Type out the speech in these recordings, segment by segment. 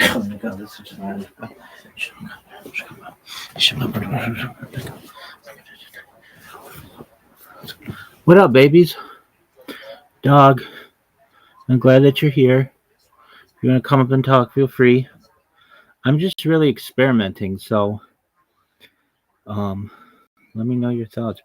Oh my God, this is just What up, babies? Dog, I'm glad that you're here. If you want to come up and talk, feel free. I'm just really experimenting, so um, let me know your thoughts.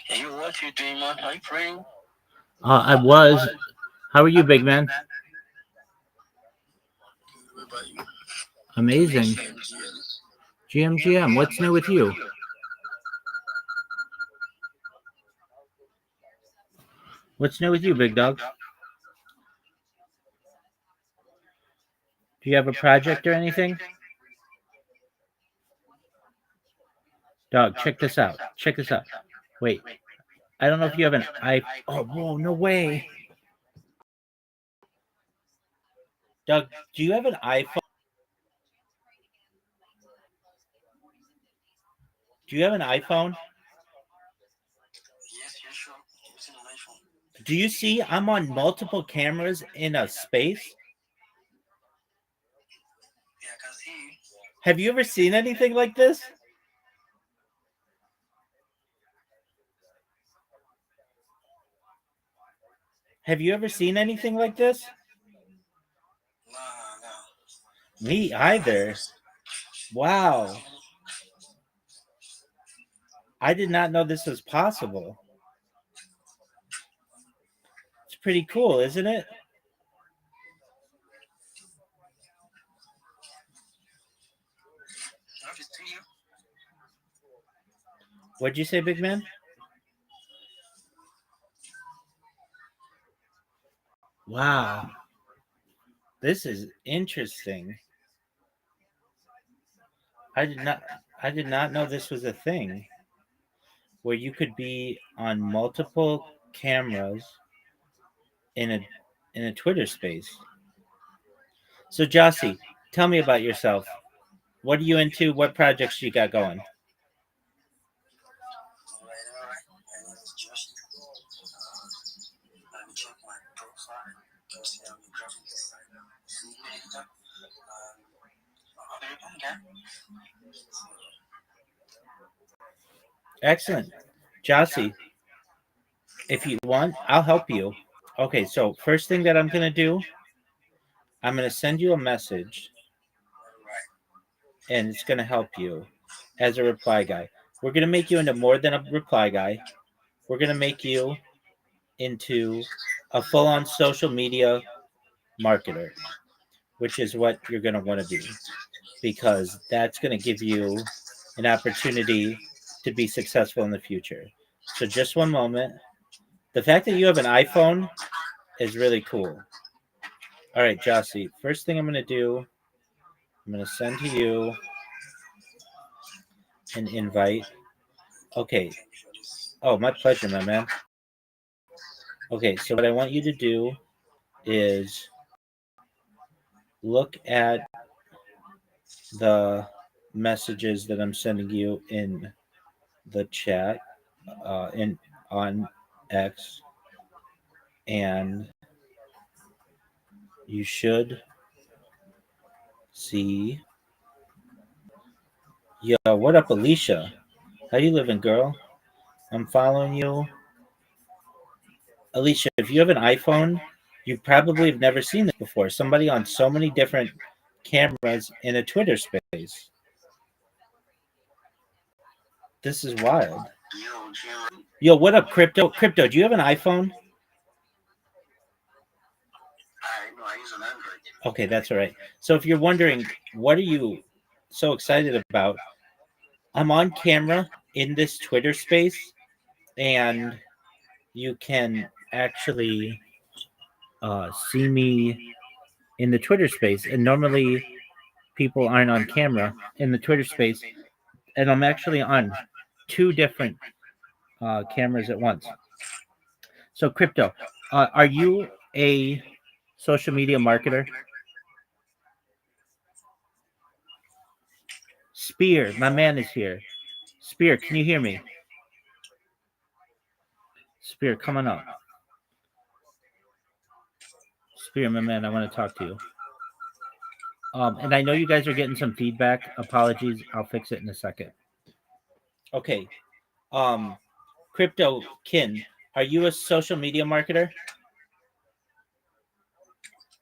Hey, what you doing, man? Are you praying? I was. How are you, big man? What about you? Amazing. GMGM. GMGM, what's new with you? What's new with you, big dog? Do you have a project or anything? Dog, check this out. Check this out. Wait, I don't know if you have an I. Oh, whoa, no way. Doug, do you have an iPhone? Do you have an iPhone? Yes, yes, sure. Using an iPhone. Do you see I'm on multiple cameras in a space? Yeah, I can see you. Have you ever seen anything like this? Have you ever seen anything like this? No, no. Me either. Wow. I did not know this was possible. It's pretty cool, isn't it? Have to see you. What'd you say, big man? Wow. This is interesting. I did not I did not know this was a thing where you could be on multiple cameras in a Twitter space. So Jossie, tell me about yourself. What are you into? What projects you got going? Alright, alright. My name is Josh. Let me check my profile. You see, I'm a graphic designer, filmmaker, okay. Excellent. Jossie, if you want, I'll help you. Okay, so first thing that I'm going to do, I'm going to send you a message Alright. and it's going to help you as a reply guy. We're going to make you into more than a reply guy. We're going to make you into a full on social media marketer, which is what you're going to want to be because that's going to give you an opportunity to be successful in the future. So, just one moment. The fact that you have an iPhone is really cool. All right, Jossie, first thing I'm going to do, I'm going to send to you an invite. Okay. Oh, my pleasure, my man. Okay, so what I want you to do is look at the messages that I'm sending you in the chat in on X, and you should see. Yo, what up, Alicia? How you living, girl? I'm following you. Alicia, if you have an iPhone, you probably have never seen this before. Somebody on so many different cameras in a Twitter space. This is wild. Yo, what up, Crypto? Crypto, do you have an iPhone? No, I use an Android. Okay, that's all right. So if you're wondering, what are you so excited about? I'm on camera in this Twitter space, and you can actually see me in the Twitter space. And normally, people aren't on camera in the Twitter space, and I'm actually on two different cameras at once. So, Crypto, are you a social media marketer? Spear, my man is here. Spear, can you hear me? Spear, come on up. Spear, my man, I want to talk to you. And I know you guys are getting some feedback. Apologies, I'll fix it in a second. Okay. Crypto Kin, are you a social media marketer?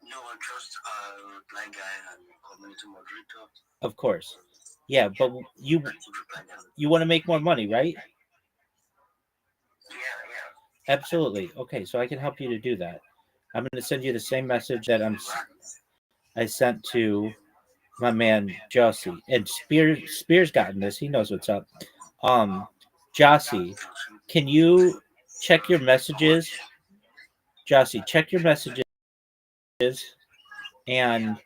No, I'm just a reply guy and community moderator. Of course. Yeah, but you want to make more money, right? Yeah. Absolutely. Okay, so I can help you to do that. I'm going to send you the same message that I sent to my man Jossie. And Spear's gotten this. He knows what's up. Jossie, can you check your messages Jossie, check your messages and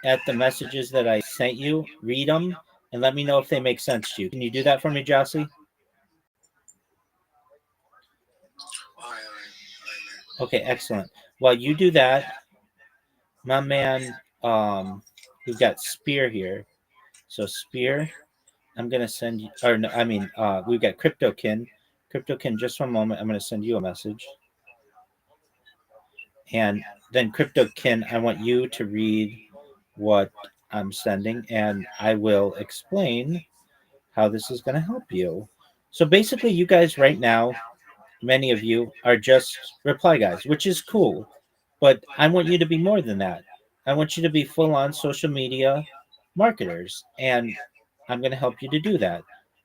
at the messages that I sent you, read them and let me know if they make sense to you. Can you do that for me, Jossie? Okay, excellent. While you do that, my man, we've got Spear here. So Spear, I'm gonna send you, or no, I mean, we've got CryptoKin. CryptoKin, just one moment. I'm gonna send you a message, and then CryptoKin, I want you to read what I'm sending, and I will explain how this is gonna help you. So basically, you guys right now, many of you are just reply guys, which is cool, but I want you to be more than that. I want you to be full on social media marketers, and I'm going to help you to do that.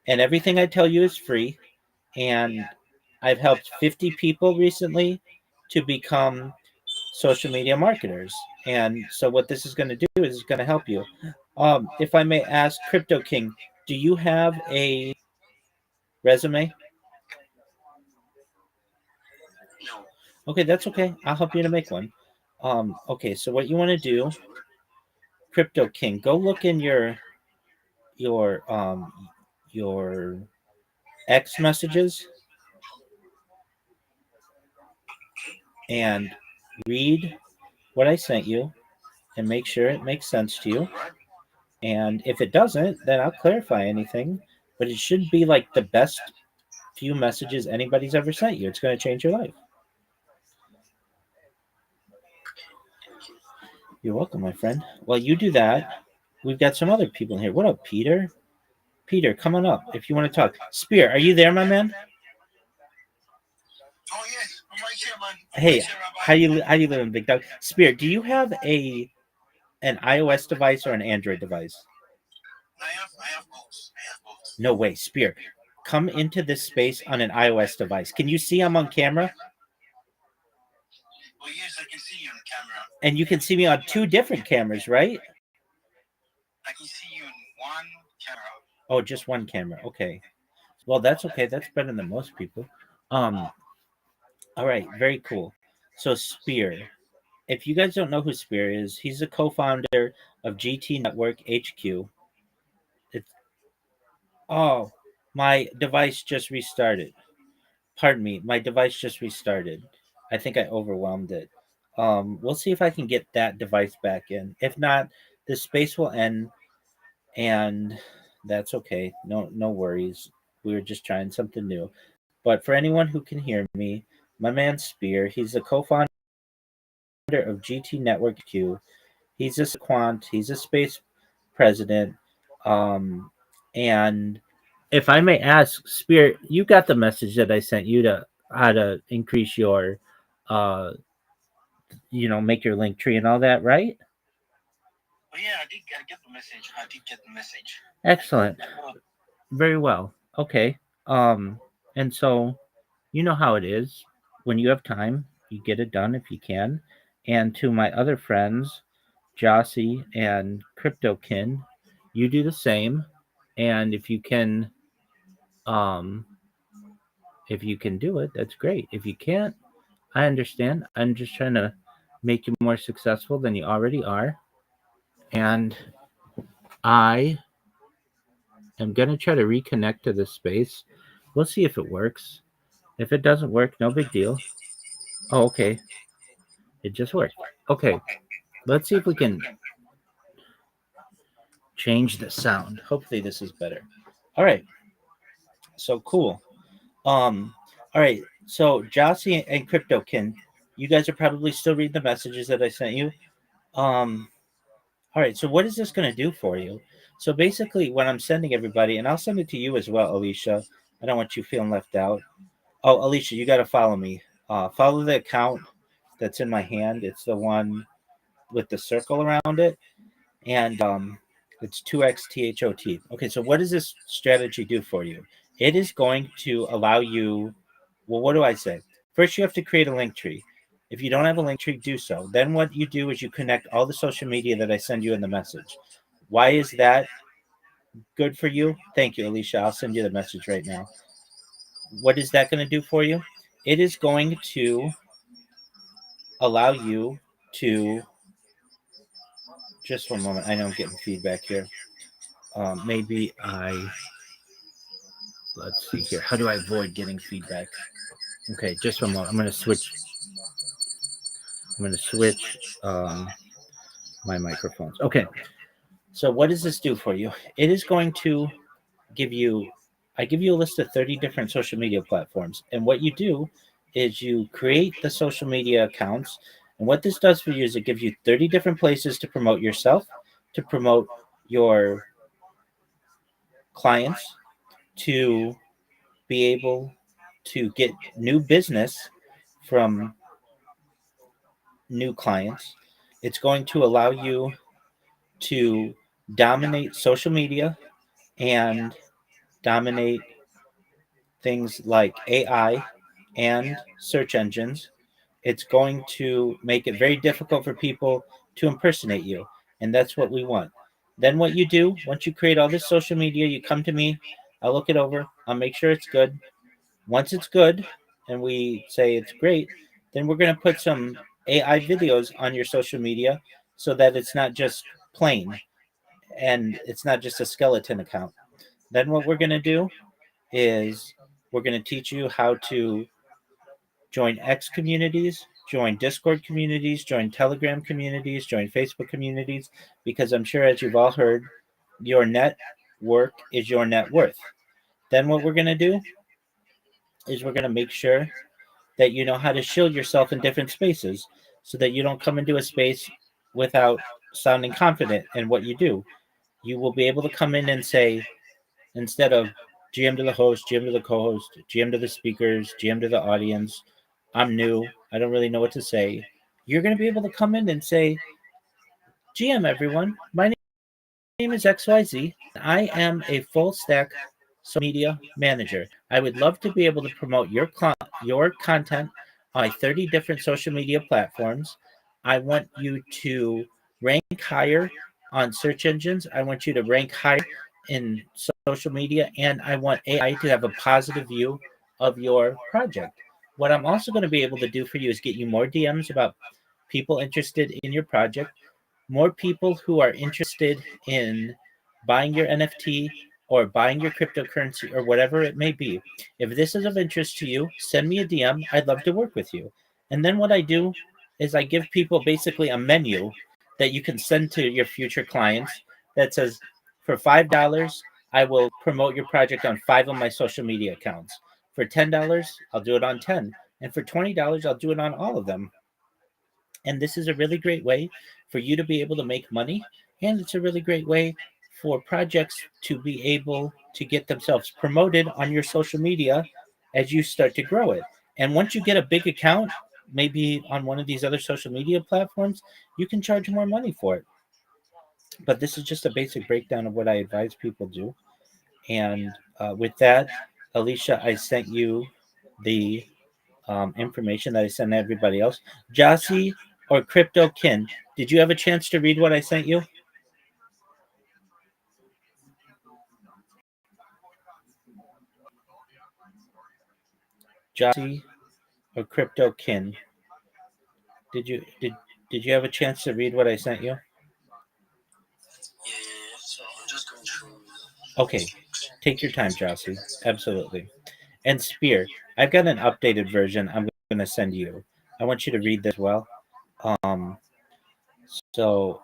And everything I tell you is free. And I've helped 50 people recently to become social media marketers. And so, what this is going to do is it's going to help you. If I may ask, Crypto King, do you have a resume? No. Okay, that's okay. I'll help you to make one. Okay, so what you want to do, Crypto King, go look in your your X messages and read what I sent you and make sure it makes sense to you. Alright. And if it doesn't, then I'll clarify anything. But it should be like the best few messages anybody's ever sent you. It's going to change your life. Thank you. You're welcome, my friend. While you do that, we've got some other people in here. What up, Peter? Peter, come on up if you want to talk. Spear, are you there, my man? Oh yes, I'm right here, man. Hey, Right here, Rabbi. how you living, big dog? Spear, do you have an iOS device or an Android device? I have both. I have both. No way, Spear. Come into this space on an iOS device. Can you see I'm on camera? Oh yes, I can see you on the camera. And you can see me on two different cameras, right? I can see you in one camera. Oh, just one camera. Okay. Well, that's okay. That's better than most people. Um, all right, very cool. So Spear, if you guys don't know who Spear is, he's a co-founder of GT Network HQ. It's oh, my device just restarted. Pardon me, my device just restarted. I think I overwhelmed it. We'll see if I can get that device back in. If not, the space will end, and that's okay. No worries. We were just trying something new. But for anyone who can hear me, my man Spear, he's the co-founder of GT Network Q. He's a quant. He's a space president. Um, and if I may ask, Spear, you got the message that I sent you to how to increase your, uh, make your link tree and all that, right? Oh yeah, I did get the message. I did get the message. Excellent. Very well. Okay. And so you know how it is. When you have time, you get it done if you can. And to my other friends, Jossie and CryptoKin, you do the same. And um, if you can do it, that's great. If you can't, I understand. I'm just trying to make you more successful than you already are. And I am going to try to reconnect to this space. We'll see if it works. If it doesn't work, no big deal. Oh, okay. It just worked. Okay. Let's see if we can change the sound. Hopefully this is better. All right. So cool. All right. So Jossie and CryptoKin, you guys are probably still reading the messages that I sent you. Um, all right. So what is this going to do for you? So basically, what I'm sending everybody, and I'll send it to you as well, Alicia. I don't want you feeling left out. Oh, Alicia, you got to follow me. Follow the account that's in my hand. It's the one with the circle around it, and it's 2xthot. Okay, so what does this strategy do for you? It is going to allow you. Well, what do I say? First, you have to create a link tree. If you don't have a link tree, do so. Then what you do is you connect all the social media that I send you in the message. Why is that good for you? Thank you, Alicia. I'll send you the message right now. What is that going to do for you? it is going to allow you to just one moment. I know I'm getting feedback here. Maybe let's see here. How do I avoid getting feedback? Okay, just one moment. I'm going to switch. My microphones. Okay. So what does this do for you? It is going to give you I give you a list of 30 different social media platforms. And what you do is you create the social media accounts. And what this does for you is it gives you 30 different places to promote yourself, to promote your clients, to be able to get new business from new clients. It's going to allow you to dominate social media and dominate things like AI and search engines. It's going to make it very difficult for people to impersonate you. And that's what we want. Then, what you do, once you create all this social media, you come to me, I'll look it over, I'll make sure it's good. Once it's good and we say it's great, then we're going to put some AI videos on your social media so that it's not just plain and it's not just a skeleton account. Then, what we're going to do is we're going to teach you how to join X communities, join Discord communities, join Telegram communities, join Facebook communities, because I'm sure, as you've all heard, your network is your net worth. Then what we're going to do is we're going to make sure that you know how to shield yourself in different spaces so that you don't come into a space without sounding confident in what you do. You will be able to come in and say, instead of GM to the host, GM to the co-host, GM to the speakers, GM to the audience, I'm new, I don't really know what to say. You're going to be able to come in and say, GM everyone, my name is XYZ. I am a full stack social media manager. I would love to be able to promote your content on 30 different social media platforms. I want you to rank higher on search engines. I want you to rank higher in social media, and I want AI to have a positive view of your project. What I'm also going to be able to do for you is get you more DMs about people interested in your project, more people who are interested in buying your NFT or buying your cryptocurrency or whatever it may be. If this is of interest to you, send me a DM. I'd love to work with you. And then what I do is I give people basically a menu that you can send to your future clients that says, for $5, I will promote your project on 5 of my social media accounts. For $10, I'll do it on 10. And for $20, I'll do it on all of them. And this is a really great way for you to be able to make money. And it's a really great way for projects to be able to get themselves promoted on your social media as you start to grow it. And once you get a big account, maybe on one of these other social media platforms, you can charge more money for it. But this is just a basic breakdown of what I advise people do. And with that, Alicia, I sent you the information that I sent everybody else. Jossie or Crypto Kin, did you have a chance to read what I sent you? Jossie or Crypto Kin, did you have a chance to read what I sent you? Yeah. So I'm just going through. Okay, take your time, Jossie. Absolutely. And Spear, I've got an updated version I'm going to send you. I want you to read this as well. Um, so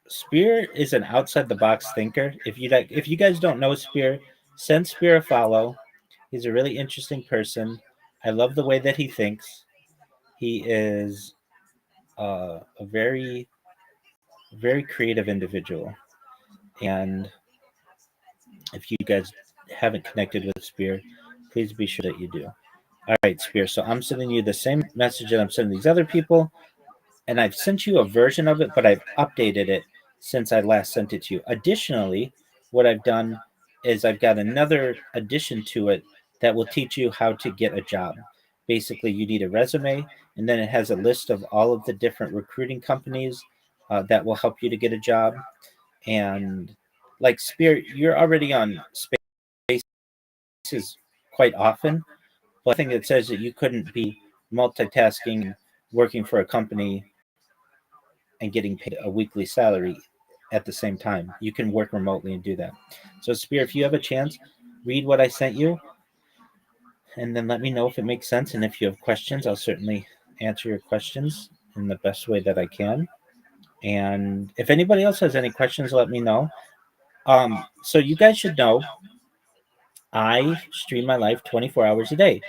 Spear is an outside the box thinker. If you guys don't know Spear, send Spear a follow. He's a really interesting person. I love the way that he thinks. He is a very, very creative individual. And if you guys haven't connected with Spear, please be sure that you do. All right, Spear. So I'm sending you the same message that I'm sending these other people. And I've sent you a version of it, but I've updated it since I last sent it to you. Additionally, what I've done is I've got another addition to it that will teach you how to get a job. Basically, you need a resume, and then it has a list of all of the different recruiting companies that will help you to get a job. And like Spirit, you're already on Spaces quite often, thing that says that you couldn't be multitasking, working for a company, and getting paid a weekly salary at the same time. You can work remotely and do that. So, Spear, if you have a chance, read what I sent you, and then let me know if it makes sense. And if you have questions, I'll certainly answer your questions in the best way that I can. And if anybody else has any questions, let me know. So you guys should know I stream my life 24 hours a day.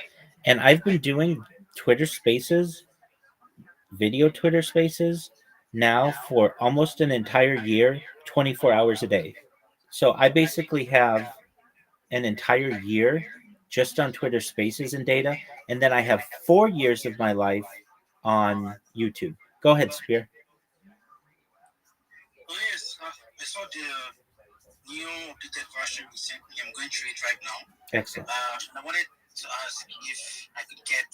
And I've been doing Twitter Spaces, video Twitter Spaces, now for almost an entire year, 24 hours a day. So I basically have an entire year just on Twitter Spaces and data. And then I have 4 years of my life on YouTube. Go ahead, Spear. Oh yes, I saw the new updated version you sent me. I'm going through it right now. Excellent. I wanted to ask if I could get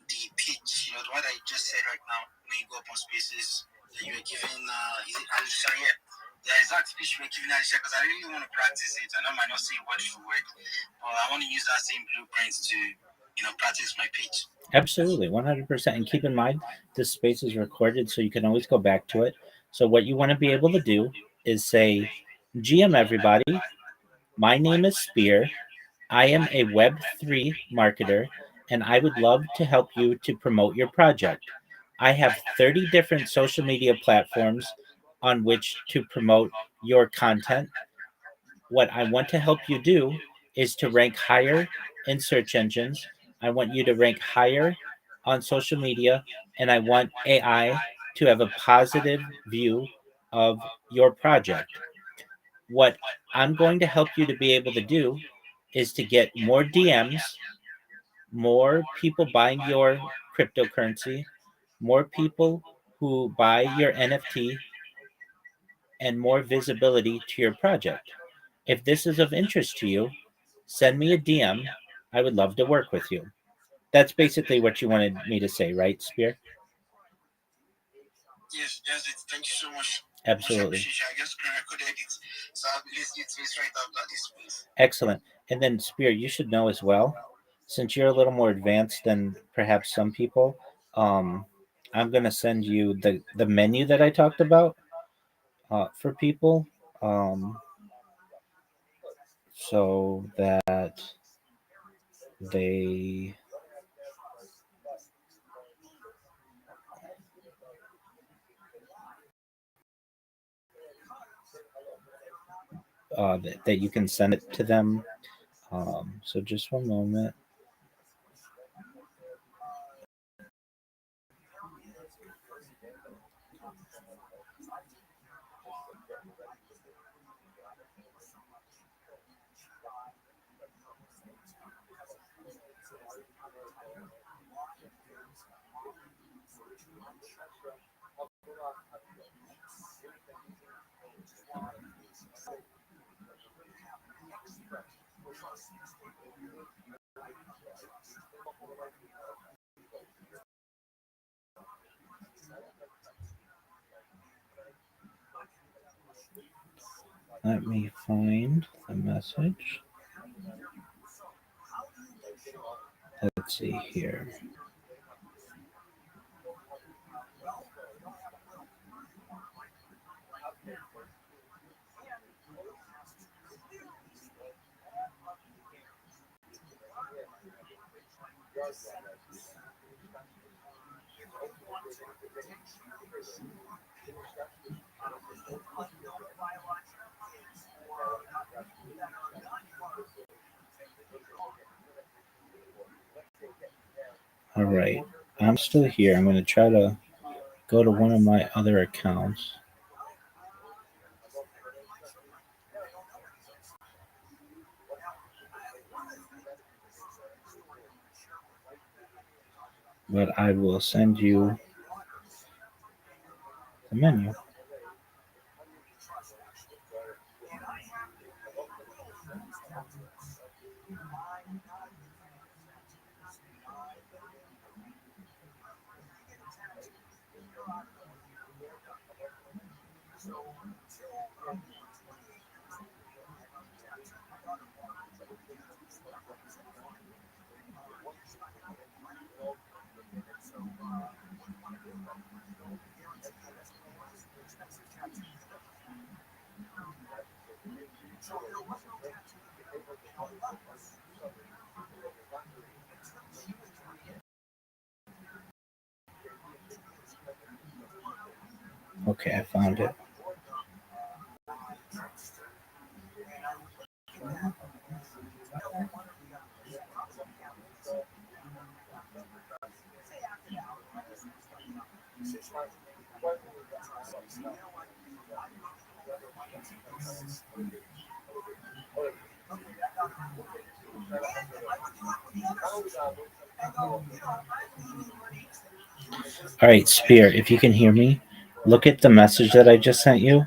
the pitch, what I just said right now, when you go up on spaces, that you were giving, is it Alicia? Yeah. The exact speech you were giving Alicia, because I really want to practice it. I know I might not say word for word, but I want to use that same blueprint to, practice my pitch. Absolutely, 100%. And keep in mind, this space is recorded, so you can always go back to it. So, what you want to be able to do is say, GM everybody, my name is Spear. I am a Web3 marketer, and I would love to help you to promote your project. I have 30 different social media platforms on which to promote your content. What I want to help you do is to rank higher in search engines. I want you to rank higher on social media, and I want AI to have a positive view of your project. What I'm going to help you to be able to do is to get more DMs, more people buying your cryptocurrency, more people who buy your NFT, and more visibility to your project. If this is of interest to you, send me a DM. I would love to work with you. That's basically what you wanted me to say, right, Spear? Yes, thank you so much. Absolutely. Much appreciate. I just recorded it, so I'll be listening to it right after this, please. Excellent. And then, Spear, you should know as well, since you're a little more advanced than perhaps some people, um, I'm going to send you the menu that I talked about for people, um, so that they that you can send it to them. So just one moment. Let me find the message. Let's see here. All right. I'm still here. I'm going to try to go to one of my other accounts. But I will send you the menu. Okay, I found it. All right, Spear, if you can hear me, look at the message that I just sent you,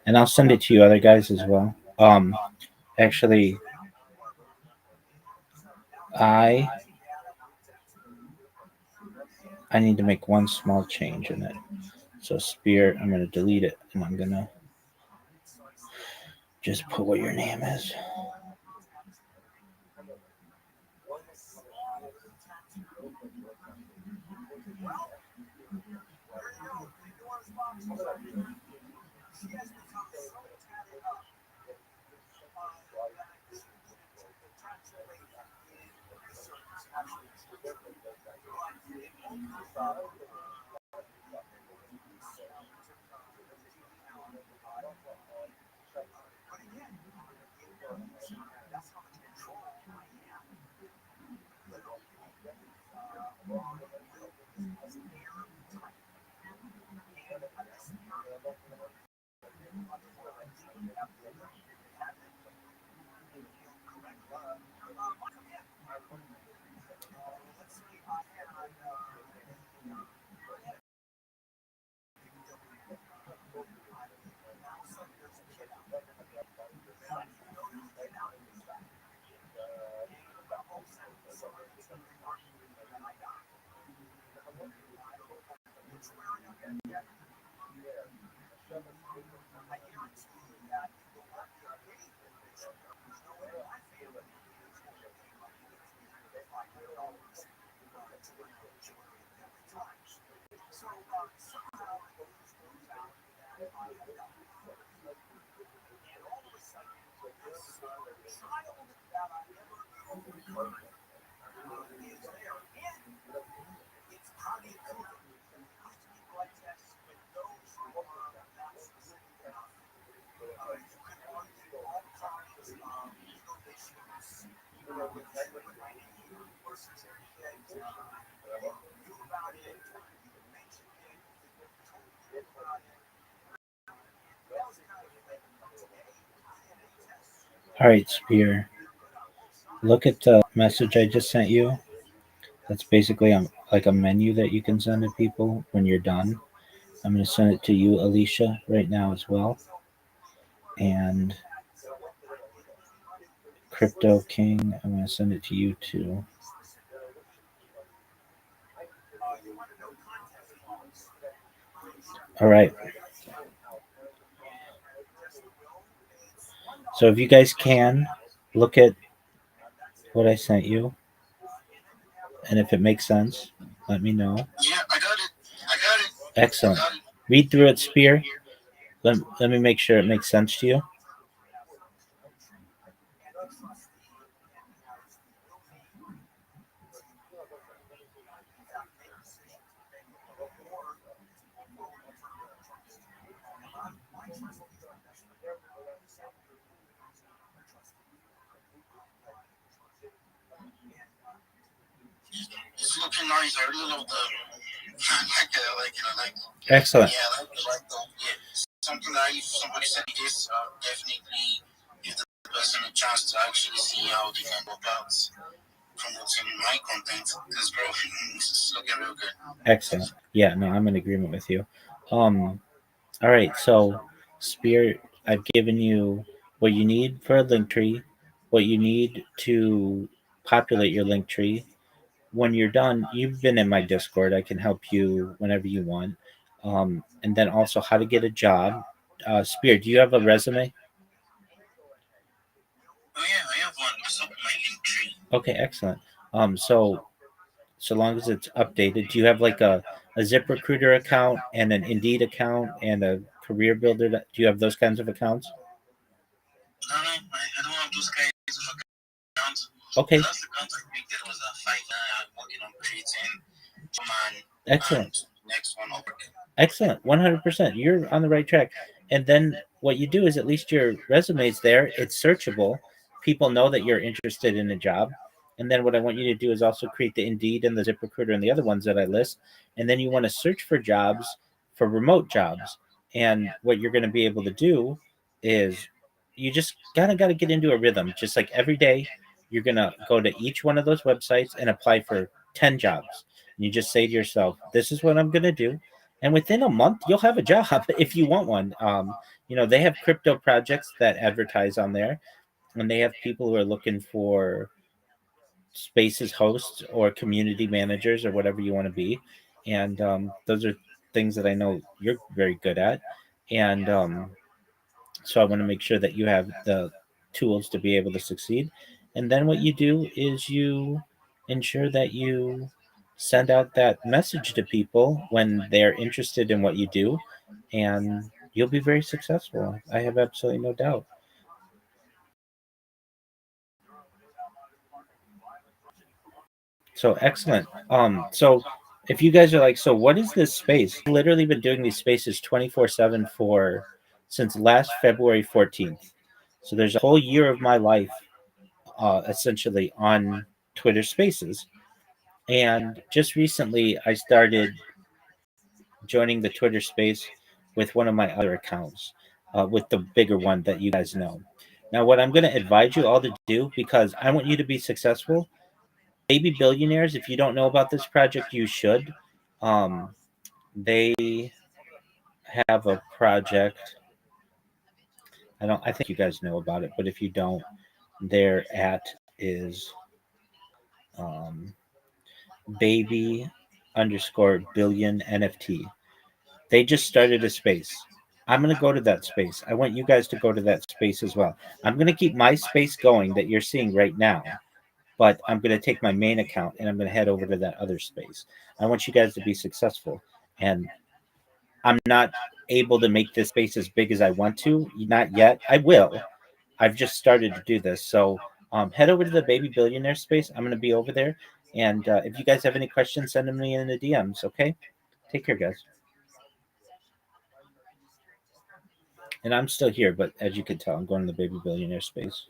and I'll send it to you other guys as well. Actually, I I need to make one small change in it. So Spear, I'm gonna delete it, and I'm gonna just put what your name is. All right, Spear. Look at the message I just sent you. That's basically like a menu that you can send to people when you're done. I'm going to send it to you, Alicia, right now as well. And Crypto King, I'm going to send it to you too. All right. So if you guys can, look at what I sent you. And if it makes sense, let me know. Yeah, I got it. I got it. Excellent. Got it. Read through it, Spear. Let me make sure it makes sense to you. It's looking nice. I really love the like it. I like it. I like it. Excellent. Yeah, I like the yeah. Something that if somebody said this, definitely give the person a chance to actually see how they can go about promoting my content. Because bro, it's looking real good. Excellent. Yeah, no, I'm in agreement with you. All right, so Spear, I've given you what you need for a link tree, what you need to populate your link tree. When you're done, you've been in my Discord. I can help you whenever you want. And then also how to get a job. Spear, do you have a resume? Oh yeah, I have one. It's up in my link tree. Okay, excellent. So long as it's updated, do you have like a ZipRecruiter account and an Indeed account and a Career Builder? Do you have those kinds of accounts? No, no, I don't have those kinds of accounts. Okay, The last account I created was a 5 working on creating man excellent. and next one upward. Excellent, 100%. You're on the right track. And then what you do is at least your resume's there. It's searchable. People know that you're interested in a job. And then what I want you to do is also create the Indeed and the ZipRecruiter and the other ones that I list. And then you want to search for jobs, for remote jobs. And what you're going to be able to do is you just gotta get into a rhythm. Just like every day, you're gonna go to each one of those websites and apply for 10 jobs. And you just say to yourself, "This is what I'm gonna do." And within a month you'll have a job if you want one. They have crypto projects that advertise on there, and they have people who are looking for spaces hosts or community managers or whatever you want to be. And those are things that I know you're very good at. And so I want to make sure that you have the tools to be able to succeed. And then what you do is you ensure that you send out that message to people when they're interested in what you do, and you'll be very successful. I have absolutely no doubt. So excellent. So if you guys are like, so what is this space? I've literally been doing these spaces 24/7 for since last February 14th. So there's a whole year of my life essentially on Twitter Spaces. And just recently, I started joining the Twitter Space with one of my other accounts, with the bigger one that you guys know. Now, what I'm going to advise you all to do, because I want you to be successful, Baby Billionaires, if you don't know about this project, you should. They have a project. I think you guys know about it, but if you don't, their at is um, baby underscore billion NFT. They just started a space. I'm going to go to that space. I want you guys to go to that space as well. I'm going to keep my space going that you're seeing right now, but I'm going to take my main account and I'm going to head over to that other space. I want you guys to be successful. And I'm not able to make this space as big as I want to. Not yet. I will. I've just started to do this. So head over to the Baby Billionaire space. I'm going to be over there. And if you guys have any questions, send them me in the DMs. Okay. Take care, guys. And I'm still here, but as you can tell, I'm going to the Baby Billionaire space.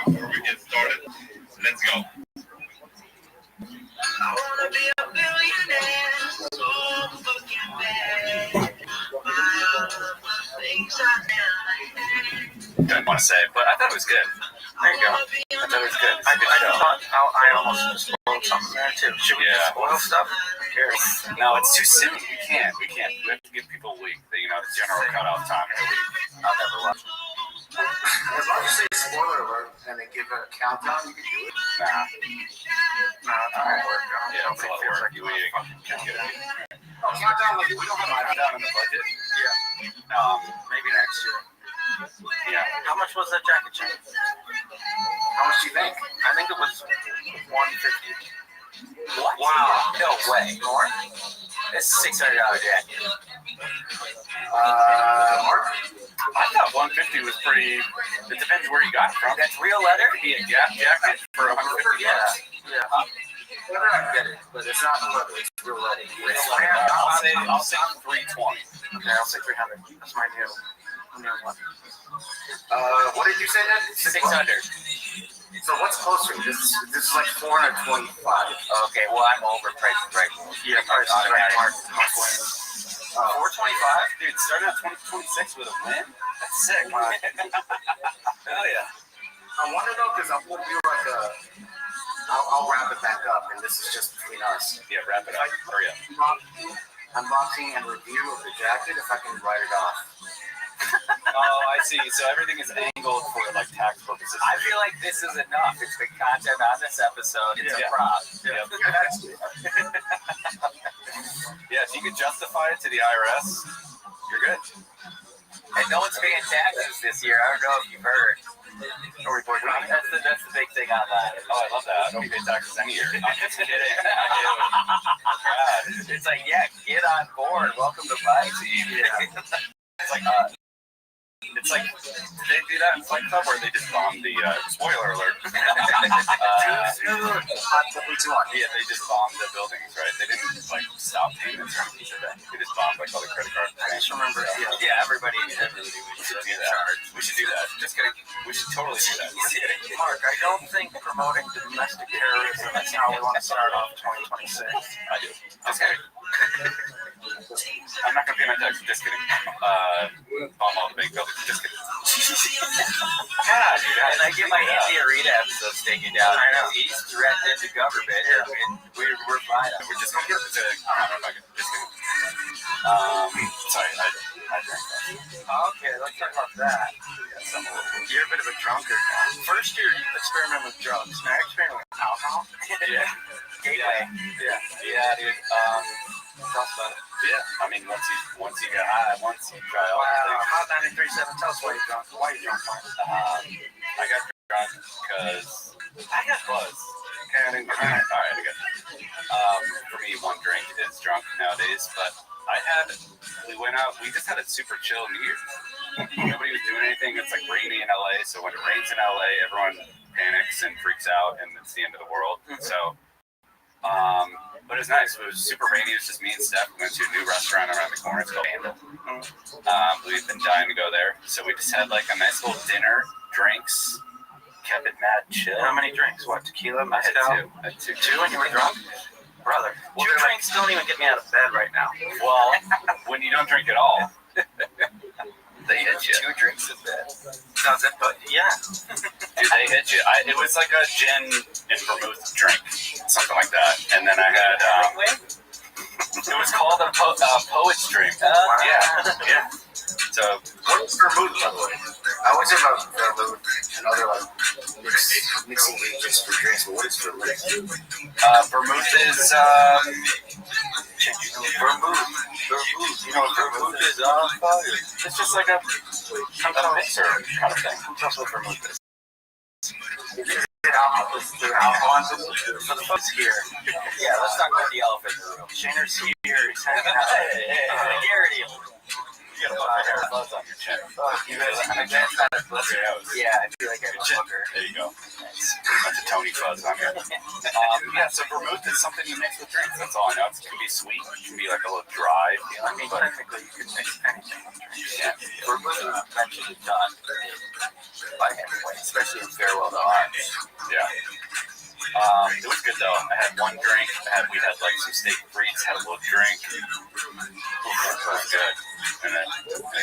Before we get started, let's go. I wanna be a billionaire, so fucking bad. Buy all of the things I never had. Didn't want to say, but I thought it was good. There you go. I thought it was good. I almost spoiled something there too. Should we spoil stuff? Who cares? No, it's too silly. We can't. We have to give people a week. The general cutoff time in a week. I'll never watch it. As long as you say spoiler alert and then give a countdown, you can do it. Nah, that won't work. I don't think it feels like you can't get it. Countdown, we don't have a countdown in the budget. Yeah. Maybe next year. Yeah. How much was that jacket change? How much do you think? I think it was $150. What? Wow. No way. More? It's $600 jacket. Mark? I thought 150 was pretty. It depends where you got it from. That's real leather. It'd be a Gap jacket for $150. Yeah. Leather, I get it, but it's not leather. It's real leather. I'll say 320. Okay, I'll say 300. That's my new one. What did you say then? 600. So what's closer? This is like 425. Okay, well I'm overpriced right now. Yeah, price automatic. 425? Dude, started at 2026 with a win? That's sick. Hell yeah. I wonder though, because I'm going to do like I'll wrap it back up, and this is just between us. Yeah, wrap it up. Hurry up. Unboxing and review of the jacket, if I can write it off. Oh, I see. So everything is angled for like tax purposes. I feel like this is enough. It's the content on this episode. It's a prop. Yeah. Yeah, if you could justify it to the IRS, you're good. And no one's paying taxes this year. I don't know if you've heard. That's the big thing on that. Oh, I love that. I don't pay taxes any year. I'm just kidding. I do. God. It's like, yeah, get on board. Welcome to my team. Yeah. It's like, did they do that in Fight Club where they just bombed the, spoiler alert? Yeah, they just bombed the buildings, right? They didn't, like, stop payments or anything like that. They just bombed, like, all the credit cards. I just remember, yeah, everybody we should do that. We should do that. Just kidding. We should totally do that. Mark, I don't think promoting domestic terrorism is how we want to start off 2026. I do. Just kidding. I'm not going to pay my taxes. Just kidding. Bomb all the big buildings. Just kidding. God, dude, and I get my Andy Arita episodes taken down. I know he's threatened the government, and we're fine. We're just gonna get to. I don't know if I can. Just kidding. Sorry, I drank that. Okay, let's talk about that. Yes. I'm a little. You're a bit of a drunkard now. First year, you experiment with drugs. Now you're experimenting with alcohol. Yeah. Gateway. Yeah, dude. Tell us about it. Yeah. I mean, once you get high, once you try all the things. Hot 93.7. Tell us why you're drunk. Why you're drunk, Mark. I got drunk because I got buzzed. Okay, I didn't get drunk. All right, I got. For me, one drink is drunk nowadays, but we went out. We just had a super chill New Year. Nobody was doing anything. It's like rainy in LA, so when it rains in LA, everyone panics and freaks out, and it's the end of the world. So, but it was nice. It was super rainy. It was just me and Steph. We went to a new restaurant around the corner. It's called Vandal. We've been dying to go there, so we just had like a nice little dinner, drinks, kept it mad chill. How many drinks? What, tequila, I mezcal? had two. Two, and you were drunk? Brother, Well, 2 drinks don't even get me out of bed right now. Well, when you don't drink at all, they hit you. 2 drinks in bed. Sounds it, but yeah. Dude, they hit you. It was like a gin and vermouth drink, something like that. And then I had, it was called a poet's drink. Yeah. So, What's vermouth, by the way? I always hear about vermouth and other like mixing agents for drinks, but what is vermouth? vermouth is, Vermouth. You know what vermouth is? it's just like a mixer kind of thing. Tell us what vermouth is. Alcohol for the folks here. Yeah, let's talk about the elephant in the room. Shaner's here. He's hanging out. Garrity. You got a lot of hair fuzz on your chin. You guys are advanced out of blizzard. Yeah, I feel like I'm a fucker. There you go. Nice. Bunch of Tony fuzz on here. So vermouth is something you mix with drinks. That's all I know. It can be sweet. It can be like a little dry feeling. I mean, technically, you could mix anything with drinks. Yeah. Vermouth is eventually done by Hemingway, especially in Farewell to Arms. Yeah. It was good though. I had one drink. We had like some steak frites. Had a little drink. It was good. And then,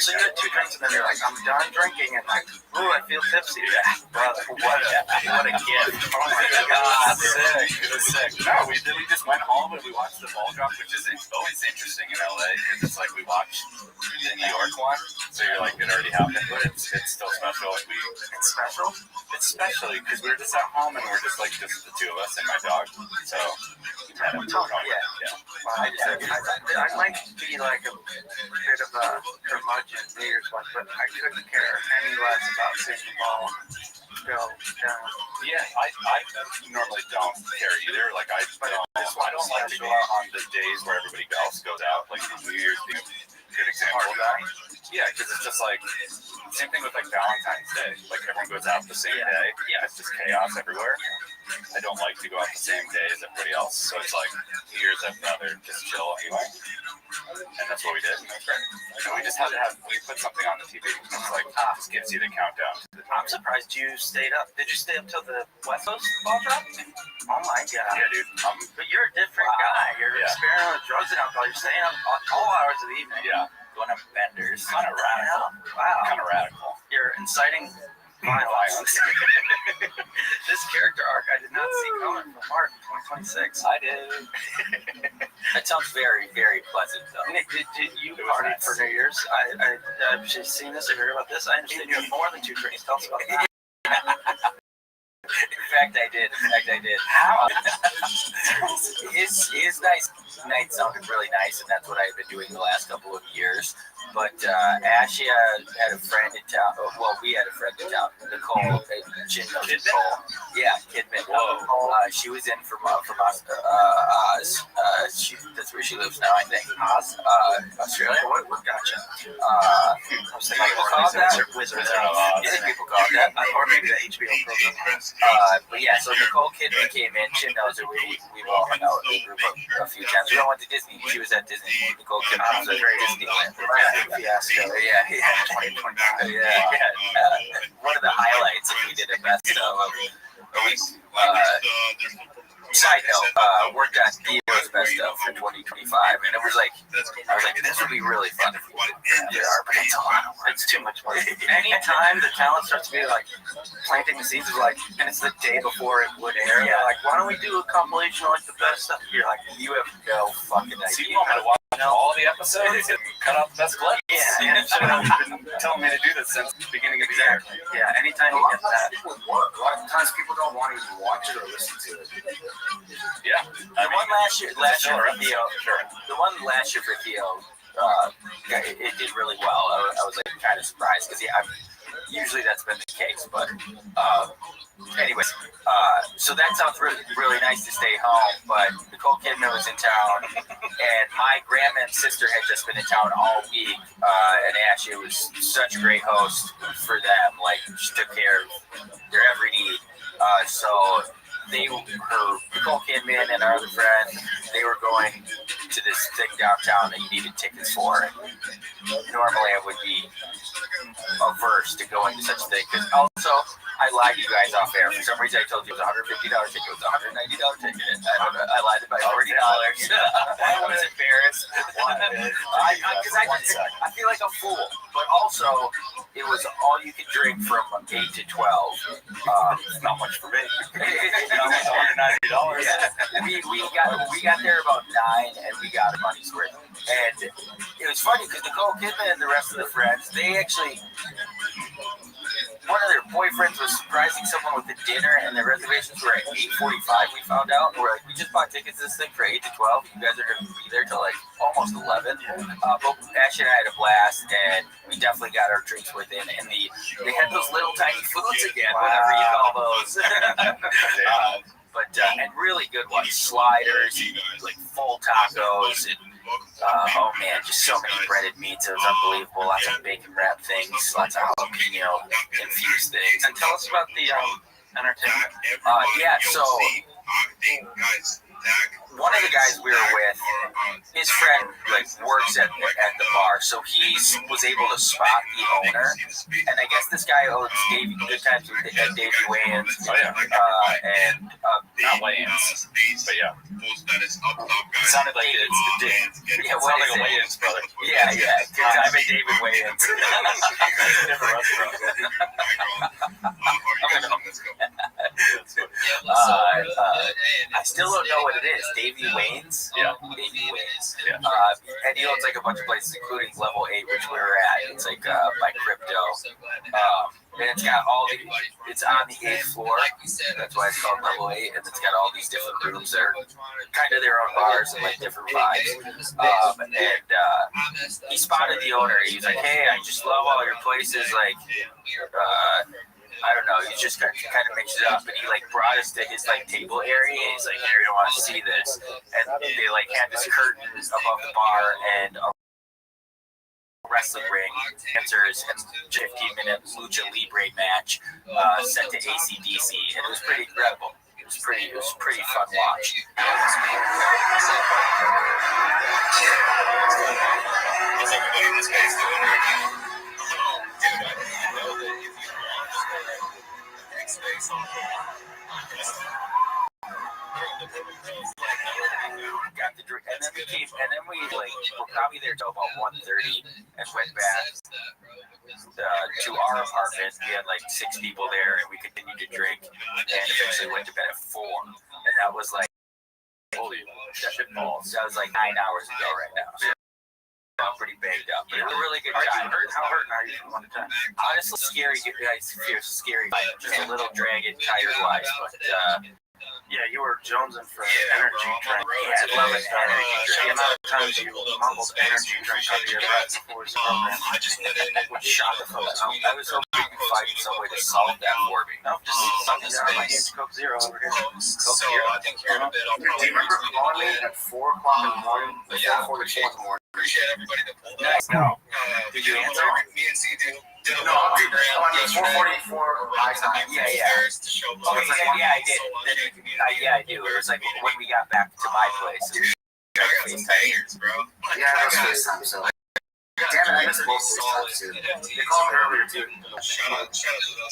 So you had 2 drinks, and then you're like, I'm done drinking, and like, ooh, I feel tipsy. Yeah. Brother, what a gift. Oh my God. sick. It was sick. No, we just went home and we watched the ball drop, which is always interesting in LA because it's like we watched the New York one, so you're like, it already happened, but it's still special. It's special? It's special because we were just at home and we're just like just the 2 of us and my dog. So we had him going. Yeah. Well, I might be like a bit of a curmudgeon New Year's one, but I couldn't care any less about seeing the ball go down. Yeah, I normally don't care either. Like I don't like to go out on the days where everybody else goes out. Like New Year's being a good example of that. Yeah, because it's just like same thing with like Valentine's Day. Like everyone goes out the same day. Yeah, it's just chaos everywhere. I don't like to go out the same day as everybody else. So it's like New Year's I'd rather just chill anyway. And that's what we did. And that's great. And we just had to we put something on the TV. It's like just gives you the countdown. I'm surprised you stayed up. Did you stay up till the West Coast ball drop? Oh my God. Yeah, dude. But you're a different guy. You're experimenting with drugs and alcohol. You're staying up all hours of the evening. Yeah. Going up benders. Kind of radical. Wow. Kind of radical. You're inciting violence. This character arc I did not see coming from Mark 2026. I did. That sounds very, very pleasant, though. Nick, did you party for New Year's? I've just seen this. I heard about this. I understand you had more than 2 drinks. Tell us about that. In fact, I did. How? His night sounded really nice, and that's what I've been doing the last couple of years. But Ashia had a friend in town. Well, we had a friend in town, Nicole. Nicole. Yeah, Kidman. Whoa. She was in from Oz. That's where she lives now, I think. Oz? Australia? What gotcha? I was thinking people call that Wizards. You think people call that? Or maybe the HBO program. But yeah, so Nicole Kidman came in. She knows her. We've all hung out with the group a few times. We all went to Disney. She was at Disney. Nicole Kidman was at Disneyland. Fiasco. Yeah. 2020. Yeah. One of the highlights, if we did a best of a week. Side note, worked on Theo's best of for 2025, and it was like, I was like, this would be really fun if we did our, but it's a lot of work. It's too much work. Anytime the talent starts to be like planting the seeds, of like, and it's the day before it would air, yeah. Like, why don't we do a compilation of like the best stuff? You're like, you have no fucking idea. So you want me to watch all the episodes and cut out the best clips? Yeah, telling me to do this since the beginning of the year. Yeah, anytime you get that. A lot of times people don't want to even watch it or listen to it. Yeah. The one last year for Theo. Sure. The one last year for Theo, it did really well. I was like kind of surprised because usually that's been the case, but anyways, so that sounds really, really nice to stay home, but Nicole Kidman was in town, and my grandma and sister had just been in town all week, and Ashley was such a great host for them, like, she took care of their every need, so Nicole Kidman and our other friend, they were going to this thing downtown that you needed tickets for, and normally I would be averse to going to such a thing, because also, I lied to you guys off air. For some reason, I told you it was a $150 ticket. It was a $190 ticket. I lied by $40. I was embarrassed. I feel like a fool. But also, it was all you could drink from 8 to 12. Not much for me. $190. Yeah. We got there about 9, and we got a money's worth. And it was funny because Nicole Kidman and the rest of the friends, they actually. One of their boyfriends was surprising someone with a dinner, and the reservations were at 8:45. We found out, and we're like, we just bought tickets to this thing for 8 to 12. You guys are going to be there till like almost 11. But Ashley and I had a blast, and we definitely got our drinks within. And they had those little tiny foods again, whatever you call those. And really good ones, sliders, like full tacos, and oh man, just so many breaded meats. It was unbelievable. Lots of bacon wrap things, lots of jalapeno infused things. And tell us about the entertainment. So one of the guys we were with, his friend works at the bar, so he was able to spot the owner. And I guess this guy owns good times with Davey Wayans. And not Wayans, but yeah. It sounded like like a Wayans brother. Yeah. Good time at David Wayans. Different I still don't know what it is. Davey Wayans? Yeah. Davey Wayans. Yeah. And he owns like a bunch of places, including Level 8, which we were at. It's like by Crypto. And it's got it's on the 8th floor. That's why it's called Level 8. And it's got all these different rooms that are kind of their own bars and like different vibes. He spotted the owner. He's like, hey, I just love all your places. Like, I don't know. He just kind of mixed it up, and he brought us to his table area. He's like, "Here, you want to see this?" And they had this curtain above the bar and a wrestling ring, dancers, and 15-minute lucha libre match set to AC/DC, and it was pretty incredible. It was pretty fun watch. Got the drink, and then we were probably there till about 1:30, and went back to our apartment. We had 6 people there, and we continued to drink, and eventually went to bed at 4. And that was holy shit balls. That was 9 hours ago right now. So I'm pretty banged up, but it was a really good time. How hurting are you from 1 to 10? Honestly, scary. I feel scary. Just a little dragging, tired-wise, but yeah, you were jonesing for energy drink. Yeah, I love it. Energy drink. The amount of times you mumbled energy drink under your breath before the program would shock the fuck out. I was hoping you could find some way to solve that for me. No, just something down my hands. Coke Zero over here. Coke Zero. Do you remember calling me at 4 o'clock in the morning? 4 in the morning. Appreciate everybody that pulled up. No. Did you answer? Me and C did. No, it's 4:44 my time. Yeah. I did. I do. It was when we got back to my place. I got some bangers, bro. Yeah, that was FaceTime, so. Damn it, I missed both FaceTimes, too. They called me earlier, too.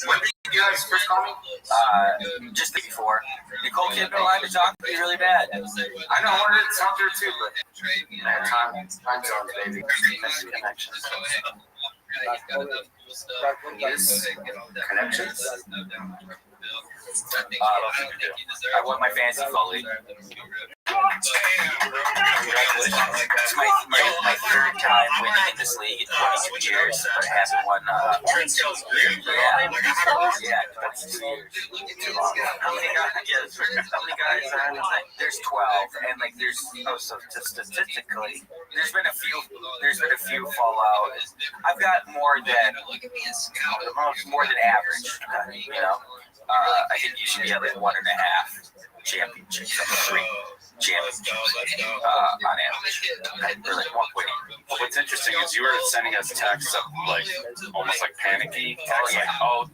When did you guys first call me? Just before. Nicole Kidman wanted to talk to me really bad. I know, I wanted to talk to her, too, but man, time zones, baby. That's the connections. Yes, connections. I want my fancy fully. Congratulations. It's my third time winning in this league in 22 years, but I haven't won. Yeah, 22 years. Too long. How many guys are in the thing? There's 12, and like there's so statistically, there's been a few fall out. I've got more than average. You know, I think you should be at like 1.5 championships, 3 championships on average. Or like 1.8. Well, what's interesting is you were sending us texts of like almost like panicky texts, like, oh,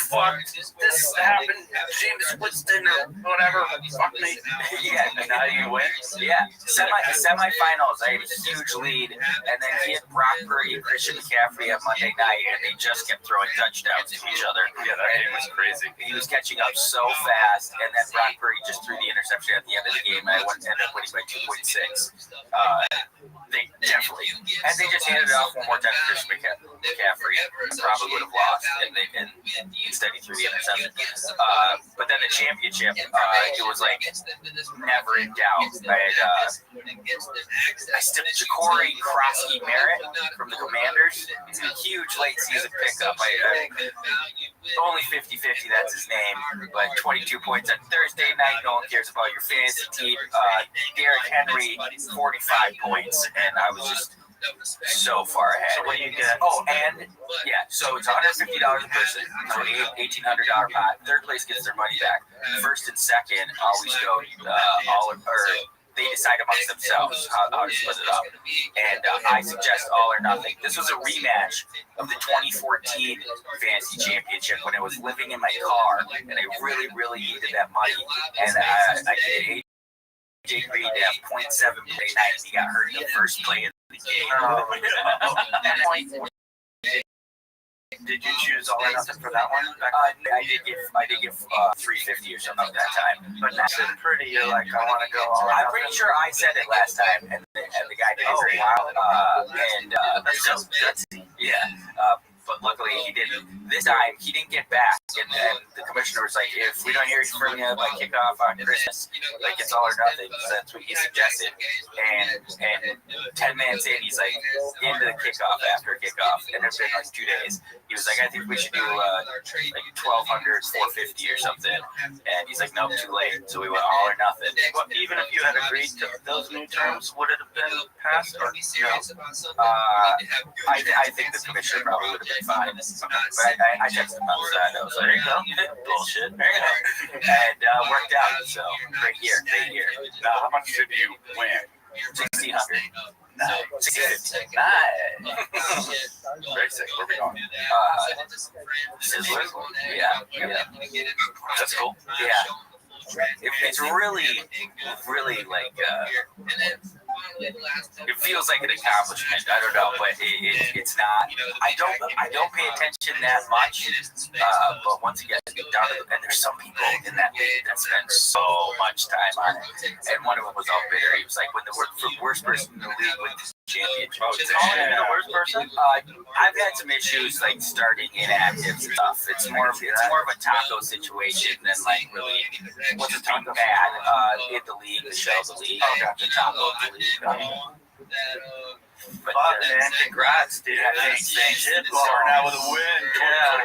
fuck, this happened, James Winston or whatever, fuck me. Yeah, and now you win. Yeah, semifinals. I had a huge lead, and then he had Brock Purdy and Christian McCaffrey on Monday night, and they just kept throwing touchdowns to each other. Yeah, that game was crazy. He was catching up so fast, and then Brock Purdy just threw the interception at the end of the game, and I ended up winning by 2.6. They definitely, and they just handed it off one more time to Christian McCaffrey. Probably would have lost, and instead he threw the interception. But then the championship, it was like never in doubt. I stepped Ja'Cory Krosky Merritt from the Commanders. It's a huge late season pickup. Only 50-50, that's his name, but 22 points on Thursday night. No one cares about your fantasy team. Derrick Henry, 45 points, and I was just so far ahead. So what do you get? Oh, and yeah, so it's $150 a person, so $1,800 pot. Third place gets their money back. First and second always go they decide amongst themselves how to split it up. And I suggest all or nothing. This was a rematch of the 2014 Fantasy Championship when I was living in my car, and I really, really needed that money. And I did AJ Green to have 0.7 play night, and he got hurt in the first play of the game. Did you choose all or nothing for that one? I did get $350 or something at that time. But that's pretty. You're like, I want to go all or I'm nothing. pretty sure I said it last time, and the guy did agree. But luckily he didn't. This time he didn't get back, and then the commissioner was like, "If we don't hear from you by kickoff on Christmas, like it's all or nothing." So that's what he suggested. And 10 minutes in, he's like into the kickoff after kickoff, and it's been like 2 days. He was like, "I think we should do like 1,200, 450 or something." And he's like, "Nope, too late." So we went all or nothing. Well, even if you had agreed to those new terms, would it have been passed or no? I think the commissioner probably would have been fine. But I texted him outside. I was like, "There you go, bullshit." There you go. And worked out. So great year. Now, how much did you win? 1,600. Nice. 650. Nice. Very sick. Where are we going? Sizzler. Yeah. That's cool. Yeah. It's really like it feels like an accomplishment. I don't know, but it's not. I don't pay attention that much. But once again, down to and there's some people in that league that spend so much time on it. And one of them was all bitter. He was like, "When the worst person in the league wins the championship." Oh, is it the worst person? I've had some issues like starting inactive stuff. It's more of a taco situation than like really what's a taco bad in the league, the show of the league. Oh, gotcha. The taco of the league. But man, congrats, dude. Thanks. Starting out with a win.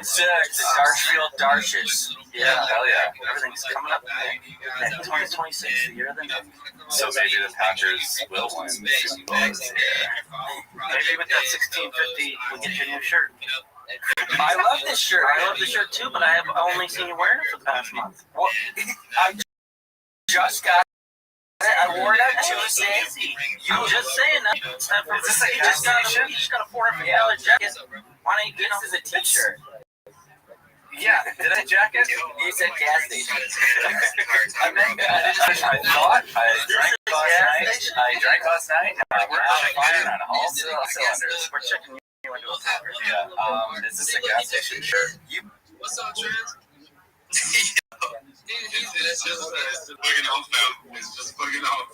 2026. The Darshfield Darshes. Yeah, hell yeah. Everything's coming up. And 2026, the year of the Nick. So maybe the Packers will win. Maybe with that 1650, we'll get you a new shirt. I love this shirt. I love the shirt too, but I have only seen you wearing it for the past month. Well, I just got it. I wore it on Tuesday. I'm just saying that. It's time for Is this a gas station? You just got a $400 jacket. Why don't you get This is a t-shirt. Yeah, did I jacket? You said gas station. I drank last night. We're firing on all cylinders. We're checking you into a Packers. Yeah. Is this a gas station shirt? What's up, Trent? That's just bugging off now. It's just bugging off.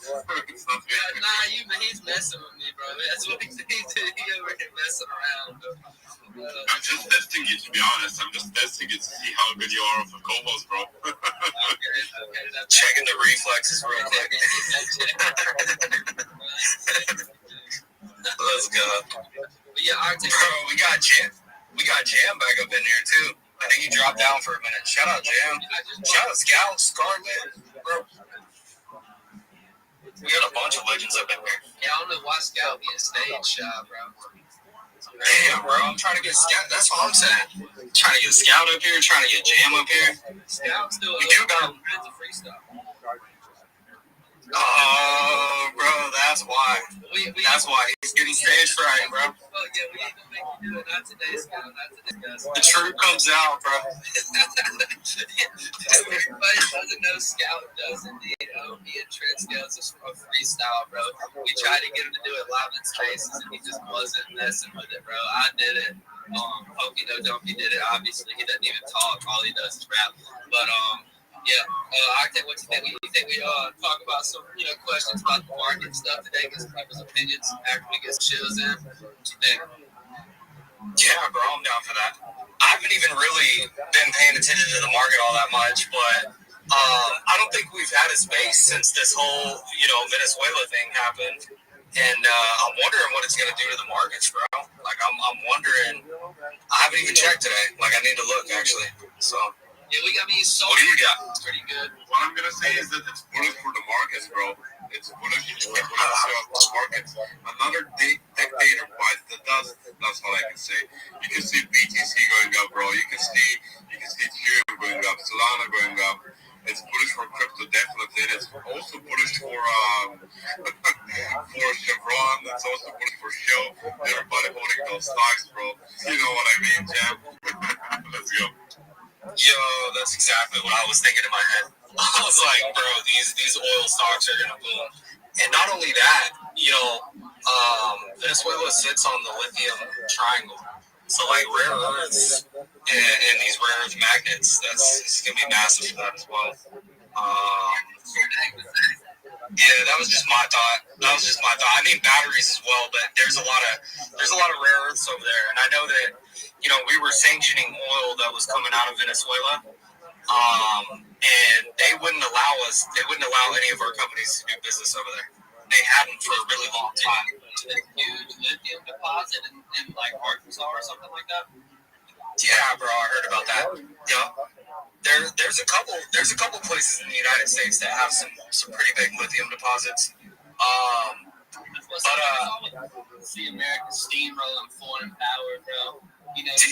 He's messing with me, bro. That's what he did. He over here messing around, bro. I'm just testing you, to be honest. I'm just testing you to see how good you are with the co-host, bro. Okay. Checking the reflexes real quick. Let's go. But yeah, Bro, we got Jam back up in here too. I think he dropped down for a minute. Shout out Jam. Shout out Scout, Scarlet, bro. We got a bunch of legends up in here. Yeah, I don't know why Scout being stage shy, bro. Damn, bro, I'm trying to get Scout. That's what I'm saying. Trying to get Scout up here, trying to get Jam up here. Scout's still We do got a freestyle. Oh, bro, that's why. That's why he's getting stage fright, bro. Well, yeah, we ain't gonna make you do it. Not today, Scout. Not today, Scout. The truth comes out, bro. Everybody doesn't know Scout does indeed. Me and Trent Scouts a freestyle, bro. We tried to get him to do it live in spaces, and he just wasn't messing with it, bro. I did it. Pokey No Donkey did it. Obviously, he doesn't even talk. All he does is rap. But I think what you think we talk about some questions about the market and stuff today, get some people's opinions after we get shows in. What you think? Yeah, bro, I'm down for that. I haven't even really been paying attention to the market all that much, but I don't think we've had a space since this whole Venezuela thing happened, and I'm wondering what it's gonna do to the markets, bro. Like I'm wondering. I haven't even checked today. Like I need to look actually. So. Yeah, what do you got? It's pretty good. What I'm gonna say is that it's bullish for the markets, bro. It's bullish for the markets. Another dictator bites the dust. That's all I can say. You can see BTC going up, bro. You can see Ethereum going up, Solana going up. It's bullish for crypto, definitely. It's also bullish for for Chevron. It's also bullish for Shell. Everybody holding those stocks, bro. You know what I mean, Jam? Let's go. Yo, that's exactly what I was thinking in my head. I was like, bro, these oil stocks are gonna boom. And not only that, Venezuela sits on the lithium triangle. So like rare earths and these rare earth magnets, it's gonna be massive for that as well. Yeah, that was just my thought. I mean batteries as well, but there's a lot of rare earths over there, and I know that we were sanctioning oil that was coming out of Venezuela, and they wouldn't allow any of our companies to do business over there. They hadn't for a really long time. A huge lithium deposit in like Arkansas or something like that. Yeah, bro, I heard about that. Yeah. There's a couple places in the United States that have some pretty big lithium deposits. See American steamrolling foreign power, bro. You just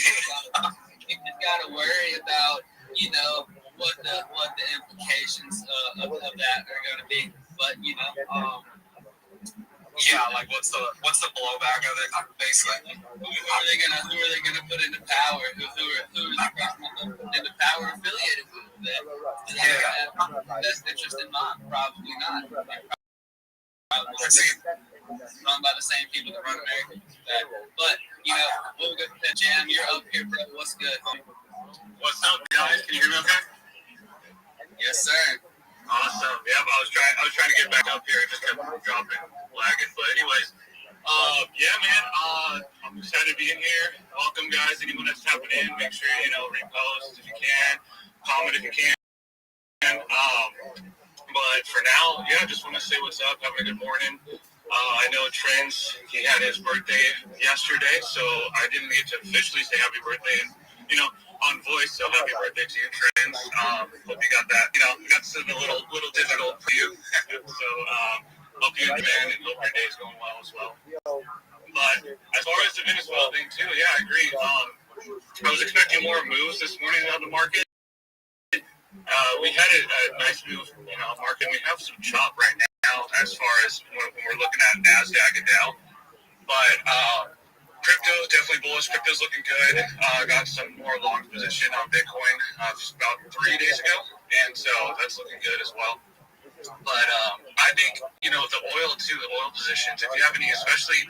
gotta worry about what the implications of that are gonna be. But yeah, like what's the blowback of it? Basically, who are they gonna put into power? Who are they put into power affiliated with that? Best interest in mind? Probably not. Run by the same people that run America. But we'll go to Jam. You're up here, bro. What's good? What's up, guys? Can you hear me okay? Yes, sir. Awesome. Yeah, I was trying to get back up here. It just kept dropping, lagging. But anyways, yeah, man. I'm excited to be in here. Welcome, guys. Anyone that's tapping in, make sure repost if you can, comment if you can. But for now, yeah, just want to say what's up. Having a good morning. I know Trent's, he had his birthday yesterday, so I didn't get to officially say happy birthday, on voice. So happy birthday to you, Trent. Hope you got that. We got to send a little digital for you. So hope you and and hope your day's going well as well. But as far as the Venezuela thing too, yeah, I agree. I was expecting more moves this morning on the market. We had a nice move, market. We have some chop right now as far as when we're looking at NASDAQ and Dow. But crypto is definitely bullish. Crypto's looking good. Got some more long position on Bitcoin just about 3 days ago, and so that's looking good as well. But I think, the oil too, the oil positions, if you have any, especially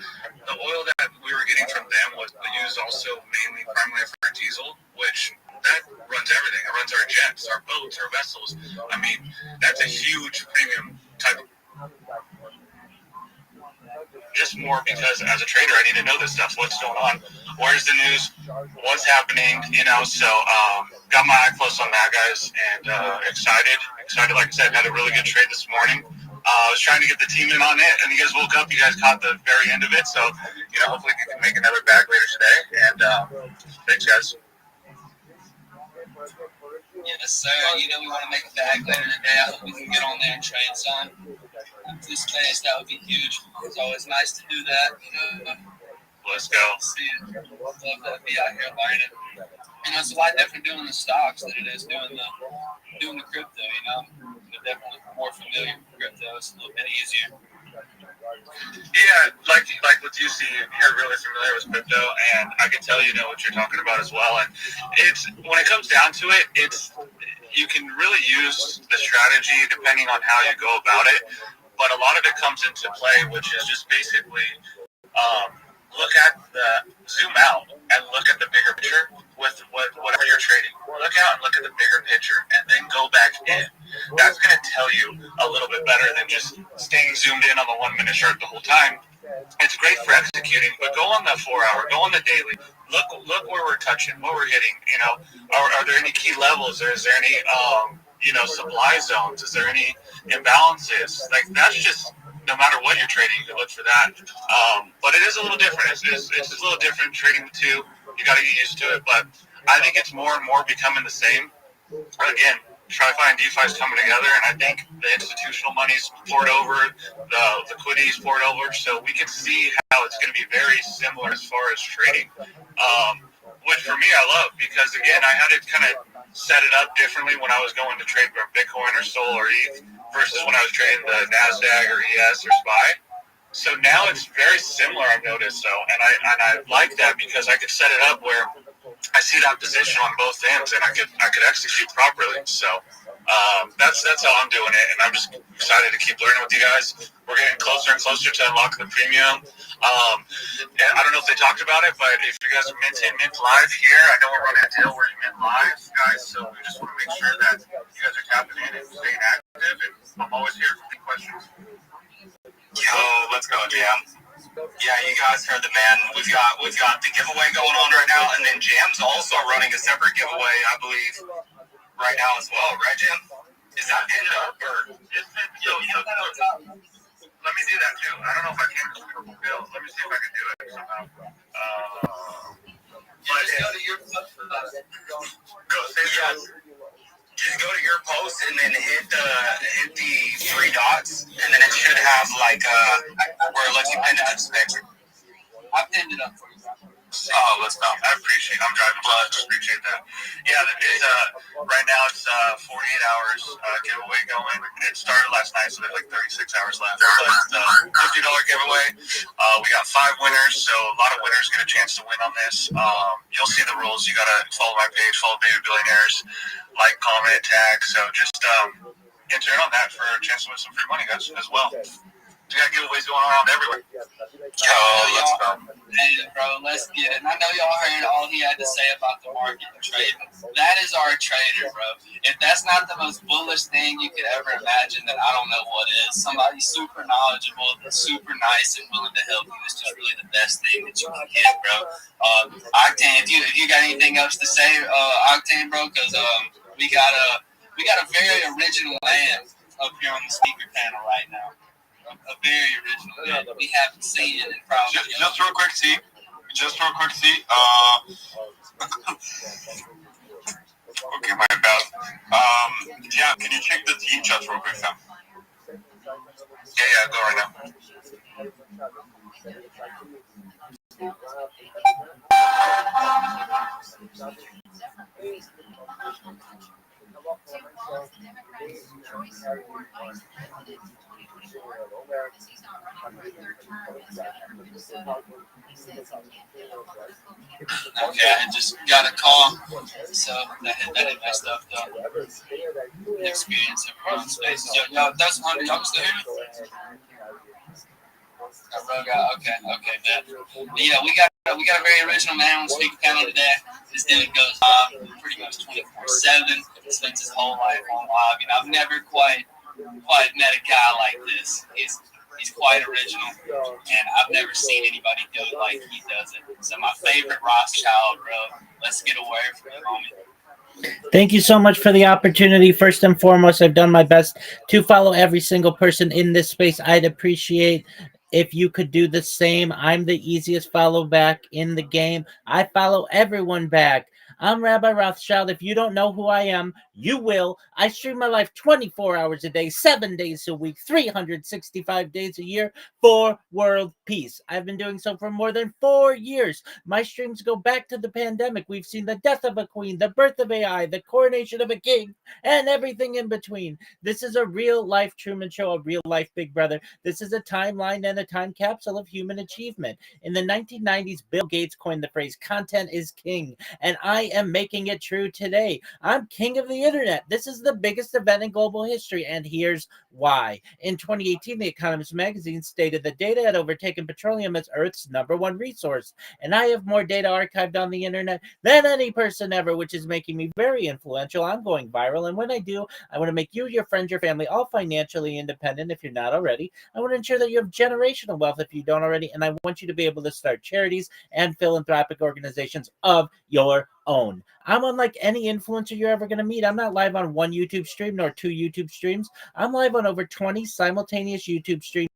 the oil that we were getting from them was used also mainly primarily for diesel, which that runs everything. It runs our jets, our boats, our vessels. I mean, that's a huge premium type of just more because as a trader, I need to know this stuff. What's going on? Where's the news? What's happening? So got my eye close on that, guys, and excited. Like I said, had a really good trade this morning. I was trying to get the team in on it, and you guys woke up. You guys caught the very end of it, so hopefully we can make another bag later today. And thanks, guys. Yes, sir. We want to make a bag later today. I hope we can get on there and trade some. This space, that would be huge. It's always nice to do that. Let's go. See it. Love to be out here learning. It's a lot different doing the stocks than it is doing the crypto. They're definitely more familiar with crypto. It's a little bit easier. Yeah, like with you, see, you're really familiar with crypto, and I can tell you know what you're talking about as well. And it's when it comes down to it, you can really use the strategy depending on how you go about it. But a lot of it comes into play, which is just basically look at zoom out and look at the bigger picture with whatever you're trading. Look out and look at the bigger picture, and then go back in. That's going to tell you a little bit better than just staying zoomed in on the 1 minute chart the whole time. It's great for executing, but go on the 4 hour, go on the daily. Look where we're touching, what we're hitting. Are there any key levels? Is there any supply zones? Is there any imbalances? Like that's just. No matter what you're trading, you can look for that. But it is a little different. It's a little different trading the two. You got to get used to it. But I think it's more and more becoming the same. Again, TriFi and DeFi is coming together, and I think the institutional money's poured over, the liquidity's poured over, so we can see how it's going to be very similar as far as trading. Which for me I love because again I had to kind of set it up differently when I was going to trade Bitcoin or Sol or ETH versus when I was trading the NASDAQ or ES or SPY. So now it's very similar, I've noticed. And I like that because I could set it up where I see that position on both ends and I could execute properly. So that's how I'm doing it, and I'm just excited to keep learning with you guys. We're getting closer and closer to unlocking the premium. And I don't know if they talked about it, but if you guys are mint live here, I know we're running a deal where you mint live, guys. So we just want to make sure that you guys are tapping in and staying active. And I'm always here for any questions. Yo, let's go, Jam. Yeah, you guys heard the man. We've got the giveaway going on right now, and then Jam's also running a separate giveaway, I believe, right now as well, right, Jam? Is that ended up or? Let me do that too. I don't know if I can do purple bills. Let me see if I can do it somehow. Just go to your Just go to your post and then hit the three dots, and then it should have like where it lets you pin it to the sticker. I pinned it up for you. Oh, let's go. I appreciate it. I'm driving, but I appreciate that. Yeah, it's, right now it's 48 hours giveaway going. It started last night, so there's like 36 hours left. But $50 giveaway. We got 5 winners, so a lot of winners get a chance to win on this. You'll see the rules. You got to follow my page, follow Baby Billionaires, like, comment, tag. So just enter in on that for a chance to win some free money, guys, as well. We got giveaways going on everywhere. Let's go. Hey, bro, let's get it. And I know y'all heard all he had to say about the market and trading. That is our trader, bro. If that's not the most bullish thing you could ever imagine, then I don't know what is. Somebody super knowledgeable, super nice, and willing to help you is just really the best thing that you can get, bro. Octane, if you got anything else to say, Octane, bro, because we got a very original land up here on the speaker panel right now. A very original land that we haven't seen in probably. Just real quick, see. Okay, my bad. Yeah, can you check the team chat real quick, Sam? Yeah, go right now. Okay, I just got a call, so that hit my stuff though. Experience everyone spaces. Yo, that's 100. Y'all still hear me? Okay, bet. But yeah, we got a very original man on the speaker panel today. This dude goes pretty much 24/7. Spends his whole life on live. I've never quite met a guy like this. He's quite original, and I've never seen anybody do it like he does it. So my favorite Rothschild, bro. Let's get away from it, homie. Thank you so much for the opportunity. First and foremost, I've done my best to follow every single person in this space. I'd appreciate if you could do the same. I'm the easiest follow back in the game. I follow everyone back. I'm Rabbi Rothschild. If you don't know who I am, you will. I stream my life 24 hours a day, 7 days a week, 365 days a year for world peace. I've been doing so for more than 4 years. My streams go back to the pandemic. We've seen the death of a queen, the birth of AI, the coronation of a king, and everything in between. This is a real life Truman Show, a real life Big Brother. This is a timeline and a time capsule of human achievement. In the 1990s, Bill Gates coined the phrase content is king, and I am making it true today. I'm king of the internet. This is the biggest event in global history, and here's why. In 2018, The Economist magazine stated that data had overtaken petroleum as Earth's #1 resource, and I have more data archived on the internet than any person ever, which is making me very influential. I'm going viral, and when I do, I want to make you, your friends, your family all financially independent if you're not already. I want to ensure that you have generational wealth if you don't already, and I want you to be able to start charities and philanthropic organizations of your own. I'm unlike any influencer you're ever going to meet. I'm not live on one YouTube stream nor 2 YouTube streams. I'm live on over 20 simultaneous YouTube streams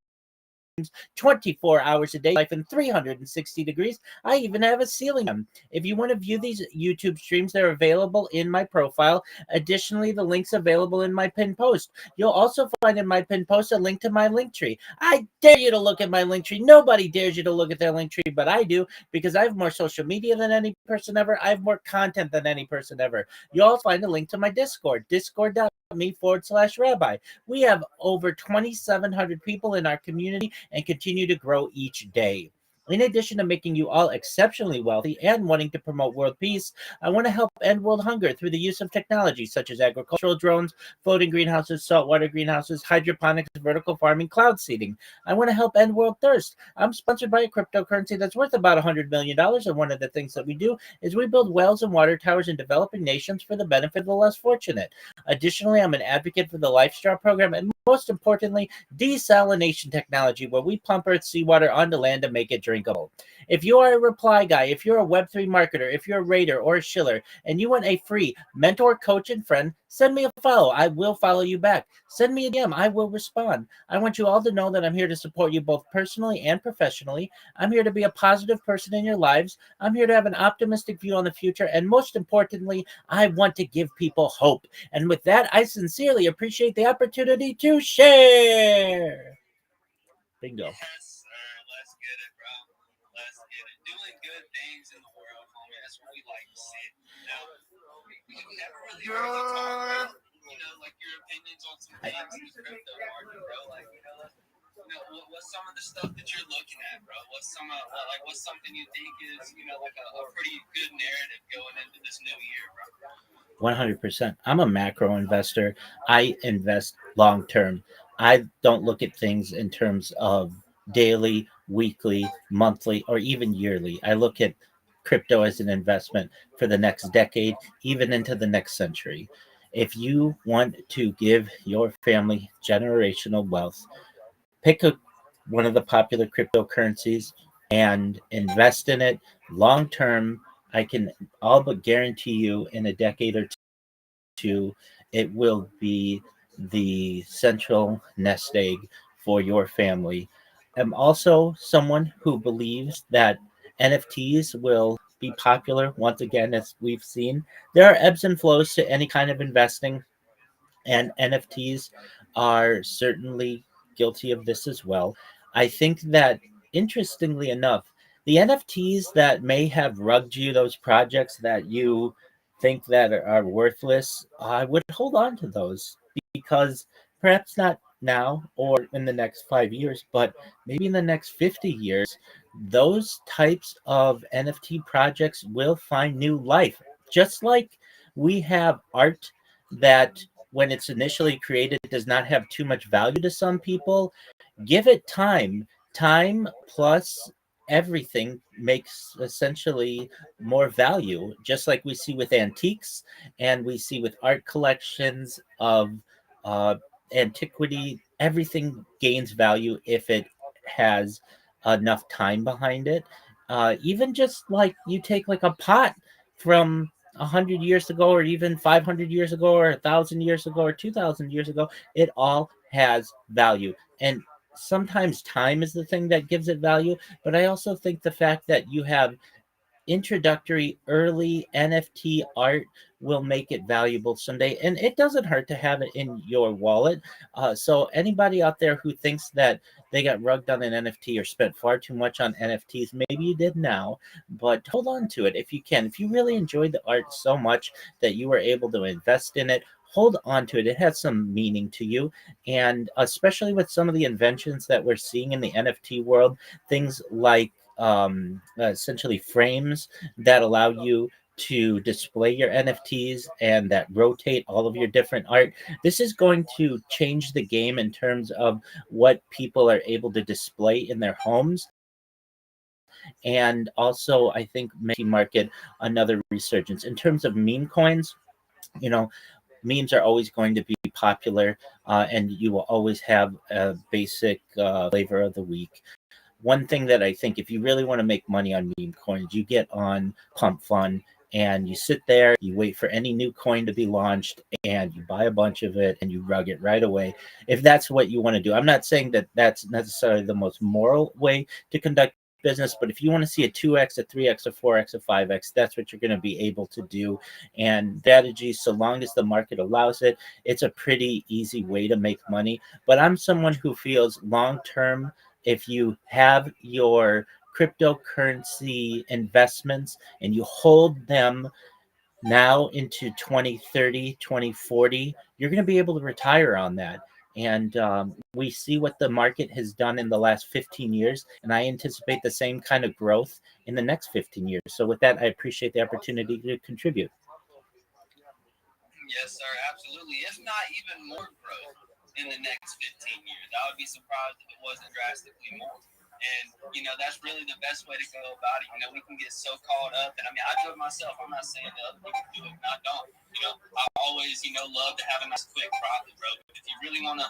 24 hours a day, life in 360 degrees. I even have a ceiling. If you want to view these YouTube streams, they're available in my profile. Additionally, the link's available in my pinned post. You'll also find in my pinned post a link to my link tree. I dare you to look at my link tree. Nobody dares you to look at their link tree, but I do, because I have more social media than any person ever. I have more content than any person ever. You'll also find a link to my Discord, discord.me/rabbi. We have over 2,700 people in our community and continue to grow each day. In addition to making you all exceptionally wealthy and wanting to promote world peace, I want to help end world hunger through the use of technology such as agricultural drones, floating greenhouses, saltwater greenhouses, hydroponics, vertical farming, cloud seeding. I want to help end world thirst. I'm sponsored by a cryptocurrency that's worth about $100 million, and one of the things that we do is we build wells and water towers in developing nations for the benefit of the less fortunate. Additionally, I'm an advocate for the Life Straw program, and most importantly, desalination technology, where we pump Earth's seawater onto land to make it drinkable. If you are a reply guy, if you're a Web3 marketer, if you're a raider or a shiller, and you want a free mentor, coach, and friend, send me a follow. I will follow you back. Send me a DM. I will respond. I want you all to know that I'm here to support you both personally and professionally. I'm here to be a positive person in your lives. I'm here to have an optimistic view on the future. And most importantly, I want to give people hope. And with that, I sincerely appreciate the opportunity to share. Bingo. Yes, sir. Let's get it, bro. Let's get it. Doing good things in the world, homie. That's what we like to see. Now, we've never really heard you talk about, like your opinions on some things in the crypto market, bro. Like, what's some of the stuff that you're looking at, bro? What's something you think is, like a pretty good narrative going into this new year, bro? 100%. I'm a macro investor. I invest long term. I don't look at things in terms of daily, weekly, monthly, or even yearly. I look at crypto as an investment for the next decade, even into the next century. If you want to give your family generational wealth, pick one of the popular cryptocurrencies and invest in it long term. I can all but guarantee you in a decade or two, it will be the central nest egg for your family. I'm also someone who believes that NFTs will be popular once again, as we've seen. There are ebbs and flows to any kind of investing, and NFTs are certainly guilty of this as well. I think that, interestingly enough, the NFTs that may have rugged you, those projects that you think that are worthless, I would hold on to those, because perhaps not now or in the next 5 years, but maybe in the next 50 years, those types of NFT projects will find new life. Just like we have art that, when it's initially created, does not have too much value to some people. Give it time. Time plus everything makes essentially more value, just like we see with antiques and we see with art collections of uh, antiquity everything gains value if it has enough time behind it. Even just like you take like a pot from 100 years ago, or even 500 years ago, or 1,000 years ago, or 2,000 years ago, it all has value. And sometimes time is the thing that gives it value. But I also think the fact that you have introductory early NFT art will make it valuable someday. And it doesn't hurt to have it in your wallet. So, anybody out there who thinks that they got rugged on an NFT or spent far too much on NFTs, maybe you did now, but hold on to it if you can. If you really enjoyed the art so much that you were able to invest in it, hold on to it. It has some meaning to you. And especially with some of the inventions that we're seeing in the NFT world, things like essentially frames that allow you to display your NFTs and that rotate all of your different art. This is going to change the game in terms of what people are able to display in their homes. And also, I think market another resurgence in terms of meme coins. You know, memes are always going to be popular, and you will always have a basic flavor of the week. One thing that I think, if you really want to make money on meme coins, you get on Pump Fun and you sit there, you wait for any new coin to be launched, and you buy a bunch of it and you rug it right away. If that's what you want to do, I'm not saying that that's necessarily the most moral way to conduct business, but if you want to see a 2x, a 3x, a 4x, a 5x, that's what you're going to be able to do. And strategy, so long as the market allows it, it's a pretty easy way to make money. But I'm someone who feels long term, if you have your cryptocurrency investments and you hold them now into 2030, 2040, you're going to be able to retire on that. And we see what the market has done in the last 15 years, and I anticipate the same kind of growth in the next 15 years. So, with that, I appreciate the opportunity to contribute. Yes, sir, absolutely. If not even more growth in the next 15 years. I would be surprised if it wasn't drastically more. And, that's really the best way to go about it. We can get so caught up. And I mean, I do it myself. I'm not saying that other people do it, and I don't. I always, love to have a nice quick profit, bro. But if you really want to,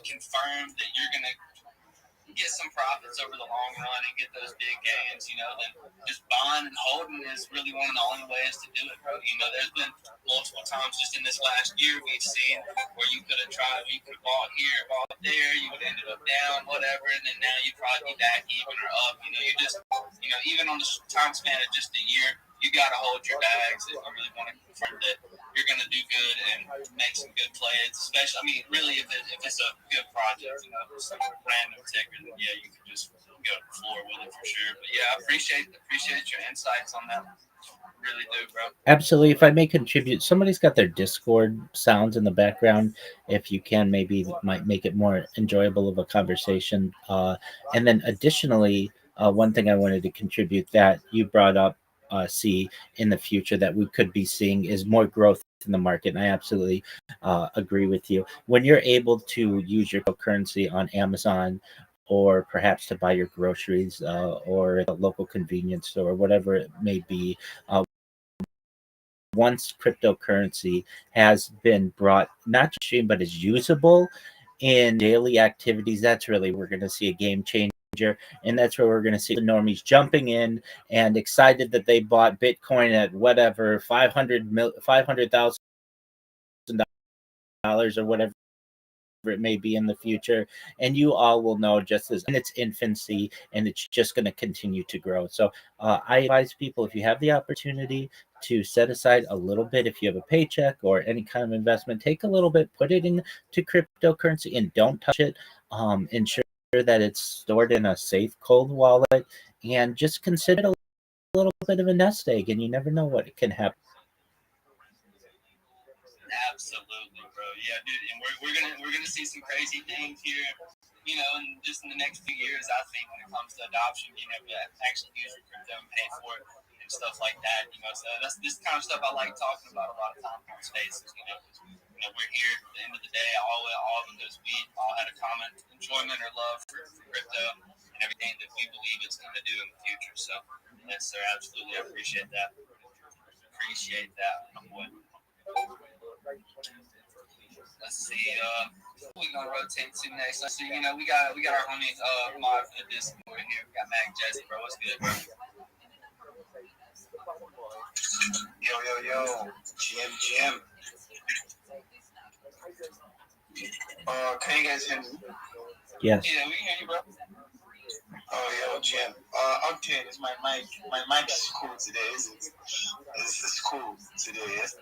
confirm that you're going to get some profits over the long run and get those big gains, then just buying and holding is really one of the only ways to do it, bro. There's been multiple times just in this last year we've seen where you could have tried, you could have bought here, bought there, you would have ended up down, whatever, and then now you'd probably be back even or up. You just, even on the time span of just a year, you got to hold your bags if you really want to confirm that you're going to do good and make some good plays. Especially, I mean, really, if it's a good project, some random ticker, then yeah, you can just go to the floor with it for sure. But yeah, I appreciate your insights on that. Really do, bro. Absolutely. If I may contribute, somebody's got their Discord sounds in the background. If you can, maybe it might make it more enjoyable of a conversation. And then additionally, one thing I wanted to contribute that you brought up, see in the future that we could be seeing is more growth in the market. And I absolutely agree with you. When you're able to use your currency on Amazon, or perhaps to buy your groceries, or at a local convenience store, whatever it may be, once cryptocurrency has been brought not just stream but is usable in daily activities, that's really we're going to see a game changer. And that's where we're going to see the normies jumping in and excited that they bought Bitcoin at whatever 500,000 dollars or whatever it may be in the future. And you all will know just as in its infancy, and it's just going to continue to grow. So I advise people, if you have the opportunity to set aside a little bit, if you have a paycheck or any kind of investment, take a little bit, put it into cryptocurrency and don't touch it. Ensure that it's stored in a safe cold wallet, and just consider it a little bit of a nest egg, and you never know what can happen. Absolutely, bro. Yeah, dude, and we're gonna see some crazy things here. And just in the next few years, I think when it comes to adoption, being able to actually use your crypto and pay for it and stuff like that. So that's this kind of stuff I like talking about a lot of times on spaces. 'Cause, we're here at the end of the day, all because we all had a common enjoyment or love for crypto and everything that we believe it's going to do in the future. So yes, sir, absolutely, I appreciate that. Appreciate that, my boy. Let's see. we gonna rotate to next? So we got our homie mod for the Discord here. We got Mac Jesse, bro. What's good, bro? Yo, GM. Can you guys hear me? Yes. Yeah, we can hear you, bro. Oh, yo, Jim. Okay, it's my mic. My mic is cool today, isn't it? It's cool today, yes?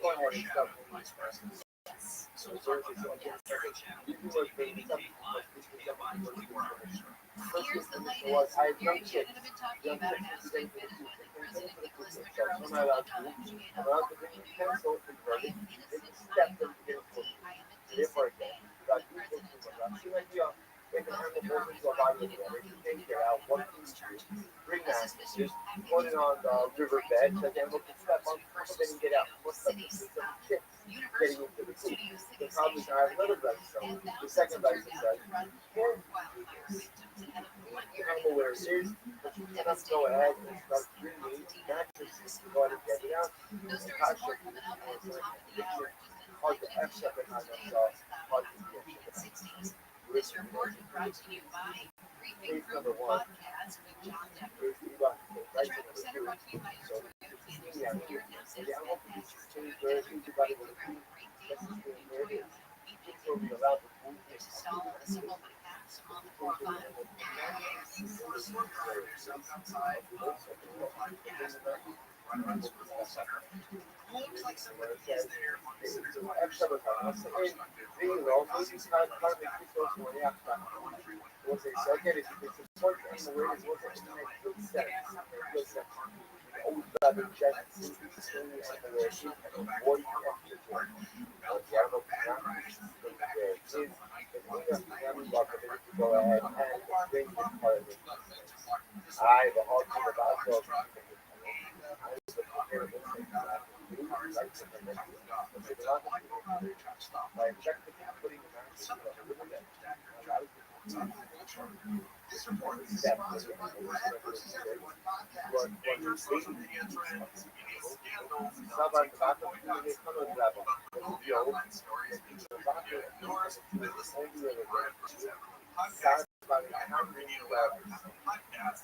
go ahead and start moving. So there's this here's the latest. Very Jen have been talking about how State Venezuelan President Nicolas Maduro was allowed to bring in New York by an innocent IMF today. The president they can handle more things about it. They can take care out what things to bring that, just put it on the riverbed so then we can step on top of it and get out. What's the chips getting into the sea? The problem is I have another rhizome. The second rhizome says, you know where it is, but you cannot go ahead and start bringing mattresses to go ahead and get it out. Those stories are more coming up at the top of the hour. Hard to F up behind themselves, hard to get shit. 60s. This report is brought to you by Briefing Room Podcast with John Decker. The Traffic Center brought to you by your Toyota Anderson here in House at Toyota. Great deals on new Toyota. Install the simple apps on the profile. Looks like somebody is there on the center line. Go ahead and bring this part of it. I have a hard time about This report is sponsored by Brad versus Everyone podcast. Major social media trends, scandals, online stories, yours, by listening to the Brad versus Everyone podcast. Radio podcast.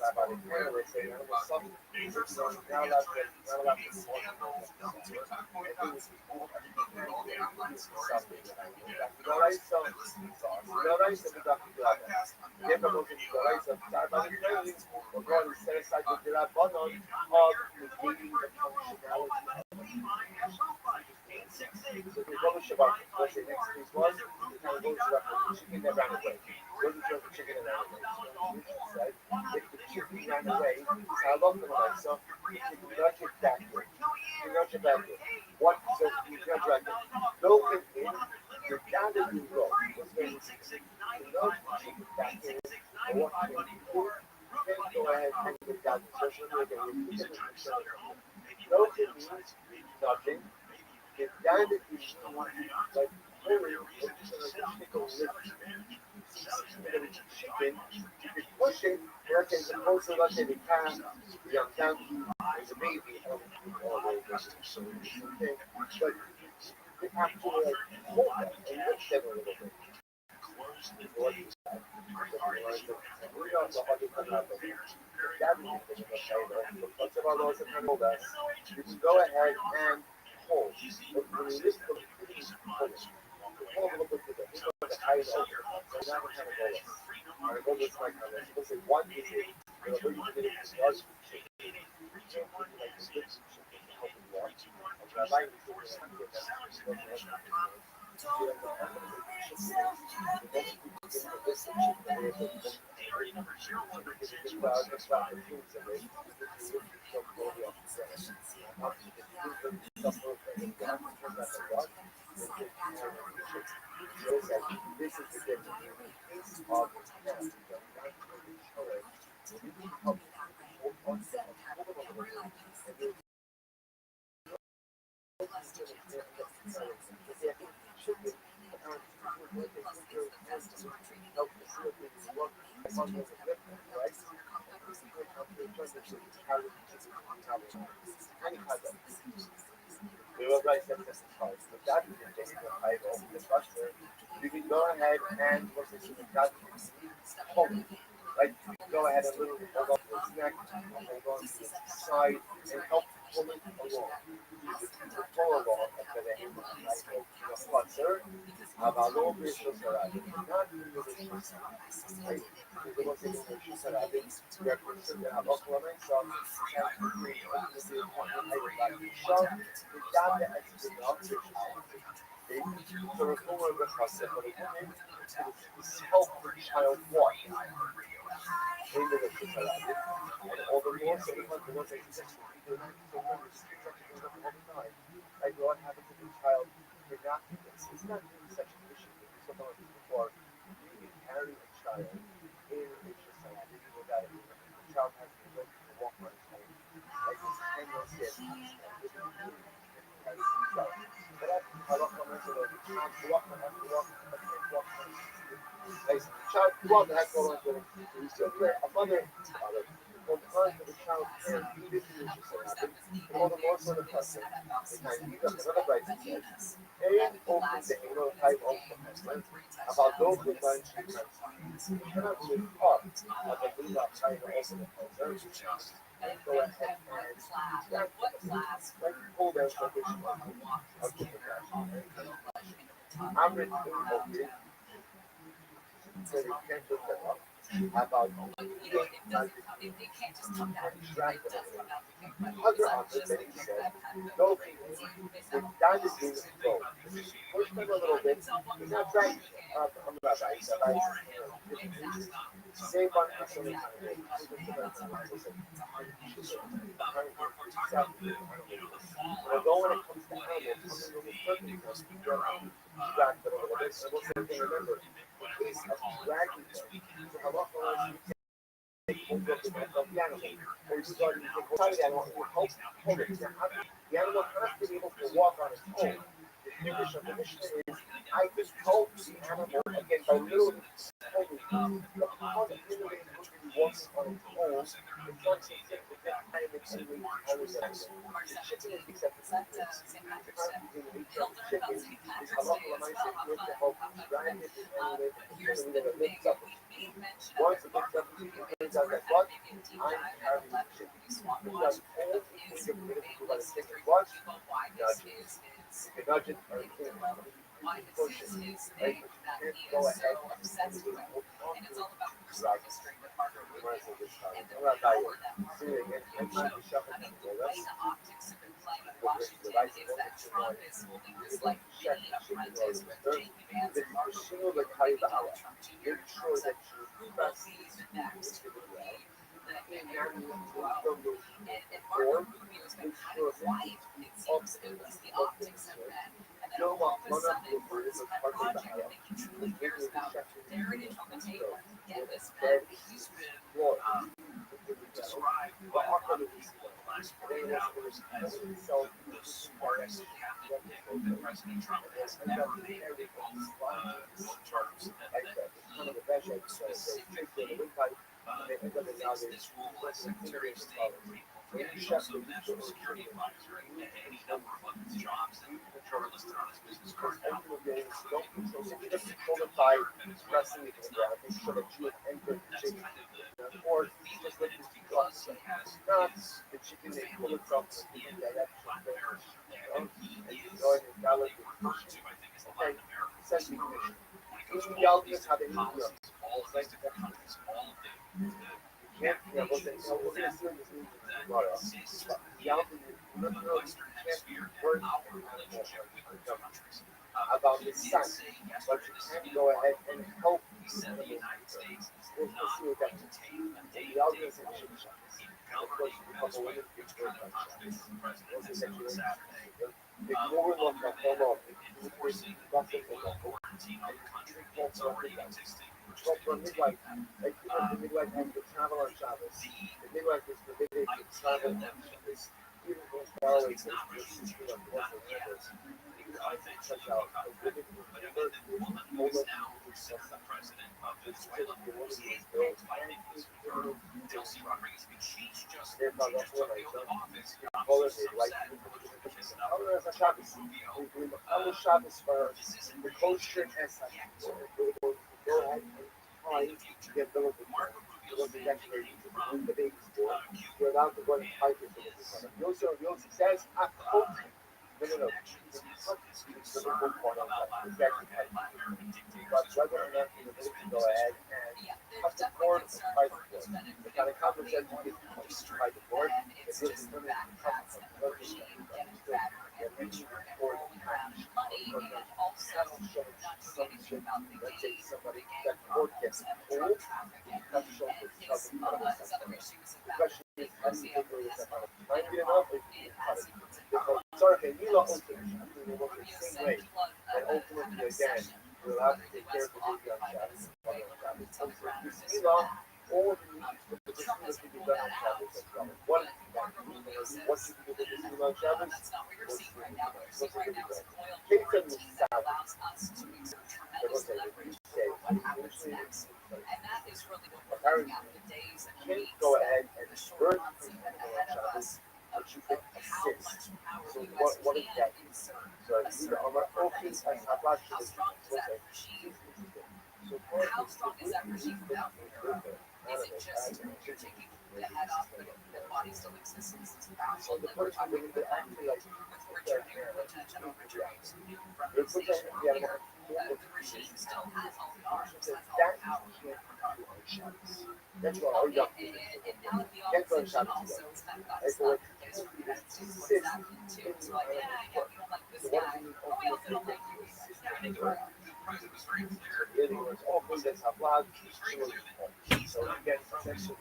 Major social media trends, scandals, TikTok boycotts, all the online stories by listening to the Brad versus Everyone podcast. What so you judge right now? Built it in, you're down to do roll. What's going to back in? Or what you do? Then go ahead and get down to social media. Built it means nothing. Get down to do like really, chicken. You can push it, let's say supposed to let's say the calf, the young donkey, is a baby, but you have to like hold that and lift them a little bit. You can go ahead and hold. But when you lift them, hold a little bit to the height of it. So now we're kind of going. I go this like let's say one is it. You know, you can it starts with chicken. Like sticks and chicken to help you walk. Rabbi this is the difference of you can go ahead and hold it. Right? Go ahead and little hold on to its neck, hold on to its side, and help pull it along. You can pull along and then flexor, אבל לא בישראל סלאבים, not בישראל סלאבים. זה לא תגיד בישראל סלאבים, והקורסים והבוקר המנסה, וגם להצביע the reformer of the process of the woman is help her child walk into the society. And all the more so the ones that exist all the time. Like what happens if a child cannot do this? It's not really such an issue. We spoke about this before. You can carry a child in a society without it. The child has the ability to walk on its own. Like this 10-year-old kid. But I walk on my own. I walk on my own. Like the child walk and I go on to a mother when time for the child can be this society, all the more so the person. Another bright says, and open the anal type of the about those with lunch and you cannot live up of the blue up trying to open the closer. Go ahead and pull down submission of the I'm written in so you can't look that up. About other options that he said, no people, the guy is doing the control. Push them a little bit. He's not trying. I'm Rabbi. Same one for so many times. Although when it comes to animals, remember, is dragging them. The animal has to be able to walk on its own. The English of the Mishnah is, I can help the animal again by literally holding the how the animal walks on its own. It's not something that I am extremely always the chicken is accepted. The chicken is a lot of my with the help drag it and it lifts up. Once it lifts up, it out that what? I'm having chicken. Because all the things that we're going to do about a chicken, what? Nudge it or push it. Right? But you can't go ahead and do it. And it's all about personal history with Harvard Rubin. The way the optics have been playing in Washington is that Trump is holding this like mini apprentice with Jamie Vance and Marco Rubio, Trump Jr. Trump's like, who will be the next to lead the heir to the throne? And Marco Rubio's been kind of quiet, it seems, at least the optics have been. And then all of a sudden, for this kind of project that he truly cares about, they're it on the table. Get this man, he's been described by the last 48 hours as the smartest cabinet that President Trump has ever made. They both terms that specifically makes this role as Secretary of State and also National Security Advisor and any number of other jobs that are listed on his business card now. Or just like because he has the chicken they pull it from in Latin America, and he is referred to, I think, as the Latin American mission. When it comes to all of these different policies, all of these different countries, all of the nations that exist in the Western Hemisphere and our relationship with those countries. About the sun, but you can't go ahead and help. He said the United States is not going to take a day-to-day role in governing Venezuela, which kind of contradicts what the president said on Saturday. Enforcing a oil quarantine on the country that's already existing. Like the midwife has to travel on Shabbos. The midwife is forbidden to travel on Shabbos. Even going far away from the system of Muslim members. I think that he got credit, but I mean, the woman who is now the president of Venezuela, who is fighting this with her, Delcy Rodriguez, I mean, she's just took the oath of office. She's so sad because kissing up Rubio. This isn't the kosher yet. In the future, Marco Rubio's family came from Cuba. You're allowed to go and fight this. Yossi says, Connections Liverpool corner, but whether or not he was able to go ahead and cut the cord or tie the cord. The kind of coverage that you get to tie the cord, it really limits the coverage of the they're reaching for the match. Let's say somebody that cord gets pulled, cut the shoulder, the question is, how do you take away that amount of time get enough if you can cut it? Because, sorry, okay, we love ultimately, we work the same way, and ultimately, again, we're allowed to take care of the baby on Shabbos, mother on Shabbos. Ultimately, we love all the needs, but the procedures can be done on Shabbos as well. What should we do with the procedure on Shabbos? Take them to Shabbos. But okay, we say, usually it's apparently, you can't go ahead and burn the procedure on Shabbos, but you can assist. So what is that? So either on my focus and Hablat should so how strong is that regime without is it just you're taking the head off, but the body still exists? So the person actually like returning general returns from these stations. The regime still has all the arms, has all the power. That's why all young people get going shopping also it's not so like, yeah, we don't like this guy, but we also don't like you. It was very clear. It was all good as a blog. So again, section.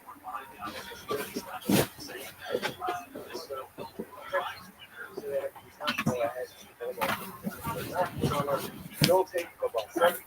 You'll take the bus.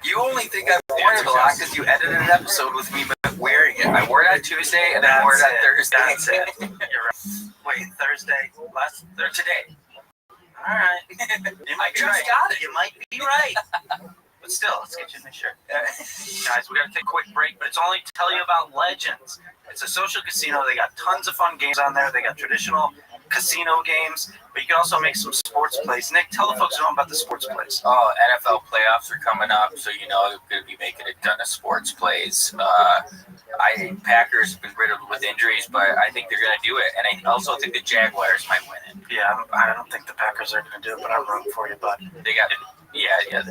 You only think I've worn it a lot because you edited an episode with me wearing it. I wore it on Tuesday and I wore it on Thursday. That's it. You're right. Wait, Thursday? Today. All right. You might be right. Got it. You might be right. But still, let's get you in the shirt. Guys, we got to take a quick break, but it's only to tell you about Legends. It's a social casino. They got tons of fun games on there. They got traditional casino games, but you can also make some sports plays. Nick, tell the folks about the sports plays. Oh, NFL playoffs are coming up, so you know they're going to be making a ton of sports plays. I think Packers have been riddled with injuries, but I think they're going to do it, and I also think the Jaguars might win it. Yeah, I don't think the Packers are going to do it, but I'm rooting for you, bud. They got, yeah.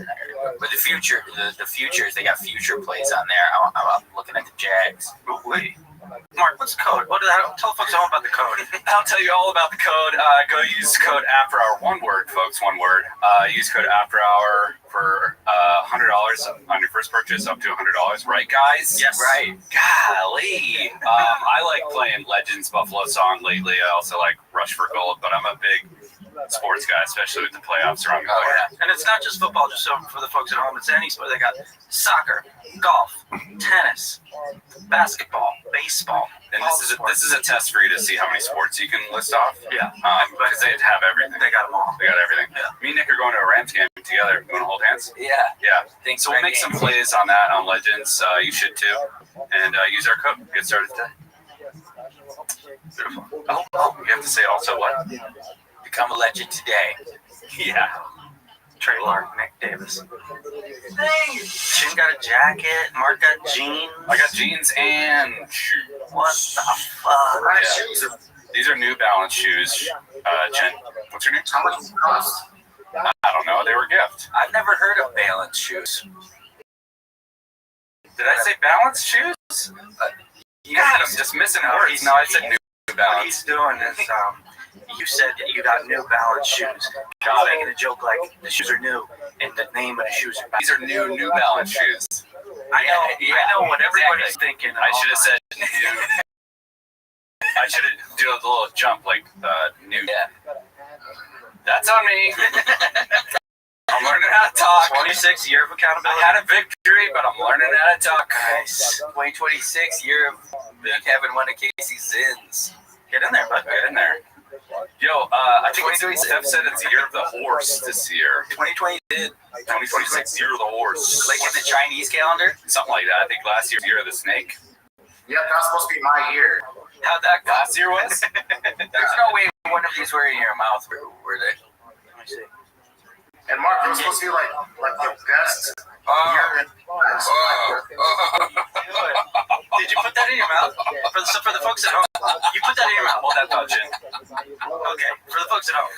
But the futures, they got future plays on there. I'm looking at the Jags. Ooh, wait. Mark, what's the code? Tell folks all about the code. I'll tell you all about the code. Go use code After Hour. One word, folks. One word. Use code After Hour for $100 on your first purchase, up to $100. Right, guys? Yes. Right. Golly. I like playing Legends Buffalo Song lately. I also like Rush for Gold, but I'm a big sports guy, especially with the playoffs around the corner. Yeah. And it's not just football, just so for the folks at home. It's any sport. They got soccer, golf, tennis, basketball, baseball. And this is a test for you to see how many sports you can list off. Yeah. Because they have everything. They got them all. They got everything. Yeah. Me and Nick are going to a Rams game together. You want to hold hands? Yeah. Yeah. Thanks. So we'll make some plays on that on Legends. You should too. And use our code. Get started today. Beautiful. Oh, you have to say also what? Become a legend today. Yeah. Trademark Nick Davis. Hey, Shin got a jacket. Mark got jeans. I got jeans and shoes. What the fuck? Yeah. These are New Balance shoes. Jen, what's your name? How much does it cost? I don't know. They were a gift. I've never heard of Balance shoes. Did I say Balance shoes? God, I'm just missing words. No, I said New What Balance. he's doing is, you said that you got New Balance shoes. He's making a joke like the shoes are new, and the name of the shoes are These are New Balance shoes. I know what everybody's thinking. I should have said new. I should have done a little jump like new. Yeah. That's on me. I'm learning how to talk. 26 year of accountability. I had a victory, but I'm learning how to talk. Nice. 2026 year of having one of Casey's Zins. Get in there, bud. Get in there. Yo, I think Steph said it's the year of the horse this year. 2020 did. 2026 year of the horse. Like in the Chinese calendar? Something like that. I think last year's year of the snake. Yeah, that's supposed to be my year. How'd that go? Last year was? There's no way one of these were in your mouth, were they? Let me see. And Mark, it was supposed to be like the best year in Did you put that in your mouth? For the folks at home, you put that in your mouth. Hold that touch in. Okay, for the folks at home,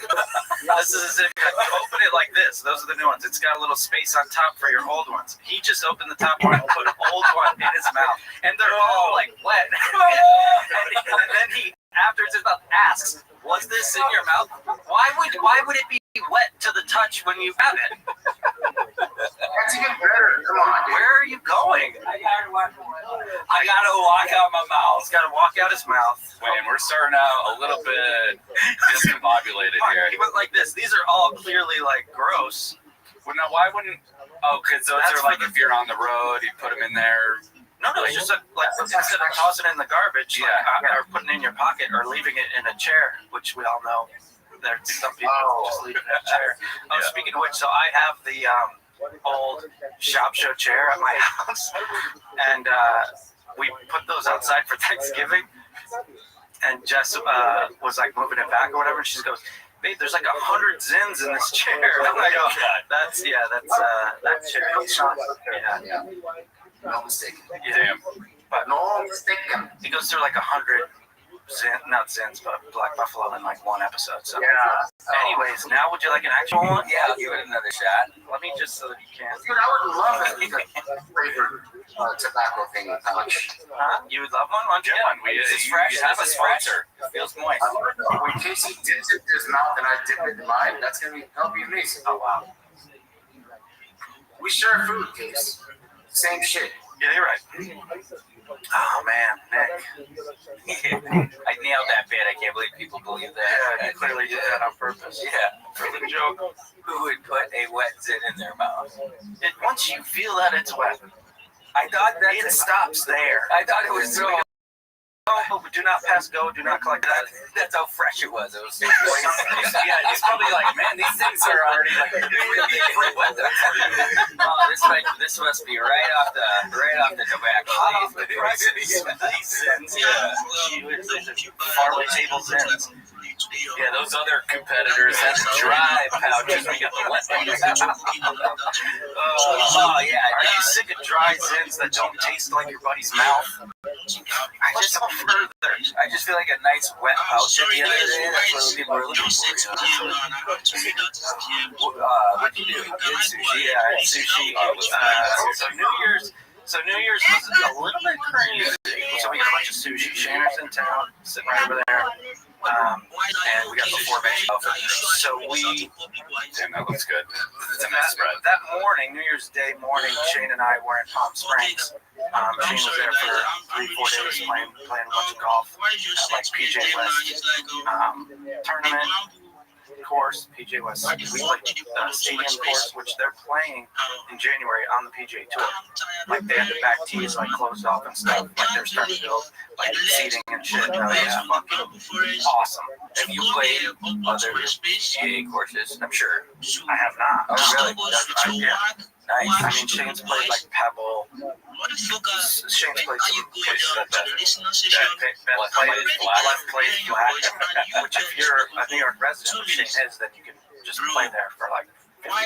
this is as if you open it like this. Those are the new ones. It's got a little space on top for your old ones. He just opened the top one and put an old one in his mouth, and they're all like wet. and then he, after his mouth, asks, "Was this in your mouth? Why would it be wet to the touch when you have it?" That's even better. Come on, dude. Where are you going? I gotta walk out my mouth. He's gotta walk out his mouth. Wayne, we're starting out a little bit discombobulated here. He went like this. These are all clearly like gross. Well, now, why wouldn't... Oh, because those That's are like for the- if you're on the road, you put them in there. No, it's just like instead of tossing it in the garbage, Yeah. or putting it in your pocket, or leaving it in a chair, which we all know. There's some people just leave it in a chair. Oh, Yeah. speaking of which, so I have the old shop show chair at my house, and we put those outside for Thanksgiving. And Jess was like moving it back or whatever, and she goes, "Babe, there's like 100 zins in this chair." I'm like, "Oh, that's that chair." Yeah. No mistake. Damn. But No mistake. he goes through like 100 not zins, but Black Buffalo in like one episode. So, Yeah. anyways, now would you like an actual one? Yeah, I'll give it another shot. Let me just so that you can. Dude, I would love it. Flavored tobacco thing pouch. Huh? You would love one? Why don't you Get get one. one? This is You fresh. have This a is sponsor. It feels moist. I don't know. When Casey dips it in his mouth and I dip it in mine, that's gonna be amazing. Oh, wow. We share food, Case. Same shit. Yeah, you're right. Oh, man, Nick. I nailed that bit. I can't believe people believe that. Yeah, you clearly did that on purpose. Yeah. For the joke. Who would put a wet zit in their mouth? Once you feel that it's wet, I thought that it stops there. I thought it was so. No, do not pass go, do not collect that. That's how fresh it was. It was so Yeah, he's probably like, man, these things are already like this must be right off the tobacco. Hot off the presses. These zins, farley table zins. Yeah, those other competitors have dry pouches. We got the wet ones. Oh yeah. Are you sick of dry zins that don't taste like your buddy's mouth? Let's go further. I just feel like a nice wet pouch at the end of the day. That's what people are looking for. What do you do? Good sushi. Yeah, I had sushi. So New Year's was a little bit crazy. So we got a bunch of sushi. Shanner's in town, sitting right over there. And we got the formation. So we, Damn, that looks good. It's a that, nice spread. that morning, New Year's Day morning, Shane and I were in Palm Springs. Shane was there for 3-4 days playing a bunch of golf at like PJ West tournament course, PJ West. We played stadium course, which they're playing in January on the PJ Tour. Like they had the back tees like closed off and stuff. Like they're starting to build like seating and shit. No, it's fucking awesome. Have you played other PGA courses? I'm sure. I have not. Oh, really? Yeah. Nice. I mean, Shane's played like Pebble. Shane's played some places that left play flat. Which if you're a New York resident, which Shane is, then you can just play there for like $50. Oh,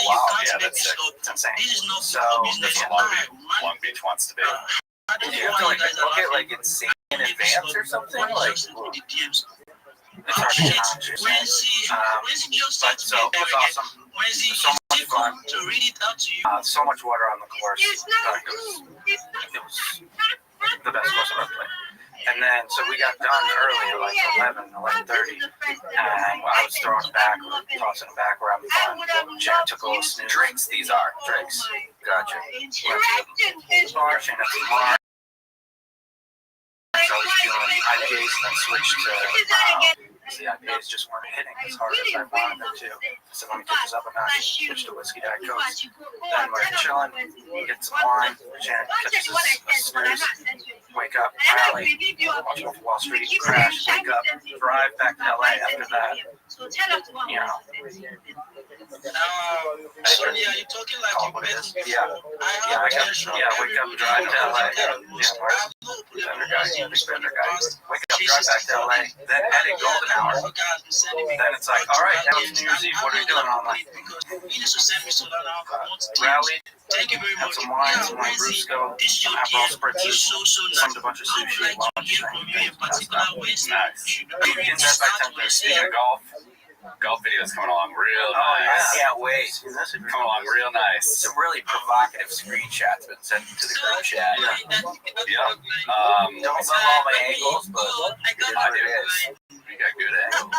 wow. Yeah, that's sick. It's insane. So That's what Long Beach wants to be. Do you have to like book it like insane in advance or something? Like, it's hard to get on. But so it was awesome. So much fun. So much water on the course. It was the best course I've ever played. And then, so we got done early, like 11:30. And I was throwing it back, tossing it back where I'm fun. Jan took a little snooze. drinks, these are. Drinks. Gotcha. Went to the bar, Shane had some bar. So I was doing IPAs and then switched to the IPAs just weren't hitting as hard as I wanted them to. So let me get this up a notch. Switched to whiskey Diet Coke. Then we're chilling, get some wine. Shannon catches a snooze. wake up, rally, watch Wall Street crash, wake up, drive back to LA after that. You know. So yeah, you're talking like Call you what it met is. him Yeah. before. Wake up, drive to LA. Vendor guy, vendor guy. Wake up, drive back to LA. Then heading golden hour. Then it's like, all right, now it's New Year's Eve. What are we doing on like? Rally. Have some wine, some Lambrusco, some Aperol spritzes, some a bunch of sushi, lunch, Nice. In that time, speaking of golf videos coming along real nice. Oh, yeah. Can't wait. Coming along real nice. Some really provocative screenshots been sent to the group chat. Yeah. Don't love all my angles, but I do. We got good angles.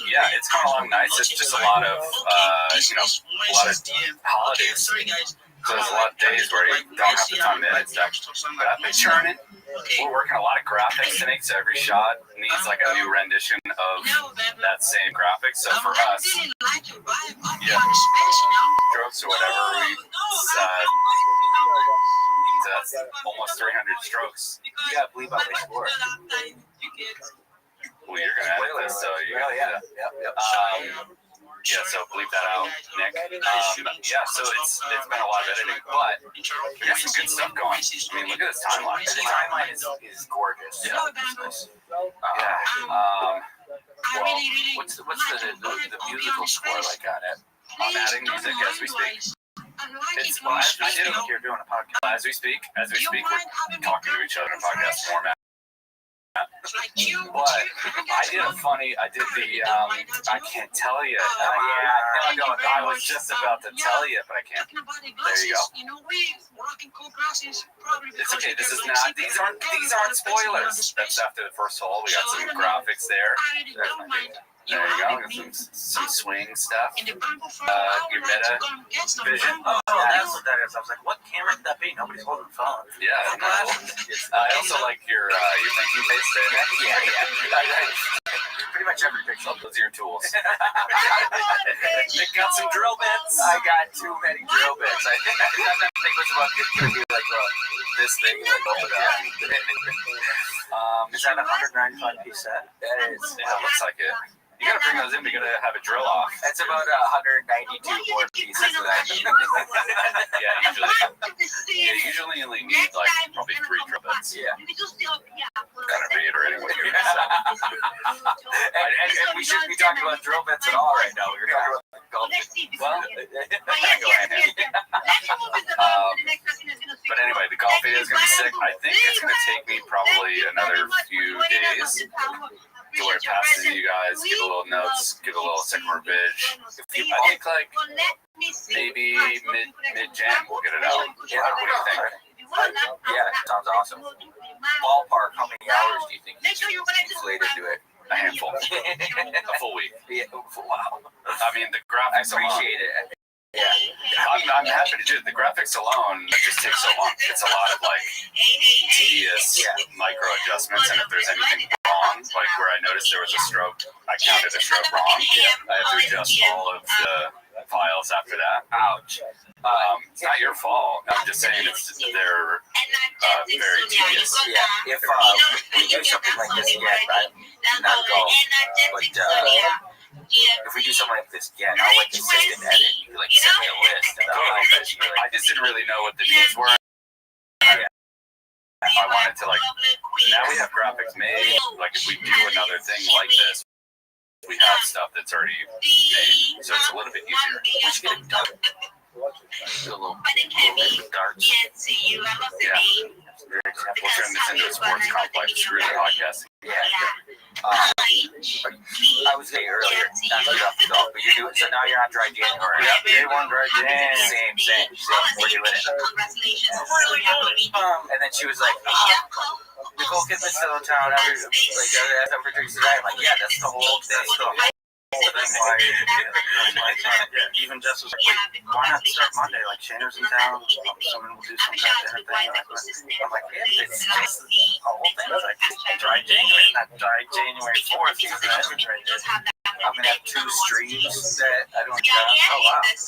Yeah, it's coming along nice. It's just a lot of, a lot of holidays. So there's a lot of days where you don't have the time to edit stuff. But I've been churning. We're working a lot of graphics to make, so every shot needs like a new rendition of that same graphic. So for us, strokes or whatever, so that's almost 300 strokes. you gotta believe how they score. Well, you're gonna edit this, so you gotta, yeah, so bleep that out, Nick. So it's been a lot of editing, but we got some good stuff going. I mean, look at this timeline. The timeline is gorgeous. Yeah. Well, what's the musical score like on it? I'm adding music as we speak. It's well, as we I speak, you're doing a podcast. as we speak, we're talking to each other in a podcast format. But I did I can't tell you. I was just about to tell you, but I can't. There you go. It's okay. These aren't spoilers. That's after the first hole. We got some graphics there. There you go. Got some swing stuff. Your meta vision. Oh, that's what that is. I was like, what camera could that be? Nobody's holding the phone. Yeah. I also like your thinking face there, Nick. Yeah. Pretty much every picture. Those are your tools. Nick got some drill bits. I got too many drill bits. I think was about to be like this thing. Is that a 195 piece set? That is. Yeah, it looks like it. You gotta bring those in. We gotta have a drill off. That's about 192 board pieces that I need. Usually only need like probably 3 drill bits. Yeah. Kind of reiterating what you said. And we shouldn't be talking about drill bits at all right now. We're talking about golf. Well, but anyway, the golf video is gonna be sick. I think it's gonna take me probably another few days to where it passes you guys, give a little notes, give a little Sycamore Ridge. I think like maybe mid-Jan we'll get it out. What do you think? Yeah, sounds awesome. Ballpark, how many hours do you think you played into it? A handful. A full week. Yeah, wow. I mean, the graphics alone. I appreciate it. Yeah. I'm happy to do it. The graphics alone, it just takes so long. It's a lot of like tedious micro adjustments, and if there's anything wrong, like where I noticed there was a stroke, I counted a stroke wrong. I have to adjust all of the files after that. Ouch. It's not your fault. I'm just saying they're very tedious. Yeah. If we do something like this again, right? Not golf, but if we do something like this again, I'll like consistent edit. You can like send me a list. And I just didn't really know what the needs were. I wanted to like. Now we have graphics made. Like if we do another thing like this, we have stuff that's already made, so it's a little bit easier. we should get it done. Do a little darts. Yeah. We'll turn this into a sports complex. Screw the podcasting. Yeah. I was saying earlier, not to get off the golf, but you're doing, so now you're on dry January. Yep, day one dry Jan. Same. We're doing it. And then she was like, Nicole Kidman's still in town. Every drinks tonight. I'm like, yeah, that's the whole thing. Even Jess was like, wait, why not start Monday? Like, Shannon's in town, someone will do some kind of dinner thing. I'm like, yeah, it's just the whole thing. It's like dry January, not dry January 4th. I'm going to have 2 streams that I don't have. Oh, wow. That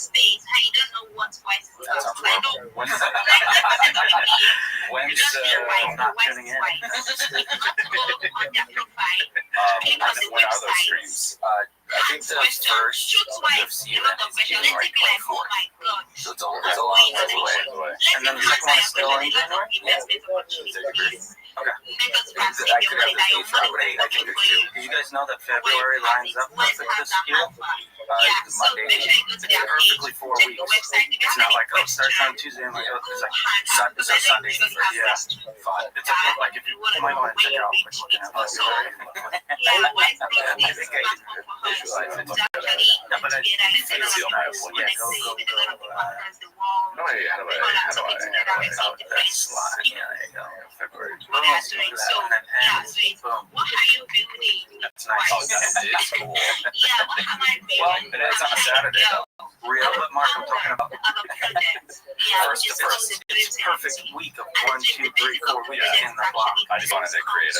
sounds horrible. When's that? not tuning in. When are those streams? I think the first UFC event is January 24th. So it's a long way. And then the second one is still in January? Yeah. Okay. I could have the dates wrong, but I think there's two. Did you guys know that February lines up perfect this year? Monday. It's perfectly 4 weeks. It's not like, oh, it starts on Tuesday. I'm like, oh, it's like Sunday's the first. Yeah. Fun. It's a bit like if you might want to check it out, like looking at February. I think I can visualize it. Yeah, but I Yeah, go. No idea. How do I that slide? Yeah, there you go. February. boom, and then ends, boom. That's nice. Oh, that is cool. Well, it is on a Saturday, though. Real, but Mark, I'm talking about First to first. it's perfect week of 1, 2, 3, 4 weeks in the block. I just wanted to create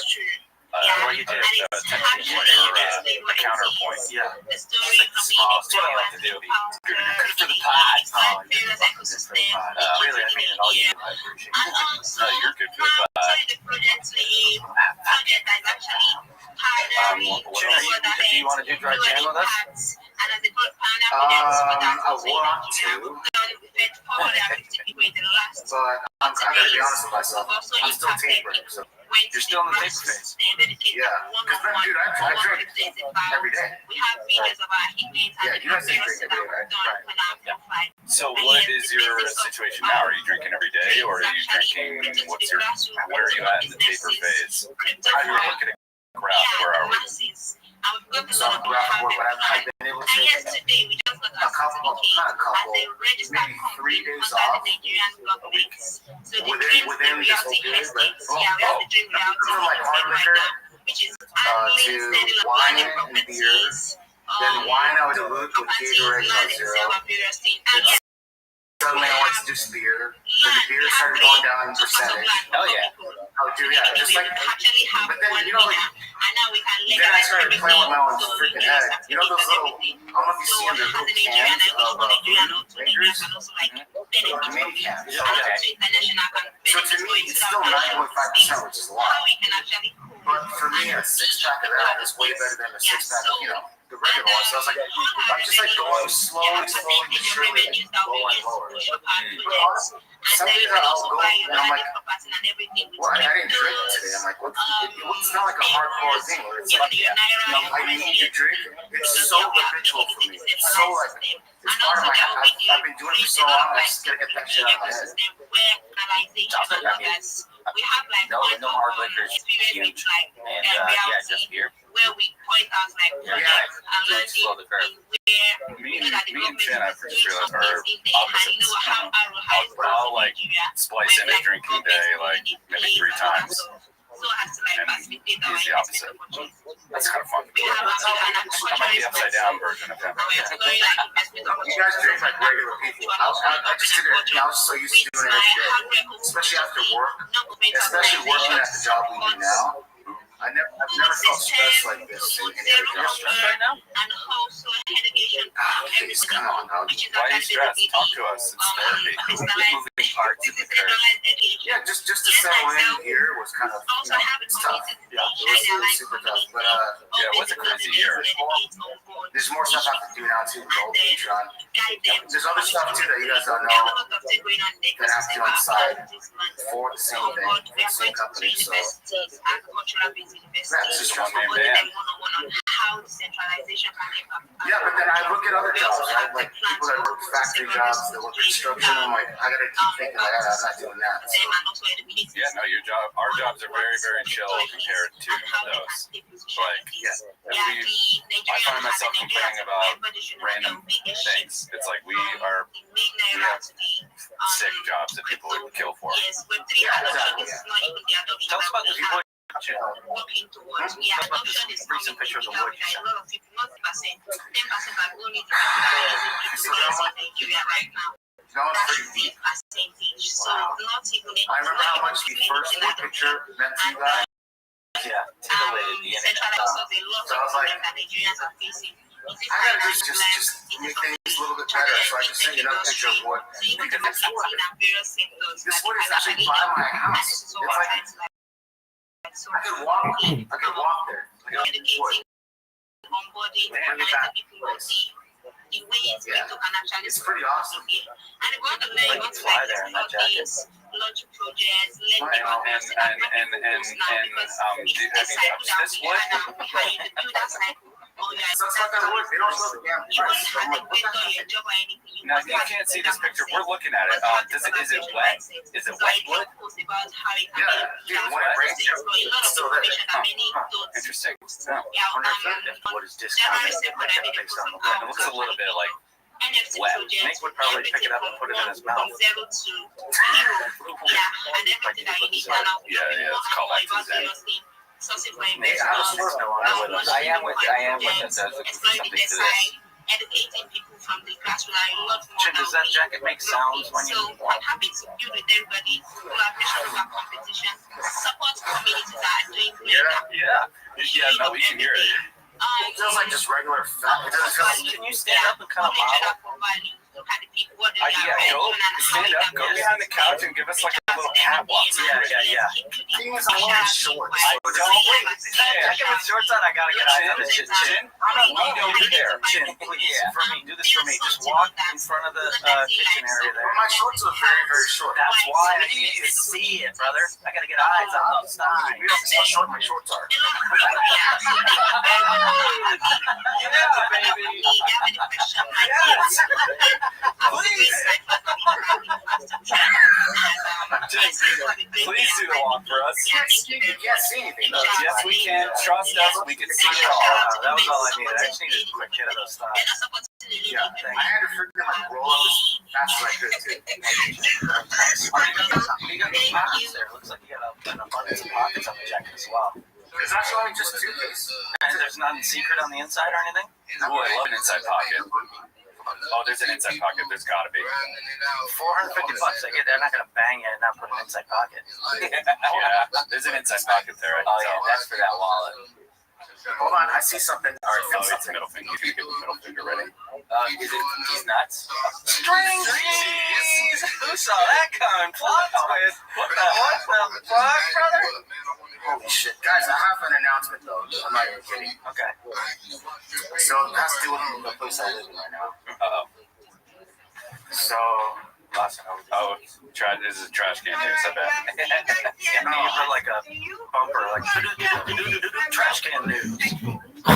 Well, you did. a tension point or a counterpoint. Yeah. It's like the smallest. That's what I like to do. Good for the pod. Oh, you're good for the pod. Really, I mean it all. You, I appreciate it. No, you're good for the pod. Do you want to do dry jam with us? I want to, but I'm gonna be honest with myself. I'm still tapering, so You're still in the taper phase. yeah. Because dude, I drink every day. Yeah, you guys drink every day, right? So what is your situation now? Are you drinking every day, or are you drinking? Where are you at in the taper phase? How do you look at a graph? Where are we? So I'm glad what I've been able to take a couple, not a couple, maybe 3 days off a week within this whole period, but from like hard liquor to wine and beer. Then wine I would dilute with Gatorade on zero. Then suddenly I wanted to do some beer. Then the beer started going down in percentage. Oh yeah. Oh, dude, yeah, just like, but then, you know, like, then I started playing with my own freaking head. You know those little, I don't know if you see them, they're little cans of Rangers? Mini cans. So to me, it's still 9.5%, which is a lot. But for me, a 6-pack of that is way better than a 6-pack of, you know, the regular one. So I was like, I'm just like going slowly, but surely, like, lower and lower. But some days I'll go and I'm like, well, I didn't drink today. I'm like, it's not like a hardcore thing where it's like, you know, I need to drink. It's so habitual for me. It's so like, it's part of my, I've been doing it for so long, I just gotta get that shit out of my head. No hard liquor is huge. And yeah, just beer. Slow the curve. Me and Chen, I just realized, are opposites. I'll like splice in a drinking day like maybe 3 times. And he's the opposite. That's kind of fun. I'm like the upside down version of him. You guys drink like regular people. I just did it. I was so used to doing it every day, especially after work, especially working at the job we do now. I've never felt stressed like this in any other job. Right now? Please, come on, dog. Why are you stressed? Talk to us. It's therapy. Moving parts in the curve. Yeah, just to settle in here was kind of, you know, it's tough. Yeah, it was super tough. But Yeah, it was a crazy year. there's more stuff I have to do now too. Go Patreon. There's other stuff too that you guys don't know that I have to do on the side for the same thing, for the same company. So that's just One man band. yeah, but then I look at other jobs, right? Like people that work factory jobs, that work construction. I'm like, I gotta keep thinking like, I'm not doing that. So, Yeah, no, our jobs are very, very chill compared to those. Like, I find myself complaining about random things. It's like we have sick jobs that people would kill for. yeah, exactly. Yeah. Tell us about this wood. Recent pictures of wood. That was pretty deep. Wow. I remember how much the first wood picture meant to you guys. Yeah, titillated the internet. So I was like, gotta just make things a little bit better. So I just sent you another picture of what we can do. This wood is actually by my house. It's like I could walk there. Like a wood. Damn, that place. Yeah, it's pretty awesome. Like you fly there in that jacket. This wood? So it's not gonna work. They don't show the damn price. So I'm like, what the heck? Now you can't see this picture. We're looking at it. Is it wet? Is it wet wood? Yeah, dude, when it rains, it's still there. Interesting. I wonder if wood is discounted based on the It looks a little bit like wet. Nick would probably pick it up and put it in his mouth. Yeah, let's call back to Zen. Nick, I was just no longer with us. I am with us. There's something to this. Chin, does that jacket make sounds when you walk? Yeah, no, we can hear it. It feels like just regular fat. It doesn't feel like Can you stand up and kind of model? Stand up, go behind the couch and give us like a little catwalk. Yeah. thing is I'm wearing shorts. I don't. Jacket with shorts on, I gotta get eyes on this shit. Chin, over there. Chin, please, for me, do this for me. Just walk in front of the kitchen area there. But my shorts are very, very short. That's why I need to see it, brother. I gotta get eyes on those thighs. You don't see how short my shorts are. Please do the walk for us. You can't see anything. Yes, we can. Trust us. We can see it all. That was all I needed. I just needed a quick hit of those thighs. Yeah, I had to freaking like roll up as fast as I could too. You got those pockets there. Looks like you got an abundance of pockets on the jacket as well. There's actually only just two pieces. And there's nothing secret on the inside or anything? Ooh, I love an inside pocket. Oh, there's an inside pocket. There's gotta be. $450. Like, they're not gonna bang you and not put an inside pocket. Yeah, there's an inside pocket there. Oh yeah, that's for that wallet. Hold on, I see something. All right, feel Oh, it's a something. middle finger. You can get the middle finger ready. Is it these nuts? String cheese! Who saw that coming? Plot twist! What the fuck, brother? Holy shit. Guys, I have an announcement though. I'm not even kidding. Okay. So it has to do with the place I live in right now. Uh-oh. So, This is a trash can news, I bet. Yeah, no, you put like a bumper, like trash can news. I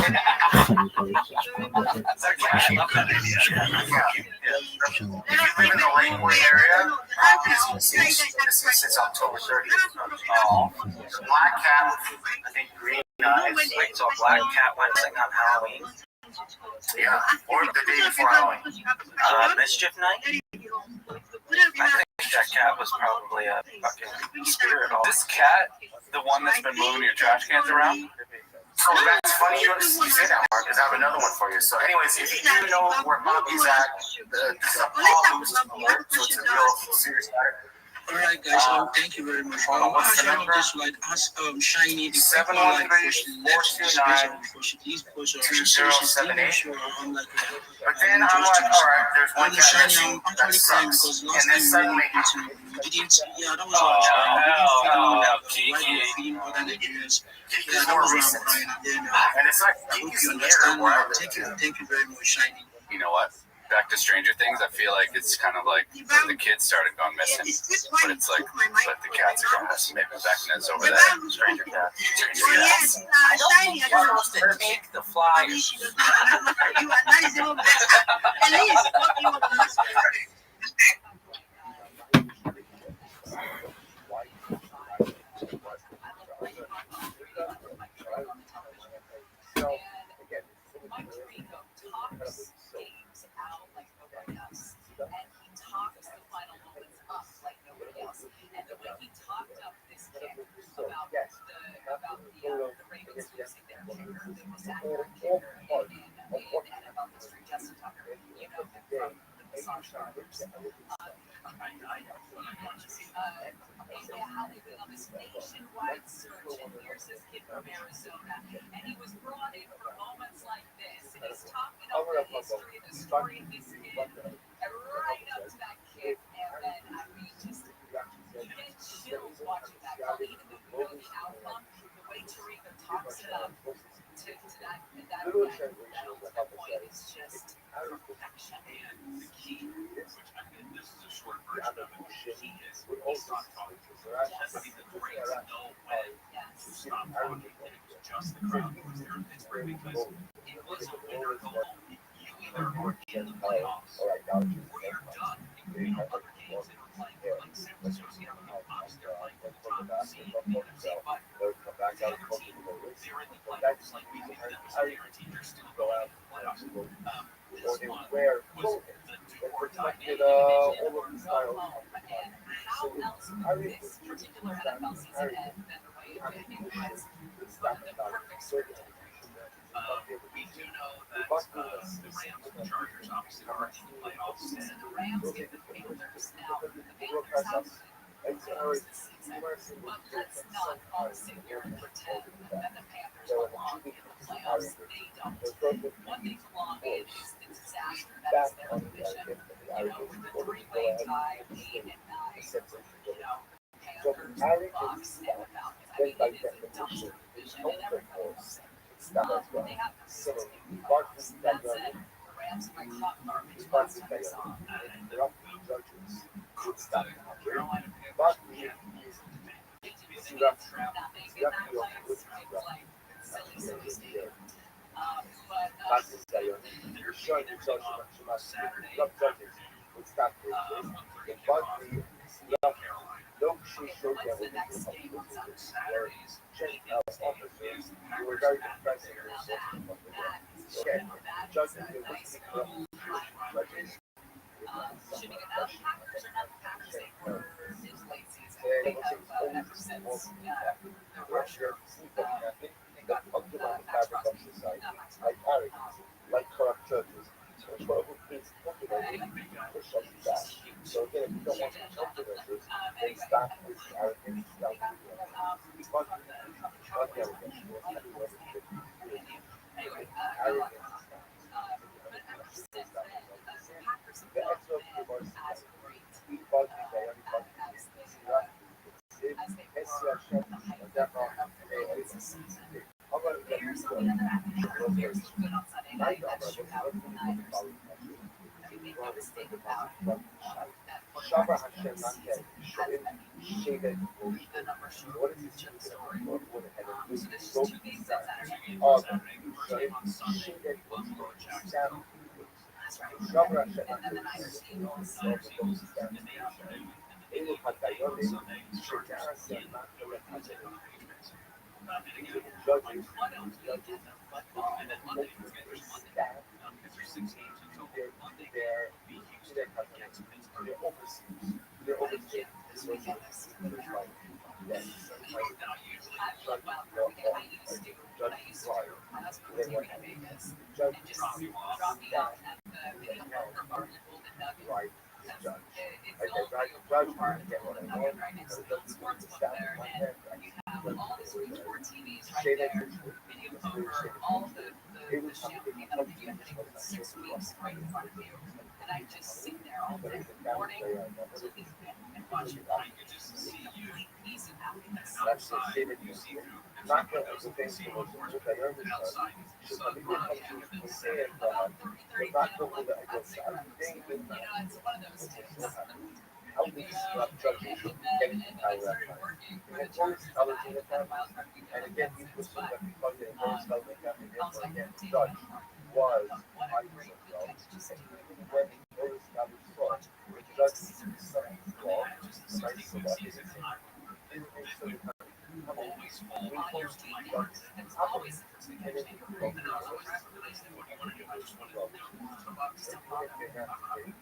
love that idea. if you live in the Lakewood area, since October 30th. Oh. Black cat with, I think, green eyes. Wait, so a black cat went sing on Halloween? Yeah, or the day before Halloween. Mischief night? I think that cat was probably a fucking spirit. This cat, the one that's been moving your trash cans around? So that's funny you say that, Mark, because I have another one for you. So anyways, if you do know where Bobby's at, this is a Paul Lewis alert, so it's a real serious matter. All right, guys. Thank you very much. What's the number? Just like ask Shiny the 713-429-2078. But then I'm like, all right, there's one cat missing that sucks. And then suddenly, yeah, that was Kiki's more recent. And it's like, Kiki's near where I live. Thank you very much, Shiny. You know what? Back to Stranger Things, I feel like it's kind of like the kids started going missing, but it's like, but the cats are going missing. Maybe Vecna's over there. Stranger cat. Yes, Shiny. You're supposed to take the flyers. How they went on this nationwide search, and here's this kid from Arizona, and he was brought in for moments like this, and he's talking about the history, the story of this kid, and right up to that kick, and then, I mean, just, you get chills watching that, even though you know the outcome, the way Tarika talks to that point is just perfection. And the key, which I mean, this is a short version of it, the key is he's not talking to us. I mean, the greats know when to stop talking, and it was just the crowd that was there in Pittsburgh because it was a winner go home. You either are in the playoffs or you're done. You know, other games that are playing, like San Francisco, Bucks, they're playing for the top seed, NFC, but guaranteed they're in the playoffs. Like we think that was guaranteed they're still going in the playoffs. This one was the two-time division or go home, and how else would this particular NFL season end than the way it was? The perfect circumstance. We do know that the Rams and the Chargers obviously are in the playoffs, and the Rams get the Panthers. Now, the Panthers have closed the season, but let's not all sit here and pretend that the Panthers belong in the playoffs. They don't. What they belong in is the disaster that is their division. You know, with the three-way tie, 8 and 9, you know, Panthers, the Bucks, and the Falcons. I mean, it is a dumpster division, and everybody knows it. They have no business being in the playoffs. That said, the Rams might talk garbage last time I saw them. And the Carolina Panthers can't lose the debate. They get trapped nothing in that place, right? Like, silly stadium. But they're showing everything on Saturday. 1:30 kickoff in Carolina. What's the next game on Saturdays? Eagles is the Packers at the Bears. Now that is a nice little rivalry. Should we get out of the Packers or not? The Packers, they were in late season. They have ever since the pressure. They got Matchbox. Not Matchbox. Anyway, just huge. Anyway, but ever since then, the Packers have not been as great as they were at the height of their season. Bears, on the other hand, the Bears look good on Sunday night. That shootout with the Niners. I mean, make no mistake about it. That quarterback has been the number short to the story. So this is 2 games on Saturday. The first game on Sunday, Buffalo and Jacksonville. That's right. And then the Niners Eagles. In the afternoon. And then the game on Sunday, Chargers in the Patriots. And again, like, what else do you get them? And then Monday, there's Monday. Because there's 6 games in total. Monday game will be Houston against Pittsburgh. And again, this weekend I see the Maryland. Now, usually, I used to do. My husband was here in Vegas and just drop me off at the video poker bar in Golden Nugget. It's the old video poker bar in Golden Nugget right next to the sports book there, and you have all the screens, 4 TVs right there, video poker, all the champagne that'll give you everything within 6 weeks right in front of you. And I just sit there all day, morning, looking and watching. I could just see complete peace and happiness. Outside, you see through. Not that I was seeing on course, but outside, it's about 30 channel like that's incredible. You know, it's one of those things. And I started working for the Chargers, and I had a wild card weekend against them, but also I couldn't take it anymore. What a great weekend to just do everything. Watch great games, Caesars. I mean, I just take some season and always fall on your team. It's always interesting. And I was always asking the nice thing, what do you want to do? I just want to do the Bucks. I don't have any.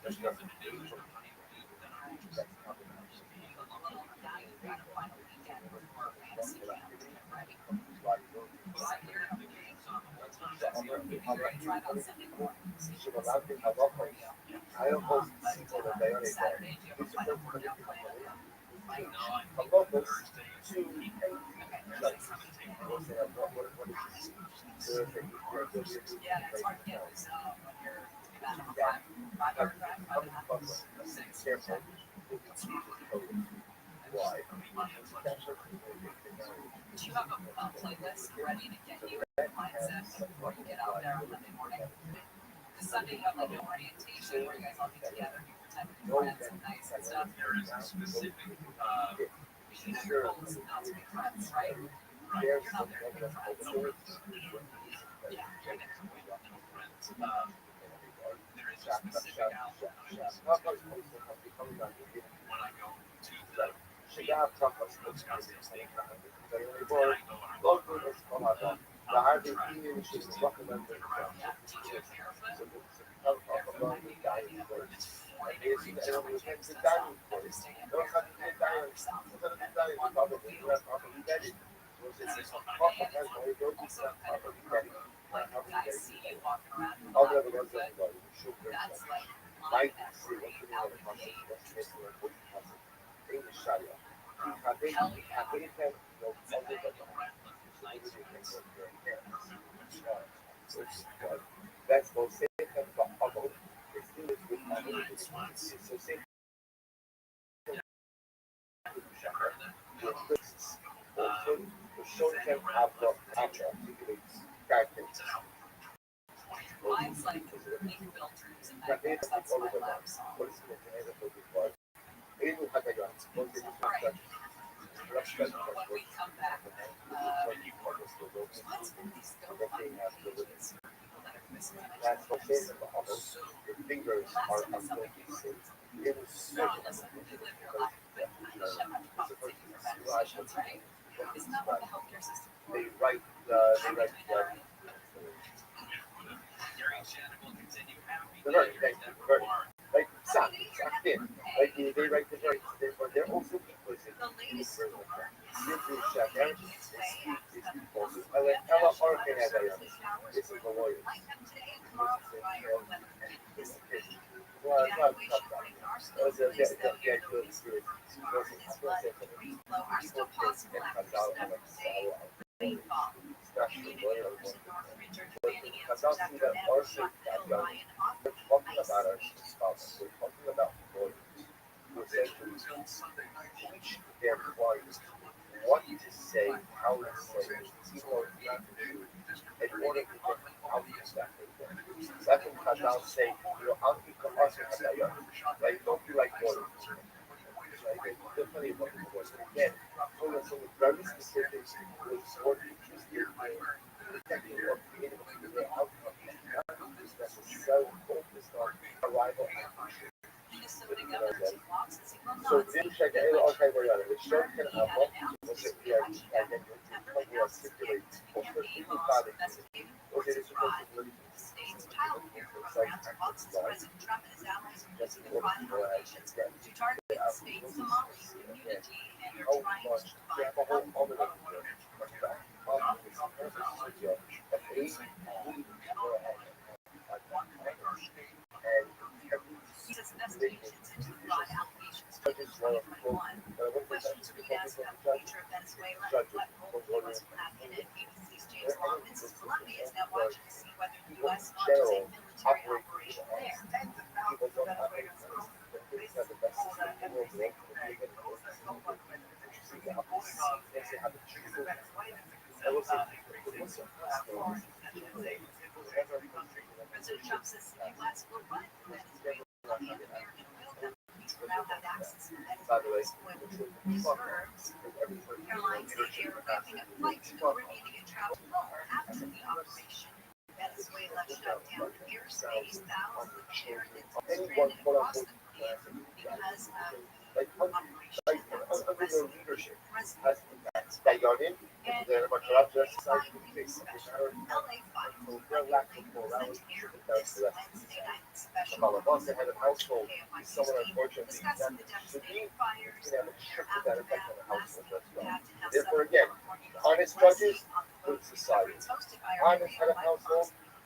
There's nothing to do. There's plenty to do. Then I'm interested in a little value kind of final weekend before fantasy camp to get ready. But here are the games on the whole time. Right on Sunday mornings.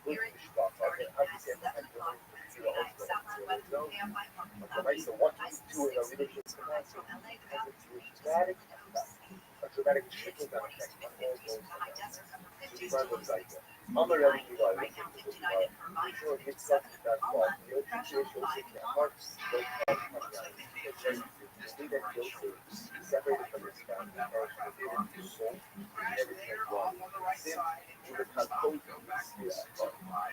Okay, so what do we do in a religious capacity? Has a dramatic trickle-down effect on all those events. So these are those ideas. I'm a Rabbi sure it's something that's called the appreciation of the heart, the separated from this family, or the soul, everything is wrong. Sin, you would have both of these here at heart.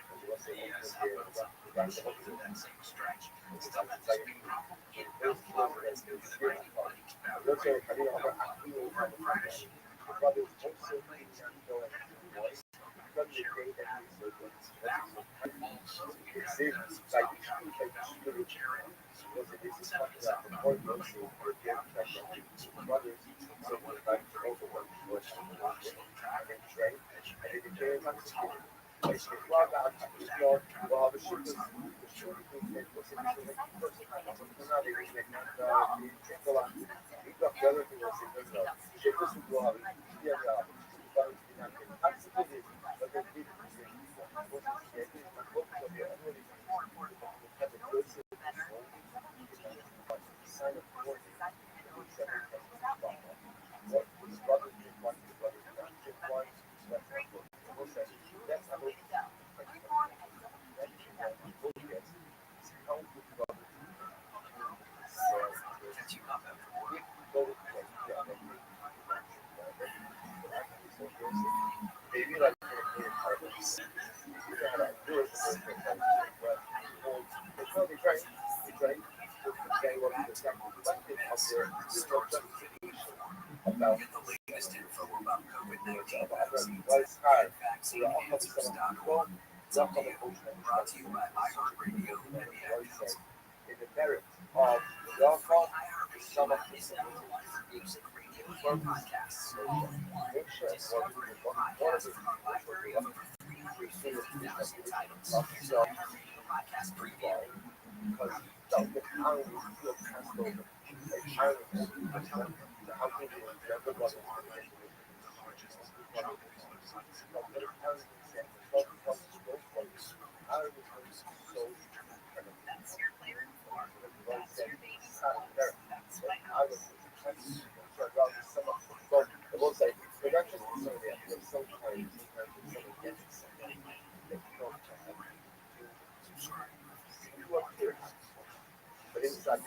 And you also brought to you by iHeartRadio and the merit of your call some of these music radio podcasts. Make sure discover a podcast from our library of over 350,000 titles. So, podcast preview. Because the power will feel passed over. But inside,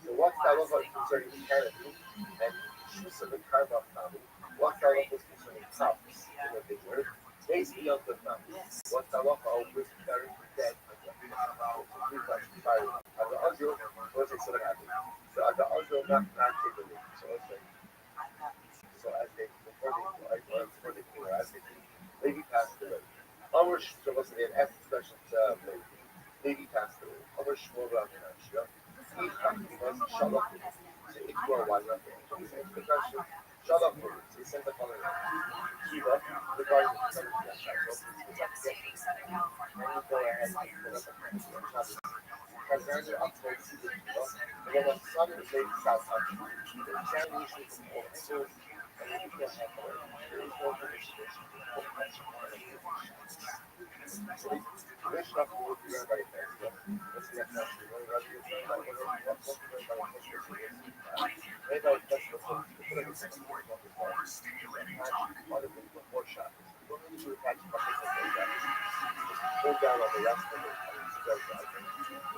So what's that love like concerning the character and choose of the carve out family? What's that love concerning tops in what they were? Days beyond the family. What's that love with carrying the dead and the fire? At the audio, what's it sort of happening? So at the audio, not taking it. So let's say, so as they before they came, as they lady passed away. Our so was an after special lady passed away. Our shmur Rav Shalom. If you are wise enough to answer the question, Shalom. So he sent the following Kiva, regarding the son of the Kazan upwards to the Kiva, and then the son of the lady south up. The challenge from all angles, Hold down on the rest of it.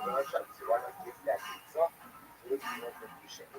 When I shot, so why not give that pizza? So this is one thing you should do.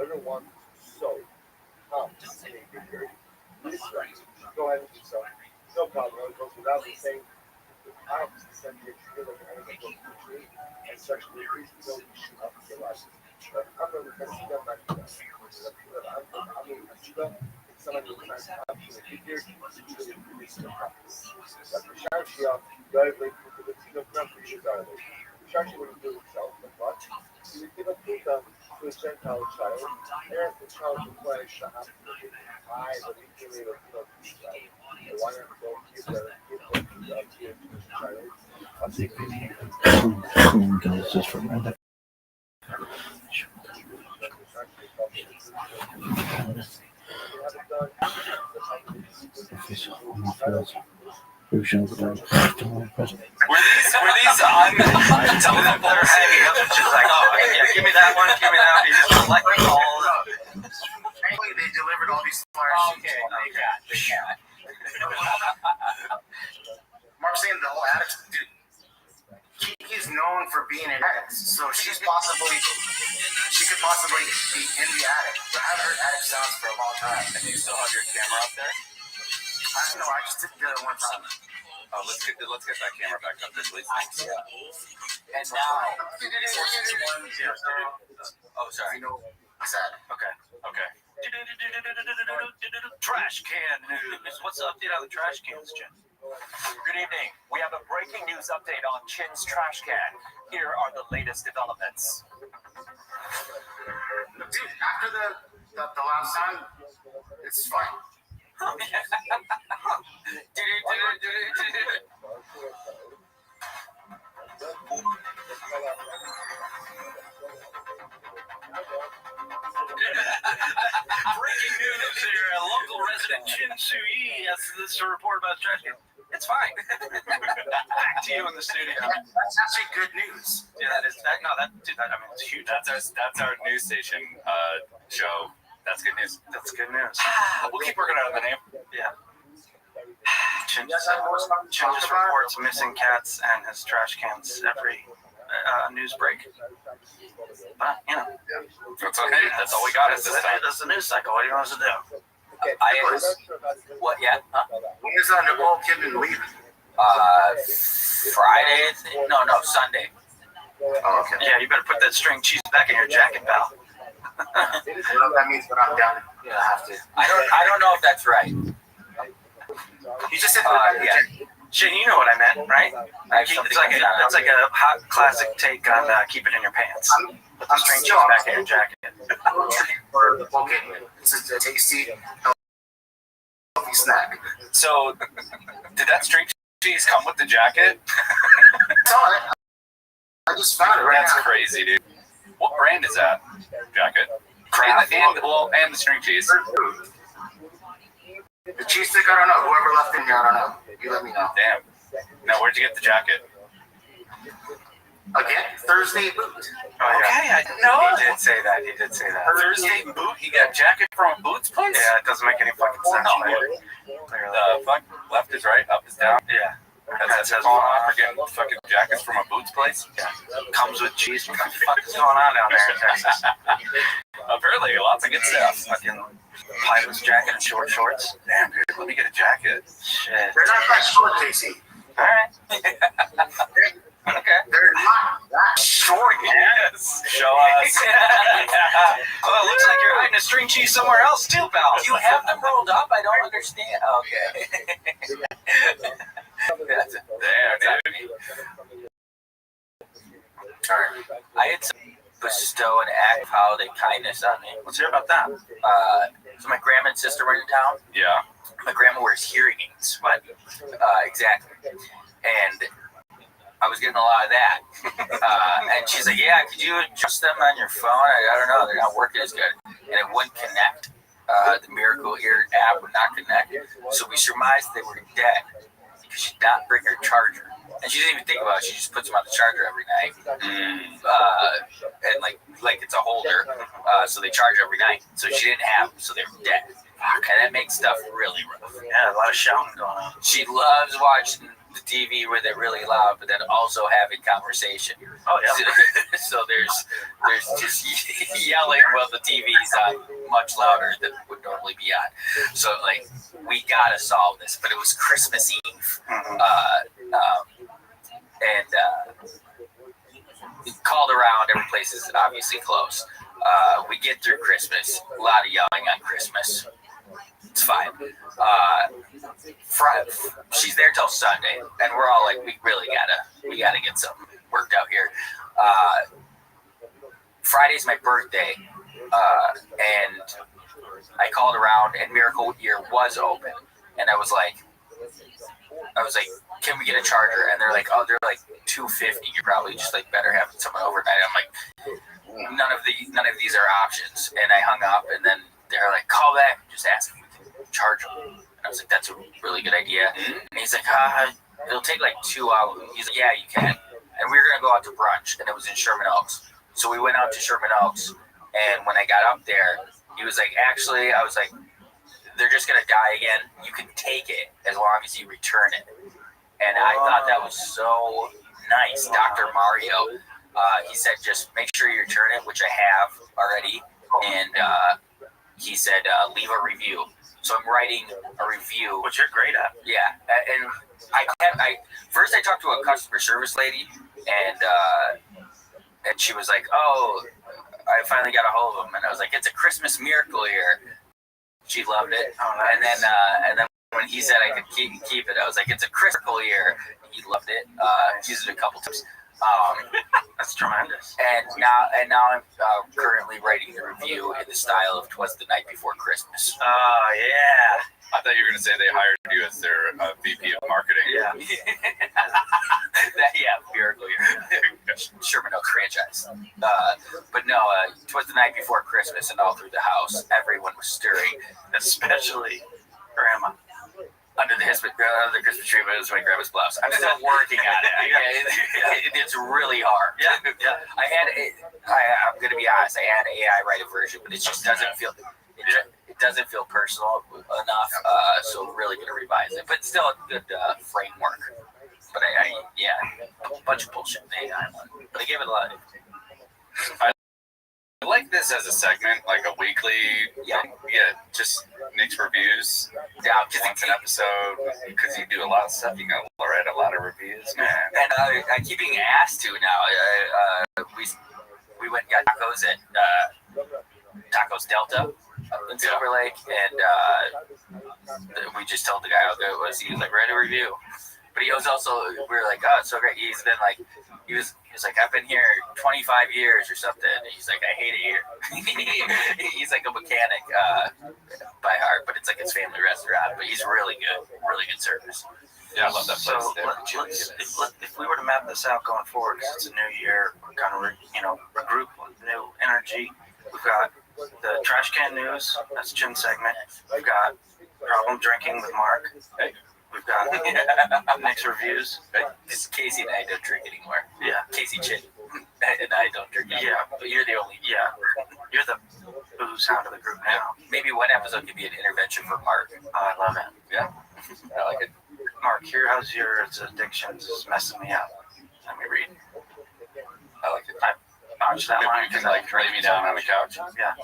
Everyone so go ahead and do so. No problem. It goes without the same. I don't send you a like and sexually abuse until you shoot up your life. I'm going to see them back to that. I'm going to see them. It's someone who's trying to have to figure usually release the practice. Like the Shashia, very late to the team of numbers, you got it. Shashia wouldn't do himself, but he would give a Buddha to a Gentile child, and ask the child to play Shahab. I would be feeling a child. And why not go give the child? Goes just for random. Were these on? Some of them that are hanging up, it's just like, oh yeah, give me that one, give me that one. You just collect all of them. They delivered all these flyers. Okay, they got. Mark's saying the whole addict, dude. He's known for being an addict, so she could possibly be in the attic. But I haven't heard addict sounds for a long time. And you still have your camera up there? I just did it one time. Oh, let's get that camera back up. This leads. And now, oh, sorry. Okay. Trash can news. What's the update on the trash cans, Jen? Good evening. We have a breaking news update on Chin's trash can. Here are the latest developments. Dude, after the last time, it's fine. Breaking news here. A local resident, Chin Sui, has this to report about trash can. It's fine. Back to you in the studio. That's actually good news. Yeah, that is. I mean, it's huge. That's our news station show. That's good news. That's good news. We'll keep working on the name. Yeah. Chin just reports missing cats and his trash cans every news break. But, That's okay. That's all we got is this time. That's the news cycle. What do you want us to do? What? Yeah. Huh? When is Nicole Kidman leaving? Friday. No, Sunday. Oh, okay. Yeah, you better put that string cheese back in your jacket, pal. I don't know what that means, but I'm down. Yeah, I have to. I don't know if that's right. You just said Yeah. Shane, you know what I meant, right? It's It's like a hot classic take on keep it in your pants. Put the string cheese back in your jacket. For Nicole Kidman. This is a tasty, healthy snack. So, did that string cheese come with the jacket? I saw it. I just found it right That's now. crazy, dude. What brand is that jacket? And the string cheese. The cheese stick, I don't know. Whoever left in here, I don't know. You let me know. Damn. Now, where'd you get the jacket? Again, Thursday boot. Oh, yeah. Okay, I didn't know. He did say that. Thursday boot. He got a jacket from a Boots place. Yeah, it doesn't make any fucking sense. No. Clearly. The fuck left is right, up is down. Yeah. That's going on for getting fucking jackets from a Boots place. Yeah. Comes with cheese. What the fuck is going on down there in Texas? Apparently, lots of good stuff. Fucking pilot's jacket and short shorts. Damn, dude, let me get a jacket. Shit. They're not that short, Casey. All right. Okay. They're not that short. Yes. Show us. Well, it looks like you're hiding a string cheese somewhere else too, pal. You have them rolled up? I don't understand. Okay. Damn, dude. I had some bestow an act of holiday kindness on me. Let's hear about that. So my grandma and sister were in town. Yeah. My grandma wears hearing aids. What? Exactly. And I was getting a lot of that. And she's like, yeah, could you adjust them on your phone? I don't know. They're not working as good. And it wouldn't connect. The Miracle Ear app would not connect. So we surmised they were dead because she did not bring her charger. And she didn't even think about it. She just puts them on the charger every night. And like it's a holder. So they charge every night. So she didn't have them. So they were dead. And that makes stuff really rough. Yeah, a lot of shouting going on. She loves watching the TV where they're really loud, but then also having conversation. Oh yeah. So there's just yelling while the TV's on much louder than would normally be on. So like we gotta solve this. But it was Christmas Eve, we called around. Every place is obviously closed. We get through Christmas. A lot of yelling on Christmas. It's fine. She's there till Sunday, and we're all like, we gotta get something worked out here. Friday's my birthday, and I called around, and Miracle Ear was open, and I was like, can we get a charger? And they're like, oh, they're like $250. You're probably just like better having someone overnight. I'm like, none of these are options. And I hung up, and then they're like, call back, just ask if we can charge them. And I was like, that's a really good idea. And he's like, it'll take like 2 hours. He's like, yeah, you can. And we were gonna go out to brunch, and it was in Sherman Oaks. So we went out to Sherman Oaks, and when I got up there, he was like, actually, I was like, they're just gonna die again. You can take it as long as you return it. And I thought that was so nice. Dr. Mario, he said, just make sure you return it, which I have already. And he said, leave a review. So I'm writing a review. Which you're great at. Yeah. And first I talked to a customer service lady, and she was like, oh, I finally got a hold of him. And I was like, it's a Christmas miracle here. She loved it. Oh, nice. And then when he said I could keep it, I was like, it's a critical year. He loved it. Used it a couple times. That's tremendous. And now I'm currently writing the review in the style of "Twas the Night Before Christmas." Oh yeah. I thought you were going to say they hired you as their VP of marketing. Yeah. Miracle Year. Sherman Oaks franchise. But no, "Twas the Night Before Christmas," and all through the house, everyone was stirring, Especially Grandma. under the Christmas tree, but it was my grandma's blouse. I'm still working on it. It's really hard. Yeah. I'm gonna be honest. I had AI write a version, but it just doesn't feel. It doesn't feel personal enough. So I'm really gonna revise it, but still a good framework. But a bunch of bullshit in the AI one. But I gave it a lot of. I like this as a segment, like a weekly. Just Nick's reviews. Yeah, Once an episode, because you do a lot of stuff. You gotta write a lot of reviews, man. And I keep being asked to now. We went and got tacos at Tacos Delta up in Silver Lake, and we just told the guy how good it was. He was like, write a review. But he was also, we were like, oh, it's so great. He's been like, he was like, I've been here 25 years or something. He's like, I hate it here. He's like a mechanic by heart, but it's like his family restaurant. But he's really good service. Yeah, I love that place. If we were to map this out going forward, because it's a new year, we're kind of regroup with new energy. We've got the trash can news. That's Jim's segment. We've got problem drinking with Mark. We've got Nick's reviews. Because Casey and I don't drink anymore. Yeah. Casey Chin and I don't drink anymore. Yeah. But you're the only. Yeah. You're the booze hound of the group now. Maybe one episode could be an intervention for Mark. Oh, I love it. Yeah. I like it. Mark, here, how's your addictions is messing me up? Let me read. I like it. I botched that line You can like lay me down on the couch. Yeah.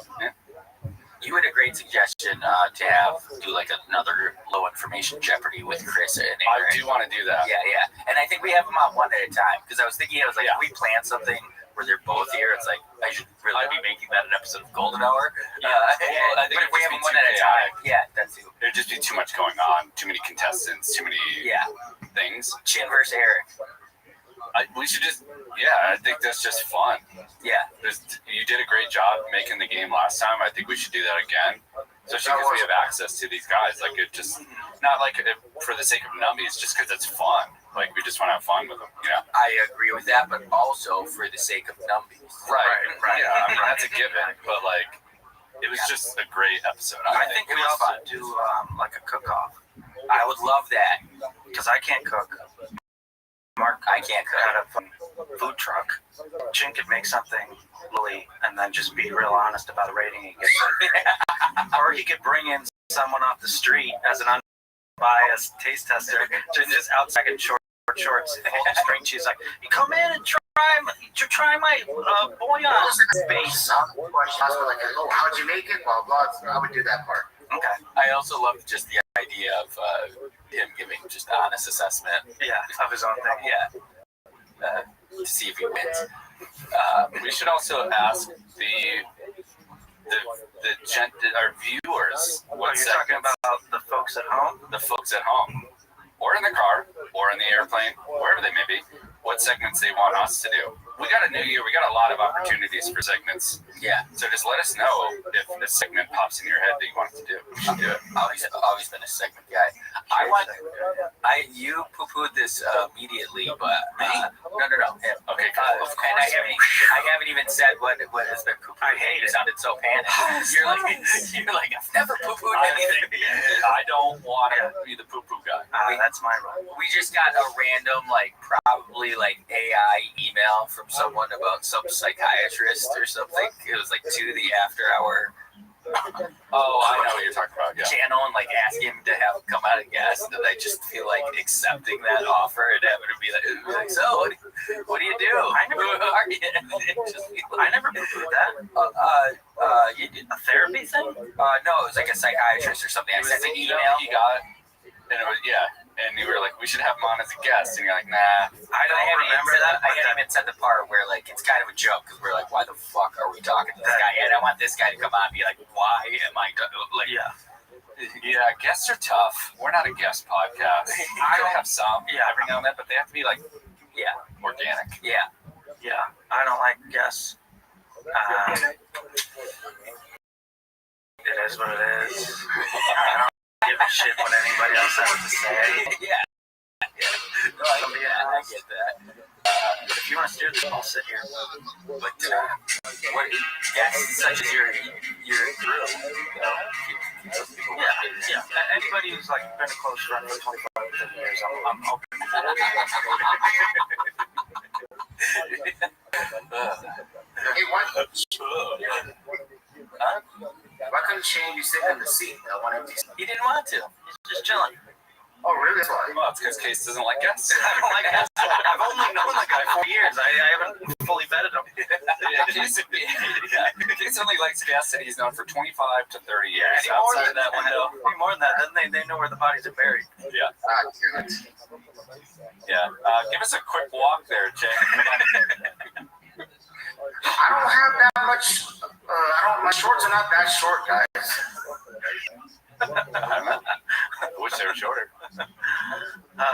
You had a great suggestion to do like another low information Jeopardy with Chris and Aaron. I do want to do that. Yeah. And I think we have them on one at a time. Because I was thinking, if we plan something where they're both here, it's like, I should really be making that an episode of Golden Hour. I think but if we have them one at a chaotic. time, yeah, that's it. There'd just be too much going on. Too many contestants. Too many things. Chin versus Eric. We should just, I think that's just fun. Yeah. You did a great job making the game last time. I think we should do that again. Especially because we have access to these guys. Like, it just, not like for the sake of numbies, just because it's fun. Like, we just want to have fun with them, I agree with that, but also for the sake of numbies. Right. Yeah, I mean, that's a given. But, like, it was just a great episode. I think we also do, like a cook-off. I would love that. Because I can't cook. Mark, I can't cook. Had a food truck. Chin could make something really, and then just be real honest about the rating he gets. Or he could bring in someone off the street as an unbiased taste tester, just outside in shorts, holding string cheese. Like, you come in and try my bouillon base. Like, oh, how'd you make it? Blah blah. I would do that part. Okay. I also love just the idea of him giving just honest assessment. Yeah, of his own thing. Yeah. To see if he wins. We should also ask our viewers What you're talking about the folks at home? The folks at home, or in the car, or in the airplane, wherever they may be, what segments they want us to do. We got a new year. We got a lot of opportunities for segments. Yeah. So just let us know if a segment pops in your head that you want us to do. We should do it. Always been a segment guy. You poo-pooed this immediately, but no. Okay, cool. And I haven't even said what has been poo-pooed. I hate it. it. Sounded so panicked. You're like I've never poo-pooed anything. I don't want to be the poo-poo guy. That's my role. We just got a random, probably AI email from someone about some psychiatrist or something. It was 2 the after hour. Oh, I know what you're talking about. Yeah. Channel and asking him to have come out and guest, and I just feel like accepting that offer and having to be like, so what do you do? I never poo-pooed that. You did a therapy thing? No, it was like a psychiatrist or something. I sent an email. He got, and it was and you were like, we should have him on as a guest, and you're like, nah. I haven't remember that. I hadn't even said the part where it's kind of a joke because we're like, why the fuck are we talking to this guy? And I want this guy to come on and be like, why am I Yeah, guests are tough. We're not a guest podcast. I don't have some every now and then, but they have to be organic. Yeah. I don't like guests. It is what it is. I don't give a shit what anybody else has to say. Yeah. No, I get that. If you want to steer this, I'll sit here. But what guests such as your crew, keep those people Yeah. Anybody who's been a close friend for 25 years, I'm open. Hey, why couldn't Shane be sitting in the seat? One empty seat? He didn't want to. He's just chilling. Oh, really? That's why. Well, it's because Case doesn't like guests. I don't like guests. I've only known the guy for years. I haven't fully vetted him. Case It's only likes gas city. He's known for 25 to 30 years. Any more than that window. Any more than that, then they know where the bodies are buried. Yeah. Accurate. Yeah. Give us a quick walk there, Jay. I don't have that much. My shorts are not that short, guys. I wish they were shorter.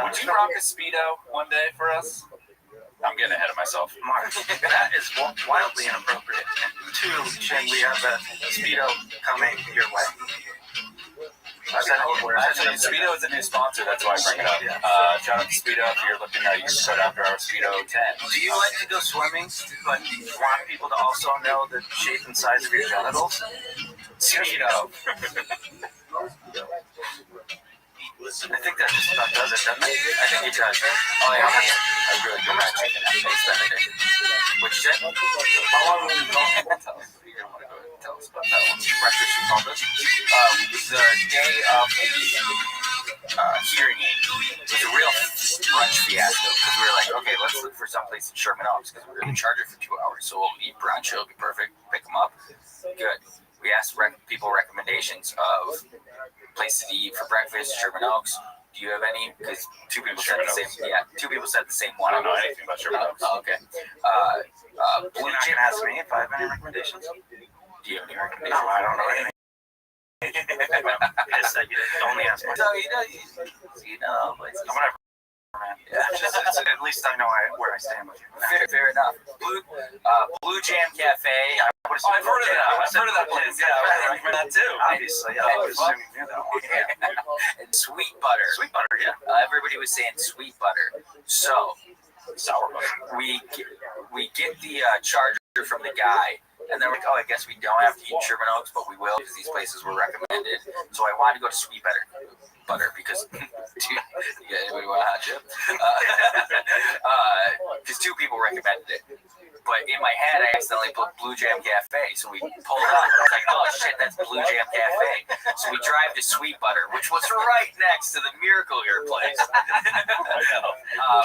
Would you rock a Speedo one day for us? I'm getting ahead of myself. Mark, that is wildly inappropriate. And two, Shane, we have a Speedo coming your way. Actually, Speedo is a new sponsor. That's why I bring it up. Shout out to Speedo. If you're looking at, you can start after our Speedo 10. Do you like to go swimming, but you want people to also know the shape and size of your genitals? Speedo. I think that just about does it, doesn't it? I think it does. Oh, yeah. I really good at chicken. Thanks, Benedict. What'd you say? How long have you been going? Tell us. You don't want to go ahead and tell us about that one. Breakfast from Columbus. The day of the hearing aid was a real brunch fiasco because we were like, okay, let's look for someplace in Sherman Oaks because we're going to charge it for 2 hours. So we'll eat brunch. It'll be perfect. Pick them up. Good. We asked people recommendations of places to eat for breakfast, Sherman Oaks. Do you have any? Because two people said the same. Yeah, two people said the same one. I don't know anything about Sherman Oaks. Okay. Blue Jam asked me if I have any recommendations. Do you have any recommendations? No, I don't know anything. Yes, you only ask me. So you know, whatever. Man. Yeah, at least I know where I stand with you. Fair enough. Blue Jam Cafe. I've heard of that. I've heard of that place. Yeah, I recommend that too. Obviously, yeah. I was assuming you knew that one. Yeah. And sweet butter. Sweet butter, yeah. Everybody was saying sweet butter. So sour butter. We get the charger from the guy. And then we're like, oh, I guess we don't have to eat Sherman Oaks, but we will because these places were recommended. So I wanted to go to Sweet Butter because, dude, yeah, anybody want a hot chip? Because two people recommended it. But in my head, I accidentally put Blue Jam Cafe. So we pulled up. I was like, oh, shit, that's Blue Jam Cafe. So we drive to Sweet Butter, which was right next to the Miracle Ear place.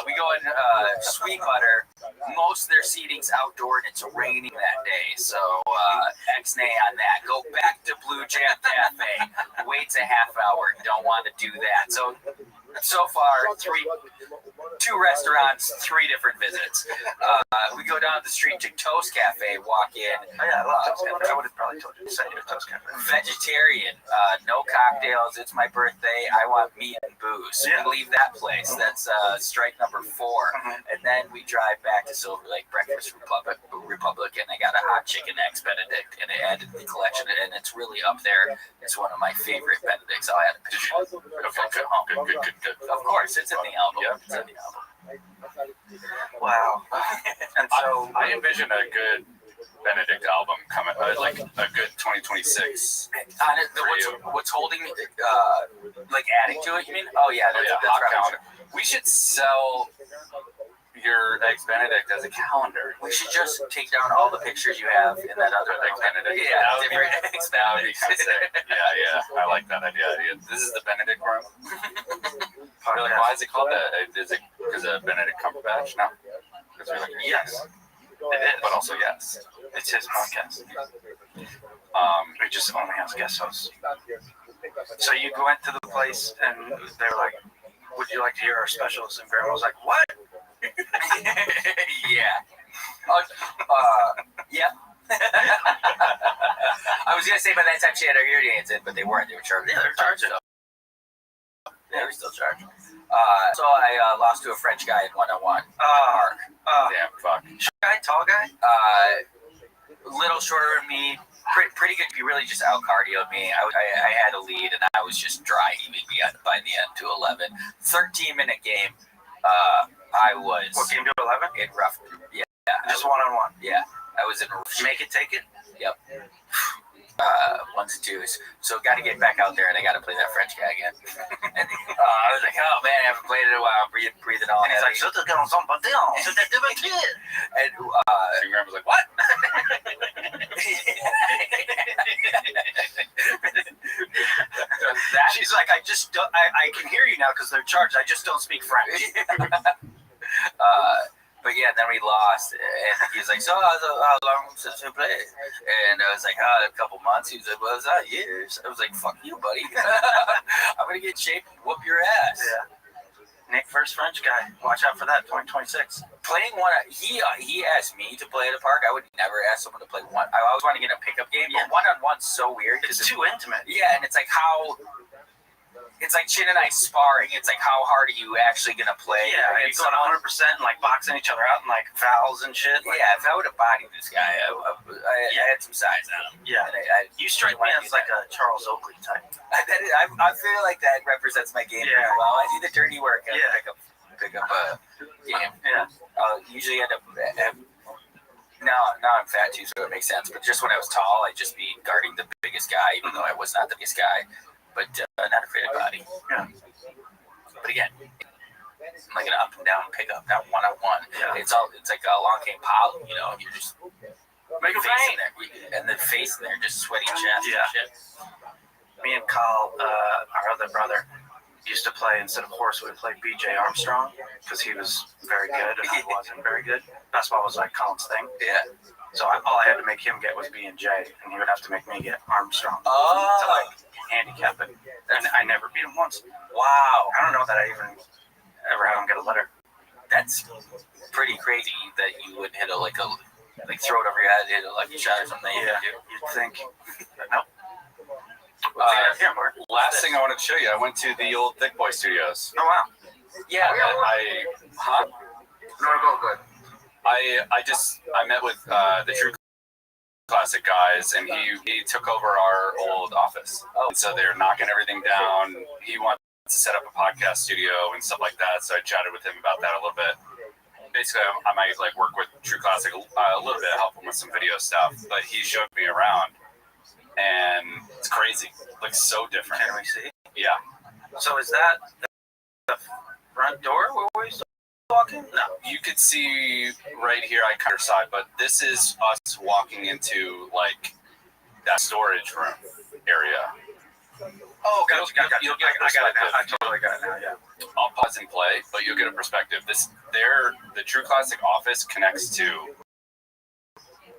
We go in Sweet Butter. Most of their seating's outdoor, and it's raining that day. So X-nay on that. Go back to Blue Jam Cafe. Waits a half hour. Don't want to do that. So far, two restaurants, 3 different visits. We go down the street to Toast Cafe, walk in. Oh, yeah, I love Toast Cafe. I would have probably told you to say Toast Cafe. Vegetarian, no cocktails. It's my birthday. I want meat and booze. Yeah. We leave that place. That's strike number 4. And then we drive back to Silver Lake Breakfast Republic, and I got a hot chicken eggs Benedict, and it added to the collection, and it's really up there. It's one of my favorite Benedicts. I'll add a picture. Good. Of course, it's in the album. Yeah. It's in the album. Wow. And so I envision a good Benedict album coming, like a good 2026. What's holding me, like adding to it? You mean? Oh yeah, that's hot calendar. We should sell your Eggs Benedict as a calendar. We should just take down all the pictures you have in that other Eggs Benedict. Yeah, different Eggs Benedict. Yeah. I like that idea. This is the Benedict room. You're like, why is it called that? Is it because of Benedict Cumberbatch? No. Because we're like, yes. It is, but also yes. It's his podcast. He just only has guest hosts. So you went to the place and they were like, would you like to hear our specials? And Grandma was like, what? Yeah. Yeah. I was gonna say by that time she had her earrings in, but they weren't. They were charged. Yeah, they're charged. They were still charged. So I lost to a French guy in 101. Mark. Damn, fuck. Short guy, tall guy? Little shorter than me. Pretty good. He really just out cardioed me. I had a lead, and I was just dry heaving me by the end to 11. 13-minute game. I was. What game to 11? In rough. Yeah. Just 1-on-1. Yeah. I was in. Make it, take it? Yep. 1s and 2s. So got to get back out there, and I got to play that French guy again. And, I was like, oh man, I haven't played it in a while. I'm breathing all heavy. And he's like, and Graham was like, what? She's like, I can hear you now because they're charged. I just don't speak French. But yeah, then we lost. asked, and he was like, "So how long since you played?" And I was like, "A couple months." He was like, "Well, it's not years." I was like, "Fuck you, buddy. I'm gonna get in shape and whoop your ass." Yeah. Nick, first French guy. Watch out for that. 2026. Playing one, he asked me to play at a park. I would never ask someone to play one. I always want to get a pickup game, but one-on-one's so weird. It's too intimate. Yeah, and it's like it's like Chin and I sparring. It's like, how hard are you actually gonna play? Yeah, and going 100% and like boxing each other out and like fouls and shit. Like, yeah, if I would have bodied this guy, I had some size on him. Yeah, and you strike me as like a Charles Oakley type. I feel like that represents my game pretty well. I do the dirty work and pick up a game. Yeah. Usually end up. Now I'm fat too, so it makes sense. But just when I was tall, I'd just be guarding the biggest guy, even though I was not the biggest guy. But not afraid of body. Yeah. But again, like an up and down pickup, not one-on-one. Yeah. It's like a long game pile, you know. You're just make a face in there, and the face in there, just sweaty chest and shit. Me and Kyle, our other brother, used to play instead of horse. We would play B.J. Armstrong because he was very good and I wasn't very good. Basketball was like Colin's thing. Yeah. So all I had to make him get was B and J, and he would have to make me get Armstrong. Oh. To like handicap it. And I never beat him once. Wow. I don't know that I even ever had him get a letter. That's pretty crazy that you would hit like throw it over your head, hit a lucky shot or something. Yeah. You'd think. But nope. Here, Mark. Last thing I wanted to show you, I went to the old Thick Boy Studios. Oh wow. Yeah. I met with the True Classic guys, and he took over our old office. And so they're knocking everything down. He wants to set up a podcast studio and stuff like that. So I chatted with him about that a little bit. Basically, I might like work with True Classic a little bit, help him with some video stuff. But he showed me around, and it's crazy. It looks so different. Can we see? Yeah. So is that the front door where we walking? No. You could see right here, I cut her side, but this is us walking into like that storage room area. Oh, gotcha. I got it now. I totally got it now, yeah. I'll pause and play, but you'll get a perspective. The True Classic office connects to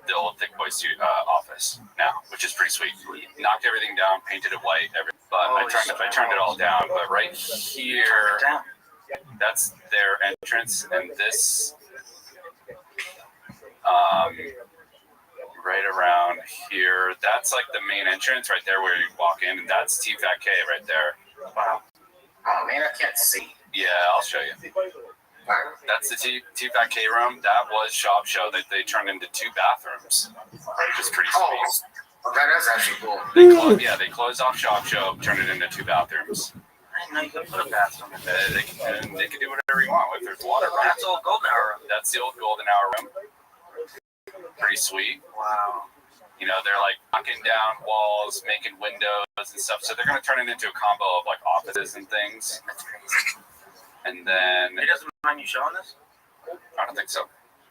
the old Thick Boy studio, office now, which is pretty sweet. We knocked everything down, painted it white, but I turned it all down. But right here, that's their entrance, and this, right around here, that's like the main entrance right there where you walk in, and that's T-Fat K right there. Wow. Oh man, I can't see. Yeah, I'll show you. That's the T-Fat K room. That was Shop Show that they turned into 2 bathrooms, which is pretty sweet. Oh, that is actually cool. They closed off Shop Show, turned it into 2 bathrooms. I didn't know you could put a bathroom in there. They can do whatever you want. If there's water, That's the old Golden Hour room. That's the old Golden Hour room. Pretty sweet. Wow. You know, they're like knocking down walls, making windows and stuff. So they're going to turn it into a combo of like offices and things. That's crazy. And then He doesn't mind you showing this? I don't think so.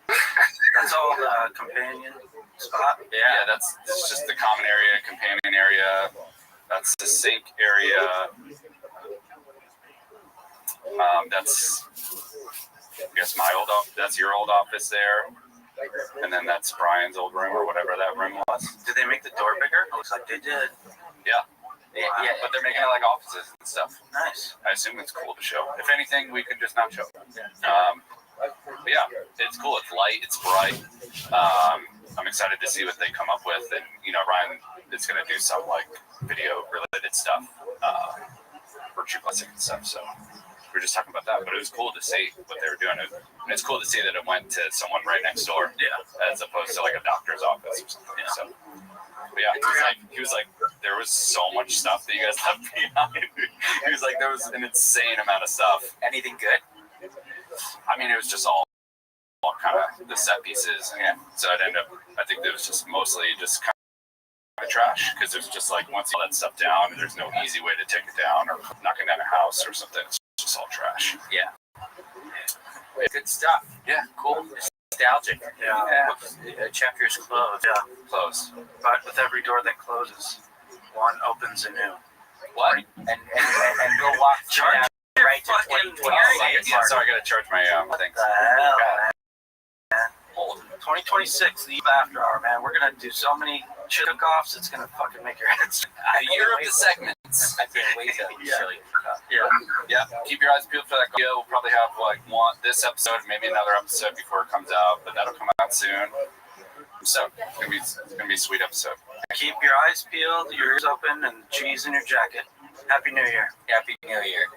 That's all the companion spot? Yeah, that's just the common area, companion area. That's the sink area. That's, I guess, my old office. That's your old office there. And then that's Brian's old room or whatever that room was. Did they make the door bigger? It looks like they did. Yeah. Wow. Yeah, but they're making it like offices and stuff. Nice. I assume it's cool to show. If anything, we could just not show. But yeah, it's cool. It's light. It's bright. I'm excited to see what they come up with. And, you know, Ryan is going to do some like video related stuff for True Classic and stuff. So we were just talking about that, but it was cool to see what they were doing. And it's cool to see that it went to someone right next door, as opposed to like a doctor's office or something. Yeah. So, but yeah, he was like, there was so much stuff that you guys left behind. He was like, there was an insane amount of stuff. Anything good? I mean, it was just all kind of the set pieces. Yeah. So I think it was just mostly just kind of trash, because there's just like, once you let stuff down, there's no easy way to take it down or knocking down a house or something. It's just all trash. Yeah. Good stuff. Yeah, cool. Nostalgic. Yeah. Chapters closed. Yeah. Close. But with every door that closes, one opens anew. What? And we'll walk through that right to 2020. Sorry, I gotta charge my thing. What the hell, man? 2026, the eve after hour, man. We're gonna do so many cook-offs. It's gonna fucking make your head. The year of the segments. I can't wait to show you. Yeah. Keep your eyes peeled for that video. We'll probably have this episode, maybe another episode before it comes out, but that'll come out soon. So it's gonna be a sweet episode. Keep your eyes peeled, your ears open, and cheese in your jacket. Happy New Year. Happy New Year.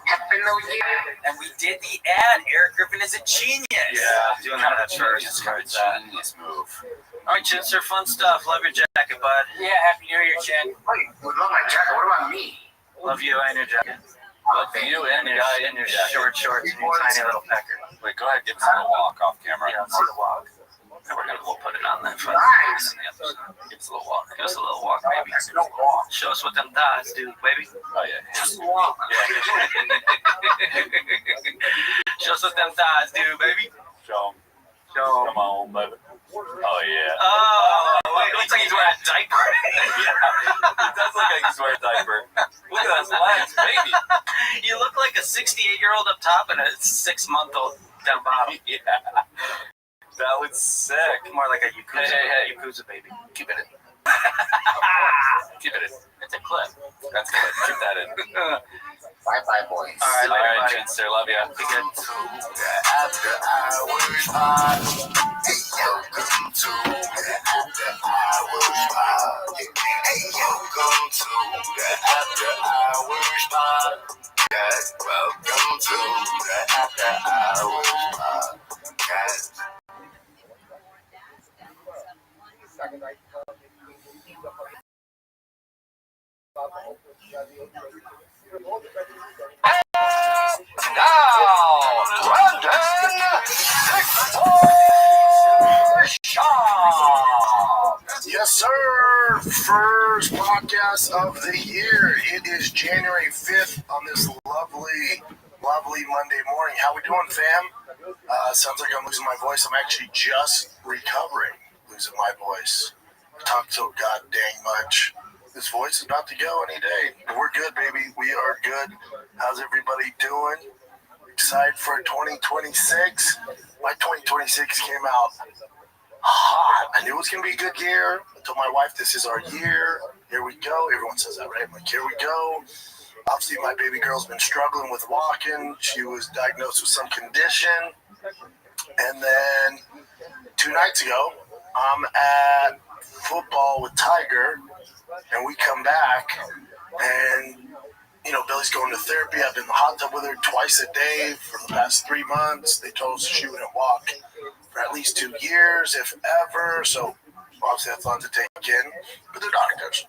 Happy New Year. And we did the ad. Eric Griffin is a genius. Yeah, doing that at first. Genius move. All right, Chin, sir, fun stuff. Love your jacket, bud. Yeah, Happy New Year, Chin. Wait, we love my jacket. What about me? Love you and your jacket. Love you and the guy in your short shorts and your tiny little pecker. Wait, go ahead, give us a little walk off camera. Yeah, let's see the walk. We'll put it on that front. Nice. Give us a little walk. Give us a little walk, baby. Show us what them thighs do, baby. Oh, yeah. Show us what them thighs do, baby. Show 'em. Come on, baby. Oh, yeah. Oh, wait, it looks like he's wearing a diaper. It does look like he's wearing a diaper. Look at those legs, baby. You look like a 68-year-old up top and a 6-month-old down bottom. Yeah. That was sick. More like a Yakuza, Hey. Yakuza baby. Keep it in. Keep it in. It's a clip. That's good. Keep that in. Bye-bye, boys. All right, All right, Chinster. Love ya. Be good. After hours pod. Hey, welcome to the after hours pod. Hey, welcome to the after hours pod. Welcome to the after hours podcast. Yes, sir. First podcast of the year. It is January 5th on this lovely Monday morning. How we doing, fam? Sounds like I'm losing my voice. I'm actually just recovering, losing my voice. I talk so god dang much. This voice is about to go any day. We're good, baby. We are good. How's everybody doing? Excited for 2026? My 2026 came out hot. I knew it was going to be a good year. I told my wife, this is our year. Here we go. Everyone says that, right? I'm like, here we go. Obviously, my baby girl's been struggling with walking. She was diagnosed with some condition. And then 2 nights ago, I'm at football with Tiger, and we come back, and, you know, Billy's going to therapy. I've been in the hot tub with her twice a day for the past 3 months. They told us she wouldn't walk for at least 2 years, if ever. So, obviously, that's a lot to take in. But they're doctors.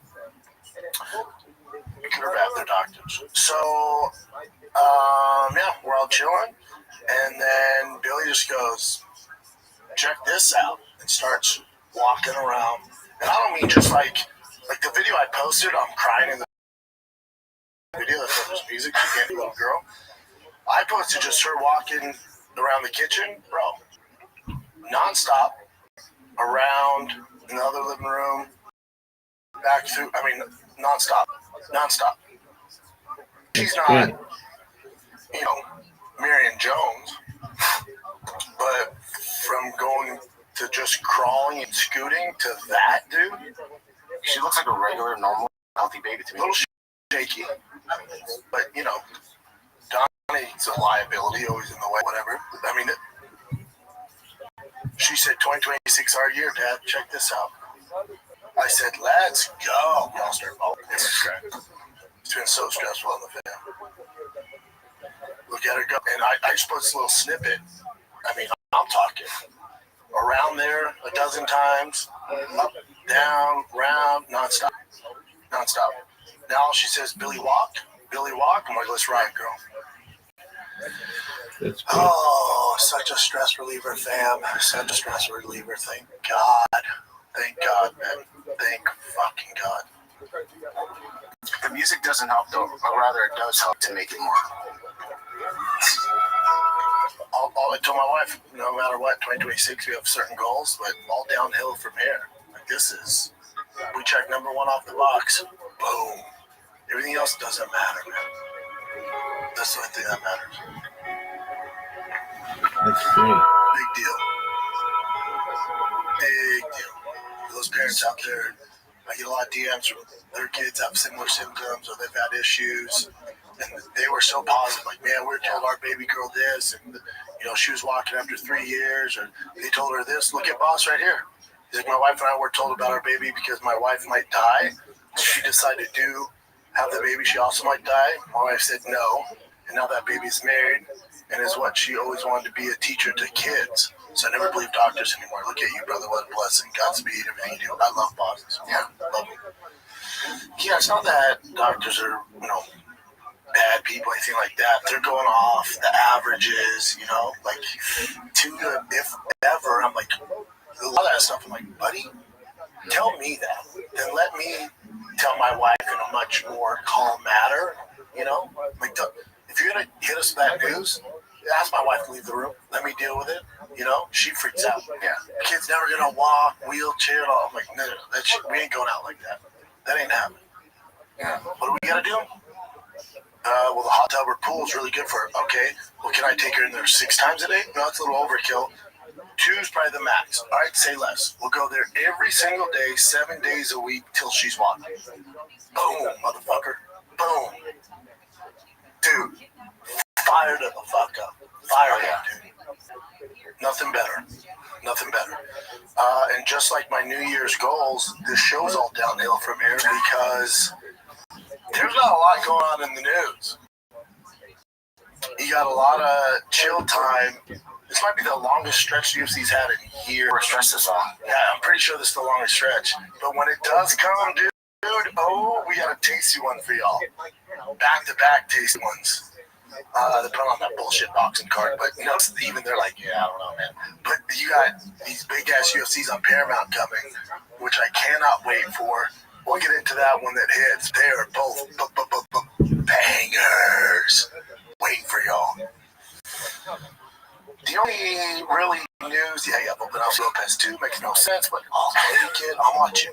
Good or bad, they're doctors. So, yeah, we're all chilling. And then Billy just goes, check this out, and starts walking around. And I don't mean just like the video I posted, I'm crying in the video that there's music, she can't be a little girl. I posted just her walking around the kitchen, bro, nonstop, around another living room, back through, nonstop. She's not, you know, Marion Jones, but from going to just crawling and scooting to that, dude, she looks like a regular, normal, healthy baby to me. A little shaky, but, you know, Donnie's a liability, always in the way, whatever. I mean, she said, 2026 our year, Dad. Check this out. I said, let's go. Y'all start falling. It's been so stressful in the family. Look at her go. And I just put this little snippet. I mean, I'm talking around there 12 times, up, down, round, nonstop. Now she says, Billy walk. I'm like, let's ride, girl. That's good. Oh, such a stress reliever, fam. Such a stress reliever. Thank God. Thank God, man. Thank fucking God. The music doesn't help, though, or rather, it does help to make it more. I told my wife, no matter what, 2026, we have certain goals, but all downhill from here. Like, this is, we check number 1 off the box. Boom. Everything else doesn't matter, man. That's the only thing that matters. That's great. Big deal. those parents out there, I get a lot of DMs from their kids have similar symptoms or they've had issues. And they were so positive, like, man, we were told our baby girl this, and, she was walking after 3 years, or they told her this. Look at Boss right here. Like, my wife and I were told about our baby because my wife might die. She decided to have the baby. She also might die. My wife said no, and now that baby's married and is what she always wanted to be, a teacher to kids. So I never believe doctors anymore. Look at you, brother. What a blessing. Godspeed, everything you do. I love bosses. Yeah, love them. Yeah, it's not that doctors are, bad people, anything like that. They're going off the averages, like 2 to, if ever. I'm like, a lot of that stuff. I'm like, buddy, tell me that. Then let me tell my wife in a much more calm manner, like, if you're going to hit us with that news, ask my wife to leave the room. Let me deal with it. She freaks out. Yeah. Kid's never going to walk, wheelchair, and all. I'm like, no, we ain't going out like that. That ain't happening. Yeah. What do we got to do? Well, the hot tub or pool is really good for her. Okay. Well, can I take her in there 6 times a day? No, it's a little overkill. 2 is probably the max. All right, say less. We'll go there every single day, 7 days a week till she's walking. Boom, motherfucker. Boom. Dude, fired the fuck up. Fired up, dude. Nothing better. Nothing better. And just like my New Year's goals, this show's all downhill from here because there's not a lot going on in the news. You got a lot of chill time. This might be the longest stretch UFC's had in years. We're stressed this on. Yeah, I'm pretty sure this is the longest stretch. But when it does come, dude, we got a tasty one for y'all. Back-to-back tasty ones. They put on that bullshit boxing card, but even they're like, yeah, I don't know, man. But you got these big-ass UFCs on Paramount coming, which I cannot wait for. We'll get into that when that hits. They are both bangers. Waiting for y'all. The only really news, but also Lopez too, makes no sense, but I'll take it. I'm watching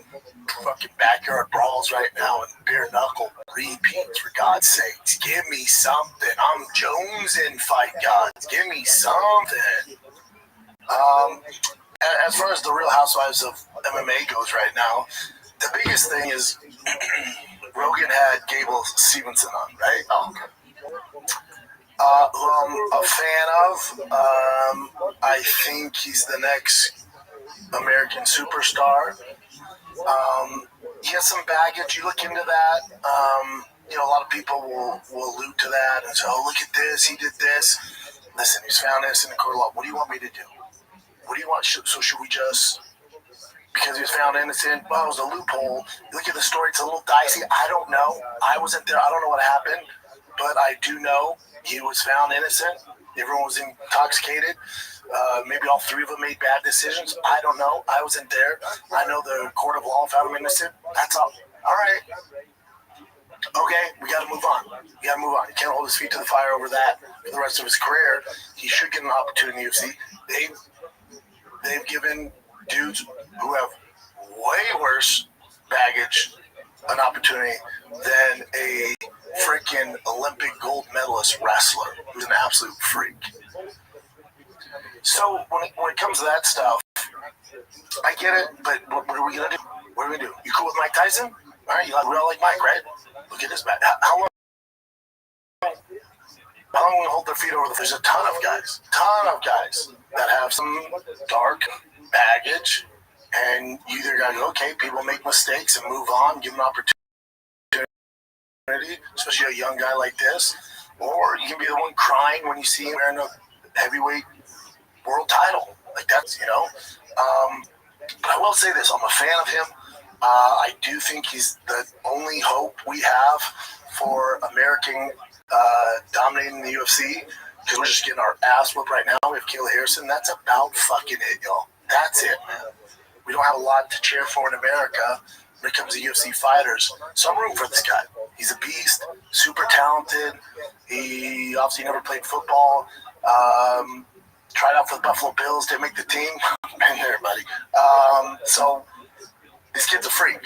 fucking backyard brawls right now and bare knuckle repeats, for God's sakes. Give me something. I'm Jones in Fight Gods. Give me something. As far as the Real Housewives of MMA goes right now, the biggest thing is Rogan had Gable Stevenson on, right? Oh, okay. Who I'm a fan of. I think he's the next American superstar. He has some baggage. You look into that. A lot of people will allude to that and say, oh, look at this. He did this. Listen, he's found innocent in court of law. What do you want me to do? What do you want? So should we just... Because he was found innocent, well, it was a loophole. You look at the story, it's a little dicey. I don't know. I wasn't there. I don't know what happened. But I do know he was found innocent. Everyone was intoxicated. Maybe all 3 of them made bad decisions. I don't know. I wasn't there. I know the court of law found him innocent. That's all. All right. Okay, we got to move on. You got to move on. He can't hold his feet to the fire over that for the rest of his career. He should get an opportunity in the UFC. They've given dudes who have way worse baggage an opportunity than a freaking Olympic gold medalist wrestler who's an absolute freak. So when it comes to that stuff, I get it, but what are we going to do? What are we going to do? You cool with Mike Tyson? All right, we all like Mike, right? Look at this man. How long will we hold their feet over the... There's a ton of guys that have some dark baggage, and you either got to go, okay, people make mistakes and move on, give them an opportunity, especially a young guy like this, or you can be the one crying when you see him wearing a heavyweight world title. Like that's, but I will say this, I'm a fan of him. I do think he's the only hope we have for American dominating the UFC, because we're just getting our ass whipped right now. We have Kayla Harrison. That's about fucking it, y'all. That's it, man. We don't have a lot to cheer for in America when it comes to UFC fighters. So I'm rooting for this guy. He's a beast, super talented. He obviously never played football. Tried out for the Buffalo Bills, didn't make the team. Been there, buddy. So this kid's a freak.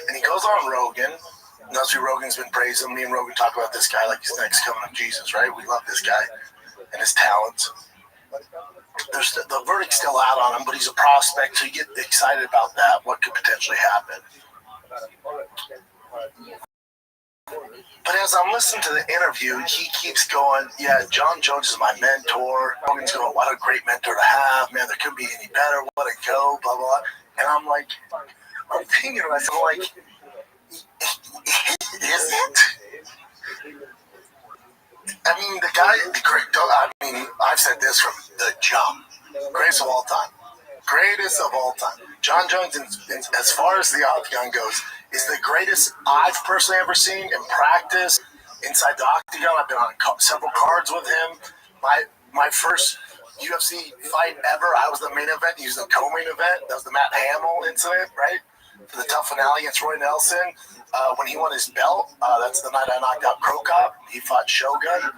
And he goes on Rogan. And that's who Rogan's been praising. Me and Rogan talk about this guy like he's the next coming of Jesus, right? We love this guy and his talents. the verdict's still out on him, but he's a prospect, so you get excited about that. What could potentially happen? But as I'm listening to the interview, he keeps going, yeah, John Jones is my mentor. Hogan's going, what a great mentor to have. Man, there couldn't be any better. What a go, blah, blah. And I'm like, I'm thinking to myself, like, is it? I mean, the guy, I've said this from the jump. Greatest of all time. Greatest of all time. John Jones, as far as the octagon goes, is the greatest I've personally ever seen in practice inside the octagon. I've been on several cards with him. My first UFC fight ever, I was the main event. He was the co-main event. That was the Matt Hamill incident, right? For the tough finale against Roy Nelson. When he won his belt, that's the night I knocked out Crow Cop. He fought Shogun.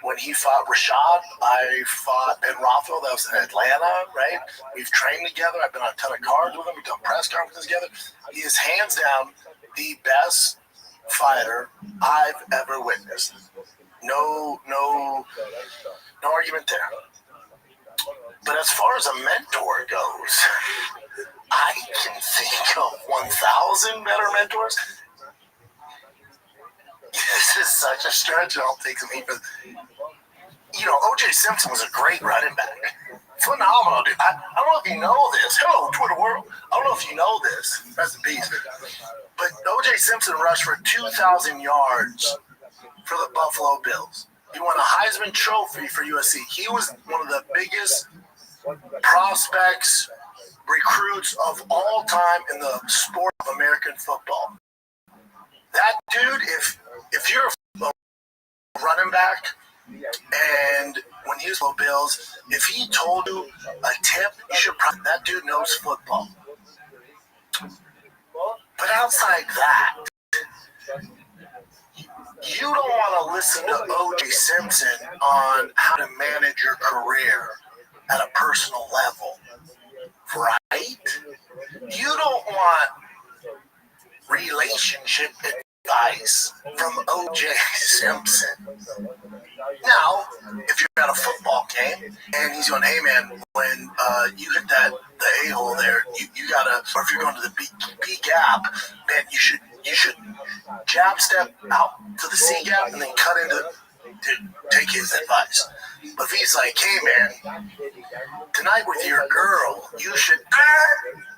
When he fought Rashad, I fought Ben Rothschild. That was in Atlanta, right? We've trained together. I've been on a ton of cards with him. We've done press conferences together. He is hands down the best fighter I've ever witnessed. No argument there. But as far as a mentor goes, I can think of 1,000 better mentors. This is such a stretch. I'll take some heat. O.J. Simpson was a great running back. Phenomenal, dude. I don't know if you know this. Hello, Twitter world. I don't know if you know this. Rest in peace. But O.J. Simpson rushed for 2,000 yards for the Buffalo Bills. He won a Heisman Trophy for USC. He was one of the biggest prospects, recruits of all time in the sport of American football. That dude, if you're a running back, and when he was with the Bills, if he told you a tip, you should probably, that dude knows football. But outside that, you don't want to listen to O.J. Simpson on how to manage your career at a personal level, right? You don't want relationship advice from O.J. Simpson. Now, if you're at a football game and he's going, hey man, when you hit the a-hole there, you gotta, or if you're going to the B gap, man, you should jab step out to the C gap and then cut into to take his advice. But if he's like, hey man, tonight with your girl, you should,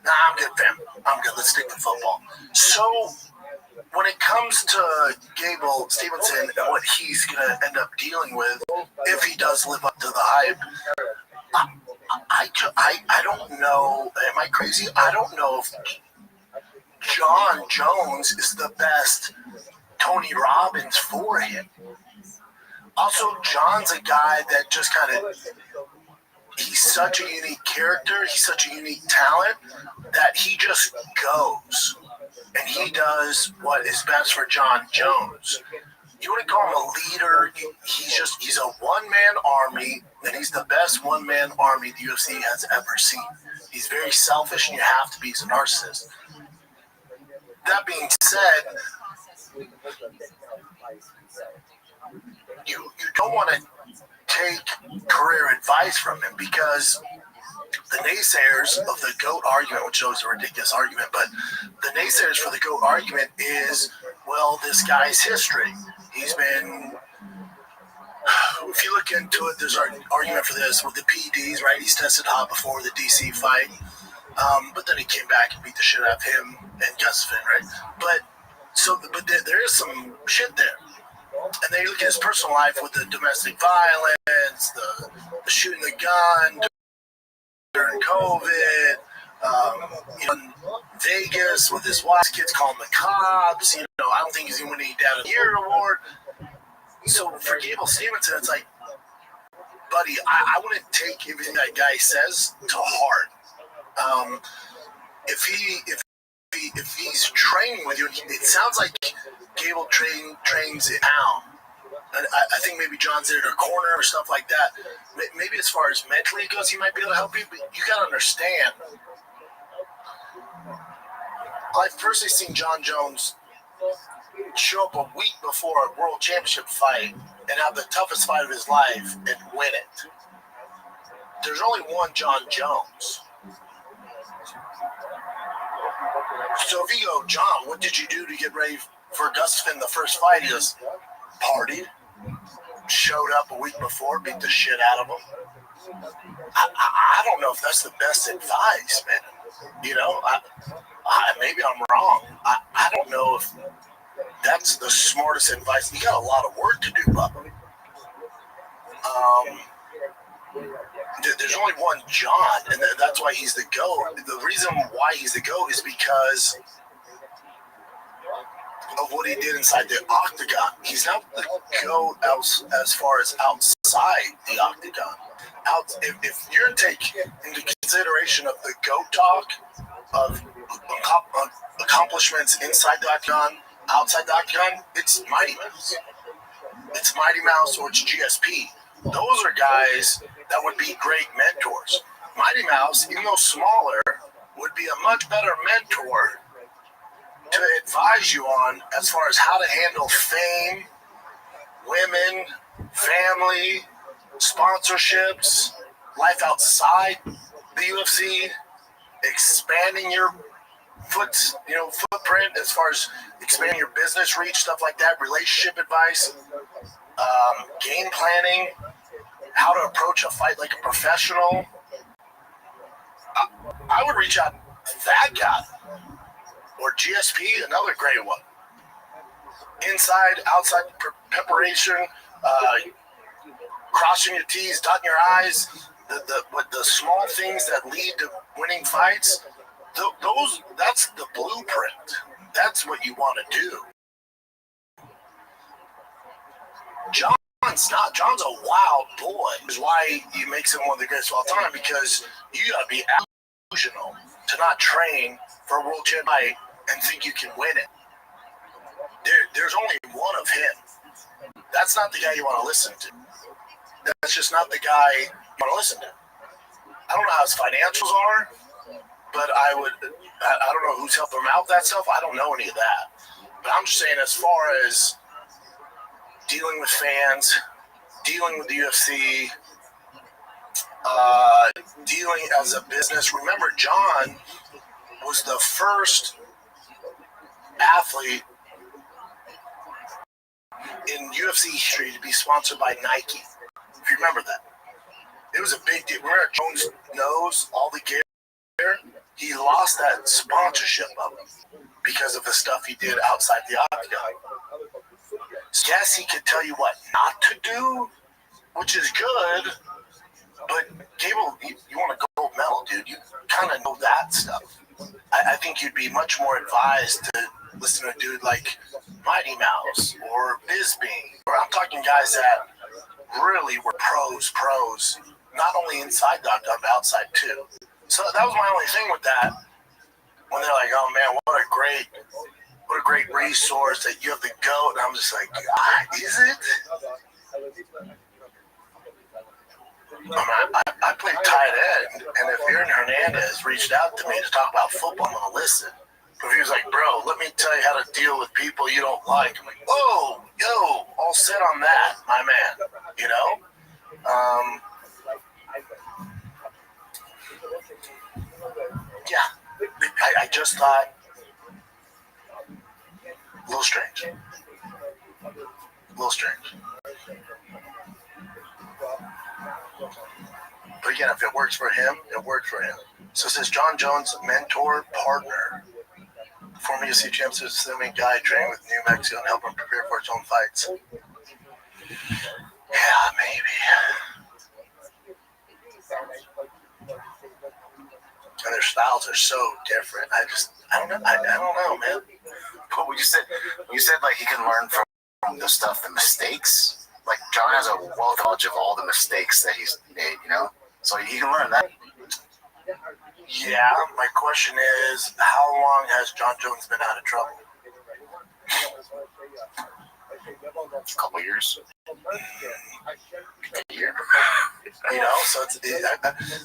nah, I'm good, fam. I'm good. Let's stick to football. So when it comes to Gable Stevenson and what he's going to end up dealing with, if he does live up to the hype, I don't know. Am I crazy? I don't know if John Jones is the best Tony Robbins for him. Also, John's a guy that just kind of, he's such a unique character. He's such a unique talent that he just goes. And he does what is best for John Jones. You want to call him a leader? He's a one-man army, and he's the best one-man army the UFC has ever seen. He's very selfish, and you have to be. He's a narcissist. That being said, you don't want to take career advice from him because the naysayers of the GOAT argument, which is a ridiculous argument, but the naysayers for the GOAT argument is, well, this guy's history. He's been, if you look into it, there's an argument for this with the PEDs, right? He's tested hot before the DC fight, but then he came back and beat the shit out of him and Gustafsson, right? But there is some shit there. And then you look at his personal life with the domestic violence, the shooting the gun during COVID, in Vegas with his wife, kids calling the cops. I don't think he's going to win any Dad of the Year award. So for Gable Stevenson, it's like, buddy, I wouldn't take everything that guy says to heart. If he's training with you, it sounds like Gable trains in town. And I think maybe John's there to corner or stuff like that. Maybe as far as mentally goes, he might be able to help you, but you got to understand. I've personally seen John Jones show up a week before a world championship fight and have the toughest fight of his life and win it. there's only one John Jones. So if you go, John, what did you do to get ready for Gustafsson the first fight? He goes, partied, showed up a week before, beat the shit out of him. I don't know if that's the best advice, man. You know, maybe I'm wrong. I don't know if that's the smartest advice. You got a lot of work to do, Bubba. There's only one John, and that's why he's the GOAT. The reason why he's the GOAT is because of what he did inside the octagon. He's not the GOAT as far as outside the octagon. If you're taking into consideration of the GOAT talk of accomplishments inside the octagon, outside the octagon, it's Mighty Mouse. It's Mighty Mouse or it's GSP. Those are guys that would be great mentors. Mighty Mouse, even though smaller, would be a much better mentor to advise you on as far as how to handle fame, women, family, sponsorships, life outside the UFC, expanding your footprint as far as expanding your business reach, stuff like that, relationship advice, game planning, how to approach a fight like a professional. I would reach out to that guy. Or GSP, another great one. Inside, outside preparation, crossing your T's, dotting your I's, the small things that lead to winning fights, that's the blueprint. That's what you want to do. John's a wild boy. Is why he makes him one of the greatest of all time, because you got to be delusional to not train for a world champion fight and think you can win it. There's only one of him. That's not the guy you want to listen to. That's just not the guy you want to listen to. I don't know how his financials are, but I don't know who's helping him out with that stuff. I don't know any of that. But I'm just saying, as far as dealing with fans, dealing with the UFC, dealing as a business. Remember, John was the first athlete in UFC history to be sponsored by Nike. If you remember that. It was a big deal. Remember, Jones knows all the gear. He lost that sponsorship of him because of the stuff he did outside the octagon. Yes, he could tell you what not to do, which is good, but Gable, you want a gold medal, dude. You kind of know that stuff. I think you'd be much more advised to listen to a dude like Mighty Mouse or Bisbee. Or I'm talking guys that really were pros, not only inside the octagon, but outside too. So that was my only thing with that. When they're like, "Oh man, what a great resource that you have the GOAT," and I'm just like, is it? I played tight end, and if Aaron Hernandez reached out to me to talk about football, I'm gonna listen. But if he was like, "Bro, let me tell you how to deal with people you don't like," I'm like, "Oh, yo, all set on that, my man." You know? Yeah. I just thought a little strange. But again, if it works for him, it works for him. So it says John Jones, mentor, partner. Former UFC champ, assuming guy training with New Mexico and help him prepare for his own fights. Yeah, maybe. And their styles are so different. I don't know, man. But you said like he can learn from the stuff, the mistakes. Like John has a wealth of knowledge of all the mistakes that he's made, you know? So he can learn that. Yeah, my question is, how long has John Jones been out of trouble? A couple of years. A year. You know, so it's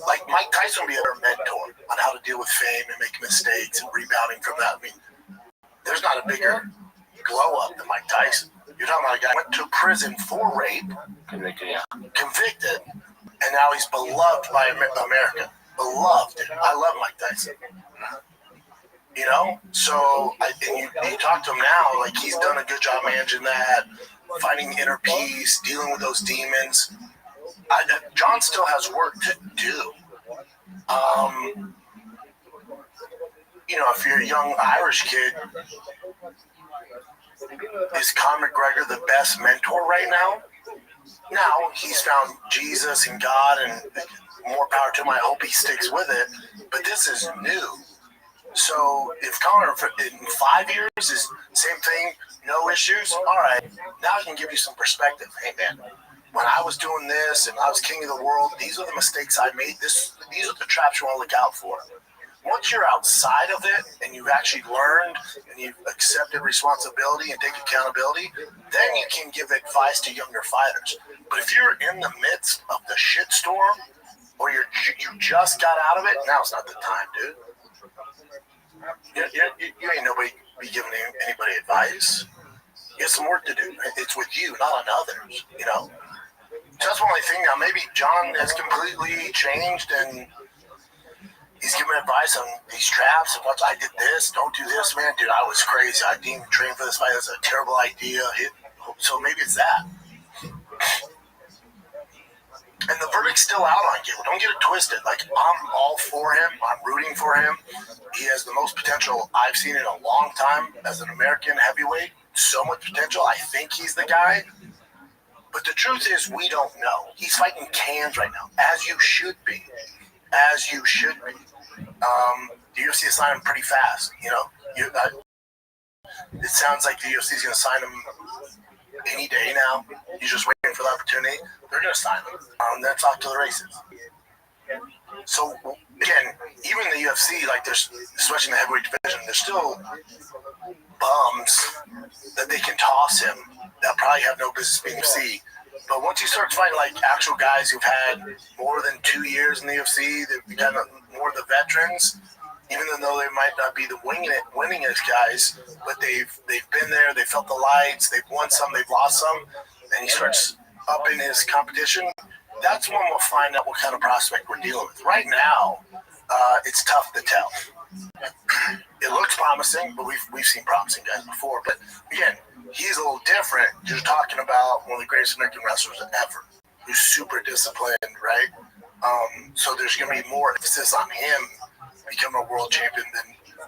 like Mike Tyson would be a better mentor on how to deal with fame and make mistakes and rebounding from that. I mean, there's not a bigger glow up than Mike Tyson. You're talking about a guy who went to prison for rape, convicted, and now he's beloved by America. Beloved. I love Mike Tyson. You know, so you talk to him now, like he's done a good job managing that, finding inner peace, dealing with those demons. John still has work to do. You know, if you're a young Irish kid, is Conor McGregor the best mentor right now? Now he's found Jesus and God, and more power to him. I hope he sticks with it. But this is new. So if Conor in 5 years is same thing, no issues, all right, now I can give you some perspective. Hey man, when I was doing this and I was king of the world, these are the mistakes I made. These are the traps you want to look out for. Once you're outside of it and you've actually learned and you've accepted responsibility and take accountability, then you can give advice to younger fighters. But if you're in the midst of the shitstorm or you just got out of it, now's not the time, dude. You ain't nobody be giving anybody advice. You have some work to do. It's with you, not on others, you know? So that's one thing. Now, maybe John has completely changed and he's giving advice on these traps and what I did this, don't do this, man. Dude, I was crazy. I didn't even train for this fight. That's a terrible idea. So maybe it's that. And the verdict's still out on Gable. Don't get it twisted. Like, I'm all for him. I'm rooting for him. He has the most potential I've seen in a long time as an American heavyweight. So much potential. I think he's the guy. But the truth is, we don't know. He's fighting cans right now, as you should be. As you should be. The UFC is signing him pretty fast, you know? It sounds like the UFC is going to sign him any day now. He's just waiting for the opportunity. They're going to sign him. That's off to the races. So, again, even the UFC, like, there's, especially in the heavyweight division, there's still bums that they can toss him that probably have no business being UFC. But once you start fighting, like, actual guys who've had more than 2 years in the UFC, they've become more of the veterans, even though they might not be the winningest guys, but they've been there, they felt the lights, they've won some, they've lost some, and he starts up in his competition. That's when we'll find out what kind of prospect we're dealing with. Right now, it's tough to tell. It looks promising, but we've seen promising guys before. But again, he's a little different. You're talking about one of the greatest American wrestlers ever, who's super disciplined, right? So there's going to be more emphasis on him becoming a world champion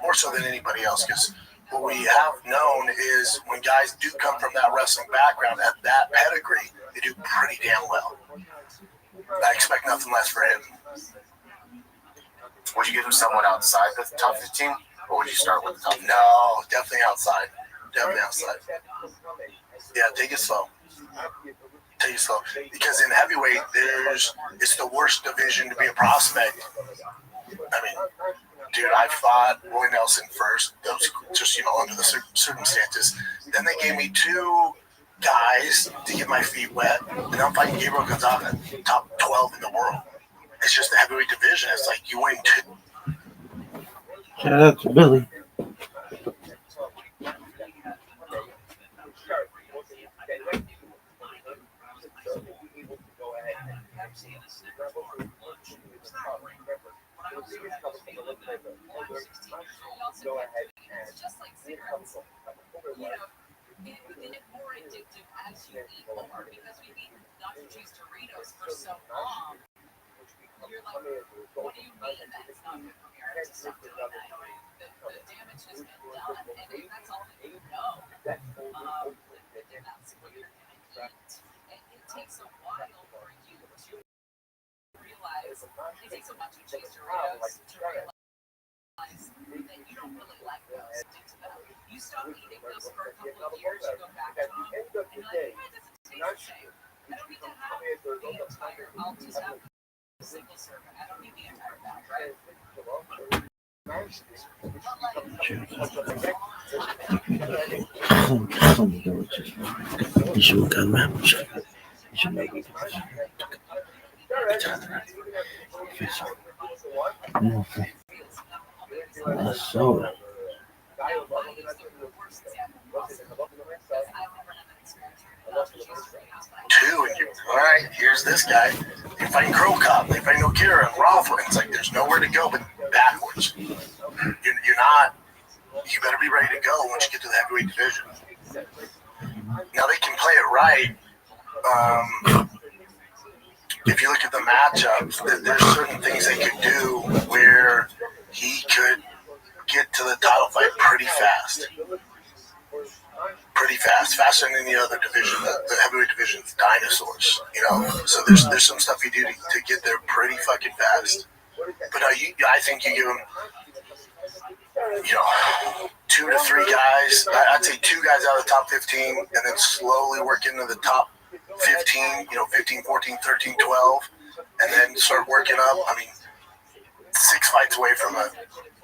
more so than anybody else. Because what we have known is when guys do come from that wrestling background, at that pedigree, they do pretty damn well. I expect nothing less for him. Would you give him someone outside the top 15, or would you start with the top 15? No, definitely outside. Definitely outside. Yeah, take it slow. Take it slow. Because in heavyweight, it's the worst division to be a prospect. I mean, dude, I fought Roy Nelson first. That was just, under the circumstances. Then they gave me 2 guys to get my feet wet, and I'm fighting Gabriel Gonzaga, top 12 in the world. It's just the heavyweight division. It's like you win 2. Shout out to Billy. More addictive as you eat more because we've eaten nacho cheese Doritos for so long. You're like, what do you mean that's not good for me? I have to stop doing that. The damage has been done, and that's all that you know. That's what you're going to eat. And it takes a while for you to realize, it takes a while to chase Doritos to realize that you don't really like those. You stop eating those for a couple of years, you go back to them, and you're like, it doesn't taste the same. I don't need to have the entire, I'll just have a single serving. I don't need the entire bag, right? You should come around. You should make it. Soda. 2, and all right, here's this guy. You're fighting Crow Cop, they're fighting Okira and Rothwell. It's like there's nowhere to go but backwards. You're not. You better be ready to go once you get to the heavyweight division. Now they can play it right. If you look at the matchups, there's certain things they could do where he could get to the title fight pretty fast. Pretty fast, faster than any other division. The heavyweight division's dinosaurs, you know. So there's some stuff you do to get there pretty fucking fast. But I think you give him, 2 to 3 guys. I'd say 2 guys out of the top 15, and then slowly work into the top 15. 15, 14, 13, 12, and then start working up. I mean, 6 fights away from a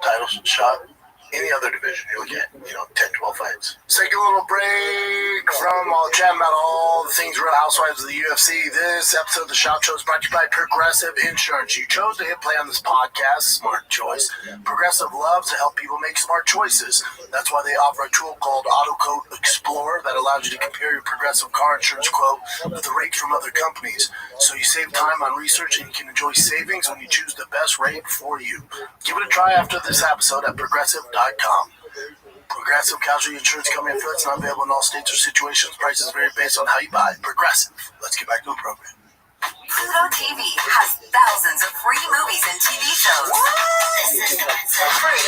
title shot. Any other division, you're looking at, 10, 12 fights. Let's take a little break from all chatting about all the things Real Housewives of the UFC. This episode of the Shop Show is brought to you by Progressive Insurance. You chose to hit play on this podcast, smart choice. Progressive loves to help people make smart choices. That's why they offer a tool called AutoQuote Explorer that allows you to compare your Progressive car insurance quote with the rates from other companies. So you save time on research and you can enjoy savings when you choose the best rate for you. Give it a try after this episode at Progressive.com. Progressive Casualty Insurance Company affiliates not available in all states or situations. Prices vary based on how you buy. Progressive. Let's get back to the program. Pluto TV has thousands of free movies and TV shows. This is the free.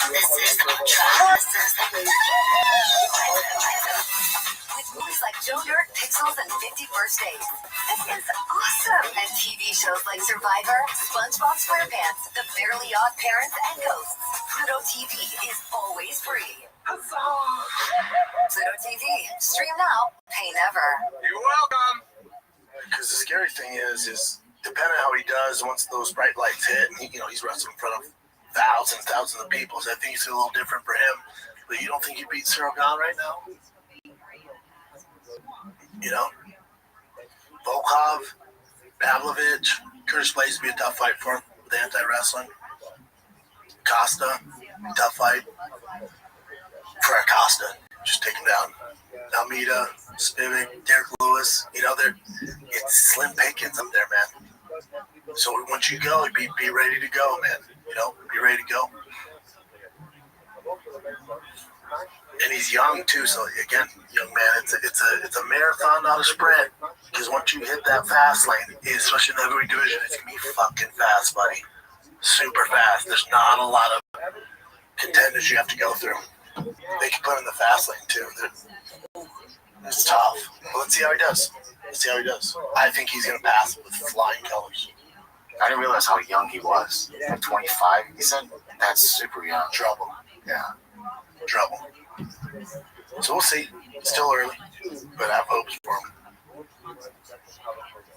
This is the with movies like Joe Dirt, Pixels, and 50 First Dates. This is awesome. And TV shows like Survivor, SpongeBob SquarePants, The Fairly Odd Parents, and Ghosts. Pluto TV is always free. Pluto TV. Stream now, pay never. You're welcome. Because the scary thing is depending on how he does once those bright lights hit, and he's wrestling in front of thousands of people, so I think it's a little different for him. But you don't think he beat Cyril Gahn right now? Volkov, Pavlovich, Curtis Blades would be a tough fight for him with anti-wrestling. Costa, tough fight for Acosta. Just take him down. Almeida, Spivak, Derek Lewis, it's slim pickings up there, man. So once you go, be ready to go, man. Be ready to go. And he's young too, so again, young man, it's a marathon, not a sprint. Because once you hit that fast lane, especially in the heavyweight division, it's gonna be fucking fast, buddy. Super fast. There's not a lot of contenders you have to go through. They can put in the fast lane too. It's tough. But let's see how he does. I think he's gonna pass with flying colors. I didn't realize how young he was. Like 25, he said? That's super young. Trouble. Yeah. Trouble. So we'll see. It's still early, but I have hopes for him.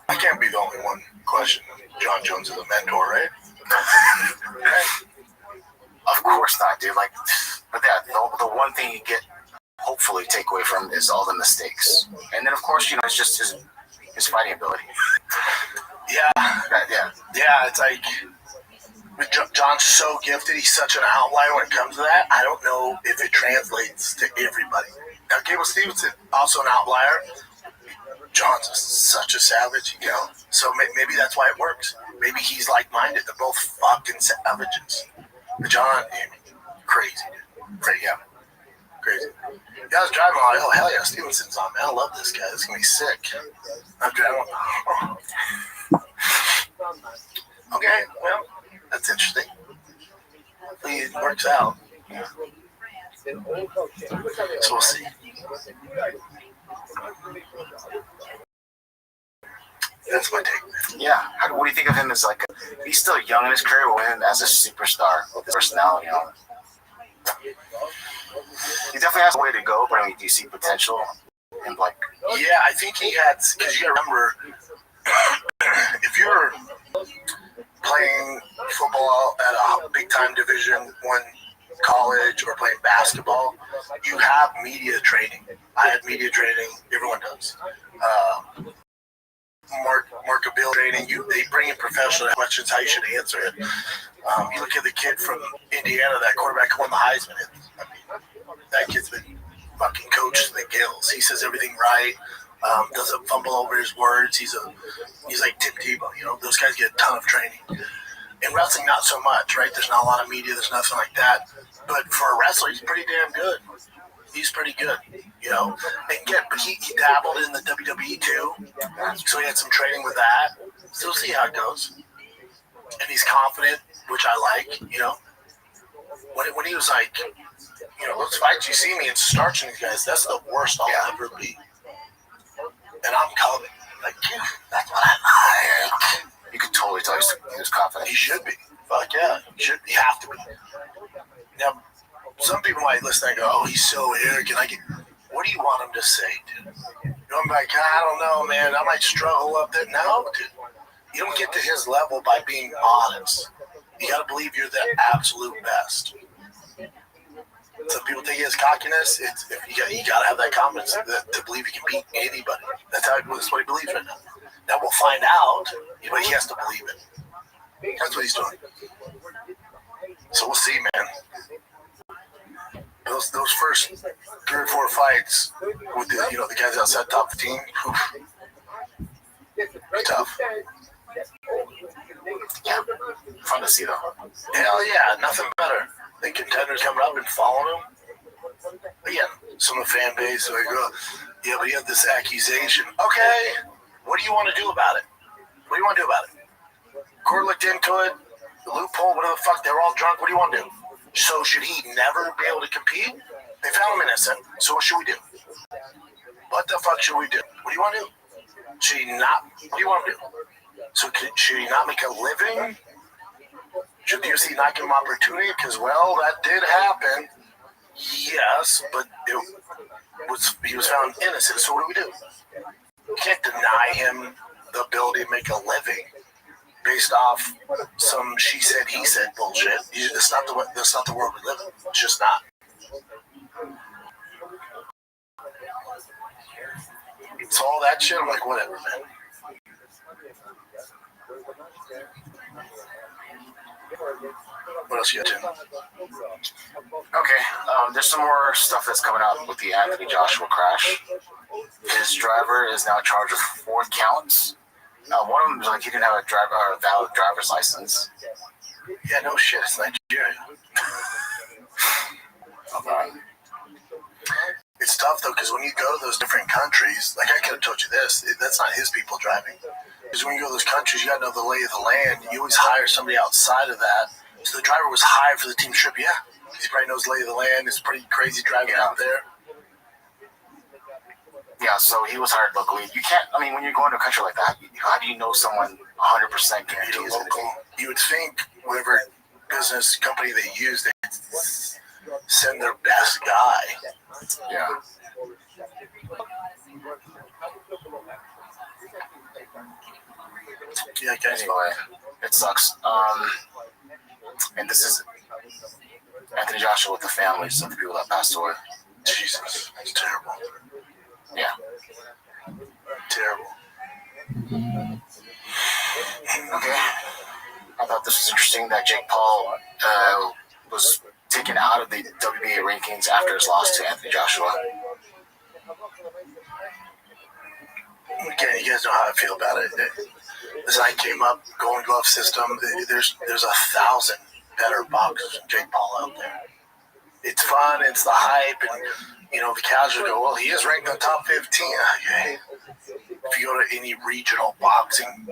I can't be the only one questioning John Jones as a mentor, right? Of course not, dude. But the one thing you get, hopefully, take away from is all the mistakes. And then, of course, it's just his fighting ability. Yeah, it's like John's so gifted. He's such an outlier when it comes to that. I don't know if it translates to everybody. Now, Gable Stevenson, also an outlier. John's such a savage, So maybe that's why it works. Maybe he's like-minded. They're both fucking savages. But John, crazy, dude. Crazy. I was driving like, oh, hell yeah, Stevenson's on, man. I love this guy. This is going to be sick. I'm driving. Okay, well, that's interesting. Hopefully it works out. Yeah. So we'll see. That's my take, man. Yeah. What do you think of him as he's still young in his career, but him as a superstar with his personality on it? He definitely has a way to go, but do you see potential in Yeah, I think he had, because you gotta remember, if you're playing football at a big time Division I college or playing basketball, you have media training. I had media training, everyone does. Markability training, they bring in professional questions, how you should answer it. You look at the kid from Indiana, that quarterback who won the Heisman. That kid's been fucking coached to the gills. He says everything right. Doesn't fumble over his words. He's like Tim Tebow. Those guys get a ton of training. In wrestling, not so much, right? There's not a lot of media. There's nothing like that. But for a wrestler, he's pretty damn good. He's pretty good, And but he dabbled in the WWE too, so he had some training with that. So we'll see how it goes. And he's confident, which I like. When he was like, those fights you see me in starching these guys, that's the worst I'll ever be. And I'm coming. Like, dude, that's what I like. You could totally tell he was confident. He should be. Fuck yeah. He have to be. Now, some people might listen and go, oh, he's so arrogant. What do you want him to say, dude? I'm like, I don't know, man. I might struggle up there. No, dude. You don't get to his level by being honest. You got to believe you're the absolute best. Some people think he has cockiness. You got to have that confidence to believe he can beat anybody. That's what he believes right now. Now we'll find out, but he has to believe it. That's what he's doing. So we'll see, man. Those first 3 or 4 fights with the guys outside top 15, tough. Yeah, fun to see though. Hell yeah, nothing better than contenders coming up and following them. Again, some of the fan base like, yeah, but you have this accusation. Okay, what do you want to do about it? What do you want to do about it? Court looked into it, the loophole, whatever the fuck, they're all drunk. What do you want to do? So should he never be able to compete? They found him innocent, so what should we do? What the fuck should we do? What do you want to do? Should he not? What do you want to do? So should he not make a living? Should the UFC not give him opportunity? Because, well, that did happen. Yes, but he was found innocent, so what do? You can't deny him the ability to make a living based off some she said, he said bullshit. That's not the world we live in. It's just not. So all that shit, I'm like, whatever, man. What else you got, Tim? Okay, there's some more stuff that's coming out with the Anthony Joshua crash. His driver is now charged with 4 counts. One of them is like he didn't have a valid driver's license. Yeah, no shit, it's Nigeria. It's tough though, because when you go to those different countries, like I could have told you this, that's not his people driving. Because when you go to those countries, you got to know the lay of the land. You always hire somebody outside of that. So the driver was hired for the team trip, yeah. Because he probably knows the lay of the land. It's pretty crazy driving out there. Yeah, so he was hired locally. You can't, when you're going to a country like that, how do you know someone 100% guarantee is going to be? You would think whatever business company they use, they send their best guy. Yeah. Yeah, guys. Anyway, it sucks. And this is Anthony Joshua with the families of the people that passed away. Jesus, it's terrible. Yeah. Terrible. Okay. I thought this was interesting that Jake Paul was taken out of the WBA rankings after his loss to Anthony Joshua. Okay, you guys know how I feel about it. As I came up, Golden Glove system, there's 1,000 better boxers than Jake Paul out there. It's fun, it's the hype, and the casuals go, well, he is ranked in the top 15. Okay. If you go to any regional boxing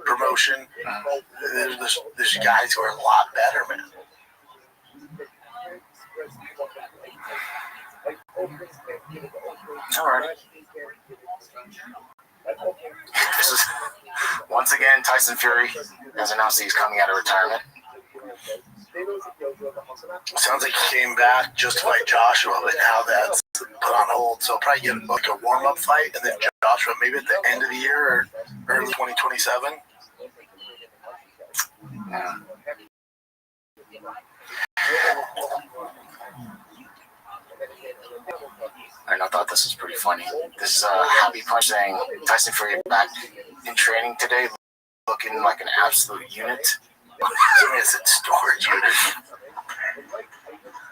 promotion, there's guys who are a lot better, man. All right. This is once again Tyson Fury has announced that he's coming out of retirement. Sounds like he came back just to fight Joshua, but now that's put on hold. So probably get like a warm-up fight, and then Joshua maybe at the end of the year or early 2027. Yeah. And I thought this was pretty funny. This is Happy Punch saying Tyson Fury back in training today, looking like an absolute unit. It's in storage unit.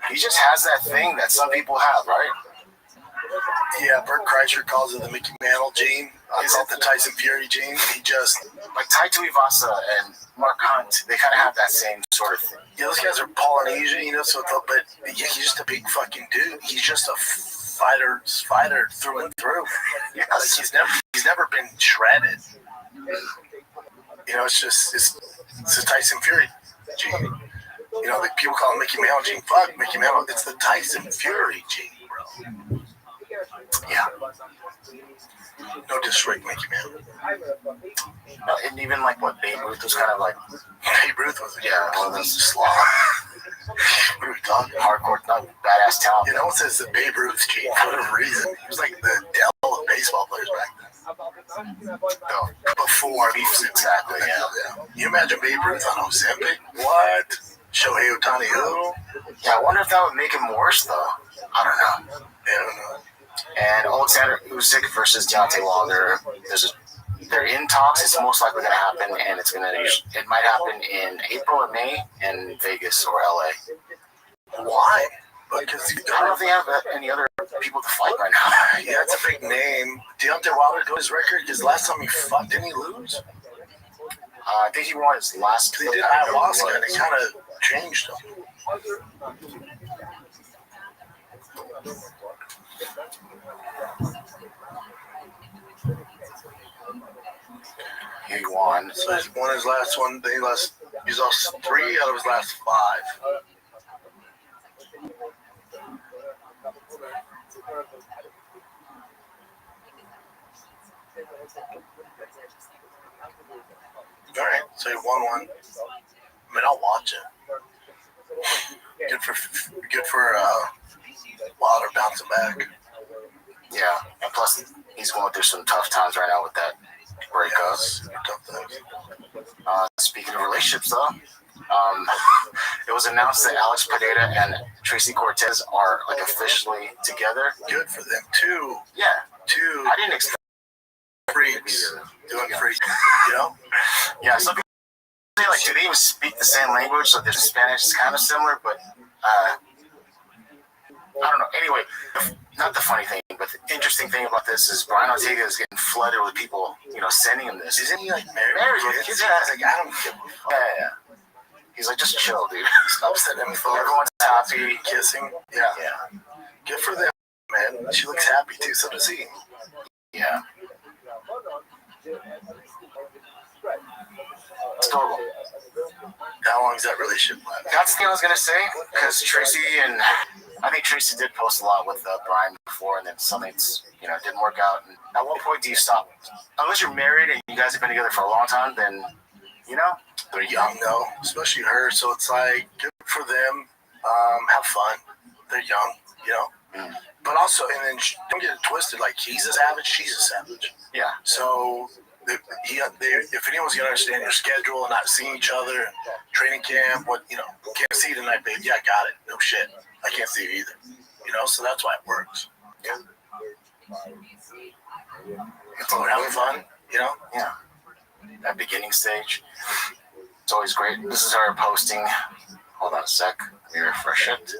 He just has that thing that some people have, right? Yeah, Bert Kreischer calls it the Mickey Mantle gene. I call it the Tyson Fury gene. He just like Tai Tuivasa and Mark Hunt. They kind of have that same sort of thing. Yeah, those guys are Polynesian, you know. So, but yeah, he's just a big fucking dude. He's just a fighter through and through. Yeah, like he's never been shredded. You know, it's a Tyson Fury gene. You know, like people call him Mickey Mantle gene. Fuck Mickey Mantle. It's the Tyson Fury gene, bro. Yeah. No disrespect, Mickey Mantle. And even like what Babe Ruth was kind of like. Babe Ruth was one of those slob. What are we talking? Hardcore, not badass talent. You know, it says the Babe Ruth gene for a reason. He was like the Dell of baseball players back then. No, before these, exactly. Yeah. You imagine Babe Ruth on Ozempic? What? Shohei Ohtani who? Yeah, I wonder if that would make him worse though. I don't know. And Alexander Usyk versus Deontay Wilder. They're in talks. It's most likely going to happen, and it might happen in April or May in Vegas or LA. Why? Because I don't know if they have any other people to fight right now. Yeah, it's a big name. Deontay Wilder got his record because last time he fought, didn't he lose? I think he won his last. They did ayahuasca, and it kind of changed him. He won. So he won his last one. He's lost 3 out of his last 5. All right, so he won one. I mean, I'll watch it. Good for Wilder bouncing back. Yeah, and plus he's going through some tough times right now with that breakup. Speaking of relationships, though, it was announced that Alex Pineda and Tracy Cortez are like officially together. Good for them too. Yeah, two. I didn't expect freaks doing freaks. You know? Yeah. Some people say like, do they even speak the same language? So their Spanish is kind of similar, but I don't know. Anyway, not the funny thing, but the interesting thing about this is Brian Ortega is getting flooded with people, sending him this. Isn't he like married? With kids? Yeah. Like, I don't give a fuck. Yeah. He's like, just chill, dude. Stop sending him photos. Everyone's happy. Kissing. Yeah. Good for them, man. She looks happy too. So does he. Yeah. It's adorable. How long is that relationship last? That's the thing I was gonna say, because Tracy and I think Tracy did post a lot with Brian before, and then something didn't work out. And at what point do you stop? Unless you're married and you guys have been together for a long time, then they're young though, especially her. So it's like good for them. Have fun. They're young, But also, and then don't get it twisted. Like he's a savage, she's a savage. Yeah. So if anyone's gonna understand your schedule and not seeing each other, training camp, can't see you tonight, babe. Yeah, got it. No shit. I can't see you either. So that's why it works. Yeah. So we're having fun, Yeah. That beginning stage. It's always great. This is our posting. Hold on a sec. Let me refresh it.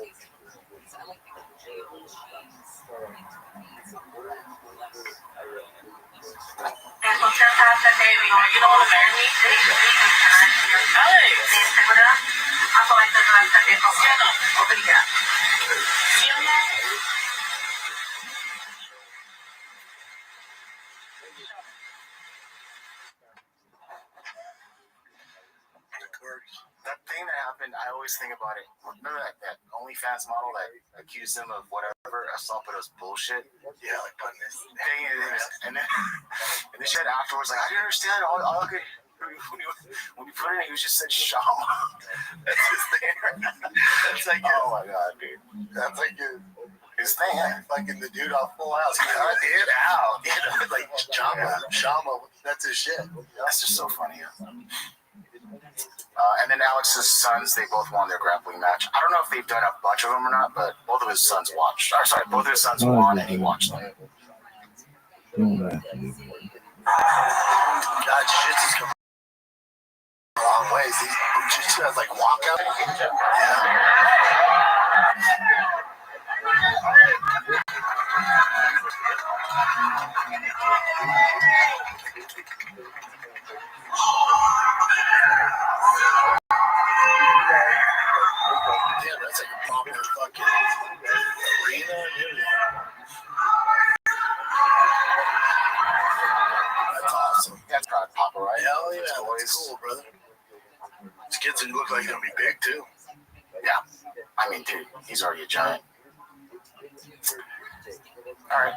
That thing that happened, I always think about it. Remember that OnlyFans model that accused him of whatever assault, but it was bullshit? Yeah, like putting this thing in it. And then she said afterwards, like, I didn't understand. All I could, when you put it in, he was just said Shama. That's his thing. That's like, oh my God, dude. That's like his thing. Fucking the dude off Full House. Get out. Like Shama. That's his shit. That's just so funny. And then Alex's sons, they both won their grappling match. I don't know if they've done a bunch of them or not, but both of his sons watched. Both of his sons won, and he watched them. God, shit's just coming a long ways. These just has like walkout. Yeah. Damn, that's like a proper fucking arena and everything. That's awesome. That's probably Papa, right? Hell yeah, that's cool, brother. These kids look like they're gonna be big too. Yeah. I mean, dude, he's already a giant. All right.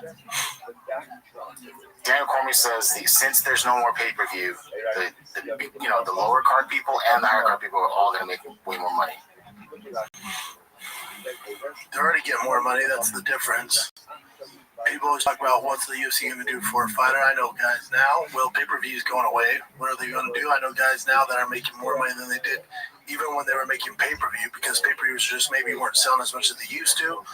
Daniel Cormier says since there's no more pay-per-view, the lower card people and the higher card people are all gonna make way more money. They're already getting more money. That's the difference. People always talk about what's the UFC going to do for a fighter. I know guys now. Well, pay-per-view is going away. What are they going to do? I know guys now that are making more money than they did even when they were making pay-per-view, because pay-per-views just maybe weren't selling as much as they used to.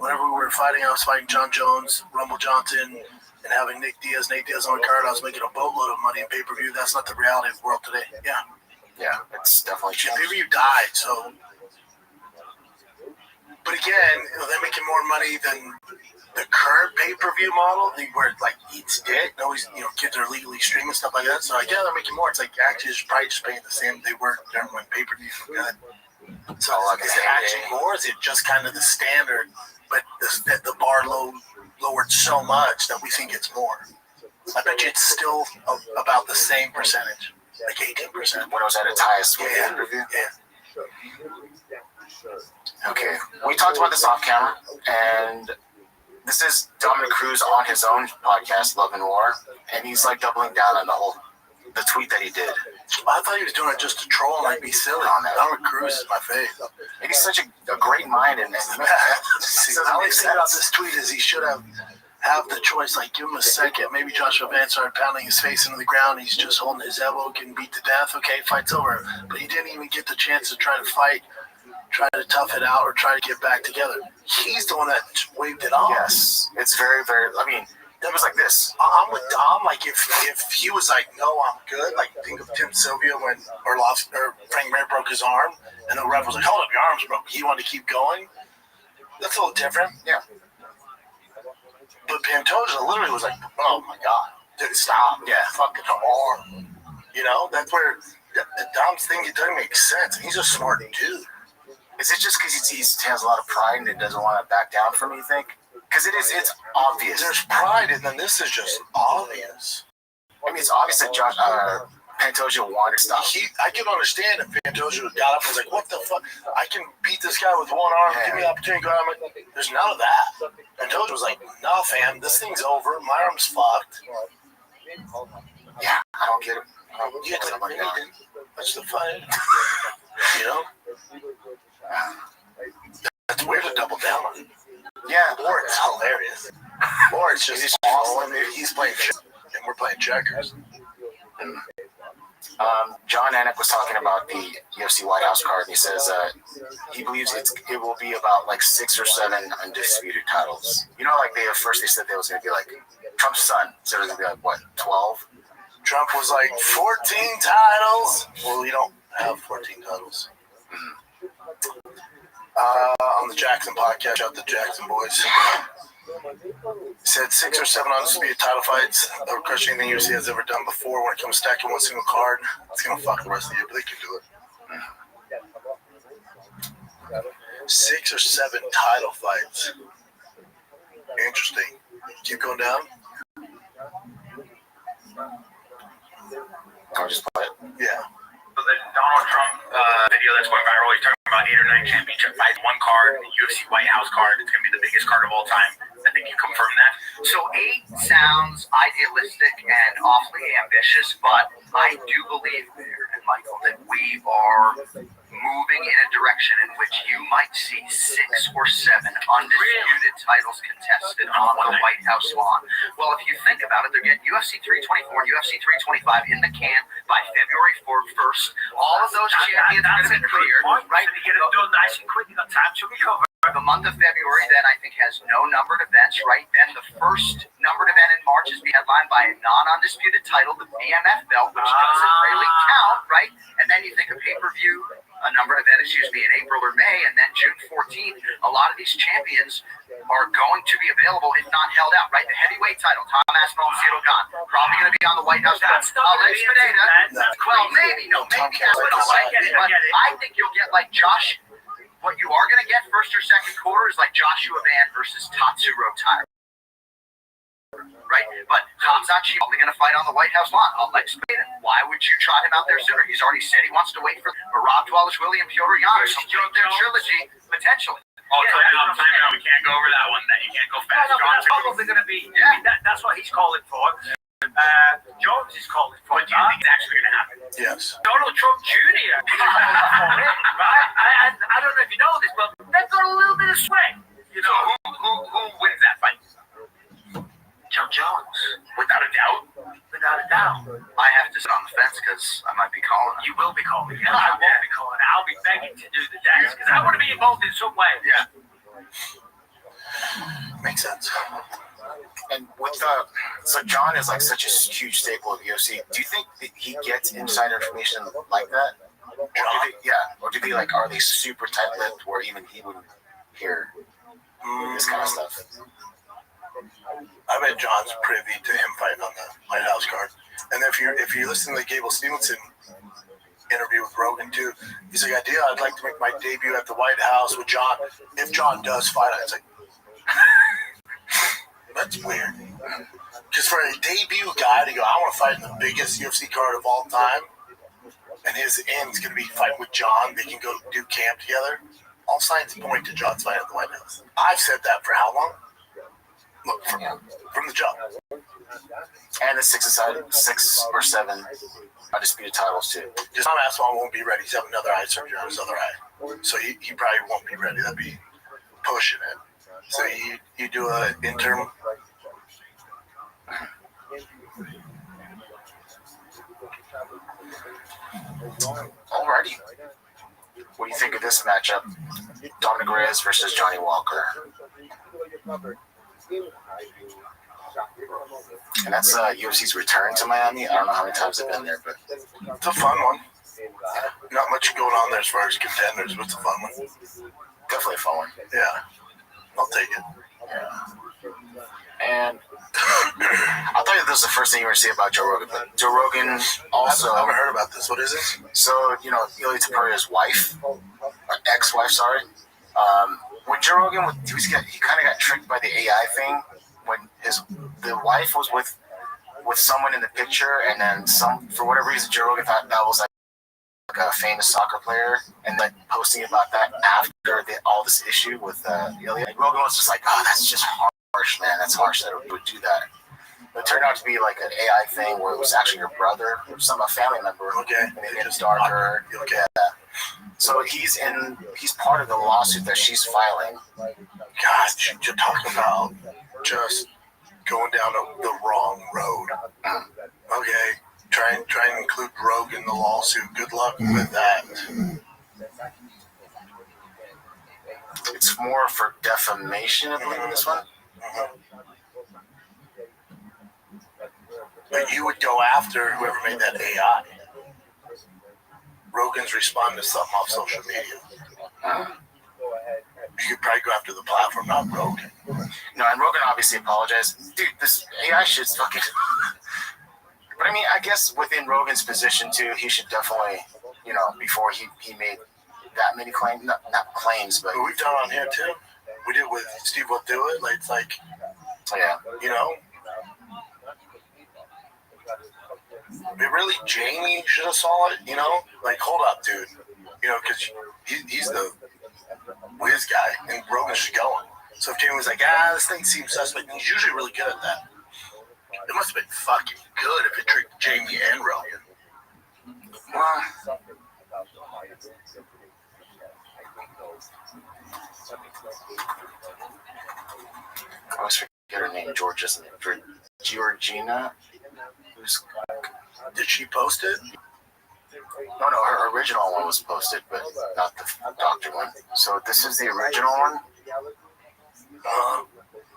Whenever we were fighting, I was fighting John Jones, Rumble Johnson, and having Nate Diaz on the card. I was making a boatload of money in pay-per-view. That's not the reality of the world today. Yeah, it's definitely changed. Pay-per-view died, so. But again, they're making more money than the current pay-per-view model, where it like eats dick. Always, kids are legally streaming stuff like that. So like, yeah, they're making more. It's like actually just probably just paying the same they were during when pay-per-views were good. So is it actually more? Is it just kind of the standard, but the bar lowered so much that we think it's more? I bet you it's still about the same percentage, like 18%. When it was at its highest with pay-per-view? Yeah. Okay, we talked about this off camera, and this is Dominic Cruz on his own podcast, Love and War, and he's like doubling down on the tweet that he did. I thought he was doing it just to troll and like be silly. Dominic Cruz is my fave. And he's such a great mind, and all I say about this tweet is he should have the choice, like give him a second. Maybe Joshua Vance started pounding his face into the ground. He's just holding his elbow, getting beat to death. Okay, fight's over. But he didn't even get the chance to try to fight, try to tough it out, or try to get back together. He's the one that waved it off. Yes, it's very, very. I mean, it was like this. I'm with Dom. Like if he was like, no, I'm good. Like think of Tim Sylvia when Frank Mir broke his arm, and the ref was like, hold up, your arm's broke. He wanted to keep going. That's a little different. Yeah. But Pantoja literally was like, oh my god, dude, stop. Yeah, fucking arm. That's where the Dom's thing, it doesn't make sense. And he's a smart dude. Is it just because he has a lot of pride and doesn't want to back down from it, you think? Because it's obvious. There's pride, and then this is just obvious. I mean, it's obvious that Pantoja wanted stuff. I can understand if Pantoja got up and was like, what the fuck? I can beat this guy with one arm. Give me the opportunity to go out. I'm like, there's none of that. Pantoja was like, nah, fam, this thing's over. My arm's fucked. Yeah, I don't get it. That's the fun. That's weird to double down on. Yeah. Or it's hilarious. Or it's just awesome. He's playing and we're playing checkers. John Anik was talking about the UFC White House card, and he says he believes it will be about like 6 or 7 undisputed titles. Like they said there was going to be like Trump's son, so it was going to be like what, 12? Trump was like 14 titles. Well, we don't have 14 titles. On the Jackson podcast, shout out the Jackson boys. Said 6 or 7 undisputed title fights. They're crushing the UFC has ever done before. When it comes to stacking one single card, it's gonna fuck the rest of the year, but they can do it. 6 or 7 title fights. Interesting. Keep going down. I'll just play it. Yeah. The Donald Trump video that's going viral, he's talking about 8 or 9 championship fights, one card, the UFC White House card. It's going to be the biggest card of all time. I think you confirmed that. So 8 sounds idealistic and awfully ambitious, but I do believe, Mayor and Michael, that we are moving in a direction in which you might see 6 or 7 undisputed titles contested on the White House lawn. Well, if you think about it, they're getting UFC 324 and UFC 325 in the can by February 1st. All of those champions are going to be cleared, right? You get it done nice and quick, you got time to recover. The month of February, then, I think, has no numbered events, right? Then the first numbered event in March is being headlined by a non-undisputed title, the BMF belt, which doesn't really count, right? And then you think of pay-per-view, a numbered event is usually in April or May, and then June 14th, a lot of these champions are going to be available if not held out, right? The heavyweight title, Tom Aspinall and Cyril Gane, probably going to be on the White House. Alex Pineda, well, maybe Aspinall, but I think you'll get like Josh. What you are going to get first or second quarter is like Joshua Van versus Tatsuro Taira. Right? But Tom's not cheap. Probably going to fight on the White House lawn. Alex Pineda. Why would you trot him out there sooner? He's already said he wants to wait for Rob Dwellish, William Piotr Jan, complete their trilogy, potentially. Oh, time out. We can't go over that one. Then you can't go fast. No, that's probably going to be. I mean, that's what he's calling for. Jones is calling for. What do you think is actually going to happen? Yes. Donald Trump Jr. Right? I don't know if you know this, but they've got a little bit of sway. You know, who wins that fight? Joe Jones, without a doubt. Without a doubt. I have to sit on the fence because I might be calling. You will be calling. Yeah, I won't be calling. I'll be begging to do the dance because I want to be involved in some way. Yeah. Makes sense. And with so John is like such a huge staple of UFC. Do you think that he gets insider information like that? Or do they like, are they super tight-lipped where even he wouldn't hear this kind of stuff? I bet John's privy to him fighting on the White House card. And if you listen to the Gable Stevenson interview with Rogan too, he's like, I'd like to make my debut at the White House with John. If John does fight, it's like, that's weird. Because for a debut guy to go, I want to fight in the biggest UFC card of all time, and his end's going to be fighting with John, they can go do camp together. All signs point to John's fight at the White House. I've said that for how long? Look, from the jump. And the 6 or 7 undisputed titles too. Just Tom Aspinall won't be ready. He's having another eye surgery on his other eye, so he probably won't be ready. That'd be pushing it. So you do an interim. Alrighty. What do you think of this matchup? Dominic Reyes versus Johnny Walker. And that's UFC's return to Miami. I don't know how many times they've been there, but it's a fun one. Not much going on there as far as contenders, but it's a fun one. Definitely a fun one. Yeah. I'll take it. Yeah. And I'll tell you this is the first thing you're going to see about Joe Rogan. But Joe Rogan also... I haven't heard about this. What is it? So, Ilya Taparia's wife, or ex-wife, sorry. When Joe Rogan, he kind of got tricked by the AI thing. When the wife was with someone in the picture, and then for whatever reason, Joe Rogan thought that was like a famous soccer player, and then posting about that after all this issue with Ilya. Rogan was just like, oh, that's just harsh, man. That's harsh that he would do that. But it turned out to be like an AI thing where it was actually your brother or a family member. Okay. And it made it darker. Okay. Yeah. So he's part of the lawsuit that she's filing. God, you're talking about just going down the wrong road. Okay. Try and include Rogan in the lawsuit. Good luck with that. It's more for defamation, I believe, in this one. But you would go after whoever made that AI. Rogan's responding to something off social media. You could probably go after the platform, not Rogan. No, and Rogan obviously apologized. Dude, this AI shit's fucking... But I mean, I guess within Rogan's position too, he should definitely, before he made that many claims, not claims, but we've done on here too. We did with Steve Will Do It. Like, it's like, yeah, really, Jamie should have saw it. Like, hold up, dude. Because he's the whiz guy, and Rogan's just going. So if Jamie was like, this thing seems suspect, he's usually really good at that. It must have been fucking good if it tricked Jamie and Rogan. I always forget her name, Georgina. Did she post it? No, her original one was posted, but not the doctor one. So this is the original one.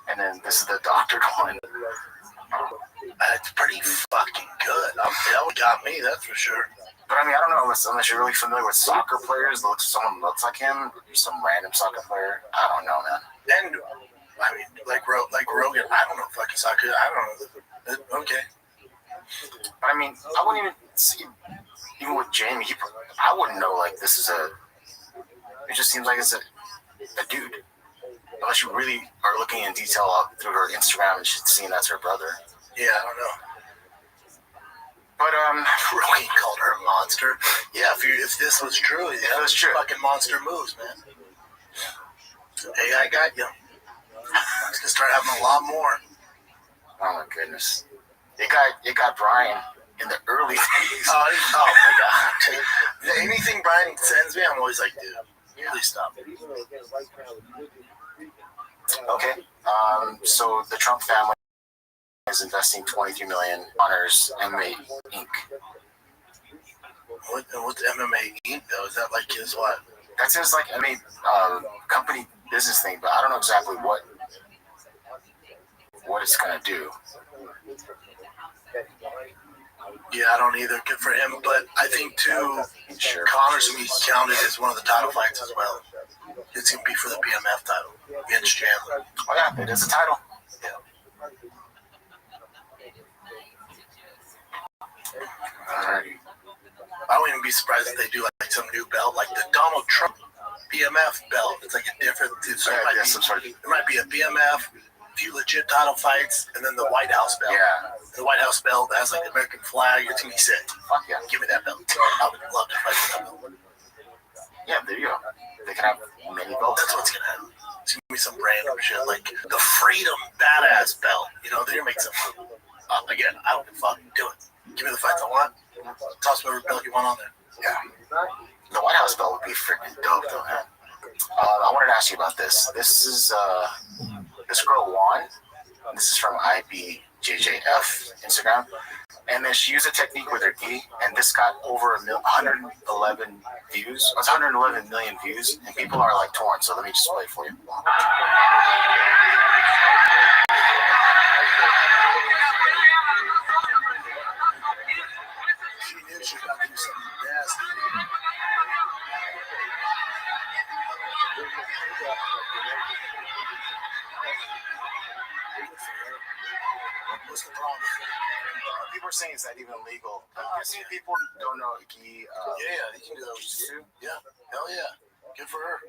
And then this is the doctored one. It's pretty fucking good. That got me, that's for sure. But I mean, I don't know, unless you're really familiar with soccer players, someone looks like him, or some random soccer player. I don't know, man. And I mean, like Rogan, I don't know fucking soccer. I don't know. Okay. I mean, I wouldn't even see, even with Jamie, I wouldn't know, like, this is it just seems like it's a dude. Unless you really are looking in detail through her Instagram and she's seeing that's her brother. Yeah, I don't know. But, Rogan called her a monster. Yeah, if this was true, yeah, it was true. Fucking monster moves, man. Hey, I got you. It's gonna start having a lot more. Oh my goodness. It got Brian in the early days. Oh my god. Anything Brian sends me, I'm always like, dude, please stop. Okay. So the Trump family is investing $23 million honors MMA Inc. What's MMA Inc. though? Is that like his what? That's his like company business thing, but I don't know exactly what it's gonna do. Yeah, I don't either. Good for him, but I think too, Connor's gonna be counted as one of the title fights as well. It's gonna be for the BMF title against Chandler. Oh yeah, it is a title. Yeah. Alrighty. I wouldn't even be surprised if they do like some new belt, like the Donald Trump BMF belt. It's like a different. It might be a BMF, a few legit title fights, and then the White House belt. Yeah. The White House belt that has like the American flag. It's gonna be sick. Fuck yeah. Give me that belt. I would love to fight for that belt. Yeah, there you go. They can have many belts. That's what's gonna happen. It's gonna be some random shit like the Freedom Badass belt. You know, they're gonna make some up again. I don't give a fuck. Do it. Give me the fights I want. Toss whatever belt you want on there. Yeah. The White House belt would be freaking dope, though, man. I wanted to ask you about this. This is this girl Juan. This is from IBJJF Instagram, and then she used a technique with her gi, and this got over 111 views. It's 111 million views, and people are like torn. So let me just play it for you. She knew she was about to do something nasty. What's the problem? People are saying, is that even legal? I've seen people don't know gi. Yeah, you can do that with jiu-jitsu. Yeah, hell yeah. Good for her.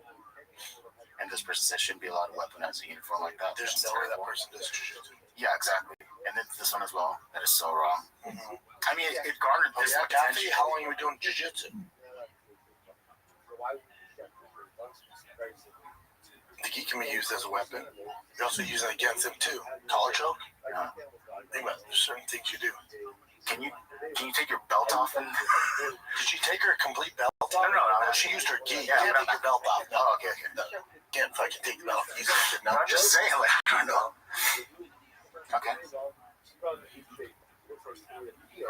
And this person says shouldn't be allowed to weaponize a uniform like that. There's no way that person does jiu-jitsu. Yeah, exactly. And then this one as well. That is so wrong. Mm-hmm. I mean, it garnered this much attention. How long you were doing jiu-jitsu? The gi can be used as a weapon. You're also using it against him too. Collar choke. Think about it. There's certain things you do. Can you take your belt off? And did she take her complete belt off? No. She used her gi. You can't take your belt off. No. Oh, okay. No. Can't fucking take the belt off. No, I'm just saying, like, I don't know. Okay. All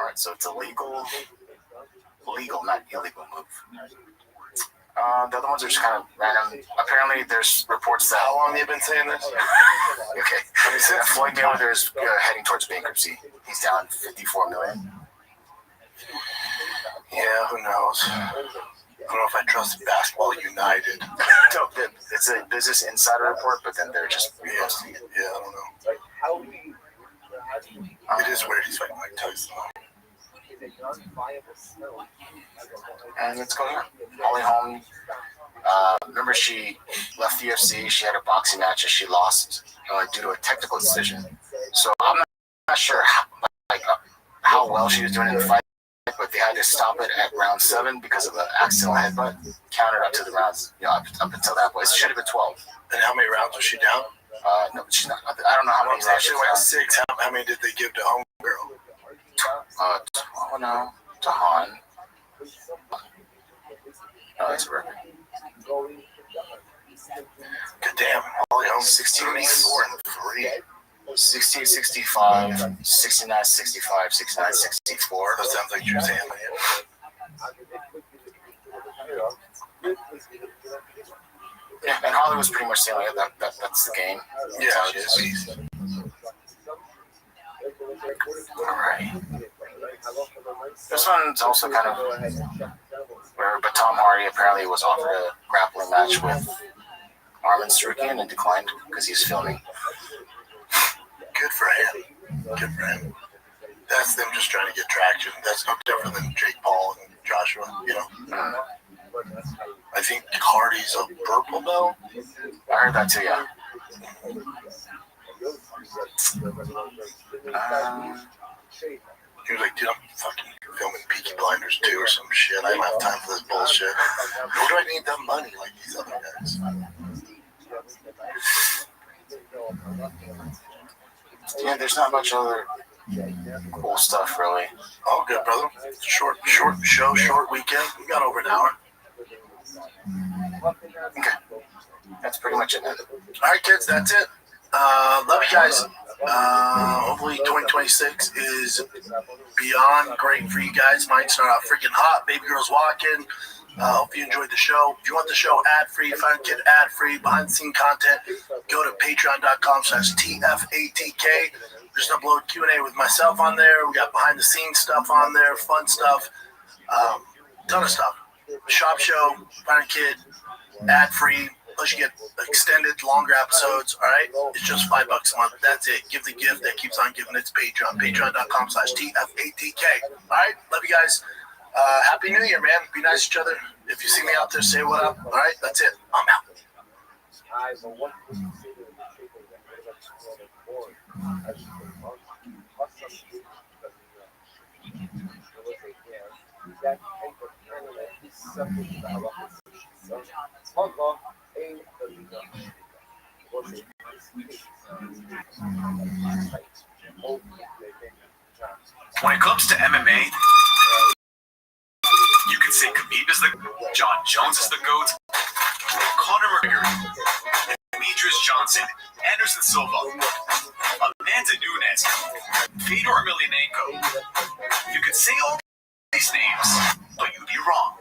right, so it's a legal, not illegal move. The other ones are just kind of random. Apparently, there's reports that. How long have you been saying this? Okay. Floyd Mayweather is heading towards bankruptcy. He's down $54 million. Yeah, who knows? I don't know if I trust Basketball United. No, it's a Business Insider report, but then they're just reposting it. Yeah, I don't know. It is weird. He's fighting Mike Tyson. And let's go here. Holly Holm. Remember, she left the UFC. She had a boxing match and she lost due to a technical decision. So I'm not sure how well she was doing in the fight, but they had to stop it at round 7 because of the accidental headbutt. Counted up to the rounds, up until that point. It should have been 12. And how many rounds was she down? No, she's not. I don't know how many rounds. She went 6. How many did they give to Homegirl? 12 now to Han. Oh, that's a record. Good damn. Holly Holm 16-4 and 3. 16-65, 69-65, 69-64. That sounds like Drew's handling it. Yeah, and Holly was pretty much saying like that's the game. Yeah, it is. Alright. This one's also kind of but Tom Hardy apparently was offered a grappling match with Armin Sarukian and declined because he's filming. good for him. Good for him. That's them just trying to get traction. That's no different than Jake Paul and Joshua, you know. I think Hardy's a purple belt. I heard that too, yeah. He was like, dude, I'm fucking filming Peaky Blinders 2 or some shit. I don't have time for this bullshit. Nor do I need that money like these other guys. Yeah, there's not much other cool stuff, really. All good, brother. Short show, short weekend. We got over an hour. Okay. That's pretty much it. All right, kids, that's it. Love you guys. Hopefully 2026 is beyond great for you guys. Might start out freaking hot. Baby girl's walking. Hope you enjoyed the show. If you want the show ad-free, find Kid ad-free, behind-the-scene content, go to patreon.com/TFATK. Just upload Q&A with myself on there. We got behind-the-scenes stuff on there, fun stuff, ton of stuff. Shop show, find a Kid, ad-free. Plus you get extended, longer episodes, all right? It's just $5 a month. That's it. Give the gift that keeps on giving. It's Patreon. Patreon.com/TFATK. All right? Love you guys. Happy New Year, man. Be nice to each other. If you see me out there, say what up. All right? That's it. I'm out. When it comes to MMA, you can say Khabib is the GOAT, John Jones is the GOAT, Conor McGregor, Demetrius Johnson, Anderson Silva, Amanda Nunes, Fedor Emelianenko. You could say all these names, but you'd be wrong.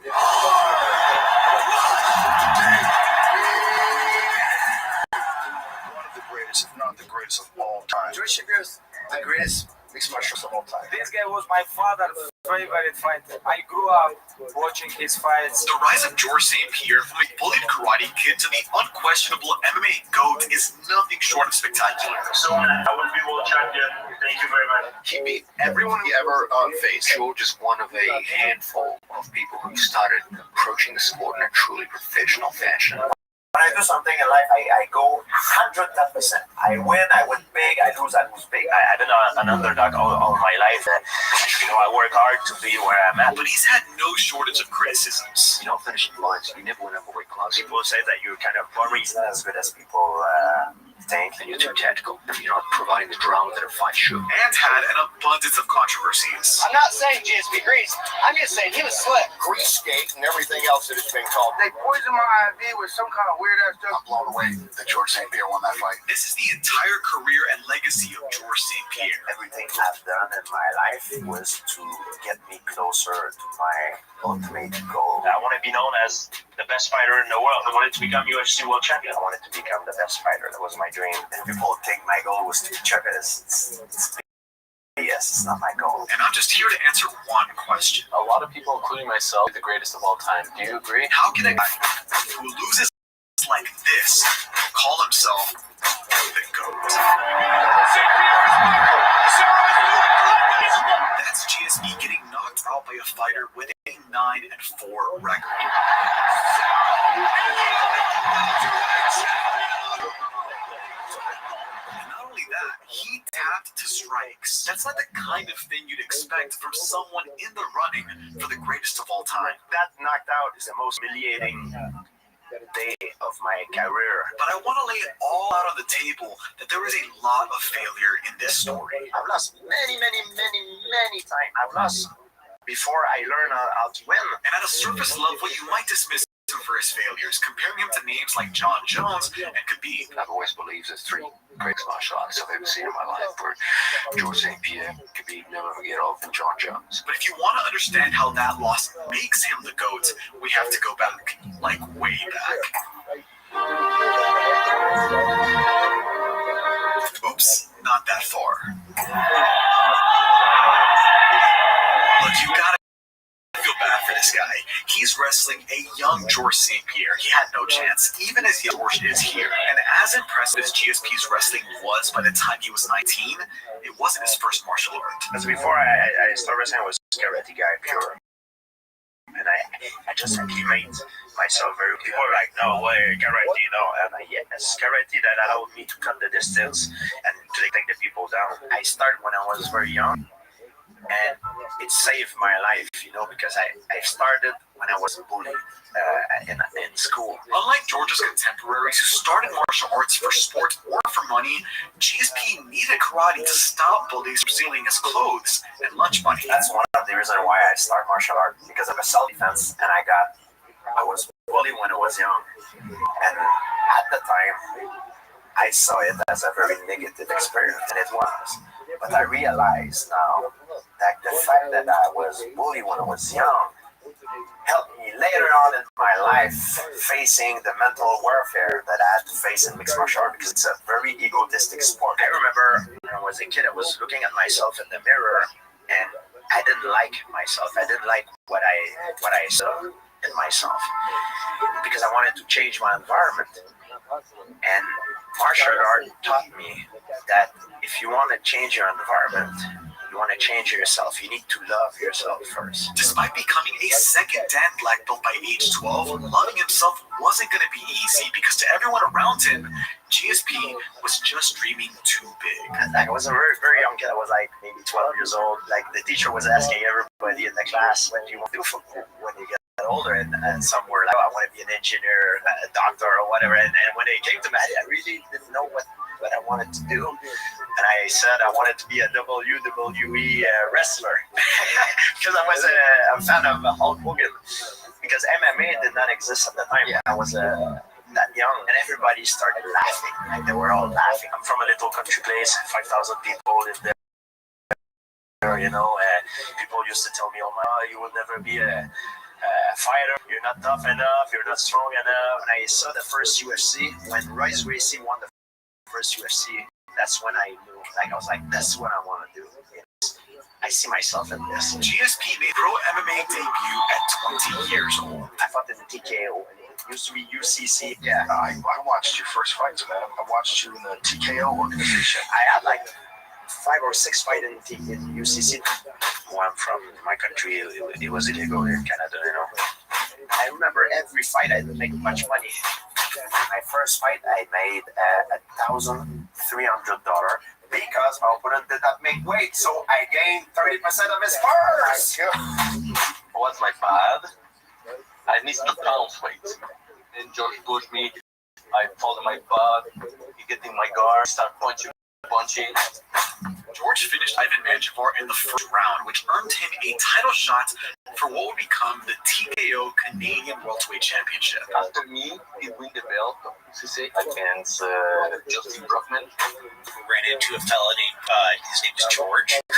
One of the greatest, if not the greatest of all time. George Shapiro is the greatest mixed martial artist of all time. This guy was my father's favorite fighter. I grew up watching his fights. The rise of George St. Pierre from a bullied karate kid to the unquestionable MMA GOAT is nothing short of spectacular. So I will be world champion. Thank you very much. He beat everyone he ever faced. George is one of a handful of people who started approaching the sport in a truly professional fashion. When I do something in life, I go 110%. I win big. I lose big. I've been an underdog all my life. I work hard to be where I'm at. But he's had no shortage of criticisms. You don't finish the lines. You never went up a weight class. People say that you're kind of boring, not as good as people think. And you're too tactical. You're not providing the drama that a fight should. And had an abundance of controversies. I'm not saying GSP Grease. I'm just saying he was slick. Grease skate and everything else that it's been called. They poisoned my IV with some kind of weird ass stuff. I'm blown away that George St. Pierre won that fight. This is the entire career and legacy of George St. Pierre. Everything I've done in my life was to get me closer to my ultimate goal. I want to be known as the best fighter in the world. I wanted to become UFC world champion. I wanted to become the best fighter. That was my dream. And people think my goal was to be champion. Yes, it's not my goal. And I'm just here to answer one question. A lot of people, including myself, are the greatest of all time. Do you agree? How can a guy who loses like this call himself the GOAT? That's GSP getting knocked out by a fighter with a 9-4 record. And not only that, he tapped to strikes. That's not the kind of thing you'd expect from someone in the running for the greatest of all time. That knockout is the most humiliating day of my career. But I want to lay it all out on the table that there is a lot of failure in this story. I've lost many times. I've lost before I learn how to win. And at a surface level, you might dismiss him for his failures, comparing him to names like John Jones and Khabib. I've always believed there's three greatest martial artists I've ever seen in my life, were George St. Pierre, Khabib Nurmagomedov, and John Jones. But if you want to understand how that loss makes him the GOAT, we have to go back, like way back. Oops, not that far. Look, you gotta feel bad for this guy. He's wrestling a young George St. Pierre. He had no chance, even as George is here. And as impressive as GSP's wrestling was by the time he was 19, it wasn't his first martial art. Because before I started wrestling, I was a karate guy, pure. And I just accumulate myself very. People are like, no way, karate, no. And yes, karate that allowed me to cut the distance and to take the people down. I started when I was very young, and it saved my life, because I started when I was bullied in school. Unlike George's contemporaries who started martial arts for sport or for money, GSP needed karate to stop bullies from stealing his clothes and lunch money. That's one of the reasons why I started martial arts, because of a self-defense, and I was bullied when I was young. And at the time, I saw it as a very negative experience, and it was. But I realize now that the fact that I was bullied when I was young helped me later on in my life facing the mental warfare that I had to face in mixed martial arts, because it's a very egotistic sport. I remember when I was a kid, I was looking at myself in the mirror, and I didn't like myself. I didn't like what I saw in myself, because I wanted to change my environment. And martial art taught me that if you want to change your environment, you want to change yourself, you need to love yourself first. Despite becoming a second Dan black belt by age 12, loving himself wasn't going to be easy, because to everyone around him, GSP was just dreaming too big. I was a very, very young kid. I was like maybe 12 years old. Like the teacher was asking everybody in the class, what do you want to do when you get older? And some were like, I want to be an engineer, a doctor, or whatever. And when it came to me, I really didn't know what I wanted to do. And I said I wanted to be a WWE wrestler because I was a fan of Hulk Hogan, because MMA did not exist at the time when I was that young, and everybody started laughing. Like they were all laughing. I'm from a little country place, 5,000 people live there. People used to tell me, you will never be a fighter, you're not tough enough, you're not strong enough. And I saw the first UFC when Royce Gracie won the first UFC. That's when I knew, I was like, that's what I want to do. I see myself in this. GSP made pro MMA debut at 20 years old. I fought in the TKO. It used to be UCC. Yeah, I watched your first fights, man. I watched you in the TKO organization. I had like 5 or 6 fights in UCC. Where I'm from, my country, it was illegal here in Canada, I remember every fight I didn't make much money. My first fight, I made $1,300 because my opponent did not make weight, so I gained 30% of his purse. Was my bad. I missed 2 pounds weight. And George pushed me. I followed my butt. He get in my guard, start punching. George finished Ivan Manjivar in the first round, which earned him a title shot for what would become the TKO Canadian Welterweight Championship. After me, he won the belt against Justin Brockman. Ran into a fella named, his name is George. I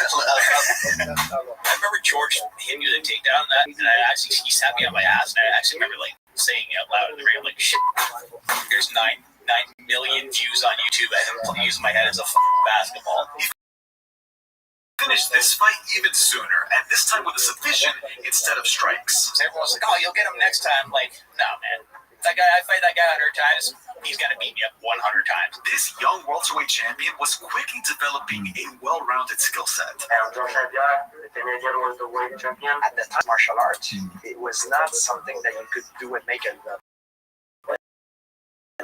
remember George hit me with a takedown, and he sat me on my ass, and I actually remember saying out loud in the ring, I'm like, shit, there's 9 million views on YouTube. I have used my head as a basketball. He finished this fight even sooner, and this time with a submission instead of strikes. Everyone's like, oh, you'll get him next time. Like, no, man. I fight that guy 100 times, he's going to beat me up 100 times. This young welterweight champion was quickly developing a well-rounded skill set. I'm George Saint-Pierre, the Canadian welterweight champion. At the time, martial arts, it was not something that you could do and make a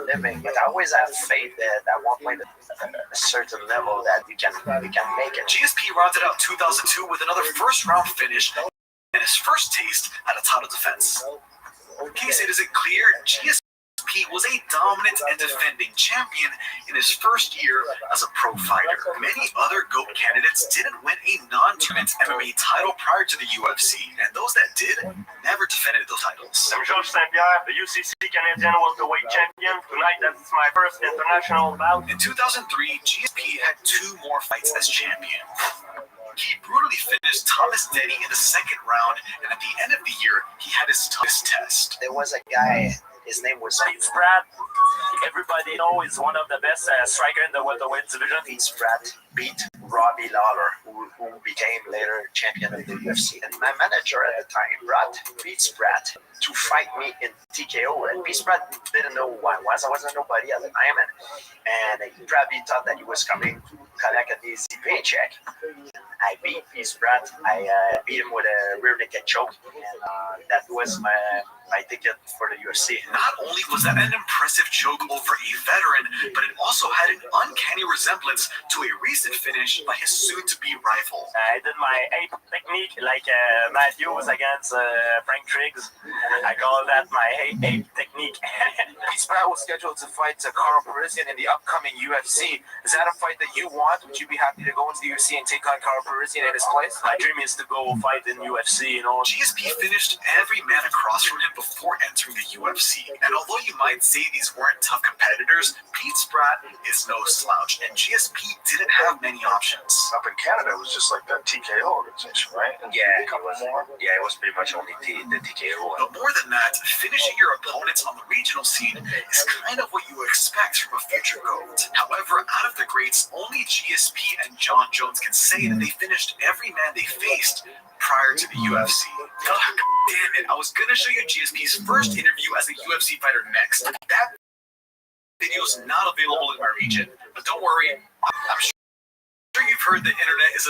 living, but I always have faith that at one point at a certain level that we can make it. GSP rounded out 2002 with another first-round finish and his first taste at a title defense. In case it isn't clear, GSP was a dominant and defending champion in his first year as a pro fighter. Many other GOAT candidates didn't win a non-tournament MMA title prior to the UFC, and those that did never defended those titles. I'm George Saint-Pierre, the UCC Canadian welterweight champion. Tonight, that's my first international bout. In 2003, GSP had 2 more fights as champion. He brutally finished Thomas Denny in the second round, and at the end of the year, he had his toughest test. There was a guy, his name was Brad. Everybody knows he's one of the best striker in the welterweight division. Brad beat Robbie Robbie Lawler, who became later champion of the UFC. And my manager at the time brought Pete Spratt to fight me in TKO. And Pete Spratt didn't know who I was. I wasn't nobody at the time. And he probably thought that he was coming to collect an easy paycheck. I beat Pete Spratt. I beat him with a rear naked choke. And that was my ticket for the UFC. Not only was that an impressive choke over a veteran, but it also had an uncanny resemblance to a recent finish by his soon-to-be rival. I did my ape technique like Matthews against Frank Triggs. I call that my ape technique. Pete Spratt was scheduled to fight Carl Parisian in the upcoming UFC. Is that a fight that you want? Would you be happy to go into the UFC and take on Carl Parisian in his place? My dream is to go fight in UFC, you know. GSP finished every man across from him before entering the UFC. And although you might say these weren't tough competitors, Pete Spratt is no slouch, and GSP didn't have many options. Up in Canada, it was just like that TKO organization, right? Yeah, it was pretty much only the TKO. But more than that, finishing your opponents on the regional scene is kind of what you expect from a future GOAT. However, out of the greats, only GSP and John Jones can say that they finished every man they faced prior to the UFC. Ugh, damn it, I was gonna show you GSP's first interview as a UFC fighter next. That video is not available in my region, but don't worry, I'm sure you've heard the internet is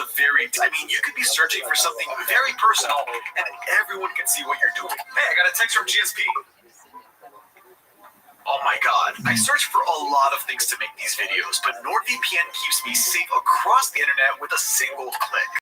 you could be searching for something very personal and everyone can see what you're doing. Hey, I got a text from GSP. Oh my god, I search for a lot of things to make these videos, but NordVPN keeps me safe across the internet with a single click.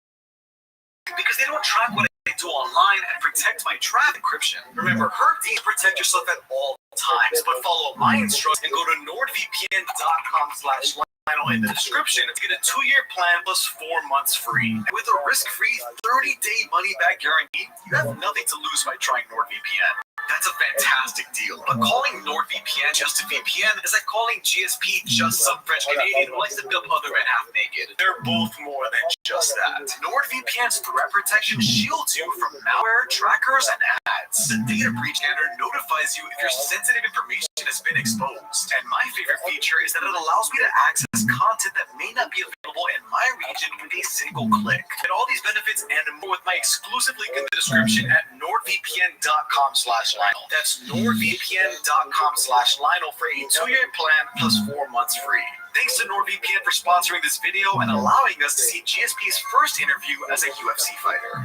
Because they don't track what I do online and protect my traffic encryption. Remember, Herb Dean, protect yourself at all times, but follow my instructions and go to nordvpn.com/Lionel in the description to get a 2-year plan plus 4 months free. With a risk-free 30-day money-back guarantee, you have nothing to lose by trying NordVPN. That's a fantastic deal. But calling NordVPN just a VPN is like calling GSP just some French Canadian who likes to dump other men half naked. They're both more than just that. NordVPN's threat protection shields you from malware, trackers, and ads. The data breach scanner notifies you if your sensitive information has been exposed. And my favorite feature is that it allows me to access content that may not be available in my region with a single click. Get all these benefits and more with my exclusive link in the description at nordvpn.com/Lionel. That's nordvpn.com/Lionel for a 2-year plan plus 4 months free. Thanks to NordVPN for sponsoring this video and allowing us to see GSP's first interview as a UFC fighter.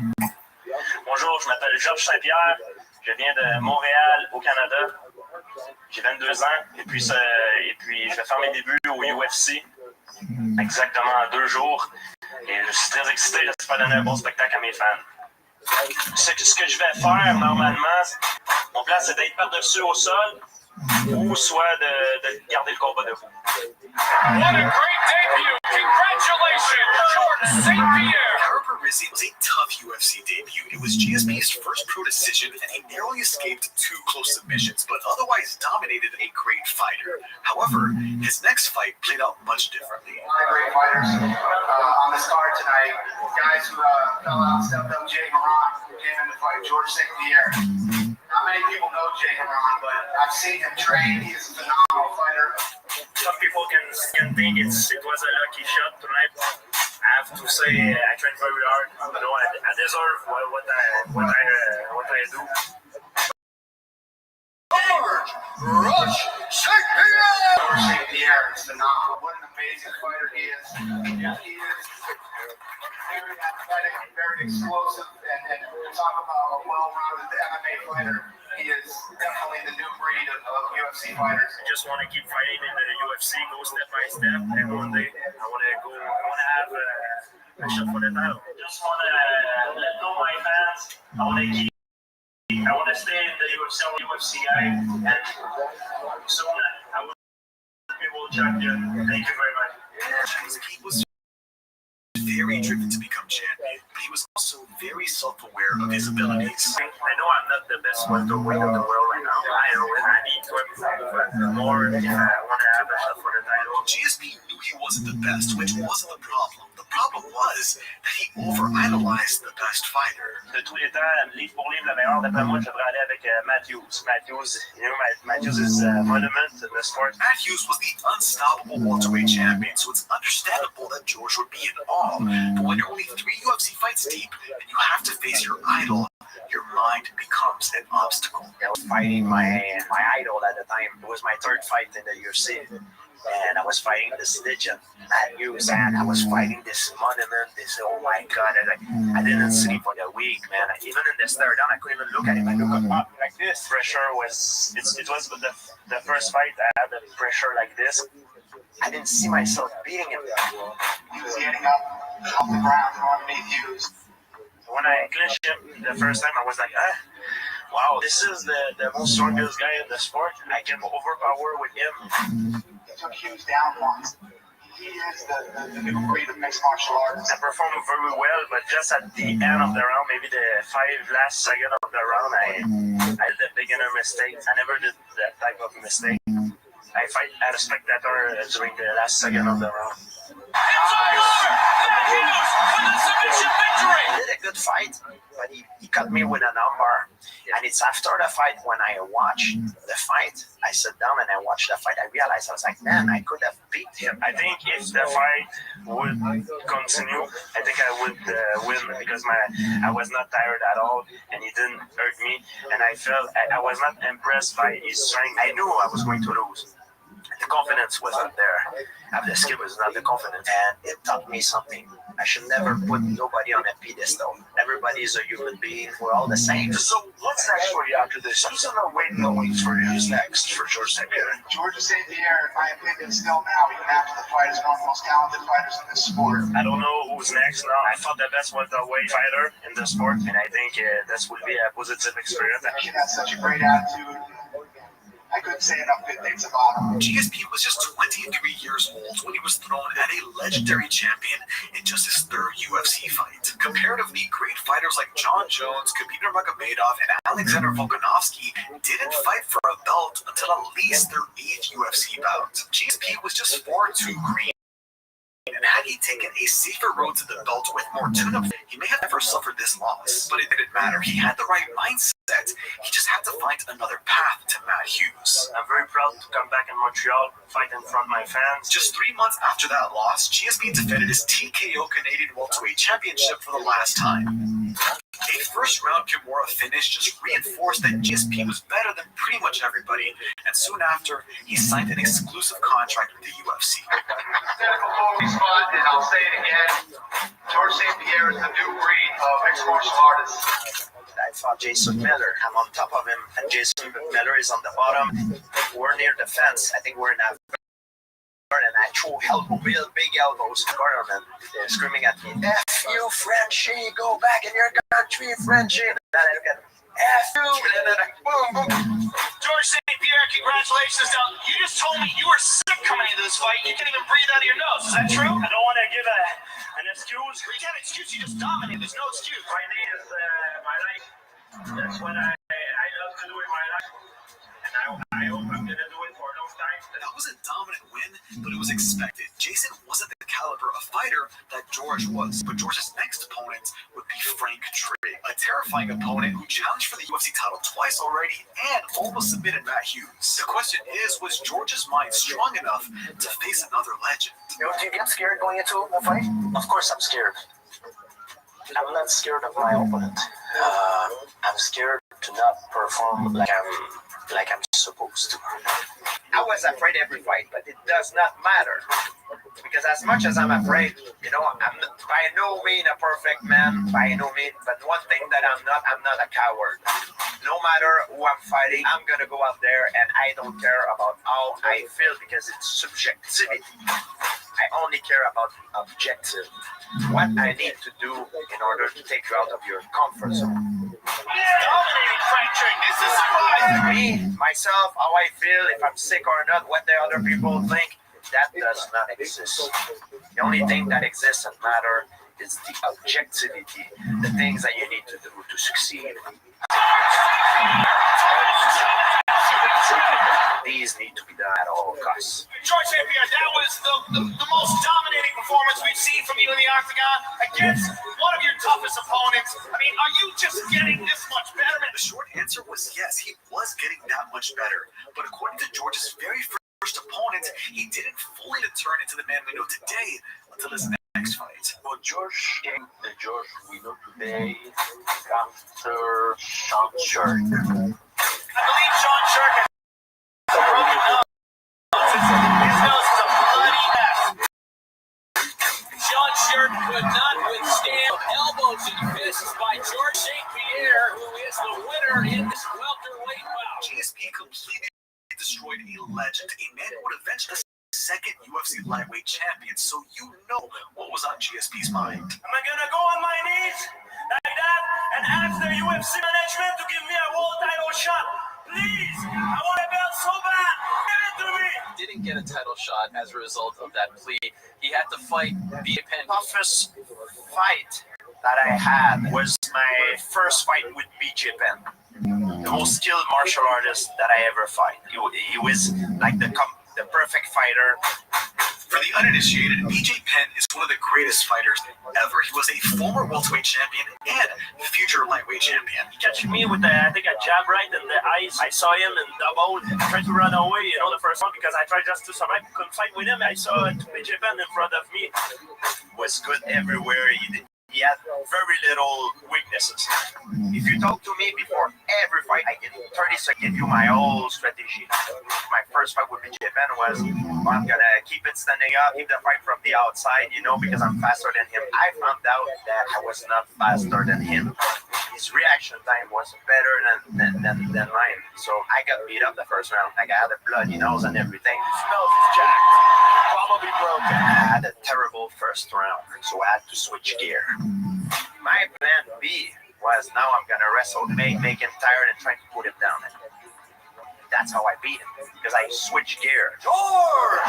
Bonjour, je m'appelle Georges Saint-Pierre. Je viens de Montréal, au Canada. J'ai 22 ans et puis je vais faire mes débuts au UFC exactement en 2 jours. Et je suis très excité, j'espère donner un bon spectacle à mes fans. Ce que je vais faire normalement, mon plan c'est d'être par-dessus au sol ou soit de garder le combat debout. What a great debut! Congratulations, Jordan St. Pierre! Carl Parisian was a tough UFC debut. It was GSP's first pro decision, and he narrowly escaped 2 close submissions, but otherwise dominated a great fighter. However, his next fight played out much differently. Great fighters on this card tonight. Guys who fell out, stepped up. Jay Moran came in to fight George St. Pierre. Not many people know Jay Moran, but I've seen him train. He is a phenomenal fighter. Some people can think it was a lucky shot tonight. I have to say I trained very hard. You know, I deserve what I do. George Rush St. Pierre! George St. Pierre is phenomenal. What an amazing fighter he is. He is very athletic, very explosive, and talk about a well-rounded MMA fighter. He is definitely the new breed of UFC fighters. I just want to keep fighting in the UFC, go step by step, and one day I want to have a shot for the title. Just want to let go my fans. I want to stay in the UFC guy, and soon I will be world champion. Thank you very much. He was very driven to become champion, but he was also very self-aware of his abilities. I know I'm not the best welterweight in the world right now. I know I need to improve more if I want to have a shot for the title. GSP knew he wasn't the best, which wasn't the problem. The problem was that he over-idolize the best fighter. De tous les temps, livre pour livre, le meilleur, d'après moi, je devrais aller avec Matthews. Matthews is a monument in the sport. Matthews was the unstoppable welterweight champion, so it's understandable that George would be in awe. But when you're only 3 UFC fights deep and you have to face your idol, your mind becomes an obstacle. I was fighting my idol at the time. It was my third fight in the UFC. And I was fighting this legend, Matthews, and I was fighting this monument, oh my God. I didn't sleep for a week, man. Even in the third down, I couldn't even look at him. I looked up like this. Pressure was, it was the first fight I had the pressure like this. I didn't see myself beating him. He was getting up off the ground from underneath you. When I clinched him the first time, I was like, wow, this is the most strongest guy in the sport. I can overpower with him. He took Hughes down once. He is the new breed of mixed martial arts. I performed very well, but just at the end of the round, maybe the last seconds of the round, I did the beginner mistakes. I never did that type of mistake. I fight as a spectator during the last second of the round. He did a good fight, but he cut me with an armbar. And it's after the fight, when I watched the fight, I sat down and I watched the fight, I realized, I was like, man, I could have beat him. I think if the fight would continue, I think I would win because I was not tired at all and he didn't hurt me. And I felt I was not impressed by his strength. I knew I was going to lose. The confidence wasn't there. The skill was not the confidence. And it taught me something. I should never put nobody on a pedestal. Everybody is a human being. We're all the same. So what's next for you after this? Who's on the waiting wings for you? Who's next for George St. Pierre? George St. Pierre, in my opinion, still now, even after the fight, is one of the most talented fighters in this sport. I don't know who's next now. I thought the best was the weight fighter in the sport, and I think this will be a positive experience. He has such a great attitude. I couldn't say enough good things about him. GSP was just 23 years old when he was thrown at a legendary champion in just his third UFC fight. Comparatively great fighters like John Jones, Khabib Nurmagomedov, and Alexander Volkanovski didn't fight for a belt until at least their 8th UFC bout. GSP was just far too green. And had he taken a safer road to the belt with more tune-up, he may have never suffered this loss. But it didn't matter. He had the right mindset. He just had to find another path to Matt Hughes. I'm very proud to come back in Montreal, fight in front of my fans. Just 3 months after that loss, GSP defended his TKO Canadian Welterweight Championship for the last time. A first-round Kimura finish just reinforced that GSP was better than pretty much everybody, and soon after, he signed an exclusive contract with the UFC. And I'll say it again, George St. Pierre is the new breed of mixed martial artists. I fought Jason Miller. I'm on top of him, and Jason Miller is on the bottom. We're near the fence. I think we're in a and I threw big elbows to Garland, screaming at me, F you, Frenchie, go back in your country, Frenchie. And then I look at him, F you, and then boom, boom. George St. Pierre, congratulations. Now, you just told me you were sick coming into this fight. You can't even breathe out of your nose. Is that true? I don't want to give an excuse. You can't excuse. You just dominated. There's no excuse. Fighting is my life. That's what I love to do in my life. And I hope I'm going to do it for a long time. That was a dominant win, but it was expected. Jason wasn't the caliber of fighter that George was, but George's next opponent would be Frank Trigg, a terrifying opponent who challenged for the UFC title twice already and almost submitted Matt Hughes. The question is, was George's mind strong enough to face another legend? You know, do you get scared going into a fight? Of course I'm scared. I'm not scared of my opponent. I'm scared to not perform like I'm supposed to. I was afraid every fight, but it does not matter. Because as much as I'm afraid, you know, I'm by no means a perfect man, by no means, but one thing that I'm not a coward. No matter who I'm fighting, I'm going to go out there and I don't care about how I feel because it's subjectivity. I only care about objective. What I need to do in order to take you out of your comfort zone. Dominating Frank Trigg. This is surprising. Me, myself, how I feel, if I'm sick or not, what the other people think, that does not exist. The only thing that exists and matter is the objectivity, the things that you need to do to succeed. These need to be done at all costs. George St. Pierre, that was the most dominating performance we've seen from you in the octagon against one of your toughest opponents. I mean, are you just getting this much better? The short answer was yes, he was getting that much better. But according to George's very first opponent, he didn't fully turn into the man we know today until his next fight. Well, the George we know today after Sean Shark. I believe Sean Shark has a broken nose. His nose is a bloody mess. Sean Shark could not withstand elbows and fists by George St. Pierre, who is the winner in this welterweight bout. GSP completely destroyed a legend, a man who would eventually be the second UFC lightweight champion. So you know what was on GSP's mind. Am I gonna go on my knees like that and ask the UFC management to give me a world title shot? Please, I want a belt so bad. Give it to me. Didn't get a title shot as a result of that plea. He had to fight via pin. Toughest fight that I had was my first fight with BJ Penn, the most skilled martial artist that I ever fought. He was like the perfect fighter. For the uninitiated, BJ Penn is one of the greatest fighters ever. He was a former welterweight champion and future lightweight champion. He catch me with a jab right in the eyes. I saw him and double, tried to run away, the first one, because I tried just to survive. Couldn't fight with him. I saw BJ Penn in front of me. Was good everywhere. He had very little weaknesses. If you talk to me before every fight, I give 30 seconds, give you my whole strategy. My first fight with BJ Penn was, I'm going to keep it standing up, keep the fight from the outside, because I'm faster than him. I found out that I was not faster than him. His reaction time was better than mine. So I got beat up the first round. Like, I had a bloody nose and everything. His nose is jacked. Probably broken. I had a terrible first round, so I had to switch gear. My plan B was, now I'm going to wrestle, make him tired and try to put him down. And that's how I beat him, because I switched gear. George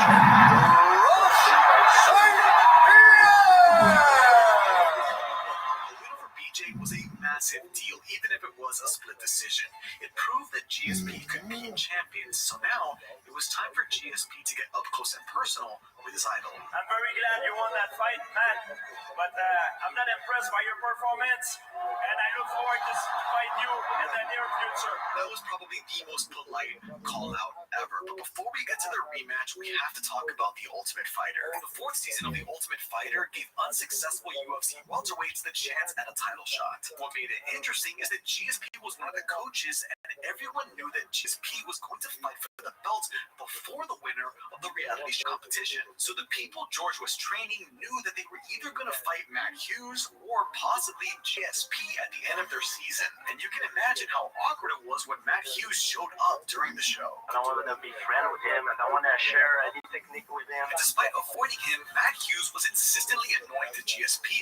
BJ was a massive deal, even if it was a split decision. It proved that GSP could be champion, so now it was time for GSP to get up close and personal with his idol. I'm very glad you won that fight, man, but I'm not impressed by your performance, and I look forward to fight you in the near future. That was probably the most polite call-out ever, but before we get to the rematch, we have to talk about The Ultimate Fighter. The fourth season of The Ultimate Fighter gave unsuccessful UFC welterweights the chance at a title shot. What made it interesting is that GSP was one of the coaches, and everyone knew that GSP was going to fight for the belt before the winner of the reality show competition. So the people George was training knew that they were either going to fight Matt Hughes or possibly GSP at the end of their season. And you can imagine how awkward it was when Matt Hughes showed up during the show. I don't want to be friends with him. I don't want to share any technique with him. And despite avoiding him, Matt Hughes was insistently annoying to GSP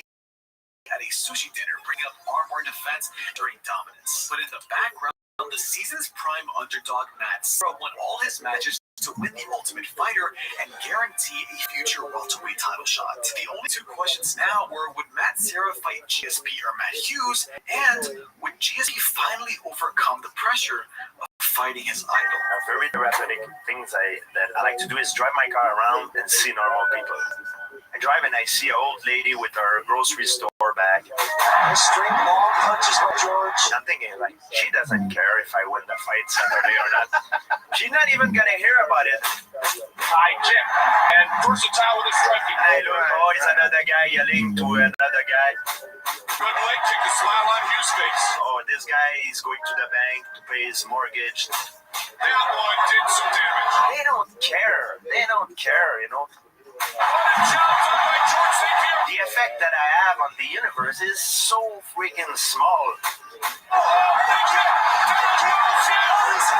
at a sushi dinner, bringing up armor defense during dominance. But in the background, the season's prime underdog Matt Serra won all his matches to win the Ultimate Fighter and guarantee a future welterweight title shot. The only two questions now were, would Matt Serra fight GSP or Matt Hughes, and would GSP finally overcome the pressure of fighting his idol? A very therapeutic things that I like to do is drive my car around and see normal people. I drive and I see an old lady with her grocery store bag. Straight long punches by George. I'm thinking, like, she doesn't care if I win the fight Saturday or not. She's not even gonna hear about it. High kick and versatile with his striking. I look, it's another guy yelling to another guy. Good leg kick to smile on Hughes' face. Oh, this guy is going to the bank to pay his mortgage. That one did some damage. They don't care. The effect that I have on the universe is so freaking small.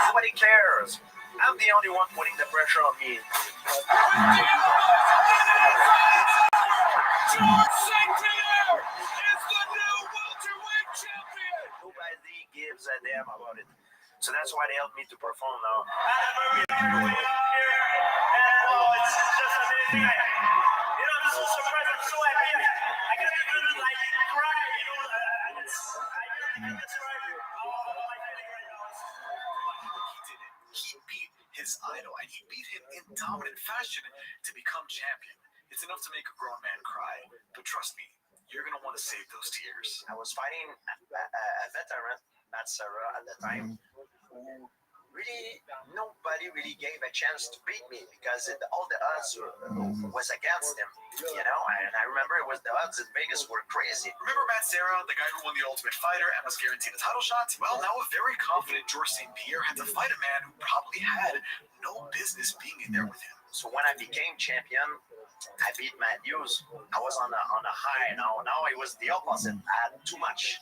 Nobody cares. I'm the only one putting the pressure on me. George St. Pierre is the new welterweight champion. Nobody gives a damn about it. So that's why they helped me to perform now. It's just amazing. This was surprise. I'm so happy. I got to do like cry. I really describe it. Oh, my feeling right now. He beat his and he beat him in dominant fashion to become champion. It's enough to make a grown man cry, but trust me, you're going to want to save those tears. I was fighting a veteran, Matt Serra, at the time, who really, nobody really gave a chance to beat me because all the odds was against him, you know, and I remember the odds in Vegas were crazy. Remember Matt Serra, the guy who won the Ultimate Fighter and was guaranteed a title shot? Well, now a very confident Georges St. Pierre had to fight a man who probably had no business being in there with him. So when I became champion, I beat Matt Hughes. I was on a high. Now it was the opposite. I had too much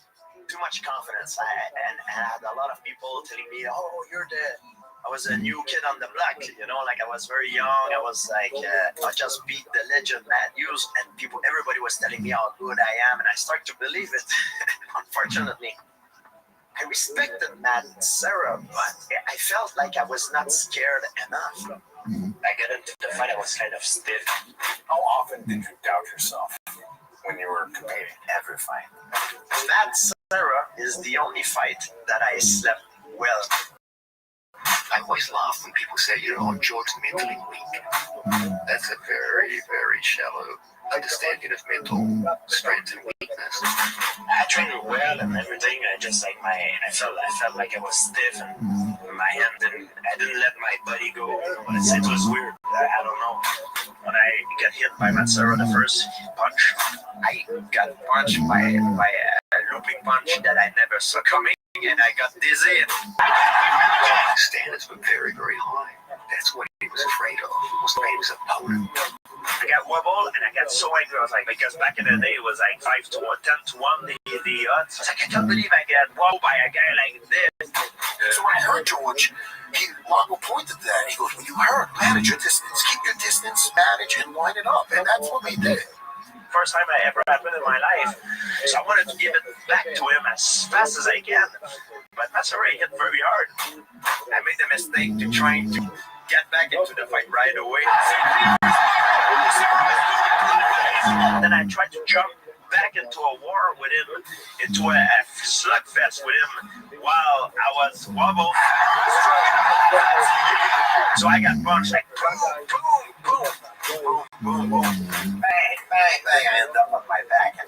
confidence. And I had a lot of people telling me, "Oh, I was a new kid on the block." You know, like I was very young. I was like, I just beat the legend Matt Hughes, and everybody was telling me how good I am, and I started to believe it. Unfortunately, I respected Matt Serra, but I felt like I was not scared enough. I got into the fight, I was kind of stiff. How often did you doubt yourself when you were competing? Every fight. Matt Serra is the only fight that I slept well. I always laugh when people say, George's mentally weak. That's a very, very shallow understanding of mental strength and weakness. I trained well and everything. I felt like I was stiff and my hand I didn't let my body go. It was weird. I don't know. When I got hit by Matt Serra the first punch, I got punched by a looping punch that I never saw coming, and I got dizzy. Standards were very, very high. That's what he was afraid of. He was afraid of his opponent. I got wobbled and I got so angry. I was like, because back in the day it was like 5 to 1, 10 to 1 the odds. I was like, I can't believe I get wobbled by a guy like this. So when I heard George, Marco pointed that. He goes, when you hurt, manage your distance. Keep your distance, manage, and line it up. And that's what we did. First time I ever happened in my life. So I wanted to give it back to him as fast as I can. But that's already hit very hard. I made the mistake to trying to get back into the fight right away. Then I tried to jump back into a war with him, into a slugfest with him while I was wobbled. So I got punched like boom, boom, boom, boom, boom, bang, bang, bang. I ended up on my back.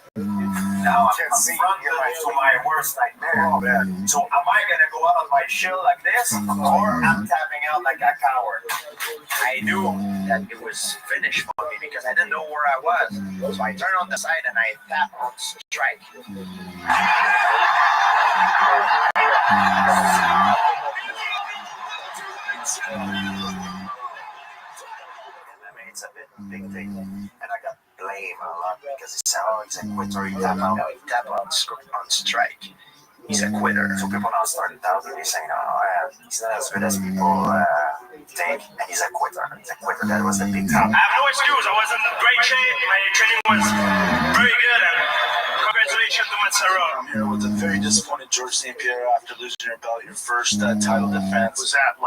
Now I'm confronted to my worst nightmare. So am I gonna go out on my shield like this, or I'm tapping out like a coward? I knew that it was finished for me because I didn't know where I was. So I turned on the side and I tapped on strike. It's a big thing, and I got blamed a lot because he said, "Oh, he's a quitter. He tapped on strike. He's a quitter." So people now started doubting me, saying, "Oh, he's not as good as people think, and he's a quitter. He's a quitter." That was the big thing. I have no excuse. I was in great shape. My training was very good, and congratulations to Matt Serra. I'm here with a very disappointed Georges St. Pierre after losing your belt, your first title defense. Was that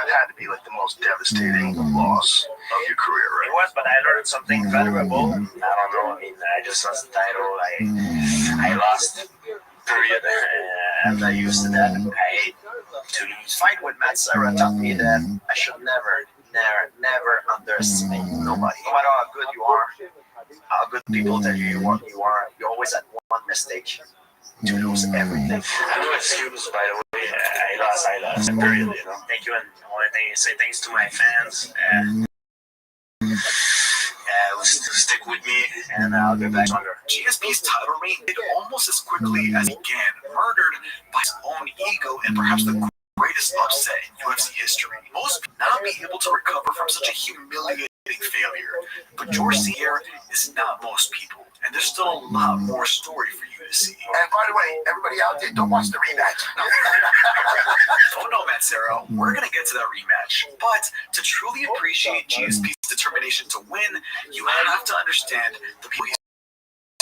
had to be like the most devastating loss of your career, right? It was, but I learned something valuable. I don't know. I mean, I just lost the title. I lost. Period. And I used to that. I hate to lose. Fight with Matt Serra taught me that I should never underestimate nobody. No matter how good you are, how good people tell you you are, you always had one mistake to lose everything. No excuse, by the way. I lost. Period. Thank you, and I want to say thanks to my fans. Stick with me, and I'll get back stronger. GSP's title reign ended almost as quickly as it began, murdered by his own ego and perhaps the greatest upset in UFC history. Most people not be able to recover from such a humiliating failure, but Georges St. Pierre is not most people, and there's still a lot more story for you to see. And by the way, everybody out there, don't watch the rematch. Oh no, Matt Serra, we're gonna get to that rematch, but to truly appreciate GSP's determination to win, you have to understand the people he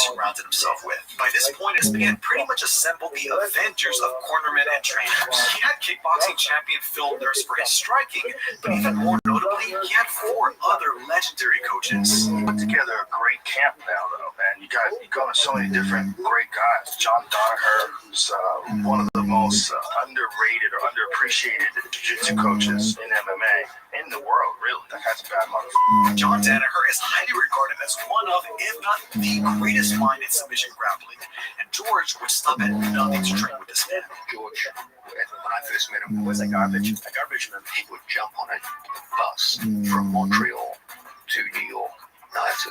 surrounded himself with. By this point, GSP had pretty much assembled the Avengers of cornermen and trainers. He had kickboxing champion Phil Nurse for his striking, but even more notably, he had 4 other legendary coaches. You put together a great camp now, though, man. You got so many different great guys. John Danaher, who's one of the most underrated or underappreciated jiu-jitsu coaches in MMA in the world, really. That guy's a bad motherfucker. John Danaher is highly regarded as one of, if not the greatest mind in submission grappling, and George would stop at nothing to train with this man. George, when I first met him, was a garbage man. He would jump on a bus from Montreal to New York. No, it's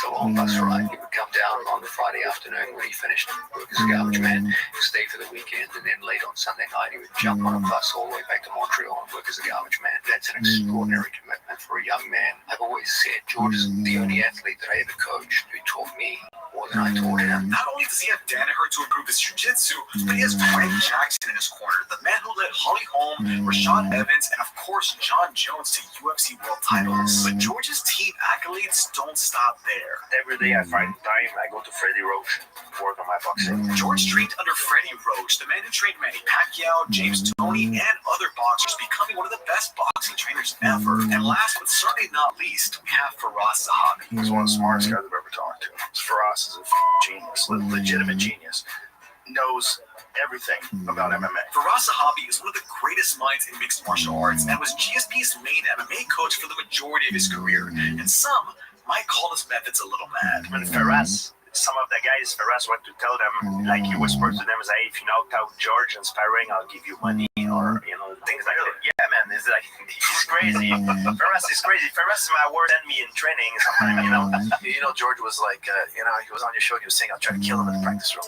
a long bus ride. He would come down on the Friday afternoon when he finished work as a garbage man, stay for the weekend, and then late on Sunday night, he would jump on a bus all the way back to Montreal and work as a garbage man. That's an extraordinary commitment for a young man. I've always said George is the only athlete that I ever coached who taught me more than I taught him. Not only does he have Danaher to improve his jiu-jitsu, but he has Frank Jackson in his corner, the man who led Holly Holm, Rashad Evans, and of course John Jones to UFC world titles. But George's team accolades don't stop there. Every day I find time, I go to Freddie Roach, work on my boxing. George trained under Freddie Roach, the man who trained Manny Pacquiao, James Toney, and other boxers, becoming one of the best boxing trainers ever. And last but certainly not least, we have Firas Zahabi. He's one of the smartest guys I've ever talked to. Firas is a genius, legitimate genius. Knows everything about MMA. Firas Zahabi is one of the greatest minds in mixed martial arts and was GSP's main MMA coach for the majority of his career. And some might call his methods a little mad. When Firas, some of the guys, Firas went to tell them, like he whispered to them, hey, if you knocked out George in sparring, I'll give you money, or, things like that. Yeah, man, it's like, he's crazy. Firas is crazy. Firas is my worst enemy in training, sometimes, George was like, he was on your show, he was saying, I'll try to kill him in the practice room.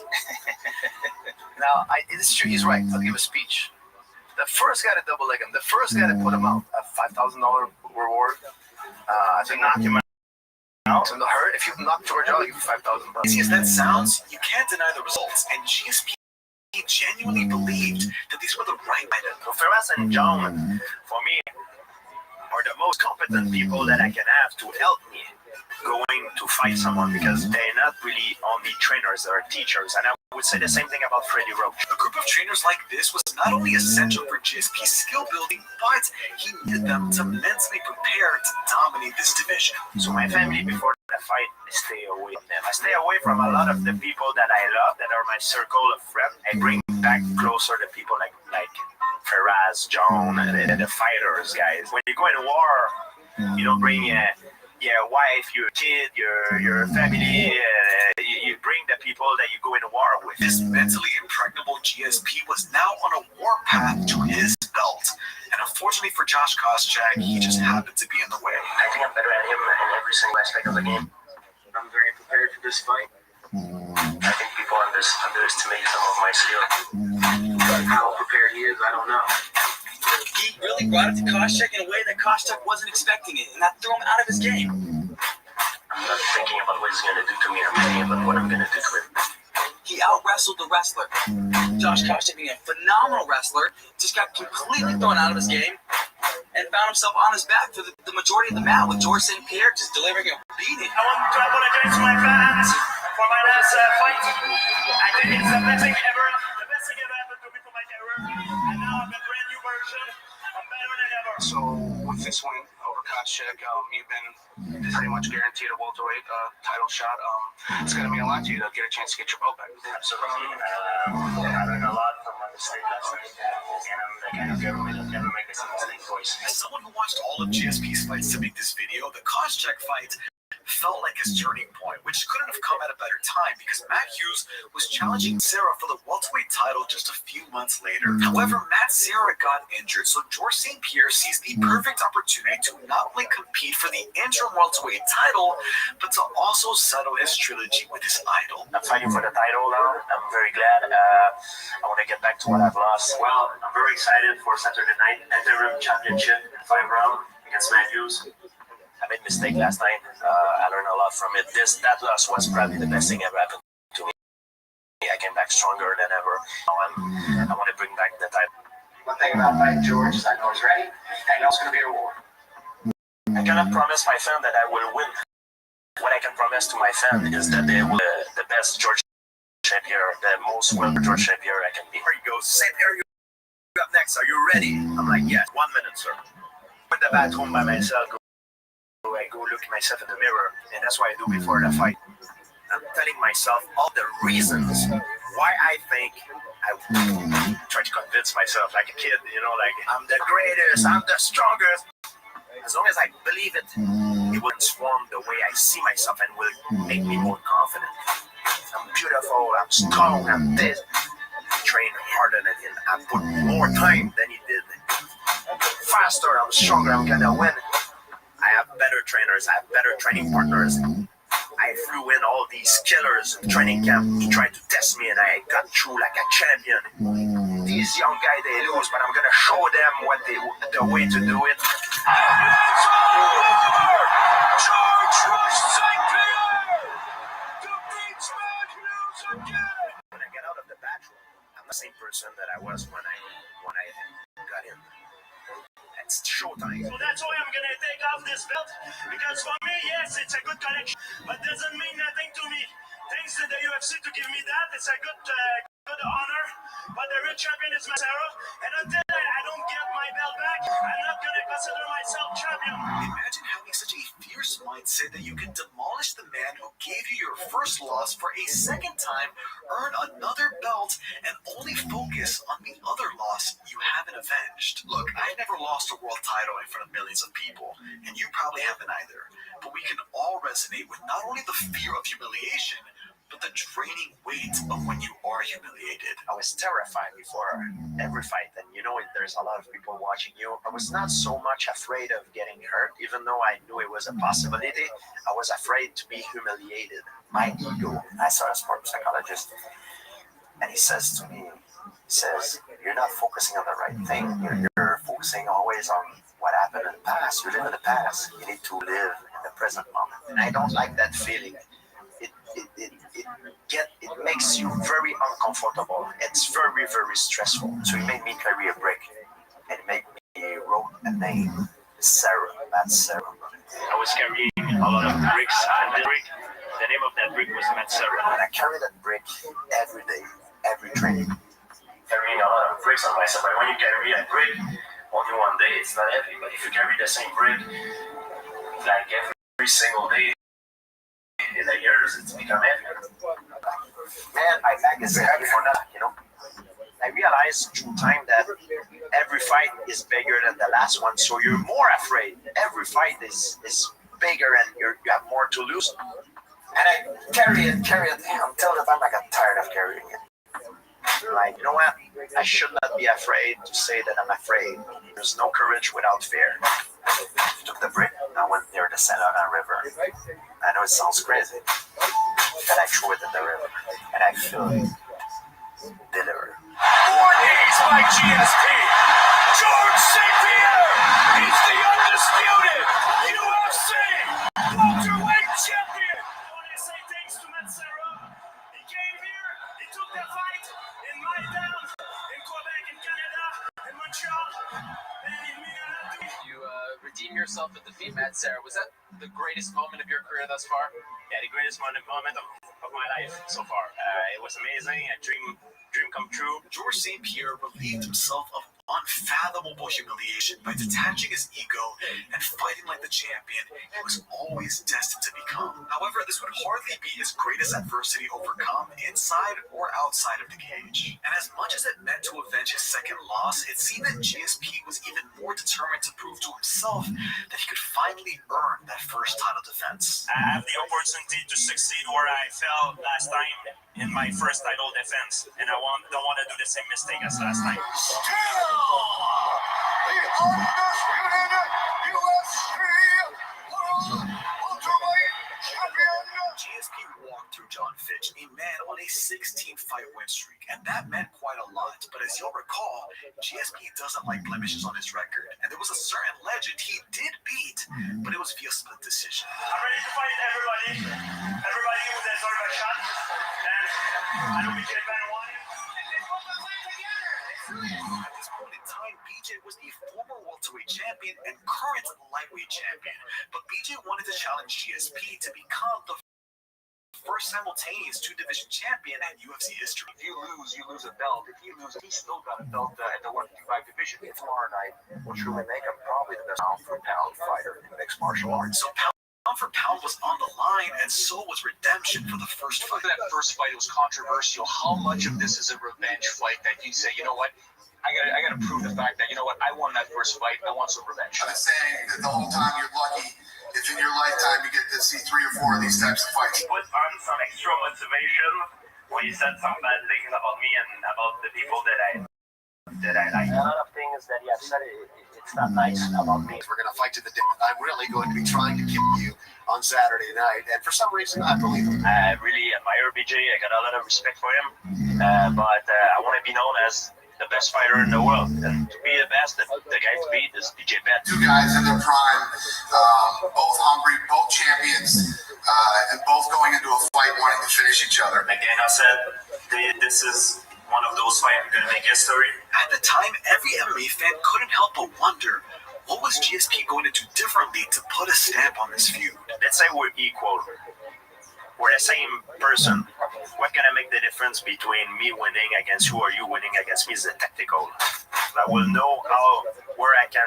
Now, it's true, he's right. I'll give a speech. The first guy to double leg him, the first guy to put him out, a $5,000 reward, I think knock him out. So if you knock George out, I'll give you $5,000. Easy as that sounds, you can't deny the results, and GSP genuinely believed that these were the right items. So Firas and John, for me, are the most competent people that I can have to help me going to fight someone, because they're not really only trainers, they're teachers. And I would say the same thing about Freddie Roach. A group of trainers like this was not only essential for GSP's skill building, but he needed them to mentally prepare to dominate this division. So my family, before the fight, I stay away from them. I stay away from a lot of the people that I love, that are my circle of friends. I bring back closer the people like Firas, John, and the fighters, guys. When you go in war, you don't bring your wife, your kid, your family. You bring the people that you go into war with. This mentally impregnable GSP was now on a war path to his belt. And unfortunately for Josh Koscheck, he just happened to be in the way. I think I'm better at him in every single aspect of the game. I'm very prepared for this fight. I think people underestimate some of my skill. But how prepared he is, I don't know. He really brought it to Koscheck in a way that Koscheck wasn't expecting it, and that threw him out of his game. I'm not thinking about what he's going to do to me. I'm thinking about what I'm going to do to him. He out-wrestled the wrestler. Josh Koscheck, being a phenomenal wrestler, just got completely thrown out of his game and found himself on his back for the majority of the match, with George St. Pierre just delivering a beating. I want to apologize to my fans for my last fight. I think it's the best thing ever. The best thing ever happened to me for my career. And now I'm a brand new version. I'm better than ever. So with this win over Koscheck, you've been pretty much guaranteed a welterweight title shot. It's going to mean a lot to you to get a chance to get your belt back. Absolutely. I learned a lot from my mistake last night, and I'm the kind of guy who never make a mistake twice. As someone who watched all of GSP's fights to make this video, the Koscheck fight felt like his turning point, which couldn't have come at a better time because Matt Hughes was challenging Serra for the welterweight title just a few months later. However, Matt Serra got injured, so George St. Pierre sees the perfect opportunity to not only compete for the interim welterweight title, but to also settle his trilogy with his idol. I'm fighting for the title now. I'm very glad. I want to get back to what I've lost. Well, I'm very excited for Saturday night interim championship 5 round against Matt Hughes. I made a mistake last night. I learned a lot from it. That loss was probably the best thing ever happened to me. I came back stronger than ever. I want to bring back the title. One thing about fighting George is I know he's ready. I know it's going to be a war. I cannot promise my fan that I will win. What I can promise to my fan is that they will the best George St. Pierre, the most well George St. Pierre I can be. Here you go, St. Pierre, you up next. Are you ready? I'm like, yes. 1 minute, sir. Put the bathroom by myself. I go look at myself in the mirror, and that's what I do before the fight. I'm telling myself all the reasons why I think I try to convince myself like a kid, like I'm the greatest, I'm the strongest. As long as I believe it, it will transform the way I see myself and will make me more confident. I'm beautiful, I'm strong, I'm this. I train harder than him. I put more time than he did. I'm faster, I'm stronger, I'm gonna win. I have better trainers, I have better training partners. I flew in all these killers in training camp to try to test me, and I got through like a champion. These young guys, they lose, but I'm gonna show them the way to do it. When I get out of the bathroom, I'm the same person that I was when I got in. It's showtime. So that's why I'm gonna take off this belt, because for me, yes, it's a good collection, but doesn't mean nothing to me. Thanks to the UFC to give me that. It's a good honor. But the real champion is Massaro, and until I don't get my belt back, I'm not gonna consider myself champion. Imagine having such a fierce mindset that you can demolish the man who gave you your first loss for a second time, earn another belt, and only focus on the other loss you haven't avenged. Look, I never lost a world title in front of millions of people, and you probably haven't either. But we can all resonate with not only the fear of humiliation, but the draining weight of when you are humiliated. I was terrified before every fight, and there's a lot of people watching you. I was not so much afraid of getting hurt, even though I knew it was a possibility. I was afraid to be humiliated. My ego. I saw a sport psychologist, and he says to me, you're not focusing on the right thing. You're focusing always on what happened in the past. You live in the past. You need to live in the present moment. And I don't like that feeling. It makes you very uncomfortable. It's very, very stressful. So he made me carry a brick, and he made me wrote a name, Sarah. That's Sarah. I was carrying a lot of bricks, and the name of that brick was Matsara. And I carry that brick every day, every training. Carrying a lot of bricks on myself, but when you carry a brick only one day, it's not heavy. But if you carry the same brick like every single day in the years, it's become heavier. Man, my back is heavy for that, I realized through time that every fight is bigger than the last one, so you're more afraid. Every fight is bigger, and you have more to lose. And I carry it until the time I got tired of carrying it. Like, you know what? I should not be afraid to say that I'm afraid. There's no courage without fear. I took the brick, I went near the St. Laurent River. I know it sounds crazy, but I threw it in the river, and I feel delivered. One days by GSP, George St. Pierre, he's the undisputed UFC welterweight champion. I want to say thanks to Matsara. He came here, he took the fight in my town, in Quebec, in Canada, in Montreal, and in Minnesota. You redeem yourself with defeat, Matsara. Was that the greatest moment of your career thus far? Yeah, the greatest moment of my life so far. It was amazing, a dream come true. George St. Pierre relieved himself of unfathomable humiliation by detaching his ego and fighting like the champion he was always destined to become. However, this would hardly be his greatest adversity overcome inside or outside of the cage. And as much as it meant to avenge his second loss, it seemed that GSP was even more determined to prove to himself that he could finally earn that first title defense. I have the opportunity to succeed where I fell last time in my first title defense, and I don't want to do the same mistake as last time. GSP walked through John Fitch, a man on a 16-fight win streak, and that meant quite a lot. But as you'll recall, GSP doesn't like blemishes on his record, and there was a certain legend he did beat, but it was via split decision. I'm ready to fight everybody who deserves a shot, and I don't be getting better one. At this point in time, BJ was the former welterweight champion and current lightweight champion, but BJ wanted to challenge GSP to become the first simultaneous two-division champion in UFC history. If you lose a belt. If you lose, he's still got a belt in the 155 division. Tomorrow night will truly make him probably the best pound-for-pound fighter in mixed martial arts. So pound for pound was on the line, and so was redemption for the first fight. That first fight was controversial. How much of this is a revenge fight that you say, you know what, I I gotta prove the fact that, you know what, I won that first fight. I want some revenge. I've been saying that the whole time you're lucky if in your lifetime you get to see 3 or 4 of these types of fights. Put on some extra motivation when you said some bad things about me and about the people that I like. A lot of things that you have said, it's not nice about me. We're going to fight to the death. I'm really going to be trying to kill you on Saturday night, and for some reason, I believe him. I really admire BJ. I got a lot of respect for him, but I want to be known as the best fighter in the world, and to be the best, the guy to beat is BJ Penn. 2 guys in their prime, both hungry, both champions, and both going into a fight wanting to finish each other. Like Dana said, this is one of those fights going to make history. At the time, every MMA fan couldn't help but wonder, what was GSP going to do differently to put a stamp on this feud? Let's say we're equal. We're the same person. What can I make the difference between me winning against you or you winning against me is the tactical. I will know where I can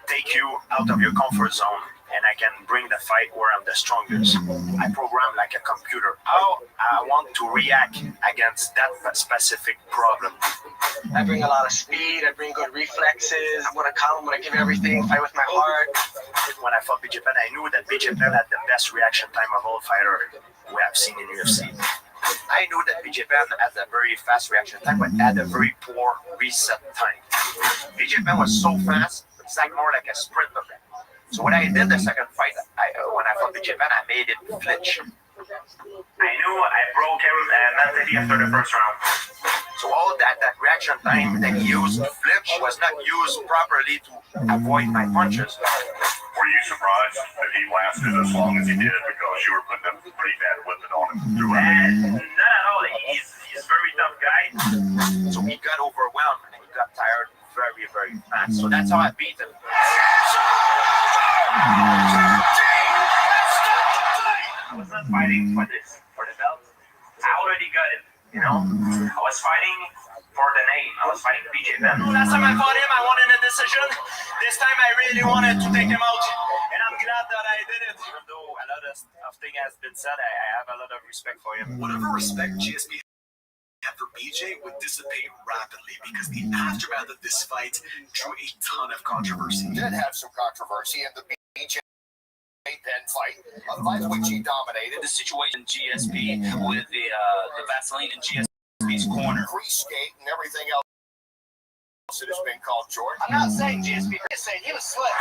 take you out of your comfort zone, and I can bring the fight where I'm the strongest. I program like a computer how I want to react against that specific problem. I bring a lot of speed, I bring good reflexes, I'm gonna come, I'm gonna give everything, fight with my heart. When I fought BJ Penn, I knew that BJ Penn had the best reaction time of all fighter we have seen in UFC. I knew that BJ Penn had a very fast reaction time, but had a very poor reset time. BJ Penn was so fast, it's like more like a sprint of it. So when I did the second fight, when I fought BJ Penn, I made it flinch. I knew I broke him mentally after the first round. So all that reaction time that he used to flinch was not used properly to avoid my punches. Were you surprised that he lasted as long as he did because you were putting a pretty bad whipping on him throughout? Not at all. He's a very tough guy. So he got overwhelmed and he got tired very, very fast. So that's how I beat him. I was not fighting for the belt. I already got it, you know. I was fighting for the name. I was fighting BJ Penn. Last time I fought him, I won in a decision. This time I really wanted to take him out, and I'm glad that I did it. Even though a lot of things has been said, I have a lot of respect for him. Whatever respect GSP had for BJ would dissipate rapidly because the aftermath of this fight drew a ton of controversy. He did have some controversy in the BJ Penn fight, a fight which he dominated. The situation GSP with the Vaseline in GSP's corner. Grease skate and everything else it has been called, George. I'm not saying GSP, I'm just saying he was slick.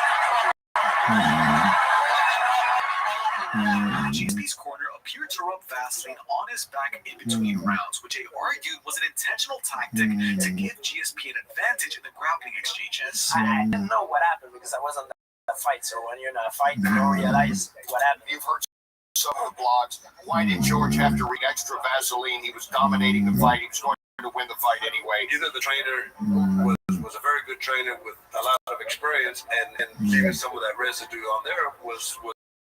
GSP's corner appeared to rub Vaseline on his back in between rounds, which they argued was an intentional tactic to give GSP an advantage in the grappling exchanges. I didn't know what happened because I wasn't in a fight, so when you're in a fight, you don't realize what happened. You've heard some of the blogs. Why did George have to read extra Vaseline? He was dominating the fight. He was going to win the fight anyway. Either the trainer was a very good trainer with a lot of experience, and leaving some of that residue on there was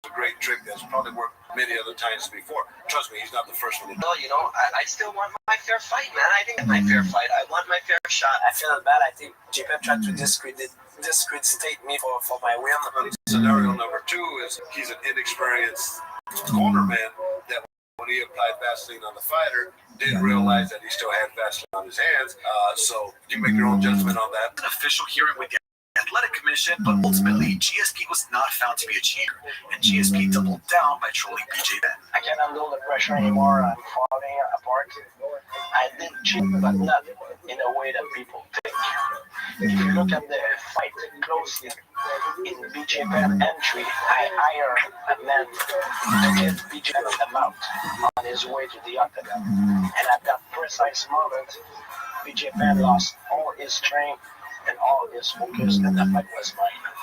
a great trick that's probably worked many other times before. Trust me, he's not the first one to do it. Well, you know, I still want my fair fight, man. I think my fair fight. I want my fair shot. I feel bad. I think JP tried to discredit me for my win. Scenario number 2 is he's an inexperienced cornerman that when he applied Vaseline on the fighter, didn't realize that he still had Vaseline on his hands. So you make your own judgment on that. An official hearing with the Athletic Commission, but ultimately GSP was not found to be a cheater, and GSP doubled down by trolling BJ Penn. I can't handle the pressure anymore. I'm falling apart. I did cheat, but not in a way that people think. If you look at the fight closely, in BJ Penn entry, I hire a man to get BJ Penn out on his way to the octagon. And at that precise moment, BJ Penn lost all his strength and all his focus, and the fight was mine.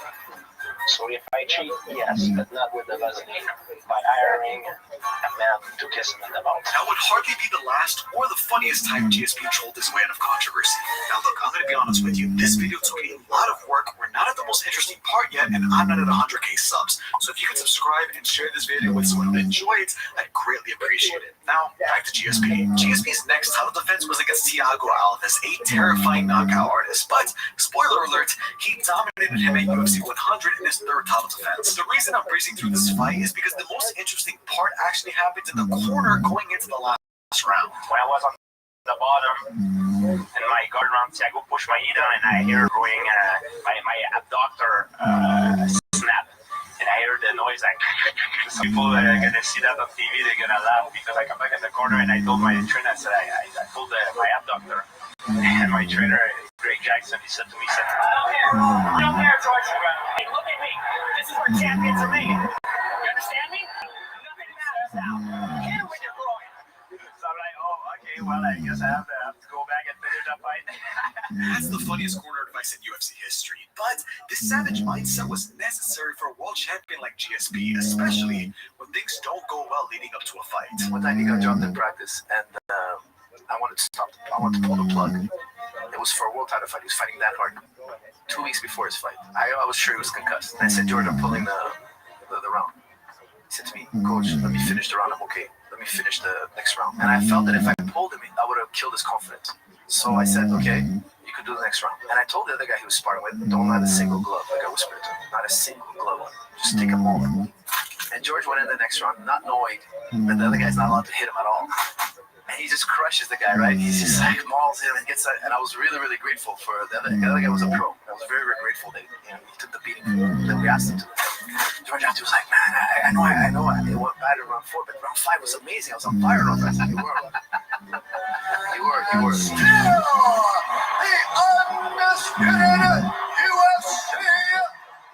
So if I cheat, yes, but not with the Vaseline, by hiring a man to kiss him in the mouth. That would hardly be the last or the funniest time GSP trolled his way out of controversy. Now look, I'm going to be honest with you, this video took a lot of work. We're not at the most interesting part yet, and I'm not at 100k subs. So if you could subscribe and share this video with someone who enjoyed it, I'd greatly appreciate it. Now, back to GSP. GSP's next title defense was against Thiago Alves, a terrifying knockout artist. But, spoiler alert, he dominated him at UFC 100 in his third title defense. The reason I'm breezing through this fight is because the most interesting part actually happened in the corner going into the last round. When I was on the bottom, and my guard round, I go push my knee down, and I hear going, my abductor snap, and I hear the noise like. Some people are gonna see that on TV, they're gonna laugh because I come back in the corner and I told my trainer, I said I pulled my abductor, and my trainer, Greg Jackson, he said to me, "Don't care, George. Hey, look at me. This is where champions are made. You understand me? Nothing matters now. Hit it with your groin." So I'm like, oh, okay, well, I guess I have to go back and finish that fight. That's the funniest corner advice in UFC history. But this savage mindset was necessary for a world champion like GSP, especially when things don't go well leading up to a fight. One time he got dropped in practice, and I wanted to stop. I wanted to pull the plug. It was for a world title fight. He was fighting that hard. 2 weeks before his fight, I was sure he was concussed. And I said, "George, I'm pulling the round." He said to me, "Coach, let me finish the round. I'm okay. Let me finish the next round." And I felt that if I pulled him, I would have killed his confidence. So I said, "Okay, you could do the next round." And I told the other guy he was sparring with, "Don't let a single glove," like I whispered to him, "not a single glove. Just take a moment." And George went in the next round, not knowing that the other guy's not allowed to hit him at all. And he just crushes the guy, right? He's just like mauls him and gets that. And I was really, really grateful for the other guy was a pro. I was very, very grateful that he took the beating that we asked him to. George after was like, "Man, I know it went bad in round 4, but round 5 was amazing. I was on fire on that." You were. Still the undisputed UFC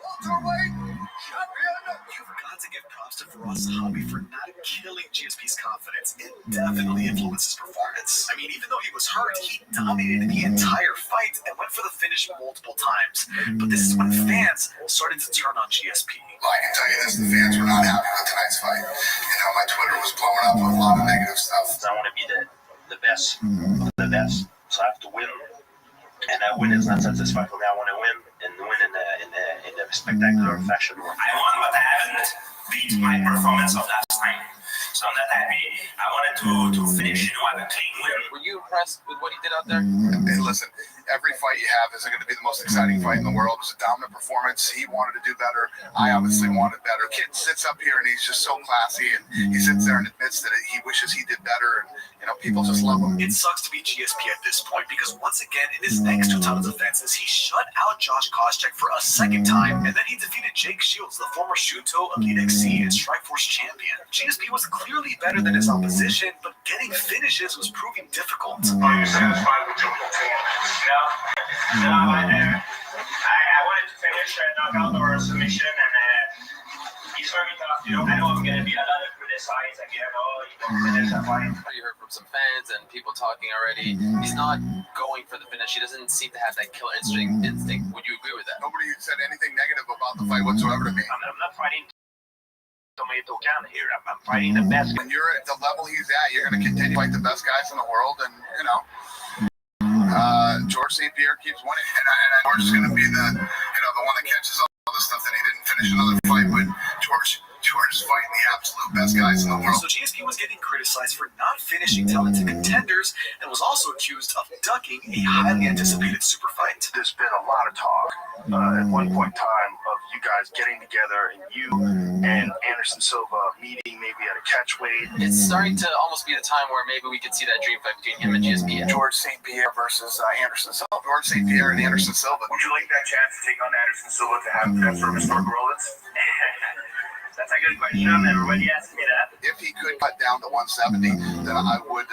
welterweight champion. You've got to give props to Firas Zahabi for not killing GSP's confidence. It definitely influenced his performance. I mean, even though he was hurt, he dominated the entire fight and went for the finish multiple times. But this is when fans started to turn on GSP. Well, I can tell you this, the fans were not happy with tonight's fight. You know, my Twitter was blowing up with a lot of negative stuff. I want to be the best of the best, so I have to win. And win is not satisfying for me. I want to win and win in a spectacular fashion. I won, but I haven't beat my performance of last night. So I'm not happy. I wanted to finish, have a clean win. Were you impressed with what he did out there? Hey, listen, every fight you have isn't going to be the most exciting fight in the world. It was a dominant performance. He wanted to do better. I obviously wanted better. Kid sits up here and he's just so classy, and he sits there and admits that he wishes he did better, and people just love him. It sucks to be GSP at this point because once again in his next 2 title defenses, he shut out Josh Koscheck for a second time, and then he defeated Jake Shields, the former Shuto Elite XC and Strikeforce champion. GSP was clearly better than his opposition, but getting finishes was proving difficult. Are you satisfied with your performance? No, I wanted to finish a knockout or a submission, and he's very tough. I know I'm going to be a lot of criticized again. Oh, you don't finish that fight. You heard from some fans and people talking already. He's not going for the finish. He doesn't seem to have that killer instinct. Would you agree with that? Nobody said anything negative about the fight whatsoever to me. I'm not fighting tomato can here. I'm fighting the best. When you're at the level he's at, you're going to continue to fight the best guys in the world, and George St. Pierre keeps winning, and George is going to be the one that catches all the stuff that he didn't finish another fight. But George is fighting the absolute best guys in the world. So GSP was getting criticized for not finishing talented contenders, and was also accused of ducking a highly anticipated super fight. There's been a lot of talk at one point in time of you guys getting together, and you and Anderson Silva meeting maybe at a catch weight. It's starting to almost be the time where maybe we could see that dream fight between him and GSP. George St. Pierre versus Anderson Silva. George St. Pierre and Anderson Silva. Would you like that chance to take on Anderson Silva to have that sort of historic relevance? That's a good question. Everybody asks me that. If he could cut down to 170, then I would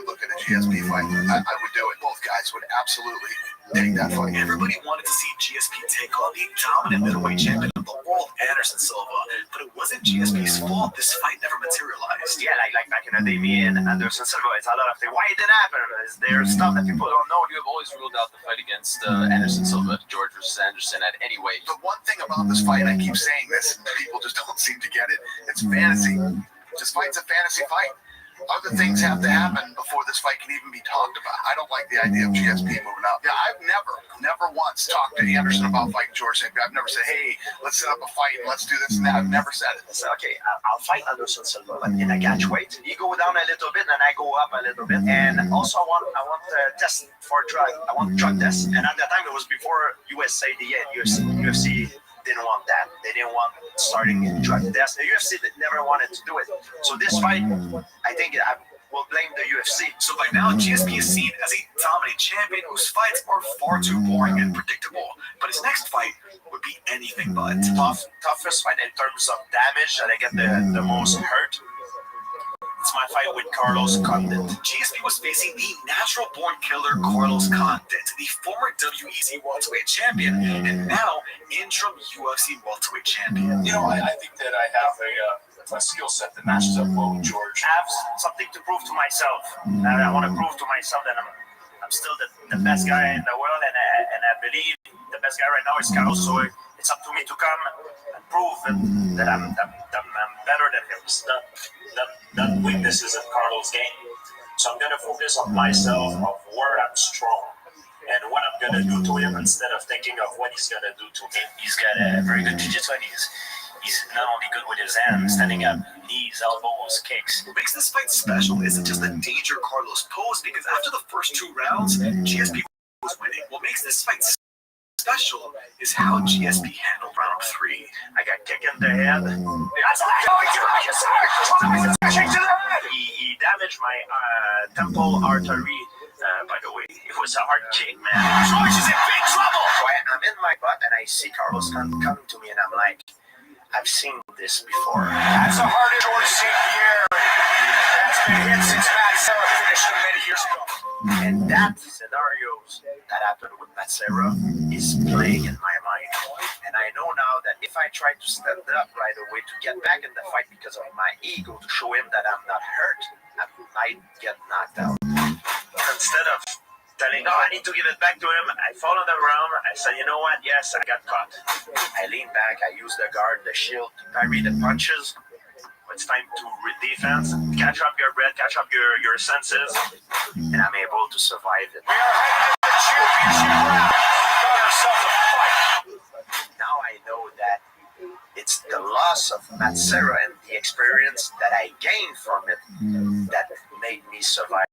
look at a GSP fight. I would do it. Both guys would absolutely take that fight. Everybody wanted to see GSP take on the dominant middleweight champion of the world, Anderson Silva, but it wasn't GSP's fault this fight never materialized. Yeah, like back in the day, me and Anderson Silva, it's a lot of things. Why it didn't happen? Is there stuff that people don't know? You have always ruled out the fight against Anderson Silva, George versus Anderson at any weight. The one thing about this fight, I keep saying this, people just don't seem to get it. It's fantasy. This fight's a fantasy fight. Other things have to happen before this fight can even be talked about. I don't like the idea of GSP moving up. Yeah, I've never once talked to Anderson about fighting George St. Pierre. I've never said, hey, let's set up a fight and let's do this and that. I've never said it. I said, okay, I'll fight Anderson Silva, but in a catch weight. You go down a little bit and I go up a little bit. And also I want to test for drug. I want drug tests. And at that time, it was before USADA and UFC didn't want that. They didn't want starting drug tests. The UFC never wanted to do it. So this fight, I think will blame the UFC. So by now, GSP is seen as a dominant champion whose fights are far too boring and predictable. But his next fight would be anything but. Toughest fight in terms of damage that I get the most hurt. It's my fight with Carlos Condit. GSP was facing the natural-born killer Carlos Condit, the former WEC welterweight champion, and now interim UFC welterweight champion. You know, I think that I have a skill set that matches up well with George. I have something to prove to myself. And I want to prove to myself that I'm still the best guy in the world, and I believe the best guy right now is Carlos. So it's up to me to come and prove that I'm better than him. That weaknesses in Carlos' game. So I'm going to focus on myself, of where I'm strong, and what I'm going to do to him instead of thinking of what he's going to do to me. He's got a very good jiu-jitsu, and he's not only good with his hands, standing up, knees, elbows, kicks. What makes this fight special isn't just the danger Carlos posed, because after the first 2 rounds, GSP was winning. What makes this fight special is how GSP handled round 3. I got kicked in the head. He damaged my temple artery. By the way, it was a hard kick, man. George is in big trouble. So I'm in my butt, and I see Carlos coming to me, and I'm like, I've seen this before. That's a harder George St. Pierre. That's been hit since Matt Serra finished him many years ago. And that scenarios that happened with Matt Serra is playing in my mind. And I know now that if I try to stand up right away to get back in the fight because of my ego, to show him that I'm not hurt, I might get knocked out. Instead of telling, no, I need to give it back to him, I fall on the ground. I said, you know what? Yes, I got caught. I lean back. I use the guard, the shield to parry the punches. It's time to defense, catch up your breath, catch up your senses, and I'm able to survive it. We are headed to the championship round. Got ourselves a fight. Now I know that it's the loss of Matt Serra and the experience that I gained from it that made me survive.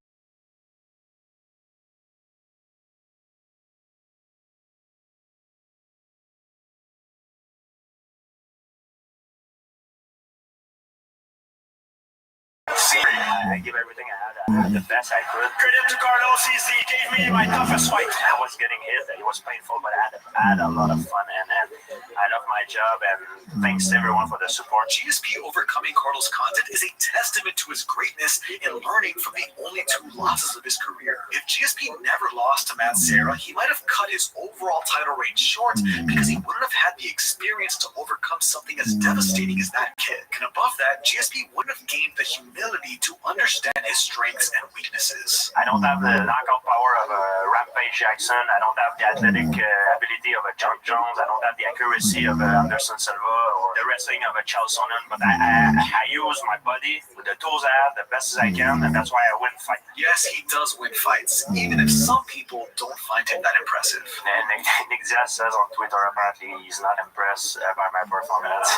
I give everything I had. I had the best I could. Credit to Carlos. He gave me my toughest fight. I was getting hit. It was painful, but I had a lot of fun, and I love my job. And thanks to everyone for the support. GSP overcoming Carlos Condit is a testament to his greatness in learning from the only 2 losses of his career. If GSP never lost to Matt Serra, he might have cut his overall title reign short because he wouldn't have had the experience to overcome something as devastating as that kick. And above that, GSP wouldn't have gained the humility to understand his strengths and weaknesses. I don't have the knockout power of a Rampage Jackson. I don't have the athletic ability of a John Jones. I don't have the accuracy of Anderson Silva or the wrestling of a Charles Sonnen. But I use my body with the tools I have the best as I can, and that's why I win fights. Yes, he does win fights, even if some people don't find him that impressive. And Nick Diaz says on Twitter apparently he's not impressed by my performance.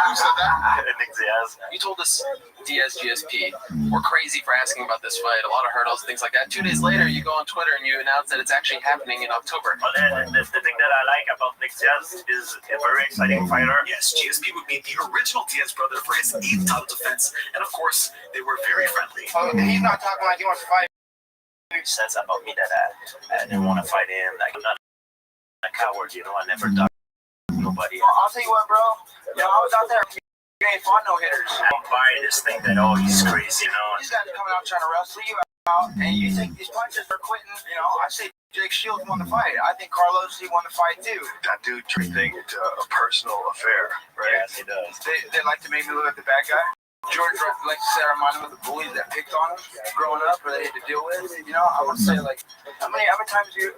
Who said that? Nick Diaz. You told us Diaz GSP were crazy for asking about this fight, a lot of hurdles, things like that. 2 days later, you go on Twitter and you announce that it's actually happening in October. Well, the thing that I like about Nick Diaz is a very exciting fighter. Yes, GSP would be the original Diaz brother for his 8th title defense, and of course, they were very friendly. He's not talking like he wants to fight. He says about me that I didn't want to fight him. Like, I'm not a coward, you know. I never talk to nobody. Well, I'll tell you what, bro. You know, I was out there. You ain't fought no hitters. I don't buy this thing that, oh, he's crazy, you know. These guys are coming out trying to wrestle you out, and you think these punches are quitting. You know, I say Jake Shields won the fight. I think Carlos, he won the fight too. That dude turned things into a personal affair, right? Yes, he does. They like to make me look like the bad guy. George likes to say I remind him of the bullies that picked on him growing up or they had to deal with. You know, I would say, like, how many times you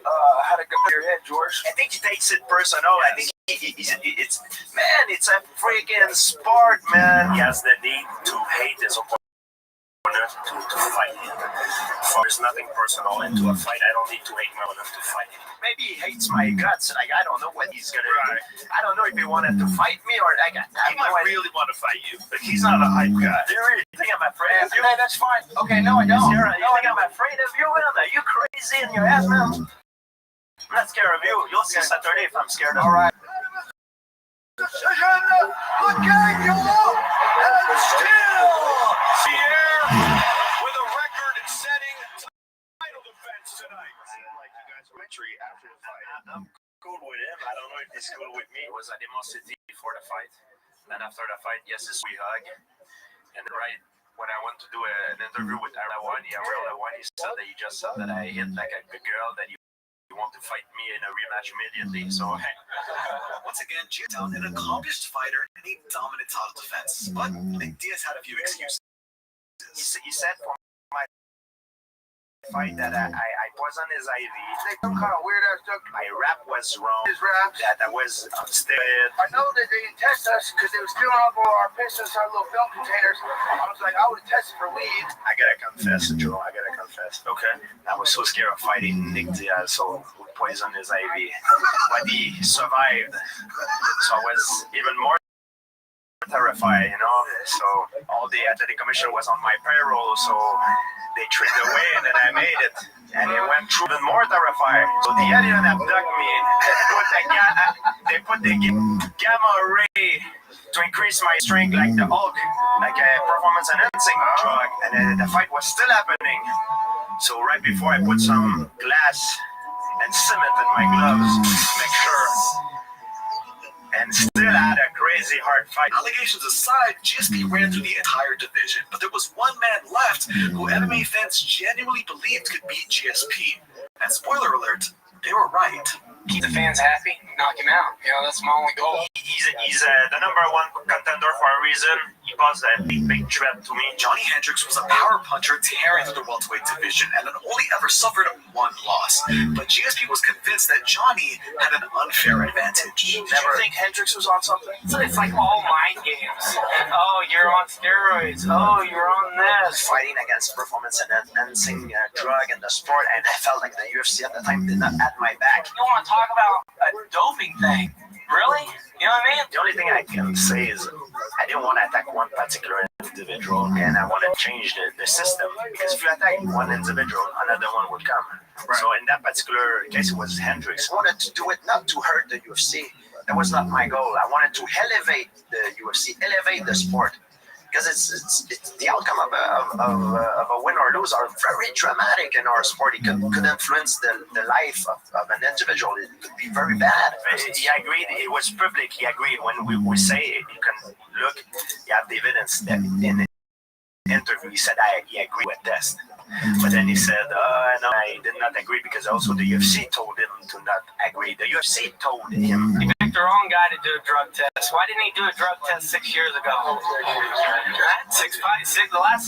had a gun to your head, George? I think he takes it personal. I think it's a freaking sport, man. He has the need to hate his opponent to fight him. There's nothing personal into a fight. I don't need to hate my opponent to fight him. Maybe he hates my guts, and I don't know what he's gonna do. I don't know if he wanted to fight me or he might really want to fight you, but he's not a hype guy. Do you really think I'm afraid of you? Okay, that's fine. Okay, no, I don't. You think I'm afraid of you, man? Are you crazy in your ass, man? I'm not scared of you. You'll see Saturday if I'm scared of you. All right. Decision, the game, and still, Sierra is cool with me. It was animosity before the fight. Then after the fight, yes, we hug. And right when I went to do an interview with Arawani said that he just said that I hit like a good girl, that he want to fight me in a rematch immediately. So once again, Diaz, an accomplished fighter and a dominant title defense. But Diaz had a few excuses. He said for my fight that I poisoned his IV. Some kind of weird ass stuff. My rap was wrong. His raps. That I was on steroids. I know that they didn't test us because they were stealing all of our pistols, our little film containers. I was like, I would have tested for weed. I gotta confess, Joe. I gotta confess. Okay. I was so scared of fighting Nick Diaz, so we poisoned his IV. But he survived. So I was even more terrified, you know. So all the athletic commission was on my payroll, so they tricked away, and then I made it, and it went through even more terrified. So the alien abducted me. They put the gamma ray to increase my strength, like the Hulk, like a performance enhancing drug, and the fight was still happening. So right before I put some glass and cement in my gloves to make sure. And still had a crazy hard fight. Allegations aside, GSP ran through the entire division, but there was one man left who MMA fans genuinely believed could beat GSP. And spoiler alert, they were right. Keep the fans happy, knock him out. You know, that's my only goal. He's the number one contender for a reason. He posed a big threat to me. Johnny Hendricks was a power puncher tearing through the welterweight division and had only ever suffered one loss. But GSP was convinced that Johnny had an unfair advantage. Did you think Hendricks was on something? So it's like all mind games. Oh, you're on steroids. Oh, you're on this. Fighting against performance enhancing drug in the sport, and I felt like the UFC at the time did not have my back. You want to talk about a doping thing? Really? You know what I mean? The only thing I can say is I didn't want to attack one particular individual, and I want to change the system, because if you attack one individual, another one would come. Right. So in that particular case, it was Hendricks. I wanted to do it not to hurt the UFC. That was not my goal. I wanted to elevate the UFC, elevate the sport. Because it's the outcome of a win or lose are very dramatic in our sport. It could influence the life of an individual. It could be very bad. He agreed. It was public. He agreed. When we say it, you can look. You have the evidence that in the interview he said he agreed with this. But then he said, no, I did not agree, because also the UFC told him to not agree. The UFC told him. He picked the wrong guy to do a drug test. Why didn't he do a drug test 6 years ago? The last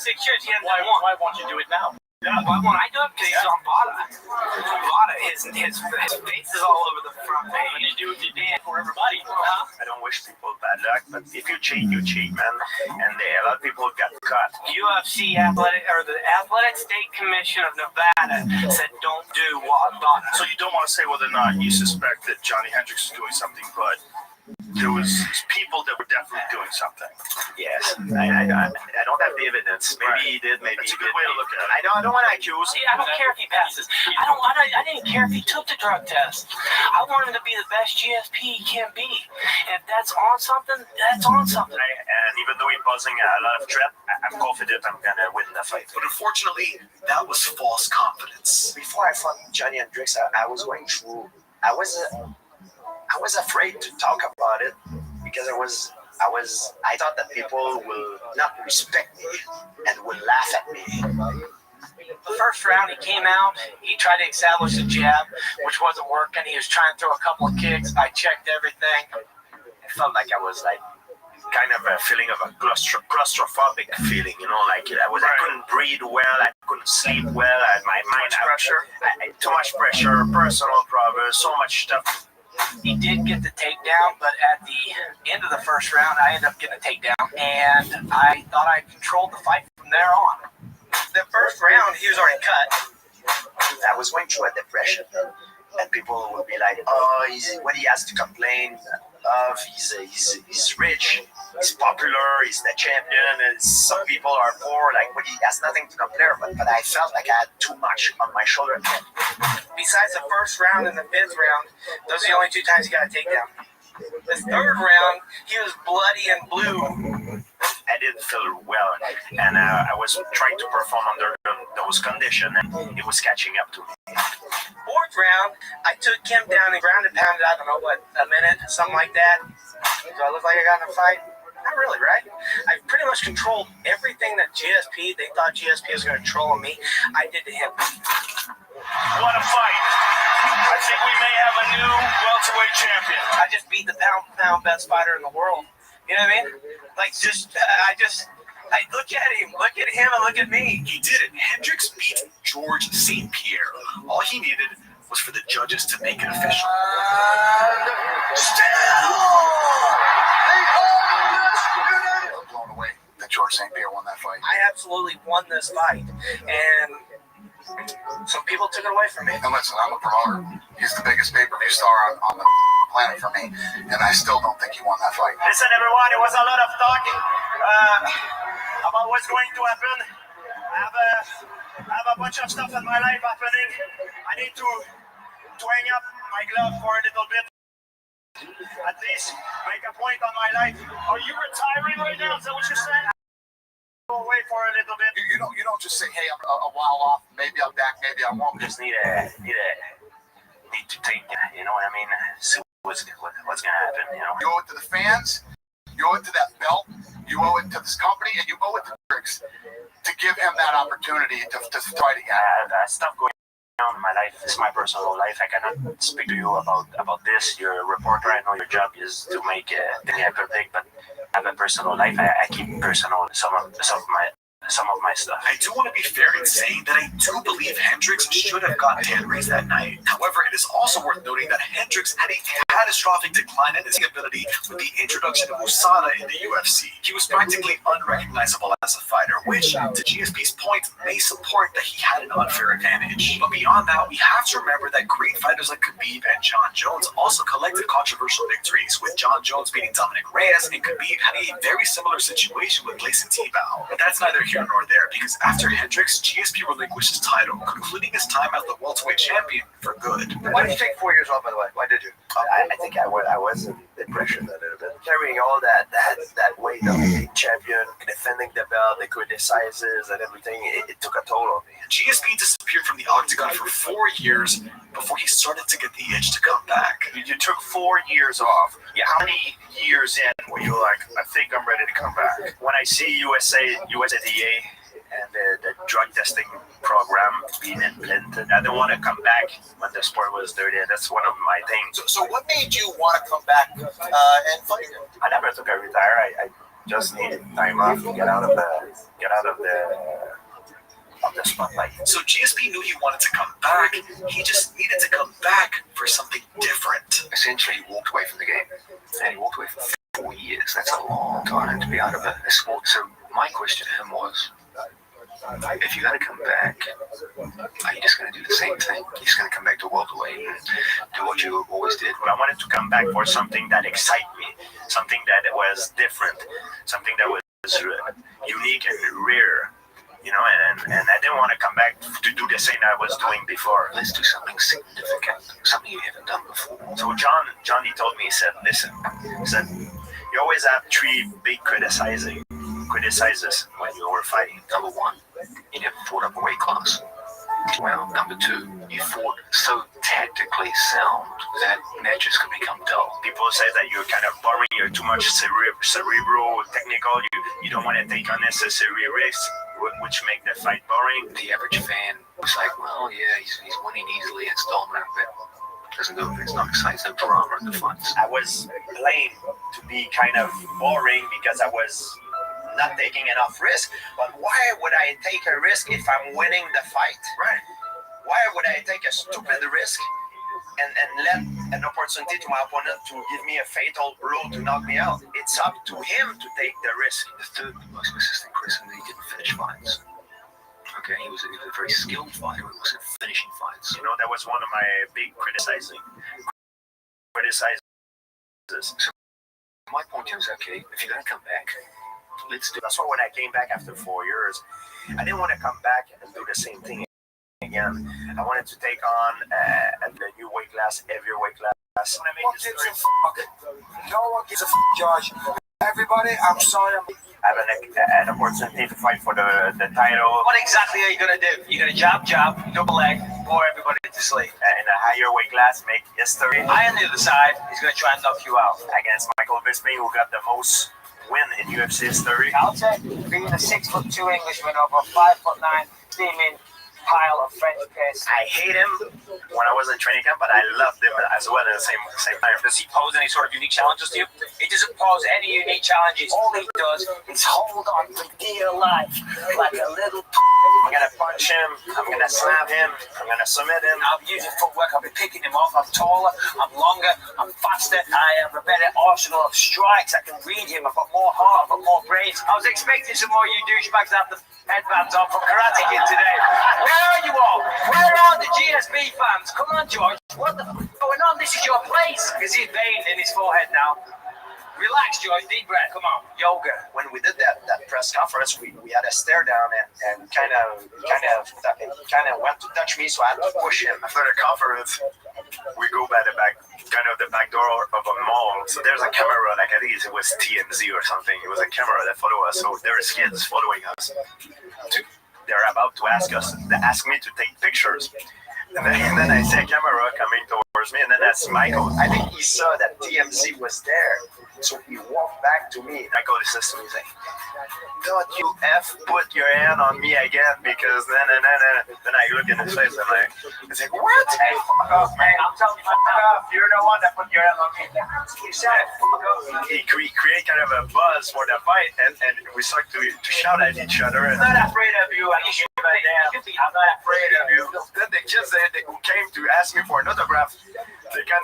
6 years he hadn't done one. Why won't you do it now? Yeah, why won't I do it? Because he's on VADA. VADA, his face is all over the front page. You do what you did for everybody. I don't wish people bad luck, but if you cheat, you cheat, man. And a lot of people got caught. UFC the Athletic State Commission of Nevada said don't do VADA. So you don't want to say whether or not you suspect that Johnny Hendricks is doing something, but there was people that were definitely doing something. Yes, I don't have the evidence. Maybe he did. Maybe it's a good way to look at it. I don't want to accuse. See, I don't care if he passes. I didn't care if he took the drug test. I want him to be the best GSP he can be. And if that's on something, that's on something. And even though he's posing a lot of threat, I'm confident I'm gonna win the fight. But unfortunately, that was false confidence. Before I fought Johnny Hendricks, I was going through. I was afraid to talk about it, because I thought that people will not respect me and will laugh at me. The first round he came out, he tried to establish a jab, which wasn't working. He was trying to throw a couple of kicks. I checked everything. It felt like I was like kind of a feeling of a claustrophobic feeling, you know, like I couldn't breathe well, I couldn't sleep well, I had my mind pressure, too much pressure, personal problems, so much stuff. He did get the takedown, but at the end of the first round, I ended up getting a takedown, and I thought I controlled the fight from there on. The first round, he was already cut. I was going through a depression, and people would be like, "Oh, what he has to complain of? He's rich, he's popular, he's the champion." And some people are poor, like, but he has nothing to compare. But I felt like I had too much on my shoulder. Besides the first round and the fifth round, those are the only 2 times he got a takedown. The third round, he was bloody and blue. I didn't feel well, and I was trying to perform under those conditions, and it was catching up to me. 4 fourth round, I took him down and ground and pounded, I don't know what, a minute, something like that. Do I look like I got in a fight? Not really, right? I pretty much controlled everything that they thought GSP was going to troll on me. I did to him. What a fight. I think we may have a new welterweight champion. I just beat the pound best fighter in the world. You know what I mean? Like, look at him. Look at him and look at me. He did it. Hendricks beat George St. Pierre. All he needed was for the judges to make it official. Blown away that George St. Pierre won that fight. I absolutely won this fight. And some people took it away from me. And listen, I'm a promoter. He's the biggest pay-per-view star on the planet for me. And I still don't think he won that fight. Listen, everyone, it was a lot of talking about what's going to happen. I have a bunch of stuff in my life happening. I need to hang up my glove for a little bit. At least make a point on my life. Are you retiring right now? Is that what you're saying? Go away for a little bit. You don't just say, hey, I'm a while off. Maybe I'm back. Maybe I won't. Just need to take, you know what I mean? See what's gonna happen, you know? You owe it to the fans. You owe it to that belt. You owe it to this company, and you owe it to Hendricks to give him that opportunity to fight again. Stuff going on in my life. It's my personal life. I cannot speak to you about this. You're a reporter. I know your job is to make things happen, but I have a personal life. I keep personal some of my stuff. I do want to be fair in saying that I do believe Hendricks should have gotten hand raised that night. However, it is also worth noting that Hendricks had a catastrophic decline in his ability with the introduction of USADA in the UFC. He was practically unrecognizable as a fighter, which, to GSP's point, may support that he had an unfair advantage. But beyond that, we have to remember that great fighters like Khabib and John Jones also collected controversial victories, with John Jones beating Dominic Reyes and Khabib having a very similar situation with Gleison Tibau. But that's neither here nor there, because after Hendricks, GSP relinquished his title, concluding his time as the welterweight champion for good. Why did you take 4 years off, by the way? Why did you? I think I was in depression a little bit. Carrying all that weight of being champion, defending the belt, the criticizes and everything, it took a toll on me. GSP disappeared from the octagon for 4 years before he started to get the itch to come back. You took 4 years off. Yeah, how many years in were you like, I think I'm ready to come back? When I see USADA and the drug testing program being implemented, I don't want to come back when the sport was dirty. That's one of my things. So what made you want to come back and fight? I never took a retire. I just needed time off to get out of the spotlight. So GSP knew he wanted to come back. He just needed to come back for something different. Essentially, he walked away from the game. And he walked away for 4 years. That's a long time to be out of a sport. So my question to him was, if you're going to come back, are you just going to do the same thing? You're just going to come back to welterweight and do what you always did? I wanted to come back for something that excited me, something that was different, something that was unique and rare. You know, and I didn't want to come back to do the same I was doing before. Let's do something significant, something you haven't done before. So John, he told me, he said, listen, you always have 3 big criticizes when you were fighting. Number 1, you never fought up a weight class. Well, number 2, you fought so tactically sound that matches could become dull. People say that you're kind of boring, you're too much cerebral, technical, you don't want to take unnecessary risks, which make the fight boring. The average fan was like, well, yeah, he's winning easily, it's dominant, but doesn't go, it's not exciting, no drama in the fights. I was blamed to be kind of boring because I was not taking enough risk, but why would I take a risk if I'm winning the fight? Right. Why would I take a stupid risk and let an opportunity to my opponent to give me a fatal blow to knock me out? It's up to him to take the risk. The third most persistent criticism that he didn't finish fights. Okay, he was a very skilled fighter. He wasn't finishing fights. You know, that was one of my big criticizes. So my point is, okay, if you're going to come back, let's do. That's why when I came back after 4 years, I didn't want to come back and do the same thing again. I wanted to take on a new weight class, heavier weight class. No one gives a fuck. No one gives a fuck, Josh. Everybody, I'm sorry. have an opportunity to fight for the title. What exactly are you going to do? You're going to jab, double leg, bore everybody to sleep. In a higher weight class, make history. I on the other side is going to try and knock you out. Against Michael Bisping, who got the most win in UFC history. I'll take being a 6'2" Englishman over a 5'9" steaming pile of French piss. I hate him when I was in training camp, but I loved him as well at the same time. Does he pose any sort of unique challenges to you? He doesn't pose any unique challenges. All he does is hold on for dear life like a little. I'm gonna punch him. I'm gonna slam him. I'm gonna submit him. I'm using footwork. I'll be picking him off. I'm taller. I'm longer. I'm faster. I have a better arsenal of strikes. I can read him. I've got more heart. I've got more brains. I was expecting some more you douchebags to have the headbands on from Karate Kid today. Where are you all? Where are the GSB fans? Come on, George. What the f is going on? This is your place. Because he's vein in his forehead now. Relax, George. Deep breath. Come on. Yoga. When we did that press conference, we had a stare down and kind of went to touch me, so I had to push him. After the conference, we go by the back, kind of the back door of a mall. So there's a camera, like I think it was TMZ or something. It was a camera that followed us. So there's kids following us. They're about to ask me to take pictures. And then I see a camera coming towards me, and then that's Michael. I think he saw that TMZ was there, so he walked back to me. Michael says to me, he's like, "Don't you put your hand on me again, because then I look in his face, and he's like, what? Hey, fuck off, man. I'm telling you, fuck off. You're the one that put your hand on me. He said, fuck off. He create kind of a buzz for the fight, and we start to shout at each other. I'm not afraid of you. I just give a damn. I'm not afraid of you. Then the kids who came to ask me for an autograph, they kind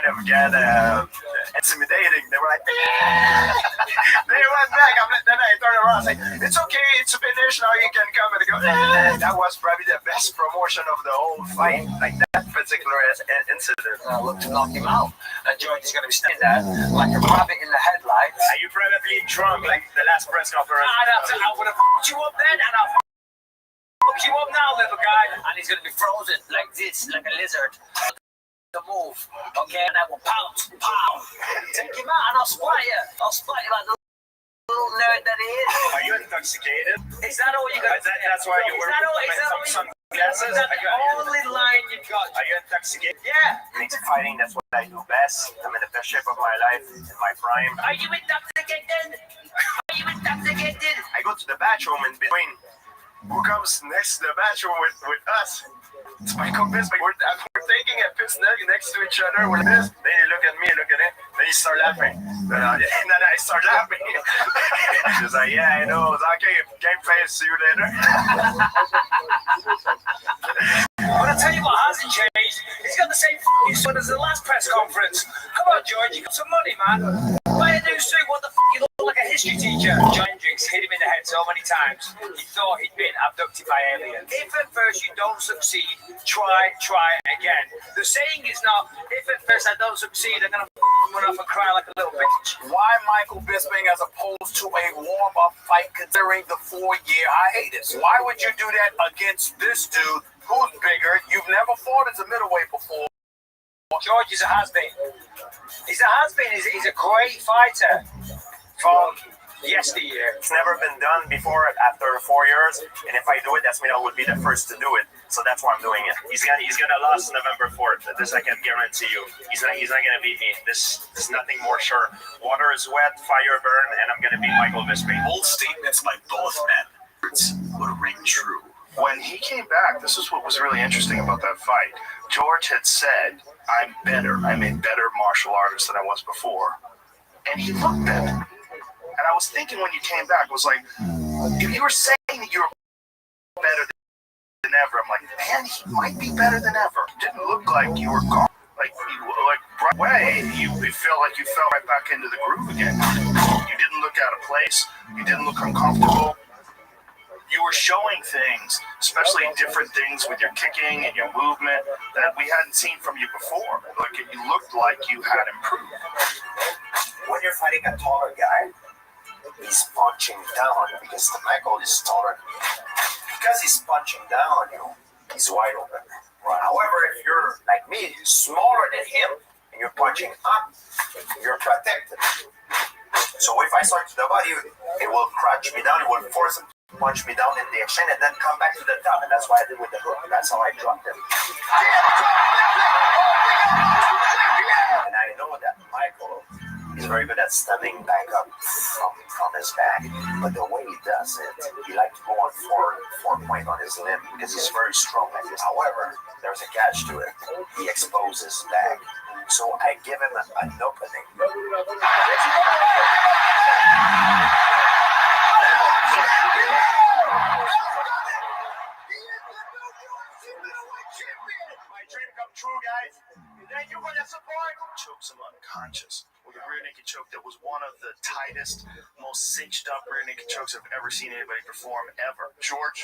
of get intimidating. They were like, they went back. Then I turned around and said, "It's okay, it's finished. Now you can come." And they go, that was probably the best promotion of the whole fight. Like that particular incident. Look to knock him out. George is going to be standing there like a rabbit in the headlights. Are you probably drunk like the last press conference? I would have fucked you up then, and I'll fuck you up now, little guy. And he's going to be frozen like this, like a lizard. The move, okay, and I will pounce, pow, take him out, and I'll splat you like the little nerd that he is. Are you intoxicated? Is that all you got? That's why you wear some sunglasses? Is that the only line you got? Are you intoxicated? Yeah. It's fighting, that's what I do best. I'm in the best shape of my life, in my prime. Are you intoxicated? Are you intoxicated? I go to the bathroom in between. Who comes next to the bathroom with us? It's Michael Bisping. We're taking a piss next to each other with this. Then he look at me, look at him. Then he start laughing. Then I start laughing. He's like, "Yeah, I know. It's okay. Game face. See you later." But I'll tell you what hasn't changed. He's got the same suit as the last press conference. Come on, George. You got some money, man. Buy a new suit. What the f***? You look like a history teacher. John Hendricks hit him in the head so many times. He thought he'd been abducted by aliens. If at first you don't succeed, try again. The saying is not, if at first I don't succeed, I'm going to run off and cry like a little bitch. Why Michael Bisping as opposed to a warm-up fight considering the 4-year hiatus? Why would you do that against this dude who's bigger? You've never fought as a middleweight before. George is a has-been. He's a has-been. He's a great fighter from yesteryear. It's never been done before after 4 years, and if I do it, that's mean I would be the first to do it. So that's why I'm doing it. He's gonna lose November 4th. This I can guarantee you. He's not gonna beat me. This is nothing more sure. Water is wet, fire burn, and I'm gonna beat Michael Bisping. Bold statements by both men would ring true. When he came back, this is what was really interesting about that fight. George had said, "I'm better. I'm a better martial artist than I was before," and he looked better. And I was thinking when you came back, I was like, if you were saying that you were better than ever, I'm like, man, he might be better than ever. It didn't look like you were gone. Like right away, it felt like you fell right back into the groove again. You didn't look out of place. You didn't look uncomfortable. You were showing things, especially different things with your kicking and your movement that we hadn't seen from you before. Like you looked like you had improved. When you're fighting a taller guy, he's punching down because the Michael is taller than you. Because he's punching down on you, he's wide open. Right. However, if you're like me, smaller than him, and you're punching up, you're protected. So if I I start to the body, it will crouch me down, it will force him to punch me down in the exchange and then come back to the top. And that's what I did with the hook. That's how I dropped him. And I know that Michael is very good at standing back up from his back, but the way he does it, he likes to go on four point on his limb because he's very strong like this. However, there's a catch to it. He exposes his back. So I give him an opening. My dream come true, guys. Thank you for your support. Chokes him unconscious with a rear naked choke that was one of the tightest, most cinched up rear naked chokes I've ever seen anybody perform ever. George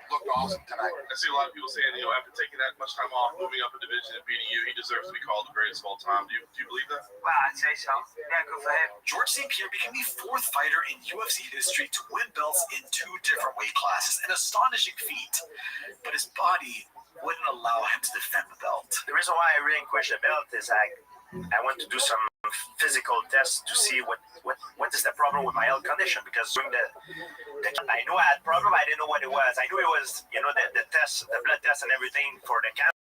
looked awesome tonight. I see a lot of people saying, after taking that much time off, moving up a division and beating you, he deserves to be called the greatest of all time. Do you believe that? Well, I'd say so. Yeah, good for him. George St. Pierre became the 4th fighter in UFC history to win belts in 2 different weight classes, an astonishing feat. But his body wouldn't allow him to defend the belt. The reason why I relinquished the belt is I went to do some physical tests to see what is the problem with my health condition, because during the I knew I had a problem, I didn't know what it was. I knew it was, the test, the blood test and everything for the cancer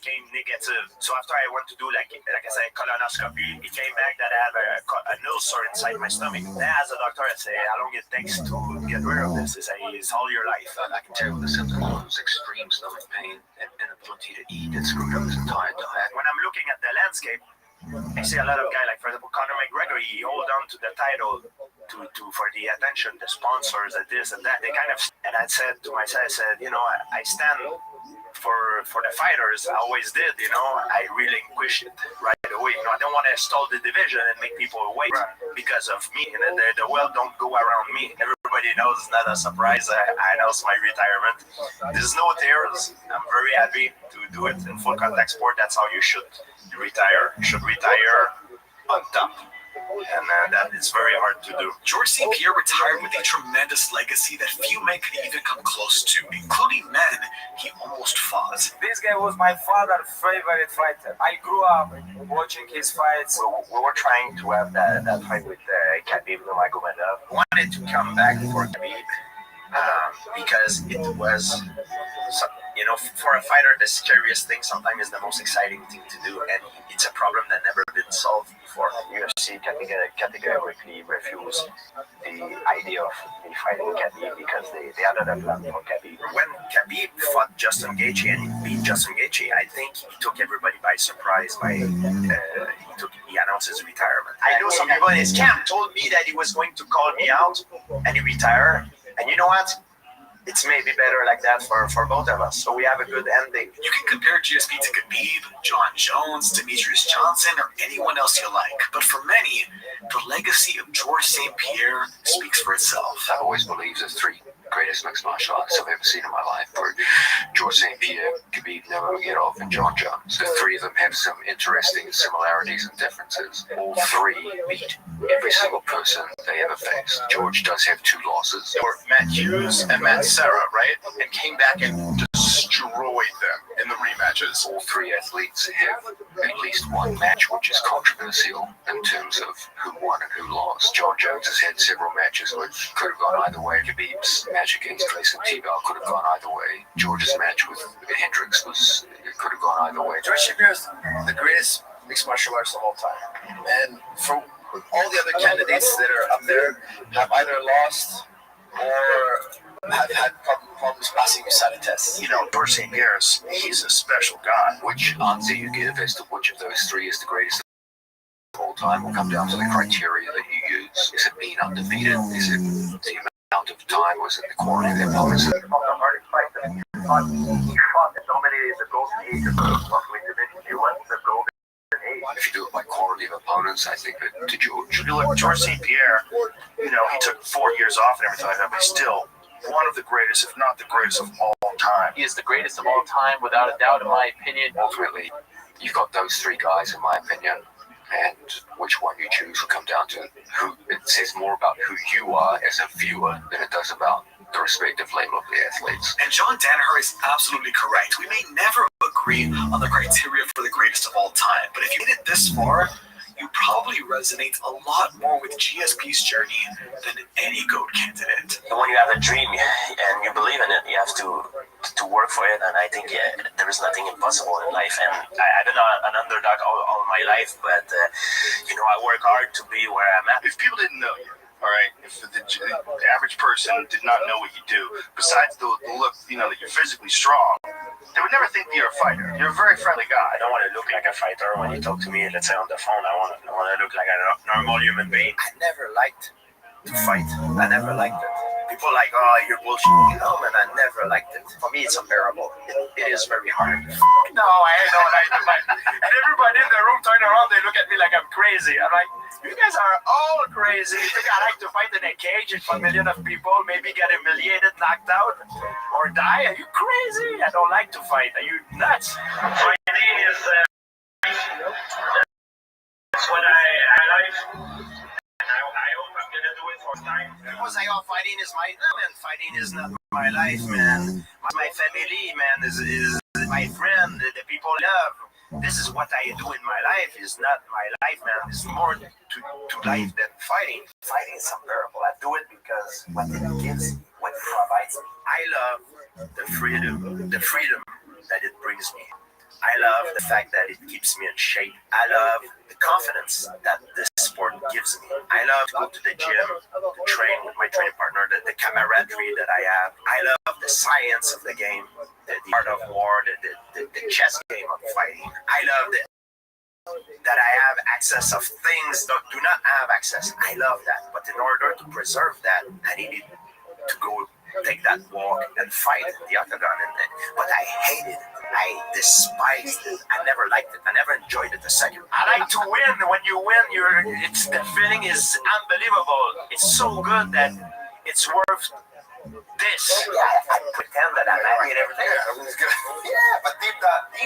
came negative. So after I went to do like I said, colonoscopy, it came back that I have a ulcer inside my stomach. Then as a doctor, I say, how long it takes to get rid of this? It's all your life. I can tell the symptoms was extreme stomach pain and inability to eat. It screwed up his entire diet. When I'm looking at the landscape, I see a lot of guys, like for example, Conor McGregor, he hold on to the title for the attention, the sponsors, and this and that. They kind of, and I said to myself, I stand for the fighters. I always did, I relinquish it right away. I don't want to stall the division and make people wait because of me. And the world don't go around me. Everybody knows, it's not a surprise. I announced my retirement. There's no tears. I'm very happy to do it in full contact sport. That's how you should retire. You should retire on top. And that is very hard to do. George St. Pierre retired with a tremendous legacy that few men could even come close to, including men he almost fought. This guy was my father's favorite fighter. I grew up watching his fights. We were trying to have that fight with Khabib Nurmagomedov. Wanted to come back for Khabib because it was, for a fighter, the scariest thing sometimes is the most exciting thing to do, and it's a problem that never been solved before. UFC categorically refused the idea of me fighting Khabib because they had a plan for Khabib. When Khabib fought Justin Gaethje and he beat Justin Gaethje, I think he took everybody by surprise. He announced his retirement. I know some people in his camp told me that he was going to call me out and he retired. And you know what? It's maybe better like that for both of us. So we have a good ending. You can compare GSP to Khabib, John Jones, Demetrius Johnson, or anyone else you like. But for many, the legacy of George St. Pierre speaks for itself. I've always believed the 3 greatest mixed martial artists I've ever seen in my life were George St. Pierre, Khabib Nurmagomedov, and John Jones. The 3 of them have some interesting similarities and differences. All 3 beat every single person they ever faced. George does have 2 losses. There were Matt Hughes and Matt Serra, right? And came back and destroyed them in the rematches. All 3 athletes have at least 1 match which is controversial in terms of who won and who lost. John Jones has had several matches which could have gone either way. Khabib's match against Grayson Tebow could have gone either way. George's match with Hendricks could have gone either way. George St. Pierre is the greatest mixed martial artist of all time. And for all the other candidates that are up there have either lost or have had problems passing beside a test. George St. Pierre, he's a special guy. Which answer you give as to which of those 3 is the greatest of all time will come down to the criteria that you use. Is it being undefeated? Is it the amount of time? Was it the quality of their opponents? He fought and dominated the golden age of the welterweight division. He won the golden age. If you do it by quality of opponents, I think that to George. George St. Pierre, he took 4 years off and everything like that, but he's still one of the greatest, if not the greatest of all time. He is the greatest of all time, without a doubt, in my opinion. Ultimately, you've got those 3 guys, in my opinion, and which one you choose will come down to who. It says more about who you are as a viewer than it does about the respective label of the athletes. And John Danaher is absolutely correct. We may never agree on the criteria for the greatest of all time, but if you made it this far, you probably resonate a lot more with GSP's journey than any GOAT candidate. When you have a dream and you believe in it, you have to work for it. And I think there is nothing impossible in life. And I've been an underdog all my life, but I work hard to be where I'm at. If people didn't know you, all right, if the average person did not know what you do, besides the look, that you're physically strong, they would never think that you're a fighter. You're a very friendly guy. I don't want to look like a fighter when you talk to me, let's say on the phone. I want to look like a normal human being. I never liked to fight. I never liked it. People like, oh, you're bullshit. No, man, I never liked it. For me, it's unbearable. It is very hard. No, I don't like to fight. And everybody in the room turn around, they look at me like I'm crazy. I'm like, you guys are all crazy. You think I like to fight in a cage in front of millions of people, maybe get humiliated, knocked out, or die? Are you crazy? I don't like to fight. Are you nuts? Fighting is that's what I like. I hope I'm gonna do it for time. People say, "Oh, fighting is my man. Fighting is not my life, man. My family, man, is my friend. The people I love. This is what I do in my life. Is not my life, man. It's more to life than fighting. Fighting is unbearable. I do it because what it gives, what it provides me. I love the freedom that it brings me. I love the fact that it keeps me in shape. I love the confidence that this sport gives me. I love to go to the gym, to train with my training partner, the camaraderie that I have. I love the science of the game, the art of war, the chess game of fighting. I love that I have access of things that do not have access. I love that. But in order to preserve that, I needed to go take that walk and fight in the octagon. But I hated it. I despised it. I never liked it. I never enjoyed it a second. I like to win. When you win, the feeling is unbelievable. It's so good that it's worth this. Yeah, I pretend that I'm happy and everything. Yeah, it was good. Yeah, but deep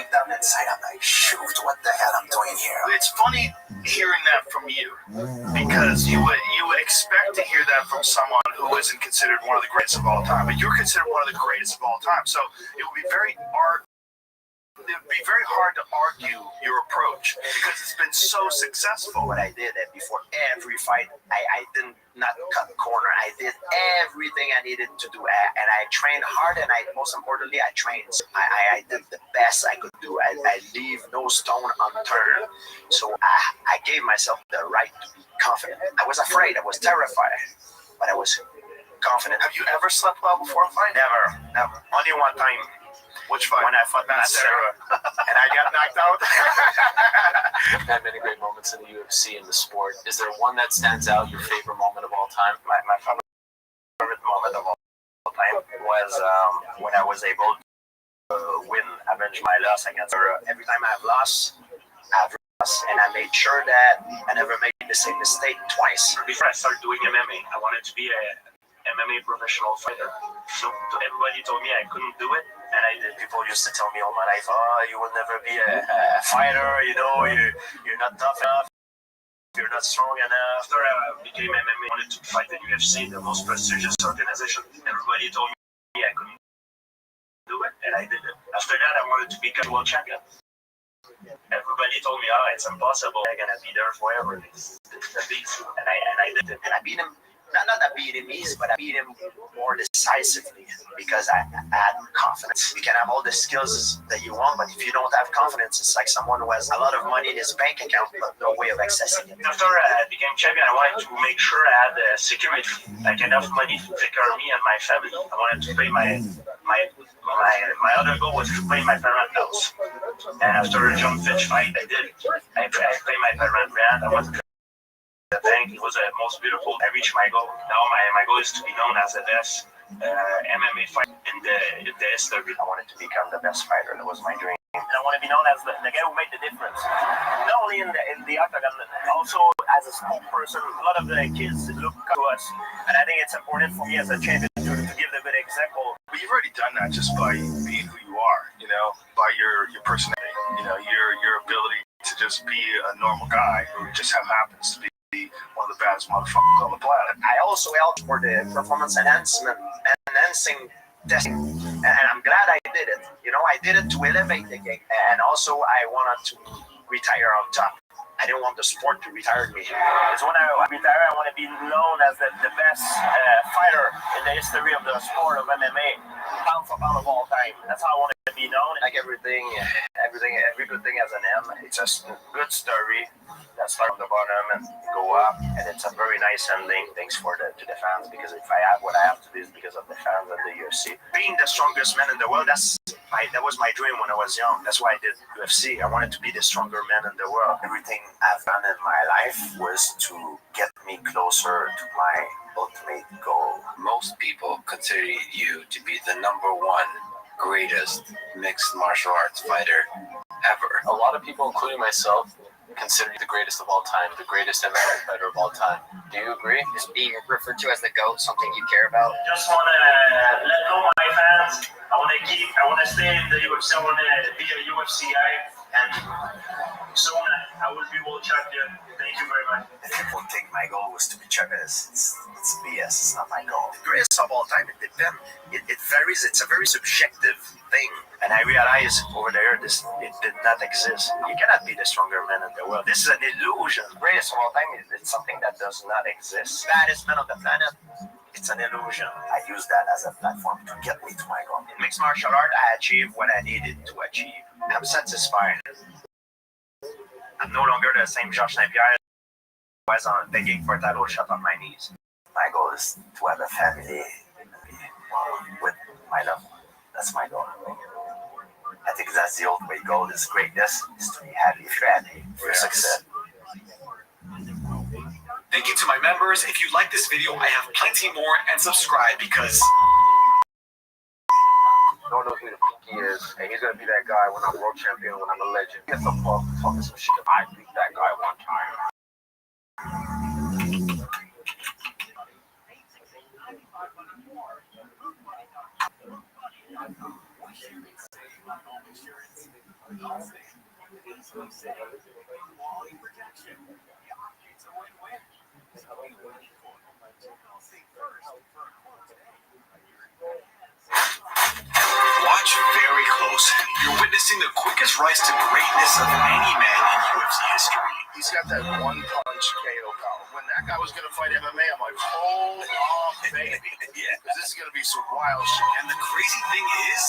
down inside, I'm like, shoot, what the hell I'm doing here? It's funny hearing that from you, because you would expect to hear that from someone who isn't considered one of the greatest of all time, but you're considered one of the greatest of all time. So it would be very hard to argue your approach because it's been so successful. What I did before every fight, I did not cut the corner. I did everything I needed to do, and I trained hard. And most importantly, I trained. I did the best I could do. I leave no stone unturned. So I gave myself the right to be confident. I was afraid. I was terrified, but I was confident. Have you ever slept well before a fight? Never. Only one time. Which fight? When I fought Matt Sarah and I got knocked out. You've had many great moments in the UFC in the sport. Is there one that stands out, your favorite moment of all time? My favorite moment of all time was when I was able to avenge my loss against her. Every time I've lost, and I made sure that I never made the same mistake twice. Before I started doing MMA, I wanted to be a MMA professional fighter. So everybody told me I couldn't do it, and I did. People used to tell me all my life, oh, you will never be a fighter, you're not tough enough, you're not strong enough. After I became MMA, I wanted to fight in UFC, the most prestigious organization. Everybody told me I couldn't do it, and I did it. After that, I wanted to become world champion. Everybody told me, oh, it's impossible, I'm gonna be there forever. It's the beast. And I did it. And I beat him. Not that I beat him easy, but I beat him more decisively because I had confidence. You can have all the skills that you want, but if you don't have confidence, it's like someone who has a lot of money in his bank account, but no way of accessing it. After I became champion, I wanted to make sure I had security, like enough money to take care of me and my family. I wanted to pay my other goal was to pay my parents' house. And after a John Fitch fight, I did. I paid my parents rent. I went to the bank. It was the most beautiful. I reached my goal. Now my goal is to be known as the best MMA fighter in the history. I wanted to become the best fighter. That was my dream. And I want to be known as the guy who made the difference. Not only in the octagon, also as a spokesperson. A lot of the kids look up to us, and I think it's important for me as a champion to give the good example. But you've already done that just by being who you are, by your personality, your ability to just be a normal guy who just happens to be one of the baddest motherfuckers on the planet. I also helped for the performance enhancing testing, and I'm glad I did it. I did it to elevate the game, and also I wanted to retire on top. I didn't want the sport to retire me. It's when I retire, I want to be known as the best fighter in the history of the sport of MMA, pound for pound of all time. That's how I want to be known. Like every good thing has an end. It's just a good story that starts from the bottom and go up, and it's a very nice ending. Thanks to the fans, because if I have what I have to do, is because of the fans and the UFC. Being the strongest man in the world, that was my dream when I was young. That's why I did UFC. I wanted to be the stronger man in the world. Everything I've done in my life was to get me closer to my ultimate goal. Most people consider you to be the number one greatest mixed martial arts fighter ever. A lot of people, including myself, consider you the greatest of all time, the greatest MMA fighter of all time. Do you agree? Is being referred to as the GOAT something you care about? Just want to let go my fans. I want to stay in the UFC. I want to be a UFC guy, and soon I will be world champion. Thank you very much. If people think my goal was to be champion, it's BS. It's not my goal. The greatest of all time, it varies. It's a very subjective thing. And I realized over there, it did not exist. You cannot be the stronger man in the world. This is an illusion. The greatest of all time is something that does not exist. Baddest man on the planet. It's an illusion. I use that as a platform to get me to my goal. In mixed martial art, I achieved what I needed to achieve. I'm satisfied. I'm no longer the same Georges St-Pierre who was begging for a title shot on my knees. My goal is to have a family with my love. That's my goal. I think that's the ultimate goal. Is greatness is to be happy. If you're happy, you're success. Thank you to my members. If you like this video, I have plenty more, and subscribe because no one knows who the fuck he is, and he's gonna be that guy when I'm world champion, when I'm a legend. Get some fuck talking some shit. I beat that guy one time. watch very close. You're witnessing the quickest rise to greatness of any man in UFC history. He's got that one punch KO power. When that guy was going to fight MMA, I'm like, hold on, baby. Yeah. This is going to be some wild shit. And the crazy thing is,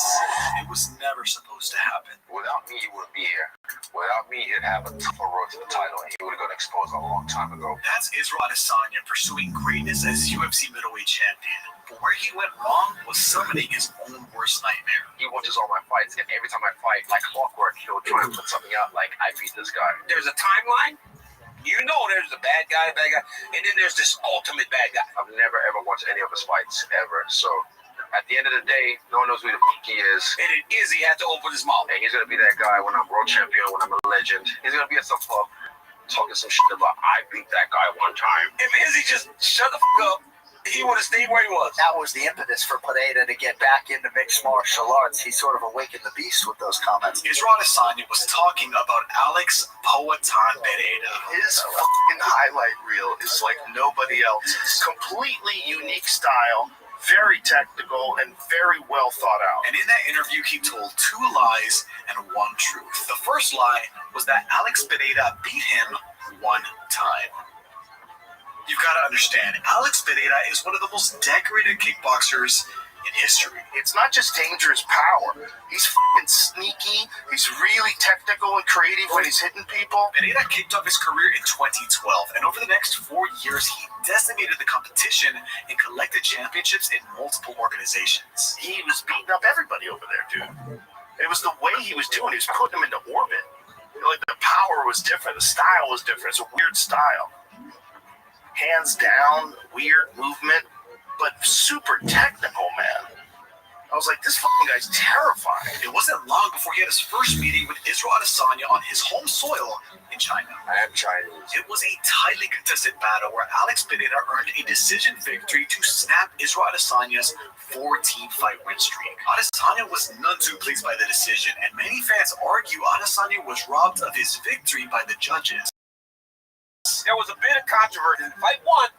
it was never supposed to happen. Without me, he wouldn't be here. Without me, he'd have a tougher road to the title, and he would have got exposed a long time ago. That's Israel Adesanya pursuing greatness as UFC middleweight champion. But where he went wrong was summoning his own worst nightmare. He watches all my fights, and every time I fight, like clockwork, he'll try and put something out like, I beat this guy. There's a timeline. You know there's the bad guy, and then there's this ultimate bad guy. I've never ever watched any of his fights, ever. So at the end of the day, no one knows who the fuck he is. And it is, he had to open his mouth. And he's going to be that guy when I'm world champion, when I'm a legend. He's going to be at some pub talking some shit about, I beat that guy one time. If Izzy just shut the fuck up, he would have stayed where he was. That was the impetus for Pineda to get back into mixed martial arts. He sort of awakened the beast with those comments. Israel Adesanya was talking about Alex Poatan Pineda. His fucking highlight reel is like nobody else's. Completely unique style, very technical, and very well thought out. And in that interview, he told 2 lies and 1 truth. The first lie was that Alex Pineda beat him 1 time. You've got to understand, Alex Pineda is one of the most decorated kickboxers in history. It's not just dangerous power. He's fucking sneaky. He's really technical and creative when he's hitting people. Pineda kicked off his career in 2012, and over the next 4 years, he decimated the competition and collected championships in multiple organizations. He was beating up everybody over there, dude. It was the way he was doing it. He was putting them into orbit. Like, the power was different. The style was different. It's a weird style. Hands down, weird movement, but super technical, man. I was like, this fucking guy's terrifying. It wasn't long before he had his first meeting with Israel Adesanya on his home soil in China. I am Chinese. It was a tightly contested battle where Alex Pineda earned a decision victory to snap Israel Adesanya's 14-fight win streak. Adesanya was none too pleased by the decision, and many fans argue Adesanya was robbed of his victory by the judges. There was a bit of controversy. Fight 1,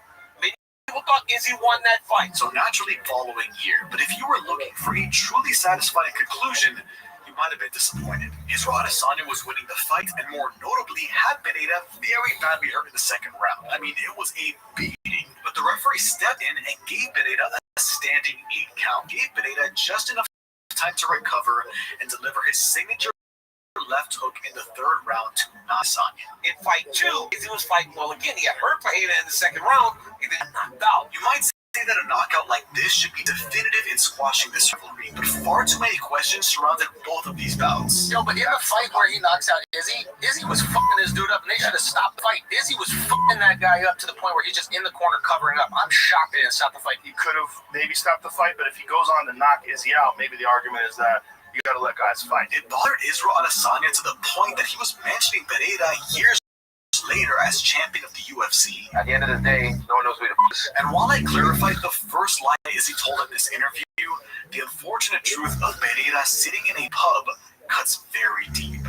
many people thought Izzy won that fight. So naturally following year. But if you were looking for a truly satisfying conclusion, you might have been disappointed. Israel Adesanya was winning the fight, and more notably, had Pereira very badly hurt in the second round. I mean, it was a beating. But the referee stepped in and gave Pereira a standing 8 count. Gave Pereira just enough time to recover and deliver his signature left hook in the third round to Adesanya. In fight 2, he was fighting well again. He got hurt Pereira in the second round. He then knocked out. You might say that a knockout like this should be definitive in squashing this rivalry, but far too many questions surrounded both of these bouts. Yo, but in the fight where he knocks out Izzy was fucking this dude up, and they should have stopped the fight. Izzy was fucking that guy up to the point where he's just in the corner covering up. I'm shocked they didn't stop the fight. He could have maybe stopped the fight, but if he goes on to knock Izzy out, maybe the argument is that you gotta let guys fight. It bothered Israel Adesanya to the point that he was mentioning Pereira years later as champion of the UFC. At the end of the day, no one knows who to please. And while I clarified the first lie Izzy told in this interview, the unfortunate truth of Pereira sitting in a pub cuts very deep.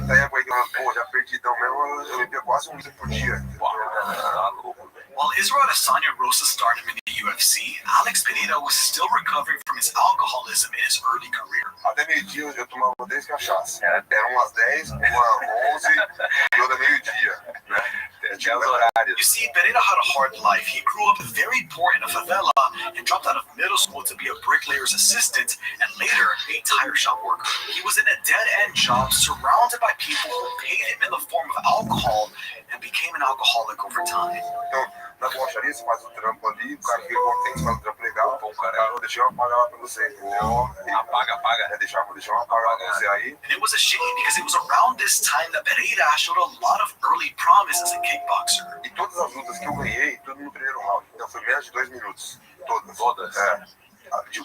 While Israel Adesanya rose to stardom in the UFC, Alex Pereira was still recovering from his alcoholism in his early career. Até meio-dia eu tomava 10 cachaças. Eram umas 10, uma 11 e outra meio-dia, né? Tinha os horários. You see, Pereira had a hard life. He grew up very poor in a favela and dropped out of middle school to be a bricklayer's assistant and later a tire shop worker. He was in a dead-end job surrounded by people who paid him in the form of alcohol and became an alcoholic over time. Na borracharia, você faz o trampo ali, o cara fica contente, faz o trampo legal. Pô, cara, deixa eu apagar lá pra você, entendeu? Apaga. Deixa eu apagar pra você aí. And it was a shame because it was around this time that Pereira showed a lot of early promise as a kickboxer. E todas as lutas que eu ganhei, tudo no primeiro round. Então foi menos de 2 minutos. Todas.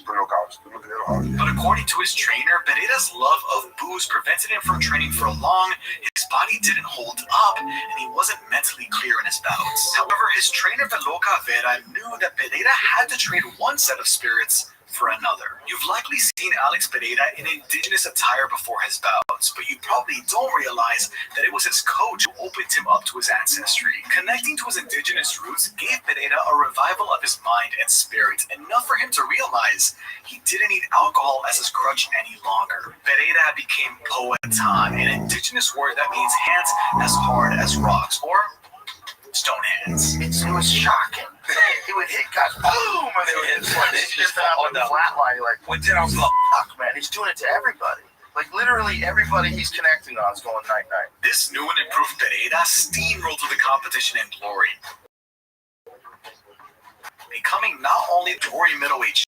Por nocaute, tudo no primeiro round. But according to his trainer, Pereira's love of booze prevented him from training for long, his body didn't hold up, and he wasn't mentally clear in his bouts. However, his trainer Velo Caveira knew that Pereira had to trade one set of spirits for another. You've likely seen Alex Pereira in indigenous attire before his bouts, but you probably don't realize that it was his coach who opened him up to his ancestry. Connecting to his indigenous roots gave Pereira a revival of his mind and spirit, enough for him to realize he didn't need alcohol as his crutch any longer. Pereira became Poetan, an indigenous word that means hands as hard as rocks, or stone hands. It was shocking. He would hit guys, boom, and they would hit just on the flat line. Like, I was like, fuck, man, he's doing it to everybody. Like, literally everybody he's connecting on is going night-night. This new and improved Pereira steamrolled through the competition in glory, becoming not only Glory middleweight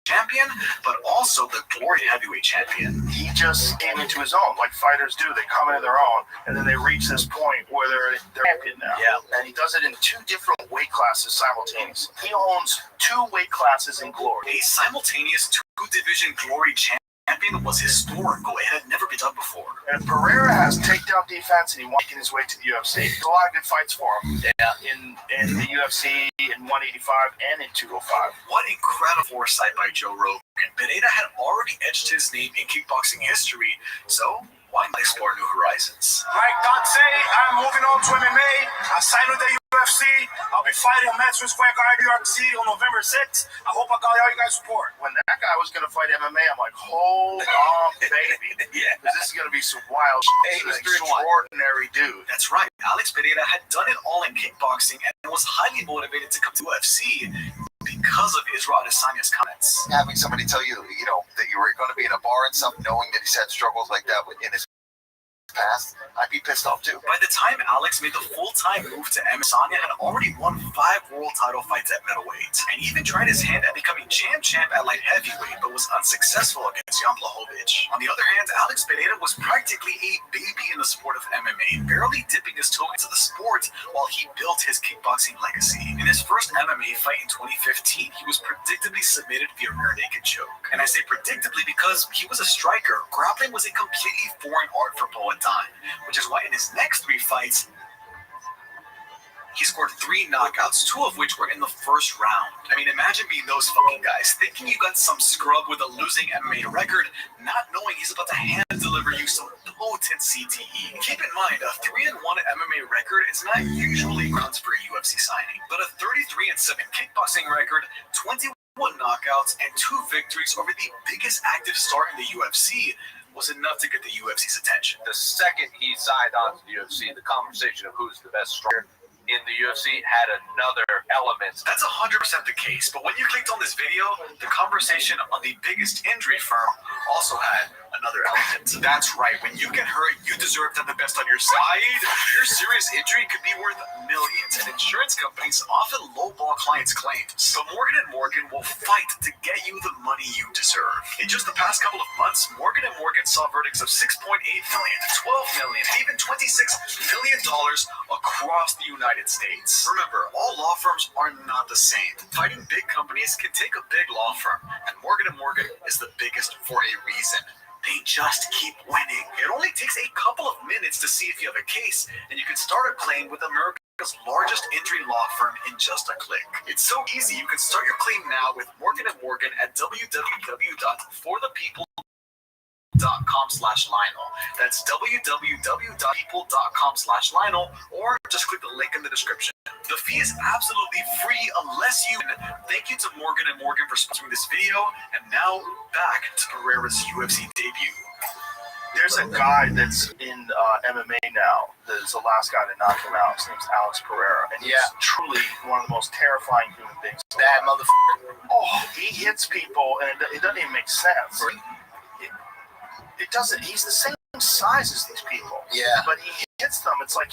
champion, but also the Glory heavyweight champion. He just came into his own, like fighters do. They come into their own, and then they reach this point where they're champion now. Yeah. And he does it in 2 different weight classes simultaneously. He owns 2 weight classes in Glory. A simultaneous 2-division Glory champion was historical. It had never been done before. And Pereira has takedown defense, and he wants to get his way to the UFC. There's a lot of good fights for him in the UFC, in 185, and in 205. What incredible foresight by Joe Rogan. Pereira had already etched his name in kickboxing history, so why not explore new horizons? Like Dante, I'm moving on to MMA. I signed with the UFC. I'll be fighting on Madison Square Garden, New York City on November 6th. I hope I got all you guys' support. When that guy was going to fight MMA, I'm like, hold on, baby. Yeah. Because this is going to be some wild shit. He's an extraordinary dude. That's right. Alex Pereira had done it all in kickboxing and was highly motivated to come to UFC because of Israel Adesanya's comments. Having somebody tell you, that you were going to be in a bar and stuff, knowing that he's had struggles like that in his past, I'd be pissed off too. By the time Alex made the full-time move to MMA, Adesanya had already won 5 world title fights at middleweight, and even tried his hand at becoming champ at light heavyweight, but was unsuccessful against Jan Blachowicz. On the other hand, Alex Pereira was practically a baby in the sport of MMA, barely dipping his toe into the sport while he built his kickboxing legacy. In his first MMA fight in 2015, he was predictably submitted via rear naked choke. And I say predictably because he was a striker. Grappling was a completely foreign art for Poetan, which is why in his next 3 fights, he scored 3 knockouts, 2 of which were in the first round. I mean, imagine being those fucking guys, thinking you got some scrub with a losing MMA record, not knowing he's about to hand deliver you some potent CTE. Keep in mind, a 3-1 MMA record is not usually grounds for a UFC signing, but a 33-7 kickboxing record, 21 knockouts, and 2 victories over the biggest active star in the UFC was enough to get the UFC's attention. The second he signed on to the UFC, the conversation of who's the best striker in the UFC had another element. That's 100% the case, but when you clicked on this video, the conversation on the biggest injury firm also had another element. That's right, when you get hurt, you deserve to have the best on your side. Your serious injury could be worth millions, and insurance companies often lowball clients' claims. So Morgan & Morgan will fight to get you the money you deserve. In just the past couple of months, Morgan & Morgan saw verdicts of $6.8 million, $12 million, and even $26 million across the United States. Remember, all law firms are not the same. Fighting big companies can take a big law firm, and Morgan & Morgan is the biggest for a reason. They just keep winning. It only takes a couple of minutes to see if you have a case, and you can start a claim with America's largest injury law firm in just a click. It's so easy, you can start your claim now with Morgan & Morgan at www.forthepeople.com/Lionel. That's www.people.com/Lionel, or just click the link in the description. The fee is absolutely free unless you win. Thank you to Morgan & Morgan for sponsoring this video, and now back to Pereira's UFC debut. There's a guy that's in MMA now. There's the last guy to knock him out. His name's Alex Pereira, and he's truly one of the most terrifying human beings. That motherfucker. Oh, he hits people, and it doesn't even make sense. It doesn't. He's the same size as these people. Yeah. But he hits them. It's like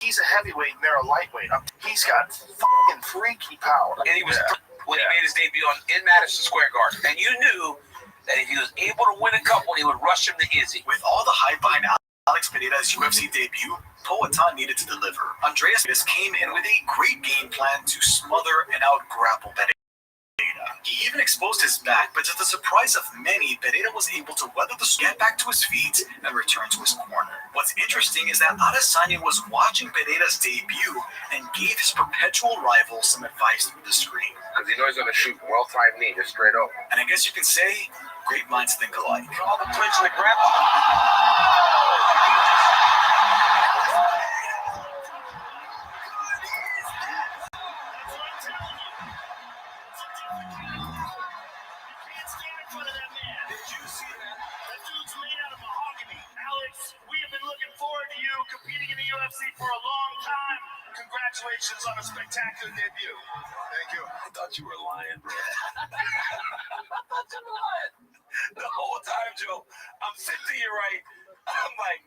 he's a heavyweight and they're a lightweight. He's got fucking freaky power. And he was when he made his debut in Madison Square Garden, and you knew that if he was able to win a couple, he would rush him to Izzy. With all the hype behind Alex Pereira's UFC debut, Poatan needed to deliver. Andreas came in with a great game plan to smother and out-grapple Pereira. He even exposed his back, but to the surprise of many, Pereira was able to weather the storm, get back to his feet, and return to his corner. What's interesting is that Adesanya was watching Pereira's debut and gave his perpetual rival some advice through the screen. Because he knows he's going to shoot well-timed knee, just straight up. And I guess you can say, great minds think alike. All the clinch and the grapple. Competing in the UFC for a long time. Congratulations on a spectacular debut. Thank you. I thought you were lying, bro. I thought you were lying. The whole time, Joe, I'm sitting to your right. I'm like,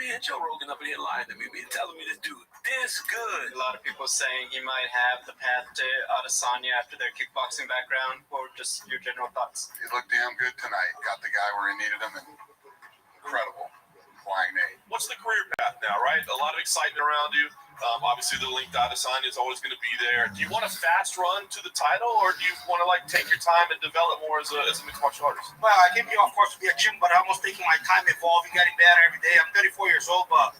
man, Joe Rogan up in here lying to me, telling me this dude this good. A lot of people saying he might have the path to Adesanya after their kickboxing background. Or just your general thoughts? He looked damn good tonight. Got the guy where he needed him, and incredible. What's the career path now, right? A lot of excitement around you. Obviously, the link to Adesanya is always going to be there. Do you want a fast run to the title, or do you want to take your time and develop more as a mixed martial artist? Well, I came here, of course, to be a gym, but I'm almost taking my time evolving, getting better every day. I'm 34 years old, but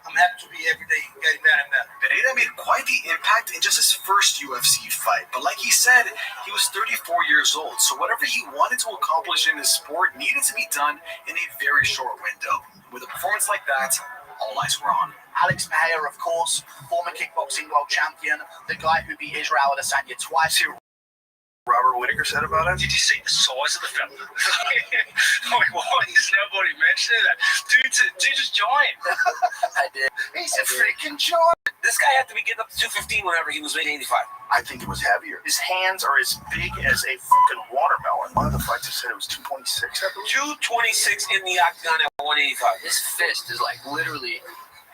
I'm happy to be every day getting better and better. Pereira made quite the impact in just his first UFC fight, but like he said, he was 34 years old, so whatever he wanted to accomplish in his sport needed to be done in a very short window. With a performance like that, all eyes were on. Alex Pereira, of course, former kickboxing world champion, the guy who beat Israel Adesanya twice. Robert Whittaker said about it? Did you see the size of the fella? Like, why is nobody mentioning that? Dude's just giant. I did. He's a freaking giant. This guy had to be getting up to 215 whenever he was weighing 85. I think it was heavier. His hands are as big as a fucking watermelon. One of the fighters said it was 226, I believe. 226 in the octagon at 185. His fist is like literally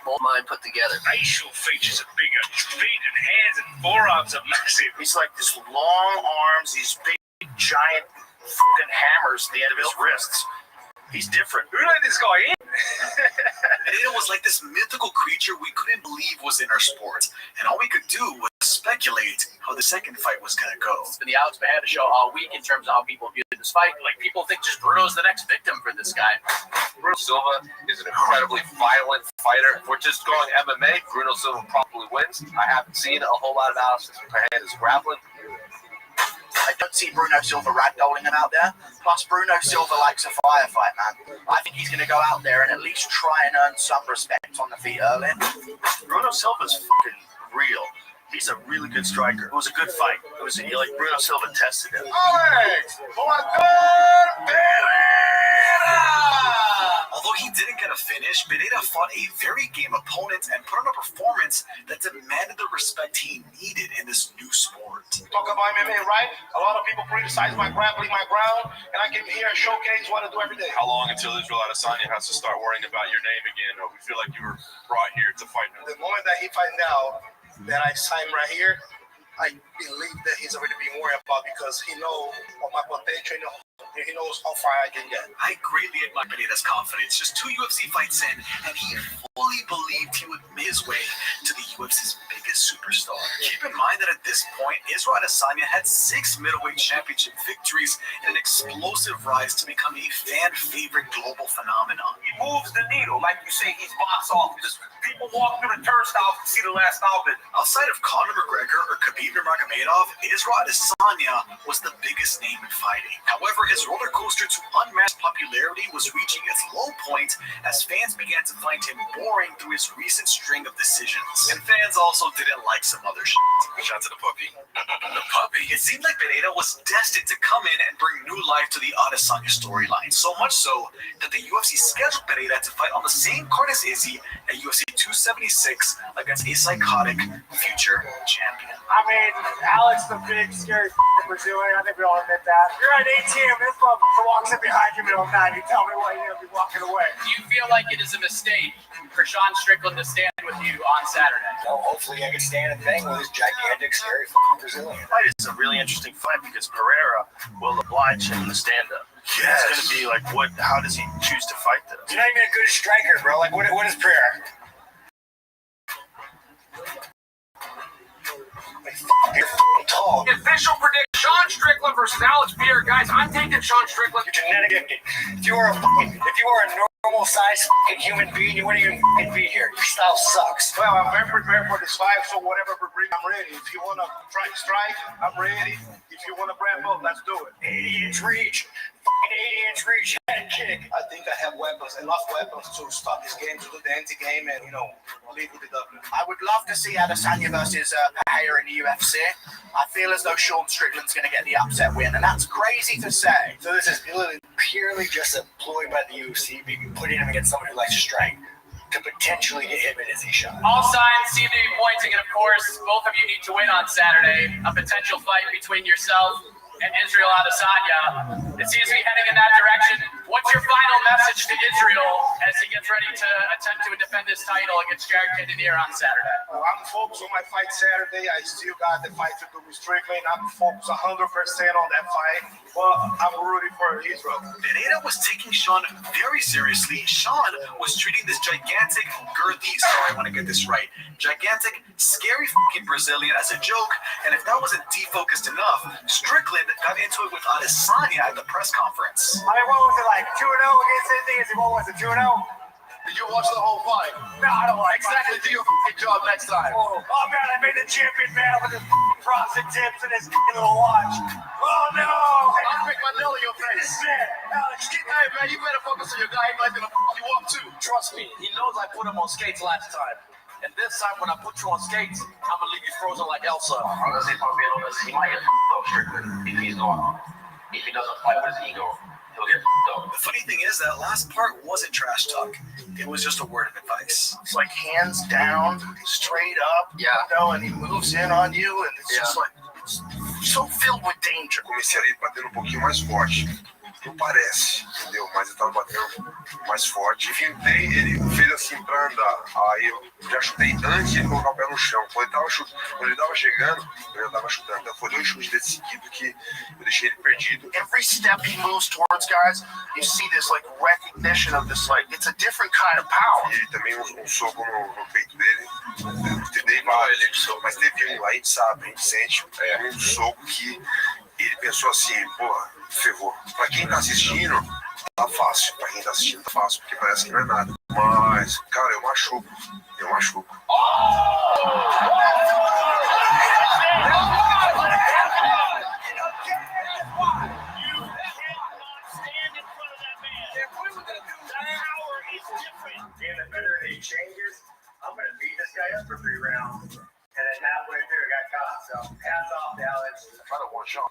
all mine put together. Facial features are bigger. Feet and hands and forearms are massive. He's like this long arms, these big, giant fucking hammers at the end of his wrists. He's different. Who let this guy in? Pereira was like this mythical creature we couldn't believe was in our sport, and all we could do was speculate how the second fight was going to go. It's been the Alex Pereira show all week in terms of how people view this fight. Like, people think just Bruno's the next victim for this guy. Bruno Silva is an incredibly violent fighter. If we're just going MMA, Bruno Silva probably wins. I haven't seen a whole lot of Alex Pereira's grappling. I don't see Bruno Silva ragdolling him out there. Plus, Bruno Silva likes a firefight, man. I think he's going to go out there and at least try and earn some respect on the feet early. Bruno Silva's fucking real. He's a really good striker. It was a good fight. It was like Bruno Silva tested him. Alex! Although he didn't get a finish, Pereira fought a very game opponent and put on a performance that demanded the respect he needed in this new sport. Talk about MMA, right? A lot of people criticize my grappling, my ground, and I came here and showcase what I do every day. How long until Israel Adesanya has to start worrying about your name again? Or we feel like you were brought here to fight him? The moment that he finds out that I sign right here, I believe that he's already been worried about because he knows what my potential, he knows how far I can get. I greatly admire Pereira's confidence. Just 2 UFC fights in, and he fully believed he would make his way to the UFC's biggest superstar. Keep in mind that at this point, Israel Adesanya had 6 middleweight championship victories and an explosive rise to become a fan-favorite global phenomenon. He moves the needle, like you say, he's box office. People walk through the turnstiles to see the last outfit. Outside of Conor McGregor or Khabib Nurmagomedov, Israel Adesanya was the biggest name in fighting. However, his roller coaster to unmatched popularity was reaching its low point as fans began to find him boring through his recent string of decisions. And fans also didn't like some other shit. Shout out to the puppy. The puppy. It seemed like Pereira was destined to come in and bring new life to the Adesanya storyline. So much so that the UFC scheduled Pereira to fight on the same card as Izzy at UFC 276 against a psychotic future champion. I mean, Alex, the big, scary Brazilian, I think we all admit that. You're at ATM, this motherfucker walks in behind you middle of the night, you tell me why you're going to be walking away. Do you feel like it is a mistake for Sean Strickland to stand with you on Saturday? Well, hopefully I can stand and thing with this gigantic, scary fucking Brazilian. Fight is a really interesting fight because Pereira will oblige him to stand up. Yes. It's going to be like, how does he choose to fight this? You're not even a good striker, bro. Like, what is prayer? You're tall. The official prediction: Sean Strickland versus Alex Pierre. Guys, I'm taking Sean Strickland. You're genetic gifted. If you were a normal size human being, you wouldn't even be here. Your style sucks. Well, I'm very prepared for this fight, so whatever we bring, I'm ready. If you want to try to strike, I'm ready. If you want to grab up, let's do it. 80-inch reach. 80-inch reach head kick. I think I have weapons, enough weapons to stop this game, to do the anti-game, and, leave with the W. I would love to see Adesanya versus Pereira in the UFC. I feel as though Sean Strickland's going to get the upset win, and that's crazy to say. So this is purely just a ploy by the UFC, putting him against someone who likes to strike to potentially get him an Izzy shot. All signs seem to be pointing, and of course, both of you need to win on Saturday. A potential fight between yourself and Israel Adesanya. It seems to be heading in that direction. What's your final message to Israel as he gets ready to attempt to defend this title against Jared Cannonier on Saturday? I'm focused on my fight Saturday. I still got the fight to do with Strickland. I'm focused 100% on that fight, but I'm rooting for Israel. Pereira was taking Sean very seriously. Sean was treating this gigantic, I want to get this right, gigantic, scary fucking Brazilian as a joke, and if that wasn't defocused enough, Strickland got into it with Adesanya at the press conference. I mean, what was it like? 2-0 against Izzy? What was it, 2-0? Did you watch the whole fight? No, I don't like exactly. Do your f***ing job next time. Oh man, I made the champion man with his props and tips and his little watch. Oh no! I'll break my nail in your face. Alex, hey man, you better focus on your guy. He might gonna f*** you up too. Trust me, he knows I put him on skates last time. And this time when I put you on skates, I'm gonna leave you frozen like Elsa. Honestly, he might get f***ed up Strickland if he's gone. If he doesn't fight with his ego, he'll get f***ed up. The funny thing is that last part wasn't trash talk. It was just a word of advice. It's like hands down, straight up, and he moves in on you, and it's just like, it's so filled with danger. Comecei ali batendo pouquinho mais forte. Não parece, entendeu? Mas eu tava batendo mais forte. Enfim, ele fez assim pra andar. Aí eu já chutei antes de ele colocar o pé no chão. Quando ele tava chegando, eu já tava chutando. Então foi 2 chutes desse seguido que eu deixei ele perdido. Every step he moves towards, guys, you see this like recognition of this, like, it's a different kind of power. E também um soco no peito dele. Dei vários, mas teve um, a gente sabe, a gente sente um soco que ele pensou assim, porra, ferrou. Pra quem tá assistindo, tá fácil. Pra quem tá assistindo, tá fácil, porque parece que não é nada. Mas, cara, eu machuco. Changes. I'm gonna beat this guy up for 3 rounds, and then halfway through, I got caught. So hats off to Alex. I try to one shot.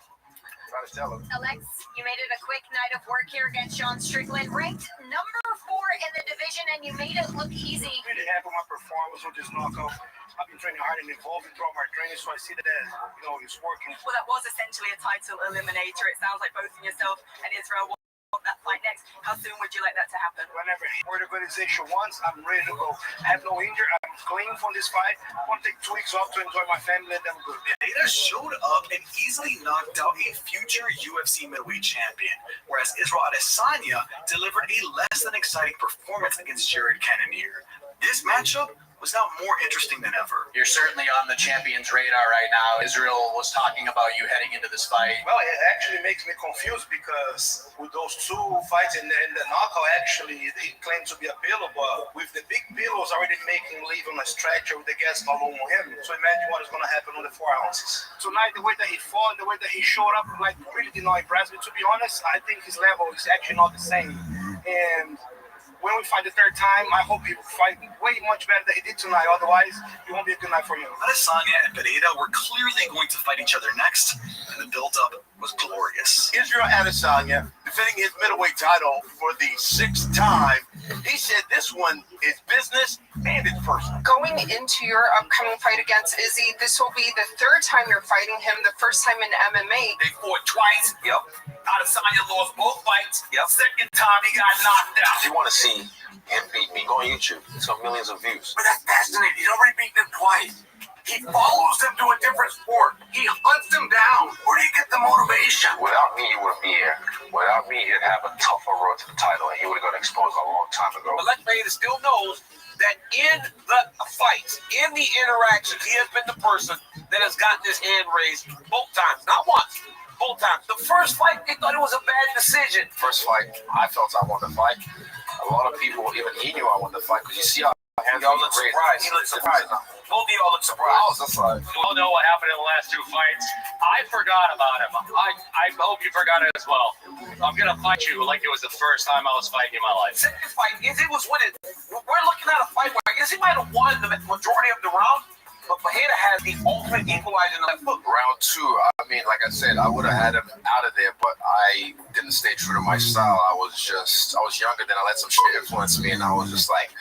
Try to tell him. Alex, you made it a quick night of work here against Sean Strickland, ranked number 4 in the division, and you made it look easy. Really happy with my performance with this knockout. I've been training hard and involved throughout my training, so I see that it's working. Well, that was essentially a title eliminator. It sounds like both yourself and Israel want that fight next. How soon would you like that to happen? Whenever the organization wants, I'm ready to go. I have no injury. I'm clean from this fight. I want to take 2 weeks off to enjoy my family, and then I'm good. Pineda showed up and easily knocked out a future UFC middleweight champion, whereas Israel Adesanya delivered a less than exciting performance against Jared Cannonier. This matchup was now more interesting than ever. You're certainly on the champion's radar right now. Israel was talking about you heading into this fight. Well, it actually makes me confused because with those 2 fights in the knockout, actually, he claimed to be a pillow, but with the big pillows already making leave on a stretcher with the gas all over him. So imagine what is going to happen on the 4 ounces. Tonight, the way that he fought, the way that he showed up, really did not impress me. To be honest, I think his level is actually not the same. And when we fight the 3rd time, I hope he will fight way much better than he did tonight. Otherwise, it won't be a good night for him. Adesanya and Pineda were clearly going to fight each other next, and the build-up was glorious. Israel Adesanya defending his middleweight title for the 6th time. He said this one is business and it's personal. Going into your upcoming fight against Izzy, this will be the 3rd time you're fighting him, the 1st time in MMA. They fought twice. Yep. Adesanya lost both fights. Yep. 2nd time he got knocked out. If you want to see him beat me, go on YouTube. It's got millions of views. But that's fascinating. He's already beaten him twice. He follows them to a different sport. He hunts them down. Where do you get the motivation? Without me, he wouldn't be here. Without me, he'd have a tougher road to the title, and he would have got exposed a long time ago. But Lex Pineda still knows that in the fights, in the interactions, he has been the person that has gotten his hand raised both times. Not once, both times. The first fight, they thought it was a bad decision. First fight, I felt I won the fight. A lot of people, even he knew I won the fight, because you see how y'all look surprised. He looked surprised. Both of y'all look surprised. I was surprised. You all know what happened in the last 2 fights. I forgot about him. I hope you forgot it as well. I'm going to fight you like it was the first time I was fighting in my life. 2nd fight, Izzy was winning. We're looking at a fight where Izzy might have won the majority of the round, but Pineda has the ultimate equalizer in the left foot. Round 2, I mean, like I said, I would have had him out of there, but I didn't stay true to my style. I was younger, then I let some shit influence me, and I was just like,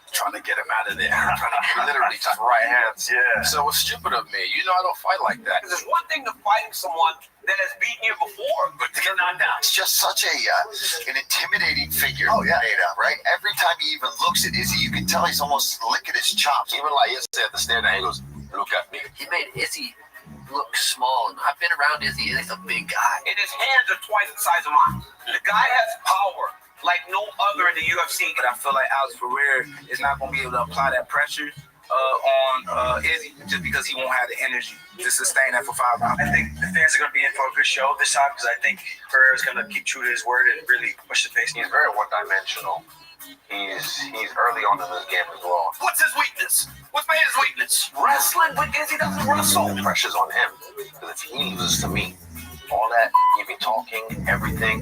trying to get him out of there. Trying to literally just right hands. Yeah. So it was stupid of me. You know, I don't fight like that. There's one thing to fighting someone that has beaten you before, but to get knocked down. It's just such an intimidating figure. Oh yeah, right. Every time he even looks at Izzy, you can tell he's almost licking his chops. Even like yesterday at the stand, he goes, "Look at me." He made Izzy look small, and I've been around Izzy. Izzy's a big guy. And his hands are twice the size of mine. The guy has power like no other in the UFC. But I feel like Alex Ferrer is not going to be able to apply that pressure on Izzy just because he won't have the energy to sustain that for 5 rounds. I think the fans are going to be in for a good show this time because I think Ferrer is going to keep true to his word and really push the pace. He's very one-dimensional. He's early on in this game as well. What's his weakness? What's Pineda's weakness? Wrestling, but Izzy doesn't wrestle. The pressure's on him. Because if he loses to me, all that, he be talking, everything,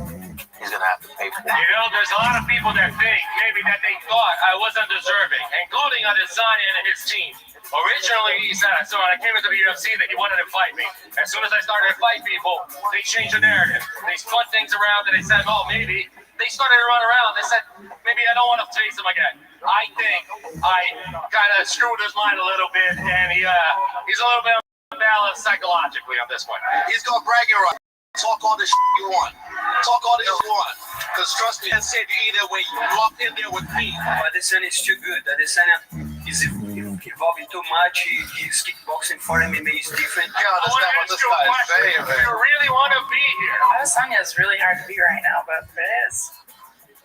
he's going to have to pay for that. You know, there's a lot of people that think maybe that they thought I was undeserving, including Adesanya and his team. Originally, he said, so when I came into the UFC, that he wanted to fight me. As soon as I started to fight people, they changed the narrative. They spun things around and they said, oh, maybe. They started to run around. They said, maybe I don't want to face him again. I think I kind of screwed his mind a little bit, and he's a little bit unbalanced psychologically on this one. He's got bragging rights. Talk all the shit you want. Talk all the shit you want. Because trust me, I said you either when you walked in there with me. Adesanya is too good. Adesanya is evolving too much. His kickboxing for MMA is different. I want to ask you a question. Do you really want to be here? Adesanya is really hard to beat right now, but it is.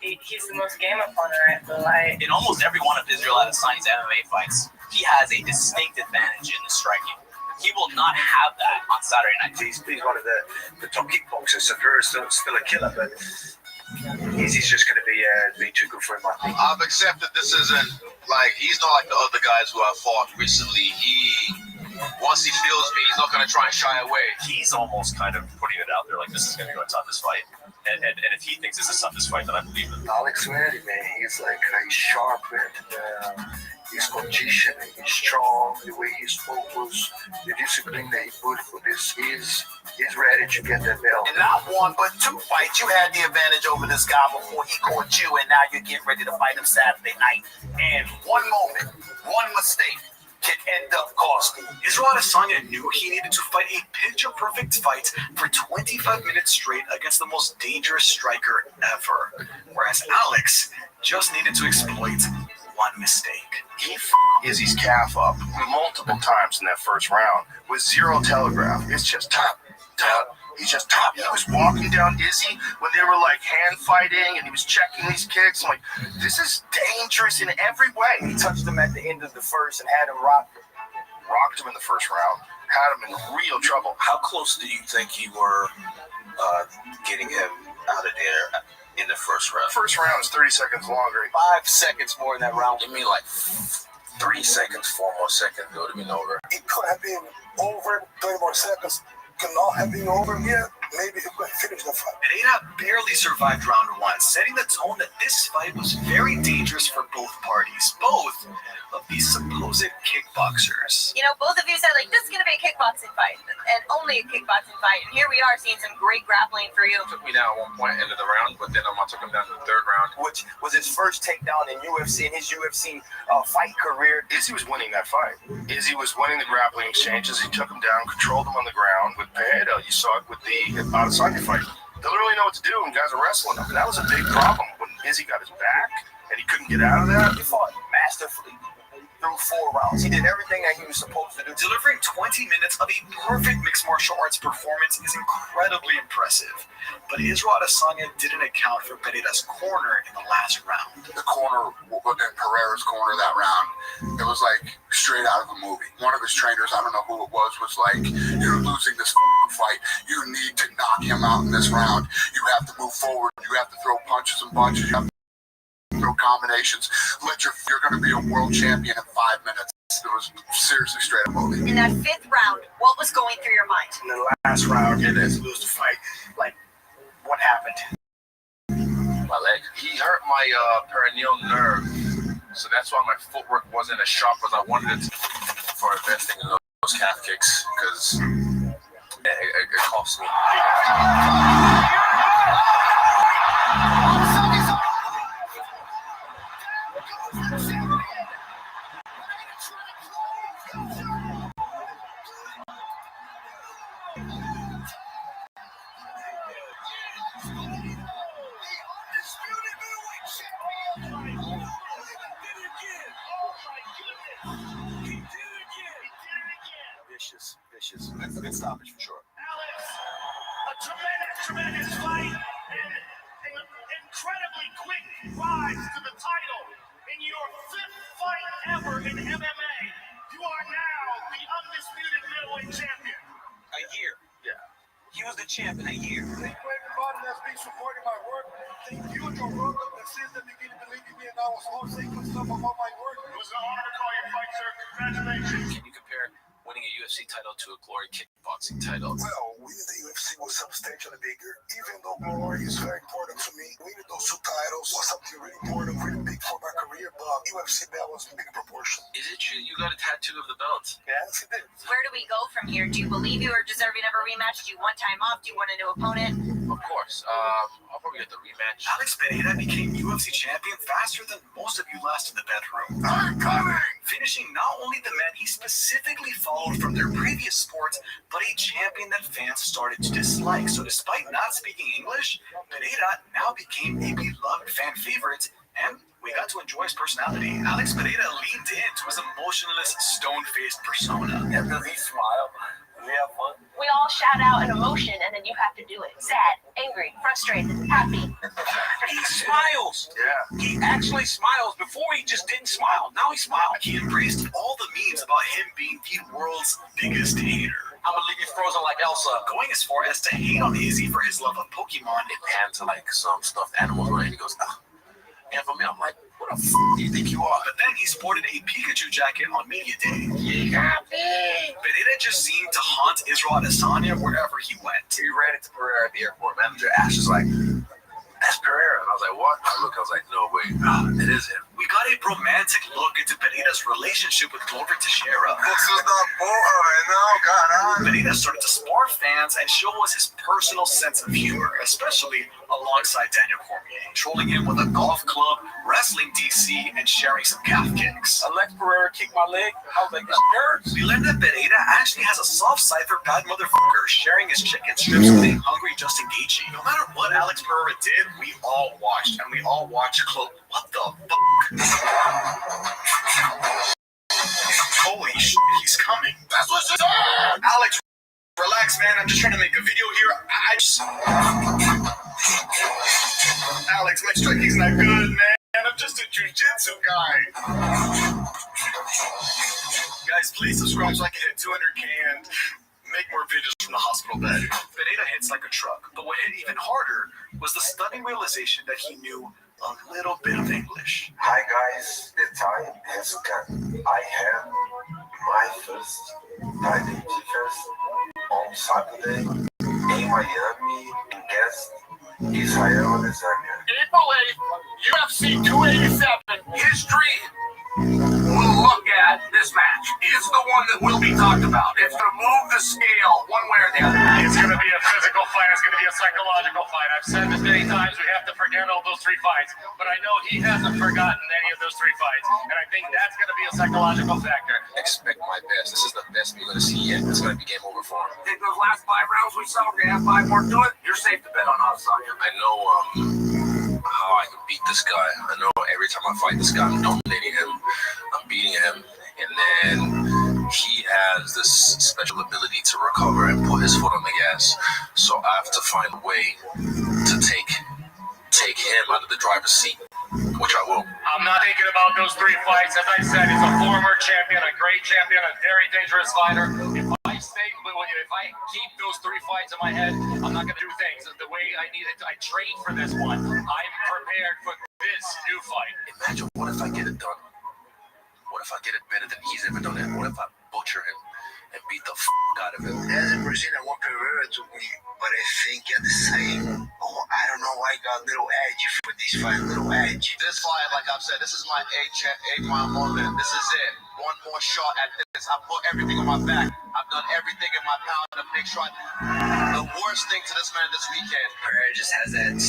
He's the most game opponent, I feel like. In almost every one of Israel Adesanya's MMA fights, he has a distinct advantage in the striking. He will not have that on Saturday night. He's one of the top kickboxers. So Ferrer's still a killer, but he's just going to be too good for him, I think. I've accepted this isn't like, he's not like the other guys who I've fought recently. Once he feels me, he's not going to try and shy away. He's almost kind of putting it out there like this is going to be my toughest fight. And if he thinks it's the toughest fight, then I believe it. Alex ready, man. He's sharp, his condition, he's strong, the way he's focused, the discipline that he put for this, he's ready to get that belt. In not one, but two fights, you had the advantage over this guy before he caught you, and now you're getting ready to fight him Saturday night. And one moment, one mistake can end up costing. Israel Adesanya knew he needed to fight a picture-perfect fight for 25 minutes straight against the most dangerous striker ever, whereas Alex just needed to exploit one mistake. He Izzy's calf up multiple times in that first round with zero telegraph. It's just top. He's just top. He was walking down Izzy when they were like hand fighting and he was checking these kicks. I'm like, this is dangerous in every way. He touched him at the end of the first and had him rocked him in the first round. Had him in real trouble. How close do you think you were getting him out of there in the first round? First round is 30 seconds longer. 5 seconds more in that round. Give me like 3 seconds, 4 more seconds. It would have been over. It could have been over 30 more seconds. Could not have been over yet. Maybe he could finish the fight. Pereira barely survived round one, setting the tone that this fight was very dangerous for both parties, both of these supposed kickboxers. You know, both of you said, like, this is going to be a kickboxing fight, and only a kickboxing fight. And here we are seeing some great grappling for you. Took me down at one point, end of the round, but then I took him down to the third round. Which was his first takedown in UFC, in his UFC fight career. Izzy was winning that fight. Izzy was winning the grappling exchanges. He took him down, controlled him on the ground. With Pereira, you saw it with the Adesanya fight. They don't really know what to do, and guys are wrestling him. And that was a big problem when Izzy got his back, and he couldn't get out of that. He fought masterfully through 4 rounds. He did everything that he was supposed to do. Delivering 20 minutes of a perfect mixed martial arts performance is incredibly impressive. But Israel Adesanya didn't account for Pereira's corner in the last round. The corner, in Pereira's corner that round, it was like straight out of a movie. One of his trainers, I don't know who it was like, you're losing this fight. You need to knock him out in this round. You have to move forward. You have to throw punches and bunches. You have to throw combinations. You're going to be a world champion in 5 minutes. It was seriously straight up movie. In that 5th round, what was going through your mind? In the last round, and let's lose the fight. Like, what happened? My leg. He hurt my perineal nerve, so that's why my footwork wasn't as sharp as I wanted it for investing in those calf kicks, because it cost me. Vicious. That's a good stoppage for sure. Alex, a tremendous fight and an incredibly quick rise to the title. In your 5th fight ever in MMA, you are now the undisputed middleweight champion. A year. Yeah. He was the champ in a year. Thank you everybody that's been supporting my work. Thank you, Joe Rogan, that since the beginning believing me and I was all saying good stuff about my work. It was an honor to call your fight, sir. Congratulations. Can you compare winning a UFC title to a glory kickboxing title? Well, winning the UFC was substantially bigger. Even though glory is very important to me, winning those 2 titles was something really important, really big for my career, but UFC belt was a bigger proportion. Is it true you got a tattoo of the belt? Yes, it did. Where do we go from here? Do you believe you are deserving of a rematch? Do you want time off? Do you want a new opponent? Of course. I'll probably get the rematch. Alex Pereira became UFC champion faster than most of you last in the bedroom. Finishing not only the man he specifically followed from their previous sports, but a champion that fans started to dislike. So despite not speaking English, Pereira now became a beloved fan favorite, and we got to enjoy his personality. Alex Pereira leaned into his emotionless, stone-faced persona. And does he smile? Does he have fun? We all shout out an emotion, and then you have to do it. Sad, angry, frustrated, happy. He smiles. Yeah. He actually smiles. Before he just didn't smile. Now he smiles. He embraced all the memes about him being the world's biggest hater. I'm gonna leave you frozen like Elsa. Going as far as to hate on Izzy for his love of Pokemon. It panned to like some stuffed animals, right? And he goes, ah. And for me, I'm like, what the f*** do you think you are? But then he sported a Pikachu jacket on media day. Benita just seemed to haunt Israel Adesanya wherever he went. He ran into Pereira at the airport. Manager Ash was like, "That's Pereira." And I was like, "What?" I was like, "No, wait, it is him." We got a romantic look into Benita's relationship with Glover Teixeira. Benita started to spar fans and show us his personal sense of humor, especially alongside Daniel Cormier, trolling him with a golf club, wrestling DC, and sharing some calf kicks. Alex Pereira kicked my leg. I was like, "This hurts." We learned that Benita actually has a soft side for bad motherfuckers, sharing his chicken strips with a hungry Justin Gaethje. No matter what Alex Pereira did, we all watched, and we all watched close. What the fuck? Holy shit, he's coming. That's what's up! Alex, relax, man. I'm just trying to make a video here. Alex, my striking's not good, man. I'm just a jiu-jitsu guy. Guys, please subscribe so I can hit 200K and make more videos from the hospital bed. Benita hits like a truck, but what hit even harder was the stunning realization that he knew a little bit of English. Hi guys, the time has come. I have my first diving tickets on Saturday in Miami against Israel Adesanya. April 8th, UFC 287. History we'll look at this match is the one that will be talked about. It's going to move the scale one way or the other. It's going to be a physical fight. It's going to be a psychological fight. I've said this many times. We have to forget all those 3 fights. But I know he hasn't forgotten any of those 3 fights. And I think that's going to be a psychological factor. Expect my best. This is the best we're going to see yet. It's going to be game over for him. I think those last 5 rounds we saw, we're going to have 5 more to it. You're safe to bet on Adesanya. I know how I can beat this guy. I know every time I fight this guy, I'm dominating him. I'm beating him. And then he has this special ability to recover and put his foot on the gas. So I have to find a way to take him out of the driver's seat, which I will. I'm not thinking about those 3 fights. As I said, he's a former champion, a great champion, a very dangerous fighter. If I keep those 3 fights in my head, I'm not going to do things the way I need it. I trained for this one. I'm prepared for this new fight. Imagine what if I get it done? What if I get it better than he's ever done it? What if I butcher him and beat the out of him? As a Brazilian, I want Pereira to win, but I think at the same, I don't know why I got a little edge for this fight, little edge. This fight, like I've said, this is my 8-mile moment. This is it. One more shot at this. I put everything on my back. I've done everything in my power to make sure the worst thing to this man this weekend. Pereira just has that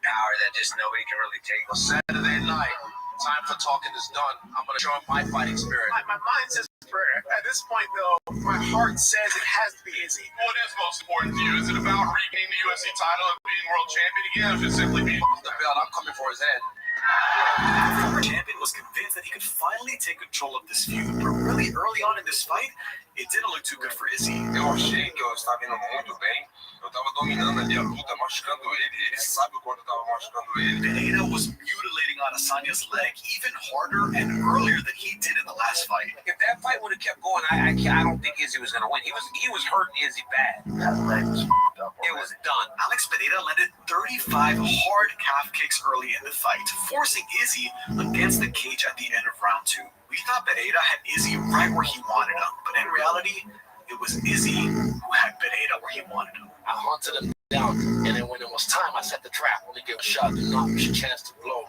power that just nobody can really take. On Saturday night, time for talking is done. I'm going to show him my fighting spirit. My mind says Pereira. At this point, though, my heart says it has to be Izzy. What is most important to you? Is it about regaining the UFC title and being world champion again, or just simply being off the belt? I'm coming for his head. The former champion was convinced that he could finally take control of this feud, but really early on in this fight, it didn't look too good for Izzy. Eu achei que eu estava indo muito bem. Eu estava dominando ali a luta, machucando ele. Ele sabe o quanto eu estava machucando ele. Benita was mutilating Adesanya's leg even harder and earlier than he did in the last fight. If that fight would have kept going, I don't think Izzy was going to win. He was hurting Izzy bad. That leg was up. It was done. Alex Benita landed 35 hard calf kicks early in the fight, forcing Izzy against the cage at the end of round 2. We thought Benita had Izzy right where he wanted him, but in reality, it was Izzy who had Benita where he wanted him. I hunted him down, and then when it was time, I set the trap. Only gave a shot, did not miss a chance to blow.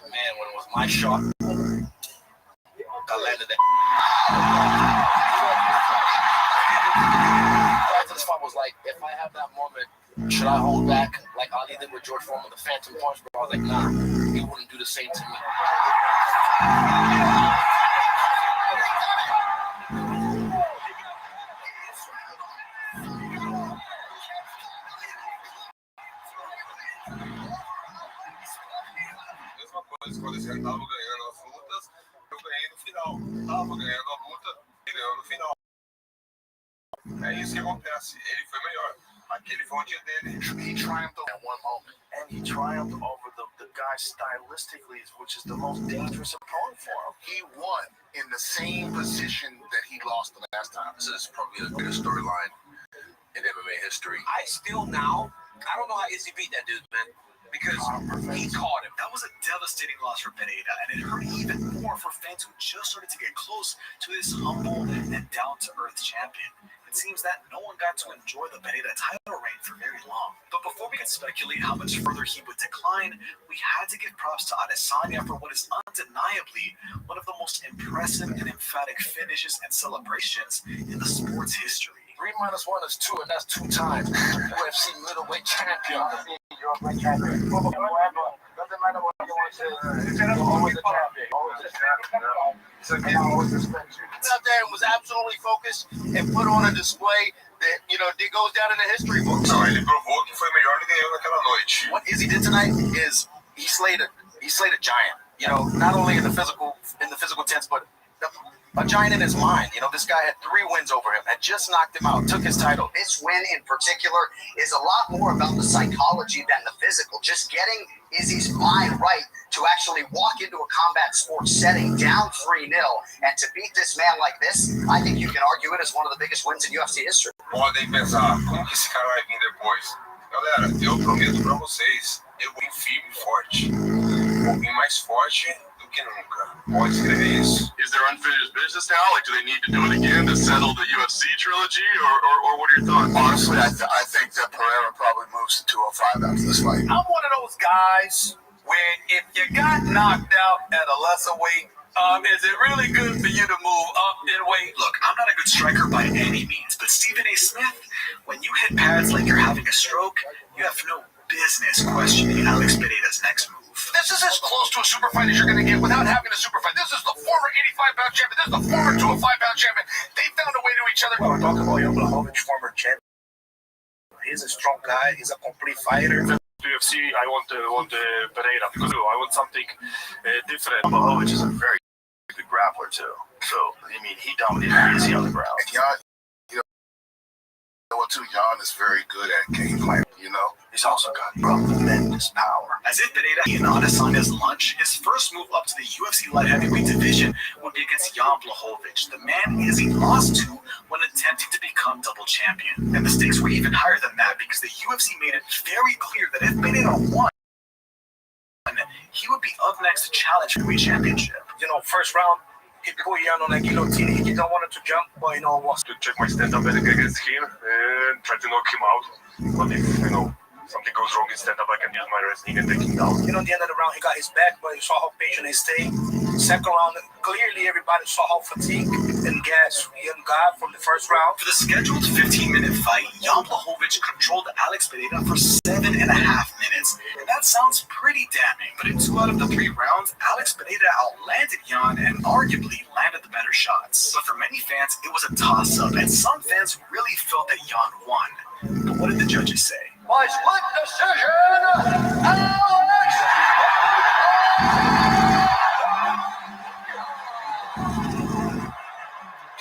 And man, when it was my shot, I landed it. Prior to this fight was like, if I have that moment, should I hold back like Ali did with George Foreman, the Phantom Punch? But I was like, nah, he wouldn't do the same to me. Quando esse ano tava ganhando as lutas, eu ganhei no final. Tava ganhando a luta e ganhou no final. É isso que acontece. Ele foi melhor. Aquele foi o dia dele. He triumphed at one moment, and he triumphed over the guy stylistically, which is the most dangerous opponent for him. He won in the same position that he lost the last time. This is probably the biggest storyline in MMA history. I don't know how Izzy beat that dude, man. because he caught him. That was a devastating loss for Pereira, and it hurt even more for fans who just started to get close to this humble and down-to-earth champion. It seems that no one got to enjoy the Pereira title reign for very long. But before we can speculate how much further he would decline, we had to give props to Adesanya for what is undeniably one of the most impressive and emphatic finishes and celebrations in the sport's history. 3 minus 1 is 2, and that's 2 times. UFC middleweight champion. Doesn't matter what you want to say. You're always a champion. Always a champion. So I always respect you. Out there and was absolutely focused and put on a display that, you know, that goes down in the history books. Não, ele provou que foi melhor do que eu naquela noite. What Izzy did tonight is he slayed a giant. You know, not only in the physical sense, but a giant in his mind. You know, this guy had 3 wins over him, had just knocked him out, took his title. This win in particular is a lot more about the psychology than the physical. Just getting Izzy's mind right to actually walk into a combat sports setting down 3-0 and to beat this man like this, I think you can argue it as one of the biggest wins in UFC history. Podem pensar, como que esse cara vai vir depois? Galera, eu prometo pra vocês, eu vou vir firme e forte. Vou vir mais forte do que nunca. Pode escrever isso. Is there unfinished business now? Like, do they need to do it again to settle the UFC trilogy, or what are your thoughts? Honestly, I think that Pereira probably moves to 205 after this fight. I'm one of those guys when if you got knocked out at a lesser weight, is it really good for you to move up in weight? Look, I'm not a good striker by any means, but Stephen A. Smith, when you hit pads like you're having a stroke, you have no business questioning Alex Pereira's next move. This is as close to a super fight as you're going to get without having a super fight. This is the former 85-pound champion. This is the former 205-pound champion. They found a way to each other. Well, we're talking about Jan Blachowicz, former champion. He's a strong guy. He's a complete fighter. UFC, I want Pereira because I want something different. Blachowicz is a very good grappler too. So I mean, he dominated Izzy on the ground. And Jan, you know what too? Jan is very good at game plan. You know, he's also got tremendous power. As if Pereira in Adesanya's lunch, his first move up to the UFC light heavyweight division would be against Jan Blachowicz, the man Izzy lost to when attempting to become double champion. And the stakes were even higher than that because the UFC made it very clear that if Pereira won, he would be up next to challenge heavyweight championship. You know, first round, he put Jan on a guillotine. He didn't want to jump, but you know, was to check my stand-up against him and try to knock him out. But if, you know, something goes wrong in stand-up, I can use my wrestling and take him down. You know, at the end of the round, he got his back, but you saw how patient he stayed. Second round, clearly everybody saw how fatigued and gas Jan got from the first round. For the scheduled 15-minute fight, Jan Blachowicz controlled Alex Pereira for 7.5 minutes. And that sounds pretty damning, but in 2 out of the 3 rounds, Alex Pereira outlanded Jan and arguably landed the better shots. But for many fans, it was a toss-up, and some fans really felt that Jan won. But what did the judges say? By split decision, Alex!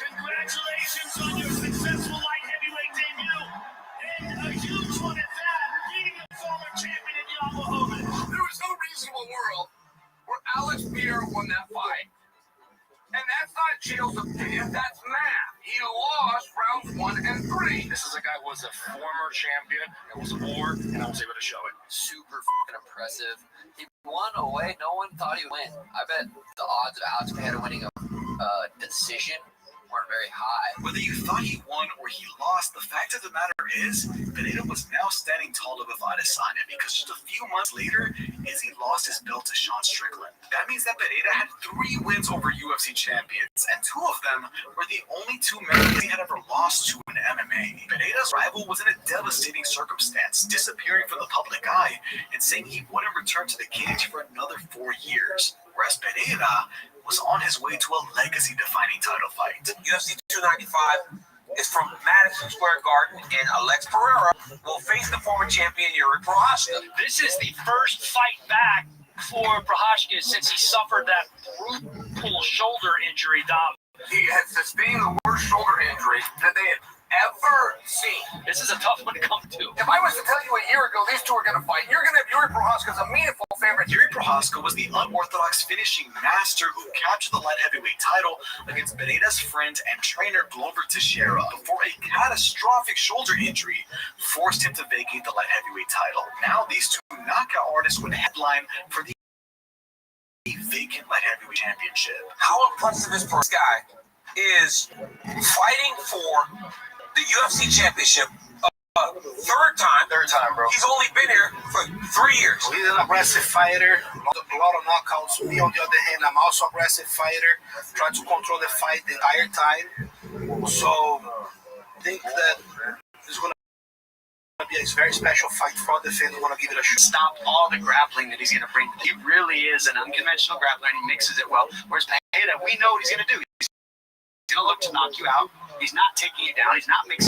Congratulations on your successful light heavyweight debut, and a huge one at that, beating the former champion in Jan Blachowicz. There was no reasonable world where Alex Pereira won that fight. And that's not Chael's opinion, that's math. He lost rounds 1 and 3. This is a guy who was a former champion, and was a war, and I was able to show it. Super fucking impressive. He won away. No one thought he would win. I bet the odds of Alex Pereira winning a decision weren't very high. Whether you thought he won or he lost, the fact of the matter is, Pereira was now standing tall above Adesanya because just a few months later, Izzy lost his belt to Sean Strickland. That means that Pereira had 3 wins over UFC champions, and 2 of them were the only 2 men he had ever lost to in MMA. Pereira's rival was in a devastating circumstance, disappearing from the public eye and saying he wouldn't return to the cage for another 4 years, whereas Pereira was on his way to a legacy-defining title fight. UFC 295 is from Madison Square Garden, and Alex Pereira will face the former champion Yuri Prochazka. This is the first fight back for Prochazka since he suffered that brutal shoulder injury, Dom. He had sustained the worst shoulder injury that they had ever seen. This is a tough one to come to. If I was to tell you a year ago these 2 are going to fight, you're going to have Yuri Prochazka as a meaningful favorite. Yuri Prochazka was the unorthodox finishing master who captured the light heavyweight title against Pereira's friend and trainer Glover Teixeira before a catastrophic shoulder injury forced him to vacate the light heavyweight title. Now these two knockout artists would headline for the vacant light heavyweight championship. How impressive is this guy is fighting for the UFC championship third time, bro. He's only been here for 3 years. He's an aggressive fighter, a lot of knockouts. Me, on the other hand, I'm also an aggressive fighter. Try to control the fight the entire time. So, I think that it's going to be a very special fight for the fans. Want to give it a shot. Stop all the grappling that he's going to bring. He really is an unconventional grappler, and he mixes it well. Whereas Pereira, we know what he's going to do. He's going to look to knock you out. He's not taking you down. He's not mixing.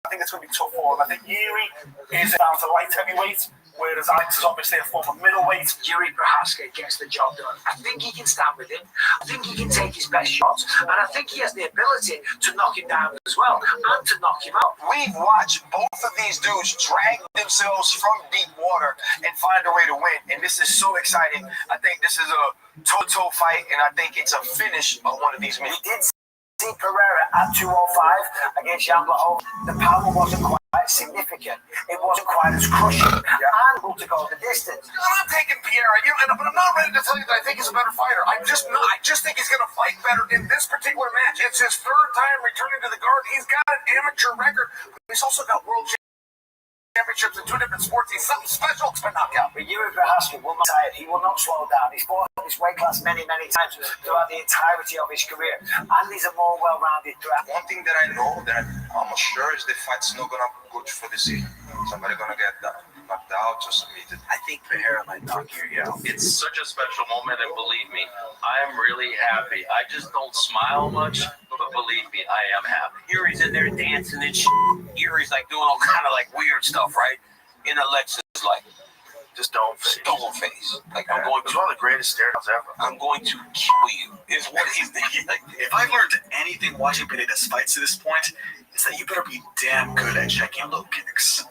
I think it's going to be tough for him. I think Yuri is down to light heavyweight, whereas Alex is obviously a former middleweight. Yuri Prochazka gets the job done. I think he can stand with him. I think he can take his best shots. And I think he has the ability to knock him down as well and to knock him out. We've watched both of these dudes drag themselves from deep water and find a way to win. And this is so exciting. I think this is a toe-to-toe fight, and I think it's a finish of one of these men. We did see Pereira at 205 against Jan Blachowicz. The power wasn't quite significant. It wasn't quite as crushing. And able to go the distance. I'm not taking Pierre, but I'm not ready to tell you that I think he's a better fighter. I'm just not. I just think he's going to fight better in this particular match. It's his third time returning to the Garden. He's got an amateur record. He's also got world championships in 2 different sports. He's something special to knockout. But Yuri Prochazka will not tire. He will not slow down. He's fought this weight class many times throughout the entirety of his career. And he's a more well-rounded threat. One thing that I know that I'm almost sure is the fight's not gonna go for the season. Somebody gonna get knocked out or submitted. I think Pereira might knock Yuri out. It's such a special moment, and believe me, I'm really happy. I just don't smile much, but believe me, I am happy. Yuri's in there dancing and shit. Yuri's like doing all kind of like weird stuff, right? And Alexa's like, just don't face. Like, I'm going to. It's one of the greatest stare downs ever. I'm going to kill you, is what he's thinking. Like, if I've learned anything watching Pereira's fights to this point, it's that you better be damn good at checking low kicks.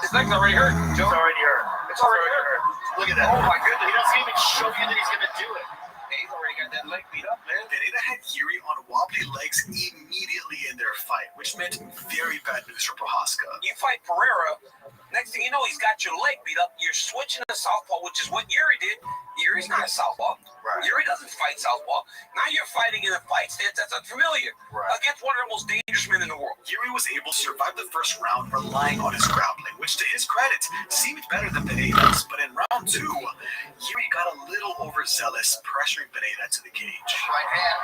His leg's already hurt, Joe. It's already hurt. It's already hurt. Look at that. Oh my goodness. He doesn't even show you that he's going to do it. He's already got that leg beat up, man. Pereira had Yuri on wobbly legs immediately in their fight, which meant very bad news for Prochazka. You fight Pereira, next thing you know, he's got your leg beat up. You're switching to southpaw, which is what Yuri did. Yuri's not a southpaw. Right. Yuri doesn't fight southpaw. Now you're fighting in a fight stance that's unfamiliar against one of the most dangerous men in the world. Yuri was able to survive the first round relying on his grappling, which to his credit seemed better than Pereira's. But in round 2, Yuri got a little overzealous, pressuring Pereira to the cage. Right hand.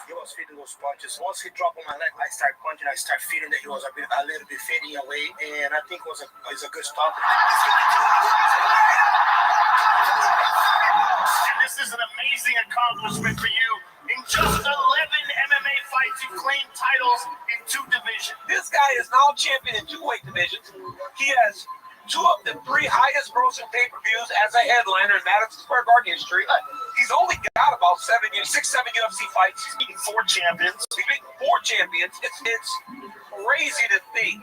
He was feeding those punches. Once he dropped on my leg, I started punching. I started feeling that he was a little bit fading away, and I think it was a good stop. And this is an amazing accomplishment for you. In just 11 MMA fights, you claimed titles in 2 divisions. This guy is now champion in 2 weight divisions. He has 2 of the 3 highest grossing pay-per-views as a headliner in Madison Square Garden history. He's only got about 6, 7 UFC fights. He's beaten 4 champions. He's beaten 4 champions. It's crazy to think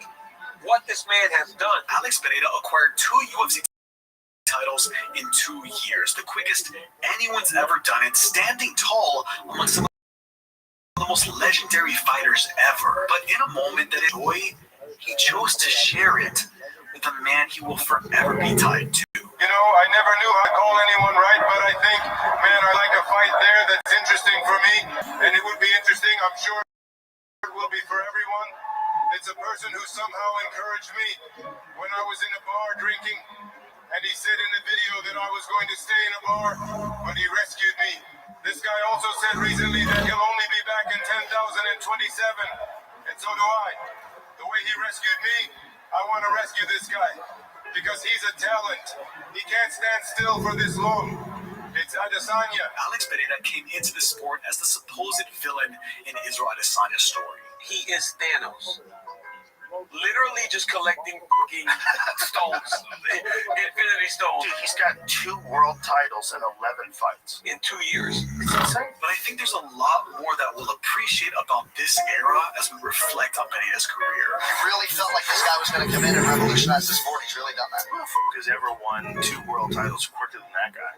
what this man has done. Alex Pereira acquired 2 UFC titles in 2 years, the quickest anyone's ever done it, standing tall amongst some of the most legendary fighters ever. But in a moment that is joy, he chose to share it with a man he will forever be tied to. You know, I never knew how to call anyone right, but I think, man, I like a fight there that's interesting for me, and it would be interesting, I'm sure it will be for everyone. It's a person who somehow encouraged me when I was in a bar drinking, and he said in the video that I was going to stay in a bar, but he rescued me. This guy also said recently that he'll only be back in 10,027, and so do I. The way he rescued me, I want to rescue this guy. Because he's a talent. He can't stand still for this long. It's Adesanya. Alex Pereira came into the sport as the supposed villain in Israel Adesanya's story. He is Thanos. Literally just collecting fucking stones. Infinity stones. Dude, he's got 2 world titles and 11 fights. In 2 years. It's insane. But I think there's a lot more that we'll appreciate about this era as we reflect on Pereira's career. You really felt like this guy was going to come in and revolutionize the sport. He's really done that. Who's ever won 2 world titles quicker than that guy?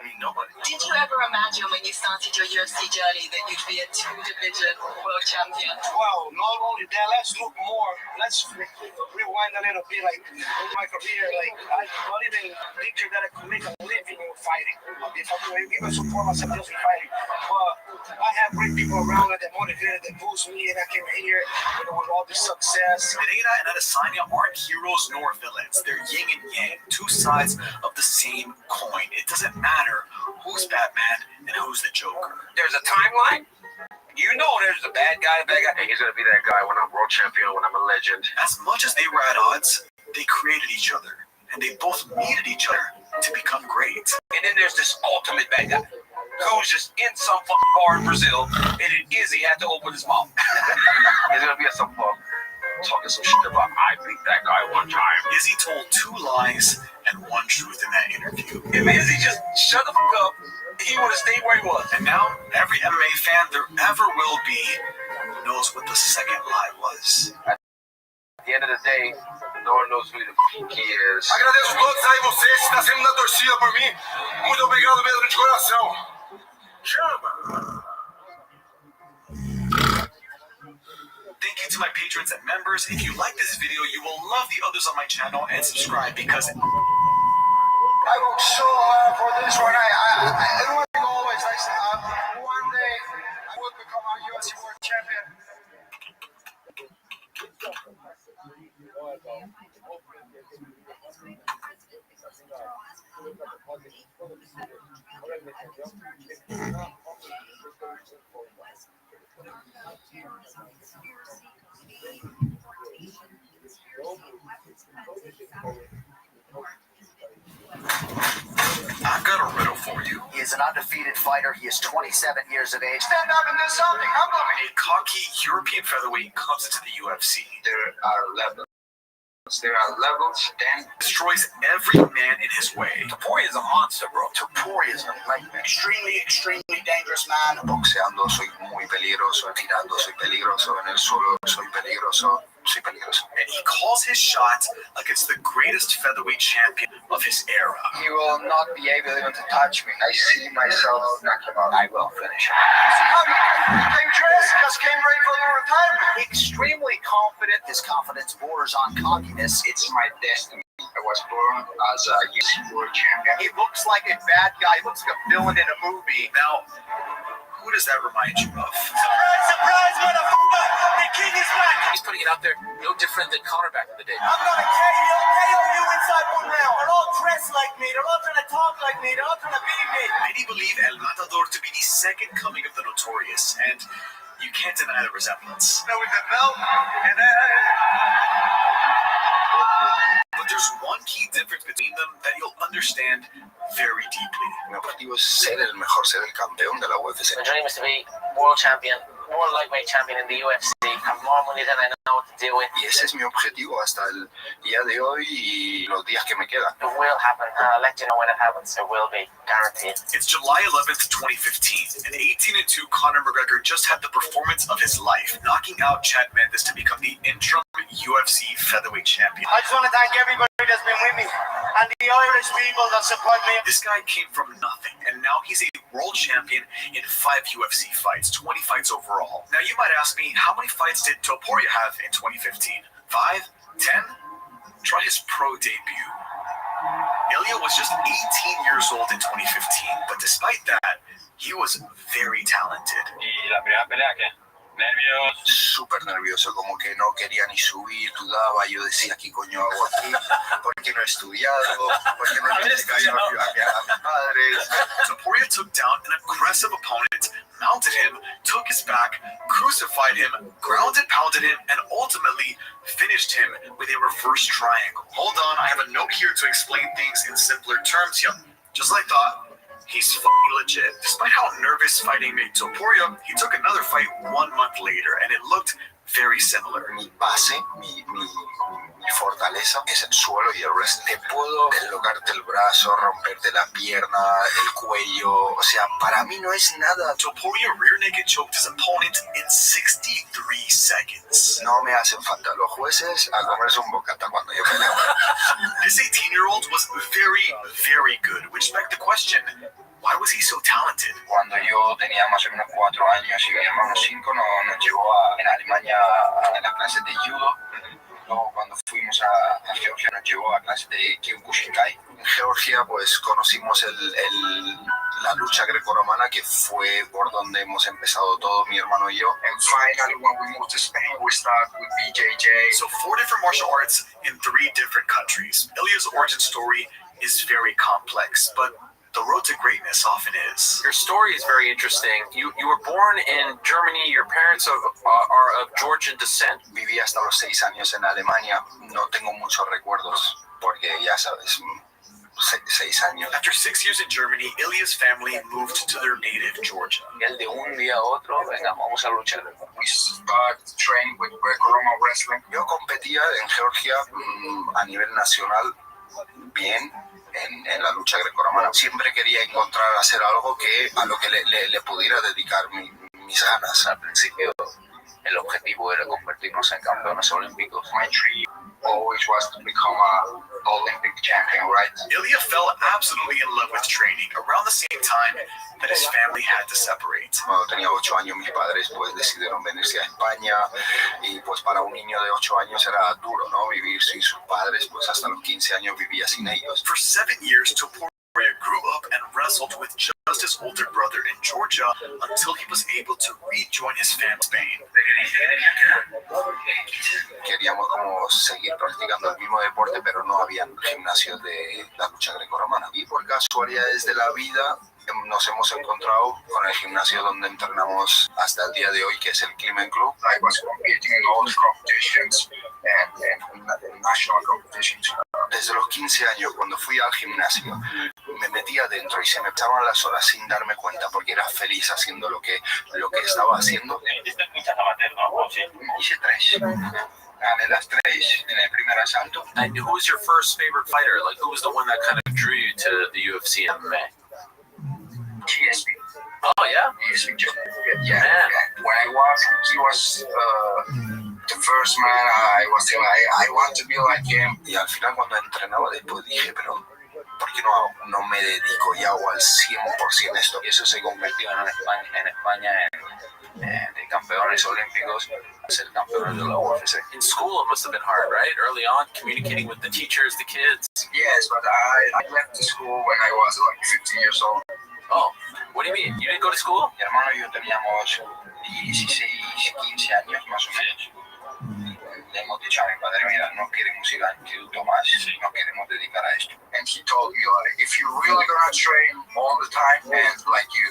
I mean, nobody. Did you ever imagine when you started your UFC journey that you'd be a two-division world champion? Well, not only that, let's look more. Let's rewind a little bit. Like in my career, like I don't even picture that I could make a living with fighting. If I could even support myself just with fighting. But I have great people around me that motivated, that boost me, and I came here, with all this success. Pereira and Adesanya aren't heroes nor villains. They're yin and yang, two sides of the same coin. It doesn't matter who's Batman and who's the Joker. There's a timeline. You know there's a bad guy. Hey, he's gonna be that guy when I'm world champion, when I'm a legend. As much as they were at odds, they created each other, and they both needed each other to become great. And then there's this ultimate bad guy who's just in some fucking bar in Brazil, and then Izzy had to open his mouth. He's gonna be at some club talking some shit about I beat that guy one time. Izzy told two lies and one truth in that interview. If Izzy just shut the fuck up, he would have stayed where he was. And now, every MMA fan there ever will be knows what the second lie was. At the end of the day, no one knows who the fuck he is. Agradeço todos aí vocês que estão sempre na torcida por mim. Muito obrigado mesmo de coração. Chama! Thank you to my patrons and members. If you like this video, you will love the others on my channel and subscribe because I worked so hard for this one. Everyone always likes to one day I will become a UFC world champion. I've got a riddle for you. He is an undefeated fighter. He is 27 years of age. Stand up and do something. A cocky European featherweight comes into the UFC. There are levels. There are levels, then destroys every man in his way. Topuria is a monster, bro. Topuria is a extremely dangerous man. Boxeando soy muy peligroso, tirando soy peligroso, en el suelo soy peligroso. And he calls his shot like it's the greatest featherweight champion of his era. He will not be able even to touch me. I see myself knock him out. I will finish him. Just came ready for the retirement. Extremely confident. His confidence borders on cockiness. It's my destiny. I was born as a UFC world champion. He looks like a bad guy. He looks like a villain in a movie. Now, who does that remind you of? Surprise, surprise, motherfucker! The king is back! He's putting it out there, no different than Conor back in the day. I'm gonna KO you inside 1 round. They're all dressed like me. They're all trying to talk like me. They're all trying to beat me. Many believe El Matador to be the second coming of the Notorious, and you can't deny the resemblance. With the belt, and but there's one key difference between them that you'll understand very deeply. Mi objetivo es ser el mejor, ser el campeón de la UFC. My dream is to be world champion, world lightweight champion in the UFC. Have more money than I know what to deal with. Y ese es mi objetivo hasta el día de hoy y los días que me quedan. It will happen, and I'll let you know when it happens. It will be, guaranteed. It's July 11th, 2015, and 18-2 Conor McGregor just had the performance of his life, knocking out Chad Mendes to become the interim UFC featherweight champion. I just want to thank everybody that's been with me and the Irish people that support me. This guy came from nothing, and now he's a world champion in 5 UFC fights, 20 fights overall. Now you might ask me, how many fights did Topuria have in 2015? 5? 10? Try his pro debut. Ilya was just 18 years old in 2015, but despite that, he was very talented. ¿Y la primera pelea qué? ¿Nervios? Súper nervioso, como que no quería ni subir, dudaba. Yo decía, ¿qué coño hago aquí? ¿Por qué no he estudiado? ¿Por qué no he estudiado a mis padres? Topuria took down an aggressive opponent, mounted him, took his back, crucified him, grounded, pounded him, and ultimately finished him with a reverse triangle. Hold on, I have a note here to explain things in simpler terms. Yep, just like I thought. He's fucking legit. Despite how nervous fighting made Topuria, he took another fight 1 month later, and it looked very similar. Mi base, mi fortaleza es el suelo y el resto. Te puedo deslocarte el brazo, romperte la pierna, el cuello. O sea, para mí no es nada. Topuria rear naked choked his opponent in 63 seconds. No me hacen falta los jueces a comerse un bocata cuando yo peleo. This 18-year-old was very, very good, which begged the question, Why was he so talented? Cuando yo tenía más o menos 4 años y mi hermano 5, nos llevó en Alemania a las clases de judo. Luego cuando fuimos a Georgia nos llevó a clases de Kyokushinkai. En Georgia pues conocimos la lucha grecorromana, que fue por donde hemos empezado todo, mi hermano y yo. And finally when we moved to Spain we started with BJJ. So 4 different martial arts in 3 different countries. Ilya's origin story is very complex, but the road to greatness often is. Your story is very interesting. You were born in Germany. Your parents are of Georgian descent. Viví hasta los 6 años en Alemania. No tengo muchos recuerdos porque ya sabes, 6 años. After 6 years in Germany, Ilya's family moved to their native Georgia. El de un día a otro, venga, vamos a luchar. We started training with Greco-Roman wrestling. Yo competía en Georgia a nivel nacional bien. En la lucha grecorromana. Siempre quería encontrar hacer algo a lo que le pudiera dedicar mis ganas. Al principio el objetivo era convertirnos en campeones olímpicos. My dream always was to become an Olympic champion, right? Ilya fell absolutely in love with training around the same time that his family had to separate. Cuando tenía 8 años mis padres pues decidieron venirse a España y pues para un niño de 8 años era duro, ¿no? Vivir sin sus padres, pues hasta los 15 años vivía sin ellos. For 7 years, Topuria grew up and wrestled with just his older brother in Georgia until he was able to rejoin his family in Spain. Queríamos como seguir practicando el mismo deporte, pero no había gimnasios de la lucha grecorromana. Y por casualidades de la vida nos hemos encontrado con el gimnasio donde entrenamos hasta el día de hoy, que es el Climen Club. I was competing in all the competitions and national competitions. Desde los 15 años, cuando fui al gimnasio, me metí adentro y se me pasaban las horas sin darme cuenta porque era feliz haciendo lo que estaba haciendo. Hice 3. Gané las 3 en el primer asalto. And who was your first favorite fighter? Like, who was the one that kind of drew you to the UFC MMA? GSP. Oh, yeah? GSP. Yeah. When he was the first man, I was saying, I want to be like him. Y al final cuando entrenaba después dije, pero ¿por qué no me dedico y hago al 100% esto? Y eso se convirtió en España en campeones olímpicos, ser campeones de la UFC. In school, it must have been hard, right? Early on, communicating with the teachers, the kids. Yes, but I left the school when I was like 15 years old. Oh, what do you mean? You didn't go to school? Mi hermano y yo teníamos 16, 15 años más o menos. Le hemos dicho a mi padre, mira, no queremos ir al instituto más, no queremos dedicar a esto. And he told me, like, if you're really gonna train all the time, and like you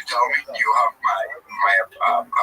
tell me, you have my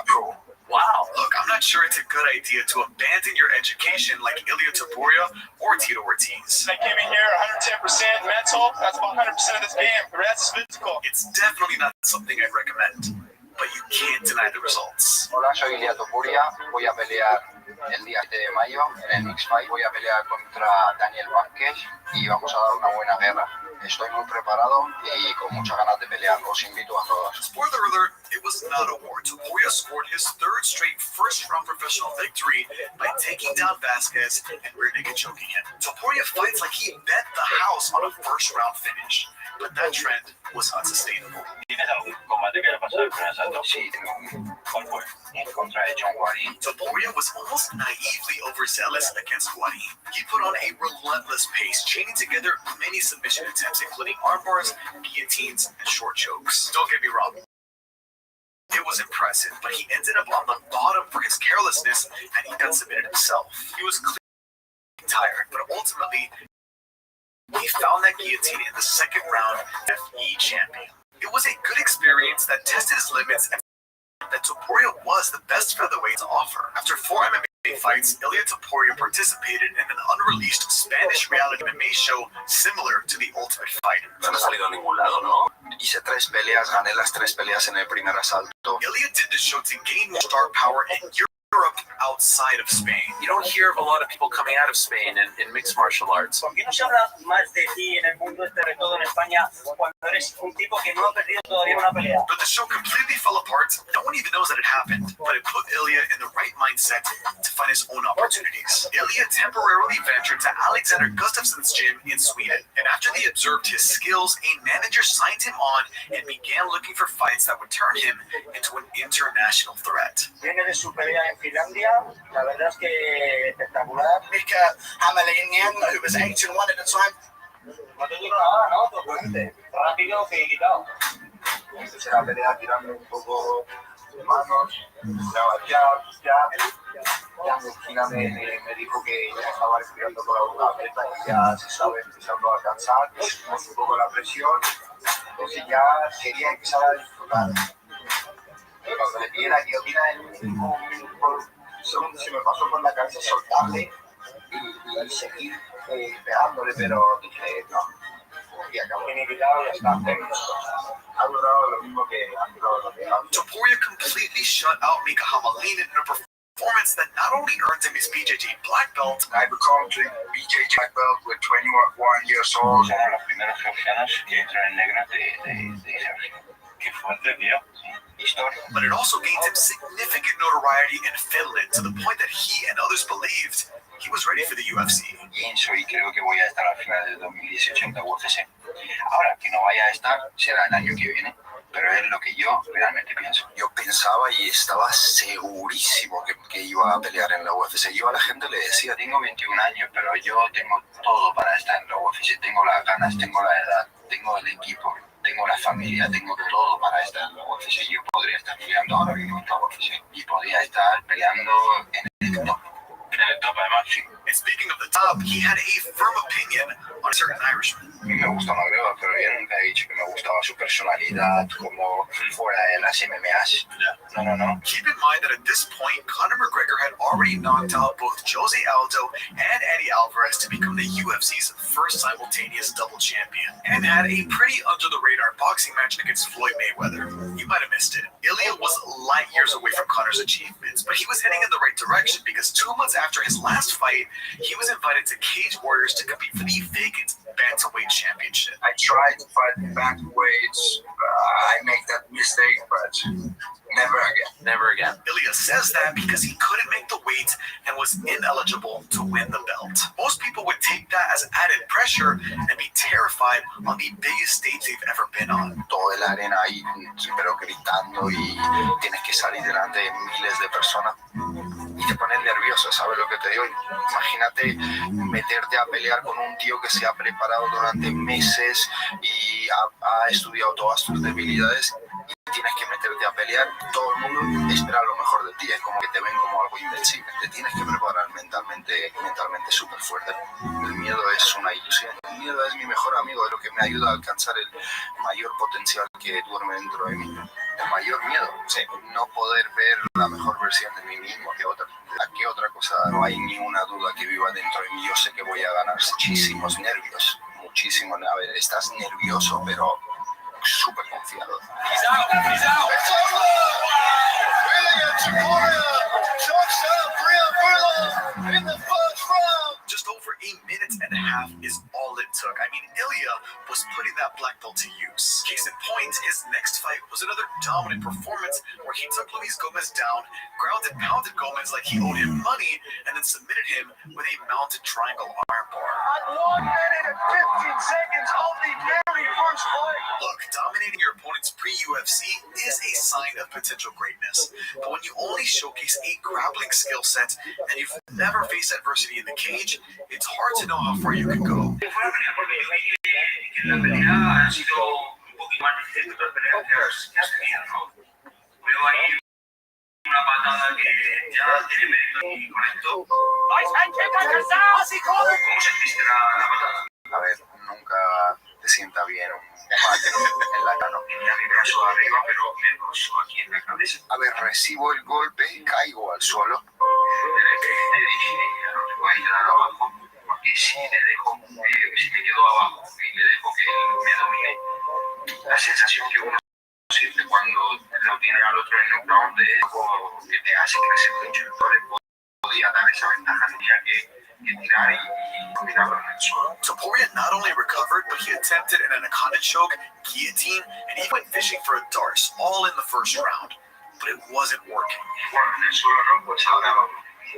approval. Wow. Look, I'm not sure it's a good idea to abandon your education like Ilya Topuria or Tito Ortiz. I came in here 110% mental. That's about 100% of this game. The rest is physical. It's definitely not something I'd recommend, but you can't deny the results. Hola, soy Ilya Topuria. Voy a pelear el día 7 de mayo en el Mix Fight. Voy a pelear contra Daniel Vázquez y vamos a dar una buena guerra. Estoy muy preparado y con muchas ganas de pelear. Los invito a todos. Spoiler alert, it was not a war. Topuria scored his 3rd straight first-round professional victory by taking down Vázquez and rear naked choking him. Topuria fights like he bet the house on a first-round finish, but that trend was unsustainable. ¿Tienes algún combate que haya pasado en un asalto? Sí, ¿cuál fue? En contra de John Guarín. Topuria was almost naively overzealous against Guarín. He put on a relentless pace, chaining together many submission attempts, including arm bars, guillotines, and short chokes. Don't get me wrong, it was impressive, but he ended up on the bottom for his carelessness, and he got submitted himself. He was clearly tired, but ultimately, he found that guillotine in the 2nd round, FE champion. It was a good experience that tested his limits and that Topuria was the best featherweight to offer. After 4 MMA fights, Ilya Topuria participated in an unreleased Spanish reality MMA show similar to The Ultimate Fighter. No he salido a ningún lado, ¿no? Hice 3 peleas, gané las 3 peleas en el primer asalto. Ilya did the show to gain more star power in Europe outside of Spain. You don't hear of a lot of people coming out of Spain in mixed martial arts. ¿Por qué no se habla más de ti en el mundo, sobre todo en España, cuando eres un tipo que no ha perdido todavía una pelea? But the show completely fell apart, no one even knows that it happened, but it put Ilya in the right mindset to find his own opportunities. Ilya temporarily ventured to Alexander Gustafsson's gym in Sweden, and after they observed his skills, a manager signed him on and began looking for fights that would turn him into an international threat. Viene de su pelea en Finlandia, la verdad es que espectacular. Mika Hamalainen, who was 8-1 at the time. No te digo nada, ¿no? Totalmente. Rápido, finiquitado. Empecé la pelea tirando un poco de manos, ya mi esquina me dijo que ya estaba respirando por la boca abierta y ya se estaba empezando a cansar, subimos un poco la presión, entonces ya quería empezar a disfrutar. Cuando le pillé la guillotina solo se me pasó por la cabeza soltarle y seguir pegándole, pero dije no. Topuria completely shut out Mika Hamalainen in a performance that not only earned him his BJJ black belt. I became BJJ black belt with 21 years old. Somos los primeros georgianos que entran en negras de Georgia. Qué fuerte, tío. Historia. But it also gained him significant notoriety in Finland to the point that he and others believed he was ready for the UFC. Pienso y creo que voy a estar al final del 2018 en la UFC. Ahora, que no vaya a estar será el año que viene, pero es lo que yo realmente pienso. Yo pensaba y estaba segurísimo que iba a pelear en la UFC. Yo a la gente le decía, Tengo 21 años, pero yo tengo todo para estar en la UFC. Tengo las ganas, tengo la edad, tengo el equipo, tengo la familia, tengo todo para estar en la UFC. Yo podría estar peleando ahora mismo en la UFC y podría estar peleando en el top. En el top, además, sí. And speaking of the top, he had a firm opinion on a certain Irishman. A mí me gusta McGregor, pero yo nunca he dicho que me gustaba su personalidad como fuera de las MMAs. No. Keep in mind that at this point, Conor McGregor had already knocked out both Jose Aldo and Eddie Alvarez to become the UFC's first simultaneous double champion, and had a pretty under-the-radar boxing match against Floyd Mayweather. You might have missed it. Ilya was light years away from Conor's achievements, but he was heading in the right direction because 2 months after his last fight, he was invited to Cage Warriors to compete for the vacant bantamweight championship. I tried to fight bantamweights. I made that mistake, but never again. Never again. Ilya says that because he couldn't make the weight and was ineligible to win the belt. Most people would take that as added pressure and be terrified on the biggest stage they've ever been on. toda la arena ahí, pero gritando y tienes que salir delante de miles de personas y te pones nervioso, ¿sabes lo que te digo? Imagínate meterte a pelear con un tío que se ha preparado durante meses y ha estudiado todas tus debilidades y tienes que meterte a pelear. Todo el mundo espera lo mejor de ti, es como que te ven como algo invencible, te tienes que preparar mentalmente súper fuerte. El miedo es una ilusión, el miedo es mi mejor amigo, es lo que me ayuda a alcanzar el mayor potencial que duerme dentro de mí. El mayor miedo, no poder ver la mejor versión de mí mismo que otra. ¿Qué otra cosa? No hay ninguna duda que viva dentro de mí. Yo sé que voy a ganar. Muchísimos nervios, muchísimo. A ver, estás nervioso, pero súper confiado. Just over 8 minutes and a half is all it took. I mean, Ilya was putting that black belt to use. Case in point, his next fight was another dominant performance where he took Luis Gomez down, ground and pounded Gomez like he owed him money, and then submitted him with a mounted triangle armbar. 1 minute and 15 seconds of the very first fight. Look, dominating your opponents pre-UFC is a sign of potential greatness. But when you only showcase a grappling skill set and you've never faced adversity in the cage, it's hard to know how far you can go. La pelea ha sido un poquito más difícil que otras peleas que has tenido, ¿no? Veo ahí una patada que ya tiene mérito y con esto. ¿Cómo sentiste la patada? A ver, nunca te sienta bien un bate en la cara. Tenía mi brazo arriba, pero me rozó aquí en la cabeza. A ver, recibo el golpe, caigo al suelo. Te dije, ya no te voy a quedar abajo, porque si me quedo abajo y le dejo que me domine, la sensación que uno siente cuando lo tiene al otro en knockdown es algo que te hace crecer mucho. No le podía dar esa ventaja, tenía que que tirar y tirarlo en el suelo. Topuria not only recovered, but he attempted an anaconda choke, guillotine, and he went fishing for a darce, all in the first round. But it wasn't working. Bueno, en el suelo no, pues ahora vamos.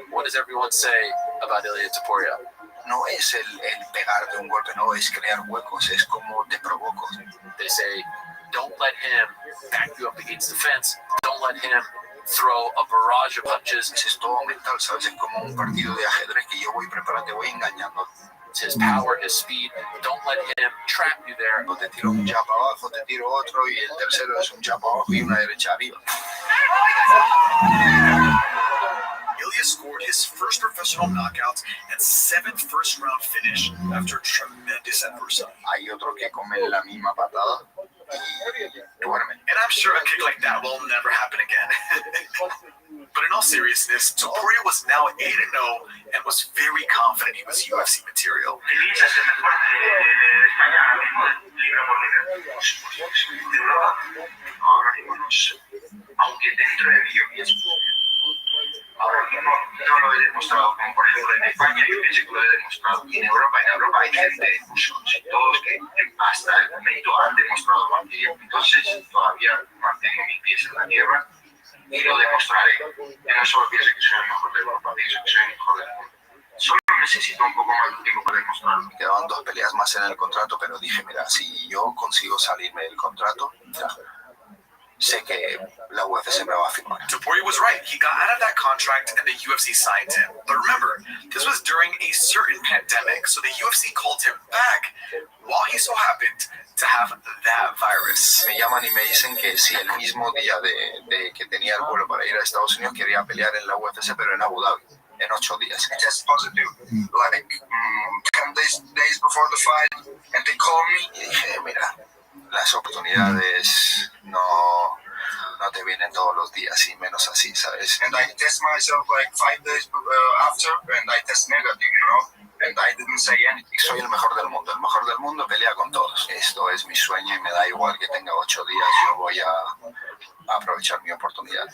What does everyone say about Ilia Topuria? No es el pegar de un golpe, no, es crear huecos, es como te provoco. They say, don't let him back you up against the fence. Don't let him throw a barrage of punches. Es todo mental, ¿sabes? Es como un partido de ajedrez que yo voy preparando, te voy engañando. It's his power, his speed. Don't let him trap you there. Te tiro un jab abajo, te tiro otro y el tercero es un jab abajo y una derecha arriba. Ilia scored his first professional knockout and 7th first-round finish after tremendous adversity. Hay otros que comen la misma patada y duermen. And I'm sure a kick like that will never happen again. But in all seriousness, Topuria was now 8-0 and was very confident he was UFC material. Ilia es el mejor de España ahora mismo, libra por libra. De Europa, ahora mismo no sé. Aunque dentro de UFC, ahora mismo no lo he demostrado como por ejemplo en España, yo pienso que lo he demostrado. Y en Europa hay gente, todos que hasta el momento han demostrado más que yo. Entonces todavía mantengo mis pies en la tierra y lo demostraré. Yo no solo pienso que soy el mejor de Europa, pienso que soy el mejor del mundo. Solo necesito un poco más de tiempo para demostrarlo. Me quedaban 2 peleas más en el contrato, pero dije, mira, si yo consigo salirme del contrato, ya, sé que la UFC me va a firmar. Topuria was right. He got out of that contract and the UFC signed him. But remember, this was during a certain pandemic, so the UFC called him back while he so happened to have that virus. Me llaman y me dicen que si el mismo día de que tenía el vuelo para ir a Estados Unidos quería pelear en la UFC, pero en Abu Dhabi, en 8 días. I tested positive like 10 days before the fight, and they called me. Y dije, mira, las oportunidades no te vienen todos los días y menos así, ¿sabes? And I test myself like 5 days after, and I test negative, you know, and I didn't say anything. Soy el mejor del mundo pelea con todos. Esto es mi sueño y me da igual que tenga 8 días, yo voy a aprovechar mi oportunidad.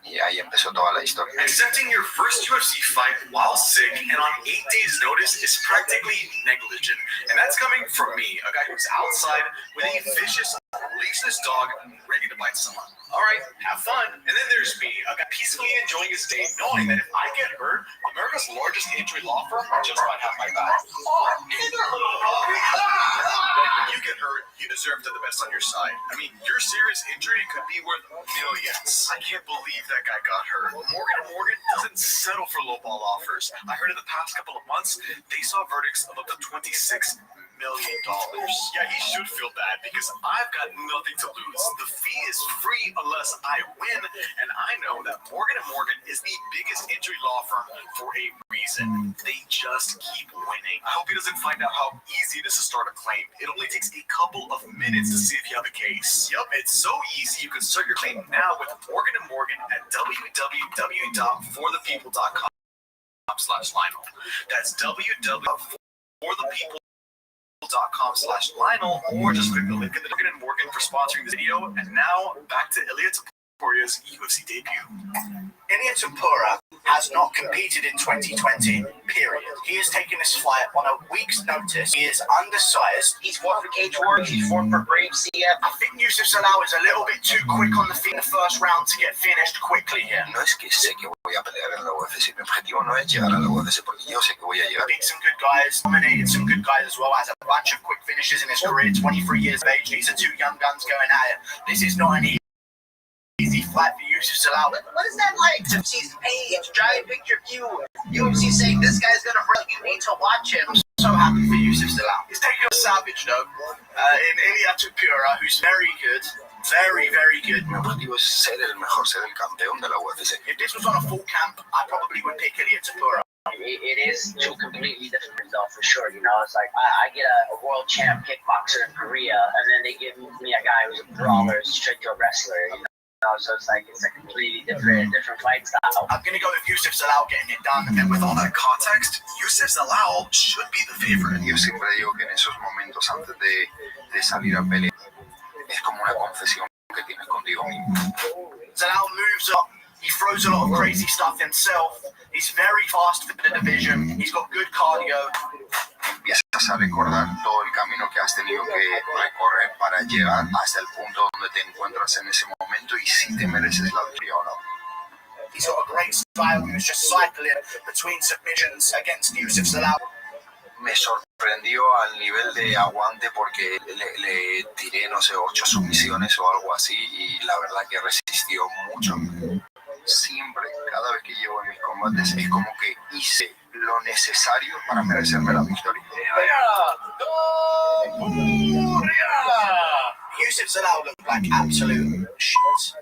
Y ahí empezó toda la historia. Accepting your first UFC fight while sick and on 8 days' notice is practically negligent. And that's coming from me, a guy who's outside with a vicious, leashless dog ready to bite someone. All right, have fun. And then there's me, a guy peacefully enjoying his day, knowing that if I get hurt, America's largest injury law firm just might have my back. Oh, hey there, little dog. When you get hurt, you deserve to have the best on your side. I mean, your serious injury could be worth millions. I can't believe that guy got hurt. Morgan doesn't settle for lowball offers. I heard in the past couple of months, they saw verdicts of up to $26 million. Yeah, he should feel bad because I've got nothing to lose. The fee is free unless I win, and I know that Morgan & Morgan is the biggest injury law firm for a reason. They just keep winning. I hope he doesn't find out how easy it is to start a claim. It only takes a couple of minutes to see if you have a case. Yup, it's so easy. You can start your claim now with Morgan & Morgan at www.forthepeople.com/Lionel. That's www.forthepeople.com/Lionel, or just click the link in the Morgan & Morgan for sponsoring this video. And now back to Ilia Topuria's UFC debut. Ilia Topuria has not competed in 2020, period. He has taken this fight on a week's notice. He is undersized. He's fought for Cage Warriors, he's fought for Brave CF. I think Yusuf Salau is a little bit too quick on the feet in the first round to get finished quickly here. No es que sé que voy a pelear en la UFC, mi objetivo no es llegar a la UFC porque yo sé que voy a llegar. Beat some good guys, dominated some good guys as well, has a bunch of quick finishes in his career, 23 years of age. These are two young guns going at it. This is not an easy fight for Yusuf Salau. What is that like? UFC's page, giant picture view. UFC saying this guy's gonna break. You need to watch him. I'm so happy for Yusuf Salau. He's taking a savage though. In Ilia Topuria, who's very good. Very, very good. Mi objetivo es ser el mejor, ser el campeón de la UFC. If this was on a full camp, I probably would pick Ilia Topuria. It is two completely different though, for sure. You know, it's like I get a world champ kickboxer in Korea, and then they give me a guy who's a brawler, straight to a wrestler. You know, so it's a completely different fight style. I'm gonna go with Yusuf Salau getting it done. And with all that context, Yusuf Salau should be the favorite. Yo siempre digo que en esos momentos antes de salir a pelear es como una confesión que tienes contigo mismo. Salau moves up. He He throws a lot of crazy stuff himself. He's very fast for the division. He's got good cardio. Empiezas a recordar todo el camino que has tenido que recorrer para llegar hasta el punto donde te encuentras en ese momento y si te mereces la victoria o no. He's got a great style. He was just cycling between submissions against Yusuf Zalal. Me sorprendió al nivel de aguante porque le tiré, no sé, 8 sumisiones o algo así y la verdad que resistió mucho. Siempre, cada vez que llevo en mis combates, es como que hice lo necesario para merecerme la victoria. Yusuf Zalal looked like absolute shit.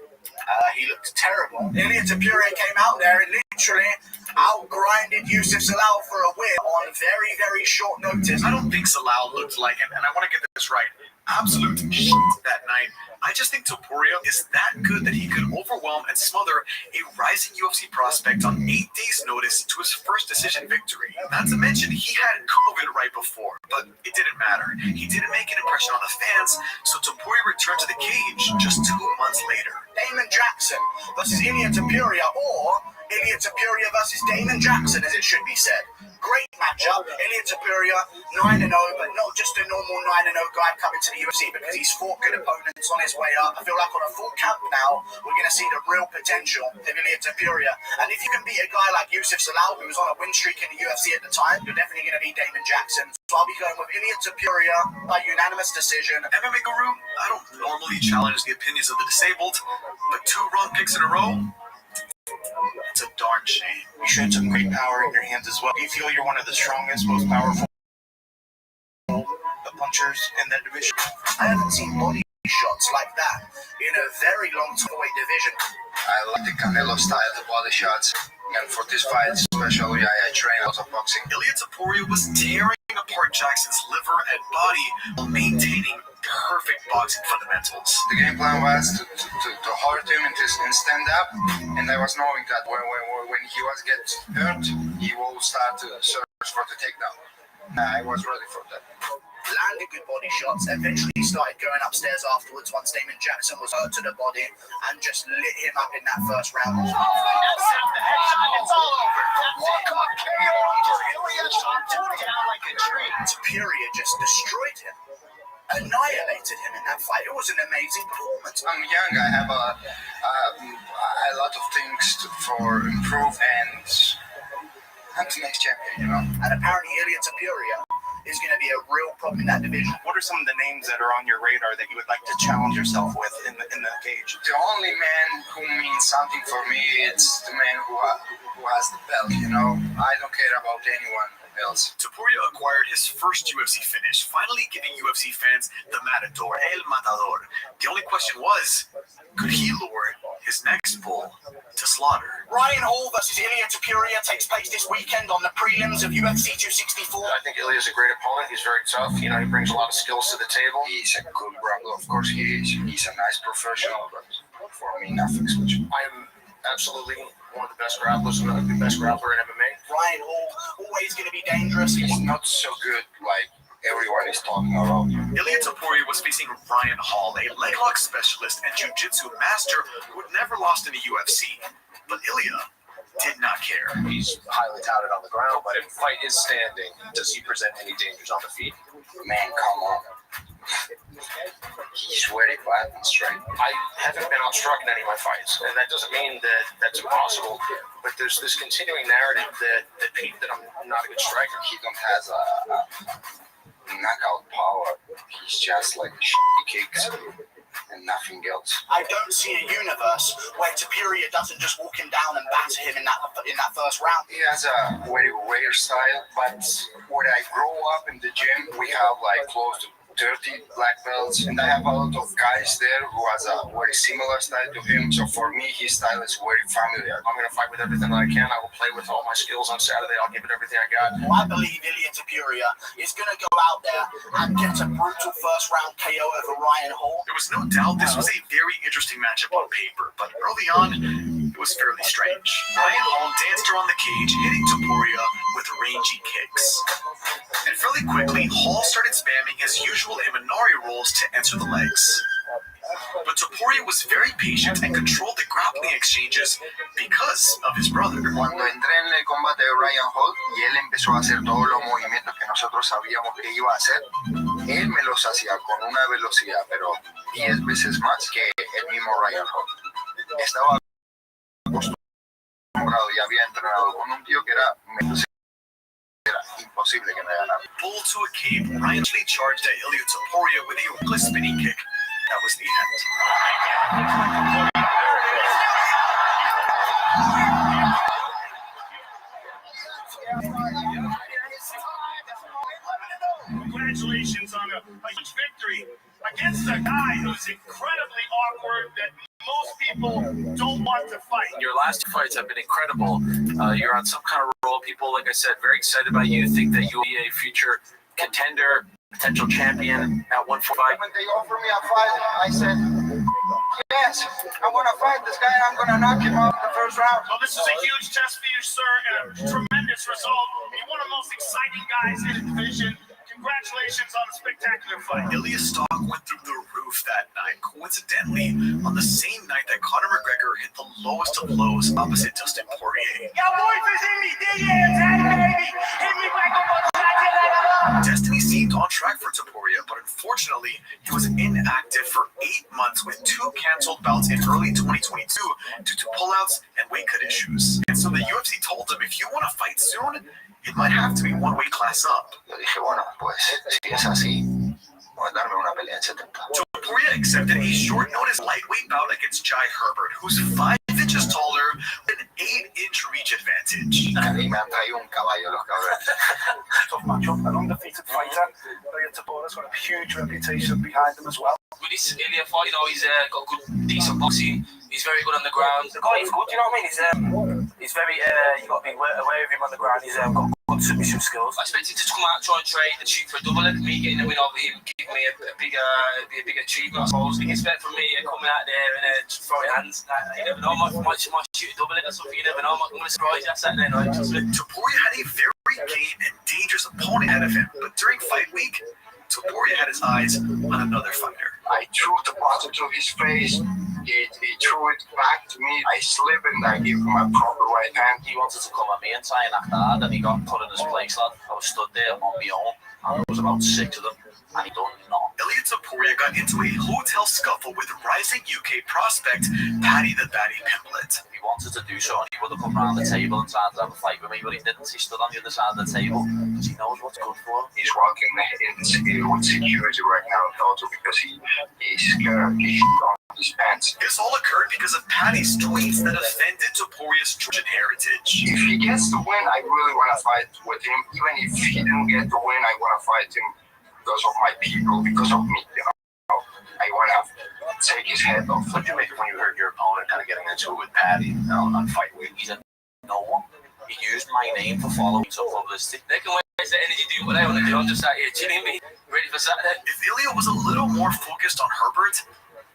He looked terrible. Ilia Topuria came out there and literally out-grinded Yusuf Zalal for a win on very, very short notice. I don't think Zalal looked like him, and I want to get this right. Absolute shit that night. I just think Topuria is that good that he could overwhelm and smother a rising UFC prospect on 8 days' notice to his first decision victory. Not to mention, he had COVID right before, but it didn't matter. He didn't make an impression on the fans, so Topuria returned to the cage just 2 months later. Damon Jackson versus Ilia Topuria, or Ilia Topuria versus Damon Jackson, as it should be said. Great matchup. Ilia Topuria, 9-0, but not just a normal 9-0 guy coming to the UFC because he's fought good opponents on his way up. I feel like on a full camp now, we're going to see the real potential of Ilia Topuria. And if you can beat a guy like Yusuf Zalal, who was on a win streak in the UFC at the time, you're definitely going to beat Damon Jackson. So I'll be going with Ilia Topuria by unanimous decision. MMA Guru, I don't normally challenge the opinions of the disabled, but 2 wrong picks in a row? It's a darn shame. You showed some great power in your hands as well. Do you feel you're one of the strongest, most powerful punchers in that division? I haven't seen body shots like that in a very long weight division. I like the Canelo style, the body shots. And for this fight especially, I train a lot of boxing. Ilia Topuria was tearing apart Jackson's liver and body while maintaining perfect boxing fundamentals. The game plan was to hurt him and stand up, and I was knowing that when he was get hurt, he will start to search for the takedown. I was ready for that. Landed good body shots, eventually started going upstairs afterwards once Damon Jackson was hurt to the body and just lit him up in that first round. It's all over. Walk-off KO for Ilia down like a tree. Topuria just destroyed him. Annihilated him in that fight. It was an amazing performance. I'm young. I have a lot of things for improve, and I'm the next champion, you know. And apparently, Ilia Topuria is going to be a real problem in that division. What are some of the names that are on your radar that you would like to challenge yourself with in the cage? The only man who means something for me is the man who has the belt, you know. I don't care about anyone else. Topuria acquired his first UFC finish, finally giving UFC fans the Matador, El Matador. The only question was, could he lure his next bull to slaughter? Ryan Hall versus Ilia Topuria takes place this weekend on the prelims of UFC 264. I think Ilia's a great opponent. He's very tough. You know, he brings a lot of skills to the table. He's a good grappler. Of course he is. He's a nice professional, but for me, nothing special. I'm absolutely one of the best grapplers and the best grappler in MMA. Ryan Hall, always going to be dangerous. He's not so good like everyone is talking about. Ilia Topuria was facing Ryan Hall, a leg lock specialist and jiu-jitsu master who had never lost in the UFC. But Ilia did not care. He's highly touted on the ground, but if fight is standing, does he present any dangers on the feet? Man, come on. He's very flat and straight. I haven't been outstruck in any of my fights, and that doesn't mean that that's impossible. But there's this continuing narrative that I'm not a good striker. He don't has a knockout power. He's just like shitty kicks and nothing else. I don't see a universe where Topuria doesn't just walk him down and batter him in that first round. He has a very weird style, but when I grow up in the gym, we have like close to 30 black belts, and I have a lot of guys there who has a very similar style to him. So for me, his style is very familiar. I'm going to fight with everything that I can. I will play with all my skills on Saturday. I'll give it everything I got. Well, I believe Ilia Topuria is going to go out there and get a brutal first round KO over Ryan Hall. There was no doubt this was a very interesting matchup on paper, but early on, it was fairly strange. Ryan Hall danced around the cage, hitting Topuria with rangy kicks. And fairly quickly, Hall started spamming his usual Imanari rolls to enter the legs. But Topuria was very patient and controlled the grappling exchanges because of his brother. Cuando entré en el combate de Ryan Hall y él empezó a hacer todos los movimientos que nosotros sabíamos que iba a hacer, él me los hacía con una velocidad, pero 10 veces más que el mismo Ryan Hall. Estaba acostumbrado y había entrenado con un tío que era imposible que me ganara. Bull to a cave, Ryan charged at Ilya Topuria with a reckless spinning kick. That was the end. Congratulations on a huge victory against a guy who's incredibly awkward that most people don't want to fight. Your last two fights have been incredible. You're on some kind of roll. People, like I said, very excited about you. Think that you'll be a future contender, potential champion at 145. When they offered me a fight, I said, yes, I want to fight this guy and I'm going to knock him out in the first round. Well, this is a huge test for you, sir, and a tremendous result. You're one of the most exciting guys in the division. Congratulations on a spectacular fight. Ilya's stock went through the roof that night, coincidentally, on the same night that Conor McGregor hit the lowest of lows opposite Dustin Poirier. Your voice is in me, baby. Hit me back up. Destiny seemed on track for Topuria, but unfortunately, he was inactive for 8 months with 2 canceled bouts in early 2022 due to pullouts and weight cut issues. And so the UFC told him, if you want to fight soon, it might have to be one weight class up. Yo dije, bueno, pues si es así, voy a darme una pelea en 70. Topuria accepted a short notice lightweight bout against Jai Herbert, who's 5 inches taller with an 8-inch reach advantage. Y me han traído un caballo los cabrones. Tough matchup, an undefeated fighter. Ilya Topuria's got a huge reputation behind him as well. With this Ilya fight, he's got good, decent boxing. He's very good on the ground. The guy is good, you know what I mean? He's very, you got to be aware of him on the ground. He's got good submission skills. I expect him to come out, try and trade and shoot for a double leg. Me getting the win over him, give me a bigger achievement, I suppose. You can expect from me coming out there and throwing hands. You never know, I might shoot a double leg or something. You never know, I'm going to surprise you that Saturday night. Topuria had a very game and dangerous opponent ahead of him, but during fight week, Topuria had his eyes on another fighter. I threw the bottle to his face. He threw it back to me. I slipped and I gave him my proper right hand. He wanted to come at me and try and act hard, and he got put in his place, lad. I was stood there on my own, and there was about 6 of them, and he done nothing. Ilya Topuria got into a hotel scuffle with rising UK prospect Paddy the Baddy Pimblett. He wanted to do so, and he would have come round the table and tried to have a fight with me, but he didn't. He stood on the other side of the table because he knows what's good for him. He's walking with security right now, also because he's scared. He shit on his pants. This all occurred because of Paddy's tweets that offended Topuria's Trojan heritage. If he gets the win, I really want to fight with him. Even if he didn't get the win, I want to fight him because of my people, because of me, you know. I want to take his head off. What did you make when you heard your opponent kind of getting into it with Paddy on fight week? He said, no one. He used my name for following some publicity. They can waste their energy doing what they want to do. I'm just out here chilling me, ready for Saturday. If Ilya was a little more focused on Herbert,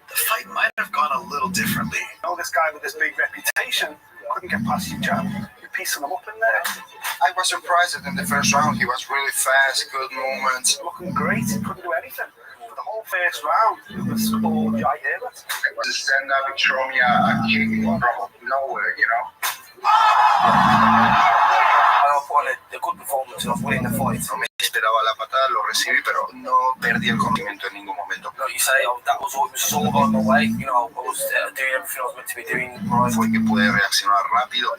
the fight might have gone a little differently. You know, this guy with this big reputation couldn't get past you, Jam. You're piecing him up in there. I was surprised that in the first round he was really fast, good movements. Looking great, he couldn't do anything. For the whole first round, it was all Jai Herbert. It was a stand-up and throw me a kick from nowhere, you know. I put on a good performance of winning the fight. No me esperaba la patada, lo recibí, pero no perdí el conocimiento en ningún momento. Like you say, that was all on the way. You know, I was doing everything I was meant to be doing. Right. Fue que pude reaccionar rápido.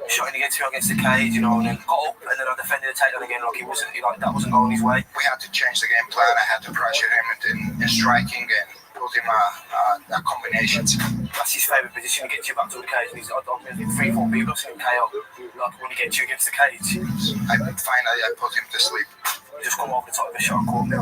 Shooting against the cage, you know, and then got up, and then I defended the takedown again. Like that wasn't going his way. We had to change the game plan. I had to pressure him in striking and put him a combinations. That's his favourite position. He gets you back to the cage. And he's got 3-4 people. I've seen him KO. Like when he gets you against the cage. Finally, I put him to sleep. He just come over the top of the shot and caught me.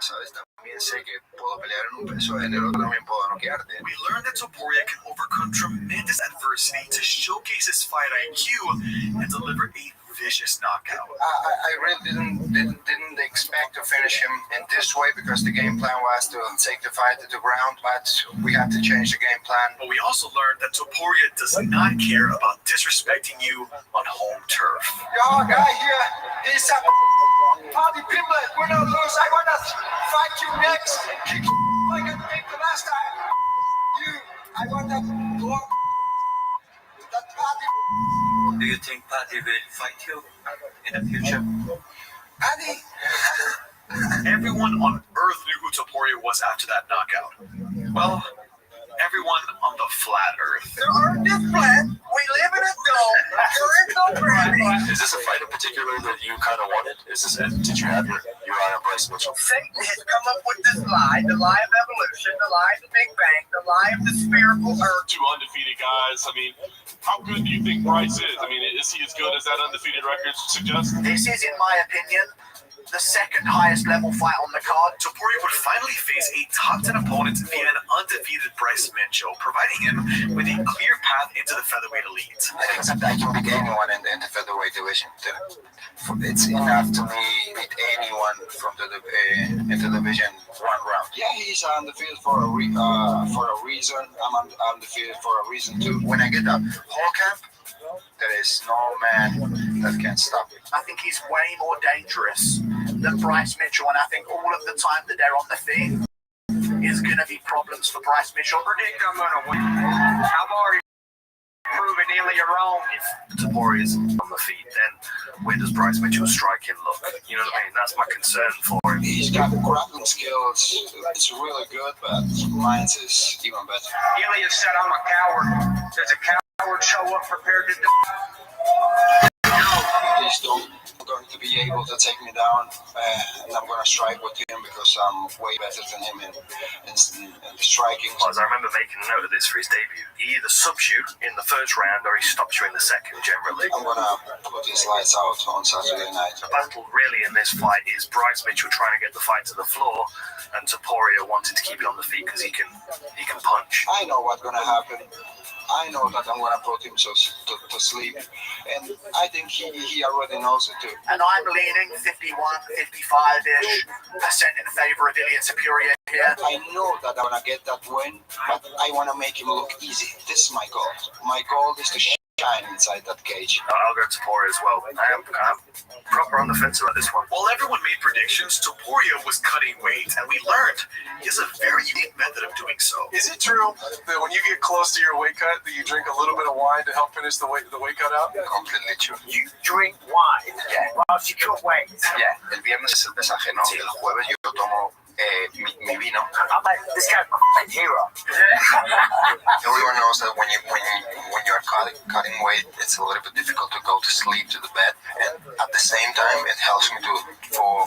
Sabes, también sé que puedo pelear en un peso, en el otro también puedo noquearte. We learned that Topuria can overcome tremendous adversity to showcase his fight IQ and deliver a vicious knockout. I really didn't expect to finish him in this way because the game plan was to take the fight to the ground, but we had to change the game plan. But we also learned that Topuria does not care about disrespecting you on home turf. Yo, guy here, he's a party people. We're not lose. I wanna fight you next. Kick like I did the last time. I want that block. That party. Do you think Paddy will fight you in the future? Paddy. Everyone on Earth knew who Topuria was after that knockout. Well, everyone on the flat Earth. There are this flat. We live in a dome. There is no gravity. Is this a fight in particular that you kind of wanted? Did you have your eye on Bryce Mitchell? Satan has come up with this lie, the lie of evolution, the lie of the Big Bang, the lie of the spherical earth. Two undefeated guys. I mean, how good do you think Bryce is? I mean, is he as good as that undefeated record suggests? This is, in my opinion, the second highest level fight on the card. Topuria would finally face a top 10 opponent via an undefeated Bryce Mitchell, providing him with a clear path into the featherweight elite. Except I can beat anyone in the featherweight division. It's enough to me beat anyone from the in the division one round. Yeah, he's undefeated for a reason. I'm undefeated for a reason too. When I get that whole camp, there is no man that can stop me. I think he's way more dangerous than Bryce Mitchell, and I think all of the time that they're on the field is going to be problems for Bryce Mitchell. Predict I'm going to win. I've already proven Ilya wrong. If Topuria's on the feet, then where does Bryce Mitchell's striking look? You know what I mean? That's my concern for him. He's got grappling skills. It's really good, but mine is even better. Ilya said I'm a coward. Does a coward show up prepared to die? Please don't. I'm going to be able to take me down, and I'm going to strike with him because I'm way better than him in the striking. As I remember making a note of this for his debut, he either subs you in the first round or he stops you in the second, generally. I'm going to put his lights out on Saturday night. The battle really in this fight is Bryce Mitchell trying to get the fight to the floor and Topuria wanting to keep it on the feet because he can punch. I know what's going to happen. I know that I'm going to put him to sleep, and I think he already knows it too. And I'm leaning 51, 55-ish % in favor of Ilya Topuria here. I know that I'm going to get that win, but I want to make him look easy. This is my goal. My goal is to shine inside that cage. I'll go Topuria as well. I am proper on the fence about this one. While everyone made predictions, Topuria was cutting weight, and we learned he has a very unique method of doing so. Is it true that when you get close to your weight cut, that you drink a little bit of wine to help finish the weight cut out? Completely true. You drink wine. Yeah. Whilst you cut weight. Yeah. El viernes es el pesaje, ¿no? Sí. El jueves yo tomo mi vino. I'm like, this guy's my hero. Everyone knows that when you're cutting weight, it's a little bit difficult to go to sleep to the bed, and at the same time, it helps me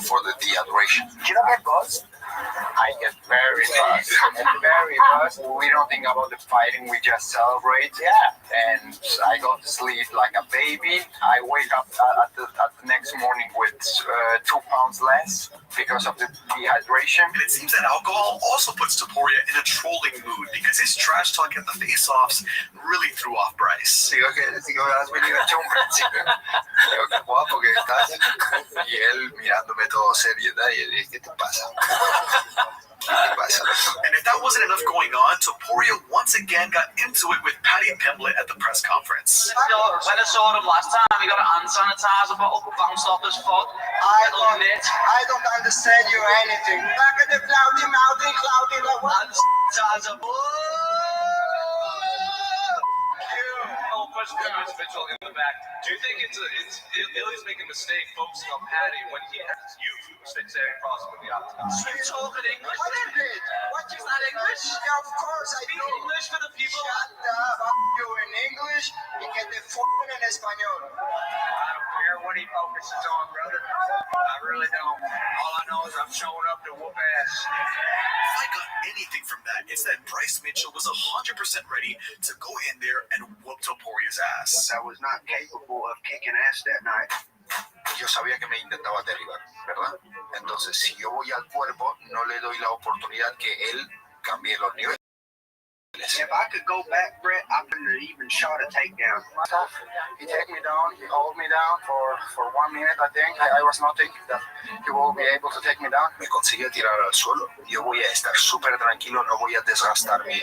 for the dehydration. Do you not get buzzed? I get very buzzed. Very buzzed. We don't think about the fighting, we just celebrate. Yeah. And I go to sleep like a baby. I wake up at the next morning with 2 pounds less because of the dehydration. And it seems that alcohol also puts Topuria in a trolling mood because his trash talk at the face-offs really threw off Bryce. Digo que has venido hecho un principio. Digo que guapo que estás. Y él mirándome todo serio, y él dice, ¿qué te pasa? And if that wasn't enough going on, Topuria once again got into it with Paddy Pimblett at the press conference. When I saw him last time, he got an hand sanitizer bottle bounced off his foot. I don't understand you or anything. Back at the cloudy, like what? Hand sanitizer. Question, Mitchell in the back. Do you think Ilya's making a mistake focusing on Paddy when he has you standing across with the octagon? You talking English? A little bit. What is that English? Yeah, of course I Speak do. English for the people. Shut up, you in English, y que te fucking en español. I don't care what he focuses on, brother. I really don't. All I know is I'm showing up to whoop ass. If I got anything from that, it's that Bryce Mitchell was 100% ready to go in there and whoop Topuria's ass. I was not capable of kicking ass that night. Yo sabía que me intentaba derribar, ¿verdad? Entonces, si yo voy al cuerpo, no le doy la oportunidad que él cambie los niveles. If I could go back, Brett, I wouldn't have even shot a takedown. He take me down, he hold me down for 1 minute, I think. I was not thinking that he will be able to take me down. Me consigue tirar al suelo. Yo voy a estar súper tranquilo, no voy a desgastar mi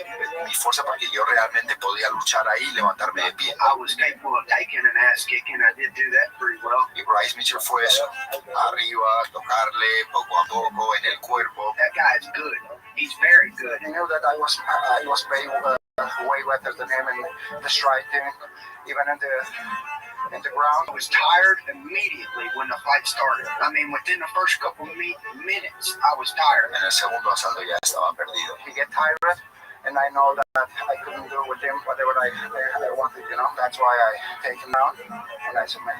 fuerza porque yo realmente podía luchar ahí y levantarme de pie. I was capable of taking an ass kicking. I did do that pretty well. Y Bryce Mitchell fue eso. Arriba, tocarle poco a poco en el cuerpo. That guy is good. He's very good. He knew that I was way better than him in the striking, even in the ground. I was tired immediately when the fight started. I mean, within the first couple of minutes, I was tired. En el segundo asalto ya estaba perdido. He get tired, and I know that I couldn't do with him whatever I wanted, you know. That's why I take him down, and I submit.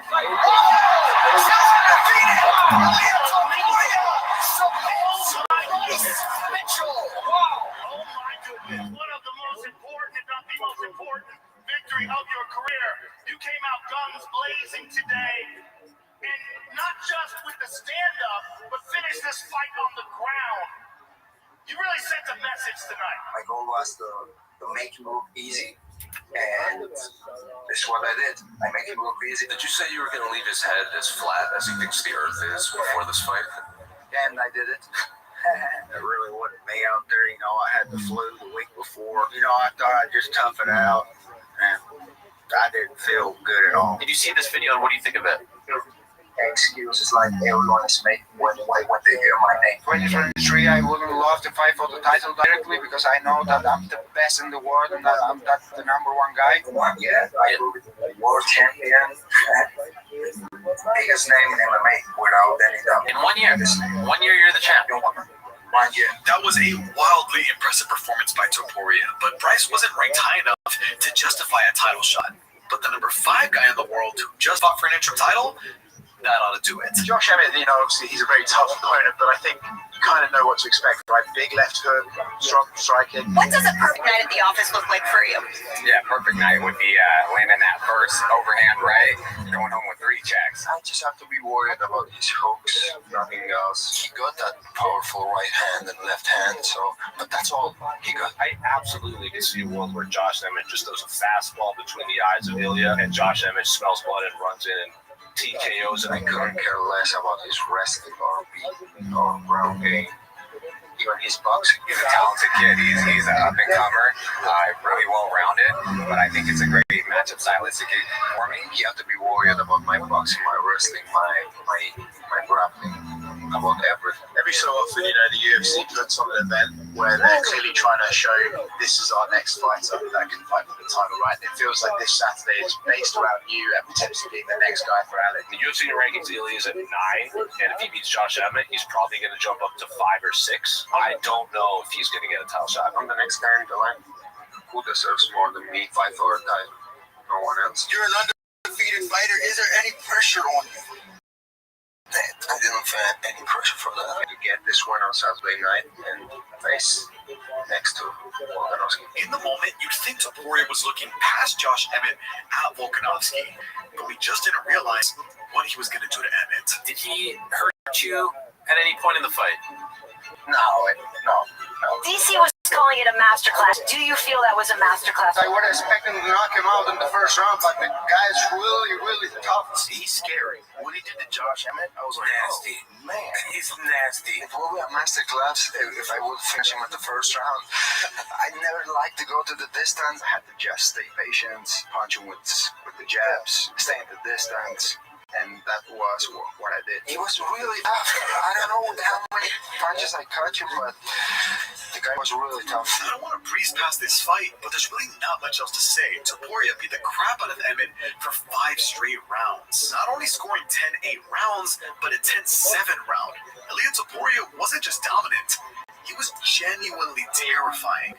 One of the most important, if not the most important, victory of your career. You came out guns blazing today, and not just with the stand-up, but finish this fight on the ground. You really sent a message tonight. My goal was to make him look easy, and this is what I did. I make him look easy. Did you say you were going to leave his head as flat as he thinks the earth is before this fight? And I did it. It really wasn't me out there. You know, I had the flu the week before. You know, I thought I'd just tough it out, and I didn't feel good at all. Did you see this video and what do you think of it? Excuses like everyone is making when they hear my name. 2023, I would love to fight for the title directly because I know that I'm the best in the world and that I'm the number one guy. Yeah, I will be the world champion. Biggest name in MMA without any doubt. In 1 year. 1 year, you're the champion. 1 year. That was a wildly impressive performance by Topuria, but Bryce wasn't ranked high enough to justify a title shot. But the number 5 guy in the world who just fought for an interim title, that ought to do it. Josh Emmett, you know, obviously he's a very tough opponent, but I think you kind of know what to expect, right? Big left hook, strong striking. What does a perfect night at the office look like for you? Yeah, perfect night would be landing that first overhand right, going home with 3 checks. I just have to be worried about these hooks, nothing else. He got that powerful right hand and left hand, but that's all he got. I absolutely can see a world where Josh Emmett just throws a fastball between the eyes of Ilya, and Josh Emmett smells blood and runs in and TKOs, and I couldn't care less about his wrestling or beating or ground game. Even his boxing. He's a talented kid. He's an up-and-comer, really well-rounded, but I think it's a great matchup stylistically for me. You have to be worried about my boxing, my wrestling, my grappling, about everything. Every so often, you know, the UFC puts on an event where they're clearly trying to show this is our next fighter that can fight for the title, right? It feels like this Saturday is based around you and potentially being the next guy for Alex. The UFC rankings, Ilya is at 9, and if he beats Josh Emmett, he's probably going to jump up to 5 or 6. I don't know if he's going to get a title shot. I'm the next guy in the line. Who deserves more than me fight for a title? No one else. You're an undefeated fighter. Is there any pressure on you? I didn't feel any pressure for that. To get this one on Saturday night and face next to Volkanovski. In the moment, you'd think Topuria was looking past Josh Emmett at Volkanovski, but we just didn't realize what he was going to do to Emmett. Did he hurt you at any point in the fight? No. DC was calling it a masterclass. Do you feel that was a masterclass? I would expect him to knock him out in the first round, but the guy's really tough. He's scary. When he did the Josh Emmett, I was like, nasty. Oh, man. He's nasty. It will be a masterclass if I would finish him at the first round. I never liked to go to the distance. I had to just stay patient, punch him with the jabs, stay at the distance. And that was what I did. He was really tough. I don't know how many punches I cut him, but the guy was really tough. I don't want to breeze past this fight, but there's really not much else to say. Topuria beat the crap out of Emmett for 5 straight rounds. Not only scoring 10-8 rounds, but a 10-7 round. Ilya Topuria wasn't just dominant. He was genuinely terrifying.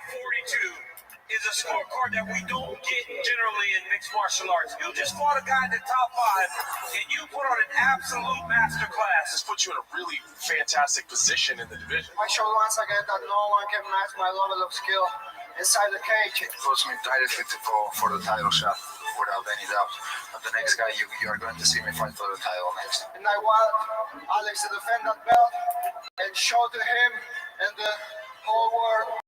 42 is a scorecard that we don't get generally in mixed martial arts. You just fought a guy in the top 5, and you put on an absolute masterclass. This puts you in a really fantastic position in the division. I showed once again that no one can match my level of skill inside the cage. It puts me directly for the title shot, without any doubt. And the next guy, you are going to see me fight for the title next. And I want Alex to defend that belt and show to him and the whole world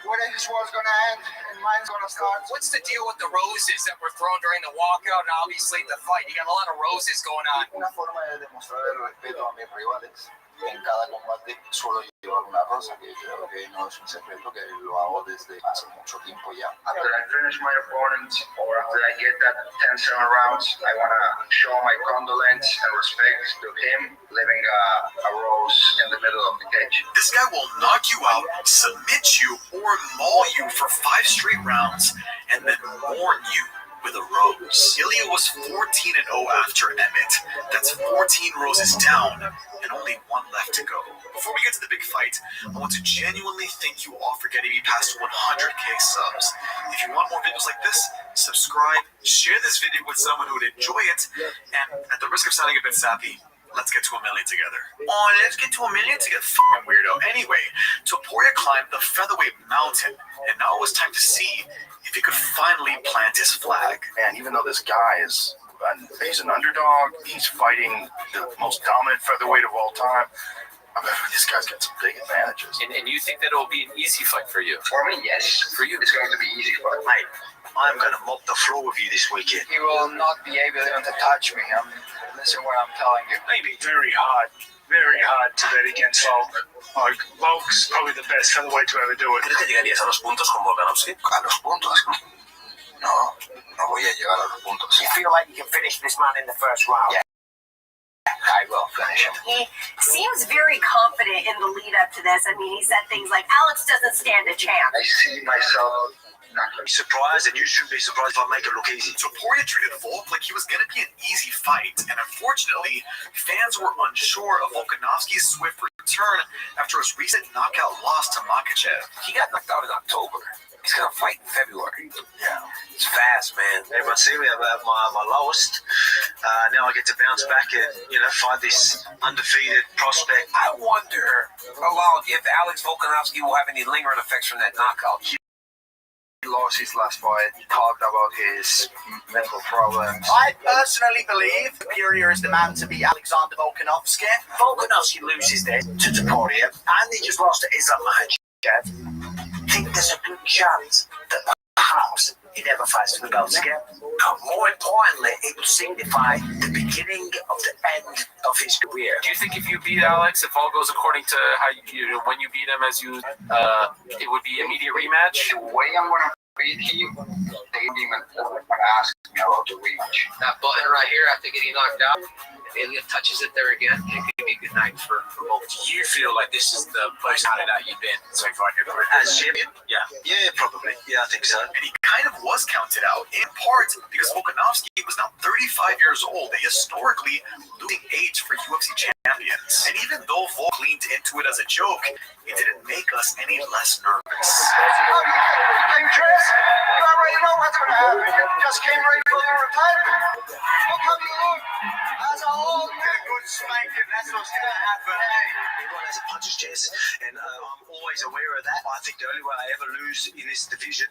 where his war's gonna end and mine's gonna start. What's the deal with the roses that were thrown during the walkout and obviously the fight? You got a lot of roses going on. Una forma de demostrar el respeto a mis rivales. En cada combate suelo llevar una rosa, que creo que no es un secreto, que lo hago desde hace mucho tiempo ya. After I finish my opponent, or after I get that 10-7 rounds, I want to show my condolence and respect to him, leaving a rose in the middle of the cage. This guy will knock you out, submit you, or maul you for 5 straight rounds, and then mourn you with a rose. Ilya was 14-0 after Emmett. That's 14 roses down and only 1 left to go. Before we get to the big fight, I want to genuinely thank you all for getting me past 100k subs. If you want more videos like this, subscribe, share this video with someone who would enjoy it, and at the risk of sounding a bit sappy, let's get to 1 million together. Oh, let's get to 1 million to get fucking weirdo. Anyway, Topuria climbed the featherweight mountain, and now it was time to see if he could finally plant his flag. Man, even though this guy is he's an underdog, he's fighting the most dominant featherweight of all time. I mean, this guy's got some big advantages. And you think that it will be an easy fight for you? For me, yes. For you, it's going to be easy fight. Mate, I'm going to mop the floor with you this weekend. He will not be able even to touch me. Listen what I'm telling you. Maybe very hard to bet against Volk. Like, Volk's probably the best featherweight to ever do it. ¿Crees que llegarías a los puntos con Volkanovski? A los puntos. No voy a llegar a los puntos. You feel like you can finish this man in the first round? Yeah. I will finish him. He seems very confident in the lead up to this. I mean, he said things like, Alex doesn't stand a chance. I see myself not surprised, and you shouldn't be surprised if I make it look easy. Topuria treated Volk like he was going to be an easy fight, and unfortunately, fans were unsure of Volkanovski's swift return after his recent knockout loss to Makhachev. He got knocked out in October. He's going to fight in February. Yeah, it's fast, man. Everyone see me about my lowest. Now I get to bounce back and, fight this undefeated prospect. I wonder, if Alex Volkanovski will have any lingering effects from that knockout. He lost his last fight. He talked about his mental problems. I personally believe Topuria is the man to beat Alexander Volkanovski. Volkanovski loses there to Topuria, and he just lost to Islam Makhachev. I think there's a good chance that perhaps he never fights for the belts again. But more importantly, it will signify the beginning of the end of his career. Do you think if you beat Alex, if all goes according to how when you beat him, it would be immediate rematch? The way I'm going to beat him, they didn't even ask me about the rematch. That button right here after getting knocked out, if Ilya touches it there again, it could be a good night for both. You feel like this is the place out you've been so far in your career? As champion? Yeah, probably. Yeah, I think so. And he kind of was counted out, in part because Volkanovski was now 35 years old, a historically losing age for UFC champions. And even though Volk leaned into it as a joke, it didn't make us any less nervous. Hey, Chris, you already know what's going to happen. You just came ready for your retirement. Look how you look. As a whole, get a good spanking. That's what's going to happen. Everyone has a puncher's chest, and I'm always aware of that. I think the only way I ever lose in this division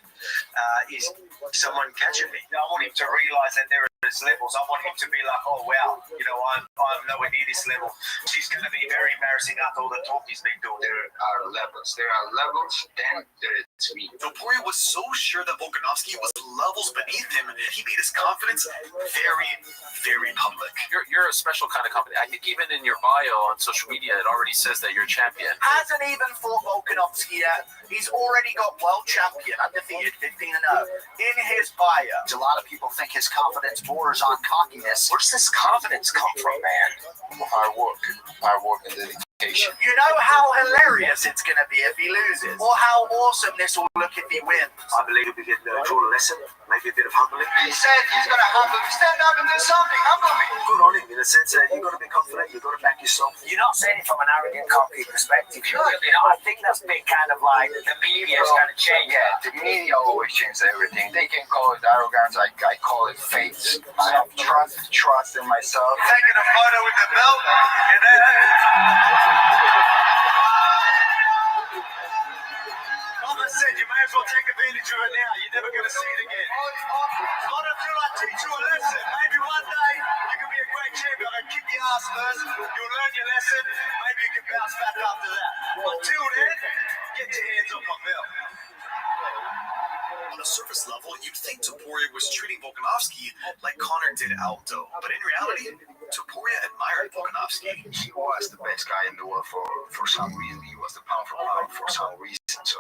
is someone catching me. I want him to realize that there is levels. I want him to be like, oh wow, I'm nowhere near this level. She's going to be very embarrassing after all the talk he's been doing. There are levels. Then there's me. Topuria was so sure that Volkanovski was levels beneath him, he made his confidence very, very public. You're a special kind of company. I think even in your bio on social media, it already says that you're a champion. Hasn't even fought Volkanovski yet. He's already got world champion, undefeated, 15-0 in his bio. A lot of people think his confidence borders on cockiness. Where's this confidence come from, man? Hard work and dedication. You know how hilarious it's going to be if he loses, or how awesome this will look if he wins. I believe we get drawn a lesson, maybe a bit of humbling. He said he's going to humble me. Stand up and do something. Humble me. Good on him, in the sense that you've got to be confident, you've got to back yourself. You're not saying it from an arrogant, cocky perspective. I think that's been kind of like the media's kind of changed. Yeah, the media always changes everything. They can call it arrogance. I call it faith. I have trust in myself. Taking a photo with the belt, and then You may as well take advantage of it now. You're never going to see it again. Not until I teach you a lesson. Maybe one day you can be a great champion. I kick your ass first. You'll learn your lesson. Maybe you can bounce back after that. Until then, get your hands off my belt. On a surface level, you'd think Topuria was treating Volkanovski like Conor did Aldo, but in reality, Topuria admired Volkanovski. He was the best guy in the world for some reason. He was the pound for pound for some reason. So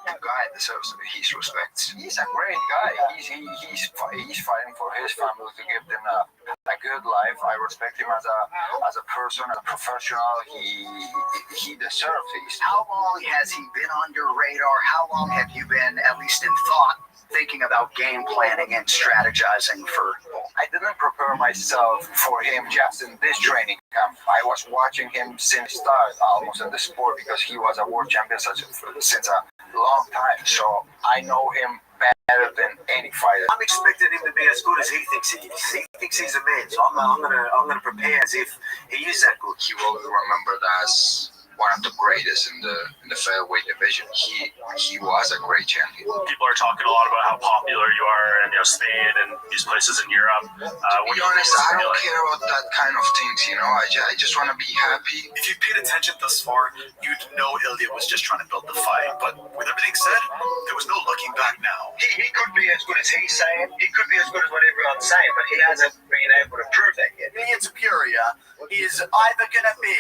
the guy deserves his respect. He's a great guy. He's fighting for his family to give them a good life. I respect him as a person, as a professional. He deserves it. How long has he been on your radar? How long have you been, at least in thought, thinking about game planning and strategizing for? I didn't prepare myself for him just in this training camp. I was watching him since start almost in the sport because he was a world champion since a long time. So I know him better than any fighter. I'm expecting him to be as good as he thinks he is. He thinks he's a man, so I'm gonna prepare as if he is that good. He will be remembered as one of the greatest in the featherweight division. He was a great champion. People are talking a lot about how popular you are in Spain and these places in Europe. To be honest, I don't care about that kind of things. I just want to be happy. If you paid attention thus far, you'd know Ilya was just trying to build the fight. But with everything said, there was no looking back now. He could be as good as he's saying. He could be as good as what everyone's saying, but he hasn't been able to prove that yet. Ilya Topuria is either going to be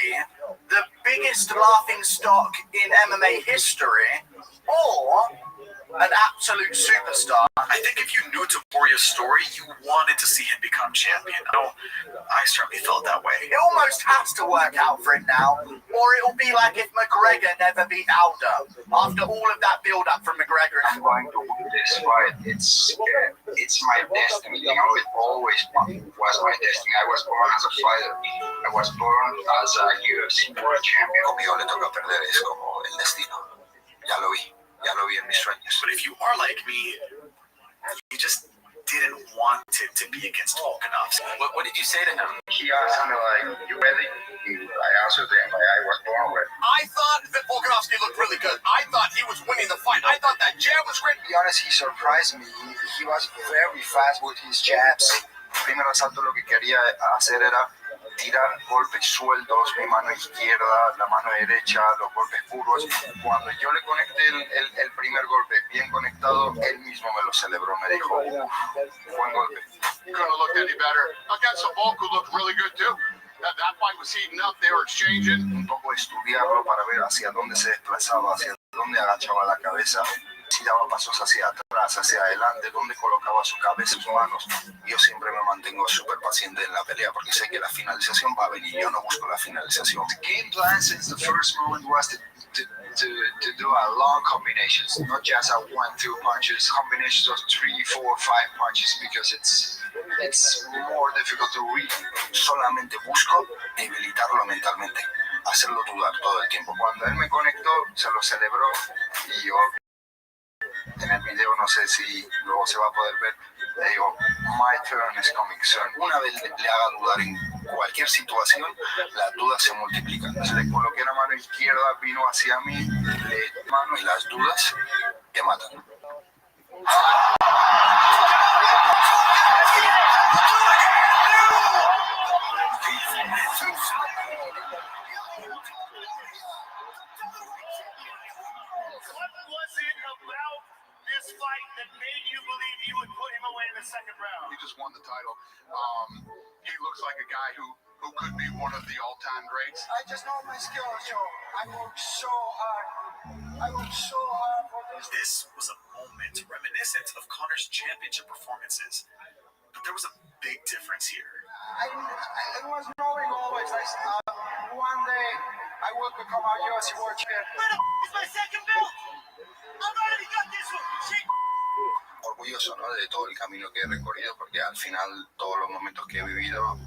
the biggest laughing stock in MMA history or an absolute superstar. I think if you knew Topuria's story, you wanted to see him become champion. I certainly felt that way. It almost has to work out for him now, or it'll be like if McGregor never beat Aldo after all of that build-up from McGregor. I'm going to win this fight. It's my destiny. It always was my destiny. I was born as a fighter. I was born as a UFC world champion. Conmigo le toca perder. Es como el destino. Ya lo vi. Ya lo vi en mis sueños. But if you are like me, you just didn't want it to be against Volkanovski. What did you say to him? He asked me, like, you ready? I answered him, I was born ready. I thought that Volkanovski looked really good. I thought he was winning the fight. I thought that jab was great. To be honest, he surprised me. He was very fast with his jabs. Primero asalto lo que quería hacer era tirar golpes sueltos, mi mano izquierda, la mano derecha, los golpes puros. Cuando yo le conecté el primer golpe bien conectado, él mismo me lo celebró, me dijo, buen golpe. Couldn't have looked any better. Against a Volk who looked really good too. That fight was heating up. They were exchanging. Un poco estudiarlo para ver hacia dónde se desplazaba, hacia dónde agachaba la cabeza, si daba pasos hacia atrás, hacia adelante, dónde colocaba su cabeza y sus manos. Yo siempre me mantengo súper paciente en la pelea porque sé que la finalización va a venir. Yo no busco la finalización. The game plan since the first moment was to do a long combinations, not just a 1-2 punches, combinations of 3, 4, 5 punches because it's more difficult to read. Solamente busco debilitarlo mentalmente, hacerlo dudar todo el tiempo. Cuando él me conectó, se lo celebró y yo en el video, no sé si luego se va a poder ver, le digo, my turn is coming soon. Una vez le haga dudar en cualquier situación, las dudas se multiplican. Entonces le coloqué la mano izquierda, vino hacia mí, le mano y las dudas te matan. This fight that made you believe you would put him away in the second round? He just won the title. He looks like a guy who could be one of the all-time greats. I just know my skills, Joe. I worked so hard. For this. This was a moment reminiscent of Conor's championship performances. But there was a big difference here. I was knowing always, one day I will become a UFC world champion. Where the is my second belt? I've already got this one. Orgulloso, ¿no? De todo el camino que he recorrido, porque al final todos los momentos que he vivido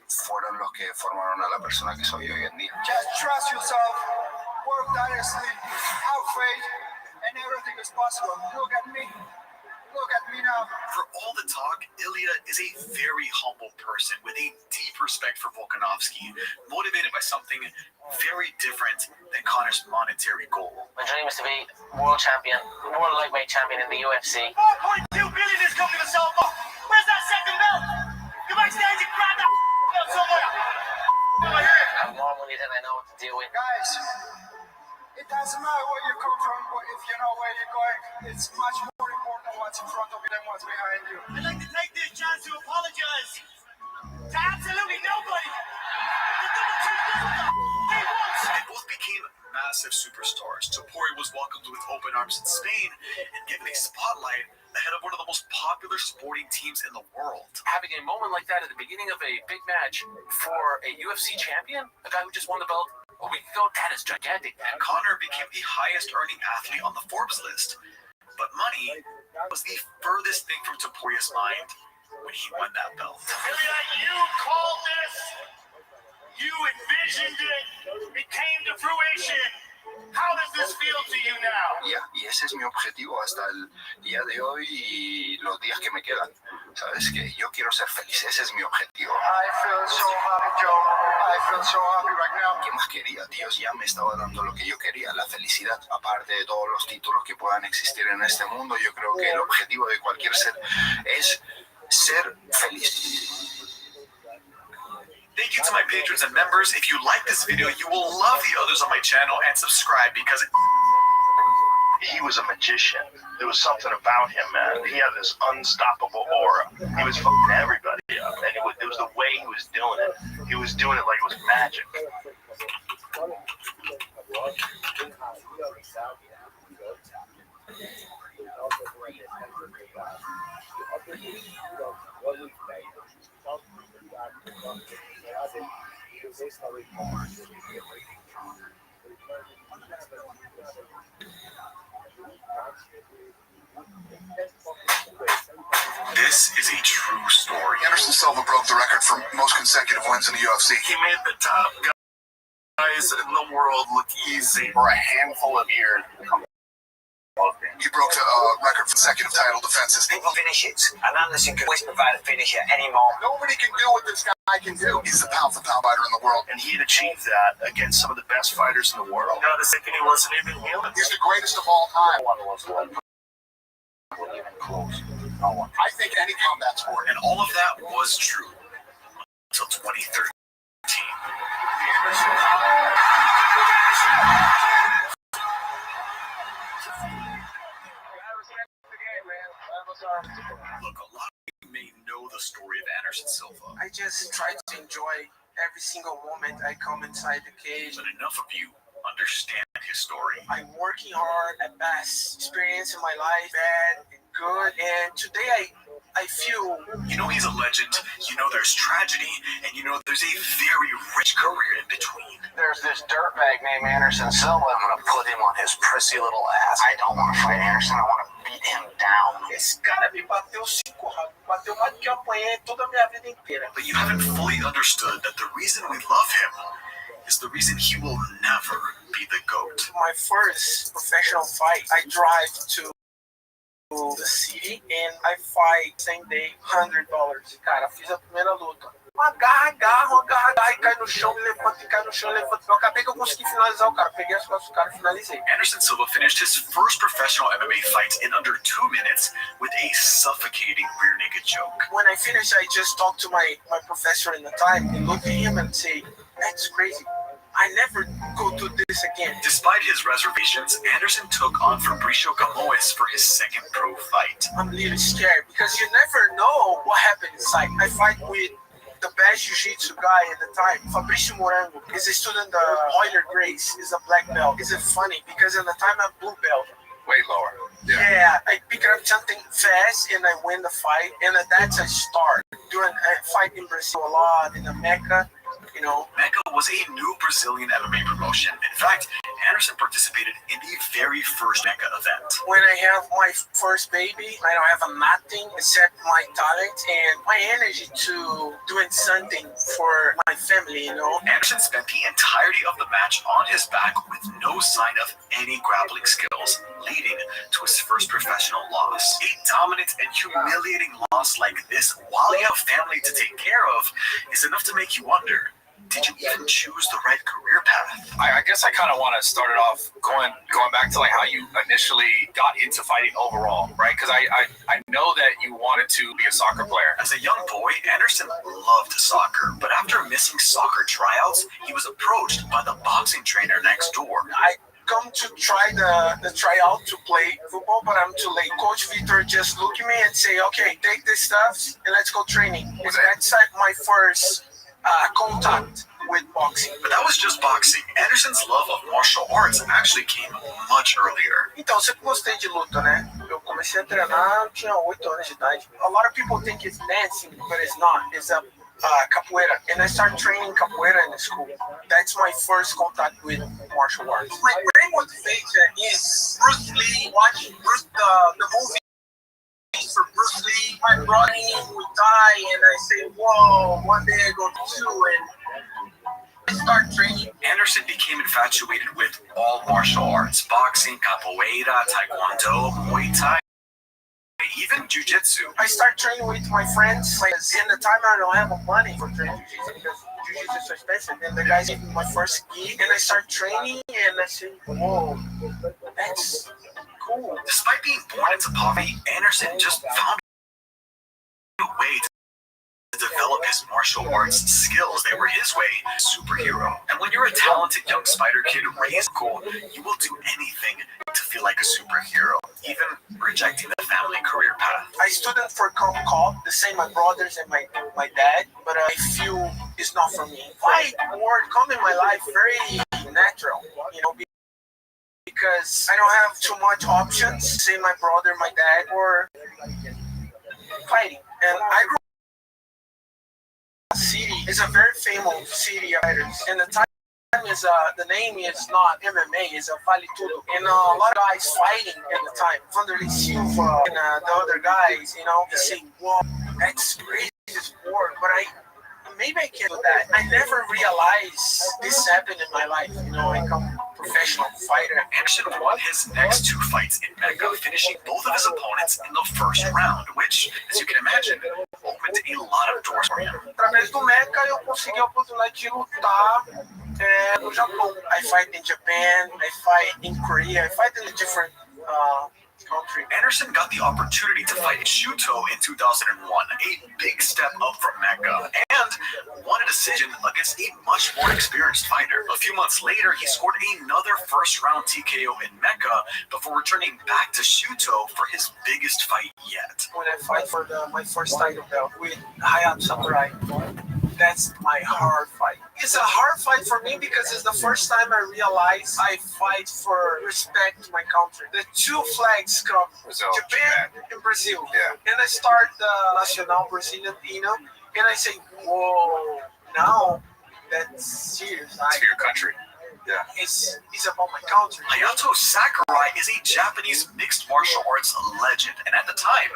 fueron los que formaron a la persona que soy hoy en día. Just trust yourself, work tirelessly, have faith, and everything is possible. Look at me now. For all the talk, Ilya is a very humble person with a deep respect for Volkanovski, motivated by something very different than Conor's monetary goal. My dream is to be world champion, world lightweight champion in the UFC. 4.2 billion is coming to sell. Where's that second belt? Go backstage and grab that belt somewhere. I have more money than I know what to deal with. Guys, it doesn't matter where you come from, but if you know where you're going, it's much more important what's in front of you than what's behind you. I'd like to take this chance to apologize to absolutely nobody. The double champion. They both became massive superstars. Topuria was welcomed with open arms in Spain and given a spotlight ahead of one of the most popular sporting teams in the world. Having a moment like that at the beginning of a big match for a UFC champion, a guy who just won the belt a week ago, that is gigantic. And Conor became the highest earning athlete on the Forbes list. But money was the furthest thing from Topuria's mind when he won that belt. Ilya, you called this. You envisioned it. It came to fruition. How does this feel to you now? Y ese es mi objetivo hasta el día de hoy y los días que me quedan. Sabes que yo quiero ser feliz, ese es mi objetivo. I feel so happy, Joe. I feel so happy right now. ¿Qué más quería? Dios ya me estaba dando lo que yo quería, la felicidad. Aparte de todos los títulos que puedan existir en este mundo, yo creo que el objetivo de cualquier ser es ser feliz. Thank you to my patrons and members. If you like this video, you will love the others on my channel and subscribe because he was a magician. There was something about him, man. He had this unstoppable aura. He was fucking everybody up. And it was the way he was doing it. He was doing it like it was magic. this is a true story. Anderson Silva broke the record for most consecutive wins in the UFC. He made the top guys in the world look easy for a handful of years. He broke the record for consecutive title defenses. People finish it, and Anderson can always provide a finisher anymore. Nobody can do what this guy can do. He's the pound-for-pound fighter in the world. And he had achieved that against some of the best fighters in the world. You know, the second he wasn't even human. He's the greatest of all time. No one was even close. No one. I think any combat sport. And all of that was true until 2013. Look, a lot of you may know the story of Anderson Silva. I just try to enjoy every single moment I come inside the cage. But enough of you understand his story. I'm working hard at best. Experience in my life, bad and good. And today I feel... You know he's a legend, you know there's tragedy, and you know there's a very rich career in between. There's this dirtbag named Anderson Silva. I'm going to put him on his prissy little ass. I don't want to fight Anderson. I want to beat him down. Esse cara me bateu 5 rounds. Bateu mais do que eu apanhei toda a minha vida inteira. But you haven't fully understood that the reason we love him is the reason he will never be the GOAT. My first professional fight, I drive to the city and I fight same day, $100. Cara, fiz a primeira luta. Agarra, e cai no chão, levanta, e cai no chão, levanta. Eu acabei que eu consegui finalizar o cara. Peguei as costas do cara e finalizei. Anderson Silva finished his first professional MMA fight in under 2 minutes with a suffocating rear naked choke. When I finished, I just talked to my professor in the time and looked at him and say, that's crazy. I never go do this again. Despite his reservations, Anderson took on Fabricio Gamois for his second pro fight. I'm a little scared because you never know what happened inside. I fight with the best jiu-jitsu guy at the time, Fabricio Morango. He's a student of Euler Grace. He's a black belt. Is it funny? Because at the time I'm blue belt. Way lower. Yeah, I pick up something fast and I win the fight. And that's a start. Doing a fight in Brazil a lot, in the Mecca. You know, Mecca was a new Brazilian MMA promotion. In fact, Anderson participated in the very first Mecca event. When I have my first baby, I don't have nothing except my talent and my energy to doing something for my family, you know. Anderson spent the entirety of the match on his back with no sign of any grappling skills, leading to his first professional loss. A dominant and humiliating loss like this, while you have family to take care of, is enough to make you wonder, did you even choose the right career path? I guess I kind of want to start it off going back to like how you initially got into fighting overall, right? Because I know that you wanted to be a soccer player. As a young boy, Anderson loved soccer, but after missing soccer tryouts, he was approached by the boxing trainer next door. I come to try the tryout to play football, but I'm too late. Coach Victor just look at me and say, okay, take this stuff and let's go training. And that's like my first contact with boxing. But that was just boxing. Anderson's love of martial arts actually came much earlier. Então, sempre gostei de luta, né? Eu comecei a treinar, eu tinha 8 anos de idade. A lot of people think it's dancing, but it's not. It's a capoeira. And I started training capoeira in the school. That's my first contact with martial arts. My main motivation is Bruce Lee, watching the movie for Bruce Lee. My brother would die, and I say, whoa, one day I go to zoo and I start training. Anderson became infatuated with all martial arts: boxing, capoeira, taekwondo, Muay Thai, even jiu-jitsu. I start training with my friends. In the time I don't have money for training jiu-jitsu because jiu-jitsu is so expensive. And the guys gave me my first gi, and I start training, and I say, whoa, that's cool. Despite being born into poverty, Anderson just found a way to develop his martial arts skills. They were his way, superhero. And when you're a talented young spider kid raised cool, you will do anything to feel like a superhero, even rejecting the family career path. I student for cop, the same my brothers and my dad, but I feel it's not for me. Fight word come in my life very natural, you know, because I don't have too much options. Say my brother, my dad, or fighting. And I grew up in a city. It's a very famous city of fighters. And the time is the name is not MMA, it's a Vale Tudo. And a lot of guys fighting at the time. Vanderlei Silva and the other guys, you know, they say, whoa, that's crazy sport, but maybe I can do that. I never realized this happened in my life. You know, I become a professional fighter. Anderson won his next 2 fights in Mecca, finishing both of his opponents in the first round, which, as you can imagine, opened a lot of doors for him. Através do Mecca, eu consegui a oportunidade de lutar no Japão. I fight in Japan, I fight in Korea, I fight in different country. Anderson got the opportunity to fight Shuto in 2001, a big step up from Mecca, and won a decision against a much more experienced fighter. A few months later, he scored another first-round TKO in Mecca before returning back to Shuto for his biggest fight yet. When I fight for my first title belt with Hayato Sakurai, that's my hard fight. It's a hard fight for me because it's the first time I realize I fight for respect to my country. The 2 flags come, Japan and Brazil. Yeah. And I start the Nacional Brazilian Hino, and I say, whoa, now that's serious. It's for your country. Yeah. It's about my country. Hayato Sakurai is a Japanese mixed martial arts legend, and at the time,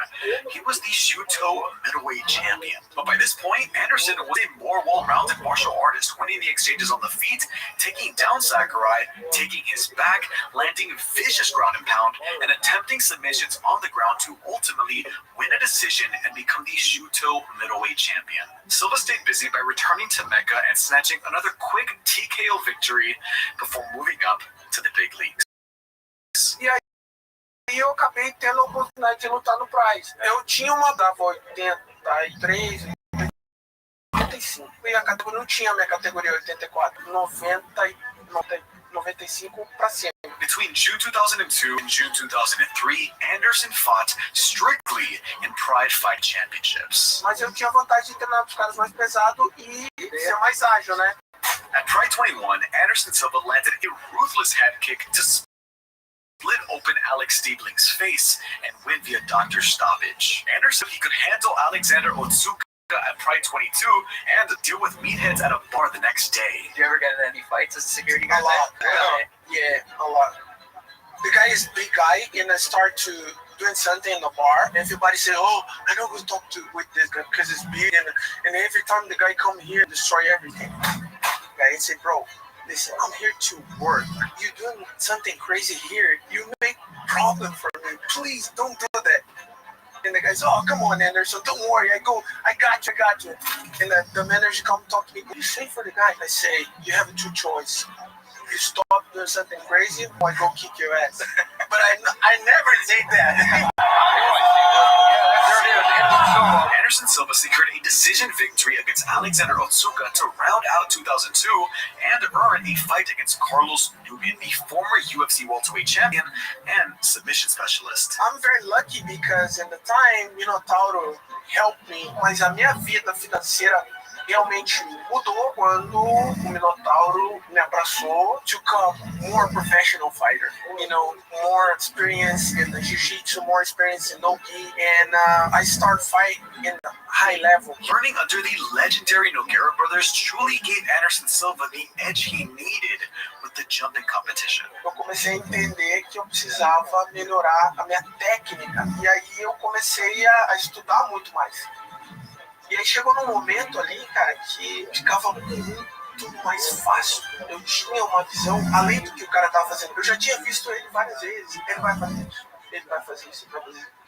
he was the Shuto middleweight champion. But by this point, Anderson was a more well-rounded martial artist, winning the exchanges on the feet, taking down Sakurai, taking his back, landing vicious ground and pound, and attempting submissions on the ground to ultimately win a decision and become the Shuto middleweight champion. Silva stayed busy by returning to Mecca and snatching another quick TKO victory before moving up to the big leagues. E aí eu acabei tendo a oportunidade de lutar no Prize. Eu tinha uma dava 83, 85. E a categoria não tinha a minha categoria 84, 95 pra cima. Between June 2002 and June 2003, Anderson fought strictly in Pride Fight Championships. Mas eu tinha vontade de treinar os caras mais pesados e ser mais ágil, né? At Pride 21, Anderson Silva landed a ruthless head kick to split open Alex Stiebling's face and win via doctor stoppage. Anderson, he could handle Alexander Otsuka at Pride 22 and deal with meatheads at a bar the next day. Did you ever get in any fights as a security guard? A lot. Yeah, a lot. The guy is a big guy, and I start to doing something in the bar. Everybody say, "Oh, I don't go talk to with this guy because it's big." And every time the guy come here, destroy everything. The guy say, "Bro, listen, I'm here to work. You doing something crazy here? You make problem for me. Please don't do that." And the guy guys, oh, come on, Anderson, don't worry. I got you. And the manager come talk to me. What do you say for the guy? I say, you have two choices. You stop doing something crazy, or I go kick your ass. But I never did that. Anderson Silva secured a decision victory against Alexander Otsuka to round out 2002 and earn a fight against Carlos Newman, the former UFC welterweight champion and submission specialist. I'm very lucky because in the time, Minotauro helped me, mas a minha vida financeira realmente mudou quando o Minotauro me abraçou to become more professional fighter. More experience in the jiu-jitsu, more experience in no-gi, and I start fighting in the high level. Learning under the legendary Nogueira brothers truly gave Anderson Silva the edge he needed with the jumping competition. Eu comecei a entender que eu precisava melhorar a minha técnica, e aí eu comecei a estudar muito mais. E aí chegou num momento ali, cara, que ficava muito mais fácil. Eu tinha uma visão, além do que o cara estava fazendo. Eu já tinha visto ele várias vezes. Ele vai fazer isso, ele vai fazer isso, ele vai fazer isso.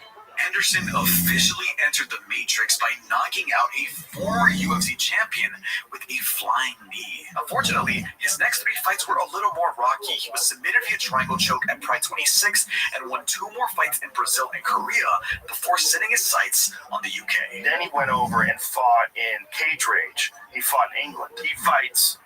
Anderson officially entered the Matrix by knocking out a former UFC champion with a flying knee. Unfortunately, his next 3 fights were a little more rocky. He was submitted via triangle choke at Pride 26 and won 2 more fights in Brazil and Korea before setting his sights on the UK. Then he went over and fought in Cage Rage. He fought in England. He fights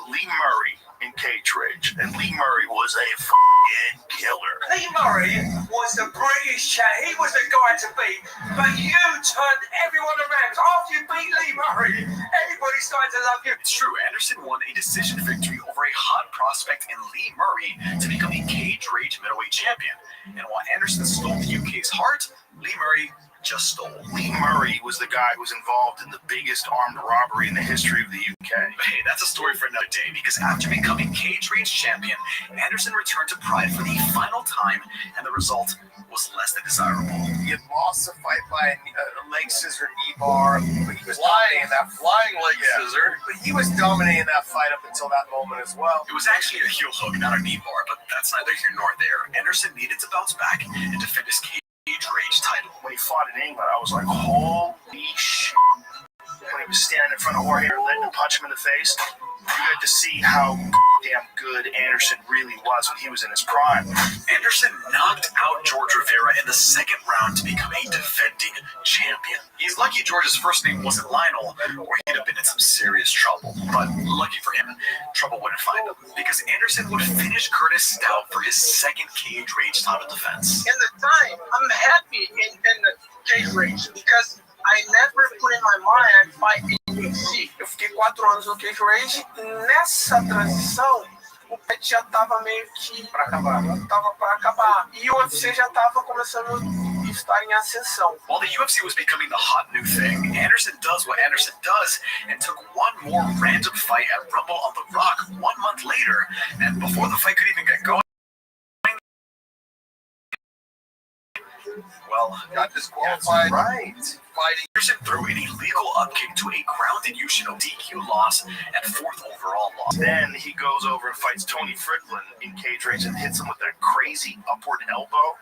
Lee Murray in Cage Rage, and Lee Murray was a f***ing killer. Lee Murray was the British chat. He was the guy to beat. But you turned everyone around. After you beat Lee Murray, everybody started to love you. It's true, Anderson won a decision victory over a hot prospect in Lee Murray to become a Cage Rage middleweight champion. And while Anderson stole the UK's heart, Lee Murray just stole. Lee Murray was the guy who was involved in the biggest armed robbery in the history of the UK. But hey, that's a story for another day, because after becoming Cage Rage champion, Anderson returned to Pride for the final time, and the result was less than desirable. He had lost a fight by a leg scissor knee bar, but he was dominating that flying leg scissor. But he was dominating that fight up until that moment as well. It was actually a heel hook, not a knee bar, but that's neither here nor there. Anderson needed to bounce back and defend his Cage Rage title. When he fought in England, I was like, holy shit. When he was standing in front of Jorge and letting him punch him in the face, you got to see how damn good Anderson really was when he was in his prime. Anderson knocked out George Rivera in the 2nd round to become a defending champion. He's lucky George's first name wasn't Lionel, or he'd have been in some serious trouble. But lucky for him, trouble wouldn't find him, because Anderson would finish Curtis Stout for his 2nd Cage Rage title defense. In the time, I'm happy in the Cage Rage, because I never put in my mind I'd fight in UFC. Eu fiquei 4 anos no Cage Rage. Nessa transição, o pet já tava meio que para acabar. E o UFC já tava começando a estar em ascensão. While the UFC was becoming the hot new thing, Anderson does what Anderson does and took one more random fight at Rumble on the Rock 1 month later. And before the fight could even get going, well, got disqualified. Right. Fighting Anderson threw an illegal upkick to a grounded Yoshino DQ loss and 4th overall loss. Then he goes over and fights Tony Strickland in Cage Rage and hits him with that crazy upward elbow.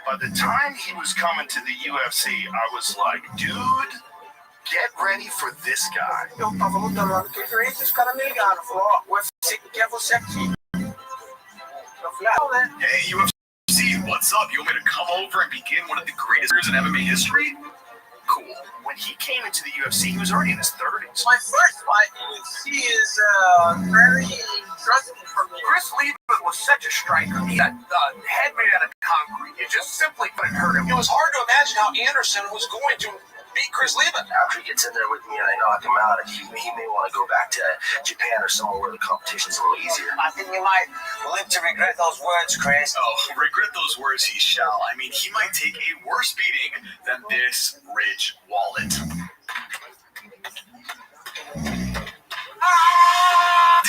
By the time he was coming to the UFC, I was like, dude, get ready for this guy. Eu tava lutando lá no Cage Rage e os caras me ligaram. Falou, ó, o UFC quer você aqui. Eu falei, ah, né? Hey, UFC, what's up? You want me to come over and begin one of the greatest careers in MMA history? Cool. When he came into the UFC, he was already in his 30s. My first fight in UFC is very interesting for me. Chris Lieben was such a striker. He had head made out of concrete. You just simply couldn't hurt him. It was hard to imagine how Anderson was going to beat Chris Lieben. After he gets in there with me and I knock him out, he may want to go back to Japan or somewhere where the competition's a little easier. I think you might live to regret those words, Chris. Oh, regret those words he shall. I mean, he might take a worse beating than this Ridge wallet.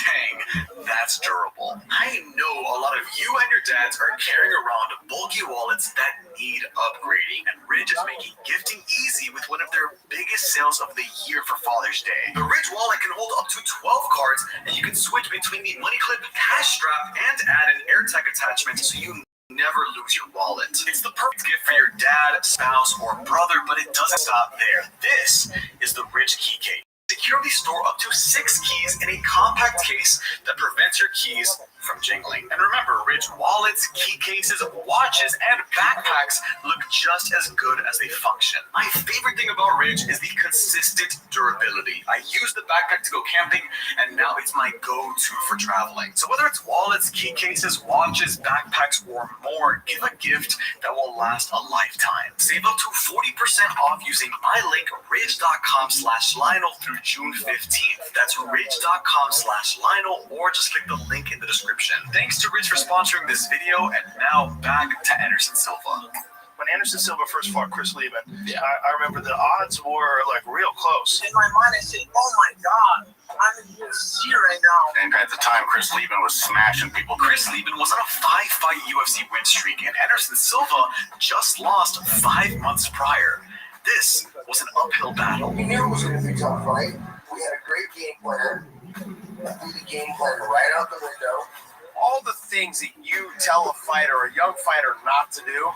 Dang, that's durable. I know a lot of you and your dads are carrying around bulky wallets that need upgrading, and Ridge is making gifting easy with one of their biggest sales of the year for Father's Day. The Ridge wallet can hold up to 12 cards, and you can switch between the money clip cash strap and add an AirTag attachment so you never lose your wallet. It's the perfect gift for your dad, spouse, or brother, but it doesn't stop there. This is the Rich Key Case. Securely store up to 6 keys in a compact case that prevents your keys from jingling. And remember, Ridge wallets, key cases, watches, and backpacks look just as good as they function. My favorite thing about Ridge is the consistent durability. I use the backpack to go camping, and now it's my go-to for traveling. So whether it's wallets, key cases, watches, backpacks, or more, give a gift that will last a lifetime. Save up to 40% off using my link, ridge.com/Lionel through June 15th. That's ridge.com/Lionel, or just click the link in the description. Thanks to Ridge for sponsoring this video, and now back to Anderson Silva. When Anderson Silva first fought Chris Lieben, I remember the odds were like real close. In my mind, I said, "Oh my God, I'm in UFC right now." And at the time, Chris Lieben was smashing people. Chris Lieben was on a 5-fight UFC win streak, and Anderson Silva just lost 5 months prior. This was an uphill battle. We knew it was going to be a tough fight. We had a great game plan. Threw the game plan right out the window. All the things that you tell a fighter, a young fighter, not to do,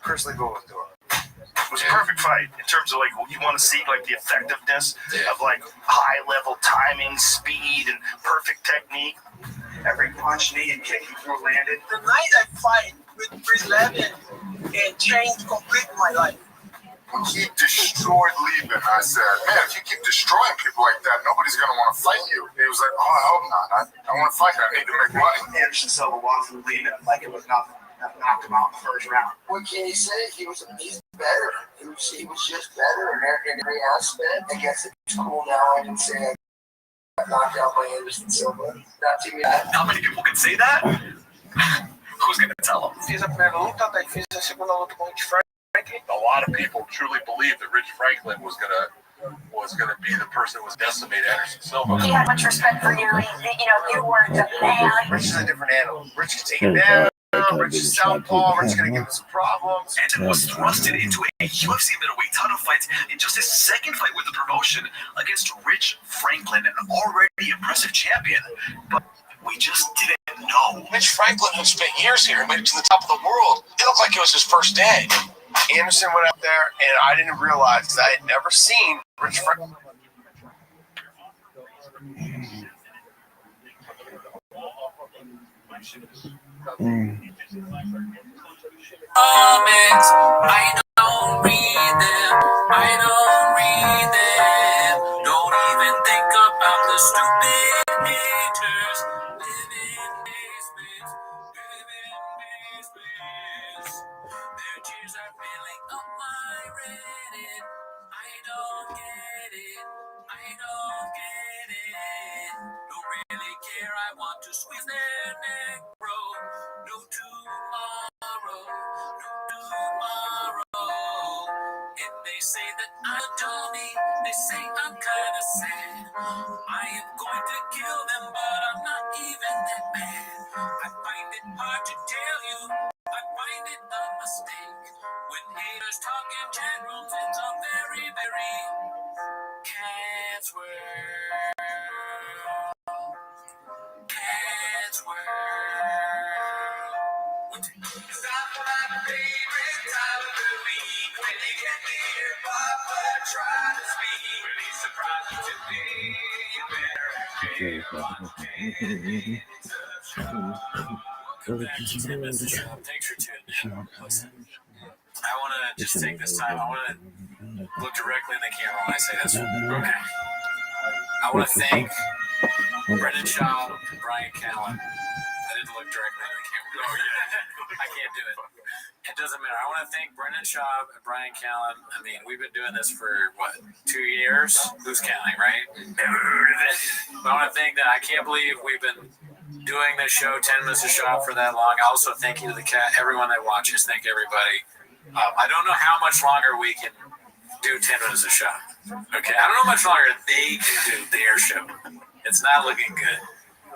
Chris Lieben was doing. It was a perfect fight in terms of like what you want to see, like the effectiveness of like high level timing, speed, and perfect technique. Every punch, knee, and kick he threw landed. The night I fight with Chris Lieben, it changed completely my life. When he destroyed Lieben, I said, man, if you keep destroying people like that, nobody's going to want to fight you. He was like, oh, I hope not. I want to fight him. I need to make money. Anderson Silva walked through Lieben like it was nothing. That knocked him out in the first round. What can you say? He's better. He was just better in every aspect. I guess it's cool now. I can say I got knocked out by Anderson Silva. Not too many. Not many people can say that. Who's going to tell them? Fiz a primeira luta, daí fiz a segunda luta com o Rich Franklin. A lot of people truly believed that Rich Franklin was gonna be the person who was decimate Anderson Silva. He had much respect for you. You weren't a man. Rich is a different animal. Rich can take him down. Rich is southpaw. Rich is going to give him some problems. Anderson was thrusted into a UFC middleweight title fight in just his second fight with the promotion against Rich Franklin, an already impressive champion. But we just didn't know. Rich Franklin, who spent years here, made it to the top of the world. It looked like it was his first day. Anderson went up there, and I didn't realize because I had never seen Rich Franklin. I don't read them. I don't read them. Don't even think about the stupid haters. Live in basements. Live in basements. Their tears are filling up my Reddit. I don't get it. I don't get it. Don't really care. I want to squeeze their neck, bro. No tomorrow. No tomorrow. And they say that I'm Johnny. They say I'm kinda sad. I am going to kill them, but I'm not even that bad. I find it hard to tell you. I find it a mistake. When haters talk in general, it's a very, very cat's world. Cat's world. It's not my favorite time of the week. When you get to hear Papa try to speak, really surprising to me. You better Thanks for tuning in. Listen, I want to just take this time. I want to look directly in the camera when I say this. Okay. I want to thank Brendan Shaw and Brian Callen. I didn't look directly in the camera. Oh, yeah. I can't do it. It doesn't matter. I want to thank Brendan Shaw and Brian Callen. I mean, we've been doing this for, 2 years? Who's counting, right? But I want to thank that. I can't believe we've been doing this show, 10 minutes a shot, for that long. I also thank you to everyone that watches. Thank everybody. I don't know how much longer we can do 10 minutes a shot. Okay, I don't know how much longer they can do their show. It's not looking good.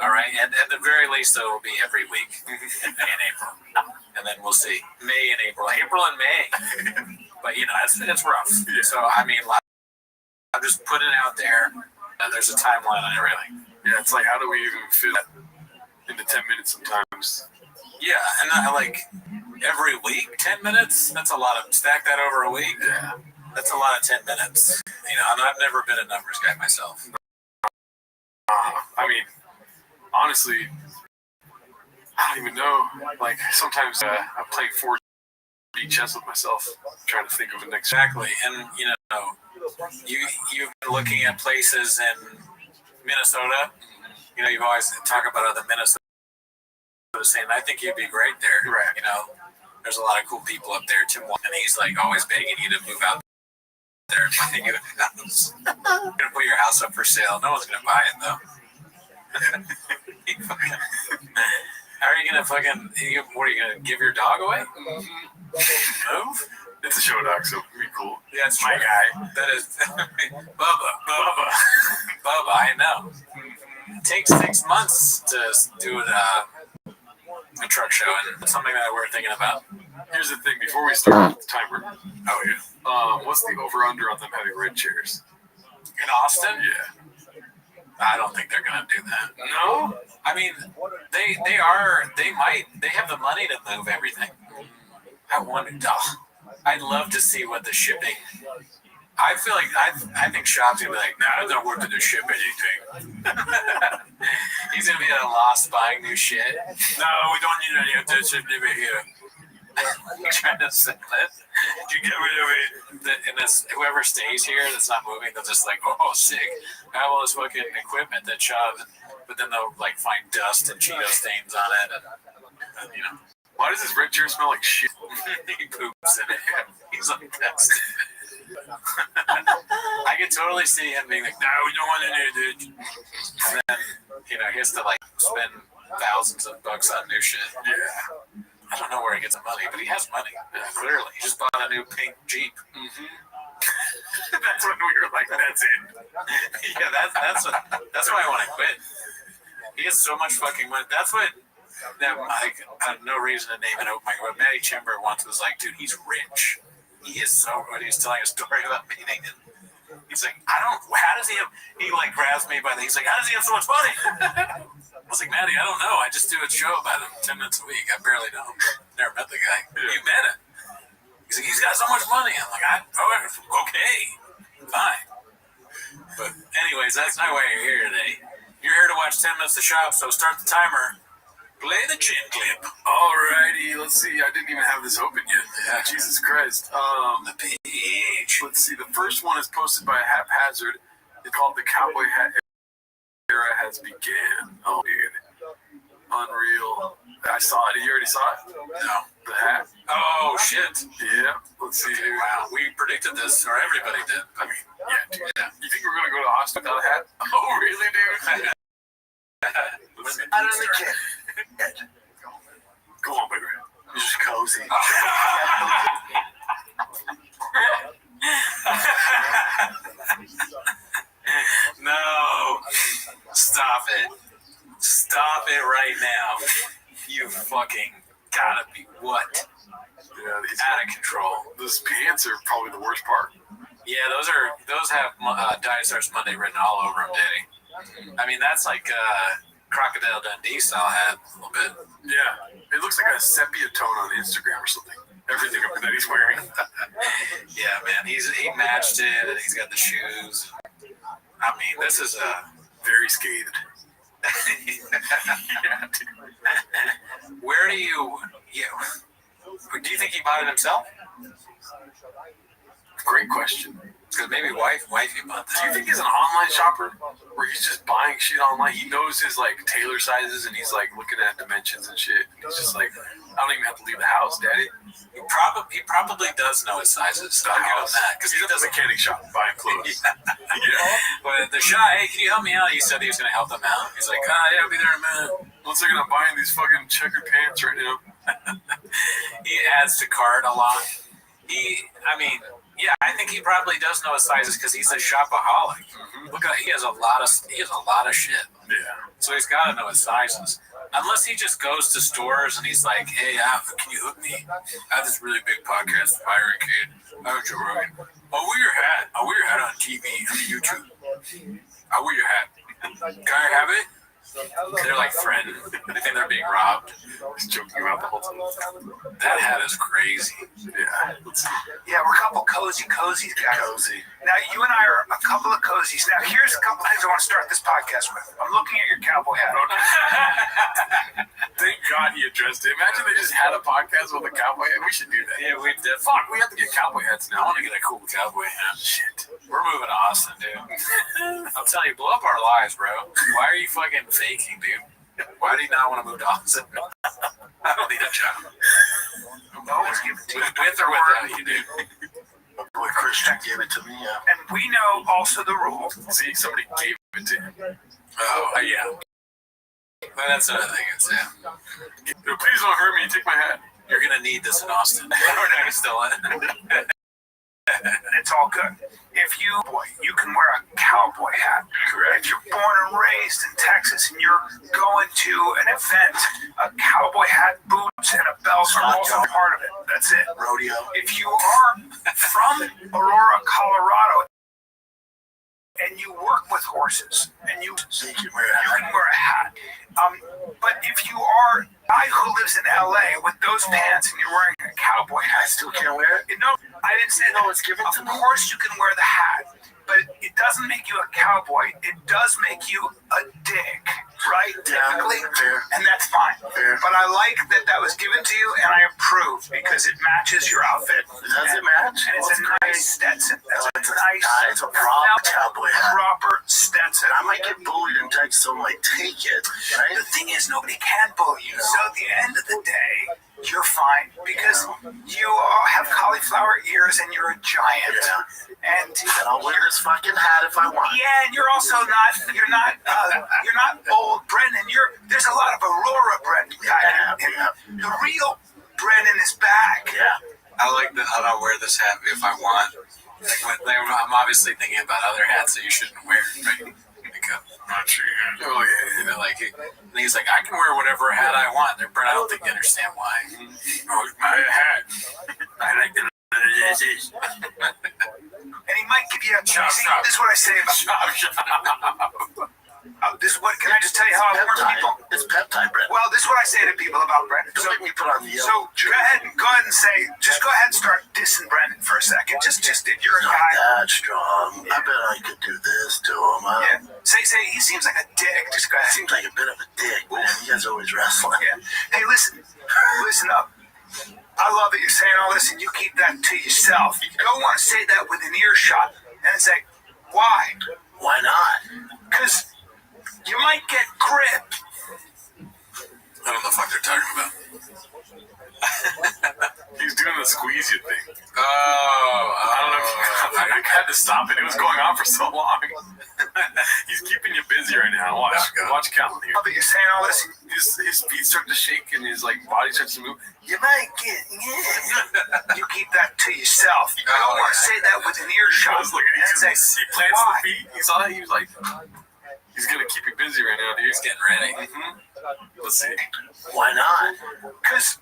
All right, and at the very least, though, it'll be every week in May and April, and then we'll see May and April and May. But it's rough. So I mean, I'm just putting it out there. There's a timeline on everything. Yeah, it's like, how do we even fit that into 10 minutes sometimes? Yeah, and Every week, 10 minutes? That's a lot of, stack that over a week? Yeah. That's a lot of 10 minutes. You know, and I've never been a numbers guy myself. I mean, honestly, I don't even know. Like, sometimes I'm playing 4D chess with myself, trying to think of the next. Exactly. And, you know, you've been looking at places in Minnesota. You know, you've always talk about other Minnesota saying, I think you'd be great there. Right. You know, there's a lot of cool people up there. Tim Walton, and he's like always begging you to move out there and buy you a house. You're gonna put your house up for sale. No one's gonna buy it though. How are you gonna fucking? What are you gonna give your dog away? Move? It's a show dog, so it'd be cool. Yeah, it's my guy. That is Bubba. I know. It takes 6 months to do a truck show, and it's something that we're thinking about. Here's the thing: before we start the timer, what's the over/under on them having red chairs in Austin? Yeah, I don't think they're gonna do that. No, I mean they have the money to move everything. I'd love to see what the shipping. I feel like I think Shop's gonna be like, nah, they're not worth to ship anything. He's gonna be at a loss buying new shit. No, we don't need any of this shit over here. Trying to sell it. You get rid of it. And whoever stays here that's not moving, they'll just like, oh, sick. I have all this fucking equipment that shoved, but then they'll like find dust and Cheeto stains on it, and you know. Why does this red chair smell like shit? He poops in it. He's like, that's I could totally see him being like, no, we don't want any of it. And then, you know, he has to like spend thousands of bucks on new shit. Yeah. I don't know where he gets the money, but he has money. Clearly. He just bought a new pink Jeep. Mm-hmm. That's when we were like, that's it. Yeah, that's why I want to quit. He has so much fucking money. That's what that like I have no reason to name it open mic. What Matty Chimber once was like, dude, he's rich. He is so good. He's telling a story about meeting and he's like, how does he have, he like grabs me by the, he's like, how does he have so much money? I was like, Matty, I don't know. I just do a show about him 10 minutes a week. I barely know him. Never met the guy. You met him. He's like, he's got so much money. I'm like, okay, fine. But anyways, that's not why you're here today. You're here to watch 10 minutes of Shop, so start the timer. Play the chin clip. Alrighty, let's see. I didn't even have this open yet. Yeah, Jesus Christ. The page. Let's see. The first one is posted by Haphazard. It's called The Cowboy Hat Era Has Began. Oh, dude. Unreal. I saw it. You already saw it? No. The hat. Oh, shit. Yeah. Let's see. Okay, wow. We predicted this, or everybody did. I mean, yeah, dude. Yeah. You think we're going to go to Austin without a hat? Oh, really, dude? I don't think Go on, baby. It's just cozy. No. Stop it. Stop it right now. You fucking gotta be what? Yeah, these out of control. Those pants are probably the worst part. Yeah, those have Diet Stars Monday written all over them, Daddy. I mean, that's like Crocodile Dundee style hat a little bit. Yeah, it looks like a sepia tone on Instagram or something. Everything that he's wearing. Yeah, man, he matched it, and he's got the shoes. I mean, this is very scathed. Yeah, dude. Where do you think he bought it himself? Great question. Because maybe wifey bought that. Do you think he's an online shopper where he's just buying shit online? He knows his like tailor sizes and he's like looking at dimensions and shit. And he's just like, I don't even have to leave the house, Daddy. He probably does know his sizes. I'll give him that because he does a mechanic shop buying clothes. Yeah. But the shot, hey, can you help me out? He said he was going to help them out. He's like, yeah, I'll be there in a minute. One second, I'm buying these fucking checkered pants right now. He adds to cart a lot. Yeah, I think he probably does know his sizes because he's a shopaholic. Mm-hmm. Look at he has a lot of shit. Yeah. So he's got to know his sizes. Unless he just goes to stores and he's like, hey, can you hook me? I have this really big podcast, Byron Kid. I heard Joe Rogan. I'll wear your hat. I'll wear your hat on TV, on YouTube. I'll wear your hat. Can I have it? They're like threatened. They think they're being robbed. He's joking about the whole time. That hat is crazy. Yeah. Let's see. Yeah, we're a couple cozy guys. Cozy. Now, you and I are a couple of cozies. Now, here's a couple things I want to start this podcast with. I'm looking at your cowboy hat. Thank God he addressed it. Imagine they just had a podcast with a cowboy hat. We should do that. Yeah, we did. Fuck, we have to get cowboy hats now. I want to get a cool cowboy hat. Shit. We're moving to Austin, dude. I'm telling you, blow up our lives, bro. Why are you fucking faking, dude? Why do you not want to move to Austin? I don't need a job. Always give it to you. With or without you, dude. Boy, Christian gave it to me. And we know also the rule. See, somebody gave it to him. Oh, yeah. But that's another thing. It's, Dude, please don't hurt me. Take my hat. You're going to need this in Austin. We're still in. It's all good. If you can wear a cowboy hat. Correct. If you're born and raised in Texas and you're going to an event, a cowboy hat, boots, and a belt are also part of it. That's it. Rodeo. If you are from Aurora, Colorado, and you work with horses, and you can wear a hat. But if you are a guy who lives in LA with those pants and you're wearing a cowboy hat, I still can't wear it? No, I didn't say no. It's given to me. Of course you can wear the hat, but it doesn't make you a cowboy. It does make you a dick, right? Typically, fair. And that's fine. Fair. But I like that was given to you, and I approve because it matches your outfit. Does it match? And it's a nice Stetson. That's a nice, it's a proper cowboy hat. proper Stetson. I might get bullied in Texas, so I might take it. Right? The thing is, nobody can bully you. So at the end of the day, you're fine because you have cauliflower ears and you're a giant. Yeah. And I'll wear this fucking hat if I want. Yeah, and you're also not. You're not old Brendan. There's a lot of Aurora Brendan. The real Brendan is back. Yeah. I like that I'll wear this hat if I want. I'm obviously thinking about other hats that you shouldn't wear. Right? And he's like, I can wear whatever hat I want. But I don't think you understand why. Oh, it's my hat. I like the. And he might give you a chop. This is what I say about Chop. Can I just tell you how I warn people? It's peptide, Brent. Well, this is what I say to people about Brendan. Don't make me put on the yellow. So go ahead and say, just go ahead and start dissing Brendan for a second. Just if you're a Not guy. that strong. I bet I could do this to him. Yeah. Say, he seems like a dick. Just go ahead. Seems like a bit of a dick, man. You guys are always wrestling. Yeah. Hey, listen up. I love that you're saying all this and you keep that to yourself. You don't want to say that with an earshot and say, why? Why not? Because you might get gripped. I don't know the fuck they're talking about. He's doing the squeeze you thing. I don't know if I had to stop it. It was going on for so long. He's keeping you busy right now. Watch Calvin here. That you're saying all this. His feet start to shake and his body starts to move. You might get You keep that to yourself. You don't want to say that with an earshot. He plants the feet. He saw that. He was like, he's gonna keep you busy right now, dude. He's getting ready. Let's see. Why not? Because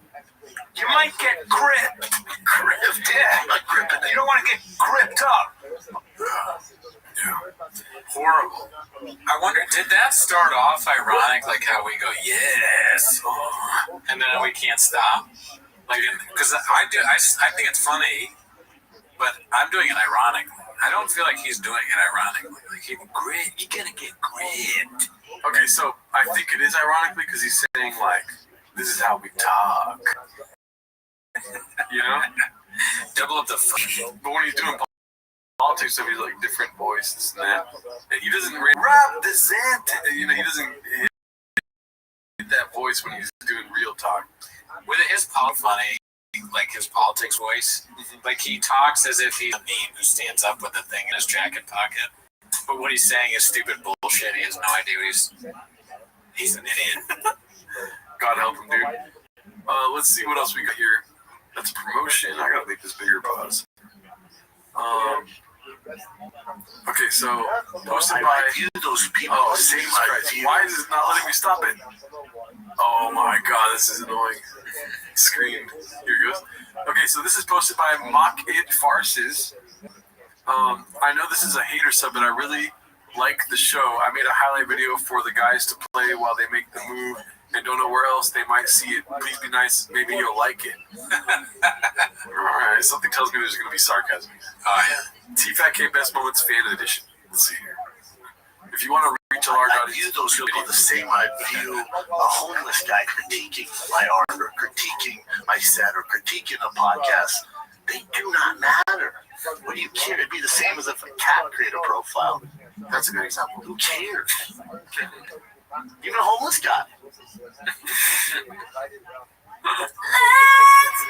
you might get gripped. Gripped? Yeah. You don't want to get gripped up. Horrible. I wonder, did that start off ironic, like how we go, yes, and then we can't stop? Because I think it's funny, but I'm doing it ironically. I don't feel like he's doing it ironically. Like, you're gonna get gripped. Okay, so I think it is ironically because he's saying, this is how we talk. You know? Double up the But when he's doing politics stuff, he's different voice, this and that. And he doesn't represent, he doesn't hit that voice when he's doing real talk. With his funny, his politics voice, he talks as if he's a meme who stands up with a thing in his jacket pocket. But what he's saying is stupid bullshit. He has no idea he's an idiot. God help him, dude. Let's see what else we got here. That's a promotion. I gotta make this bigger, pause. Okay, so posted by those people. Oh, Jesus Christ! Why is it not letting me stop it? Oh my God, this is annoying. Screen. Here it goes. Okay, so this is posted by Mock It Farces. I know this is a hater sub, but I really like the show. I made a highlight video for the guys to play while they make the move and don't know where else they might see it. Please be nice. Maybe you'll like it. Alright, something tells me there's going to be sarcasm. Oh, yeah. TFATK Best Moments Fan Edition. Let's see here. If you want to reach a large audience, view those people the same I view a homeless guy critiquing my art or critiquing my set or critiquing a podcast. They do not matter. What do you care? It'd be the same as if a cat created a profile. That's a good example. Who cares? Even a homeless guy. Let's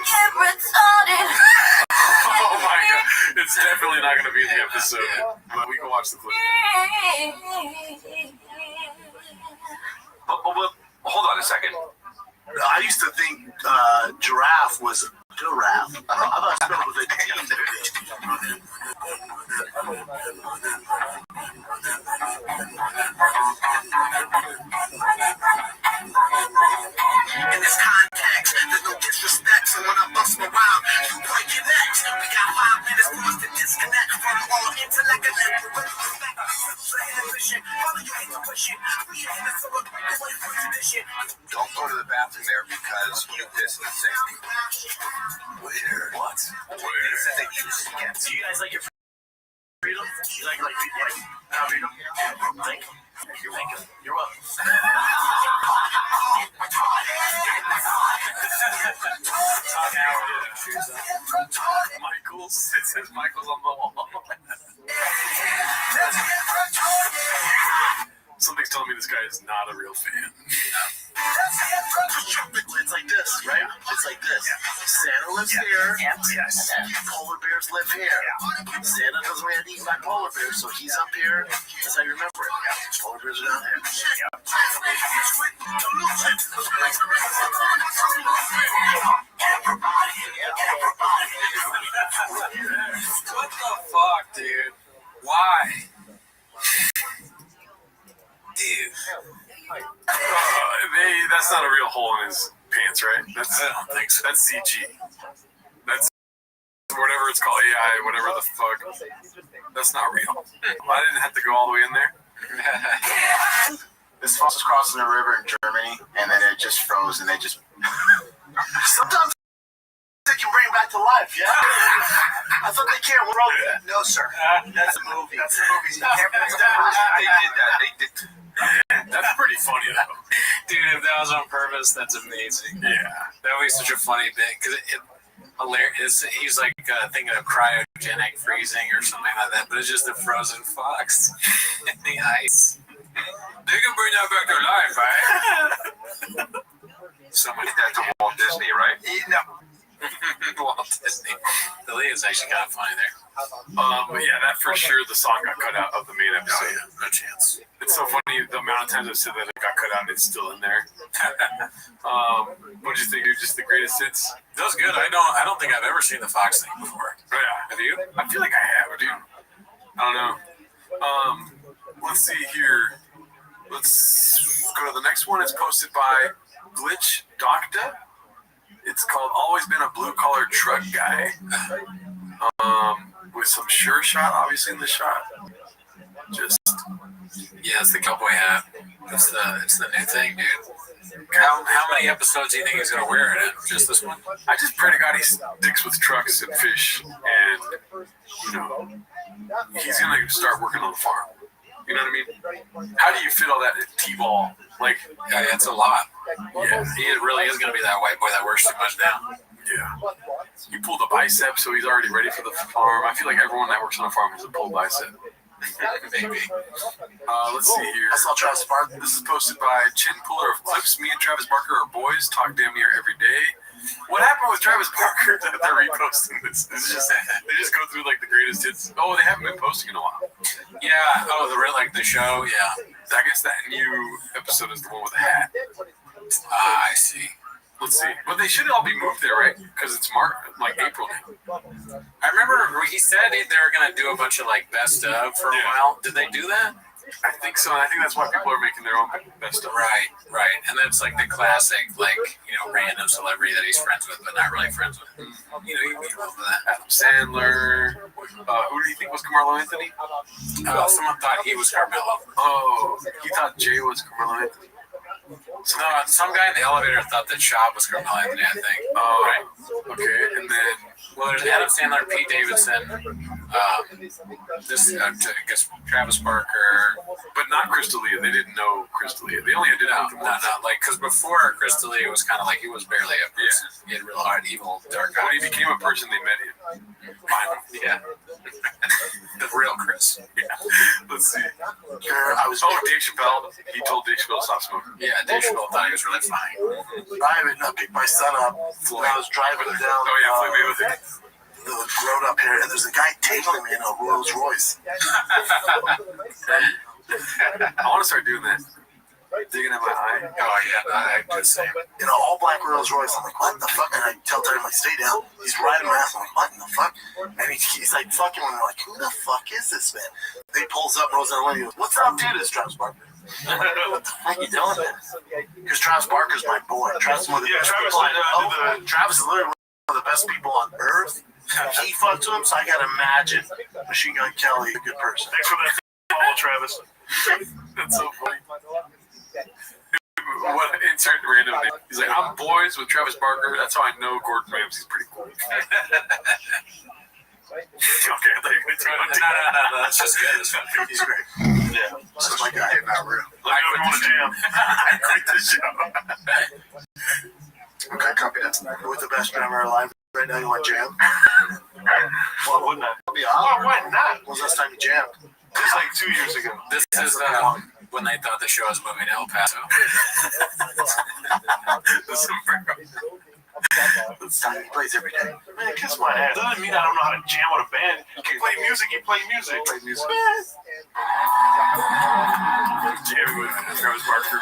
get retarded. Oh my god, it's definitely not going to be in the episode, but we can watch the clip. But hold on a second. I used to think giraffe was giraffe. I thought it spelled with a D. In this context, there's no disrespect, so when I bust my rhyme, you break your necks. We got 5 minutes for us to disconnect from all intellect and respect. So inefficient, follow your intuition. We ain't a solo away from tradition. Don't go to the bathroom there because you piss in the sink. Where? What? Where? It says that you can't. Do you guys like your freedom? You like freedom? Thank you. You're welcome. You're welcome. Michael's. It says Michael's on the wall. Something's telling me this guy is not a real fan. It's like this, right? It's like this. Santa lives here. Yes. Polar bears live here. Santa doesn't want to eat by polar bears, so he's up here. That's how you remember it. Polar bears are down there. What the fuck, dude? Why? Dude. That's not a real hole in his pants, right? I don't think so. That's CG. That's whatever it's called, AI, whatever the fuck. That's not real. I didn't have to go all the way in there. This fox was crossing the river in Germany, and then it just froze, and they just... Sometimes they can bring it back to life, yeah? I thought they can't. What wrong with that? No, sir. That's a movie. That's a movie. They did that. They did. That's pretty funny, though. Dude, if that was on purpose, that's amazing. Yeah. That would be such a funny bit, because hilarious. He's like thinking of cryogenic freezing or something like that, but it's just a frozen fox in the ice. They can bring that back to life, right? Someone did that to Walt Disney, right? No. Walt Disney. The lead is actually kind of funny there. But yeah, that for sure, the song got cut out of the main episode. Oh, yeah. No chance. It's so funny, the amount of times I've said that it got cut out, it's still in there. What did you think? You're just the greatest hits? That was good. I don't think I've ever seen the Fox thing before. Oh, yeah. Have you? I feel like I have, dude. I don't know. Let's see here. Let's go to the next one. It's posted by Glitch Docta. It's called Always Been a Blue Collar Truck Guy. With some sure shot, obviously, in the shot. Just... Yeah, it's the cowboy hat. It's the new thing, dude. How many episodes do you think he's gonna wear it in? Just this one? I just pray to God he sticks with trucks and fish, and you know, he's gonna start working on the farm. You know what I mean? How do you fit all that T-ball? Like, yeah, it's a lot. Yeah, he really is gonna be that white boy that works too much now. Yeah. He pulled a bicep, so he's already ready for the farm. I feel like everyone that works on a farm has a pulled bicep. Maybe. Let's see here. I saw Travis Barker. This is posted by Chin Puller of Clips. Me and Travis Barker are boys. Talk damn near every day. What happened with Travis Barker that they're reposting this? It's just they just go through like the greatest hits. Oh, they haven't been posting in a while. Yeah. Oh, the show. Yeah. I guess that new episode is the one with the hat. I see. Let's see. But they should all be moved there, right? Because it's April now. I remember he said they were going to do a bunch of best of for a while. Did they do that? I think so. And I think that's why people are making their own best of. Right. And that's the classic, random celebrity that he's friends with, but not really friends with. You know, you meet over that. Adam Sandler. Who did he think was Carmelo Anthony? Someone thought he was Carmelo. Oh, he thought Jay was Carmelo Anthony. So no, some guy in the elevator thought that Schaub was Carmelo Anthony, I think. Oh, right. Okay, and then There's Adam Sandler, Pete Davidson, I guess Travis Barker, but not Crystalia. They didn't know Crystalia. They only did no, because before Crystalia was kind of like he was barely a person. He had real hard, evil, dark eyes. When he became a person, they met him. Yeah. The real Chris. Yeah. Let's see. Dave Chappelle. He told Dave Chappelle to stop smoking. Yeah, Dave Chappelle thought he was really fine. I picked my son up when I was driving down the road up here, and there's a guy tailing me in a Rolls Royce. I want to start doing that. Digging in my eye. Oh, yeah, I do the same. In an all-black Rolls Royce. I'm like, what the fuck? And I tell Terry, I'm like, stay down. He's riding my ass. I'm like, what in the fuck? And he's like, fucking, and I'm like, who the fuck is this man? He pulls up, rolls down the window. He goes, what's up, dude? It's Travis Barker. What the fuck are you doing, man? Because Travis Barker's my boy. Travis is one of the best people I know. Travis is literally one of the best people on earth. He fucked to him, so I gotta imagine Machine Gun Kelly, a good person. Thanks for that follow, Travis. That's so funny. What insert random name? He's like, I'm boys with Travis Barker. That's how I know Gordon Ramsay's pretty cool. Okay, I thought you were going to No, that's just good. He's great. Yeah. This is my guy, not real. Let me know if you want to jam. I quit the show. Okay, copy that. With the best drummer alive right now, you want jam? Why wouldn't I? Why not? When was the last time you jammed? Just like 2 years ago. This is when they thought the show was moving to El Paso. He plays every day. Man, kiss my ass. Doesn't mean I don't know how to jam with a band. You play music, you play music. Jamming with Travis Barker.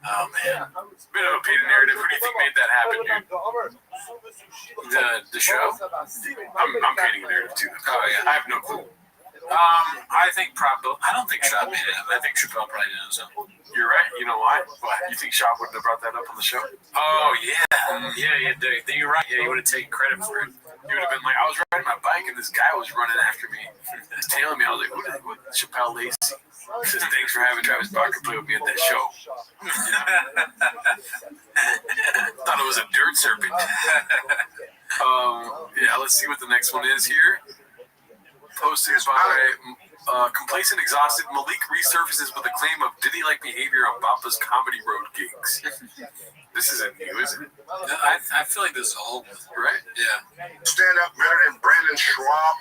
Oh man, it's a bit of a painted narrative. Who do you think made that happen, dude? The show? I'm painting a narrative too. Oh yeah, I have no clue. I think probably. I don't think Schaub made it. I think Chappelle probably did it. So. You're right. You know why? What? You think Schaub wouldn't have brought that up on the show? Oh yeah, yeah. You're right. Yeah, he would have taken credit for it. He would have been like, I was riding my bike and this guy was running after me, tailing me. I was like, who? Chappelle Lacey. He says, thanks for having Travis Barker play with me at that show. Thought it was a dirt serpent. Yeah, let's see what the next one is here. Posted by complacent, exhausted Malik resurfaces with a claim of Diddy-like behavior on Bapa's Comedy Road gigs. This isn't new, is it? I feel like this is old, right? Yeah. Stand up better than Brandon Schwab.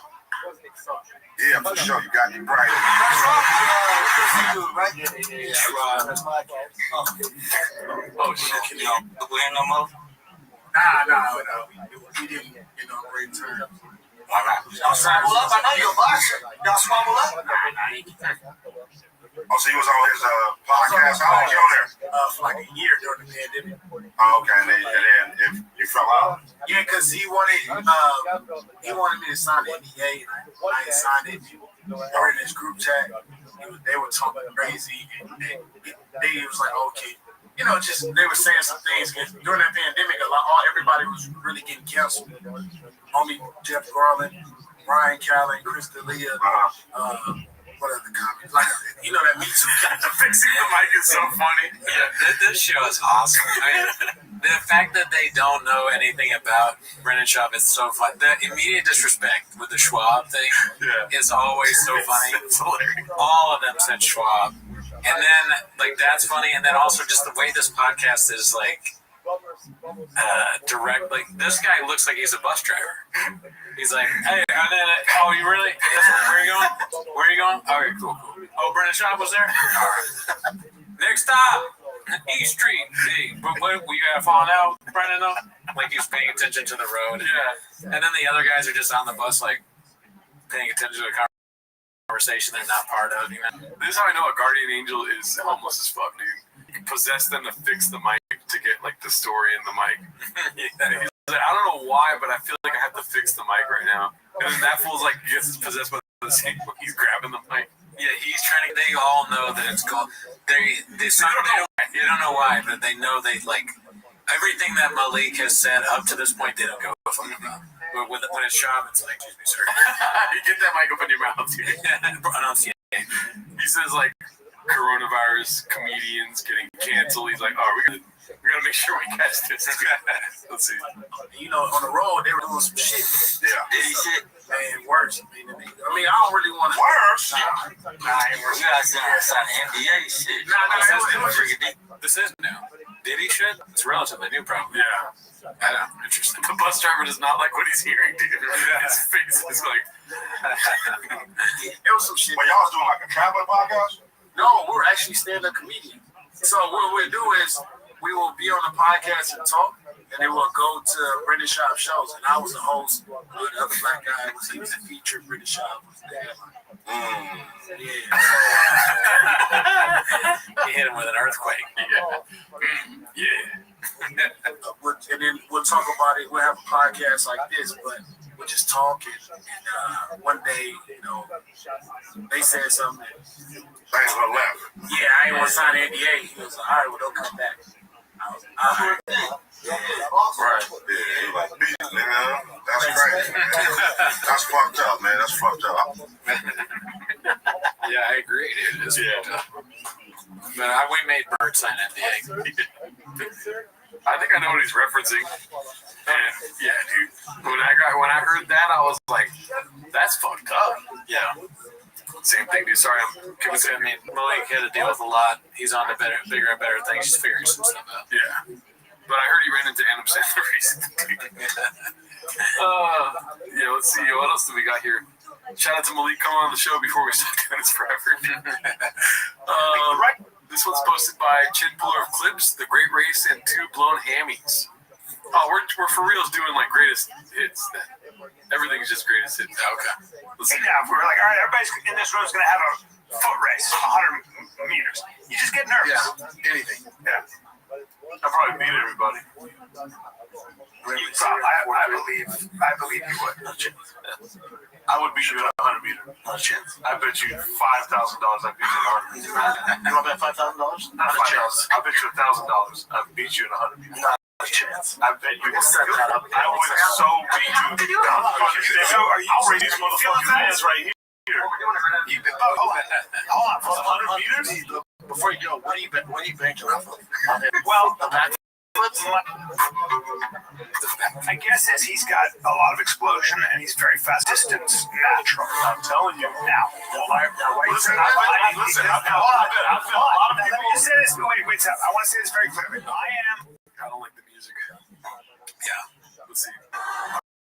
Yeah, for sure. You got me right. Oh shit! You know, win no more. Nah. He didn't, great terms. Y'all swabble up? I know you're a boxer. Y'all swabble up? Oh, so he was on his podcast. How long was he on there? For like a year during the pandemic. Oh, okay. And then you fell out? Yeah, because he wanted me to sign the NDA, and I ain't signed it. They were in his group chat. They were talking crazy, and they was like, okay. They were saying some things. During that pandemic, everybody was really getting canceled. Homie Jeff Garland, Ryan Callen, Chris D'Elia, what other comics? Like, that Me Too guy. Fixing the mic is so funny. Yeah, this show is awesome. I mean, the fact that they don't know anything about Brendan Schaub is so fun. The immediate disrespect with the Schwab thing is always so funny. It's hilarious. All of them said Schwab. And then, that's funny. And then also just the way this podcast is, direct. This guy looks like he's a bus driver. He's like, hey, and then, oh, you really? Where are you going? Where are you going? All right, cool. Oh, Brendan Schaub was there? All right. Next stop, East Street. Hey, we got falling out, Brendan, though? Like he's paying attention to the road. Yeah. And then the other guys are just on the bus, paying attention to the conversation they're not part of. This is how I know a guardian angel is homeless as fuck, dude. possessed them to fix the mic to get like the story in the mic. Yeah. He's like, I don't know why, but I feel like I have to fix the mic right now. And then that fool's like gets possessed by the same. He's grabbing the mic. Yeah, he's trying to. They all know that it's called. They don't know why, but they know they like everything that Malik has said up to this point. They don't go with him about. But when it's Shab, it's like, excuse me, sir. You get that mic up in your mouth, dude. Enunciate. He says like coronavirus comedians getting canceled. He's like, oh, we gotta make sure we catch this. Let's see. You know, on the road they were doing some shit. Yeah. Diddy shit, man, worse. I mean, I don't really want to. Worse. Nah, you guys sign NBA shit. This is new. Diddy shit? It's relatively new, probably. Yeah. I don't know. Interesting. The bus driver does not like what he's hearing, dude. His face is like. It was some shit. But y'all was doing like a traveling podcast? No, we're actually stand-up comedian. So what we'll do is we will be on the podcast and talk, and then we'll go to British Shop shows. And I was the host. The other black guy he was a featured British Shop. Yeah. He hit him with an earthquake. Yeah. And then we'll talk about it. We'll have a podcast like this, but we'll just talk. And one day, you know, they said something. Things were left. Yeah, I ain't want to sign an NDA. He was like, all right, well, don't come back. All right. Right. Yeah, like, nigga, that's crazy, man. That's fucked up, man. That's fucked up. Yeah, I agree, dude. It's fucked up. But we made Bert sign NDA. I think I know what he's referencing. And yeah, dude. When I heard that, I was like, "That's fucked up." Yeah. Same thing, dude. Sorry, I'm giving I mean, Malik had to deal with a lot. He's on to bigger and better things. He's figuring some stuff out. Yeah. But I heard he ran into Adam Sandler recently. Yeah, let's see. What else do we got here? Shout out to Malik coming on the show before we start doing this forever. This one's posted by Chin Puller of Clips, The Great Race, and Two Blown Hammies. Oh, we're for reals doing like greatest hits. Everything's just greatest hits. Okay. Yeah, we're like, all right, everybody's in this room is going to have a foot race, 100 meters. You just get nervous. Yeah, anything. Yeah. I'll probably beat everybody. I believe you would. No chance. I would beat you at 100 meters. No chance. I bet you $5,000 I'd beat you at 100 meters. You want to bet $5,000? Not $5,000. I bet you $1,000 I'd beat you at 100 meters. Not a chance. I bet you. We'll set that up. I would so beat you. So I'll raise these motherfucking hands right here. Hold on. For 100 meters? Before you go, what do you bet? What do you bank on? Well, the back flips? I guess is he's got a lot of explosion and he's very fast distance natural. I'm telling you. Now, Listen, I feel a lot of people. Let me just say this. Wait. I want to say this very clearly. I don't like the music. Yeah. Let's see.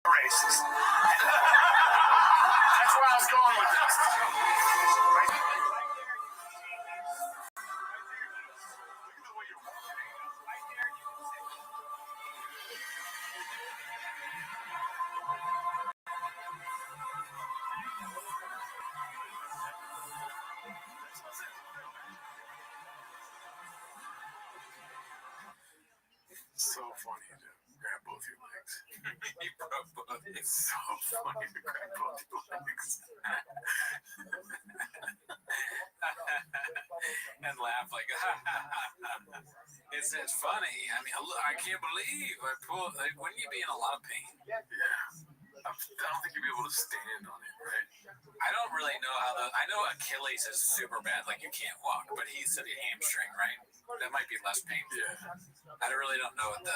Racist. That's where I was going with this. So funny to grab both your legs. It's so funny to grab both your legs. And laugh like, it's funny. I mean, I can't believe I pulled. Like, wouldn't you be in a lot of pain? Yeah. I don't think you'd be able to stand on it, right? I don't really know how I know Achilles is super bad, like you can't walk, but he's a hamstring, right? That might be less painful. Yeah. I really don't know what the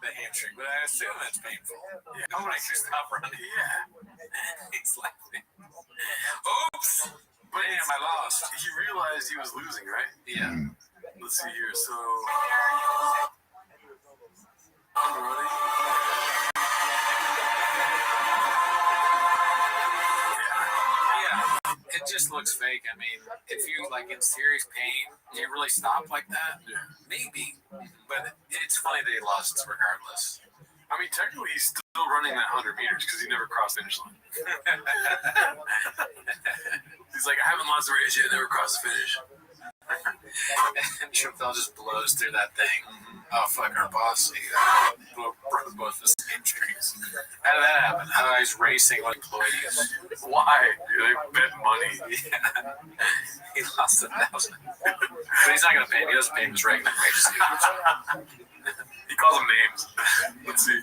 hamstring, but I assume it's painful. Yeah. How would I stop running? Yeah. He's laughing. Oops! Damn, I lost. He realized he was losing, right? Yeah. Let's see here. So. It just looks fake. I mean, if you like in serious pain, do you really stop like that? Yeah. Maybe. But it's funny they lost regardless. I mean, technically, he's still running that 100 meters because he never crossed the finish line. He's like, I haven't lost the race yet, never crossed the finish. And Chappelle just blows through that thing. Oh, fuck our boss. He broke both the same drinks. How did that happen? He's racing with employees. Why? They bet money. Yeah. He lost 1,000. But he's not going to pay him. He doesn't pay him his regular wages. He calls them names. Let's see.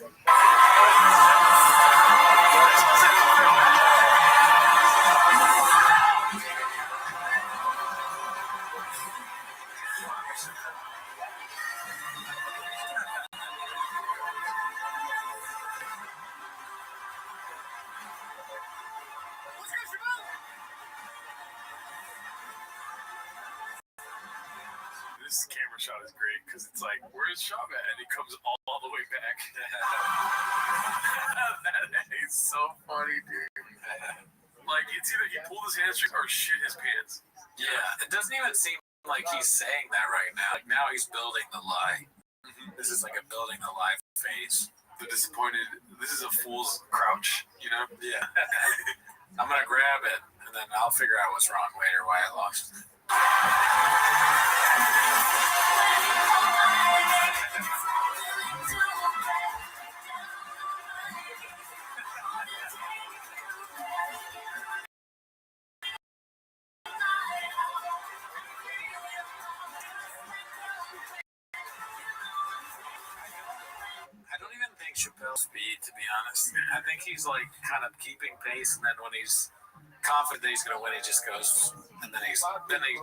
This camera shot is great because it's like, where's Shab at? And he comes all the way back. That is so funny, dude. Like, it's either he pulled his hamstring or shit his pants. Yeah, it doesn't even seem like he's saying that right now. Like, now he's building the lie. This is like a building the lie phase. The disappointed, this is a fool's crouch, you know? Yeah. I'm going to grab it, and then I'll figure out what's wrong later, why I lost. I don't even think Chappelle's speed, to be honest. I think he's like kind of keeping pace, and then when he's confident that he's going to win, he just goes, and then he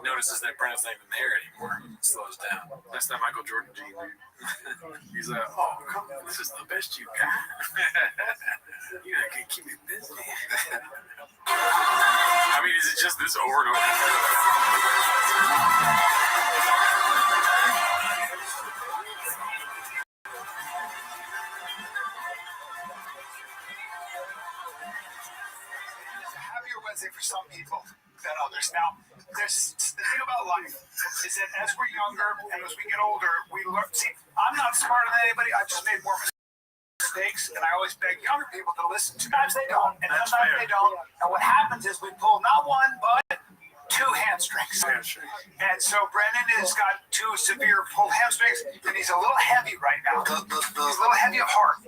notices that Brennan's not even there anymore. Slows down. That's that Michael Jordan gene, dude. He's like, oh, come on, this is the best you got. You know, can keep me busy. I mean, is it just this over and over? Wednesday for some people than others. Now, there's the thing about life is that as we're younger and as we get older, we learn. See, I'm not smarter than anybody. I've just made more mistakes, and I always beg younger people to listen. Sometimes they don't, and sometimes they don't. And what happens is we pull not one, but two hamstrings. And so Brendan has got two severe pulled hamstrings, and he's a little heavy right now. He's a little heavy of heart.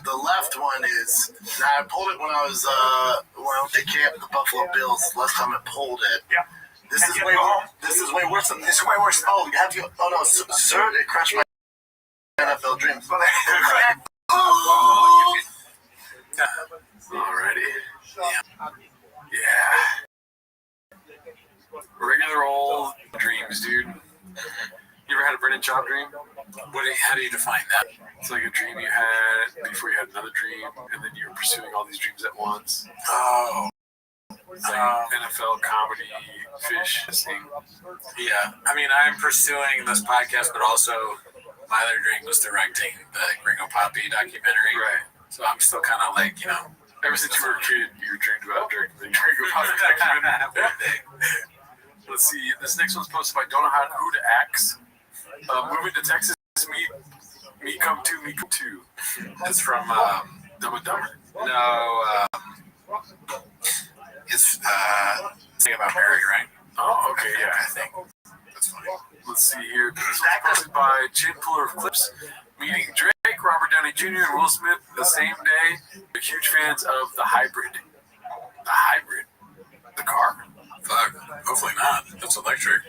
The left one is. Now I pulled it when I was when I went to camp with the Buffalo Bills. Last time I pulled it. Yeah. This is way worse. This is way worse than this. Is way worse. Oh, have you? Oh no, sir, it crushed my NFL dreams. Alrighty. Yeah. Regular old dreams, dude. You ever had a Brendan Chop dream? How do you define that? It's like a dream you had before you had another dream, and then you were pursuing all these dreams at once. Oh. Like NFL comedy, fish thing. Yeah. I mean, I'm pursuing this podcast, but also my other dream was directing the Gringo Poppy documentary. Right. So I'm still kind of like, you know. Ever since you were a kid, you dreamed about directing the Gringo Poppy documentary. Let's see. This next one's posted by Don't Know Who to Axe. Moving to Texas, me come too. It's from Dumb and Dumber. No, it's thing about Mary, right? Oh, okay, yeah. I think that's funny. Let's see here. This was posted by Chin Puller of Clips. Meeting Drake, Robert Downey Jr., and Will Smith the same day. They're huge fans of the hybrid. The hybrid? The car? Fuck. Hopefully not. That's electric.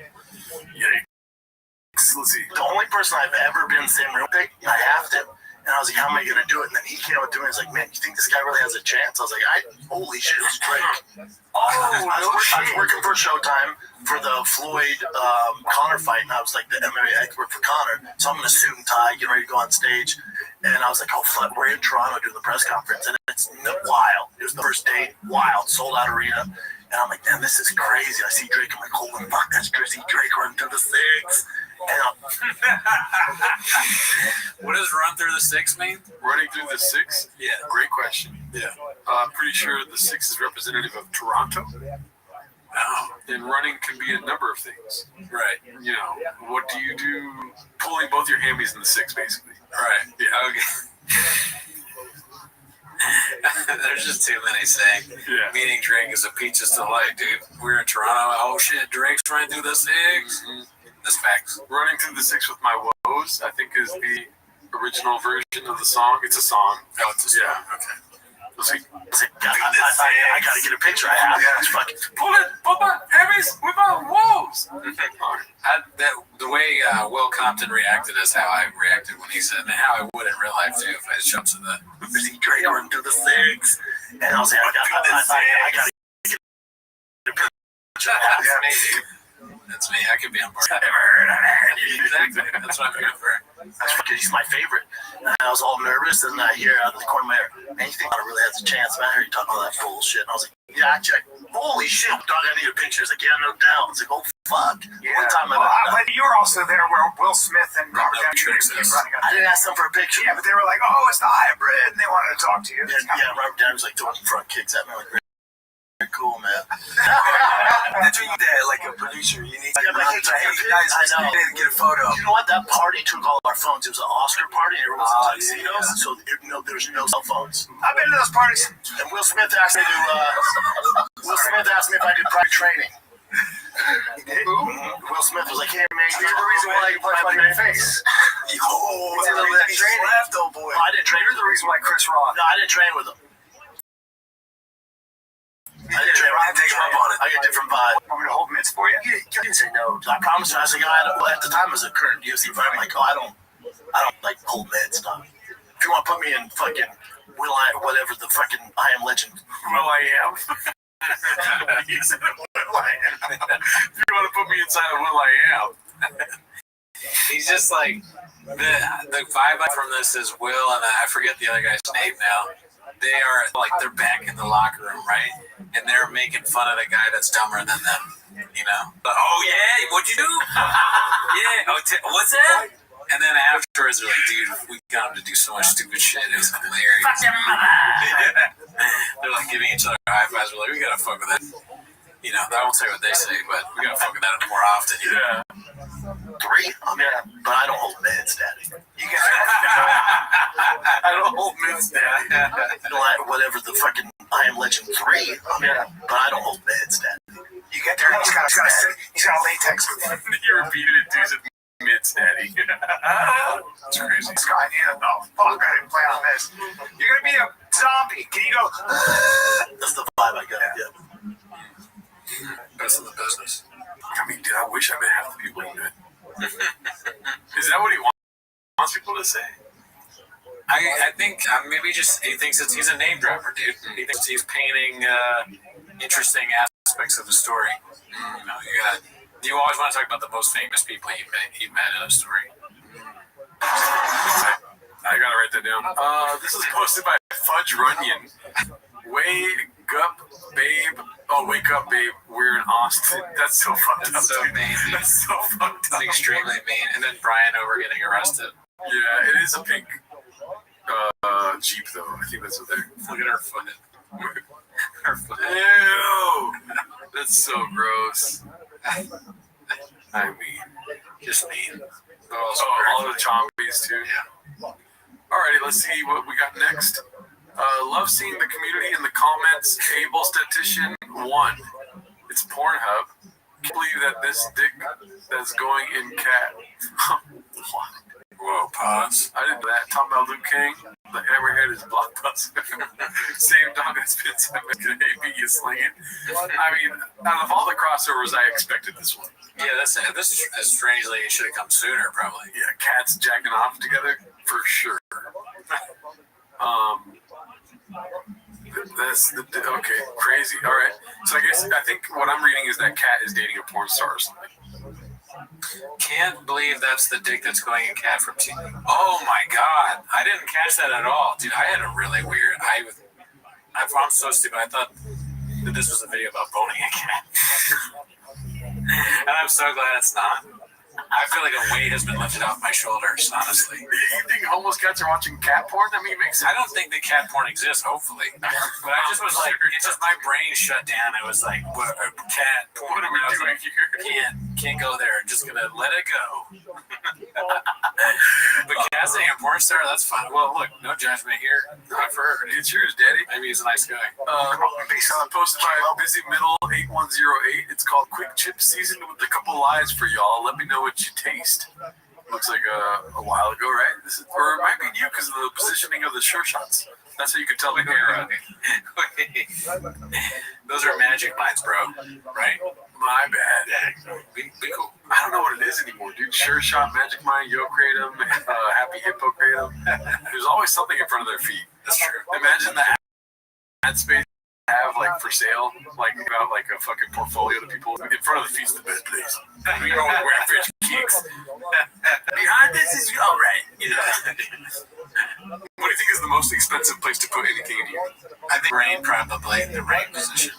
Yikes. Let's see. The only person I've ever been in the same room with, I have to. And I was like, how am I going to do it? And then he came up to me and was like, man, you think this guy really has a chance? I was like, holy shit, it was Drake. I was working for Showtime for the Floyd Connor fight, and I was like the MMA expert for Connor. So I'm in a suit and tie, getting ready to go on stage. And I was like, oh, fuck, we're in Toronto doing the press conference. And it's wild. It was the first day, wild, sold out arena. And I'm like, damn, this is crazy. I see Drake. I'm like, holy fuck, that's Drizzy Drake running through the six. What does run through the six mean? Running through the six? Yeah. Great question. Yeah. I'm pretty sure the six is representative of Toronto. Oh. And running can be a number of things. Right. You know, what do you do? Pulling both your hammies in the six, basically. Right. Yeah. Okay. There's just too many saying. Yeah. Meeting Drake is a peaches delight, dude. We're in Toronto. Oh shit, Drake's running through the six. Mm-hmm. That's facts. Running Through the Six with My Woes, I think, is the original version of the song. It's a song. Oh, it's a song. Yeah. Okay. I gotta get a picture. I have it. Fucking Pull my Hermes with my woes. The way Will Compton reacted is how I reacted when he said, and how I would in real life too if I just jumped to the Drake Run Through the Six, and I was like, I gotta get a picture. That's me. I could be on board. Exactly. That's what I'm here for. That's fucking, he's my favorite. And I was all nervous, and I hear out of the corner of my ear, man, you think I really has a chance, man? I heard you talking all that bullshit. And I was like, yeah, I checked. Holy shit, dog, I need a picture. He's like, yeah, no doubt. It's like, oh, fuck. Yeah. One time But you were also there where Will Smith and Robert Downey Jr. came running up. I didn't ask them for a picture. Yeah, but they were like, oh, it's the hybrid, and they wanted to talk to you. Yeah, Robert Downey was like throwing front kicks at me. Like, very cool, man. That's what you did, like a producer. You need to hey, guys, I know. to get a photo. You know what? That party took all our phones. It was an Oscar party, and everyone was in tuxedos, so there was no cell phones. I've been to those parties. And Will Smith asked me if I did private training. Will Smith was like, "Hey man, you're the reason why you play my face." Oh, training. Left, oh boy. No, I didn't train. You're the reason why Chris Rock. No, I didn't train with him. I didn't train with him. Take him up on it. I got a different vibe. Want me to hold mitts for you? You didn't say no. I promised you. I was like, at the time, I was a current UFC fighter. I'm like, I don't like hold meds stuff. If you want to put me in fucking whatever the fucking I Am Legend. Will I Am. He said, Will I Am. If you want to put me inside of Will I Am. He's just like the vibe from this is Will and I forget the other guy's name now. They are like they're back in the locker room, right? And they're making fun of the guy that's dumber than them, you know? Oh yeah, what'd you do? Yeah, what's that? And then afterwards, they're like, dude, we got him to do so much stupid shit. It was hilarious. They're like giving each other high fives. We're like, we gotta fuck with that. You know, I won't say what they say, but we gotta fuck with that more often. You know? 3? But I don't hold meds, Daddy. You got I don't hold meds, Daddy. Whatever the fucking I Am Legend 3. But I don't hold meds, Daddy. You get there, he's got a latex. You repeated it, dude. Mids, Daddy. It's crazy. Scott, oh, fuck, I didn't plan on this. You're gonna be a zombie. Can you go? That's the vibe I got. Yeah. Best in the business. I mean, dude, I wish I met half the people he met. Is that what he wants people to say? I think maybe just he thinks he's a name dropper, dude. He thinks he's painting interesting aspects of the story. You know, you always want to talk about the most famous people he met in a story. I gotta write that down. This is posted by Fudge Runyon. Wake up, babe. Oh, wake up, babe. We're in Austin. That's so fucked up. That's so mean. That's so fucked up. It's extremely mean. And then Brian over getting arrested. Yeah, it is a pink Jeep, though. I think that's what they're. Look at her foot. Her foot. Ew. That's so gross. I mean, just mean. All the chompies, too. Yeah. Alrighty, let's see what we got next. Love seeing the community in the comments. Able Statistician 1. It's Pornhub. Can't believe that this dick that's going in cat. Whoa, pause. I did that. Talking about Luke King. The hammerhead is blockbuster. Same dog that's been sent back to AB is slinging. I mean, out of all the crossovers, I expected this one. Yeah, this strangely it should have come sooner, probably. Yeah, cats jacking off together for sure. That's okay, crazy. All right. So I think what I'm reading is that cat is dating a porn star or something. Can't believe that's the dick that's going in cat from TV. Oh my god, I didn't catch that at all, dude. I had a really weird. I'm so stupid. I thought that this was a video about boning a cat, and I'm so glad it's not. I feel like a weight has been lifted off my shoulders, honestly. You think homeless cats are watching cat porn? I mean, it makes sense. I don't think that cat porn exists, hopefully. But I just was like, it's just my brain shut down. It was like, what, cat porn? What are we doing here? Can't go there. Just gonna let it go. But casting a porn star, that's fine. Well, look, no judgment here. Good for her. It's yours, Daddy. Maybe he's a nice guy. Posted by Busy Middle 8108. It's called Quick Chip Seasoned with a couple lies for y'all. Let me know what you taste. Looks like a while ago, right? This is, or it might be new because of the positioning of the sure shots. That's how you can tell the camera. Those are magic mines, bro. Right? My bad. Be cool. I don't know what it is anymore, dude. Sure shot, magic mine, yo kratom, happy hippo kratom. There's always something in front of their feet. That's true. Imagine the ad space have like for sale, like about like a fucking portfolio to people in front of the feast, the best place. We go with wearing fish cakes. Behind this is all right, you know. What do you think is the most expensive place to put anything in here? I think rain, probably the rain position.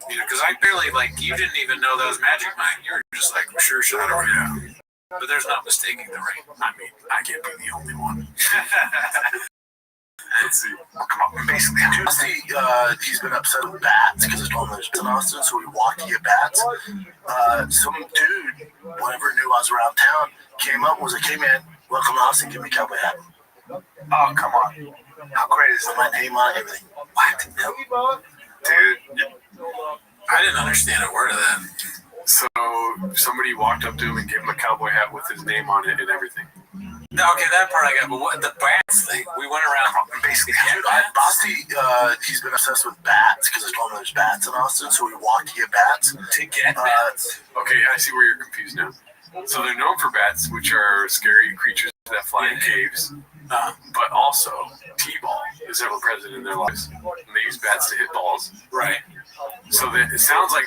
You know, because I barely you didn't even know that was magic mine. You were just like, sure shot over there. But there's no mistaking the rain. I mean, I can't be the only one. Let's see. Well, come on. Basically, Tuesday, he's been upset with bats because it's one of those in Austin, so we walked to get bats. Some dude, whatever knew I was around town, came up and was like, "Hey man, welcome to Austin, give me a cowboy hat." Oh, come on. How great is that? My name on it, everything. What? Dude, I didn't understand a word of that. So somebody walked up to him and gave him a cowboy hat with his name on it and everything. No, okay, that part I got, but what the bats thing? We went around basically. Basti, he's been obsessed with bats because it's one of those bats in Austin, so we walked to get bats. To get bats? Okay, I see where you're confused now. So they're known for bats, which are scary creatures that fly in caves, but also T-ball is ever present in their lives, and they use bats to hit balls. Right. So it sounds like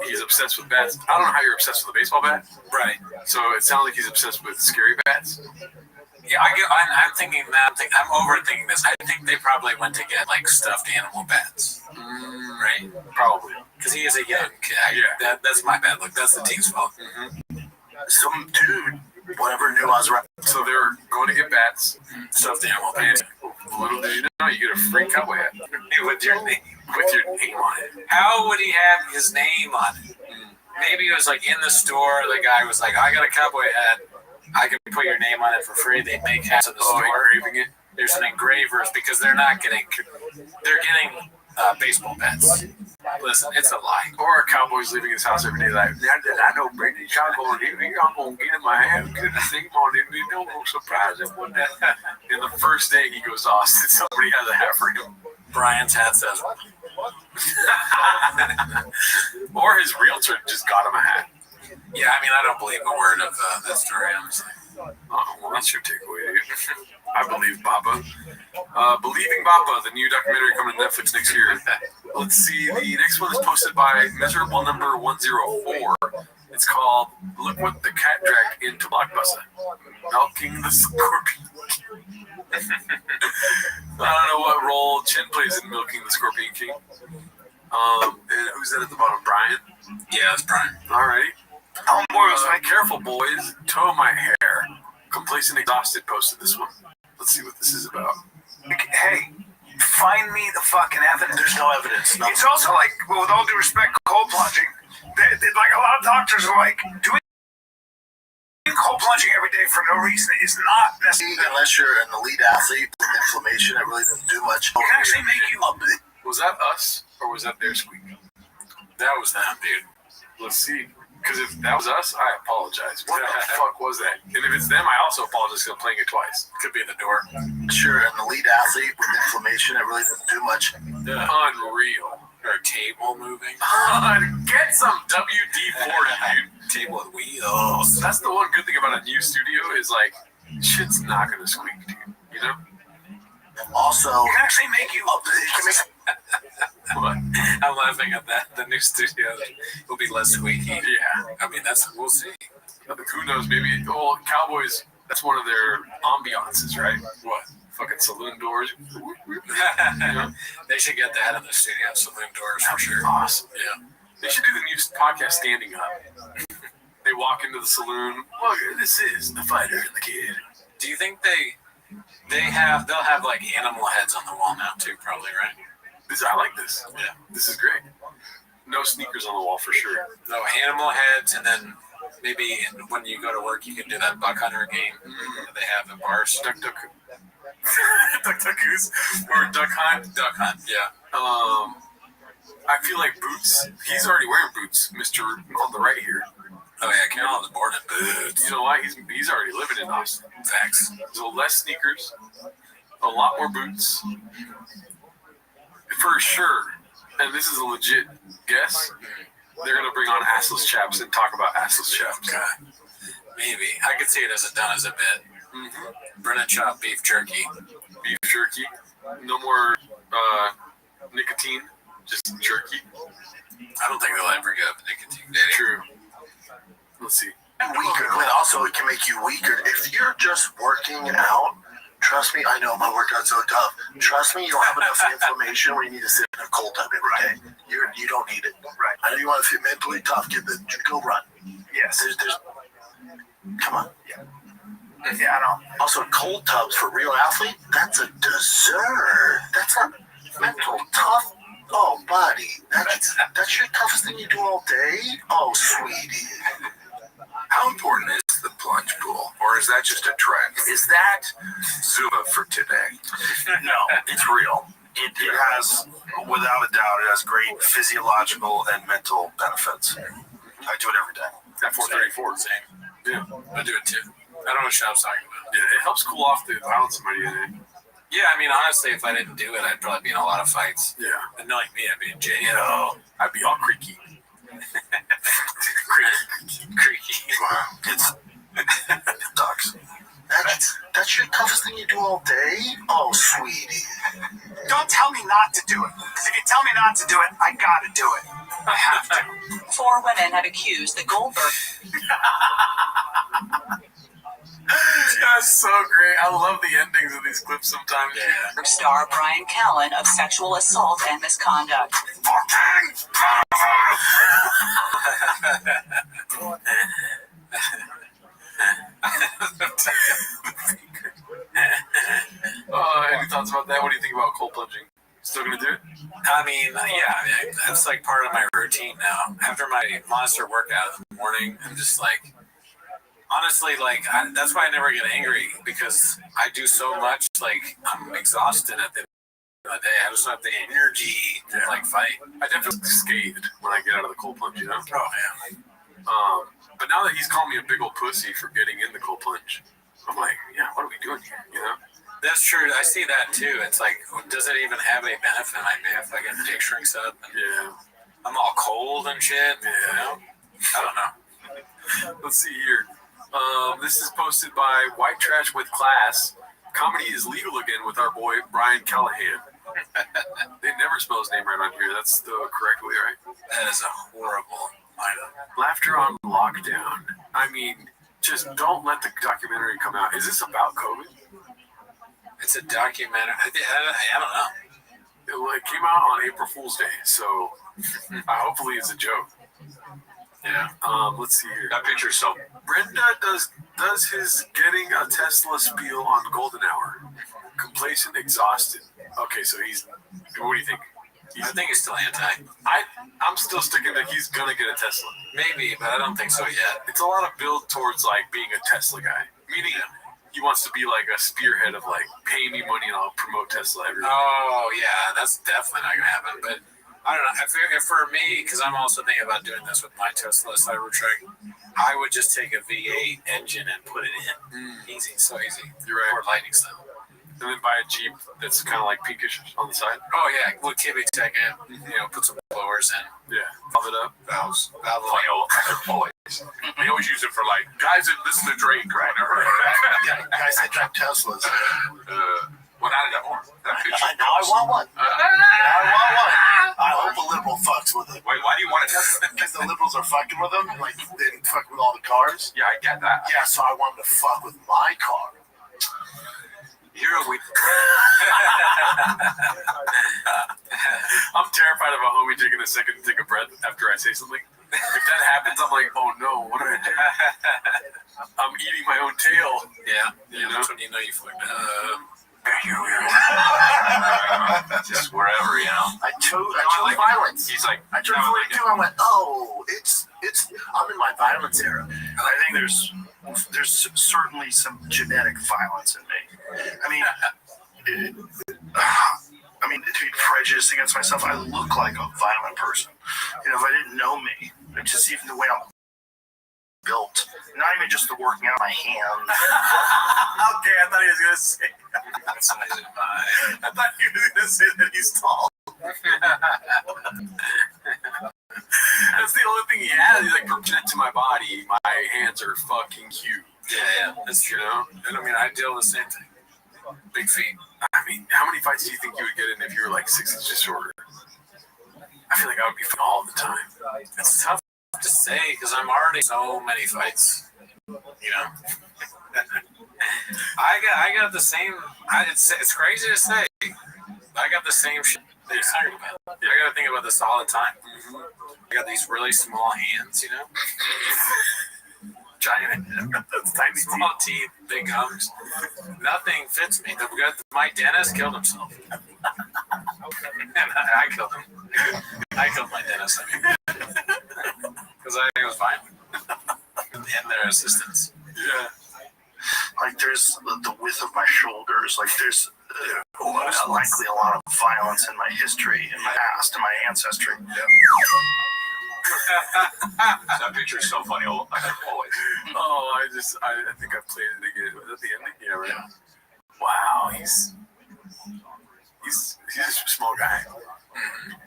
he's obsessed with bats. I don't know how you're obsessed with a baseball bat. Right. So it sounds like he's obsessed with scary bats. Yeah, I'm thinking that. I'm overthinking this. I think they probably went to get stuffed animal bats. Right? Probably. Because he is a young kid. That's my bad. Look, that's the team's fault. Some dude, whatever knew I was around. So they're going to get bats. Stuffed animal bats. Little did you know, you get a free cowboy hat with your name. With your name on it. How would he have his name on it? Maybe it was in the store. The guy was like, "I got a cowboy hat. I can put your name on it for free." They make hats in the store. Engraving it. There's an engravers because they're getting baseball bats. Listen, it's a lie. Or a cowboy's leaving his house every day like, "Now that I know Brady Shaw going here, I'm going to get in my hat, get his name on it, and don't go surprise him one day." And the first day he goes to Austin, somebody has a hat for him. Brian's hat says. Or his realtor just got him a hat. Yeah, I mean, I don't believe a word of that story, honestly. Oh, well, that's your takeaway, dude. I believe Baba. Believing Baba, the new documentary coming to Netflix next year. Let's see, the next one is posted by Miserable Number 104. It's called Look What the Cat Dragged into Blockbuster. Milking the Scorpion. I don't know what role Chin plays in Milking the Scorpion King. And who's that at the bottom? Brian? Yeah, that's Brian. Alright. Careful, boys. Tow my hair. Complacent Exhausted posted this one. Let's see what this is about. Hey, find me the fucking evidence. There's no evidence. It's also with all due respect, cold plunging. A lot of doctors are doing cold plunging every day for no reason is not necessary. Unless you're an elite athlete with inflammation, it really doesn't do much. It can actually make you up. Was that us or was that their squeak? That was them, dude. Let's see. Because if that was us, I apologize. What the fuck was that? And if it's them, I also apologize because I'm playing it twice. Could be in the door. Sure, an elite athlete with inflammation, it really doesn't do much. Unreal. Or a table moving. Get some WD-40, dude. Table with wheels. That's the one good thing about a new studio is shit's not gonna squeak, dude. You know? Also, it can actually make you up. What? I'm laughing at that. The new studio will be less squeaky. Yeah. I mean, we'll see. Who knows? Maybe, Cowboys, that's one of their ambiances, right? What? Fucking saloon doors. You know? They should get that in the studio. Saloon doors for sure. Awesome. Yeah. They should do the new podcast Standing Up. They walk into the saloon. Look, this is the fighter and the kid. Do you think they'll have animal heads on the wall now too? Probably, right? I like this. Yeah. This is great. No sneakers on the wall for sure. No animal heads, and then maybe when you go to work, you can do that buck hunter game that they have in bars. Duck Goose. Or Duck Hunt. Duck Hunt, yeah. I feel like Boots, he's already wearing boots, Mr. on the right here. Oh yeah, Carol was born in boots. You know why? He's already living in Austin. Facts. So less sneakers, a lot more boots. For sure, and this is a legit guess, they're going to bring on assless chaps and talk about assless chaps. Okay. Maybe. I could see it as done as a bit. Mm-hmm. Brenna chop beef jerky. Beef jerky. No more nicotine, just jerky. I don't think they'll ever give up nicotine dating. True. Let's see. Weaker, but also it can make you weaker. If you're just working out, trust me, I know my workout's so tough. Trust me, you don't have enough inflammation where you need to sit in a cold tub every day. You don't need it. Right. I know you want to feel mentally tough. Go run. Yes. There's come on. Yeah, I know. Also, cold tubs for real athlete, that's a dessert. That's not mental tough. Oh, buddy, that's your toughest thing you do all day? Oh, sweetie. How important is the plunge pool? Or is that just a trend? Is that Zuma for today? No, it's real. It has, without a doubt, it has great physiological and mental benefits. I do it every day. At 434. Same. Yeah. I do it too. I don't know what Shop's talking about. Yeah, it helps cool off the violence of my DNA. Yeah, I mean, honestly, if I didn't do it, I'd probably be in a lot of fights. Yeah. And knowing me, I'd be in jail. I'd be all creaky. Creaky. Wow. It's ducks. That's your toughest thing you do all day? Oh, sweetie. Don't tell me not to do it. Because if you tell me not to do it, I gotta do it. I have to. 4 women have accused the Goldberg. That's so great. I love the endings of these clips sometimes. Yeah. Star Brian Callen of sexual assault and misconduct. Any thoughts about that? What do you think about cold plunging? Still gonna do it? I mean, yeah, that's like part of my routine now. After my monster workout in the morning, I'm just like, honestly, like, that's why I never get angry, because I do so much, like, I'm exhausted at the end of the day. I just don't have the energy to, like, fight. I definitely scathed when I get out of the cold plunge, you know? Oh, yeah. But now that he's called me a big old pussy for getting in the cold plunge, I'm like, yeah, what are we doing here, you know? That's true. I see that, too. It's like, does it even have any benefit? I may have, like, a dick shrinks up. And I'm all cold and shit, you know? I don't know. Let's see here. This is posted by White Trash with Class. Comedy is legal again with our boy Brian Callahan. They never spell his name right on here. That's the correct way, right? That is a horrible item. Laughter on lockdown. I mean, just don't let the documentary come out. Is this about COVID? It's a documentary. I don't know. It came out on April Fool's Day, so hopefully it's a joke. Yeah. Let's see here. That picture. So Brenda does his getting a Tesla spiel on Golden Hour. Complacent, exhausted. Okay, so he's. What do you think? I think he's still anti. I'm still sticking that he's gonna get a Tesla. Maybe, but I don't think so yet. It's a lot of build towards like being a Tesla guy. Meaning he wants to be like a spearhead of like, pay me money and I'll promote Tesla everywhere. Oh yeah, that's definitely not gonna happen. But I don't know. If for me, because I'm also thinking about doing this with my Tesla Cybertruck, I would just take a V8 engine and put it in. Easy, so easy. You're right. Or Lightning style. And then buy a Jeep that's kind of like pinkish on the side. Oh yeah, with Kibby tech in. You know, put some blowers in. Yeah, valve it up. Valve boys. They always use it for like guys that listen to Drake, right? Guys that drive Teslas. What out of that one? Now I want one. I hope a liberal fucks with it. Wait, why do you want a Tesla? Because the liberals are fucking with them. Like, they didn't fuck with all the cars. Yeah, I get that. Yeah, so I want them to fuck with my car. You're a weak. I'm terrified of a homie taking a second to take a breath after I say something. If that happens, I'm like, oh no, what did I do? I'm eating my own tail. Yeah, that's when you know you fucked up. Just wherever, you know. I chose violence. He's like, I turned 42. I went, oh, it's. I'm in my violence era. I think there's certainly some genetic violence in me. I mean, I mean, to be prejudiced against myself, I look like a violent person. You know, if I didn't know me, it's just even the way I'm built, not even just the working out my hands. Okay, I thought he was gonna say. I thought he was gonna say that he's tall. That's the only thing he has. He's like, proportionate to my body, my hands are fucking huge. Yeah, that's true. You know? And I mean, I deal with the same thing. Big feet. I mean, how many fights do you think you would get in if you were like 6 inches shorter? I feel like I would be fighting all the time. It's tough to say because I'm already so many fights. You know, I got the same. It's crazy to say. I got the same shit that you're talking about. I got to think about this all the time. I got these really small hands, you know. Giant, tiny small teeth, big gums. Nothing fits me. My dentist killed himself. And I killed him. I killed my dentist. I mean, because I was fine. And their assistants. Yeah. Like there's the width of my shoulders. Like there's most likely a lot of violence in my history, in my past, in my ancestry. That picture is so funny, always. Oh, I think I played it again. Was that the ending? Yeah, right. Yeah. Wow, he's a small guy.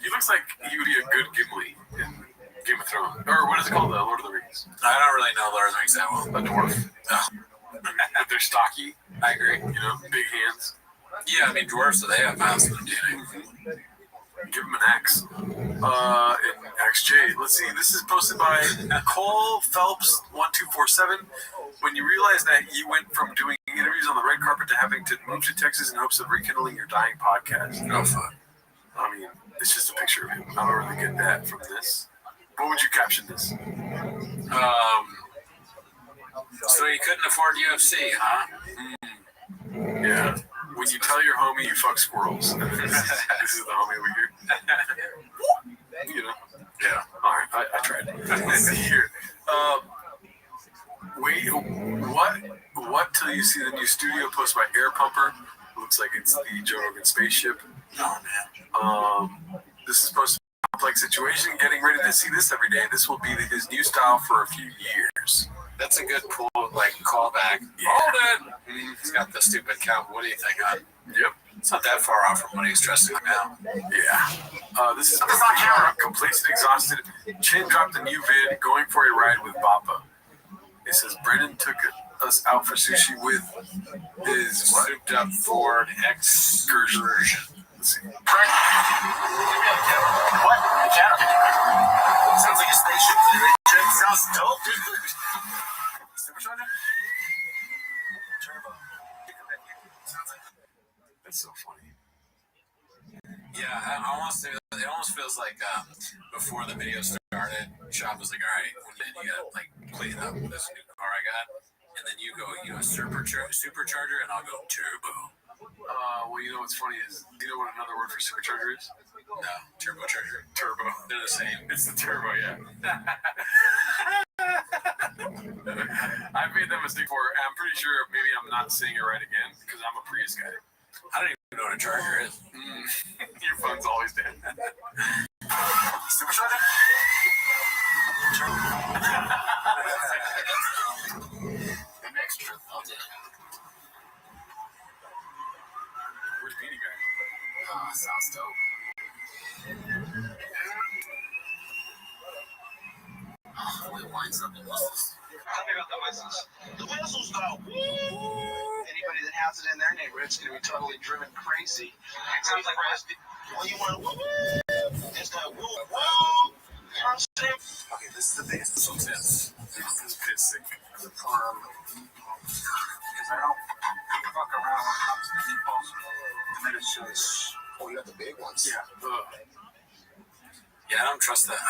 He looks like he would be a good Gimli in Game of Thrones, or what is it called, the Lord of the Rings. I don't really know Lord of the Rings that well. A dwarf. But they're stocky. I agree. You know, big hands. Yeah, I mean dwarves, so they have violence in their DNA. Give him an axe. In XJ. Let's see. This is posted by Cole Phelps 1247. When you realize that you went from doing interviews on the red carpet to having to move to Texas in hopes of rekindling your dying podcast. No fun. I mean, it's just a picture of him. I don't really get that from this. What would you caption this? So you couldn't afford UFC, huh? Yeah. When you tell your homie you fuck squirrels. This is the homie over here. You know? Yeah. All right. I tried. Let's see here. Wait. What till you see the new studio post by Air Pumper? Looks like it's the Joe Rogan spaceship. Oh man. This is supposed to be a complex situation. Getting ready to see this every day. This will be his new style for a few years. That's a good pull, like callback. Yeah. Hold it. He's got the stupid count. What do you think? Yep. It's not that far off from what he's dressing like now. Yeah. This is on camera. Complacent, exhausted. Chin dropped a new vid. Going for a ride with Bappa. It says Brendan took us out for sushi with his souped up Ford excursion. Let's see. What? Sounds like a spaceship. Sounds dope, dude. Supercharger? Turbo. That's so funny. Yeah, it almost feels like before the video started, Shop was like, all right, then you gotta like clean up this new car I got, and then you go, supercharger, and I'll go turbo. Well, you know what's funny is, do you know what another word for supercharger is? No, turbocharger. Turbo. They're the same. It's the turbo, yeah. I've made that mistake before. I'm pretty sure maybe I'm not saying it right again because I'm a Prius guy. I don't even know what a charger is. Your phone's always dead. Supercharger? An extra. Where's Beanie Guy? Sounds dope. It winds up in whistles. Tell me about the whistles. The whistles go. Anybody that has it in their neighborhood is going to be totally driven crazy. It sounds like when you want to woo, it's got woo, woo. Okay, this is the biggest. So tense. This is pissing. Because I don't fuck around when it comes to meatballs. And then it's just. Oh, you got the big ones. Yeah. Yeah, I don't trust that.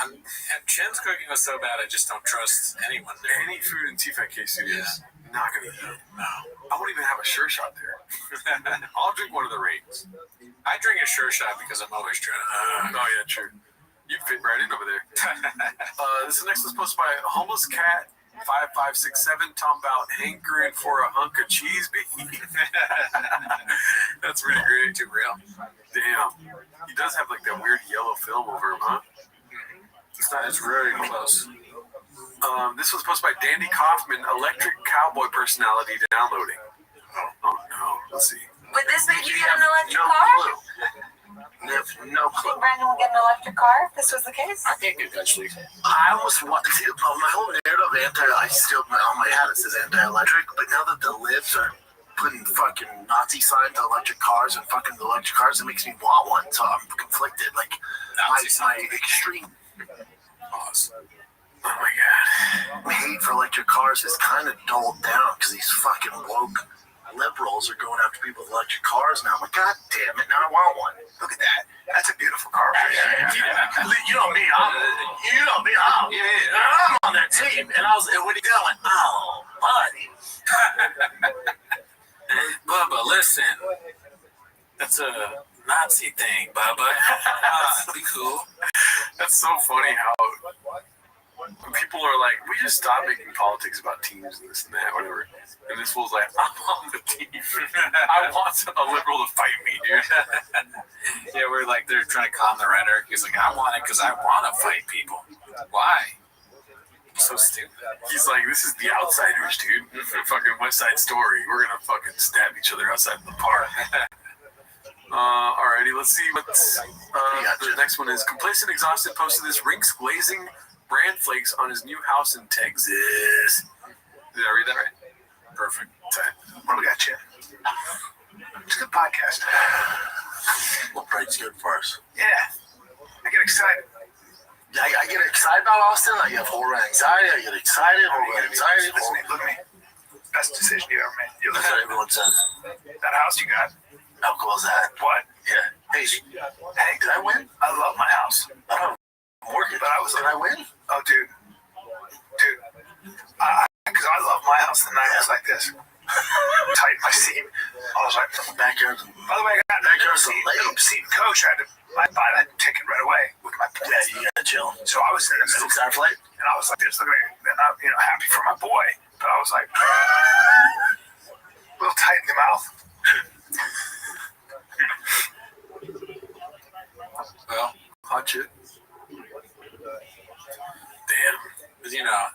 Chin's cooking was so bad, I just don't trust anyone there. Any food in TFK Studios, not gonna eat it. No. I won't even have a sure shot there. I'll drink one of the rings. I drink a sure shot because I'm always trying to. Oh yeah, true. You fit right in over there. This next was posted by Homeless Cat 5567 talking about hankering for a hunk of cheese beef. That's pretty great. Too real. Damn. He does have like that weird yellow film over him, huh? It's really close. This was posted by Dandy Kaufman, electric cowboy personality downloading. Oh no. Let's see. Would this make you get an electric No car? clue. No I clue. think Brandon would get an electric car if this was the case. I think eventually. I almost want to see my whole narrative I still on my hat it says anti-electric, but now that the libs are putting fucking Nazi signs on electric cars and fucking electric cars, it makes me want one. So I'm conflicted. Like my extreme Pause. Oh my god. hate for electric cars is kind of dulled down because these fucking woke liberals are going after people with electric cars now. I'm like, god damn it, now I want one. Look at that. That's a beautiful car. You know me, I'm on that team. And I was, and what are you doing? Oh, buddy. Bubba, listen. That's a Nazi thing, Bubba. Be cool. That's so funny how people are like, we just stop making politics about teams and this and that, whatever. And this fool's like, I'm on the team. I want a liberal to fight me, dude. Yeah, we're like, they're trying to calm the rhetoric. He's like, I want it because I want to fight people. Why? So stupid. He's like, this is the Outsiders, dude. Fucking West Side Story. We're gonna fucking stab each other outside of the park. Alrighty, let's see what the next one is. Complacent Exhausted posted this Rinks glazing bran flakes on his new house in Texas. Did I read that right? Perfect. What do we got, Chip? It's a good podcast. Well, praise good for us. Yeah. I get excited. I get excited about Austin. I get horror anxiety. I get excited. Horror anxiety. Look at me. Best decision you ever made. That's what everyone says. That house you got. How cool is that? What? Yeah. Hey, did I win? I love my house. I don't mortgage. But did I win? Oh, dude. Because I love my house. The night was like this. Tighten my seat. I was like, backyard. By the way, I got backyard seat and coach. I had to buy that ticket right away with my plans. Yeah, you gotta chill. So I was in the middle. 6-hour flight? And I was like this, looking at me. And I'm happy for my boy. But I was like, a little tight in the mouth. Well, hot shit. Damn. But,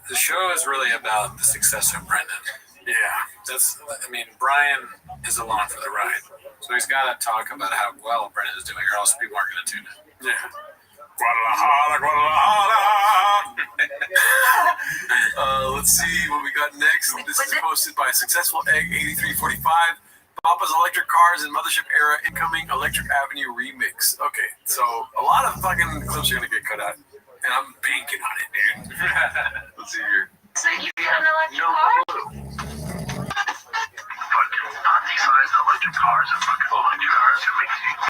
the show is really about the success of Brendan. Yeah. Brian is along for the ride. So he's got to talk about how well Brendan is doing, or else people aren't going to tune in. Yeah. Let's see what we got next. This is posted by Successful Egg 8345. Papa's Electric Cars and Mothership Era Incoming Electric Avenue Remix. Okay, so a lot of fucking clips are gonna get cut out, and I'm banking on it, dude. Let's see here. So you got an electric car? Fucking Nazi-sized electric cars and fucking electric cars are making me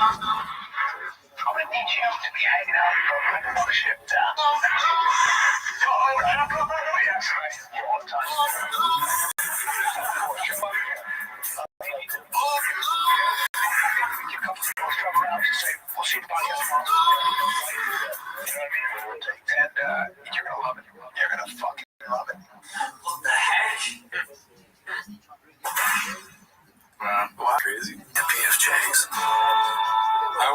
I'm gonna need you to be hanging out with the mothership down. We'll see the podcast tomorrow. And you're gonna love it. You're gonna fucking love it. What the heck? Wow, crazy. The PFJs. I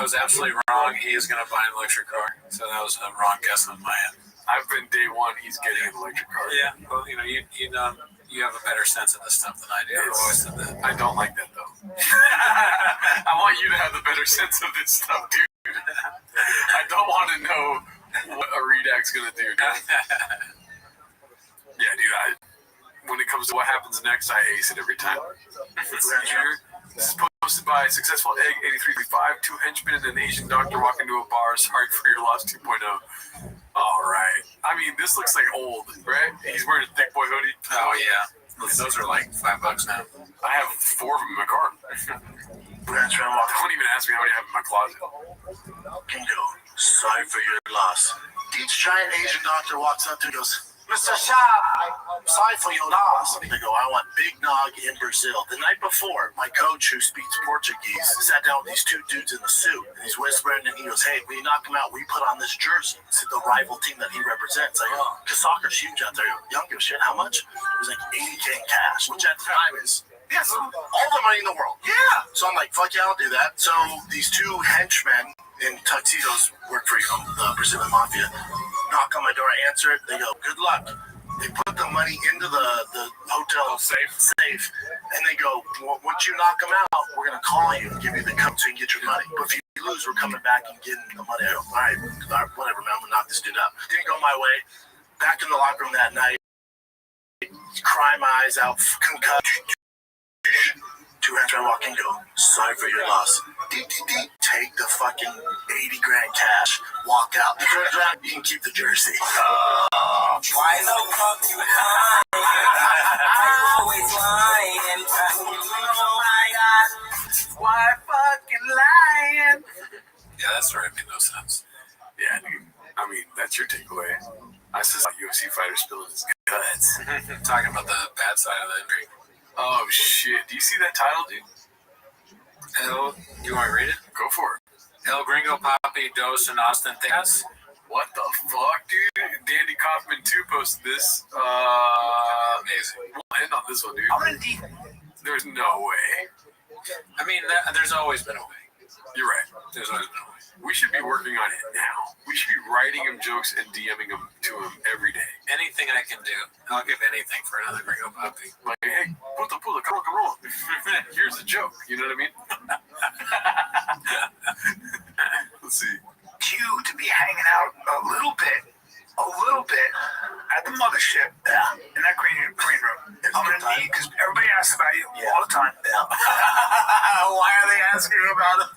was absolutely wrong. He is going to buy an electric car. So that was a wrong guess on my end. I've been day one. He's getting an electric car. Yeah. Well, you have a better sense of this stuff than I do. I've always said that. I don't like that though. I want you to have the better sense of this stuff, dude. I don't want to know what a redact's gonna do. Yeah, dude. When it comes to what happens next, I ace it every time. This is Posted by Successful Egg 8335. 2 henchmen and an Asian doctor walk into a bar. Sorry for your loss 2.0. All right. I mean, this looks like old, right? He's wearing a thick boy hoodie. Oh yeah, those are like $5 now. I have 4 of them in my car. Don't even ask me how many I have in my closet. Kingo, sorry for your loss. Each giant Asian doctor walks up to and goes, Mr. Sharp, I'm sorry for your loss. They go, I want Big Nog in Brazil. The night before, my coach, who speaks Portuguese, sat down with these 2 dudes in the suit, and he's whispering, and he goes, hey, when you knock him out, we put on this jersey. It's the rival team that he represents. I go, because soccer's huge out there. You don't give a shit. How much? It was like $80K in cash, which at the time is all the money in the world. Yeah. So I'm like, fuck yeah, I'll do that. So these 2 henchmen in tuxedos work for, the Brazilian mafia. Knock on my door, I answer it. They go, good luck. They put the money into the hotel safe, and they go, once you knock them out, we're going to call you and give you the code so you can get your money. But if you lose, we're coming back and getting the money. I go, all right, whatever, man, I'm going to knock this dude out. Didn't go my way. Back in the locker room that night, cry my eyes out, concussed. 2 henchmen walk in, go, sorry for your loss. Take the fucking 80 grand cash, walk out. You can keep the jersey. Why the fuck you hide? I'm always lying. Oh my god. Why fucking lying? Yeah, that story made no sense. Yeah, dude. I mean, that's your takeaway. I saw a UFC fighter spilling his guts. Talking about the bad side of the injury. Oh, shit. Do you see that title, dude? Do you want to read it? Go for it. El Gringo Papi Dos and Austin Theas. What the fuck, dude? Dandy Kaufman 2 posted this. Amazing. We'll end on this one, dude. I'm gonna deep. There's no way. I mean, there's always been a way. You're right. There's always been a way. We should be working on it now. We should be writing him jokes and DMing them to him every day. Anything I can do, I'll give anything for another Gringo Papi. Like, hey, puta, come on. Here's a joke. You know what I mean? Let's see. You to be hanging out a little bit at the mothership, in that green room. I'm gonna need, because everybody asks about you all the time. Why are they asking about it?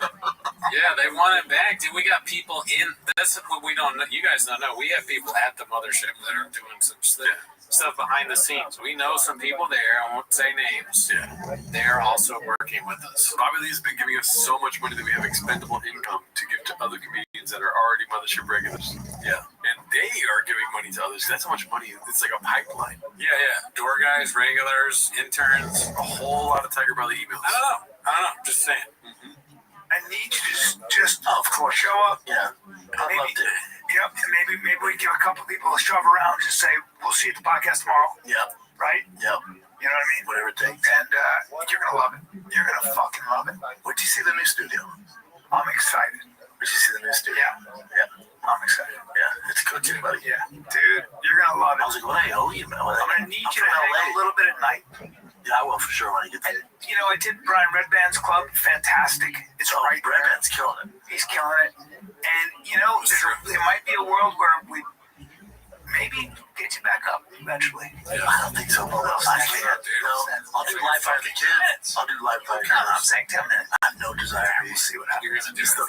Yeah, they want it back, dude. We got people in. That's what we don't know. You guys don't know. We have people at the mothership that are doing some stuff behind the scenes. We know some people there. I won't say names. Yeah. They're also working with us. Bobby Lee's been giving us so much money that we have expendable income to give to other comedians that are already mothership regulars. Yeah. And they are giving money to others. That's how much money. It's like a pipeline. Yeah. Door guys, regulars, interns. A whole lot of Tiger Belly emails. I don't know. Just saying. Mm-hmm. I need you to just of course, show up. Yeah. I'd love to. Yep. And maybe we give a couple people a shove around. Just say, we'll see you at the podcast tomorrow. Yep. Right? Yep. You know what I mean? Whatever it takes. And you're going to love it. You're going to fucking love it. Where'd you see the new studio? I'm excited. Where'd you see the new studio? Yeah. I'm excited. Yeah. It's good too, buddy. Yeah. Dude, you're going to love it. I was like, what I owe you, man? I'm going to need you to hang a little bit at night. Yeah, I will for sure when I get there. You know, I did Brian Redband's club. Fantastic. It's right there. Redband's killing it. He's killing it. And, you know, there might be a world where we maybe get you back up eventually. Yeah. I don't think so. I can't, dude. No, I'll do live for the kids. I'll do live for the kids. I'm saying 10 minutes. I have no desire to see what happens. You're going to do It's the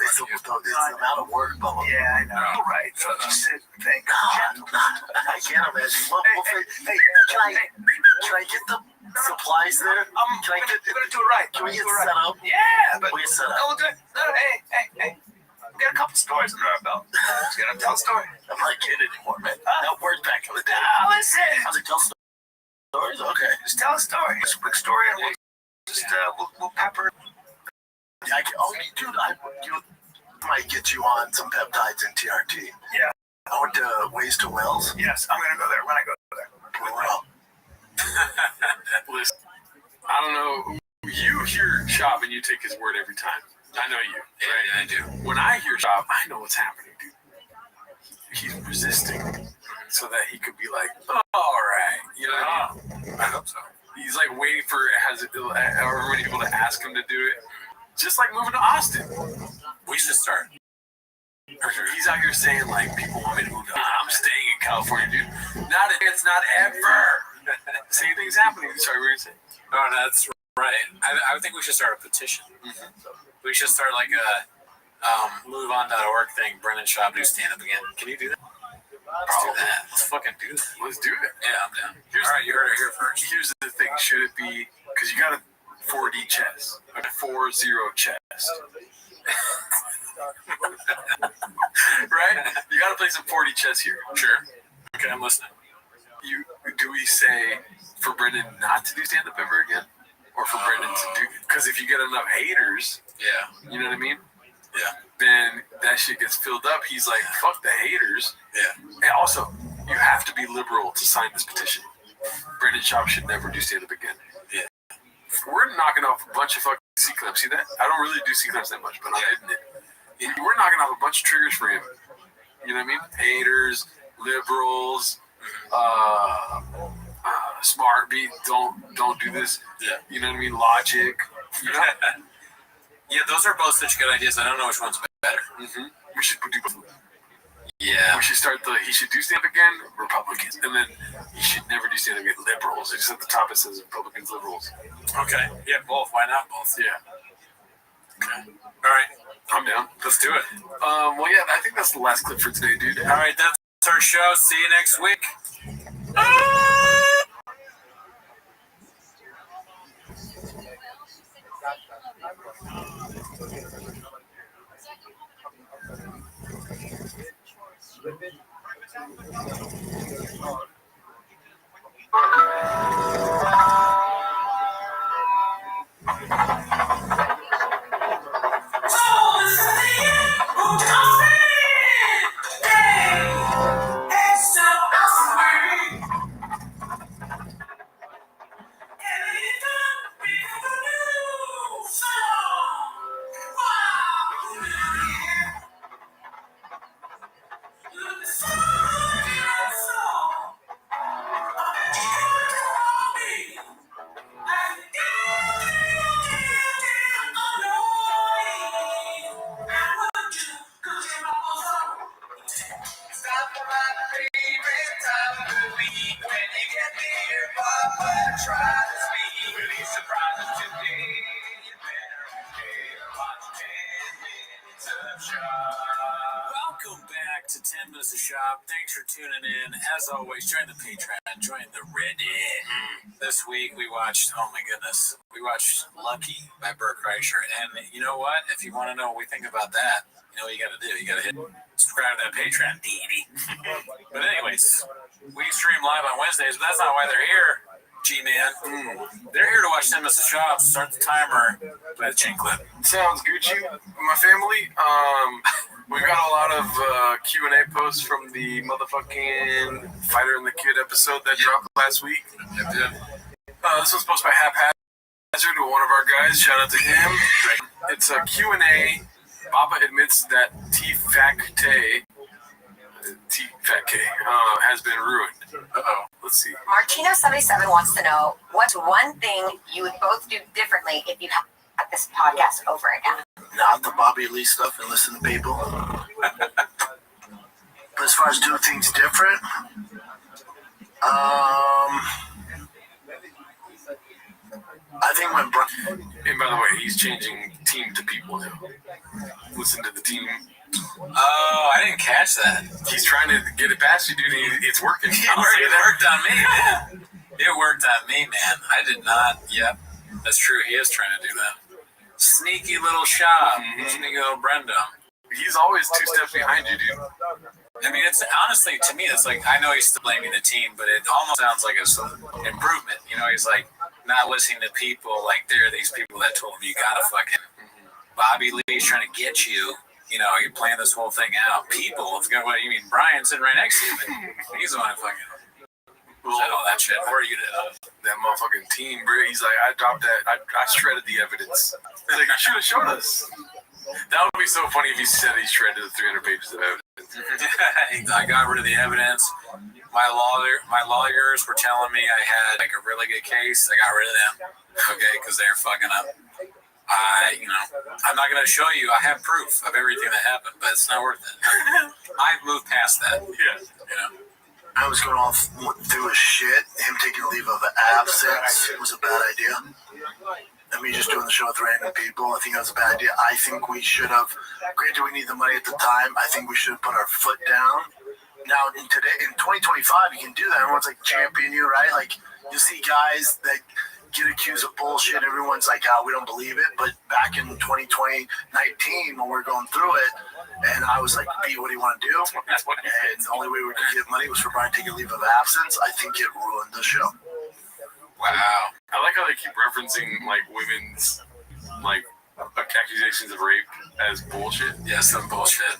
amount of work, Bubba. Yeah, I know. You're right. So just sit and think. I can't imagine. Hey, can I get the supplies there? We're gonna do it right. Can we get set up? Yeah, but we'll get set up. No, hey. We got a couple stories under our belt. Just gonna tell a story. I'm not kidding anymore, man. That worked back in the day. Listen. I was like, tell stories? Okay. Just tell a story. Just a quick story, and we'll just we'll pepper. Yeah, dude, I might get you on some peptides and TRT. Yeah. I went to Ways to Wells. Yes, I'm gonna go there when I go there. Listen, I don't know. You hear Shop and you take his word every time. I know you. Right? Yeah, I do. When I hear Shop, I know what's happening, dude. He's resisting so that he could be like, oh, all right. You know what I mean? I hope so. He's like waiting for however many people to ask him to do it. Just like moving to Austin. We should start. He's out here saying, like, people want me to move to I'm staying in California, dude. It's not ever. Same thing's happening. Sorry, what were you saying? Oh, no, that's Right. I think we should start a petition. We should start like a moveon.org thing. Brendan Schaub do stand up again. Can you do that? Let's do that. Let's fucking do that. Let's do it. Yeah, I'm down. All right, you heard it here first. Here's the thing. Should it be, because you got a 4D chess, a 4-0 chess. Right? You got to play some 4D chess here. Sure. Okay, I'm listening. Do we say for Brendan not to do stand-up ever again? Or for Brendan to do, because if you get enough haters, you know what I mean? Yeah. Then that shit gets filled up. He's like, fuck the haters. Yeah. And also, you have to be liberal to sign this petition. Brendan Schaub should never do stand-up again. Yeah. We're knocking off a bunch of fucking C-clamps. See that? I don't really do C-clamps that much, but I'm hitting it. We're knocking off a bunch of triggers for him. You know what I mean? Haters, liberals, smart beat, don't do this. Yeah. You know what I mean? Logic. You know? Yeah, those are both such good ideas. I don't know which one's better. We should do both. Yeah. We should start he should do stand-up again, Republicans. And then he should never do stand-up again, liberals. It's just at the top it says Republicans, liberals. Okay. Yeah, both. Why not both? Yeah. Okay. All right. I'm down. Let's do it. Well, yeah, I think that's the last clip for today, dude. All right, that's our show. See you next week. Welcome back to 10 Minutes of Shop. Thanks for tuning in. As always, join the Patreon, join the Reddit. This week we watched, oh my goodness, we watched Lucky by Burt Kreischer. And you know what? If you want to know what we think about that, you know what you got to do. You got to hit subscribe to that Patreon, DD. But anyways, we stream live on Wednesdays, but that's not why they're here, G-Man. They're here to watch 10 Minutes of Shop. Start the timer by the chain clip. Sounds Gucci. My family, we've got a lot of Q&A posts from the motherfucking Fighter and the Kid episode that dropped last week. This was posted by Haphazard, one of our guys. Shout out to him. It's a Q&A. Baba admits that T-Fac-K has been ruined. Let's see. Martino77 wants to know, what's one thing you would both do differently if you had this podcast over again? Not the Bobby Lee stuff and listen to people. But as far as doing things different, I think when and by the way, he's changing team to people now. Listen to the team. Oh, I didn't catch that. He's trying to get it past you, dude. It's working. It worked on me, man. It worked on me, man. I did not. Yep, that's true. He is trying to do that. Sneaky little shop. Sneaky little Brenda. He's always 2 steps behind you, dude. I mean, it's honestly, to me, it's like, I know he's still blaming the team, but it almost sounds like it's an improvement. You know, he's like not listening to people. Like, there are these people that told him, you gotta fucking, Bobby Lee's trying to get you. You know, you're playing this whole thing out. People, what you mean? Brian's sitting right next to you. He's the one who fucking said all that shit. Where you did that motherfucking team, bro. He's like, I dropped that. I shredded the evidence. Like, you should have showed us. That would be so funny if he said he shredded the 300 pages of evidence. I got rid of the evidence. My lawyers were telling me I had like a really good case. I got rid of them. Okay, because they're fucking up. I'm not going to show you. I have proof of everything that happened, but it's not worth it. I've moved past that. Yeah. You know? I was going off through his shit. Him taking a leave of absence was a bad idea. And me just doing the show with random people, I think that was a bad idea. I think we should have, granted we need the money at the time, I think we should have put our foot down. Now, in 2025, you can do that. Everyone's like champion you, right? Like, you see guys that get accused of bullshit. Everyone's like, we don't believe it. But back in 2019, when we were going through it, and I was like, B, what do you want to do? And the only way we could get money was for Brian to take a leave of absence. I think it ruined the show. Wow. I like how they keep referencing, like, women's, like, accusations of rape as bullshit. Yeah, some bullshit.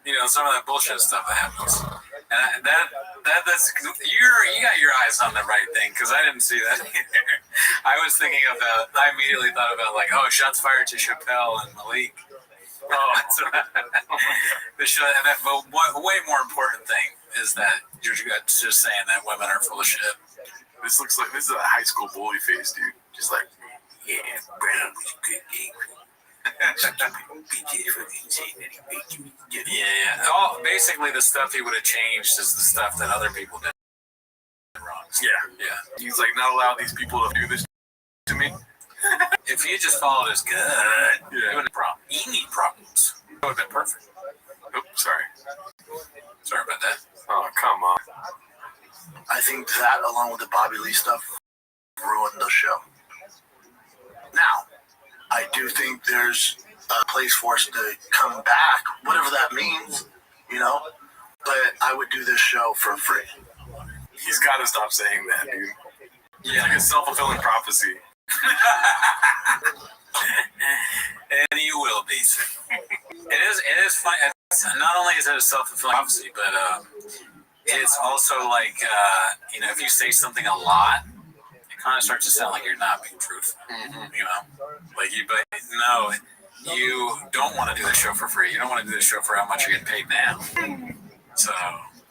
You know, some of that bullshit stuff that happens. And that's you got your eyes on the right thing, because I didn't see that either. I was thinking of I immediately thought about, like, shots fired to Chappelle and Malik. The show, and then, but way more important thing is that you're just saying that women are full of shit. This looks like this is a high school bully face, dude. Just like, yeah, Brown was a good game. Yeah. Basically, the stuff he would have changed is the stuff that other people did wrong. Yeah. He's like, not allow these people to do this to me. If you just followed his good, you wouldn't have problem. You need problems. It would have been perfect. Oh, sorry. Sorry about that. Oh, come on. I think that, along with the Bobby Lee stuff, ruined the show. Now, I do think there's a place for us to come back, whatever that means, you know. But I would do this show for free. He's got to stop saying that, dude. Yeah, like a self-fulfilling prophecy. And you will be soon. It is fun. Not only is it a self-fulfilling prophecy, but it's also like, if you say something a lot, it kind of starts to sound like you're not being truthful. Mm-hmm. You know, but no, you don't want to do this show for free. You don't want to do this show for how much you're getting paid now. So,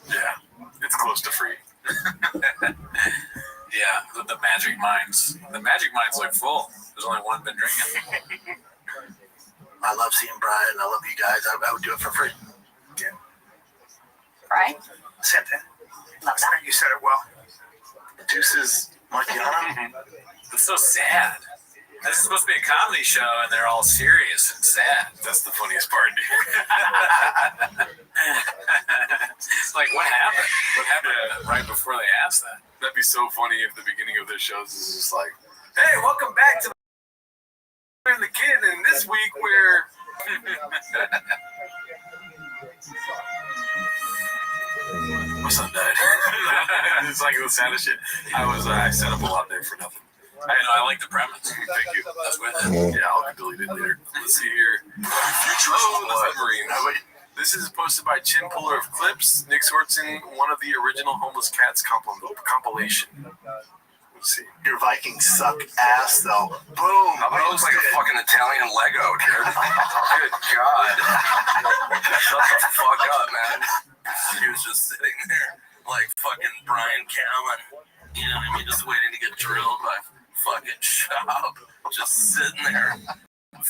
yeah, it's close to free. Yeah, the Magic Minds. The Magic Minds look full. There's only one been drinking. I love seeing Brian. I love you guys. I would do it for free. Yeah. Right? Same thing. Love that. You said it well. Deuces, Marciano. It's so sad. This is supposed to be a comedy show, and they're all serious and sad. That's the funniest part, dude. It's like, what happened? What happened right before they asked that? That'd be so funny if the beginning of their shows is just like, hey, welcome back to the Kid, and this week we're... My son died. It's like the saddest shit. I set up a lot there for nothing. I like the premise. Thank you. That's with it. Yeah, I'll delete it later. Let's see here. The submarine. This is posted by Chin Puller of Clips, Nick Swartzen, one of the original Homeless Cats compilation. Let's see. Your Vikings suck ass, though. Boom. How about it looks like a fucking Italian Lego, dude? Good God. Shut the fuck up, man. He was just sitting there like fucking Brian Callen. You know what I mean? Just waiting to get drilled by fucking Shop. Just sitting there.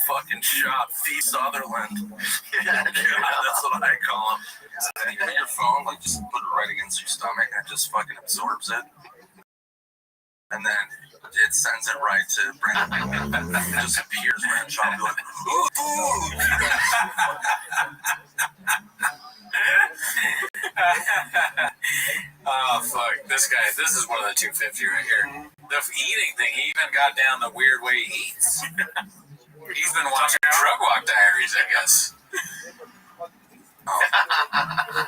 Fucking Shop. Thief Sutherland. Yeah, that's what I call him. So then you put your phone, like, just put it right against your stomach and it just fucking absorbs it. And then it sends it right to Brandon. It just appears, man. Shop be like, ooh. Oh, fuck. This is one of the 250 right here. The eating thing, he even got down the weird way he eats. He's been watching Drug Walk Diaries, I guess.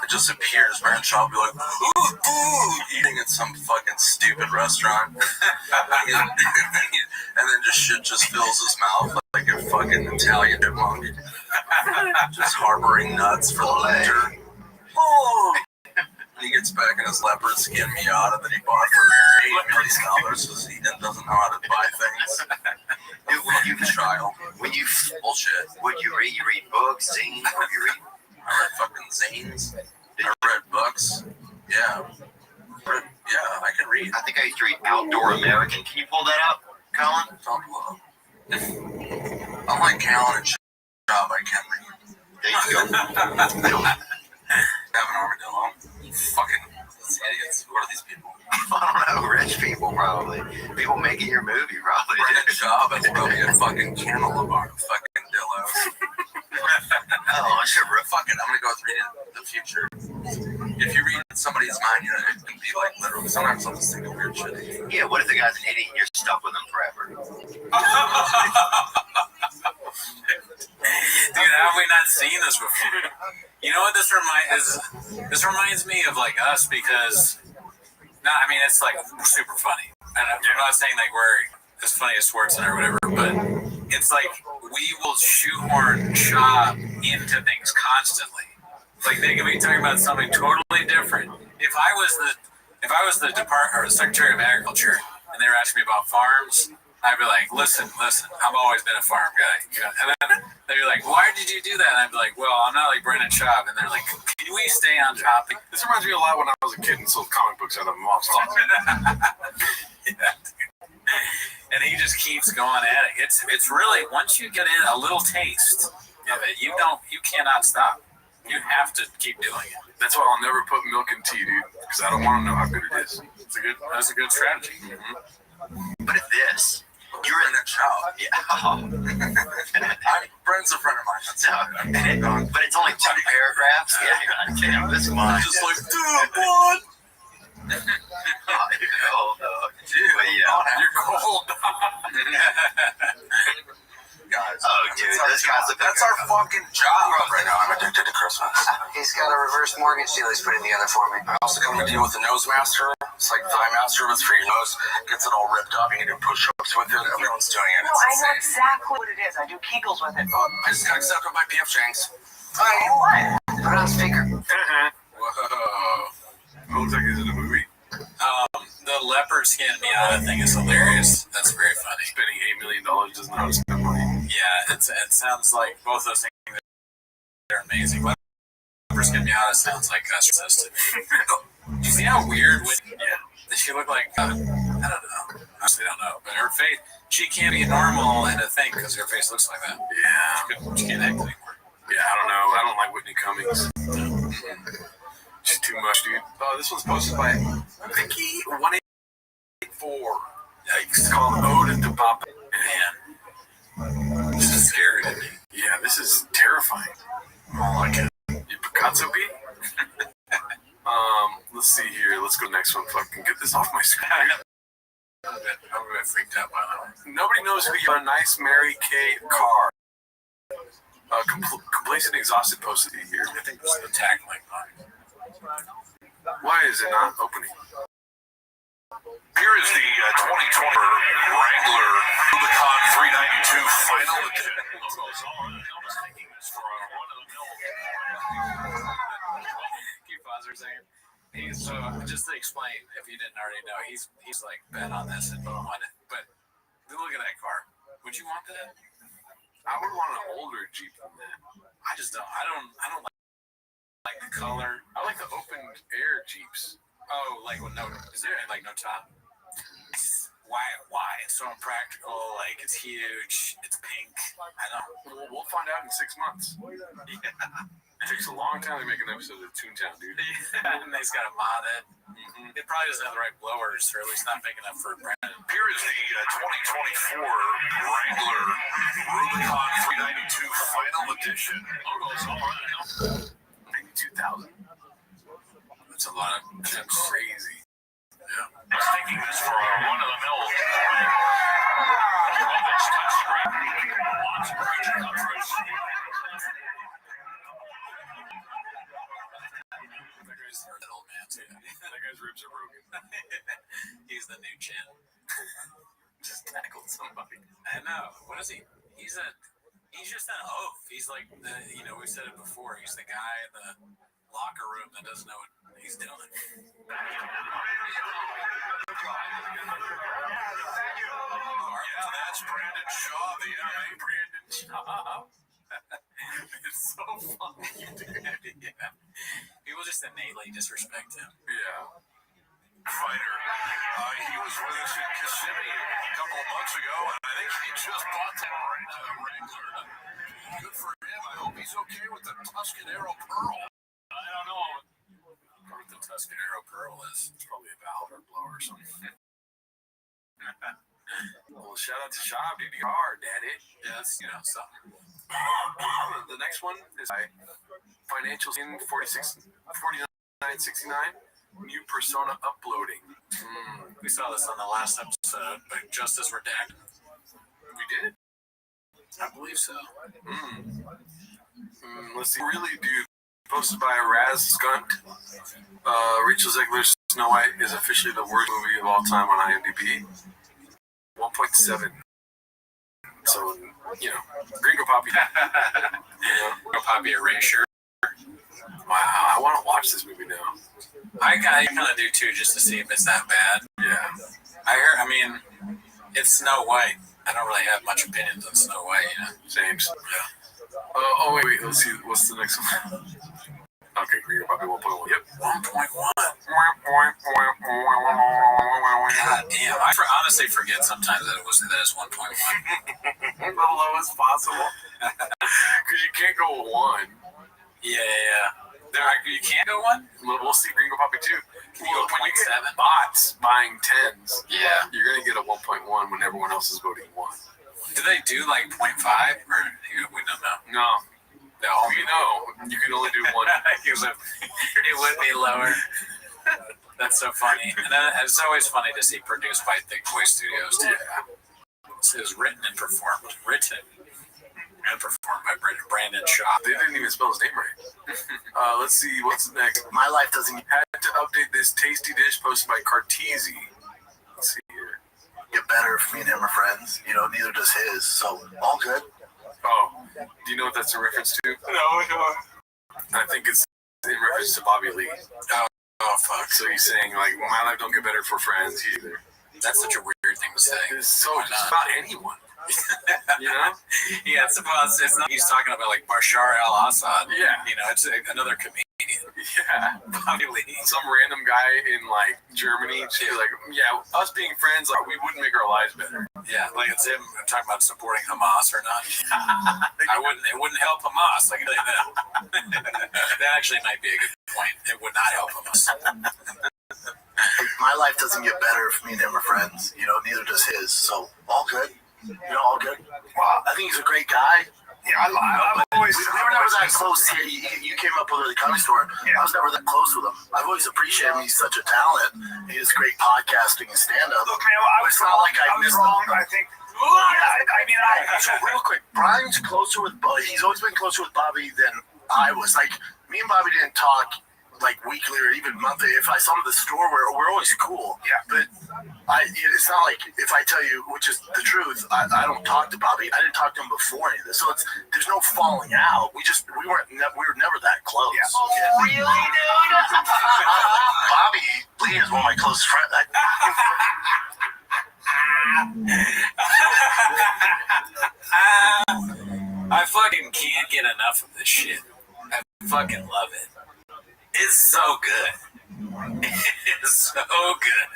It just appears, man. Shop be like, ooh, eating at some fucking stupid restaurant. And then shit just fills his mouth like a fucking Italian chipmunk. Just harboring nuts for the winter. Oh. He gets back in his leopard skin Miata that he bought for $8 million because he doesn't know how to buy things. You child. Bullshit. Would you read books, zines? Would you read? I read fucking zines. I read books. Yeah. I can read. I think I used to read Outdoor American. Can you pull that up, Colin? Unlike Callen and Shop, I can read. There you go. Have an armadillo. Fucking, idiots? What are these people? I don't know, rich people probably. People making your movie probably. Brendan Schaub is probably a fucking candelabra, fucking dillos. Oh, sure, bro. Fuck it, I'm gonna go with reading the future. If you read somebody's mind, you know, it can be like literal. Sometimes I'll just think of weird shit. Yeah, what if the guy's an idiot and you're stuck with him forever? Dude, have we not seen this before? You know what this reminds me of, like, us, because I mean, it's like super funny. And I'm not saying like we're as funny as Schwarzenegger or whatever, but it's like we will shoehorn Schaub into things constantly. Like they could be talking about something totally different. If I was the department or the Secretary of Agriculture and they were asking me about farms, I'd be like, listen, I've always been a farm guy. You know? And then they'd be like, why did you do that? And I'd be like, well, I'm not like Brendan Schaub. And they're like, can we stay on topic? This reminds me a lot when I was a kid and sold comic books out of my mom's closet. Yeah. And he just keeps going at it. It's really, once you get in a little taste of it, you cannot stop. You have to keep doing it. That's why I'll never put milk in tea, dude, because I don't want to know how good it is. That's a good strategy. Mm-hmm. But if this, you're in a job. Yeah. Brent's a friend of mine. That's but it's only 2 paragraphs. Yeah, you're like, damn, this is mine. Just like, dude, what? You're cold, dog. You're cold, Guys, oh, dude, this guy's that's our fucking job right now. I'm addicted to Christmas. He's got a reverse mortgage deal he's putting together for me. I also come to deal with the nose master. It's like the eye master, but it's for your nose. Gets it all ripped up. You can do push-ups with it. Everyone's doing it. No, I know exactly what it is. I do Kegels with it. I just got accepted by PF Chang's. Oh, you know what? Put it on speaker. Whoa. Looks like he's in a movie. The leopard skin Miata thing is hilarious. That's very funny. Spending $8 million doesn't know how to spend money. Yeah, it sounds like both those things are amazing. Leopard skin Miata sounds like us. Do you see how weird? Does she look like? I don't know. Honestly, don't know. But her face, she can't be normal in a thing because her face looks like that. Yeah, she can't act anymore. Yeah, I don't know. I don't like Whitney Cummings. She's too much, dude. Oh, this one's posted by Vicky184. Yikes. It's called Ode to Papa. Man, this is scary to me. Yeah, this is terrifying. Oh my god. You Picasso beat? Let's see here. Let's go to the next one. Fucking get this off my screen. I'm a bit freaked out by that one. Nobody knows who you are. Nice Mary Kay Carr. Complacent, exhausted posted here. I think this is the tag like mine. Why is it not opening? Here is the 2020 Wrangler Rubicon 392 final edition. Keep pause for a second. So just to explain, if you didn't already know, he's like bet on this and don't want it. But look at that car. Would you want that? I would want an older Jeep than that. I just don't. I don't like the color. I like the open air Jeeps. Oh, like with no, is there like no top? Why? It's so impractical. Like it's huge. It's pink. I don't. We'll find out in 6 months. Yeah. It takes a long time to make an episode of Toontown, dude. And they's got to mod it. Mm-hmm. It probably doesn't have the right blowers, or at least not big enough for Brandon. Here is the 2024 Wrangler Rubicon 392 final edition. Logos all around. 92,000. That's a lot of. That's crazy. Yeah. Mistaking this for a run-of-the-mill Rolex touchscreen. Lots of feature coverage. That old man too. That guy's ribs are broken. He's the new Chin. Just tackled somebody. I know. What is he? He's just an oaf. He's like we said it before. He's the guy in the locker room that doesn't know what he's doing. Yeah, that's Brandon Shaw, the MMA Brandon Shaw. It's so funny, dude. Yeah. People just innately disrespect him. Yeah. Fighter. He was with us in Kissimmee a couple of months ago, and I think he just bought that Wrangler. Good for him. I hope he's okay with the Tuscan Arrow Pearl. I don't know. what the Tuscanero Pearl is. It's probably a valve or blower or something. Well, shout out to Shab, dude. You are, daddy. Yeah, that's, something. The next one is Financial in 4969. New persona uploading. We saw this on the last episode, but Justice Redacted. We did? I believe so. Let's see. Really, dude. Posted by Raz Skunt. Rachel Zegler's Snow White is officially the worst movie of all time on IMDb. 1.7. So, Gringo Poppy. Gringo Poppy Erasure. Wow, I want to watch this movie now. I kind of do too, just to see if it's that bad. Yeah. It's Snow White. I don't really have much opinions on Snow White. Same. Yeah. Wait. Let's see. What's the next one? Okay, Gringo Poppy 1.1. Yep. 1.1. God damn. I honestly forget sometimes that it's 1.1. The lowest possible. Because you can't go 1. Yeah. You can't go 1? We'll see Gringo Poppy 2. Can you go 0.7? Bots buying 10s. Yeah. You're going to get a 1.1 when everyone else is voting 1. Do they do like 0.5? Or we don't know? No. You can only do 1. It would be lower. That's so funny. And then it's always funny to see produced by Thick Boy Studios too. Yeah. It was written and performed by Brandon Shaw. They didn't even spell his name right. Let's see, what's next? My life doesn't had to update this tasty dish posted by Cartesi. Let's see here. get better if me and him are friends. Neither does his. So all good. Oh, do you know what that's a reference to? No. I think it's in reference to Bobby Lee. Oh, fuck. So he's saying, like, my life don't get better if we're friends either. That's such a weird thing to say. It's so just about anyone. Yeah, it's not. He's talking about like Bashar al-Assad. Yeah. It's another comedian. Yeah. Bobby Lee. Some random guy in like Germany. She's like, yeah, us being friends, like, we wouldn't make our lives better. Yeah, like it's him talking about supporting Hamas or not. It wouldn't help Hamas. Like that actually might be a good point. It would not help Hamas. My life doesn't get better if me and him are friends. Neither does his. So all good. All good. Wow, I think he's a great guy. Yeah, I've always. We were never that close here. You came up with the comedy store. I was never that close with him. I've always appreciated him. He's such a talent. He has great podcasting and stand-up. Look, man, I was not like I was wrong. I think. So real quick, Brian's closer with Bobby. He's always been closer with Bobby than I was. Like, me and Bobby didn't talk like weekly or even monthly. If I saw him at the store, we're always cool. Yeah. But it's not like if I tell you, which is the truth, I don't talk to Bobby. I didn't talk to him before any of this. So there's no falling out. We were never that close. Yeah. Oh, really, dude? Bobby Lee is one of my closest friends. I fucking can't get enough of this shit. I fucking love it. It's so good. It's so good.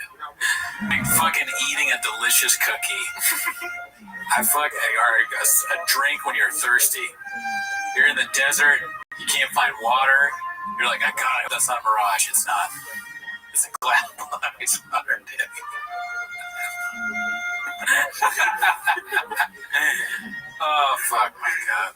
Like fucking eating a delicious cookie. Or a drink when you're thirsty. You're in the desert. You can't find water. You're like, I got it. That's not a mirage. It's not. It's a glass of ice water, dude. Oh, fuck my God.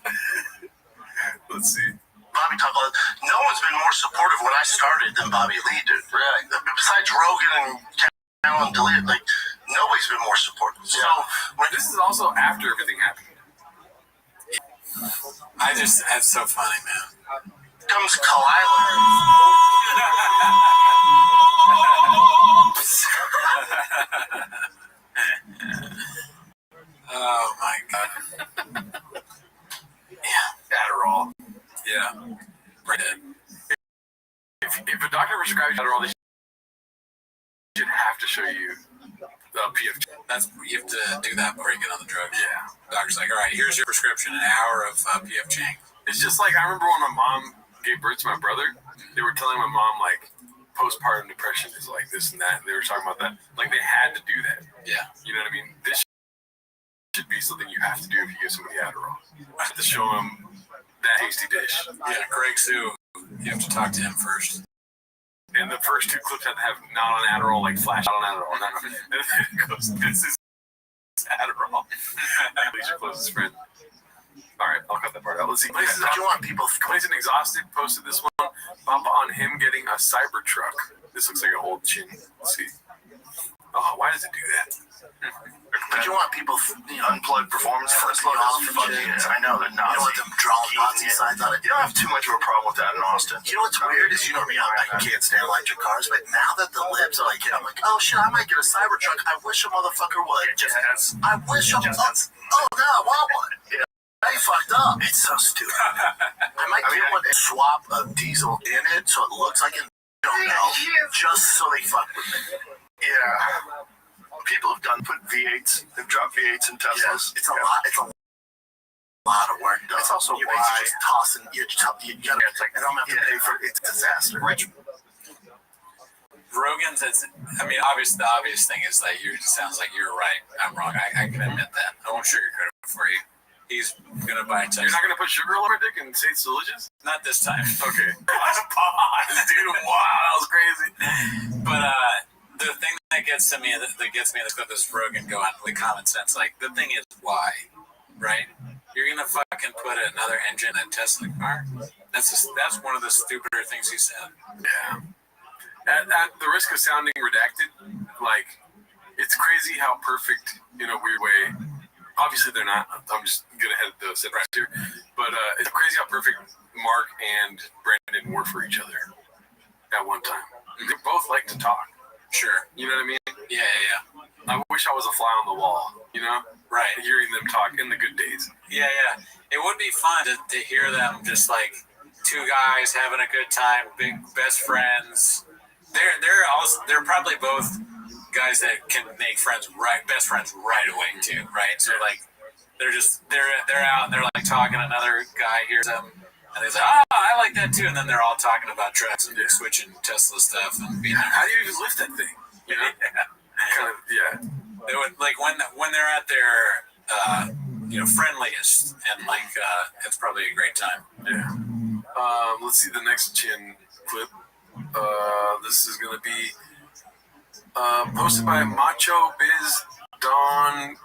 Let's see. Bobby talked about no one's been more supportive when I started than Bobby Lee did. Right. Besides Rogan and Kevin and Delia, like nobody's been more supportive. So this is also after everything happened. That's so funny, man. Comes Kalila. Oh my God. Yeah. Adderall. Yeah. If a doctor prescribes Adderall, they should have to show you the PF. You have to do that before you get on the drug. Yeah. Doctor's like, all right, here's your prescription, an hour of PF Chang. It's just like I remember when my mom gave birth to my brother. They were telling my mom like postpartum depression is like this and that. They were talking about that. Like they had to do that. Yeah. You know what I mean? This should be something you have to do if you give somebody Adderall. I have to show them that tasty dish. Yeah, Greg Sue. You have to talk to him first. And the first two clips had to have not on Adderall, like flash out on Adderall. And then it goes, this is Adderall. He's your closest friend. All right, I'll cut that part out. Let's see. Places that you want people. Places Exhausted posted this one. Bump on him getting a Cybertruck. This looks like an old chin. Let's see. Oh, why does it do that? But you want people unplugged performance flips off. I know they're not. You don't want them drawing Nazi signs on it. You don't have too much of a problem with that in Austin. You know what's weird is, you know me, I can't stand electric cars, but now that the libs are like, I'm like, oh shit, I might get a Cybertruck. I wish a motherfucker would. I wish a oh no, I want one. Yeah. I fucked up. It's so stupid. I might get one and swap a diesel in it so it looks like it. Don't know. Just so they fuck with me. Yeah. People have put V8s. They've dropped V8s in Teslas. Yeah, it's a lot. It's a lot of work, though. It's also you're basically just tossing. You gotta. I don't have to pay for it. It's a disaster. Rogan's. The obvious thing is that it sounds like you're right. I'm wrong. I can admit that. I won't sugarcoat it for you. He's gonna buy a Tesla. You're not gonna put sugar all over my dick and say it's delicious? Not this time. Okay. Dude, wow, that was crazy. But the thing that gets me in the clip is Rogan going with common sense. Like, the thing is, why, right? You're gonna fucking put another engine in a Tesla car? That's one of the stupider things he said. Yeah. At the risk of sounding redacted, like, it's crazy how perfect, in a weird way. Obviously, they're not. I'm just going to head the setbacks here. But it's crazy how perfect Mark and Brandon were for each other at one time. They both like to talk. Sure. You know what I mean? Yeah. I wish I was a fly on the wall, you know? Right. Hearing them talk in the good days. Yeah. It would be fun to hear them just like two guys having a good time, big best friends. They're probably both guys that can make best friends right away too, right? So like they're out and they're like talking, another guy hears them and he's like, I like that too, and then they're all talking about trucks and switching Tesla stuff and being how do you even lift that thing? You know? They would, like, when they're at their friendliest, and like it's probably a great time. Yeah. Let's see the next chin clip. This is gonna be posted by Macho Biz Don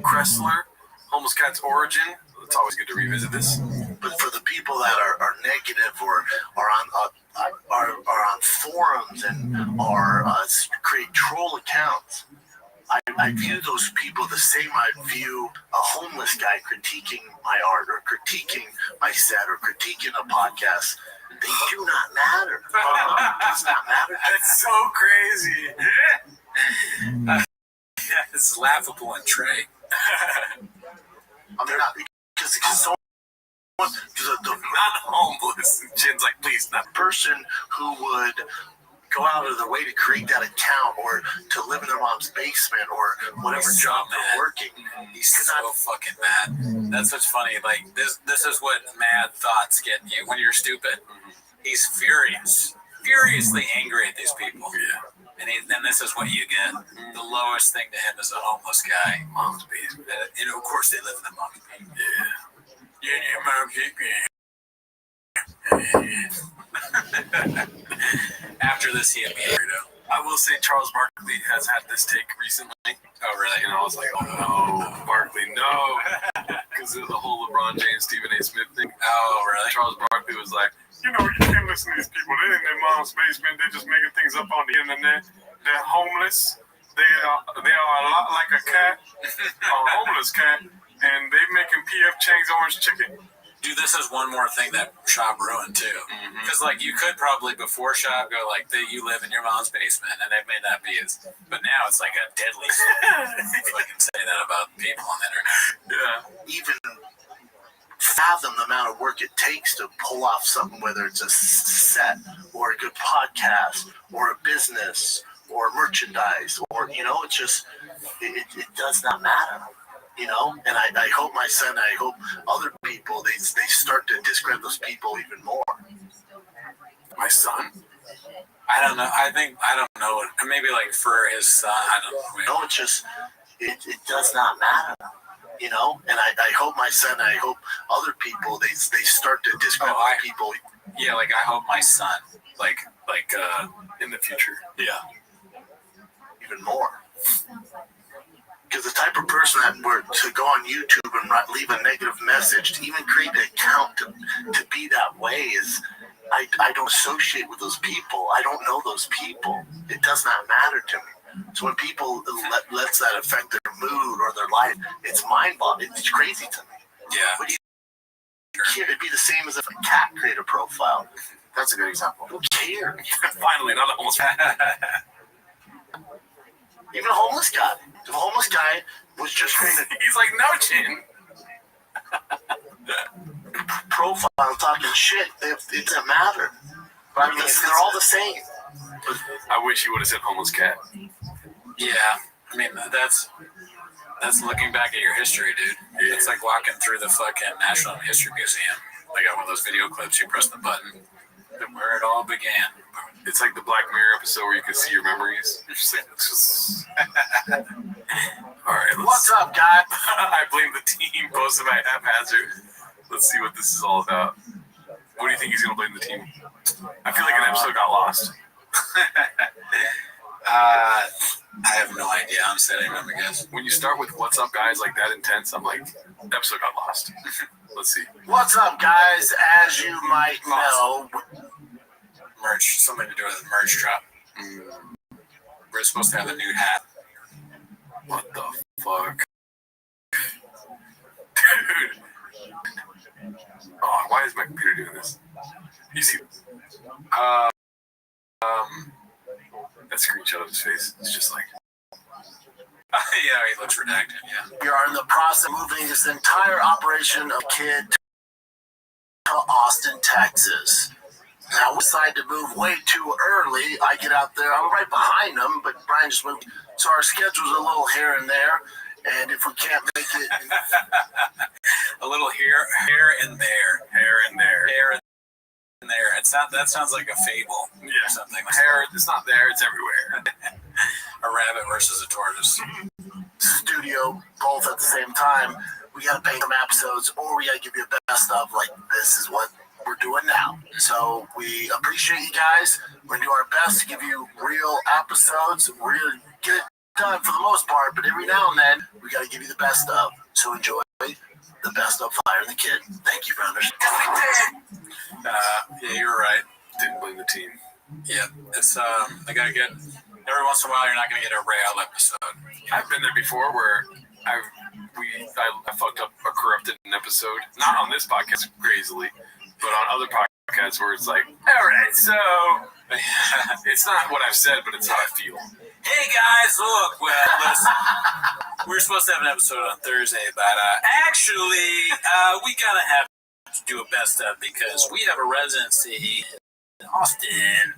Kressler, Homeless Cat's Origin. It's always good to revisit this. But for the people that are negative or are on forums and create troll accounts, I view those people the same I view a homeless guy critiquing my art or critiquing my set or critiquing a podcast. They do not matter. It does not matter. That's so crazy. It's laughable and Trey. I mean, because not homeless. Jen's like, please, not person who would go out of their way to create that account or to live in their mom's basement or whatever job they're working. He's so fucking mad. That's what's funny. Like, this is what mad thoughts get you when you're stupid. He's furiously angry at these people. Yeah. And then this is what you get. The lowest thing to him is a homeless guy. Mom's basement. And of course they live in the mom's basement. Yeah. You're in your mom's basement. After this, he hit me a weirdo. I will say Charles Barkley has had this take recently. Oh, really? And I was like, oh no, Barkley, no. Because of the whole LeBron James, Stephen A. Smith thing. Oh, really? Charles Barkley was like, you can't listen to these people. They're in their mom's basement. They're just making things up on the internet. They're homeless. They are a lot like a cat, a homeless cat, and they're making P.F. Chang's orange chicken. Dude, this is one more thing that Shab ruined too. Because like you could probably before Shab go like you live in your mom's basement, and it may not be as, but now it's like a deadly sin if I can say that about people on the internet. Yeah. Even fathom the amount of work it takes to pull off something, whether it's a set or a good podcast or a business or merchandise or it's just it does not matter. And I hope my son, I hope other people, they start to discredit those people even more. My son? I don't know. I don't know. Maybe like for his son, I don't know. No, it's just, it does not matter. And I hope my son, I hope other people, they start to discredit people. Yeah, like I hope my son, like like in the future. Yeah. Even more. Because the type of person that were to go on YouTube and leave a negative message, to even create an account to be that way is, I don't associate with those people. I don't know those people. It does not matter to me. So when people lets that affect their mood or their life, it's mind-boggling. It's crazy to me. Yeah. What do you care? It'd be the same as if a cat created a profile. That's a good example. Who cares? Finally, not a homeless Even a homeless guy. If a homeless guy was just creating he's like, no, chin. profile talking shit, it doesn't matter. But I mean, they're all the same. I wish he would have said homeless cat. Yeah. I mean, that's looking back at your history, dude. Yeah. It's like walking through the fucking National History Museum. They got one of those video clips, you press the button, where it all began. It's like the Black Mirror episode where you can see your memories. It's just all right. What's up, guy? I blame the team posted by Haphazard. Let's see what this is all about. What do you think he's gonna blame the team? I feel like an episode got lost. I have no idea. I'm setting them, I guess. When you start with "What's up, guys?" like that intense, I'm like, episode got lost. Let's see. What's up, guys? As you might know, merch, something to do with the merch drop. We're supposed to have a new hat. What the fuck? Dude. Oh, why is my computer doing this? You see, that screenshot of his face. It's just like, yeah, he looks redacted. Yeah. We are in the process of moving this entire operation of Kid to Austin, Texas. Now we decided to move way too early. I get out there, I'm right behind them, but Brian just moved. So our schedule's a little here and there. And if we can't make it, a little here and there. That sounds like a fable or something. Hair, it's not there, it's everywhere. A rabbit versus a tortoise. Studio, both at the same time. We gotta pay them episodes, or we gotta give you a best of, like, this is what we're doing now. So we appreciate you guys. We're gonna do our best to give you real episodes. We're gonna get it done for the most part, but every now and then we gotta give you the best of. So enjoy the best of Fire and the Kid. Thank you, brothers. Yeah, you're right. Didn't blame the team. Yeah, it's I gotta get every once in a while. You're not gonna get a rail episode. I've been there before where I fucked up or corrupted an episode. Not on this podcast, crazily, but on other podcasts where it's like, all right, so it's not what I've said, but it's how I feel. Hey guys, look, well, listen, we were supposed to have an episode on Thursday, but actually, we gotta have to do a best of because we have a residency in Austin.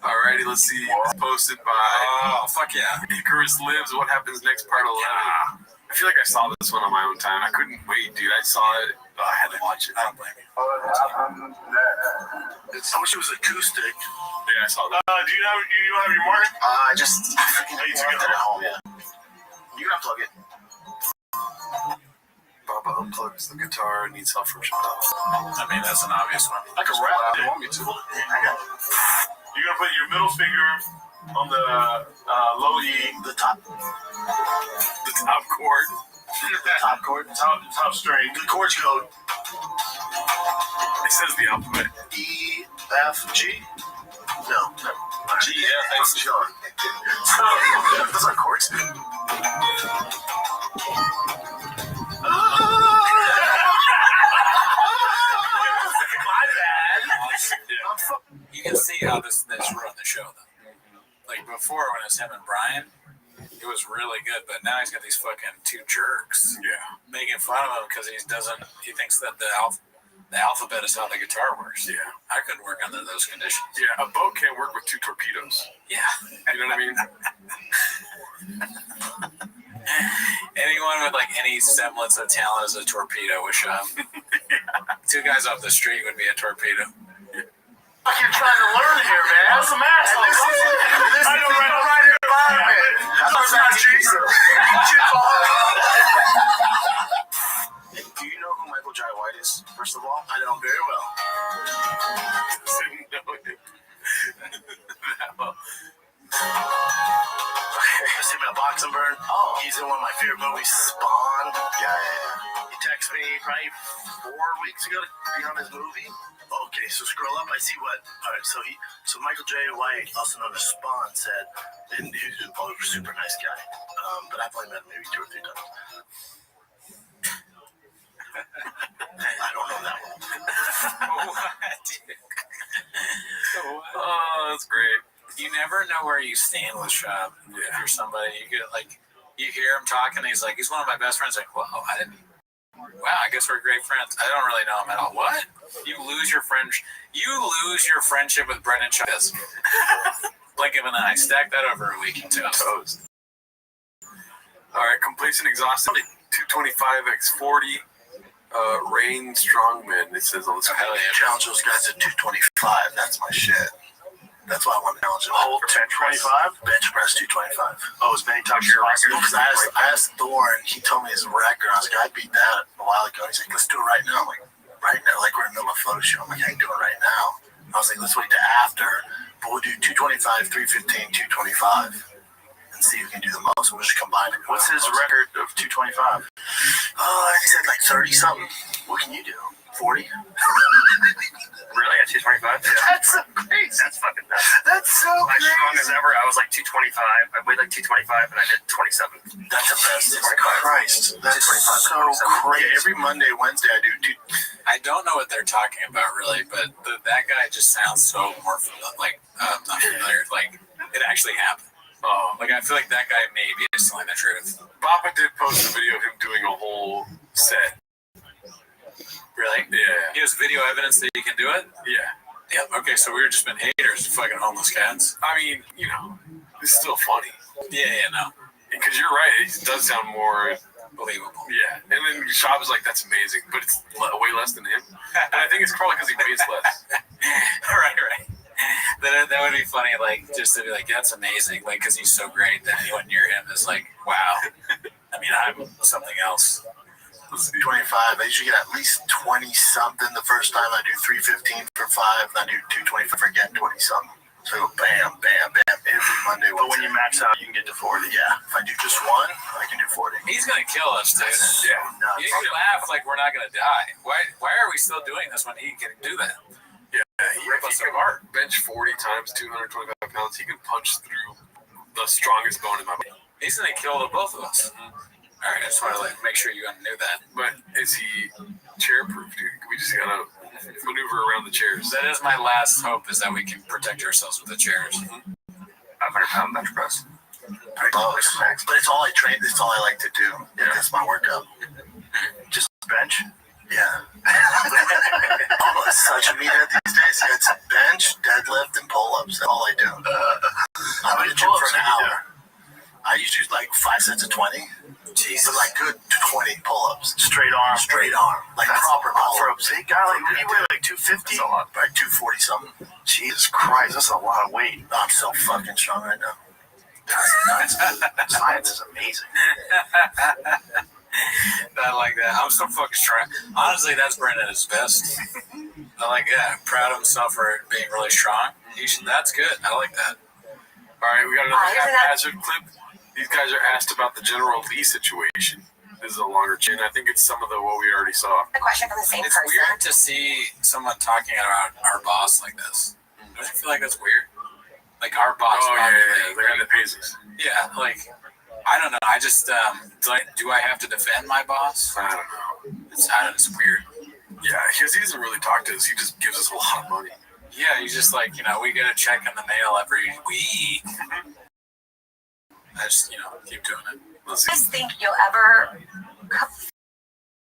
Alrighty, let's see. It's posted by. Oh, fuck yeah. Icarus Lives. What happens next? Part 11. I feel like I saw this one on my own time. I couldn't wait, dude. I saw it. Oh, I had to watch it. I don't blame you. I wish it was acoustic. Yeah, I saw that. Do you have your mark? I freaking left it at home. Yeah. You can unplug it. Baba unplugs the guitar and needs help from Chappelle. I mean, that's an obvious one. I can rap it. You want me to? You're gonna put your middle finger on the low E, the top chord. The top chord. Top string. The chords go. It says the alphabet. E, F, G. No. G, F, F, G. Those are chords. My bad. You can see how this ruined the show, though. Like before, when it was him and Brian, it was really good, but now he's got these fucking two jerks, making fun of him because he thinks that the alphabet is how the guitar works. Yeah, I couldn't work under those conditions. Yeah, a boat can't work with two torpedoes. Yeah, you know what I mean. Anyone with like any semblance of talent is a torpedo. Wish two guys off the street would be a torpedo. You're trying to learn here, man. That's some asshole. This is the right environment. That's not Jesus. Do you know who Michael Jai White is? First of all, I know him very well. He's in one of my favorite movies, Spawn. Yeah. He texted me probably 4 weeks ago to be on his movie. Okay, so scroll up. I see what. All right, so Michael J. White, also known as Spawn, said, and he's a super nice guy. But I've only met him maybe 2 or 3 times. I don't know that one. Oh, that's great. You never know where you stand with Shab. If you're somebody, you get like, you hear him talking, he's like, he's one of my best friends. Like, wow, I guess we're great friends. I don't really know him at all. What? You lose your friendship with Brendan Chavez. Blink of an eye. Stack that over a week and toast. All right, complacent, exhausted. 225x40. Rain Strongman. It says on the screen. Challenge those guys at 225. That's my shit. That's why I want to challenge them. Hold 1025? Bench press 225. Oh, as many times as possible. Because I asked Thor, and he told me his record. I was like, I beat that a while ago. He's like, let's do it right now. I'm like, right now? Like, we're in the middle of a photo shoot. I'm like, I can do it right now. I was like, let's wait to after. But we'll do 225, 315, 225. And see who can do the most. We'll just combine it. What's his record of 225? He said like 30 something. What can you do? 40? Really? At 225? That's so crazy. That's fucking nuts. That's so My crazy. strongest ever, I was like 225. I weighed like 225 and I did 27. That's amazing. Christ. That's so crazy. Yeah, every Monday, Wednesday, I do I don't know what they're talking about really, but that guy just sounds so more like, not familiar. Like, it actually happened. Oh, like I feel like that guy may be just telling the truth. Bappa did post a video of him doing a whole set. Really? Yeah. He has video evidence that he can do it? Yeah. Yeah. Okay, so we've just been haters, fucking homeless cats. I mean, it's still funny. Yeah, no. Because you're right, it does sound more believable. Yeah. And then Shab is like, that's amazing, but it's way less than him. And I think it's probably because he weighs less. Right. That would be funny, like, just to be like, that's amazing, like, because he's so great that anyone near him is like, wow. I mean, I'm something else. 25. I usually get at least 20-something the first time. I do 315 for 5, and I do 225 for again 20-something. So bam, bam, bam, every Monday. But when you max out, you can get to 40. Yeah. If I do just one, I can do 40. He's going to kill us, dude. Yeah. You laugh like we're not going to die. Why are we still doing this when he can do that? Yeah, he can bench 40 times 225 pounds. He can punch through the strongest bone in my body. He's going to kill the both of us. All right, I just want to make sure you knew that. But is he chair-proof, dude? We just got to maneuver around the chairs. That is my last hope, is that we can protect ourselves with the chairs. 500-pound bench press. But it's all I train. It's all I like to do. Yeah. That's my workout. Just bench? Yeah. It's such a meathead these days. It's bench, deadlift, and pull-ups. That's all I do. I'm in the gym for an hour. I usually do like 5 sets of 20. Jesus. But like good 20 pull-ups. Straight arm. Like proper pull-ups. For a big guy like me, you weigh like 250? Like 240 something. Jesus Christ, that's a lot of weight. I'm so fucking strong right now. Science is amazing. I like that. I'm so fucking strong. Honestly, that's Brendan at his best. I like that. Proud of himself for being really strong. That's good. I like that. All right, we got another haphazard clip. These guys are asked about the General Lee situation. This is a longer chain. I think it's some of what we already saw. A question from the same It's person. weird to see someone talking about our boss like this. Don't you feel like that's weird? Like our boss. Oh, yeah. The guy that pays us. Yeah, like, I don't know. I just, do I have to defend my boss? I don't know. It's weird. Yeah, because he doesn't really talk to us. He just gives us a lot of money. Yeah, he's just like, we get a check in the mail every week. I just, keep doing it. Do you guys think you'll ever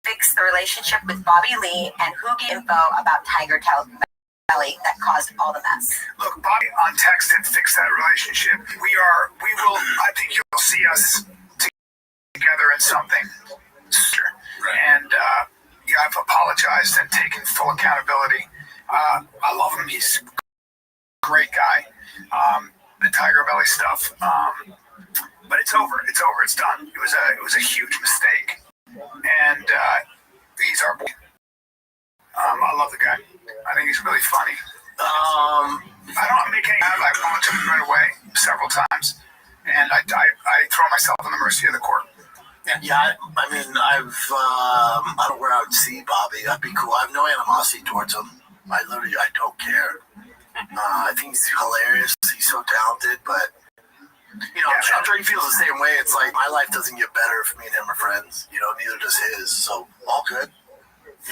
fix the relationship with Bobby Lee and who gave info about Tiger Belly that caused all the mess? Look, Bobby on text had fixed that relationship. I think you'll see us together in something. Right. And I've apologized and taken full accountability. I love him. He's a great guy. The Tiger Belly stuff. But it's over. It's over. It's done. It was a huge mistake. And he's our boy. I love the guy. I think he's really funny. I don't make any I wanted to right away several times. And I throw myself on the mercy of the court. Yeah, I mean, I don't know where I would see Bobby. That'd be cool. I have no animosity towards him. I don't care. I think he's hilarious. He's so talented, but I'm sure he feels the same way. It's like my life doesn't get better if me and him are friends. Neither does his. So all good.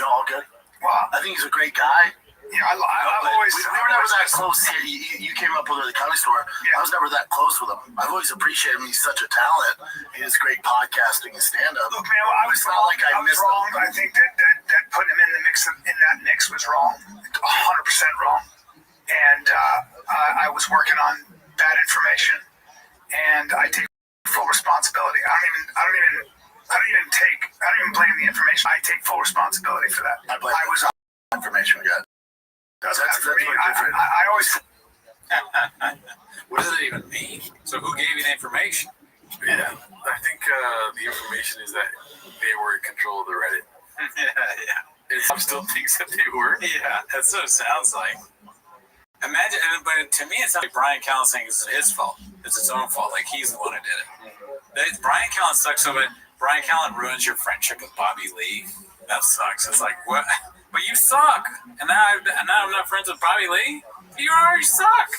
All good. Well, I think he's a great guy. Yeah, I've always. We were never that close. You came up with him at the comedy store. Yeah. I was never that close with him. I've always appreciated him. He's such a talent. He has great podcasting and stand-up. Look, man, I was not like I missed wrong. him. I think that putting him in the mix in that mix was wrong, 100% wrong. And I was working on bad information, and I take full responsibility. I don't even blame the information. I take full responsibility for that. I was information we got. That's for me. I always. What does it even mean? So who gave you the information? Yeah, I think the information is that they were in control of the Reddit. Yeah. And Bob still thinks that they were. Yeah, that's what it sounds like. Imagine, but to me, it's not like Brian Callen saying it's his fault. It's his own fault. Like he's the one who did it. Brian Callen sucks so bad. Brian Callen ruins your friendship with Bobby Lee. That sucks. It's like what? But you suck, and now I'm not friends with Bobby Lee. You already suck.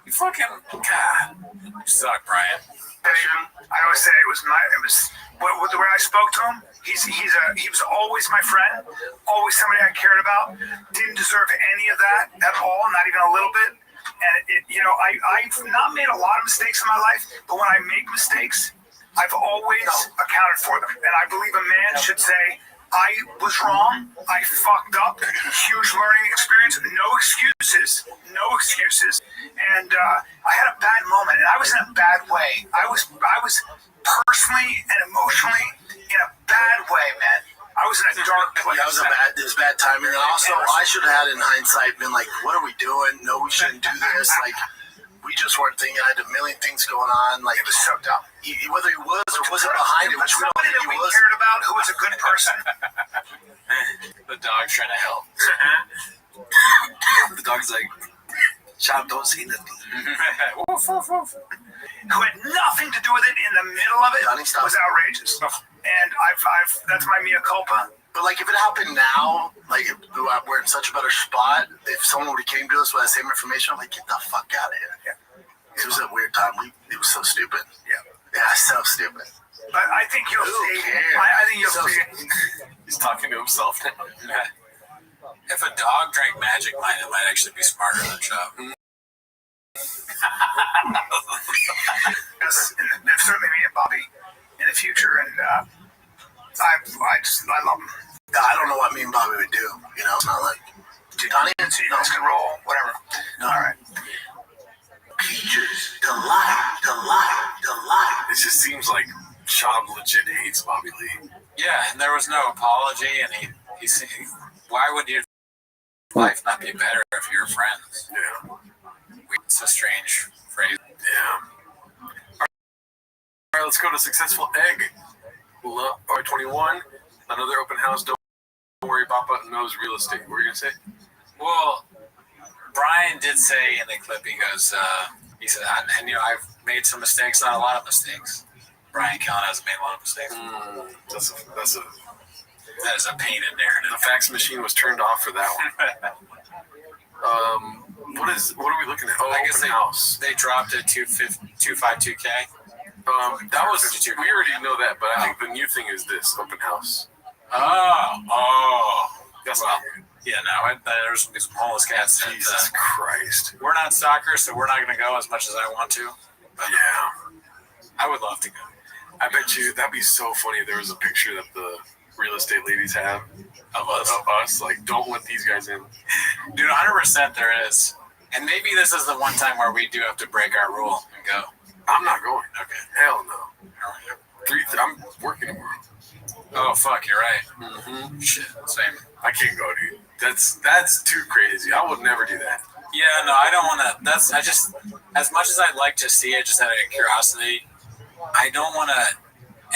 You fucking God. You suck, Brian. I always say it was the way I spoke to him. He was always my friend, always somebody I cared about. Didn't deserve any of that at all, not even a little bit. And I've not made a lot of mistakes in my life, but when I make mistakes, I've always accounted for them. And I believe a man should say, I was wrong. I fucked up. Huge learning experience. No excuses. No excuses. And I had a bad moment, and I was in a bad way. I was personally and emotionally in a bad way, man. I was in a dark place. Yeah, it was bad timing. And also, I should have had in hindsight been like, what are we doing? No, we shouldn't do this. Like, we just weren't thinking. I had a million things going on. Like, it was so dumb. Whether he was or wasn't behind it, which we don't think he was. Cared about who was a good person. The dog's trying to help. The dog's like, Chop, don't say nothing. Who had nothing to do with it in the middle of it was outrageous. And that's my mea culpa. But like, if it happened now, like we're in such a better spot. If someone would have came to us with that same information, I'm like, get the fuck out of here. Yeah. It was a weird time. It was so stupid. Yeah, so stupid. But I think you'll see. I think you'll see. He's talking to himself now. If a dog drank Magic Mine, it might actually be smarter than Chop. Yes, certainly me and Bobby in the future, and I love him. I don't know what me and Bobby would do. It's not like Donnie and you guys can roll, whatever. No. All right. Peaches, delight. It just seems like Chop legit hates Bobby Lee. Yeah, and there was no apology, and he said, why would your life not be better if you're friends? Yeah. It's a strange phrase. Yeah. All right, let's go to Successful Egg. 21, another open house. Don't worry, Papa knows real estate. What were you going to say? Well, Brian did say in the clip, he goes, he said, and I've made some mistakes, not a lot of mistakes. Brian Callen hasn't made a lot of mistakes. That is a painted narrative. The fax machine was turned off for that one. What are we looking at? Oh, I guess house. They dropped it to 252K. That was we already know that, but I think the new thing is this open house. Oh, that's not. Yeah, no, there's some homeless cats. Jesus Christ. We're not soccer, so we're not going to go as much as I want to. But yeah, I would love to go. I bet you that'd be so funny. There was a picture that the real estate ladies have of us. Like, don't let these guys in. Dude, 100% there is. And maybe this is the one time where we do have to break our rule and go. I'm not going. Okay. Hell no. I'm working tomorrow. Oh, fuck, you're right. Mm-hmm. Shit, same. I can't go, dude. That's too crazy. I would never do that. Yeah, no, I don't want to. I just, as much as I'd like to see it, just out of curiosity, I don't want to,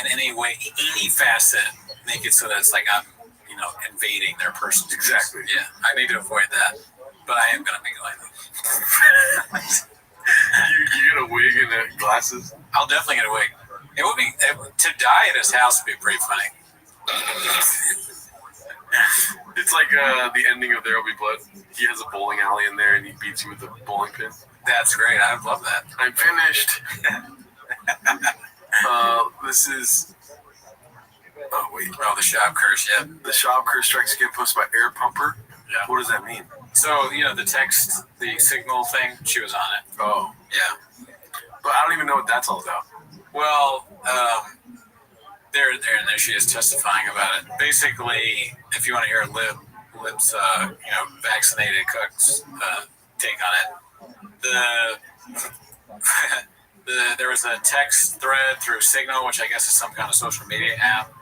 in any way, any facet, make it so that it's like I'm, invading their personal space. Exactly. Yeah, I need to avoid that. But I am going to make it like that. You get a wig and glasses? I'll definitely get a wig. It would be to die at his house would be pretty funny. It's like the ending of There Will Be Blood. He has a bowling alley in there, and he beats you with a bowling pin. That's great. I love that. I'm finished. This is. Oh wait. Oh, the shop curse. Yeah. The shop curse strikes again. Posted by Air Pumper. Yeah. What does that mean? So the text, the signal thing. She was on it. Oh. Yeah. But I don't even know what that's all about. Well, there, and there she is testifying about it. Basically, if you want to hear Lib's, vaccinated cooks take on it, there was a text thread through Signal, which I guess is some kind of social media app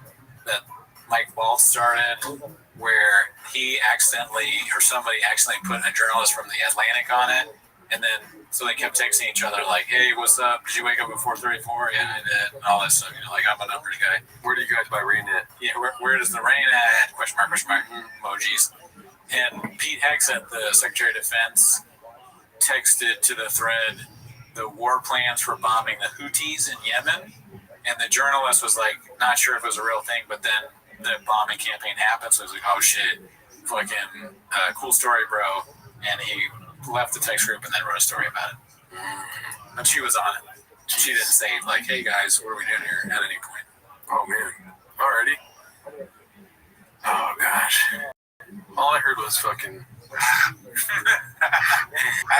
that Mike Waltz started, where he somebody accidentally put a journalist from the Atlantic on it, and then so they kept texting each other like, "Hey, what's up? Did you wake up at 4:34? Yeah, I did." And all that stuff. Like I'm a numbers guy. Where do you guys buy rain at? Yeah, where does the rain at? Question mark emojis. And Pete Hegseth, the Secretary of Defense, texted to the thread the war plans for bombing the Houthis in Yemen, and the journalist was like, not sure if it was a real thing, but then the bombing campaign happened, so he was like, "Oh shit, fucking cool story, bro," and he left the text group and then wrote a story about it. And she was on it. She didn't say like, "Hey guys, what are we doing here?" at any point. Oh man. Alrighty. Oh gosh. All I heard was fucking. I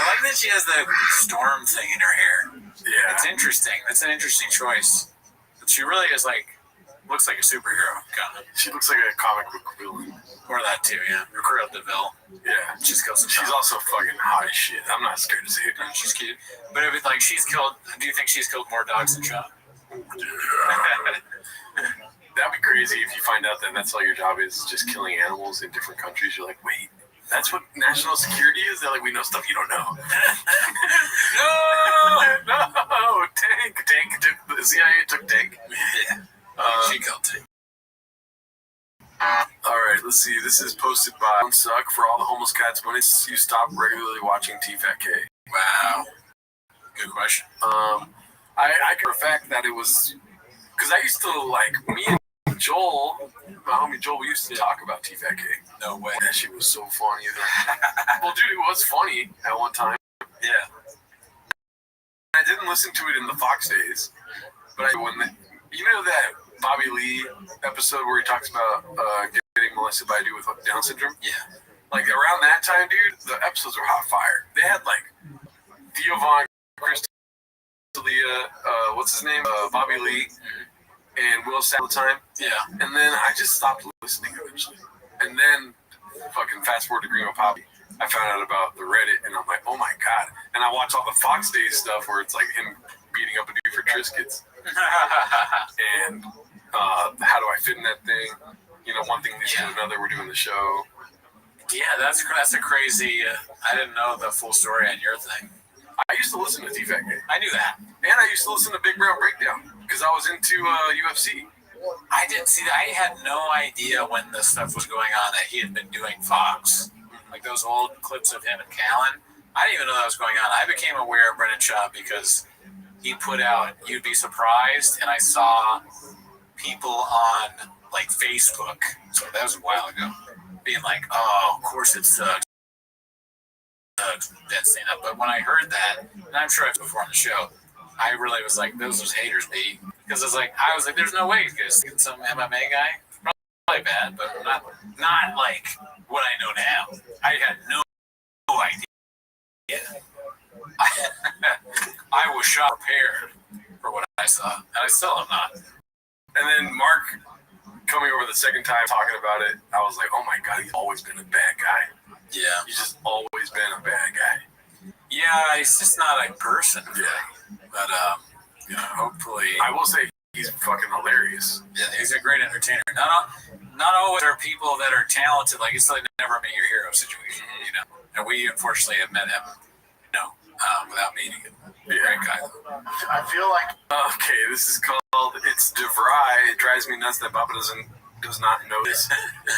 like that she has the storm thing in her hair. Yeah. It's interesting. That's an interesting choice. But she really is looks like a superhero kind of. She looks like a comic book villain. Or that too, yeah. Cruella de Vil. Yeah. She's killed some. She's also fucking hot as shit. I'm not scared to say it. No, she's cute. But if it's like she's killed, do you think she's killed more dogs than Sean? That'd be crazy if you find out that that's all your job is just killing animals in different countries. You're like, wait, that's what national security is? They're like, we know stuff you don't know. No, Tank. The CIA took Tank. Yeah. She killed Tank. Alright, let's see. This is posted by Don't Suck for all the homeless cats when you stop regularly watching T-Fat-K. Wow. Good question. I can fact that it was because I used to me and Joel, my homie Joel, we used to talk about T-Fat-K. No way. That shit was so funny. Well, dude, it was funny at one time. Yeah. I didn't listen to it in the Fox days, but you know that Bobby Lee episode where he talks about getting molested by a dude with Down syndrome? Yeah. Around that time, dude, the episodes were hot fire. They had Theo Von, Chris D'Elia, what's his name? Bobby Lee, and Will Sapp all the time. Yeah. And then I just stopped listening eventually. And then, fucking fast forward to Green Poppy, I found out about the Reddit, and I'm like, oh my god. And I watch all the Fox Days stuff where it's him beating up a dude for Triscuits. And how do I fit in that thing? One thing leads to another. We're doing the show. Yeah, that's a crazy. I didn't know the full story on your thing. I used to listen to T-Fat-K. I knew that. And I used to listen to Big Brown Breakdown because I was into UFC. I didn't see that. I had no idea when this stuff was going on that he had been doing Fox. Those old clips of him and Callan. I didn't even know that was going on. I became aware of Brendan Schaub because he put out You'd Be Surprised, and I saw people on Facebook, so that was a while ago, being like, "Oh, of course it sucks." That stand up. But when I heard that, and I'm sure it's before on the show, I really was like, those was haters beat. Because I was like, there's no way he's going to get some MMA guy. Probably bad, but not like what I know now. I had no idea. I was shot prepared for what I saw, and I still am not. And then Mark coming over the second time talking about it, I was like, oh my god, he's always been a bad guy. Yeah. He's just always been a bad guy. Yeah, he's just not a person. Yeah. But, hopefully. I will say he's fucking hilarious. Yeah, he's a great entertainer. Not always are people that are talented. It's never meet your hero situation, And we unfortunately have met him, without meeting him. Great guy. I feel like. Okay, this is called It's DeVry. It drives me nuts that Baba does not notice.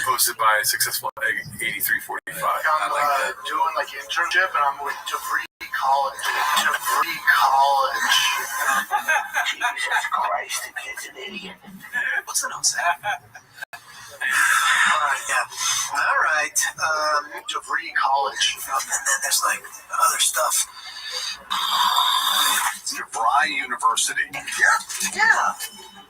Posted by Successful Egg 8345. I'm doing internship and I'm with DeVry College. DeVry College. Jesus Christ, the kid's an idiot. What's the note say? Yeah. All right. DeVry College. And then there's like other stuff. DeVry University. Yeah.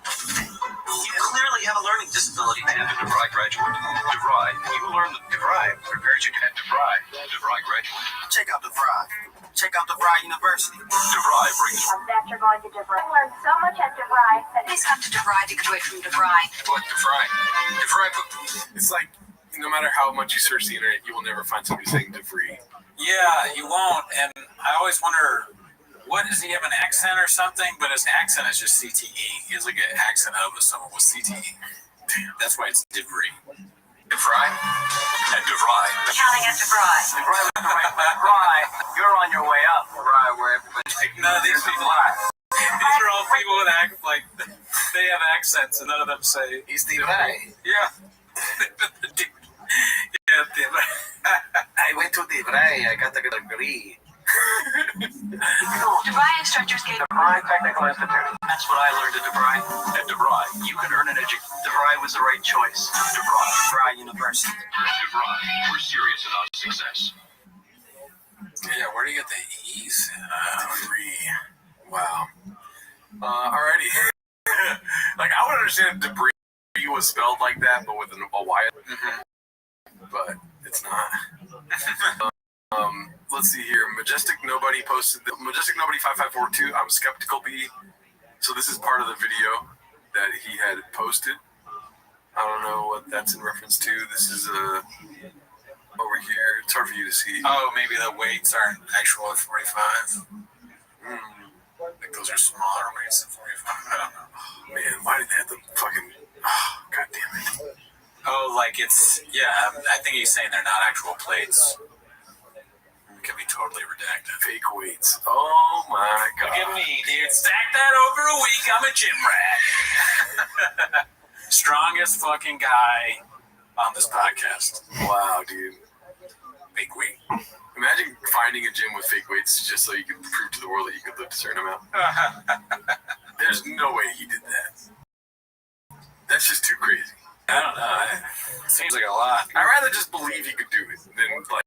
You clearly have a learning disability. I am a DeVry graduate. DeVry, you learn the DeVry prepares you at DeVry. DeVry graduate. Check out DeVry. Check out DeVry University. DeVry brings. After going to DeVry, I learned so much at DeVry. Please come to DeVry to graduate from DeVry. What DeVry? DeVry. It's like no matter how much you search the internet, you will never find somebody saying DeVry. Yeah, you won't. And I always wonder, what does he have an accent or something? But his accent is just CTE. He has like an accent of someone with CTE. Damn, that's why it's DeVry. DeVry? At DeVry. Counting at DeVry. DeVry was the right way. DeVry, you're on your way up. DeVry, where everybody's Like, none of these people these are all people with like they have accents and none of them say he's DeVry. Yeah. Yeah, DeVry. I went to DeVry. I got a degree. DeVry instructors gave DeVry Technical Institute. That's what I learned at DeVry. At DeVry, you can earn an education. DeVry was the right choice. DeVry University. DeVry, we're serious about success. Yeah, where do you get the E's? DeVry. Wow. Alrighty. Like I would understand if debris was spelled like that, but with a Y. But it's not. Let's see here. Majestic Nobody posted the Majestic Nobody 5542. I'm skeptical B. So this is part of the video that he had posted. I don't know what that's in reference to. This is over here. It's hard for you to see. Oh, maybe the weights aren't actual at 45. Like those are smaller weights than 45. I don't know. Oh, man, why did they have to fucking? Oh, God damn it. Oh, like it's I think he's saying they're not actual plates. It could be totally redacted. Fake weights. Oh my God. Look at me, dude. Stack that over a week. I'm a gym rat. Strongest fucking guy on this podcast. Wow, dude. Fake weight. Imagine finding a gym with fake weights just so you could prove to the world that you could lift a certain amount. There's no way he did that. That's just too crazy. I don't know. It seems like a lot. I'd rather just believe he could do it than like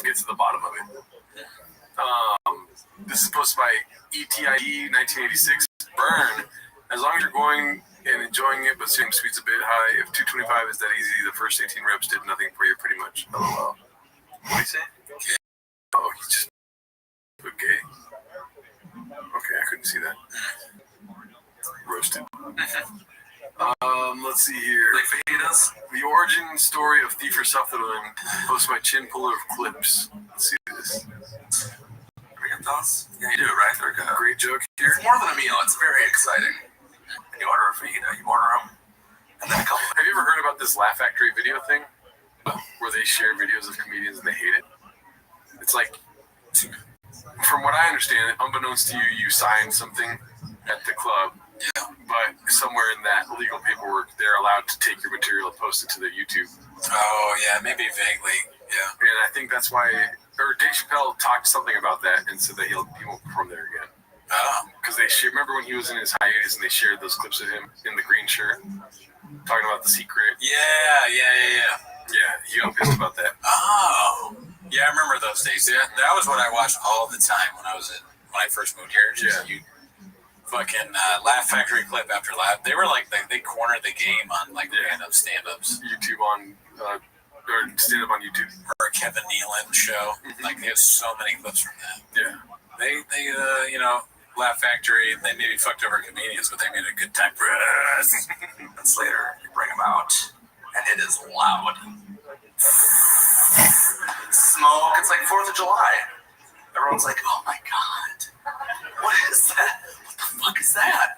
get to the bottom of it. This is posted by ETIE 1986. Burn. As long as you're going and enjoying it, but seeing speed's a bit high. If 225 is that easy, the first 18 reps did nothing for you, pretty much. LOL. What do you say? Okay. Oh, he just okay. Okay, I couldn't see that. Roasted. Let's see here. Like fajitas? The origin story of Thief or Sutherland, posted by Chin Puller of Clips. Let's see this. Any thoughts? Yeah, you do it right. They're great joke here. It's more than a meal. It's very exciting. You order a fajita, you order them, and then a couple. Have you ever heard about this Laugh Factory video thing? Where they share videos of comedians and they hate it? It's like, from what I understand, unbeknownst to you, you signed something at the club. Yeah. But somewhere in that legal paperwork, they're allowed to take your material and post it to their YouTube. Oh, yeah, maybe vaguely. Yeah. And I think that's why, or Dave Chappelle talked something about that and said that he won't perform there again. Because remember when he was in his hiatus and they shared those clips of him in the green shirt, talking about The Secret? Yeah, he got pissed about that. Oh. Yeah, I remember those days. Yeah, that was what I watched all the time when I first moved here. Just you fucking Laugh Factory clip after laugh. They were like, they cornered the game on like random stand-ups. YouTube on, or stand-up on YouTube. Or Kevin Nealon show. Like, there's so many clips from that. Yeah. They Laugh Factory, they maybe fucked over comedians, but they made a good time for us. Months later, you bring them out, and it is loud. Smoke, it's like 4th of July. Everyone's like, oh my God, what is that? What the fuck is that?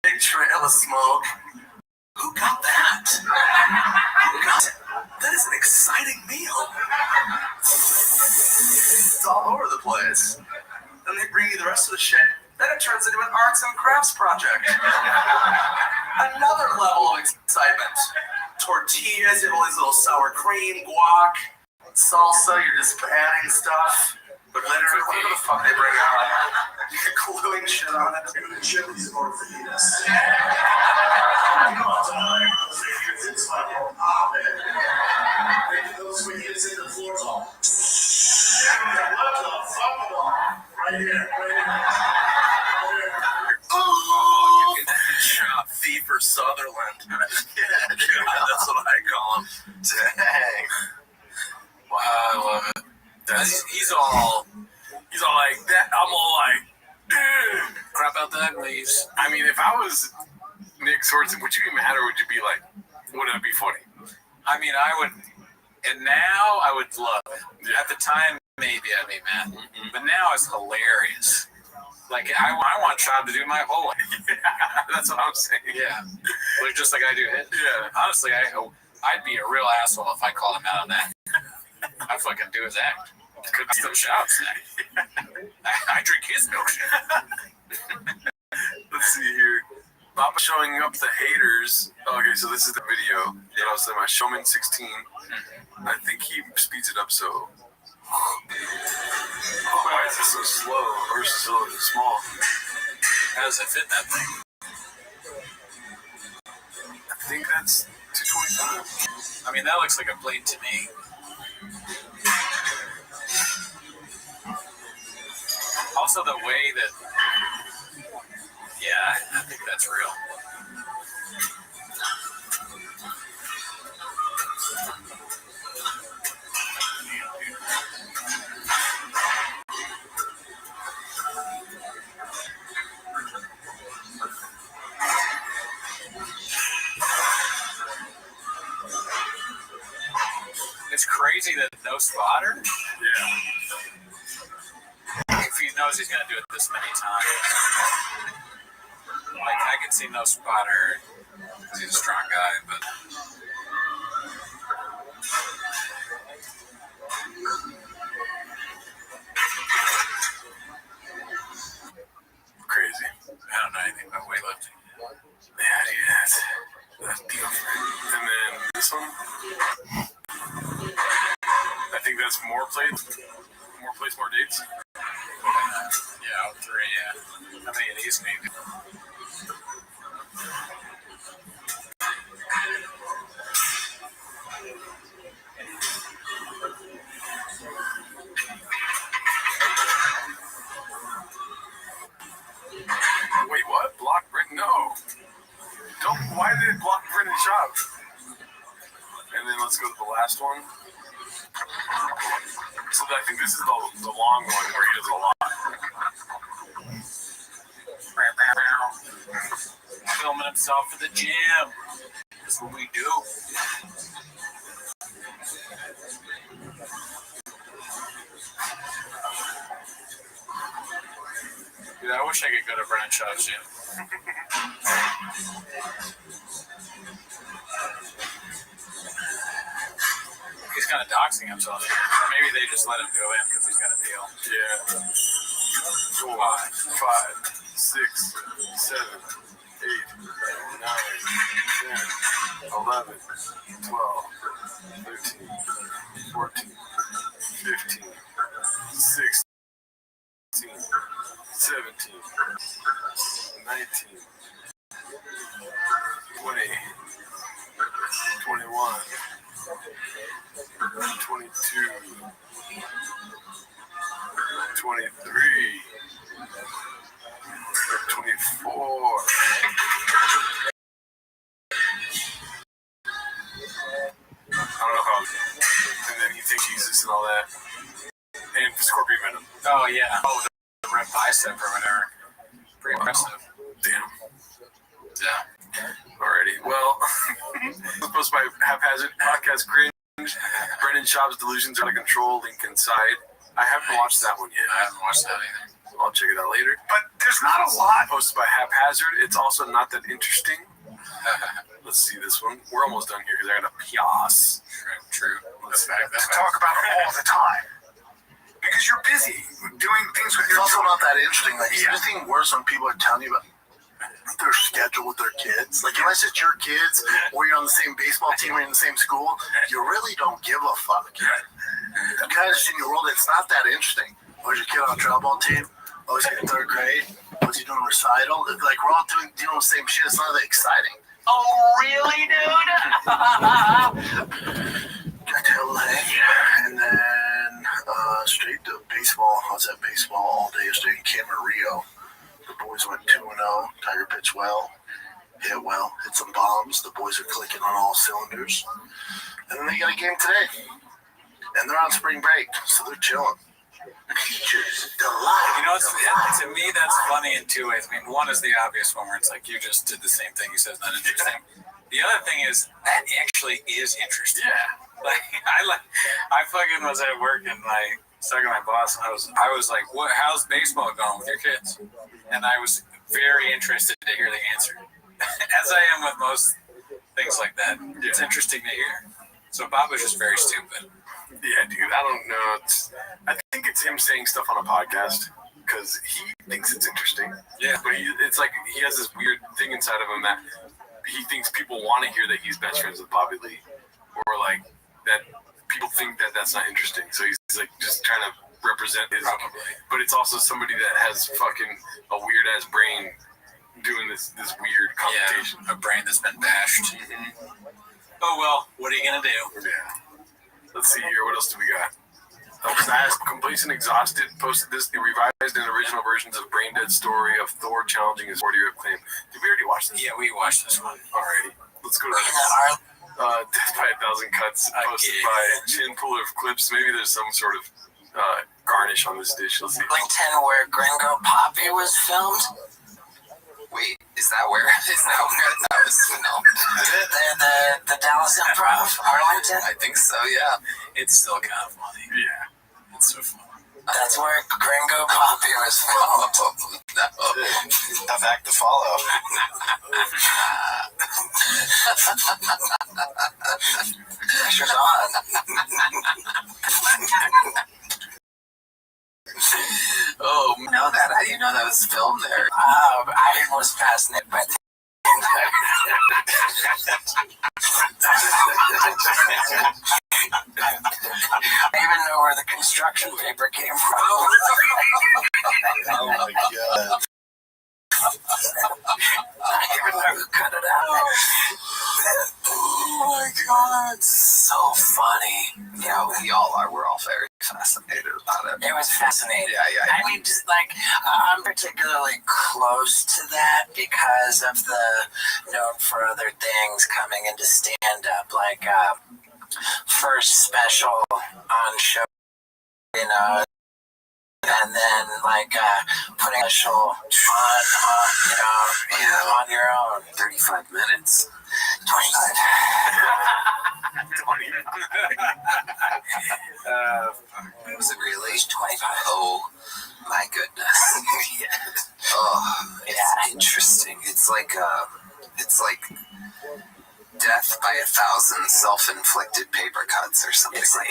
Big trail of smoke. Who got that? Who got it? That is an exciting meal. It's all over the place. Then they bring you the rest of the shit. Then it turns into an arts and crafts project. Another level of excitement. Tortillas, Italy's little sour cream, guac. salsa, you're just adding stuff. But whatever the fuck they bring out, you're gluing shit on it. Chili's or fajitas. It's like, those fajitas in the floor. What the fuck? Right here. Oh, you can shop thief or Sutherland. Yeah, that's what I call him. Dang. Wow, I love it. He's all like that. I'm all like, Crap out that and leaves. I mean, if I was Nick Swartzen, would you be mad or would you be like, wouldn't it be funny? I mean, I would, and now I would love it. At the time, maybe I'd be mad, but now it's hilarious. Like, I want Chad to do my whole life. That's what I'm saying. Yeah. Like, just like I do his. Yeah. Honestly, I'd be a real asshole if I called him out on that. I fucking do his act. Could be some shouts. I drink his milkshake. Let's see here. Papa showing up the haters. Okay, so this is the video that I was saying, my Showman 16. I think he speeds it up so. Why is this so slow or so small? How does it fit that thing? I think that's 225. I mean, that looks like a plate to me. Also, the way that, yeah, I think that's real. It's crazy that no spotter. Yeah. If he knows he's gonna do it this many times, like I can see no spotter because he's a strong guy, but. Crazy. I don't know anything about weightlifting. Yeah, dude, that's beautiful. And then this one. I think that's more plates, more dates. Yeah, 3, yeah. How many of these maybe? Wait, what? Block Brendan? No. Don't. Why did it block Brendan shop? And then let's go to the last one. So I think this is the long one where he does a lot. Filming himself for the gym. That's what we do. Dude, I wish I could go to Brennan Shaw's gym. He's kind of doxing himself here. Or maybe they just let him go in because he's got a deal. Yeah. 4, 5, 6, 7, 8, 9, 10, 11, 12, 13, 14, 15, 16, 17, 19, 20, 21, 22, 23, 24. I don't know how. And then you think Jesus and all that. And Scorpion Venom. Oh, yeah. Oh, the rep bicep or whatever. Pretty impressive. Damn. Yeah. Alrighty. Well, posted by Haphazard Podcast Cringe. Brendan Schaub's delusions are out of control. Link inside. I haven't watched that one yet. I haven't watched that either. I'll check it out later. But there's not a lot. Posted by Haphazard. It's also not that interesting. Let's see this one. We're almost done here because I got a pias. True. Let's back that Talk about it all the time. Because you're busy doing things with It's your also children. not that interesting. Like, it's just even worse when people are telling you about their schedule with their kids. Like, unless it's your kids or you're on the same baseball team or in the same school, you really don't give a fuck. kind of just in your world, it's not that interesting. Was your kid on a travel ball team? Oh, he's in third grade. What's he doing recital? Like, we're all dealing the same shit. It's not that exciting. Oh, really, dude? Got to LA, and then straight to baseball. I was at baseball all day yesterday in Camarillo. The boys went 2-0. Tiger pitched well, hit some bombs. The boys are clicking on all cylinders. And then they got a game today. And they're on spring break, so they're chilling. Just delight. You know, to me, that's funny in two ways. I mean, one is the obvious one where it's like, you just did the same thing. You said it's not interesting. The other thing is, that actually is interesting. Yeah. Like, I fucking was at work and I was talking to my boss and I was like, how's baseball going with your kids? And I was very interested to hear the answer. As I am with most things like that. It's interesting to hear. So Bob was just very stupid. Yeah, dude, I don't know. I think it's him saying stuff on a podcast because he thinks it's interesting. Yeah. But it's like he has this weird thing inside of him that he thinks people want to hear that he's best friends with Bobby Lee. Or like that people think that that's not interesting. So he's like just trying to represent his. Probably. But it's also somebody that has fucking a weird ass brain doing this weird computation. Yeah, a brain that's been bashed. Mm-hmm. Oh well, what are you gonna do? Yeah. Let's see here. What else do we got? Obsessed, Complacent, Exhausted posted this. The revised and original versions of Brain Dead story of Thor challenging his 40-year claim. Did we already watch this? Yeah, we watched this one. Alrighty. Let's go to this. Death by 1,000 Cuts posted by Chin Puller of Clips. Maybe there's some sort of garnish on this dish. Let's see. Arlington, where Gringo Poppy was filmed. Wait, is that where that was filmed? The Dallas Improv, Arlington. I think so, yeah. It's still kind of funny. Yeah. It's so funny. That's where Gringo Poppy was filmed. No. Tough act to follow. Pressure's on. Oh, know that? How do you know that was filmed there? I was fascinated by the I even know where the construction paper came from. Oh my god. I even know who cut it out. Oh my god, it's so funny. Yeah, we all are. We're all very fascinated about it. It was fascinating. Yeah. I mean, just like, I'm particularly close to that because of the known for other things coming into stand-up, like first special on show, you know, and then like putting a show on on your own. 35 minutes. 25. Was it really? 25. Oh my goodness. Yeah. Oh, it's interesting. It's like death by 1,000 self-inflicted paper cuts or something. It's pretty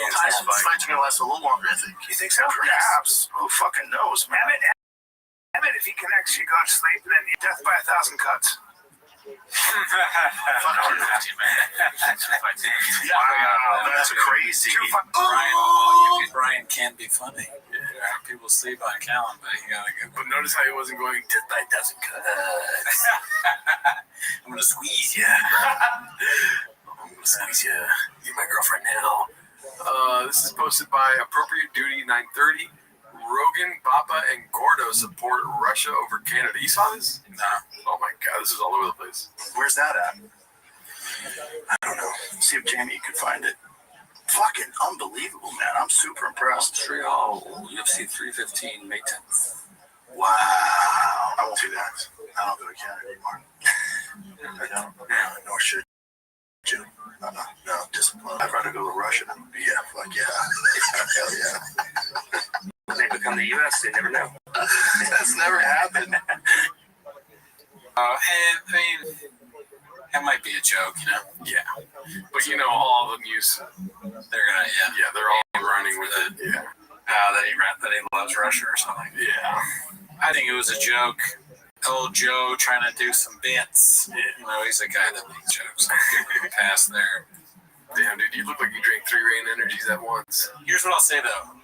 intense. This fight's gonna last a little longer, I think. You think so? Perhaps. Who fucking knows, man? I bet if he connects, you go to sleep, and then you death by 1,000 cuts. Fuck you, man. Wow, that's crazy. Brian can't be funny. Yeah, people sleep on Callan, but you gotta go. But notice how he wasn't going death by 1,000 cuts. I'm gonna squeeze you. I'm gonna squeeze you. You're my girlfriend now. This is posted by Appropriate Duty 930. Rogan, Bappa, and Gordo support Russia over Canada. You saw this? Nah. Oh my god, this is all over the place. Where's that at? I don't know. See if Jamie can find it. Fucking unbelievable, man. I'm super impressed. Montreal, UFC 315, May 10th. Wow. I won't do that. I don't go to Canada anymore. I don't. Nor should you. No, just I'd rather go to Russia than fuck yeah. Hell yeah. When they become the U.S., they never know. That's never happened. And I mean, that might be a joke, you know? Yeah. But you know, all the news, they're gonna, they're all running with it. Yeah. That he loves Russia or something. Yeah. I think it was a joke. Old Joe trying to do some bits. Yeah. You know, he's a guy that makes jokes. Pass there. Damn, dude, you look like you drank 3 Rain Energies at once. Here's what I'll say though,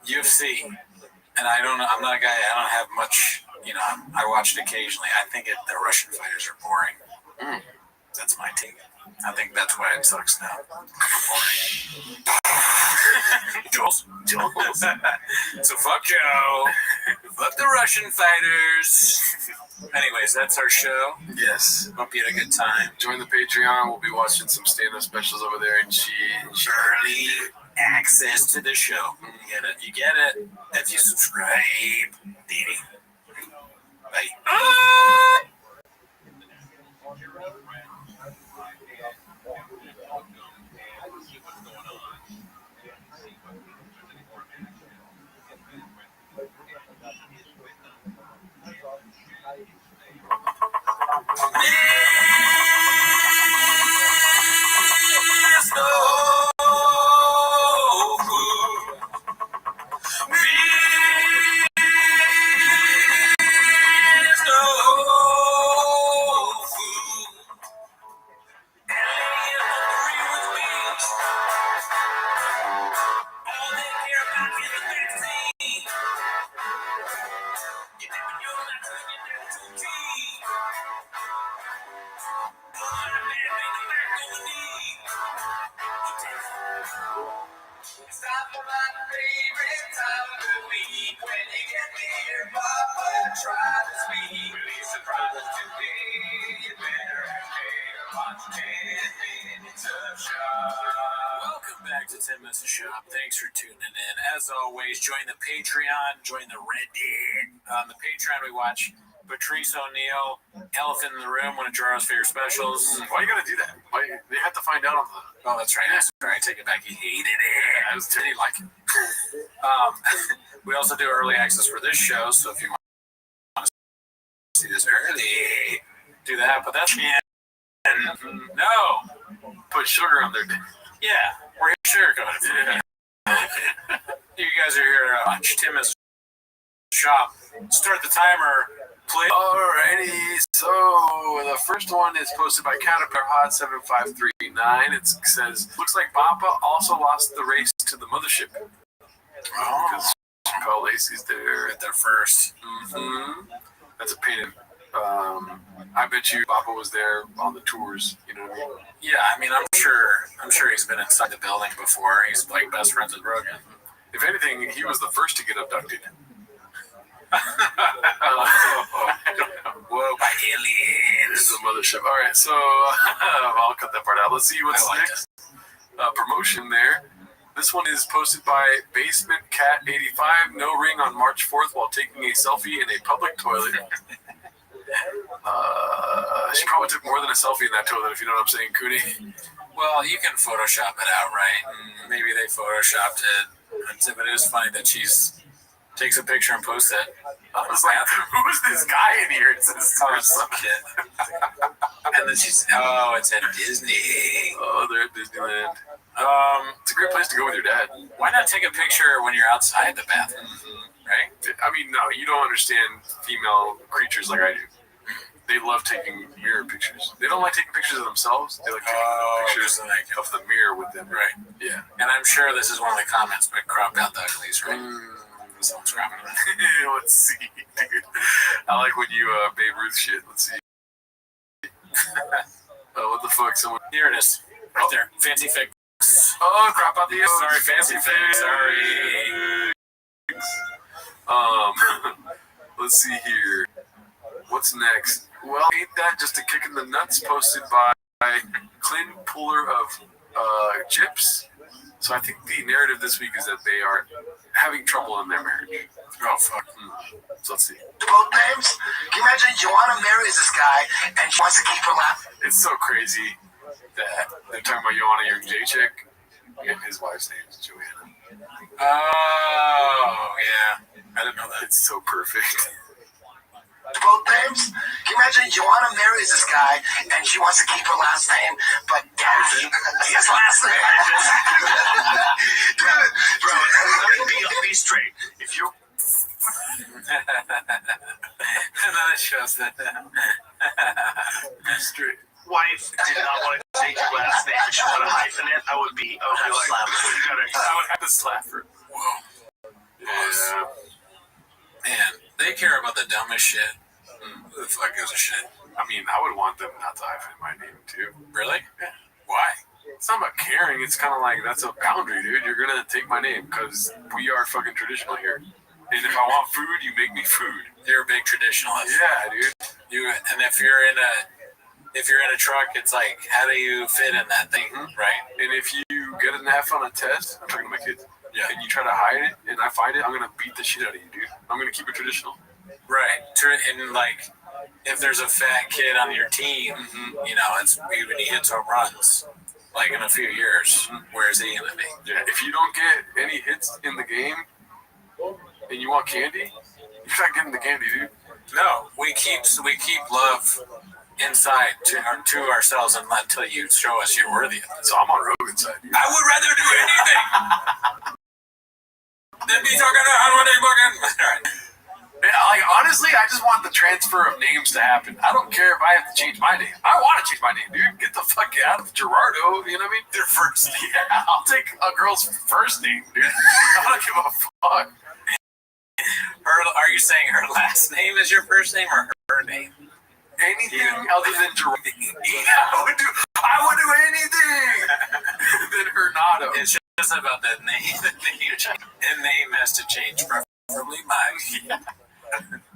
UFC, and I don't know. I'm not a guy. I don't have much. You know, I watch it occasionally. I think the Russian fighters are boring. That's my take. I think that's why it sucks now. Jules. So fuck Joe. Fuck the Russian fighters. Anyways, that's our show. Yes. Hope you had a good time. Join the Patreon. We'll be watching some stand-up specials over there and early access to the show. You get it if you subscribe. Baby. Bye. Stop for my favorite time of the week. When you get near Papa, try to speak. Release surprises today. You better watch 10 minutes of shop. Welcome back to 10 Minutes of Shop. Thanks for tuning in. As always, join the Patreon, join the Reddit. On the Patreon, we watch Patrice O'Neal, Elephant in the Room, one of Jaro's favorite specials. Why you gotta do that? Why they have to find out on the... Oh, that's right. That's right. I take it back. He hated it. I was telling you like it. We also do early access for this show, so if you want to see this early, do that. But that's no. Put sugar on their... Yeah, we're sugarcoated. Yeah. You guys are here to watch Tim as shop. Start the timer, please. Alrighty, so the first one is posted by Caterpillar Hot 7539. It says, looks like Bappa also lost the race to the mothership. Oh, because Paul Lacey's there at their first. That's a pain in. I bet you Bappa was there on the tours. You know what I mean? Yeah, I mean, I'm sure he's been inside the building before. He's like best friends with Rogan. If anything, he was the first to get abducted. Whoa, by aliens. This is a mothership. All right, so I'll cut that part out. Let's see what's next. Promotion there. This one is posted by Basement Cat 85. No ring on March 4th while taking a selfie in a public toilet. She probably took more than a selfie in that toilet, if you know what I'm saying, Cooney. Well, you can Photoshop it out, right? Maybe they Photoshopped it. But it is funny that she's takes a picture and posts it. I was like, who's this guy in here? It says some kid. And then she's, it's at Disney. Oh, they're at Disneyland. It's a great place to go with your dad. Why not take a picture when you're outside the bathroom, right? I mean, no, you don't understand female creatures like I do. They love taking mirror pictures. They don't like taking pictures of themselves. They like taking pictures of the mirror with them. Right. Yeah. And I'm sure this is one of the comments, but crop out the uglies, right? Someone's grabbing it. Let's see, dude. I like when you Babe Ruth shit. Let's see. What the fuck? Someone. Here it is. Right there. Fancy fix. Oh, crop out the O's. Sorry, fancy fix. Sorry. Let's see here. What's next? Well, ain't that just a kick in the nuts? Posted by Clint Puller of Chips. So I think the narrative this week is that they are having trouble in their marriage. Oh, fuck. So let's see. Both names? Can you imagine Joanna marries this guy and she wants to keep her lap? It's so crazy that they're talking about Joanna Young J-Chick and his wife's name is Joanna. Oh, yeah. I didn't know that. It's so perfect. Both names? Can you imagine Joanna marries this guy and she wants to keep her last name, but his last name? Bro, let me be straight. If you... And then it shows that. Straight. Wife did not want to take your last name, but she wanted to hyphen it. would be like, I would have to slap her. Whoa. Yeah. Man, they care about the dumbest shit. Who the fuck gives a shit? I mean, I would want them not to hyphenate my name too. Really? Yeah. Why? It's not about caring. It's kind of like, that's a boundary, dude. You're gonna take my name because we are fucking traditional here. And if I want food, you make me food. You're a big traditionalist. Yeah, dude. And if you're in a truck, it's like, how do you fit in that thing, right? And if you get an F on a test, I'm talking to my kids. Yeah. And you try to hide it, and I find it, I'm gonna beat the shit out of you, dude. I'm gonna keep it traditional. Right. And like, if there's a fat kid on your team, you know, it's when he hits home runs. Like in a few years, where is he gonna be? Yeah. If you don't get any hits in the game, and you want candy, you're not getting the candy, dude. No, we keep love inside to ourselves until you show us you're worthy of it. So I'm on Rogan's side, dude. I would rather do anything than be talking about how to fucking. Yeah, like honestly, I just want the transfer of names to happen. I don't care if I have to change my name. I want to change my name, dude. Get the fuck out of Gerardo. You know what I mean? Their first name. Yeah, I'll take a girl's first name, dude. I don't give a fuck. Are you saying her last name is your first name or her name? Anything other than Gerardo. Yeah, I would do anything than Hernado. It's just about the name. The name has to change, preferably mine. Yeah.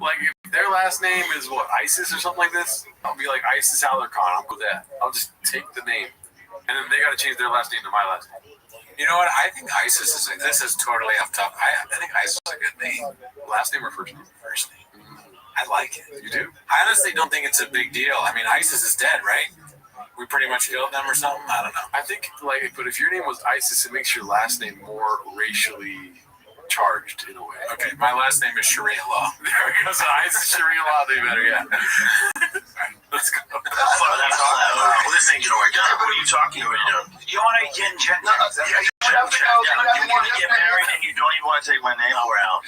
Like if their last name is what, ISIS or something like this, I'll be like ISIS Alarcon. I'm cool with that. I'll just take the name, and then they got to change their last name to my last name. You know what? I think ISIS is. This is totally off top. I think ISIS is a good name. Last name or first name? First name. I like it. You do? I honestly don't think it's a big deal. I mean, ISIS is dead, right? We pretty much killed them or something. I don't know. I think but if your name was ISIS, it makes your last name more racially charged in a way. Okay, my last name is Sharia law. There we go. So ISIS Sharia law, they better, yeah. Right, let's go. Well, this ain't gonna work out. What are you talking about? You want to get You want to get married and you don't even want to take my name? Oh, we're out.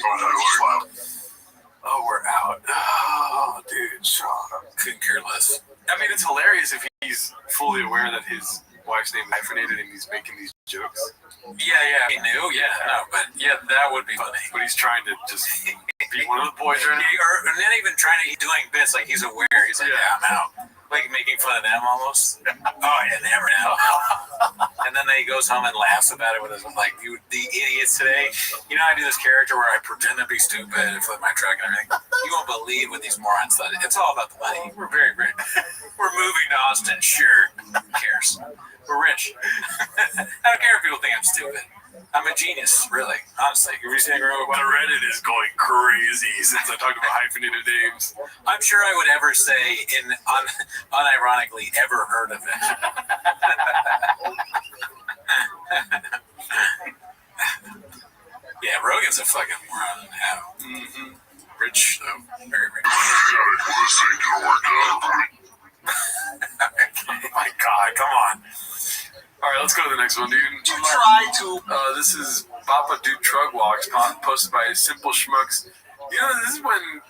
Oh, we're out. Oh, dude, Sean. Couldn't care less. I mean, it's hilarious if he's fully aware that his wife's name is hyphenated and he's making these jokes. Yeah, he knew. Yeah, no, but yeah, that would be funny. But he's trying to just be one of the boys right now. And then even trying to doing bits like he's aware. He's like, yeah, I'm out. Like making fun of them almost. Oh, yeah, never know. And then he goes home and laughs about it with his like, you, the idiots today. You know, I do this character where I pretend to be stupid and flip my truck and everything. You won't believe what these morons thought. It's all about the money. We're very rich. We're moving to Austin. Sure. Who cares? We're rich. I don't care if people think I'm stupid. I'm a genius, really. Honestly. The Reddit is going crazy since I talked about hyphenated names. I'm sure I would ever say, unironically, ever heard of it. Yeah, Rogan's a fucking moron now. Rich, though. Very rich. Oh my God, come on. All right, let's go to the next one, dude. This is Papa Dude Trug Walks, posted by Simple Schmucks. You know, this is when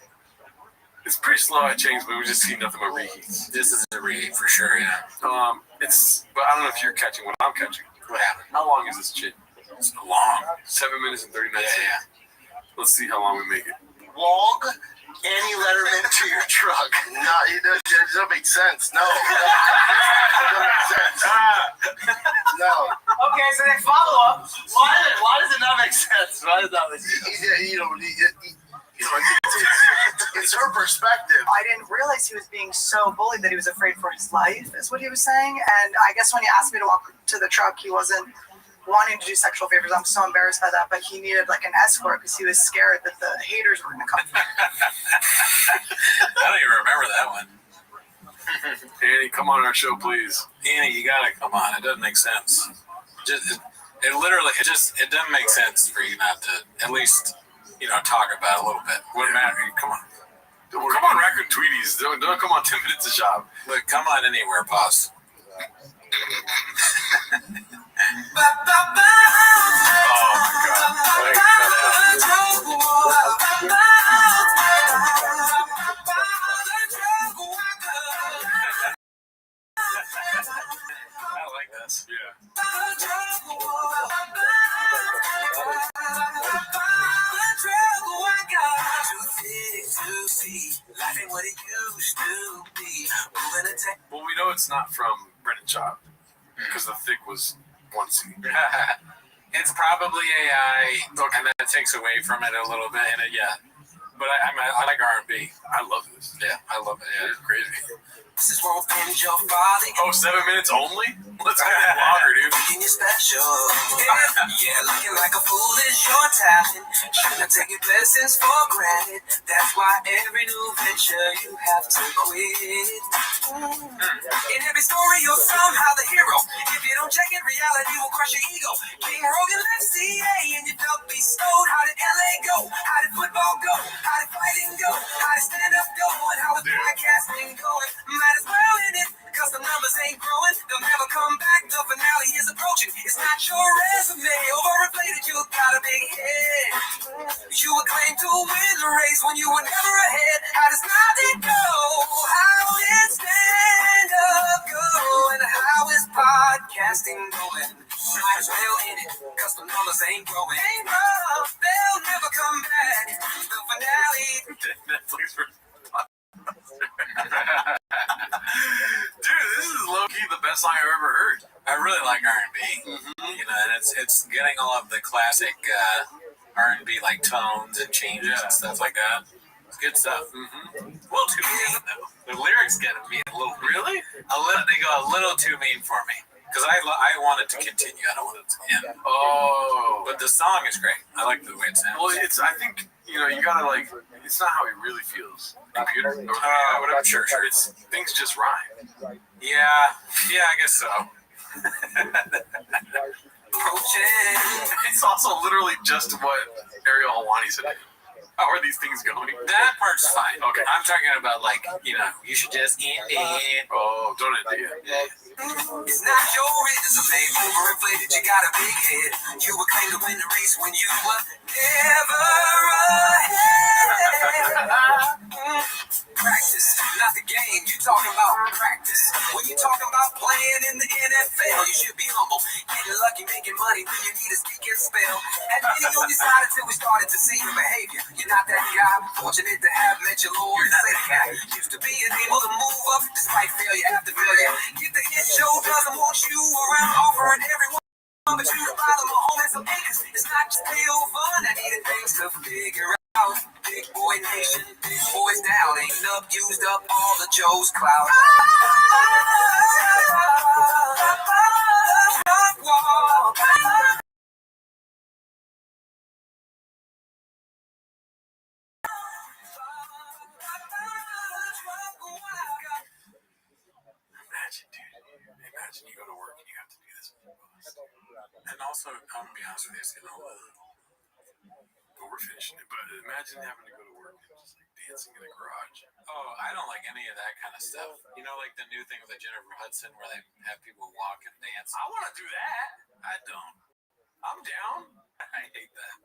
it's pretty slow at change, but we just see nothing but reheats. This is a reheat for sure, yeah. But I don't know if you're catching what I'm catching. What happened? How long is this shit? It's long. 7 minutes and 39 seconds. Yeah. Let's see how long we make it. Log Annie Letterman to your truck. No, it doesn't make sense. No. It doesn't make sense. No. Okay, so they follow up. Why does it not make sense? Why does that make sense? It's her perspective. I didn't realize he was being so bullied that he was afraid for his life, is what he was saying. And I guess when he asked me to walk to the truck, he wasn't wanting to do sexual favors. I'm so embarrassed by that, but he needed like an escort because he was scared that the haters were going to come. I don't even remember that one. Annie, come on our show, please. Annie, you gotta come on. It doesn't make sense. It doesn't make sense for you not to at least, talk about it a little bit. Wouldn't matter. Come on. Come on, Raccoon Tweeties. Don't come on 10 minutes a shop. Look, come on anywhere, pause. I like this. Yeah. it's not from Brennan Chop because the thick was 1C. It's probably AI, and that takes away from it a little bit. And but I like R&B. I love this. Yeah, I love it. Yeah, it's crazy. This is won't offend your folly. Oh, 7 minutes only? Let's get it longer, dude. Thinking you're special. Yeah, looking like a fool is your talent. Shouldn't take your blessings for granted. That's why every new venture you have to quit. In every story, you're somehow the hero. If you don't check it, reality will crush your ego. King Rogan left CA and you felt bestowed. How did LA go? How did football go? How did fighting go? How did stand-up go? And how is podcasting going? Might as well in it, cause the numbers ain't growing. They'll never come back, the finale is approaching. It's not your resume, overinflated, you got a big head. You were claimed to win the race when you were never ahead. How does nothing go? How did stand-up go? And how is podcasting going? Might as well in it, cause the numbers ain't growing. They'll never come back, the finale. Netflix version. Dude, this is low-key the best song I've ever heard. I really like R&B. You know, and it's getting all of the classic R&B like tones and changes and stuff like that. It's good stuff. Well, too mean though. The lyrics get me a little really. They go a little too mean for me because I want it to continue. I don't want it to end. Oh, but the song is great. I like the way it sounds. Well, I think you gotta like. It's not how he really feels. Computer. Whatever. Sure. It's things just rhyme. Yeah, I guess so. It's also literally just what Ariel Helwani said. How are these things going? That part's fine. Okay. I'm talking about like, you should just end it. Oh, don't end it. It's not your resume, overinflated, you got a big head. You were claimed to win the race when you were never ahead. Practice, not the game, you talking about practice. When you talking about playing in the NFL, you should be humble. Getting lucky, making money when you need a speaking spell. And then you decided till we started to see your behavior. You're not that guy, fortunate to have met your Lord and Savior. Used to being able to move up despite failure after failure. Get the hit show doesn't want you around, offering everyone. But you to buy them a home and some acres. It's not just real fun, I needed things to figure out. Big boy nation, big boys down. Ain't up, used up all the Joe's clout. Imagine you go to work and you have to do this. And also, I'm gonna be honest with you, it's getting a little. Well, we're finishing it, but imagine having to go to work and just like dancing in a garage. Oh, I don't like any of that kind of stuff. You know, like the new thing with Jennifer Hudson where they have people walk and dance. I want to do that. I don't. I'm down. I hate that.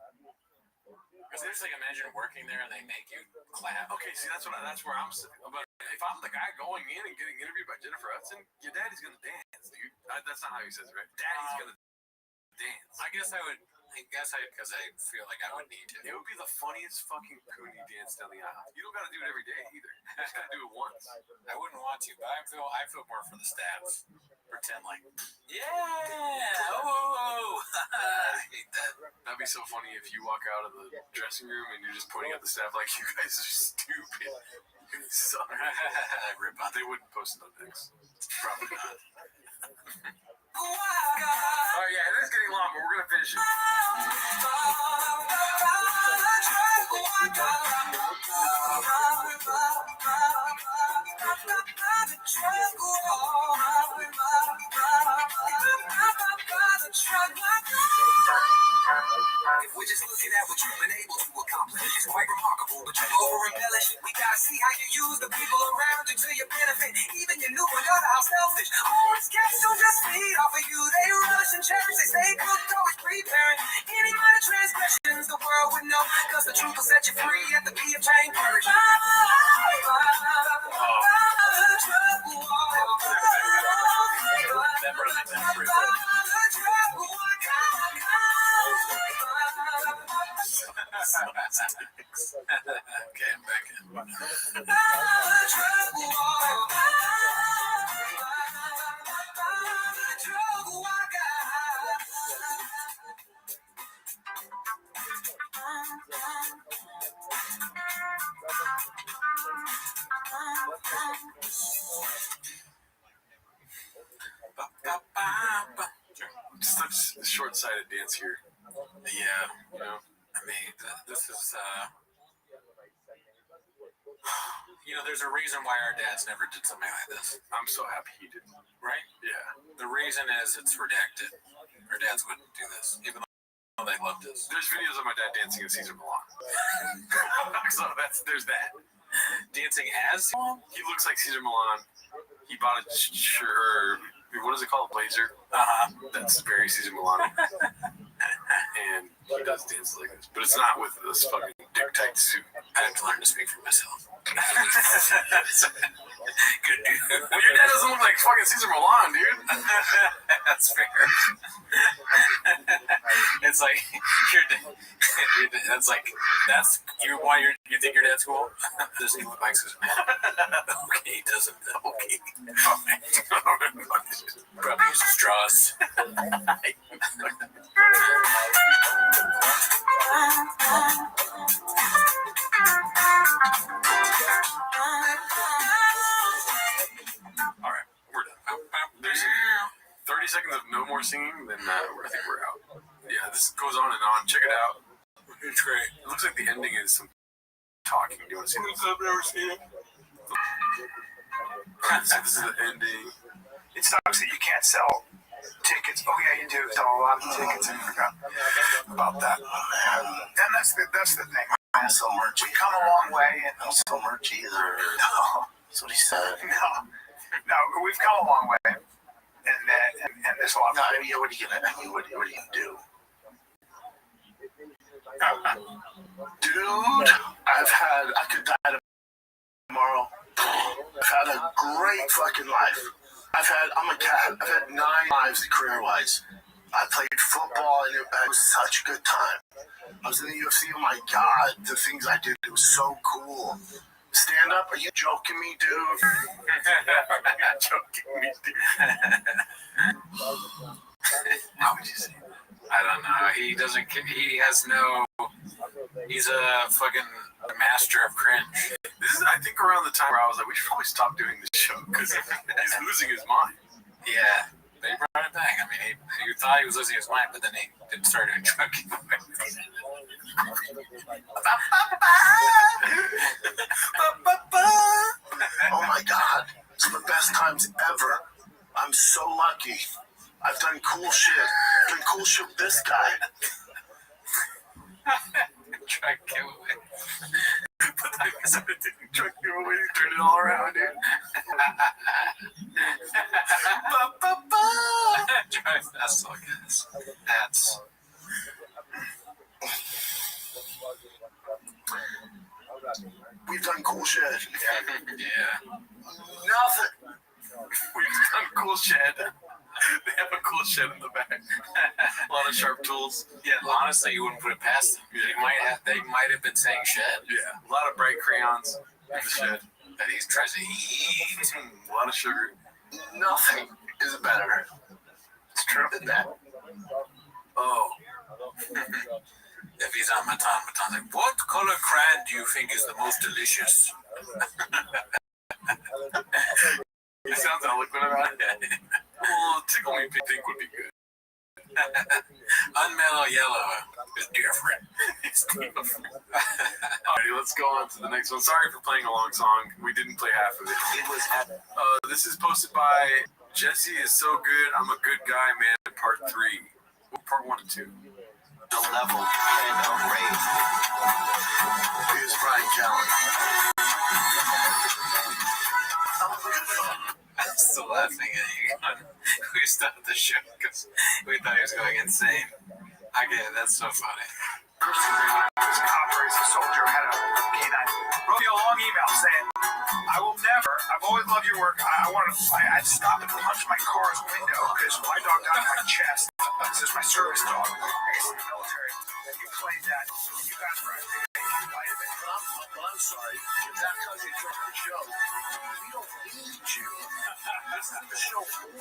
Because there's like, imagine working there and they make you clap. Okay, see, that's where I'm sitting. But if I'm the guy going in and getting interviewed by Jennifer Hudson, your daddy's gonna dance, dude. That's not how he says it, right? Daddy's gonna dance. I guess because I feel like I would need to. It would be the funniest fucking Cooney dance down the aisle. You don't gotta do it every day either. You just gotta do it once. I wouldn't want to, but I feel more for the staff. Pretend like, yeah, oh, I hate that. That'd be so funny if you walk out of the dressing room and you're just pointing at the staff like, you guys are stupid. You suck. They wouldn't post it on X. Probably not. Oh yeah, it is getting long, but we're gonna finish it. If we're just looking at what you've been able to accomplish, it's quite remarkable, but you over-embellish. We gotta see how you use the people around you to your benefit. Even your new one got how selfish. All these cats don't just feed off of you. They relish and cherish. They stay cooked, always preparing. Any minor transgressions the world would know, cause the truth will set you free at the P of Chain Purge. Okay, I'm back in. short-sighted dance here. Yeah. You know? I mean, this is, there's a reason why our dads never did something like this. I'm so happy he didn't. Right? Yeah. The reason is it's redacted. Our dads wouldn't do this, even though they loved this. There's videos of my dad dancing as Caesar Milan. So there's that. Dancing as? He looks like Caesar Milan. He bought a shirt, what is it called? Blazer. That's very Caesar Milan. And he does dance like this. But it's not with this fucking dick tight suit. I have to learn to speak for myself. Good dude. Well, your dad doesn't look like fucking Caesar Milan, dude. That's fair. It's like that's why you think your dad's cool? Doesn't he look like Caesar Milan? Okay, he doesn't. Okay. Probably uses straws. All right, we're done. There's 30 seconds of no more singing, then I think we're out. Yeah, this goes on and on. Check it out. It's great. It looks like the ending is some talking. Do you want to see this? I've never seen it. So this is the ending. It sucks that you can't sell tickets. Oh yeah, you do sell a lot of tickets. I forgot about that. And that's the thing. I don't sell merch. We come a long way, and I don't sell merch either. No, that's what he said. No, we've come a long way, and there's a lot. No, I mean, what are you gonna do? Dude, I could die tomorrow. I've had a great fucking life. I'm a cat. I've had 9 lives career-wise. I played football and it was such a good time. I was in the UFC. Oh my God, the things I did, it was so cool. Stand up? Are you joking me, dude? Joking me, dude. How would you say? I don't know. He's a fucking master of cringe. This is, I think, around the time where I was like, we should probably stop doing this show because he's losing his mind. Yeah. They brought it back. I mean, he thought he was losing his mind, but then he didn't start doing trucking. Oh my God. It's the best times ever. I'm so lucky. I've done cool shit. I've done cool shit with this guy. Truck giveaway. But I guess I didn't truck giveaway. You turned it all around, dude. Drive fast, I guess. That's. We've done cool shit. Yeah. Nothing. We've done cool shit. They have a cool shed in the back. A lot of sharp tools. Yeah, honestly, you wouldn't put it past them. Yeah. They might have been saying shed. Yeah, a lot of bright crayons in the shed. That he tries to eat. A lot of sugar. Nothing is better. It's true. Than that. Oh. If he's on Matan's like, what color crayon do you think is the most delicious? He sounds eloquent about it. Well, tickle me pink would be good. Unmellow yellow is different. It's different. Alrighty, let's go on to the next one. Sorry for playing a long song. We didn't play half of it. It was this is posted by Jesse is so good. I'm a good guy, man. Part 3. Part 1 and 2. The level and rate. Here's Brian Callen. I'm still laughing at you. We stopped the show because we thought he was going insane. I get it. That's so funny. This operates a soldier had a canine. Wrote me a long email saying, I've always loved your work. I'd stop and punch my car's window because my dog got in my chest. This is my service dog. I guess in the military. You played that. You guys were I'm sorry. If that because you took the show, we don't need you. This is the show for you.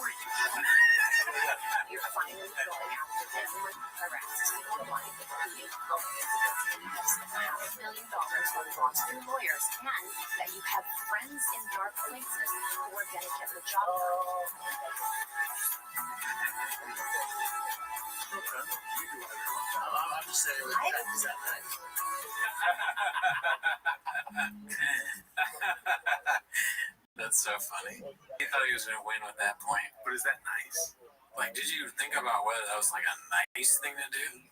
You're finally going arrested online with you. $500 million for Boston lawyers, and that you have friends in dark places who are going to get the job done. I'm just saying, like, is that nice? That's so funny. He thought he was going to win with that point. But is that nice? Like, did you think about whether that was like a nice thing to do?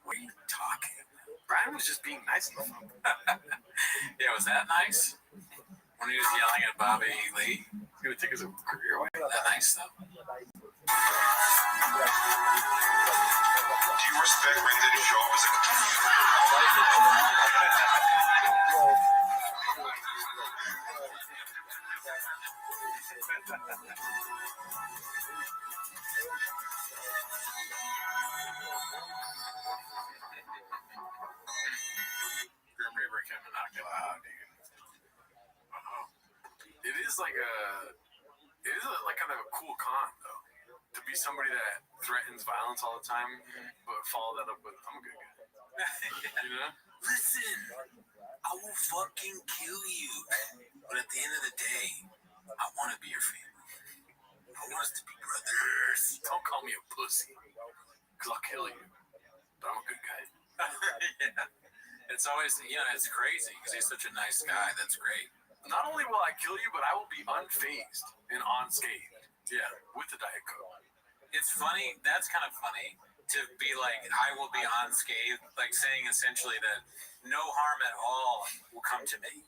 What are you talking about? Brian was just being nice enough. Yeah, was that nice? When he was yelling at Bobby Lee? He would take his career away. That nice, though. Do you respect when did show up as a Grim Reaper came and knocked it out, dude. It is like like kind of a cool con though, to be somebody that threatens violence all the time, but follow that up with I'm a good guy. You know? Listen, I will fucking kill you. But at the end of the day, I want to be your family. I want us to be brothers. Don't call me a pussy, because I'll kill you. But I'm a good guy. Yeah. It's always, it's crazy because he's such a nice guy. That's great. Not only will I kill you, but I will be unfazed and unscathed. Yeah, with the Diet Coke. It's funny. That's kind of funny to be like, I will be unscathed, like saying essentially that no harm at all will come to me.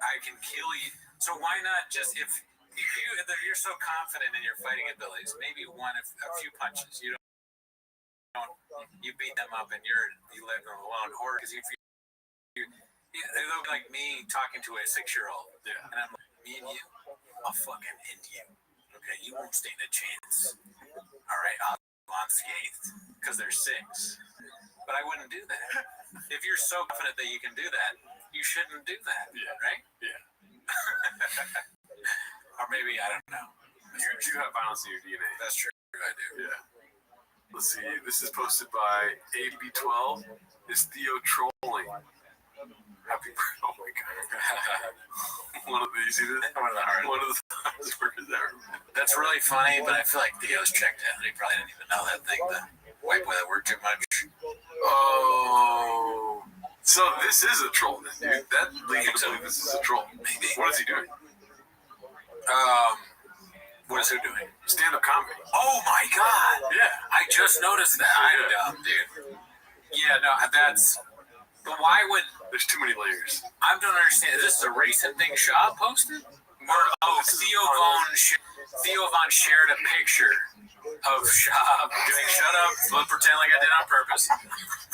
I can kill you. So why not just, if you're so confident in your fighting abilities, maybe a few punches, you beat them up and you leave them alone. Or because if they look like me talking to a 6-year-old, and I'm like, me and you, I'll fucking end you. Okay, you won't stand a chance. All right, I'll go unscathed because they're 6. But I wouldn't do that. If you're so confident that you can do that, you shouldn't do that. Yeah. Right? Yeah. Or maybe, I don't know. You have violence in your DNA. That's true. I do. Yeah. Let's see. This is posted by AB12. Is Theo trolling? Happy birthday. Oh my god. You see this? One of the hardest workers ever. That's really funny, but I feel like Theo's checked out. He probably didn't even know that thing, the white boy that worked too much. Oh. So this is a troll then, dude. That leads me to believe this is a troll. Maybe. What is he doing? What is who doing? Stand-up comedy. Oh my god! Yeah. I just noticed that. I'm dumb, dude. Yeah, no, that's... But why would... There's too many layers. I don't understand. Is this a recent thing Shaw posted? Or, Theo Von shared a picture of Shaw doing shut up, don't pretend like I did on purpose.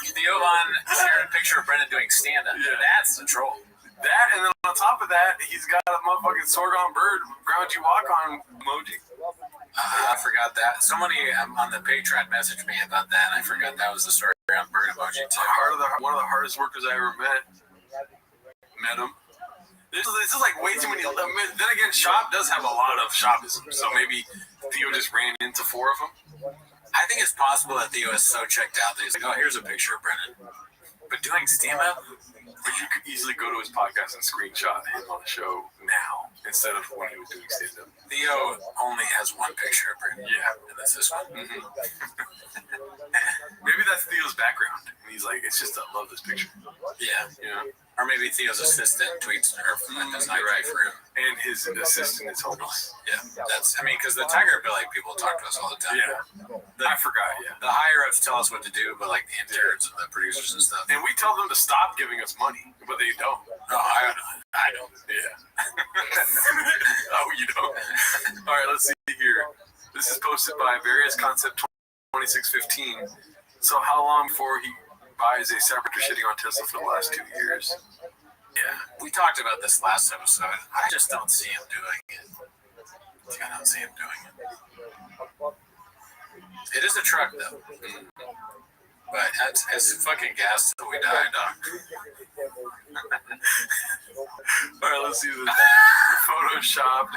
Theo Von shared a picture of Brendan doing stand-up. Yeah. That's a troll. That, and then on top of that, he's got a motherfucking Sorghum bird, ground you walk on emoji. I forgot that. Somebody on the Patreon messaged me about that, and I forgot that was the Sorghum bird emoji too. One of the hardest workers I ever met. Met him. This is like way too many. Then again, Shop does have a lot of Shopisms, so maybe Theo just ran into 4 of them. I think it's possible that Theo is so checked out that he's like, oh, here's a picture of Brendan. But doing stand-up? But you could easily go to his podcast and screenshot him on the show now instead of when he was doing stand-up. Theo only has one picture of Brendan. Yeah. And that's this one. Mm-hmm. Maybe that's Theo's background. And he's like, it's just, I love this picture. Yeah. You know? Or maybe Theo's assistant tweets or does not write for him. And his assistant is homeless. Yeah. Because the Tiger Billy people talk to us all the time. Yeah. I forgot, yeah. The higher-ups tell us what to do, but like the interns and the producers and stuff. And we tell them to stop giving us money, but they don't. No, I don't. Yeah. Oh, you don't? All right, let's see here. This is posted by Various Concept 2615. So how long before he buys a separate shitting on Tesla for the last 2 years? Yeah. We talked about this last episode. I just don't see him doing it. I don't see him doing it. It is a truck, though. But it's fucking gas till we die, Doc. All right, let's see this. Photoshopped,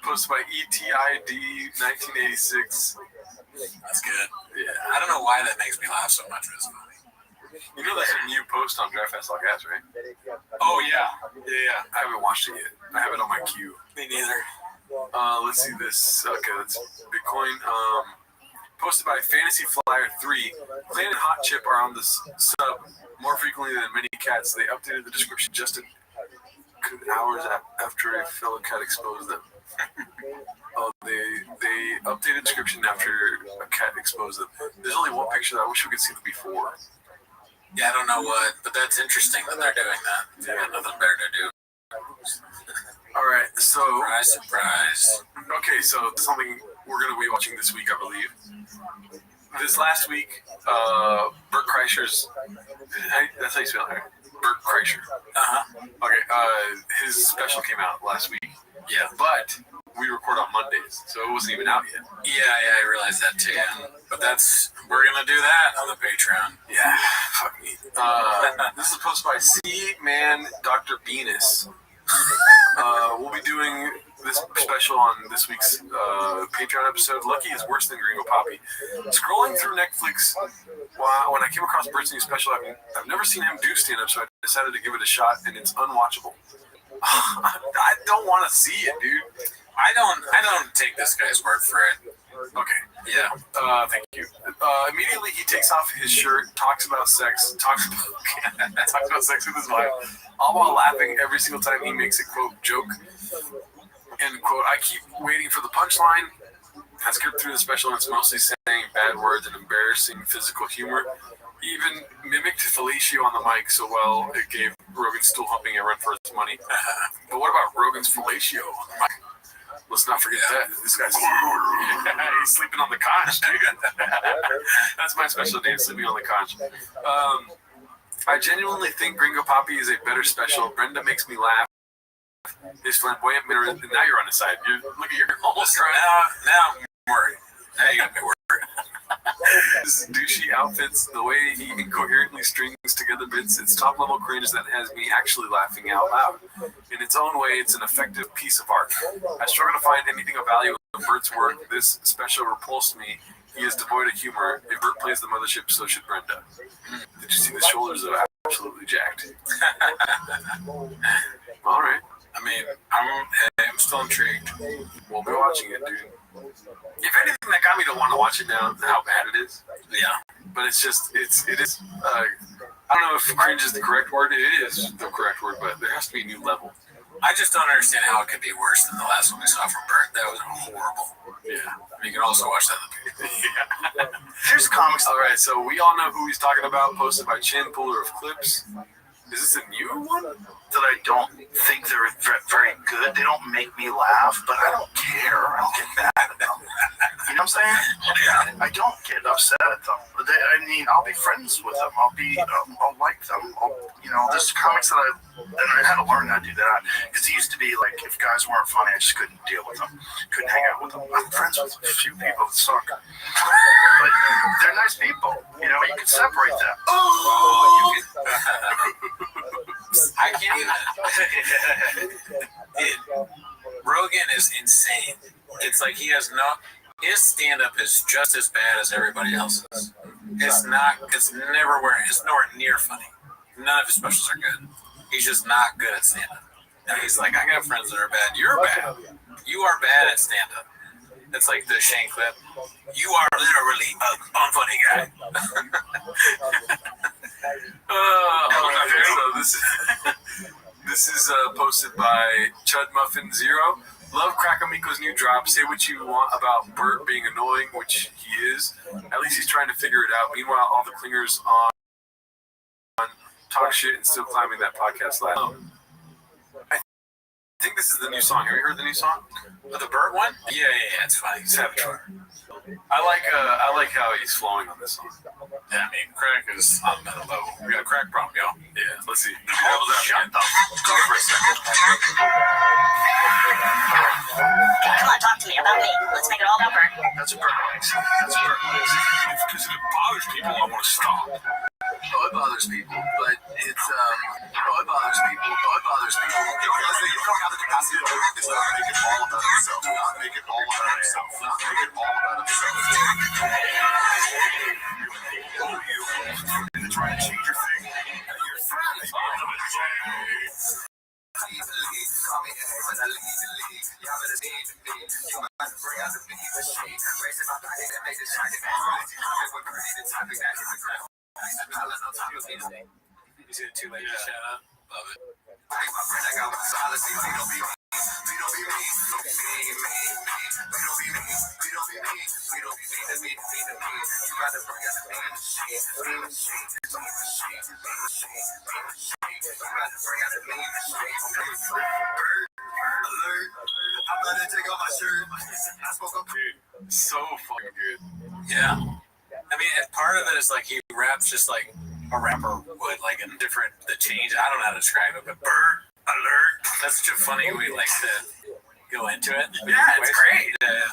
posted by ETID 1986. That's good. Yeah. I don't know why that makes me laugh so much, but it's funny. You know there's a new post on Drive Fast All Gas, right? Oh, yeah. Yeah. I haven't watched it yet. I have it on my queue. Me neither. Let's see this. Okay, that's Bitcoin. Posted by Fantasy Flyer 3. Clan and Hot Chip are on the sub more frequently than many cats. They updated the description just hours after a fellow cat exposed them. Oh, they updated the description after a cat exposed them. There's only one picture. I wish we could see the before. Yeah, I don't know what, but that's interesting that they're doing that. They got nothing better to do. All right, so surprise, surprise. Okay, so something we're gonna be watching this week, I believe. This last week, Bert Kreischer's. That's how you spell it, right? Bert Kreischer. Okay, his special came out last week. Yeah, but we record on Mondays, so it wasn't even out yet. Yeah, I realized that too. Yeah. But we're gonna do that on the Patreon. Yeah, fuck me. This is posted by C-Man Dr. Venus. We'll be doing this special on this week's Patreon episode. Lucky is worse than Gringo Poppy. Scrolling through Netflix, when I came across Bert's new special, I've never seen him do stand-up, so I decided to give it a shot, and it's unwatchable. I don't want to see it, dude. I don't take this guy's word for it. Okay. Yeah. Thank you. Immediately he takes off his shirt, talks about sex, talks about sex with his wife, all while laughing every single time he makes a quote joke. End quote. I keep waiting for the punchline. I skipped through the special and it's mostly saying bad words and embarrassing physical humor. He even mimicked fellatio on the mic so well it gave Rogan's stool humping a run for its money. But what about Rogan's fellatio on the mic? Let's not forget that. This guy's he's sleeping on the conch, dude. That's my special name, sleeping on the conch. I genuinely think Gringo Poppy is a better special. Brenda makes me laugh. His flamboyant mirror, and now you're on his side. Look at your almost right now. I'm worried. Now you got me worried. His douchey outfits, the way he incoherently strings together bits, it's top level cringe that has me actually laughing out loud. In its own way, it's an effective piece of art. I struggle to find anything of value in Bert's work. This special repulsed me. He is devoid of humor. If Bert plays the mothership, so should Brenda. Did you see the shoulders are absolutely jacked? All right. I mean, I'm still intrigued. We'll be watching it, dude. If anything, that got me to want to watch it now, how bad it is. Yeah. But it is, I don't know if cringe is the correct word. It is the correct word, but there has to be a new level. I just don't understand how it could be worse than the last one we saw from Bert. That was horrible. Yeah. You can also watch that in the Yeah. Here's comics. All right, so we all know who he's talking about, posted by Chin, puller of clips. Is this a new one? That I don't think they're very good. They don't make me laugh, but I don't care. I don't get mad at them. You know what I'm saying? Yeah. I don't get upset at them. I'll be friends with them. I'll like them. There's comics that I had to learn how to do that. Because it used to be like, if guys weren't funny, I just couldn't deal with them. Couldn't hang out with them. I'm friends with a few people that suck. But they're nice people. You can separate them. I can't even. Rogan is insane. It's like he has his stand-up is just as bad as everybody else's. It's nowhere near funny. None of his specials are good. He's just not good at stand-up. And he's like, I got friends that are bad. You're bad. You are bad at stand-up. It's like the Shane clip. You are literally an unfunny guy. So this is posted by Chud Muffin 0. Love Crackamico's new drop. Say what you want about Bert being annoying, which he is. At least he's trying to figure it out. Meanwhile, all the clingers on talk shit and still climbing that podcast ladder. I think this is the new song. Have you heard the new song? The Bert one? Yeah, it's funny. Savage. I like how he's flowing on this song. Yeah, I mean, crack is on another level. We got a crack problem, y'all. Yeah, let's see. Shut the fuck up for a second. Come on, talk to me about me. Let's make it all about Bert. That's a Bert. Because it bothers people, I want to stop. It bothers people, but it's it bothers people. You don't have the capacity to make this not make it all about himself. Not make it all about himself. Not make it all about himself. You try to change your thing. Your friend. call me the but I lead the lead. Y'all better see me. You about to bring out the beat machine. Racing my body that made the target. Crazy comment with pretty the topic that hit the ground. Piling on top of me. You see the two ladies shout out? Love it. My friend, I got my policy. We don't be me. We don't be me. We don't be me. We don't be me. We don't be me. We don't be me. To me. You got to bring out the beat machine. Beat machine. Beat machine. Beat machine. Beat machine. You got to bring out the beat machine. Bird alert. I'm about to take off my shirt. I spoke up. Dude, so fucking good. Yeah. I mean, part of it is like he raps just like a rapper would, like in different, the change. I don't know how to describe it, but bird alert. That's such a funny way like to go into it. Yeah, it's great. Yeah.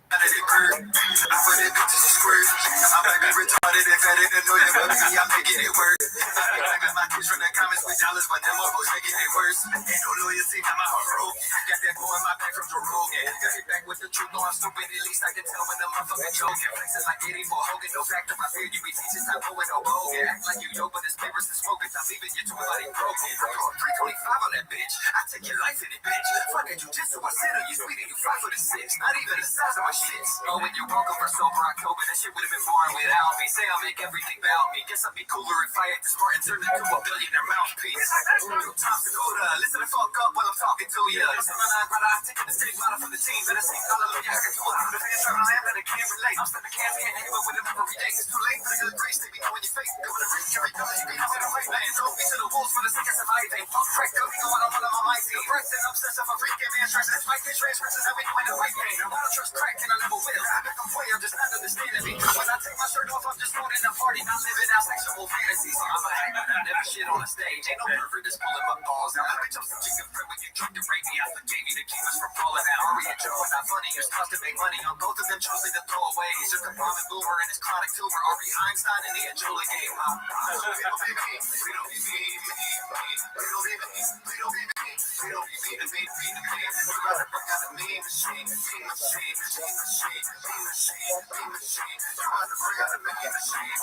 I put it bitches to squirt. I might be retarded if I didn't know you, but me, I'm making it work. I got my kids from the comments with dollars, but them motherfuckers making it worse. Ain't no loyalty, now my heart broke. Got that boy in my back from Joe Rogan. Got it back with the truth, though I'm stupid. At least I can tell when the motherfucker joking. Flexes like 84 Hogan, no factor. My fear you be teaching, stop going no bogan. Act like you yo, but this paper's the smoking. I'm leaving your twin body broken. 325 on that bitch. I take your life in it, bitch. Fuck it, you just so I sit on you, sweetie. You 5'6". Not even the size of my shits. Oh, when you're welcome for sober October, that shit would have been boring without me. Say I'll make everything about me. Guess I'd be cooler if I had the Spartan turned into a billionaire mouthpiece. Real top Dakota, listen the fuck up while I'm talking to ya. Summerline brother, I'm taking the stigmata from the team. Better sing hallelujah, I can do it. The fans trying to laugh and I can't relate. I'm stepping cans in neighbor with them every day. It's too late for the good grace to be knowing your face. Going to reach every dollar you be having a right man. Throw me to the wolves for the sake of surviving. Fuck crack, don't be going on one of my mic. The breath and obsessive of freaking man stress. That's my bitch transgresses how we doing the right thing. I don't trust crack and I never will. I'm way, I'm just not understanding me. When I take my shirt off, I'm just throwing a party, not living out sexual fantasies. I'm a hack, I never shit on a stage. Ain't no perfect, just pulling my balls out. Bitch, I'm such a good friend when you tried to rape me. I forgave you to keep us from falling out. Ari and Joe are not funny, you're supposed to make money on both of them, choosing to throw away. It's just a Brahmin boomer and his chronic tumor. Ari Einstein and the Angela game. We don't be me, we don't be me, we don't be me, we don't be me, we don't be me, to be me, to me. You gotta bring out the mean machine, mean machine, mean machine, mean machine, mean machine. You gotta bring out the mean machine.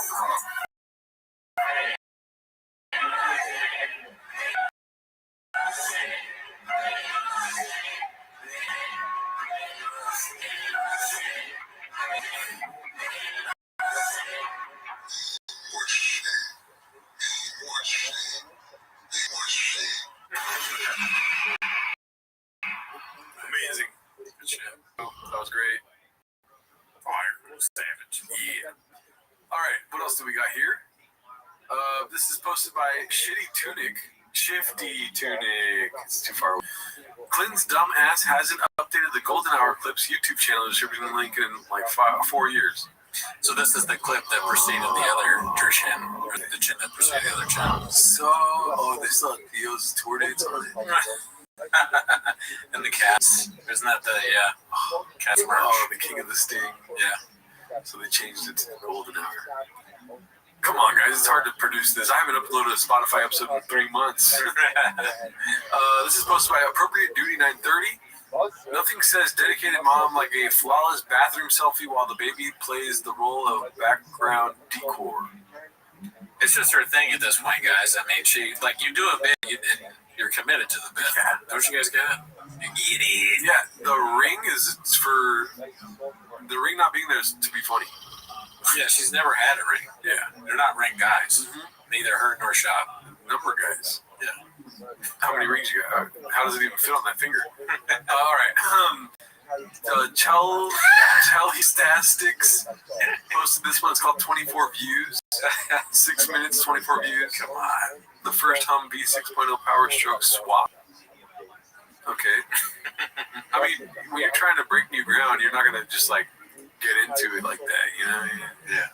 Amazing. Good shit. Oh, that was great. Fire savage. Yeah. All right, what else do we got here? This is posted by Shitty Tunic. Shifty Tunic. It's too far away. Clinton's dumb ass hasn't updated the Golden Hour Clips YouTube channel distributing the link in like 4 years. So this is the clip that preceded the other chin, or the chin that preceded the other chin. So, they still have Theo's tour dates on it. And the cats. Isn't that the, Cats merch? Oh, the King of the Sting. Yeah. So they changed it to Golden Hour. Come on, guys. It's hard to produce this. I haven't uploaded a Spotify episode in 3 months. This is posted by Appropriate Duty 930. Nothing says dedicated mom like a flawless bathroom selfie while the baby plays the role of background decor. It's just her thing at this point, guys. I mean, she, like, you do a bit, and you're committed to the bit. Yeah. Don't you guys get it? You get it. Yeah, the ring is for... The ring not being there is to be funny. Yeah, she's never had a ring. Yeah. They're not ring guys. Mm-hmm. Neither her nor Shop. Number guys. Yeah. How many rings you got? How does it even fit on that finger? All right. Chelly-Stastics posted this one. It's called 24 Views. 6 minutes, 24 views. Come on. The first Humvee 6.0 Power Stroke swap. Okay. I mean, when you're trying to break new ground, you're not going to just, like, get into it like that, you know? Yeah.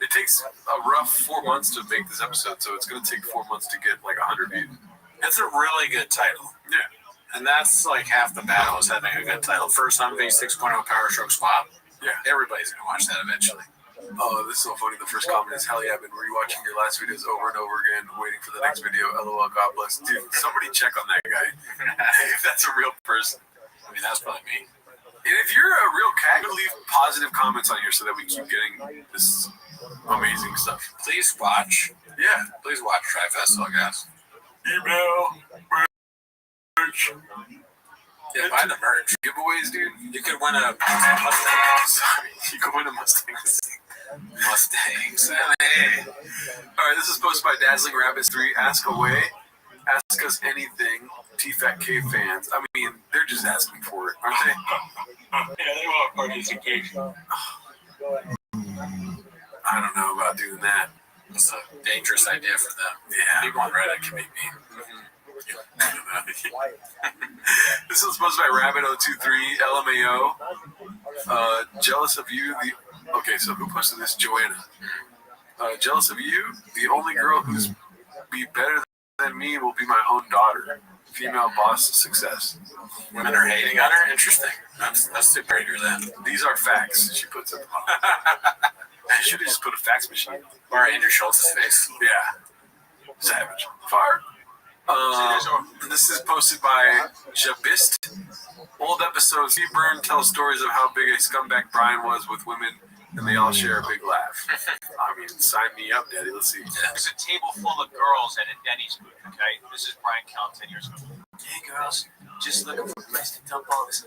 It takes a rough 4 months to make this episode, so it's going to take 4 months to get, like, 100 views. It's a really good title. Yeah. And that's, like, half the battle is having a good title. First Humvee 6.0 Power Stroke swap. Yeah. Everybody's going to watch that eventually. Oh, this is so funny. The first comment is, hell yeah, I've been rewatching your last videos over and over again, waiting for the next video. LOL, God bless. Dude, somebody check on that guy. If that's a real person. I mean, that's probably me. And if you're a real cat, leave positive comments on here so that we keep getting this amazing stuff. Please watch. Yeah. Please watch Tri Festival, guys. Email. merch. Yeah, buy the merch. Giveaways, dude. You could win a Mustang. Sorry, you could win a Mustang. Mustangs. All right, this is posted by Dazzling Rabbits 3. Ask away. Ask us anything. T-Fat-K fans. I mean, they're just asking for it, aren't they? Yeah, they want participation. I don't know about doing that. It's a dangerous idea for them. Yeah. People on Reddit can be mean. This was posted by Rabbit023 LMAO. Jealous of you. Okay, so who posted this? Joanna. Jealous of you. The only girl who's be better than me will be my own daughter. Female boss success. Women are hating on her? Interesting. That's super to hear that. These are facts, she puts at the bottom. I should have just put a fax machine. Or Andrew Schultz's face. Yeah. Savage. Fire. This is posted by Jabist. Old episode. Steve Byrne tells stories of how big a scumbag Brian was with women, and they all share a big laugh. I mean, sign me up, Daddy. Let's see. There's a table full of girls at a Denny's booth, okay? This is Brian Cal 10 years ago. Hey, girls, just looking for a place to dump all this.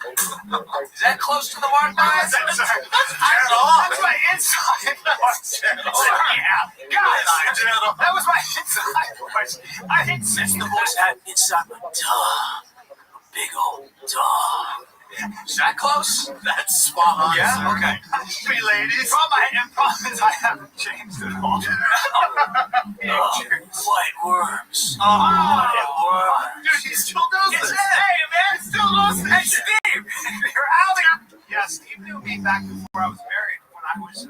Is that close to the mark, guys? That's my inside. That was my inside voice. I hit since the voice had inside my dog. Big old dog. Is that close? That's spot on. Yeah? Okay. Hey, ladies. Problems I haven't changed at all. White worms. White worms. Dude, he still does this. Hey, man. He still does this. Hey, Steve. You're out here. Yeah, Steve knew me back before I was married when I was...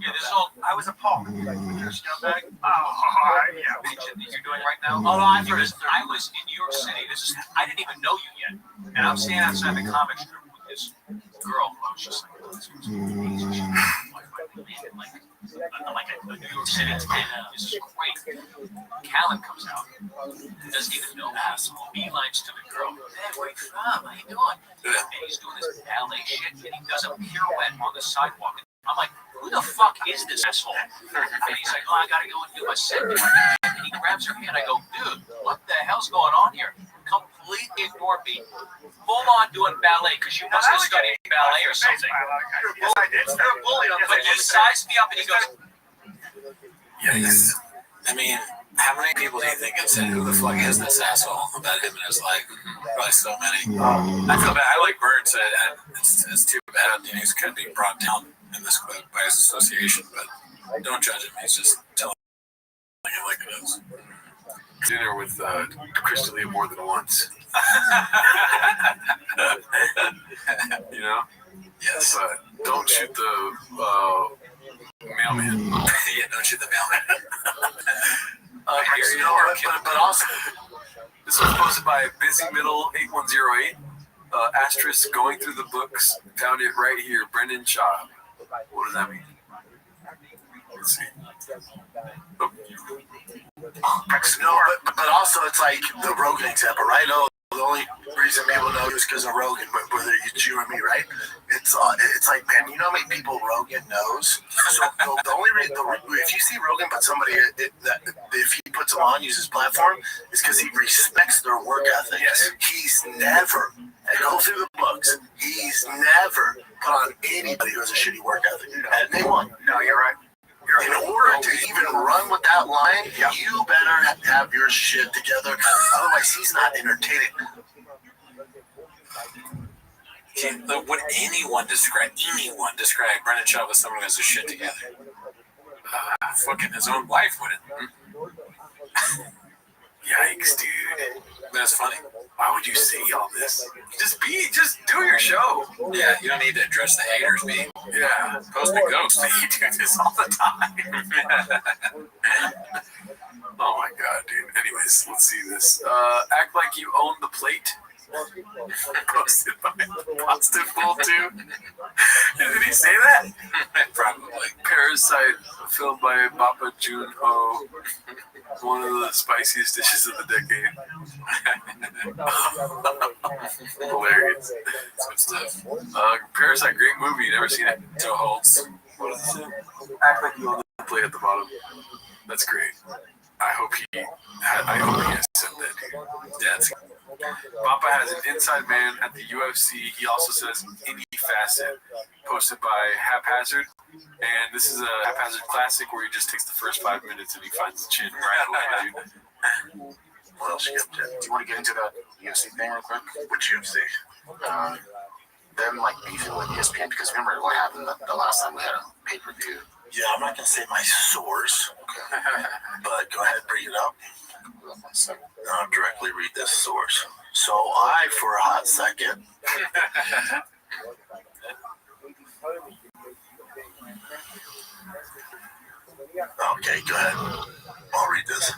I was appalled. You're a scumbag? Yeah. What you're doing right now? Oh, no, I was in New York City. I didn't even know you yet. And I'm standing outside the comic strip with this girl. I was just like, this is like a New York City. This is great. Callan comes out. Doesn't even know asshole. Beelines to the girl. Hey, where you from? How you doing? And he's doing this ballet shit, and he does a pirouette on the sidewalk. I'm like, who the fuck is this asshole? And he's like, oh, I gotta go and do my set. And he grabs her hand. I go, dude, what the hell's going on here? Completely ignored me. Full on doing ballet, because you must have studied ballet or something. Yes, I did. You're a bully on the But he sized me up and he goes, Yikes. I mean, how many people do you think have said, who the fuck is this asshole about him in his life? Probably so many. I feel bad. I like Bird said it's too bad. You know, he's kind of being brought down in this by his association, but don't judge him. He's just telling it like it is. Dinner with Crystalia more than once. You know? Yes. Don't shoot the mailman. Yeah, don't shoot the mailman. But also, this was posted by Busy Middle 8108. Asterisk going through the books. Found it right here. Brendan Shaw. What does that mean? Let's see. Oh. No, but also it's like the Rogan example, right? Oh, the only reason people know you is because of Rogan, but whether it's you or me, right? It's like, man, you know how many people Rogan knows? So the only reason, if you see Rogan put somebody, if he puts them on, use his platform, is because he respects their work ethic. Yes. He's never, and go through the books, he's never put on anybody who has a shitty work ethic. Name one. No, you're right. In order to even run with that line, you better have your shit together. Otherwise, he's not entertaining. Would anyone describe Brendan Shaw as someone who has his shit together? Fucking his own wife wouldn't. Yikes, dude. That's funny. Why would you say all this? Just do your show. Yeah, you don't need to address the haters, B. Yeah. Post a ghost. You do this all the time. Oh my god, dude. Anyways, let's see this. Act like you own the plate. Posted by Constant Fool 2. Did he say that? Probably. Parasite, filmed by Papa Junho. One of the spiciest dishes of the decade. Hilarious. Good stuff. Parasite, great movie. Never seen it. Toe holds. What does it say? Act like you own the plate at the bottom. That's great. I hope he has some Yeah, Papa has an inside man at the UFC. He also says any facet posted by Haphazard. And this is a Haphazard classic where he just takes the first 5 minutes and he finds the chin right away, dude. What else you got? Do you want to get into that UFC thing real quick? Which UFC? Them like beefing with ESPN because remember what happened the last time we had a pay-per-view. Yeah, I'm not gonna say my source, okay. But go ahead, bring it up. I'll directly read this source. So I, for a hot second, okay, go ahead. I'll read this.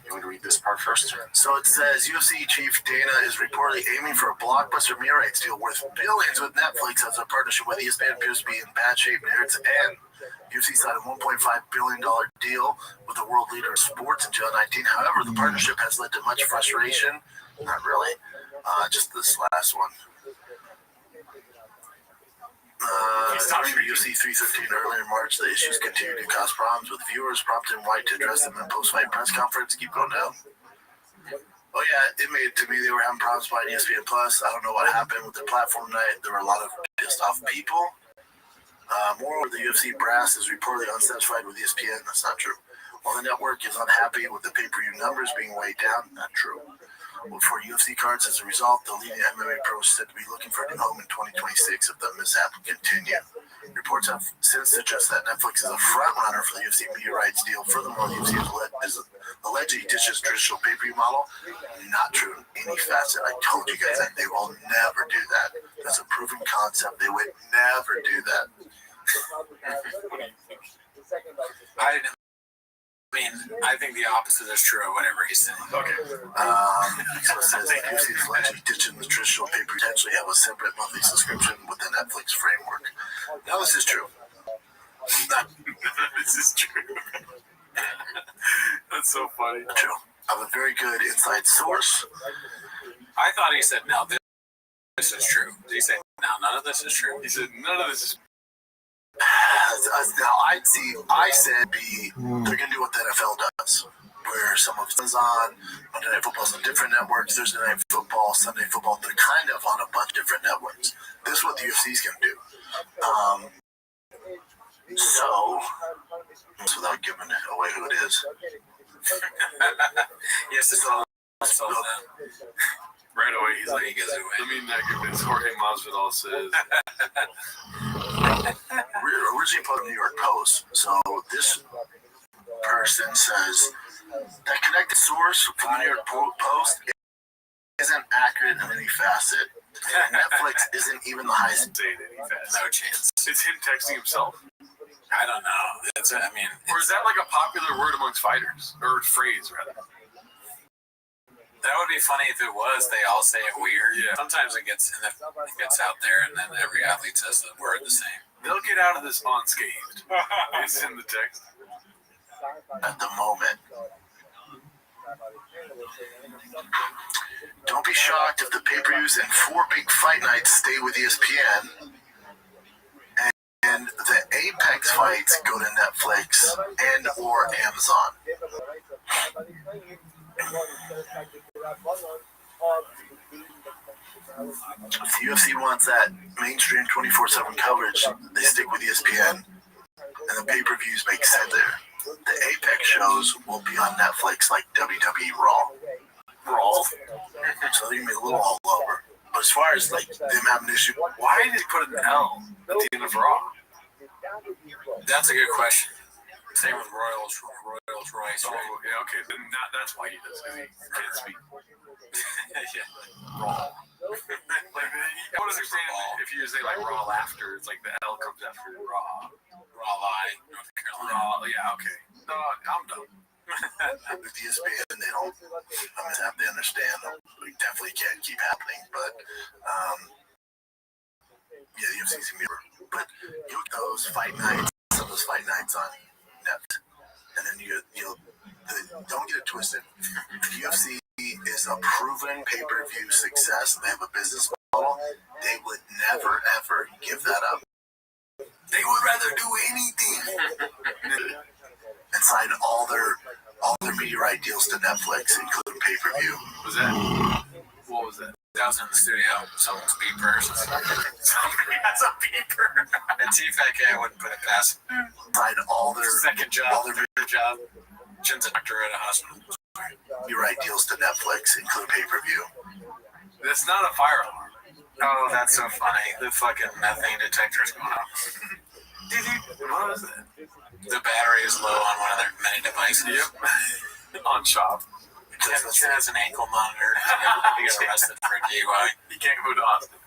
You want to read this part first? So it says UFC chief Dana is reportedly aiming for a blockbuster media rights deal worth billions with Netflix as a partnership with ESPN appears to be in bad shape near its end. UFC signed a $1.5 billion deal with the world leader in sports in 2019. However, the partnership has led to much frustration. Not really. Just this last one. UFC 313 earlier in March, the issues continued to cause problems with viewers, prompting White to address them in a post-fight press conference. Keep going down. Oh yeah, it made it to me they were having problems buying ESPN Plus. I don't know what happened with their platform night. There were a lot of pissed off people. Moreover, the UFC brass is reportedly unsatisfied with ESPN. That's not true. While the network is unhappy with the pay-per-view numbers being weighed down, not true. For UFC cards, as a result, the leading MMA pros said to be looking for a new home in 2026 if the mishap will continue. Reports have since suggested that Netflix is a front runner for the UFC media rights deal. Furthermore, the UFC is allegedly ditches traditional pay-per-view model. Not true in any facet. I told you guys that they will never do that. That's a proven concept. They would never do that. I think the opposite is true of whatever he's saying. Okay. So it says that UFC is allegedly ditching the traditional pay potentially have a separate monthly subscription with the Netflix framework. Now this is true. This is true. That's so funny. True. I have a very good inside source. I thought he said no. This is true. Did he say no? None of this is true. He said none of this is. Now I said they're gonna do what the NFL does, where some of it's on Monday Night Football's on different networks, Thursday Night Football, Sunday Football. They're kind of on a bunch of different networks. This is what the UFC's gonna do. So without giving away who it is. Yes, it's all. Right away, he's like, let me not give this. Jorge Masvidal says. We're originally put in the New York Post. So this person says that connected source from the New York Post isn't accurate in any facet. Netflix isn't even the highest. No chance. It's him texting himself. I don't know. Or is that like a popular word amongst fighters, or phrase rather? That would be funny if it was. They all say it weird. Yeah. Sometimes it gets out there, and then every athlete says the word the same. They'll get out of this unscathed. It's in the text. At the moment. Don't be shocked if the pay-per-views and 4 big fight nights stay with ESPN, and the Apex fights go to Netflix and or Amazon. If the UFC wants that mainstream 24/7 coverage, they stick with ESPN, and the pay-per-views make sense there. The Apex shows will be on Netflix like WWE Raw. So they can be a little all over. But as far as like them having an issue, why did they put an L at the end of Raw? That's a good question. Same with Royce. Oh, yeah, okay. Then that's why he does it. He can't speak. Yeah. Raw. I would understand if you say like raw laughter, it's like the L comes after raw. Raleigh, North Carolina. Raw, yeah, okay. No, I'm done. With ESPN, they don't. They understand. We definitely can't keep happening, but yeah, the UFC's gonna be. But you look those fight nights, some of those fight nights on Net, and then you'll don't get it twisted. The UFC is a proven pay-per-view success. They have a business model. They would never ever give that up. They would rather do anything and sign all their media You write deals to Netflix, including pay-per-view. Was that? What was that? That was in the studio. Someone's beeper. Somebody has a beeper. And T-Fat wouldn't put it past. Find all their second job. all their job. Jen's a doctor at a hospital. You write deals to Netflix, include pay-per-view. That's not a fire alarm. Oh, that's so funny. The fucking methane detector's going off. What was that? The battery is low on one of their many devices. Yep. On shop. It has an ankle monitor. He got arrested for a DUI. He can't go to Austin.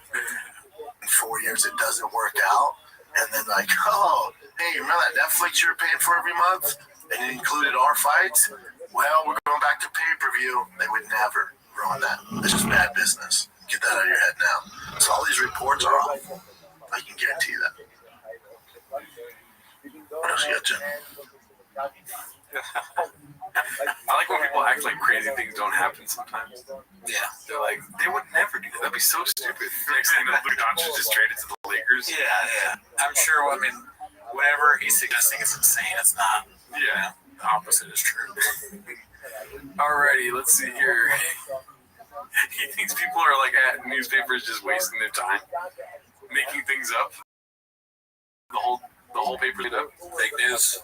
In 4 years, it doesn't work out. And then like, oh, hey, remember that Netflix you were paying for every month? And it included our fights? Well, we're going back to pay-per-view. They would never ruin that. It's just bad business. Get that out of your head now. So all these reports are awful. I can guarantee you that. What else you got, Jim? I like when people act like crazy things don't happen sometimes. Yeah. They're like, they would never do that. That'd be so stupid. Next thing that Luka Doncic just traded to the Lakers. Yeah. I'm sure, whatever he's suggesting is insane. It's not. Yeah. The opposite is true. Alrighty, let's see here. He thinks people are like at newspapers just wasting their time, making things up. The whole paper made up. Fake news.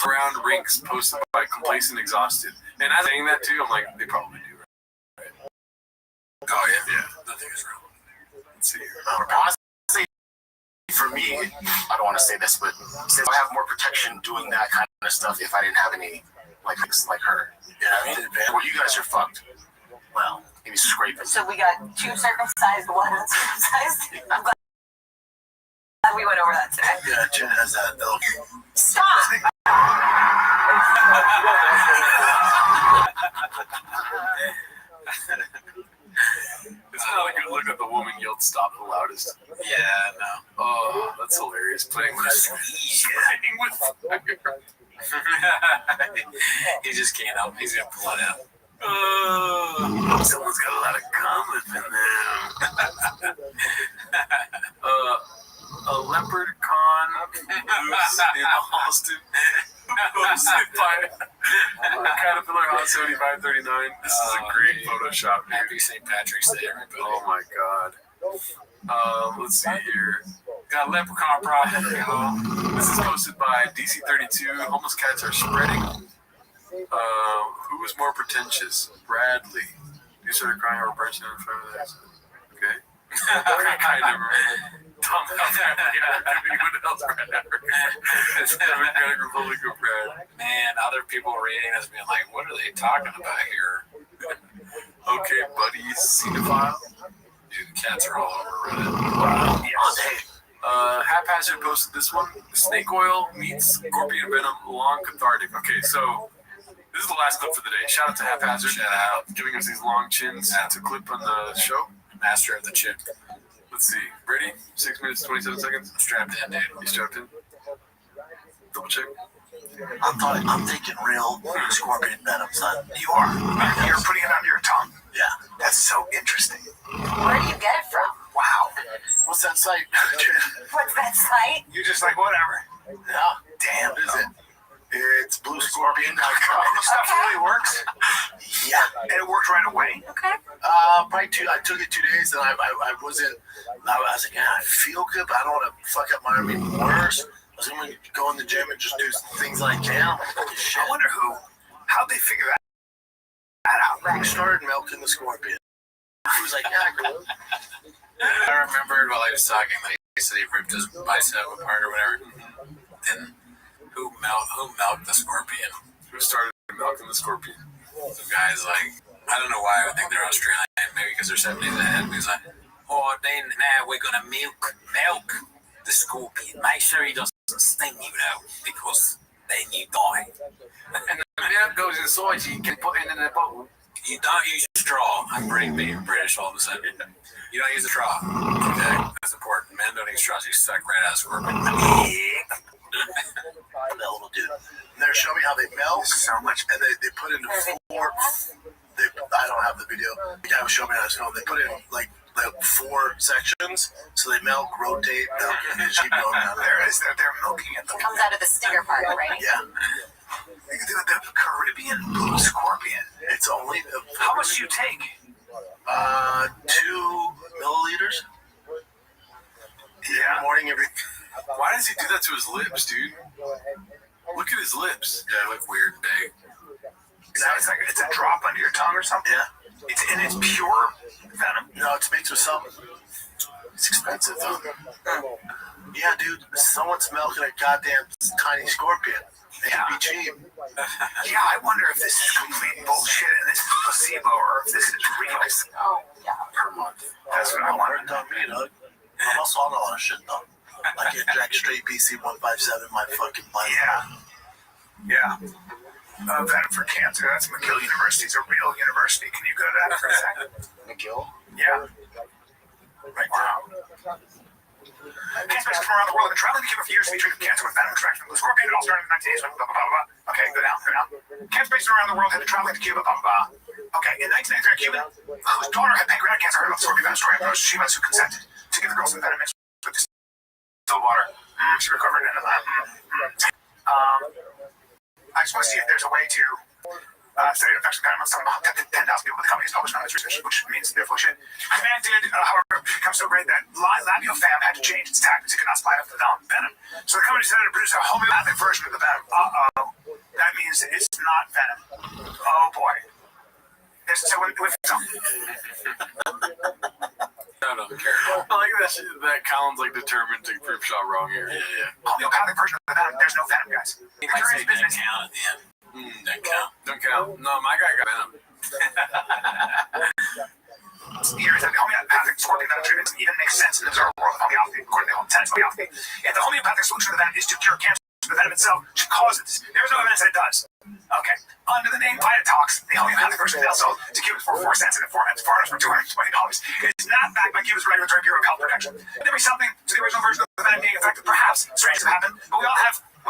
Around rinks posted by complacent exhausted. And as I'm saying that too, I'm like, they probably do. Right? Oh yeah. Nothing is real. Let's see here. Honestly, for me, I don't want to say this, but since I have more protection doing that kind of stuff, if I didn't have any like her, you know what I mean? Well, you guys are fucked. Well, maybe scraping. So we got 2 circumcised, 1 uncircumcised. I'm glad we went over that today. Yeah, Jen has that though. Stop! It's not a good look at the woman yelled stop the loudest. Yeah, no. Oh, that's hilarious. Playing with fire. He just can't help. He's gonna pull it out. Someone's got a lot of cum in them. A leopard con moose in Austin. Posted by Caterpillar Hot 7539. This is a great Photoshop. Happy St. Patrick's Day, everybody. Oh my god. Let's see here. Got a leprechaun problem. This is posted by DC32. Homeless cats are spreading. Who was more pretentious? Bradley. You started crying over branching in front of that. Okay. I never. Tom anyone else cried ever. Democratic Republic of Brad. Man, other people reading this being like, what are they talking about here? Okay, buddies. Cinephile. Dude, cats are all over Reddit. Wow. Yes. Haphazard posted this one. Snake oil meets scorpion venom, long cathartic. Okay, so this is the last clip for the day. Shout out to Haphazard. Shout out. Giving us these long chins to clip on the show. Master of the chin. Let's see. Ready? 6 minutes, 27 seconds. I'm strapped in, dude. You strapped in? Double check. I'm thinking real scorpion venom, son. You are. You're putting it under your tongue. Yeah. That's so interesting. Where do you get it from? Wow. What's that site? What's that site? You're just like, whatever. Yeah. Damn. What is it? It's bluescorpion.com. This stuff really works. Yeah. And it worked right away. Okay. Probably I took it 2 days, and I wasn't. I was like, yeah, I feel good, but I don't want to fuck up my arm even worse. I was going to go in the gym and just do things that I can. I wonder how'd they figure that out? Right. Started milking the scorpion. He was like, yeah, cool. I remembered while he was talking that he said he ripped his bicep apart or whatever. And who milked the scorpion? Who started milking the scorpion? Some guys like, I don't know why I would think they're Australian, maybe because they're 70s ahead. But he's like, now we're gonna milk the scorpion. Make sure he doesn't sting you though, because then you die. And the milk goes inside you, you can put it in a bottle. You don't use a straw. I'm being British all of a sudden. You don't use a straw. Okay, that's important. Men don't use straws. You suck right out of scorpion. That little dude. And they're showing me how they milk so much, and they put it in 4. I don't have the video. The guy was showing me how it's going. They put it in like 4 sections, so they milk, rotate, milk, and they just keep going down there. They're milking it. It comes out of the stinger part, right? Yeah. The Caribbean blue scorpion. take? 2 milliliters. Yeah. Morning every. Why does he do that to his lips, dude? Look at his lips. Yeah, they look weird, big. It's a drop under your tongue or something? Yeah. It's pure venom? No, it's mixed with something. It's expensive though. Yeah, dude. Someone's milking a goddamn tiny scorpion. It could be cheap. Yeah, I wonder if this is complete bullshit and this is placebo or if this is real. Oh, yeah. Per month. That's what I wonder. Don't me, dog. I'm also on a lot of shit though. I get Jack straight BC 157 my fucking life. Yeah. Venom for cancer. That's McGill University. It's a real university. Can you go to that for a second? McGill? Yeah. Right now. Cancer patients from around the world have been traveling to Cuba for years to be treated for cancer with venom extraction from the scorpion. It all started in the 1980s. Blah, blah, blah, blah. Okay, go down. Cancer patients around the world have been traveling to Cuba. Blah, blah, blah. Okay, in 1993, a Cuban whose daughter had pancreatic cancer heard about the scorpion venom story and approached Shivas, who consented to give the girl some venom mixed with distilled water. She recovered and I just want to see if there's a way to study the effects of venom on some 10,000 people. The company has published on this research, which means they're full of shit. The man did, however, become so great that LabioFam had to change its tactics. It could not supply enough venom. So the company decided to produce a homeopathic version of the venom. That means it's not venom. Oh boy. So when I don't care. I like that Colin's like determined to prove Shaw wrong here. Yeah. Homeopathic version of the venom. There's no venom, guys. He might say doesn't count at the end. Don't count. No, my guy got venom. Here is that the homeopathic scorpion venom treatment even makes sense in the observed world of homeopathy, according to the tenets of homeopathy. If the homeopathic solution of the venom is to cure cancer, the venom itself should cause it. There is no evidence that it does. Okay. Under the name Vitatox, the homeopathic version is sold to Cubans for 4 cents and foreigners for $220. It is not backed by Cuba's regulatory Bureau of Health Protection. There may be something to the original version of the venom being effective. Perhaps strange to happen, but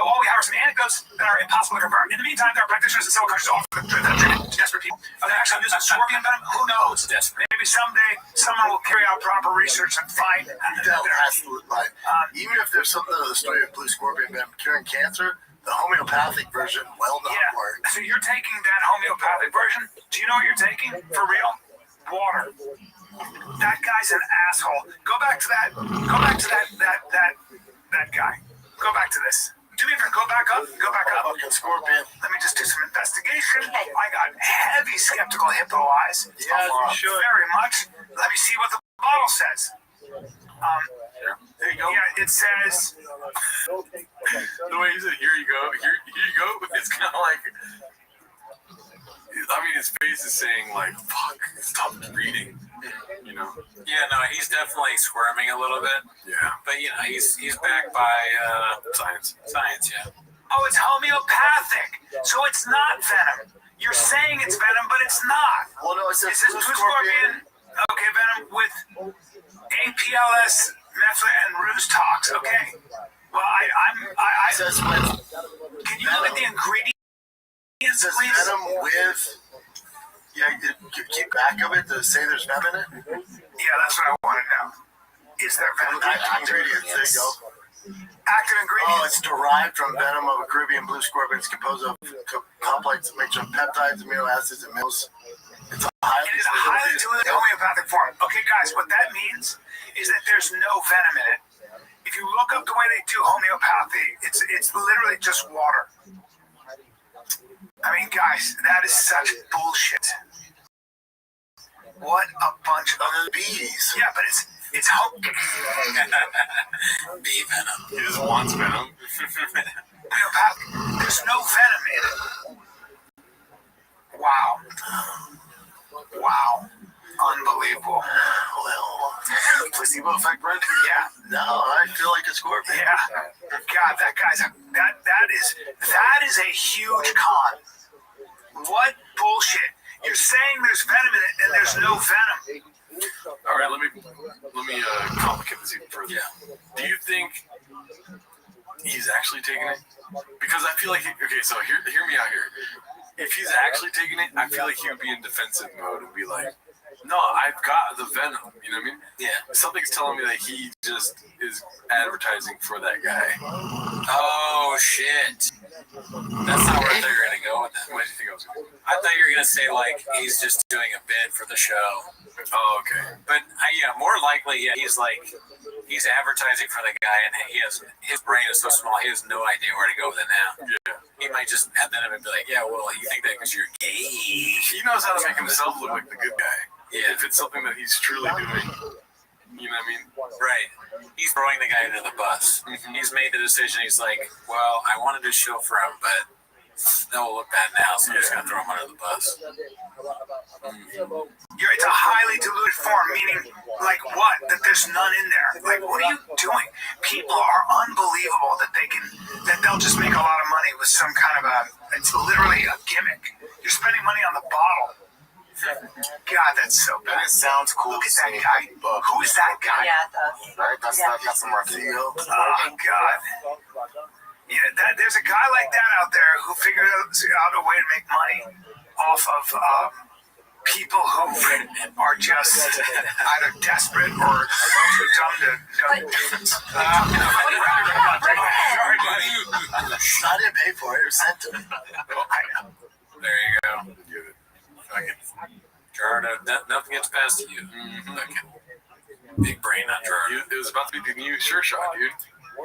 all we have are some anecdotes that are impossible to confirm. In the meantime, there are practitioners in several countries who offer the venom treatment to desperate people. Are they actually using scorpion venom? Who knows? Maybe someday someone will carry out proper research and find absolutely. Even if there's something to the story of blue scorpion venom curing cancer, the homeopathic version will not work. So you're taking that homeopathic version. Do you know what you're taking? For real? Water. That guy's an asshole. Go back to that guy. Go back to this. Do me a favor, go back up. Fucking scorpion. Let me just do some investigation. I got heavy skeptical hippo eyes. Yeah, you should. Very much. Let me see what the bottle says. There you go. Yeah, it says. The way he said, "Here you go, here you go," it's kind of like. I mean, his face is saying like, "Fuck, stop reading." You know. Yeah, no, he's definitely squirming a little bit. Yeah. But you know, he's backed by science. Science, yeah. Oh, it's homeopathic, so it's not venom. You're saying it's venom, but it's not. Well, no, it says blue scorpion. Okay, venom with APLS, methyl, and ruse tox. Okay. Well, I says with. Can you look at the ingredients, says please? Venom with. Yeah, keep back of it to say there's venom in it. Yeah, that's what I want to know. Is there venom? Active ingredients. There you go. Active ingredients. Oh, it's derived from venom of a Caribbean blue scorpion. It's composed of complex mixture of peptides, amino acids, and minerals. It is a highly diluted homeopathic form. Okay, guys, what that means is that there's no venom in it. If you look up the way they do homeopathy, it's literally just water. I mean, guys, that is such bullshit. What a bunch of bees. Yeah, but it's bee venom. He just wants venom. Homeopathic. There's no venom in it. Wow. Unbelievable. Well, placebo effect, Brent? Yeah. No, I feel like a scorpion. Yeah. God, that guy's that is a huge con. What bullshit? You're saying there's venom in it and there's no venom. All right, let me complicate this even further. Yeah. Do you think he's actually taking it? Because I feel like so hear me out here. If he's actually taking it, I feel like he would be in defensive mode and be like, No, I've got the venom. You know what I mean? Yeah. Something's telling me that he just is advertising for that guy. Oh shit! That's not where I thought you were gonna go with that. What did you think I was going to do? I thought you were gonna say like he's just doing a bid for the show. Oh, okay. But yeah, more likely, yeah, he's advertising for the guy, and his brain is so small, he has no idea where to go with it now. Yeah. He might just at the end of it be like, yeah, well, you think that because you're gay? He knows how to make himself look like the good guy. Yeah. If it's something that he's truly doing, you know what I mean? Right. He's throwing the guy under the bus. Mm-hmm. He's made the decision. He's like, well, I wanted to show for him, but that will look bad now, so I'm just going to throw him under the bus. It's a highly diluted form, meaning, like what? That there's none in there. Like, what are you doing? People are unbelievable that they'll just make a lot of money with some kind of it's literally a gimmick. You're spending money on the bottle. God, that's so bad. It sounds cool. Look at that guy. Who is that guy? Yeah, it does. Right? That's some Martino. Oh, God. Yeah, there's a guy like that out there who figured out a way to make money off of people who are just either desperate or too dumb to know the difference. Sorry, buddy. I didn't pay for it. It was sent to me. I know. There you go. Fucking Gerardo, nothing gets past you. Fucking big brain on Gerardo. It was about to be the new sure shot, dude. No,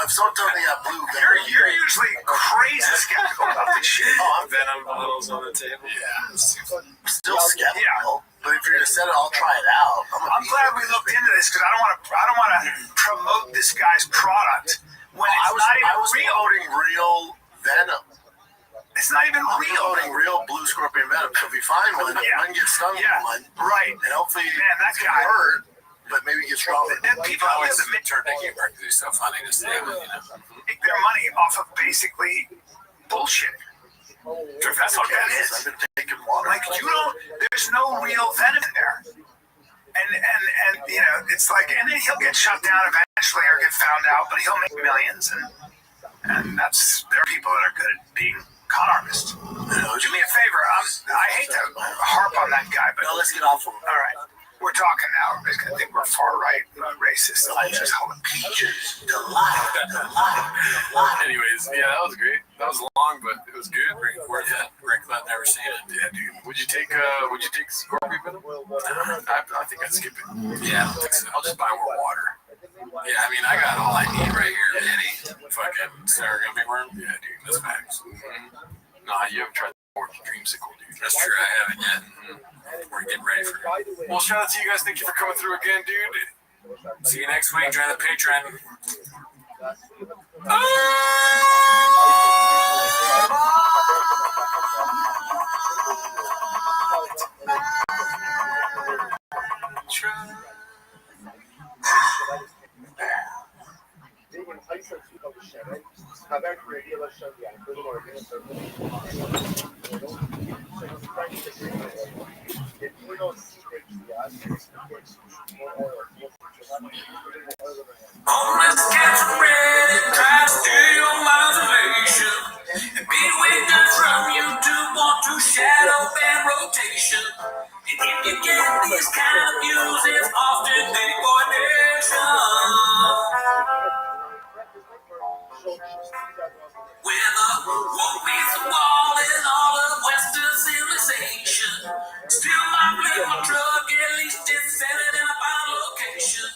if someone told me I blew venom. You're usually crazy skeptical about this shit. Oh, I'm Venom bottles on the table. Yeah. Still skeptical. But if you're gonna set it, I'll try it out. I'm glad we looked into this because I don't want to promote this guy's product when it's not even I was real. promoting real venom. It's not even I'm real. promoting real blue scorpion venom. So if you find one, one gets stung with one. Right. And hopefully that you guy hurt, but maybe you get stronger. People always turn to humor because he's so funny to say, make their money off of basically bullshit. That's what that is. I've been taking water. Like there's no real venom in there. And it's like, and then he'll get shut down eventually or get found out, but he'll make millions. And there are people that are good at being con artists. Do me a favor. I hate to harp on that guy, but let's get off of him. All right. We're talking now. Everybody's going to think we're far right, racist. I'll just hold it. Peaches. Anyways, yeah, that was great. That was long, but it was good. Worth it. Rick, I've never seen it. Yeah, dude. Would you take scorpion venom? I think I'd skip it. Yeah, I don't think so. I'll just buy more water. Yeah, I mean, I got all I need right here, Eddie. Fucking sour gummy worm. Yeah, dude, that's facts. Nah, you haven't tried the orange dreamsicle, dude. That's true, I haven't yet. We're getting ready for it. Well, shout out to you guys. Thank you for coming through again, dude. See you next week. Join the Patreon. Homeless cats are ready, try to stay on isolation. And be witness from you to want to shadow and rotation. And if you get these kind of views, it's often degradation. With a woke meets the wall in all of Western civilization. Still my flip my truck, at least it's centered in a final location.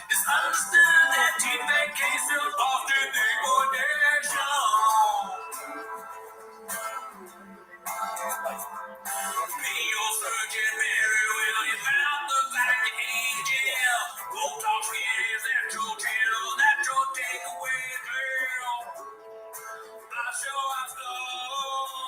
It's understood that deep vacations often degradation. Be your Virgin Mary, will you mount the back angel? Won't talk is that your tail, that your takeaway girl. I show I flow.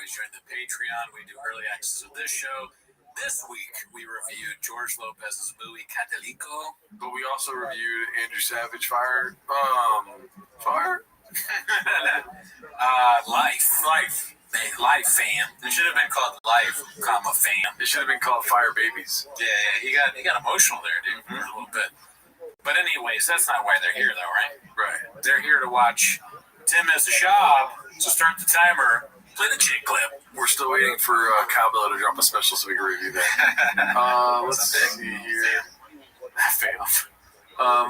always join the Patreon. We do early access of this show. This week, we reviewed George Lopez's movie Catalico. But we also reviewed Andrew Savage Fire? Life Fam. It should have been called Life, Fam. It should have been called Fire Babies. Yeah, he got emotional there, dude, for a little bit. But anyways, that's not why they're here, though, right? Right. They're here to watch Tim Has the Shop, so start the timer, play the chick clip. We're still waiting for Cowbell to drop a special so we can review that. Let's see here. Fail.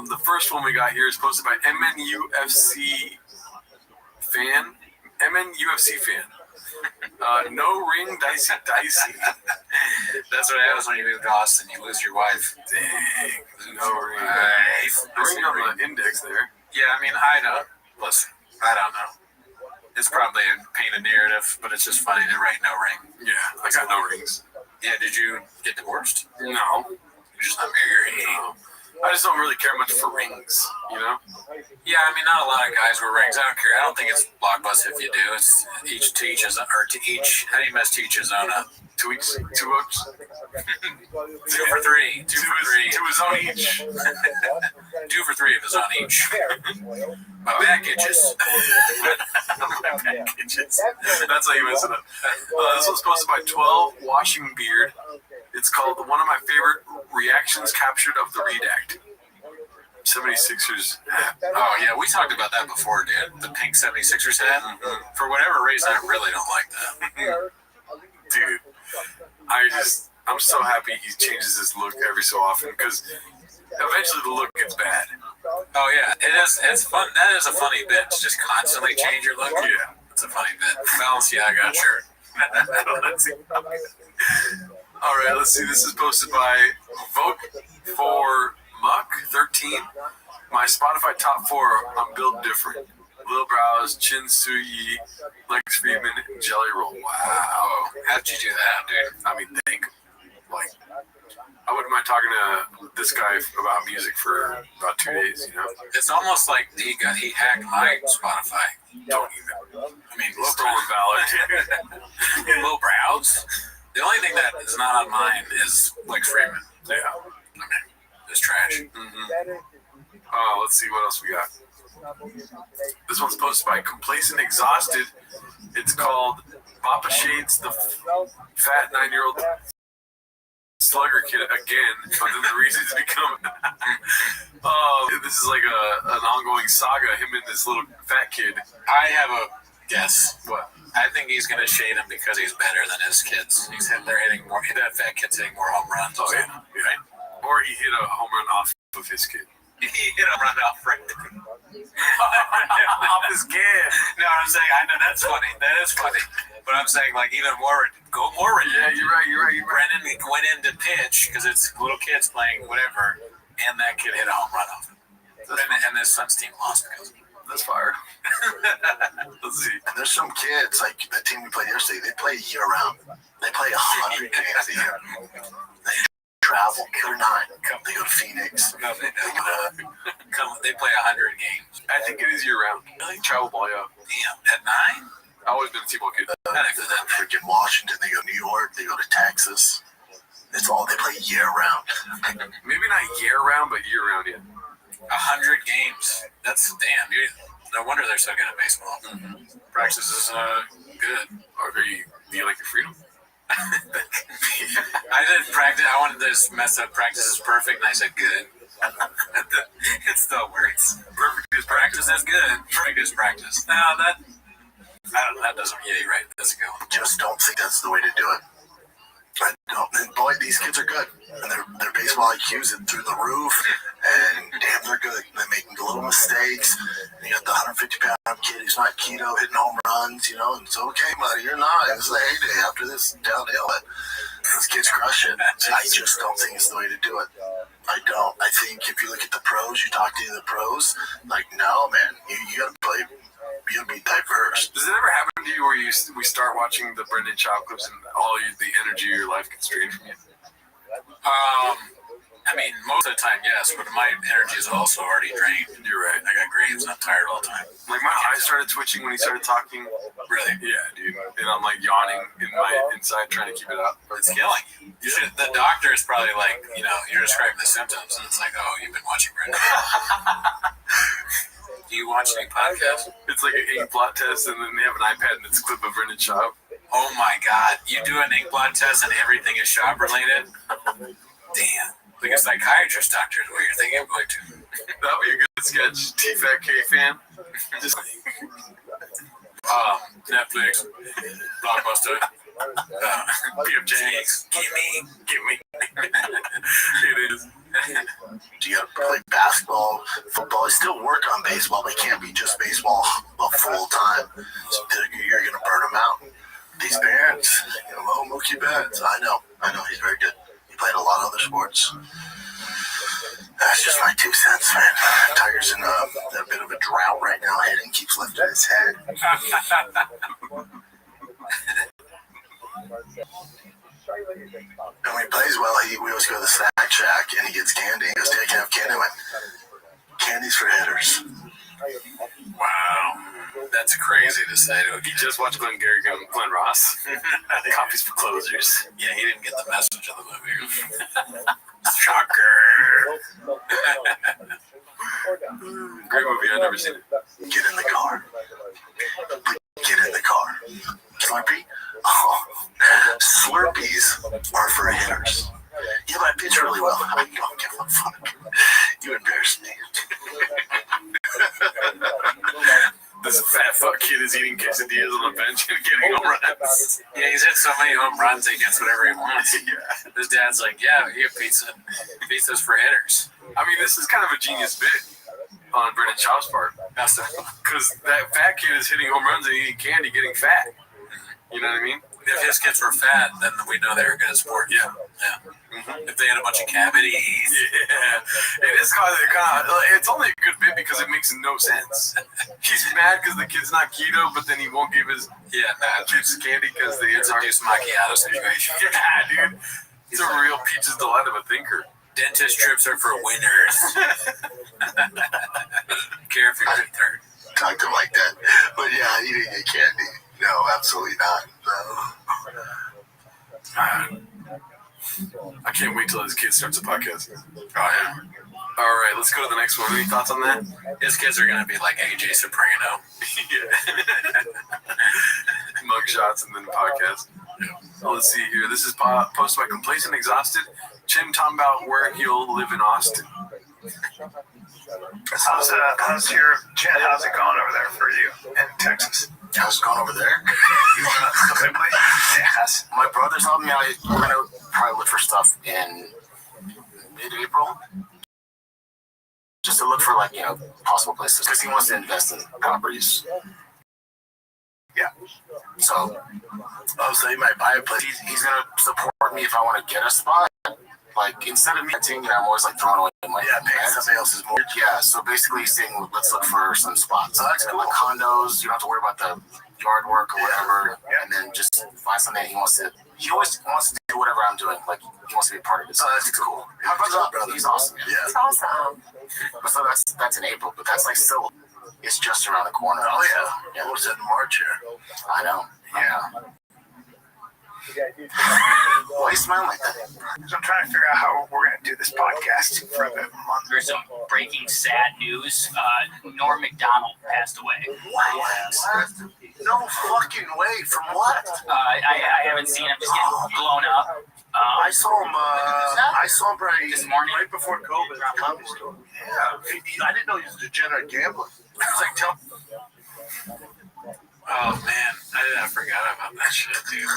The first one we got here is posted by MNUFC fan. No ring, dicey. That's what happens when you move to Austin. You lose your wife. Dang. No ring. Ring on the index there. Yeah, I mean, I don't know. It's probably a painted narrative, but it's just funny to write no ring. Yeah, I got no rings. Yeah, did you get divorced? No. You're just not married? No. I just don't really care much for rings, you know? Yeah, I mean, not a lot of guys wear rings. I don't care. I don't think it's blockbuster if you do. It's each to each his, or to each, how do you mess to each his own? 2 weeks, 2 votes. 2 for 3. 2 for 3. To his own each. 2 for 3 of his own each. My back itches. My back itches. That's how you mess it up. This one's posted by 12 Washing Beard. It's called one of my favorite reactions captured of the redact. 76ers hat. Oh, yeah, we talked about that before, dude. The pink 76ers hat. For whatever reason, I really don't like that. Dude, I'm so happy he changes his look every so often because eventually the look gets bad. Oh, yeah, it's fun. That is a funny bit to just constantly change your look. Yeah. It's a funny bit. Balenciaga shirt. All right, let's see. This is posted by Vote for Muck 13. My Spotify top 4. I'm built different. Lil Brows, Chin Suyi, Lex Friedman, Jelly Roll. Wow. How'd you do that, dude? I mean, I wouldn't mind talking to this guy about music for about 2 days, you know? It's almost like he hacked my Spotify. Don't even. I mean, stolen valid. Lil Brows. The only thing that is not on mine is Lex Friedman. Yeah. I mean, it's trash. Let's see what else we got. This one's posted by Complacent Exhausted. It's called Papa Shades, the fat 9-year-old slugger kid again, but then the reasons become. This is like an ongoing saga, him and this little fat kid. I have a guess. What? I think he's going to shade him because he's better than his kids. They're hitting more. That fat kid's hitting more home runs. Oh, yeah. Right? Or he hit a home run off of his kid. He hit a run off right off his kid. No, I'm saying, I know that's funny. That is funny. But I'm saying, like, even more, go more. Yeah, you're right. Brennan went in to pitch because it's little kids playing whatever, and that kid hit a home run off it. And his son's team lost because of it. That's fire. Let's see. And there's some kids, like the team we played yesterday, they play year round. They play 100 games a year. They travel. They're 9. They go to Phoenix. No, they don't. They play 100 games. I think it is year round. I think travel ball, yeah. Damn, at 9? I've always been a T-ball kid. Freaking Washington, they go to New York, they go to Texas. It's all, they play year round. Maybe not year round, but year round, yeah. 100 games. That's damn, dude. No wonder they're so good at baseball. Practice is good. Do you like your freedom? I did practice. I wanted to just mess up. Practice is perfect, and I said good. It still works. Perfect is practice is good. Perfect is practice. No, that doesn't. Yeah, you're right. That's a good one. Just don't think that's the way to do it. And boy, these kids are good. And their baseball IQ's through the roof. And damn, they're good. They're making little mistakes. And you got the 150-pound kid who's not keto hitting home runs, you know. And it's okay, buddy. You're not. It's a heyday after this downhill. But those kids crush it. I just don't think it's the way to do it. I don't. I think if you look at the pros, you talk to the pros, like, no, man, you gotta play. You gotta be diverse. Does it ever happen to you where we start watching the Brendan Schaub clips and the energy of your life gets drained from you? I mean, most of the time, yes, but my energy is also already drained. You're right. I got graves. I'm tired all the time. Like my eyes started twitching when he started talking. Really? Yeah, dude. And I'm like yawning in my inside trying to keep it up. It's killing you. You should. The doctor is probably like, you're describing the symptoms, and it's like, oh, you've been watching Brendan. Do you watch any podcasts? It's like an ink blot test, and then they have an iPad and it's a clip of Brendan Schaub. Oh my God! You do an ink blot test, and everything is Schaub related. Damn. Like a psychiatrist doctor is what you're thinking of going to. That would be a good sketch. T-Fat K fan. Just Netflix, Blockbuster, BFJs. Gimme. It is. You gotta play basketball, football. I still work on baseball, but it can't be just baseball full time. So you're gonna burn them out. These parents, Mookie Betts. I know, he's very good. He played a lot of other sports. That's just my 2 cents, man. Tiger's in a bit of a drought right now. Hitting keeps lifting his head. And when he plays well, we always go to the snack shack and he gets candy. He goes, I can have candy. I went, candy's for hitters. Wow. That's crazy to say. He just watched Glenn Ross. Copies for closers. Yeah, he didn't get the message of the movie. Shocker. Great movie. I've never seen it. Get in the car. Get in the car. Slurpee? Oh, Slurpees are for hitters. Yeah, but I pitch really well. I don't give a fuck. You embarrass me. This fat fuck kid is eating quesadillas on the bench and getting home runs. Yeah, he's hit so many home runs, he gets whatever he wants. Yeah. His dad's like, yeah, we get pizza. Pizza's for hitters. I mean, this is kind of a genius bit on Brendan Schaub's part. Because that fat kid is hitting home runs and eating candy, getting fat. You know what I mean? If his kids were fat, then we know they were good at sports. Yeah. Mm-hmm. If they had a bunch of cavities. Yeah. It is kind of, it's only a good bit because it makes no sense. He's mad because the kid's not keto, but then he won't give his kids candy because it's a deuce macchiato situation. Yeah, dude. It's a real peach's delight of a thinker. Dentist trips are for winners. Care if you're third. Talk to him like that. But yeah, he didn't get candy. No, absolutely not. I can't wait till his kid starts a podcast. Oh, yeah. All right, let's go to the next one. Any thoughts on that? His kids are going to be like AJ Soprano. Mug shots and then podcast. Yeah. Let's see here. This is posted by Complacent Exhausted. Jim talking about where he'll live in Austin. How's your Chad? How's it going over there for you in Texas? How's it going over there? Yes. My brother told me we're gonna probably look for stuff in mid-April, just to look for possible places because he wants to invest in properties. Yeah. So he might buy a place. He's gonna support me if I want to get a spot. Like, instead of me renting, I'm always throwing away money. Yeah, paying somebody else's mortgage. Yeah, so basically he's saying, let's look for some spots. So that's like condos, you don't have to worry about the yard work or whatever, and then just find something that he always wants to do whatever I'm doing. Like, he wants to be a part of it. So that's cool. My brother, he's awesome. Yeah. It's awesome. So that's in April, but that's still, it's just around the corner. Oh, yeah. Yeah, we're set in March here. I know. Yeah. Why are you smiling like that? So I'm trying to figure out how we're going to do this podcast for the month. There's some breaking sad news. Norm Macdonald passed away. What? No fucking way. From what? I haven't seen him. Just getting blown up. I saw him probably this morning, right before COVID at the comedy store. Yeah, I didn't know he was a degenerate gambler. He was like, oh man, I forgot about that shit, dude.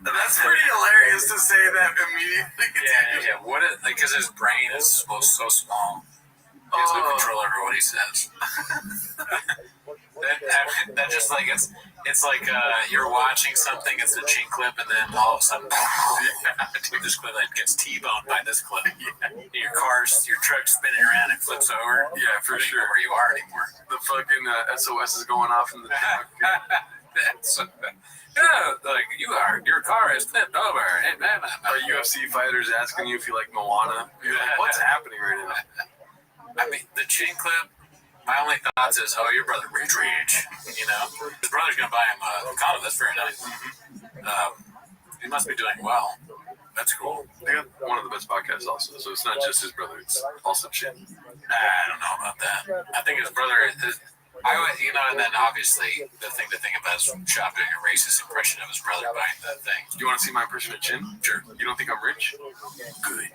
That's pretty hilarious to say that immediately. Yeah. What is because his brain is so small. He has no control over what he says. that just it's like you're watching something, it's a chink clip, and then all of a sudden, this clip gets T-boned by this clip. Yeah. Your truck's spinning around and flips over. Yeah, for sure. Where you are anymore. The fucking SOS is going off in the truck. That's like your car is flipped over. Are UFC fighters asking you if you like Moana? You're like, what's happening right now? I mean, the chain clip. My only thoughts is, oh, your brother rich. You know, his brother's gonna buy him a condo. That's very nice. He must be doing well. That's cool. They got one of the best podcasts also, so it's not just his brother, it's also shit. I don't know about that. I think his brother is, and then obviously the thing to think about is Shop doing a racist impression of his brother buying that thing. Do you want to see my impression of Chin? Sure. You don't think I'm rich? Good.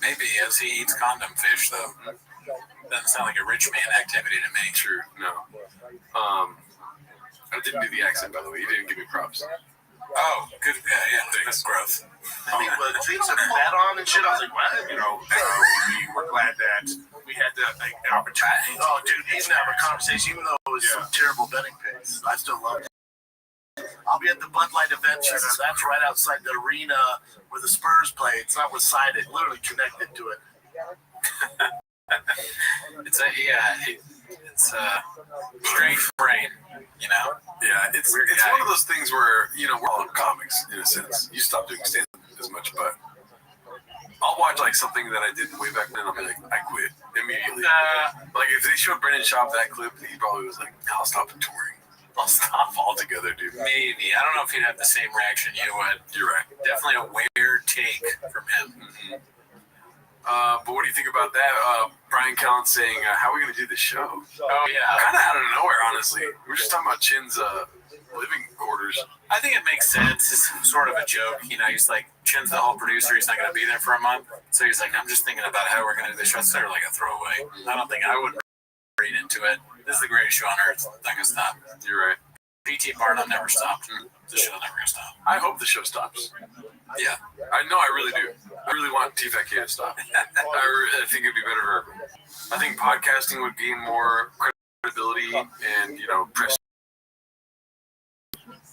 Maybe as he eats condom fish, though. Doesn't sound like a rich man activity to me. Sure, no. I didn't do the accent, by the way. You didn't give me props. Oh, good. Yeah, that's growth. I mean, but things to bet on and shit. I was like, what? We were glad that we had the opportunity. Oh, dude, even have a conversation, even though it was some terrible betting picks. I still love it. I'll be at the Bud Light event center. That's right outside the arena where the Spurs play. It's not beside it, literally connected to it. It's a strange brain, you know. Yeah, it's one of those things where we're all in comics in a sense. You stop doing stand-up as much, but I'll watch like something that I did way back then. I'll be like, I quit immediately. Like if they showed Brendan Schaub that clip, he probably was like, I'll stop touring. I'll stop altogether, dude. Maybe. I don't know if he'd have the same reaction you would. You're right. Definitely a weird take from him. Mm-hmm. But what do you think about that? Brian Callen saying, how are we going to do this show? Oh, yeah. Kind of out of nowhere, honestly. We were just talking about Chin's living quarters. I think it makes sense. It's sort of a joke. He's like, Chin's the whole producer. He's not going to be there for a month. So he's like, I'm just thinking about how we're going to do this show. It's sort of like a throwaway. I don't think I would read into it. This is the greatest show on earth. It's not going to stop. You're right. P.T. Barnum never stopped. The show never going to stop. I hope the show stops. Yeah. I know, I really do. I really want TFK to stop. I think it'd be better for everyone. I think podcasting would gain more credibility and, press.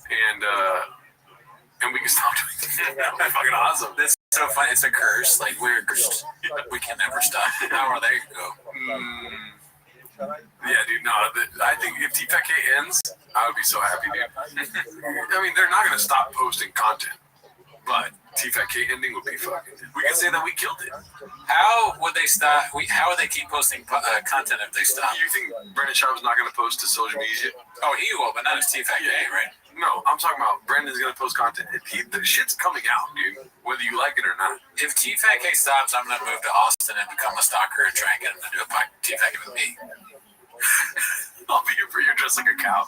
And we can stop doing this. That's fucking awesome. That's so funny. It's a curse. Like, we're cursed. We can never stop. How are they go? Yeah, dude, no. I think if TFK ends, I would be so happy, dude. I mean, they're not going to stop posting content. But TFK ending would be fucking. We can say that we killed it. How would they stop? How would they keep posting content if they stop? You think Brendan Schaub's not going to post to social media? Oh, he will, but not as TFK, right? No, I'm talking about Brendan's going to post content. The shit's coming out, dude, whether you like it or not. If TFK stops, I'm going to move to Austin and become a stalker and try and get him to do a TFK with me. I'll be here for you dressed like a cow.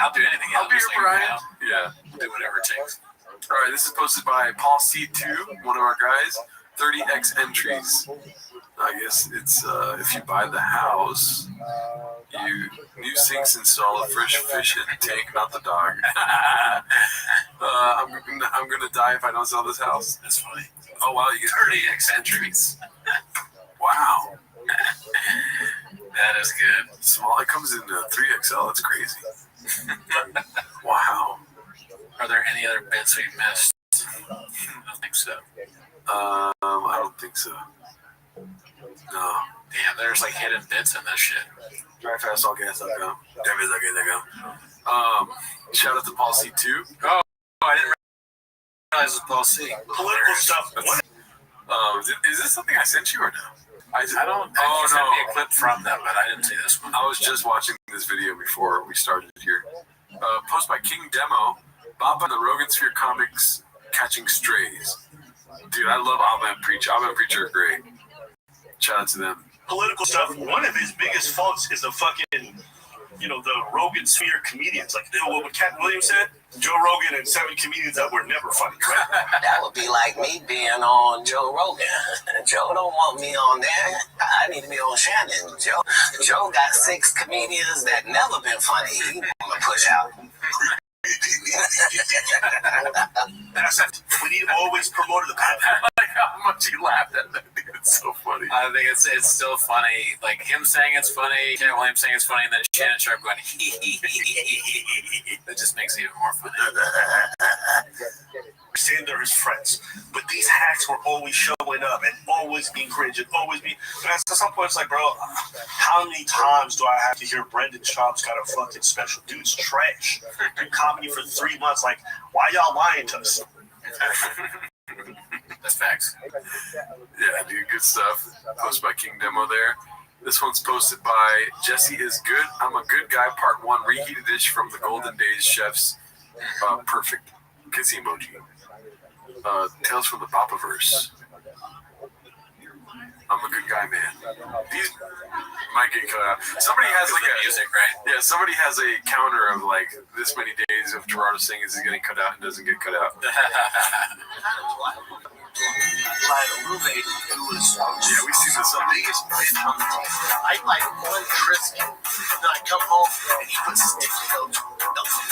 I'll do anything. I'll be here, Brian. Yeah. I'll do whatever it takes. All right, this is posted by Paul C2, one of our guys. 30x entries. I guess it's if you buy the house, new sinks installed, fresh fish in the tank, not the dog. I'm gonna die if I don't sell this house. That's funny. Oh wow, you get 30x entries. Wow. That is good. Small. It comes in 3XL. That's crazy. Wow. Are there any other bits we've missed? I don't think so. I don't think so. No. Damn, there's like hidden bits in this shit. Drive fast, all gas, up, go. Shout out to Paul C2. Oh, I didn't realize it was Paul C. Political stuff. Is this something I sent you or no? I don't. Oh, no. Sent me a clip from them, but I didn't see this one. I was just watching this video before we started here. Post by King Demo. Bob on the Rogan Sphere Comics Catching Strays. Dude, I love Alba and Preacher. Alba and Preacher are great. Shout out to them. Political stuff. One of his biggest faults is the fucking, the Rogan Sphere comedians. Like what Cat Williams said, Joe Rogan and 7 comedians that were never funny, right? That would be like me being on Joe Rogan. Joe don't want me on there. I need to be on Shannon. Joe got 6 comedians that never been funny. He want to push out. We need to always promote the path. I like how much he laughed at that. It's so funny. I think it's still funny. Like him saying it's funny, Cat Williams saying it's funny, and then Shannon Sharp going That just makes it even more funny. Saying they're his friends, but these hacks were always showing showing up and always being cringe and always be. But at some point, it's like, bro, how many times do I have to hear Brendan Schaub's got a fucking special? Dude's trash. Been comedy for 3 months. Like, why y'all lying to us? That's facts. Yeah, dude, good stuff. Posted by King Demo there. This one's posted by Jesse is Good. I'm a Good Guy, Part 1. Reheated dish from the Golden Days chefs. Perfect. Kissy emoji. Tales from the Papaverse. I'm a good guy, man. These might get cut out. Somebody has like a music, right? Yeah, somebody has a counter of like this many days of Gerardo saying is getting cut out and doesn't get cut out. My roommate who was we see this the biggest bitch on the team. I'd like one Triscuit, and then I come home and he puts sticky notes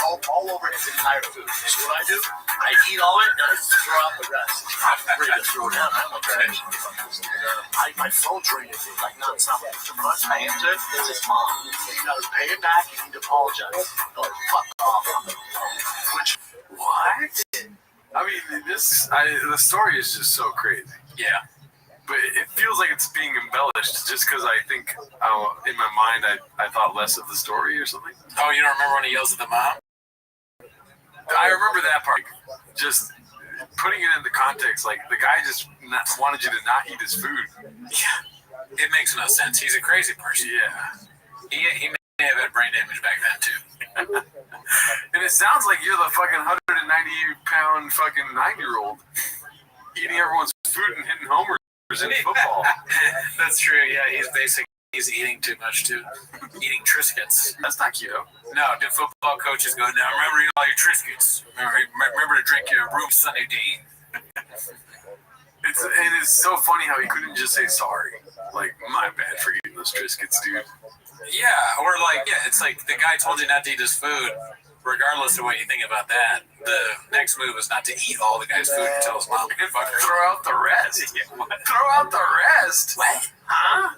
all over his entire food. So what I do, I eat all it and I throw out the rest. I'm ready to throw it out. I'm like, my phone's ringing like nonstop. I answer it. It's his mom. You gotta pay it back. You need to apologize. Like, fuck off. Which what? I mean, the story is just so crazy. Yeah. But it feels like it's being embellished just because I think in my mind I thought less of the story or something. Oh, you don't remember when he yells at the mom? I remember that part. Just putting it into context, like the guy just wanted you to not eat his food. Yeah. It makes no sense. He's a crazy person. Yeah. He may have had brain damage back then, too. And it sounds like you're the fucking 190-pound fucking 9-year-old eating everyone's food and hitting homers in football. That's true. Yeah, he's eating too much too. Eating Triscuits. That's not keto. No, the football coaches go, now remember to eat all your Triscuits. Remember to drink your room Sunday Dean. It is so funny how he couldn't just say sorry. Like, my bad for eating those Triscuits, dude. Yeah, or like, it's like the guy told you not to eat his food. Regardless of what you think about that, the next move is not to eat all the guy's food and tell his mom, throw out the rest. Throw out the rest. What? Huh?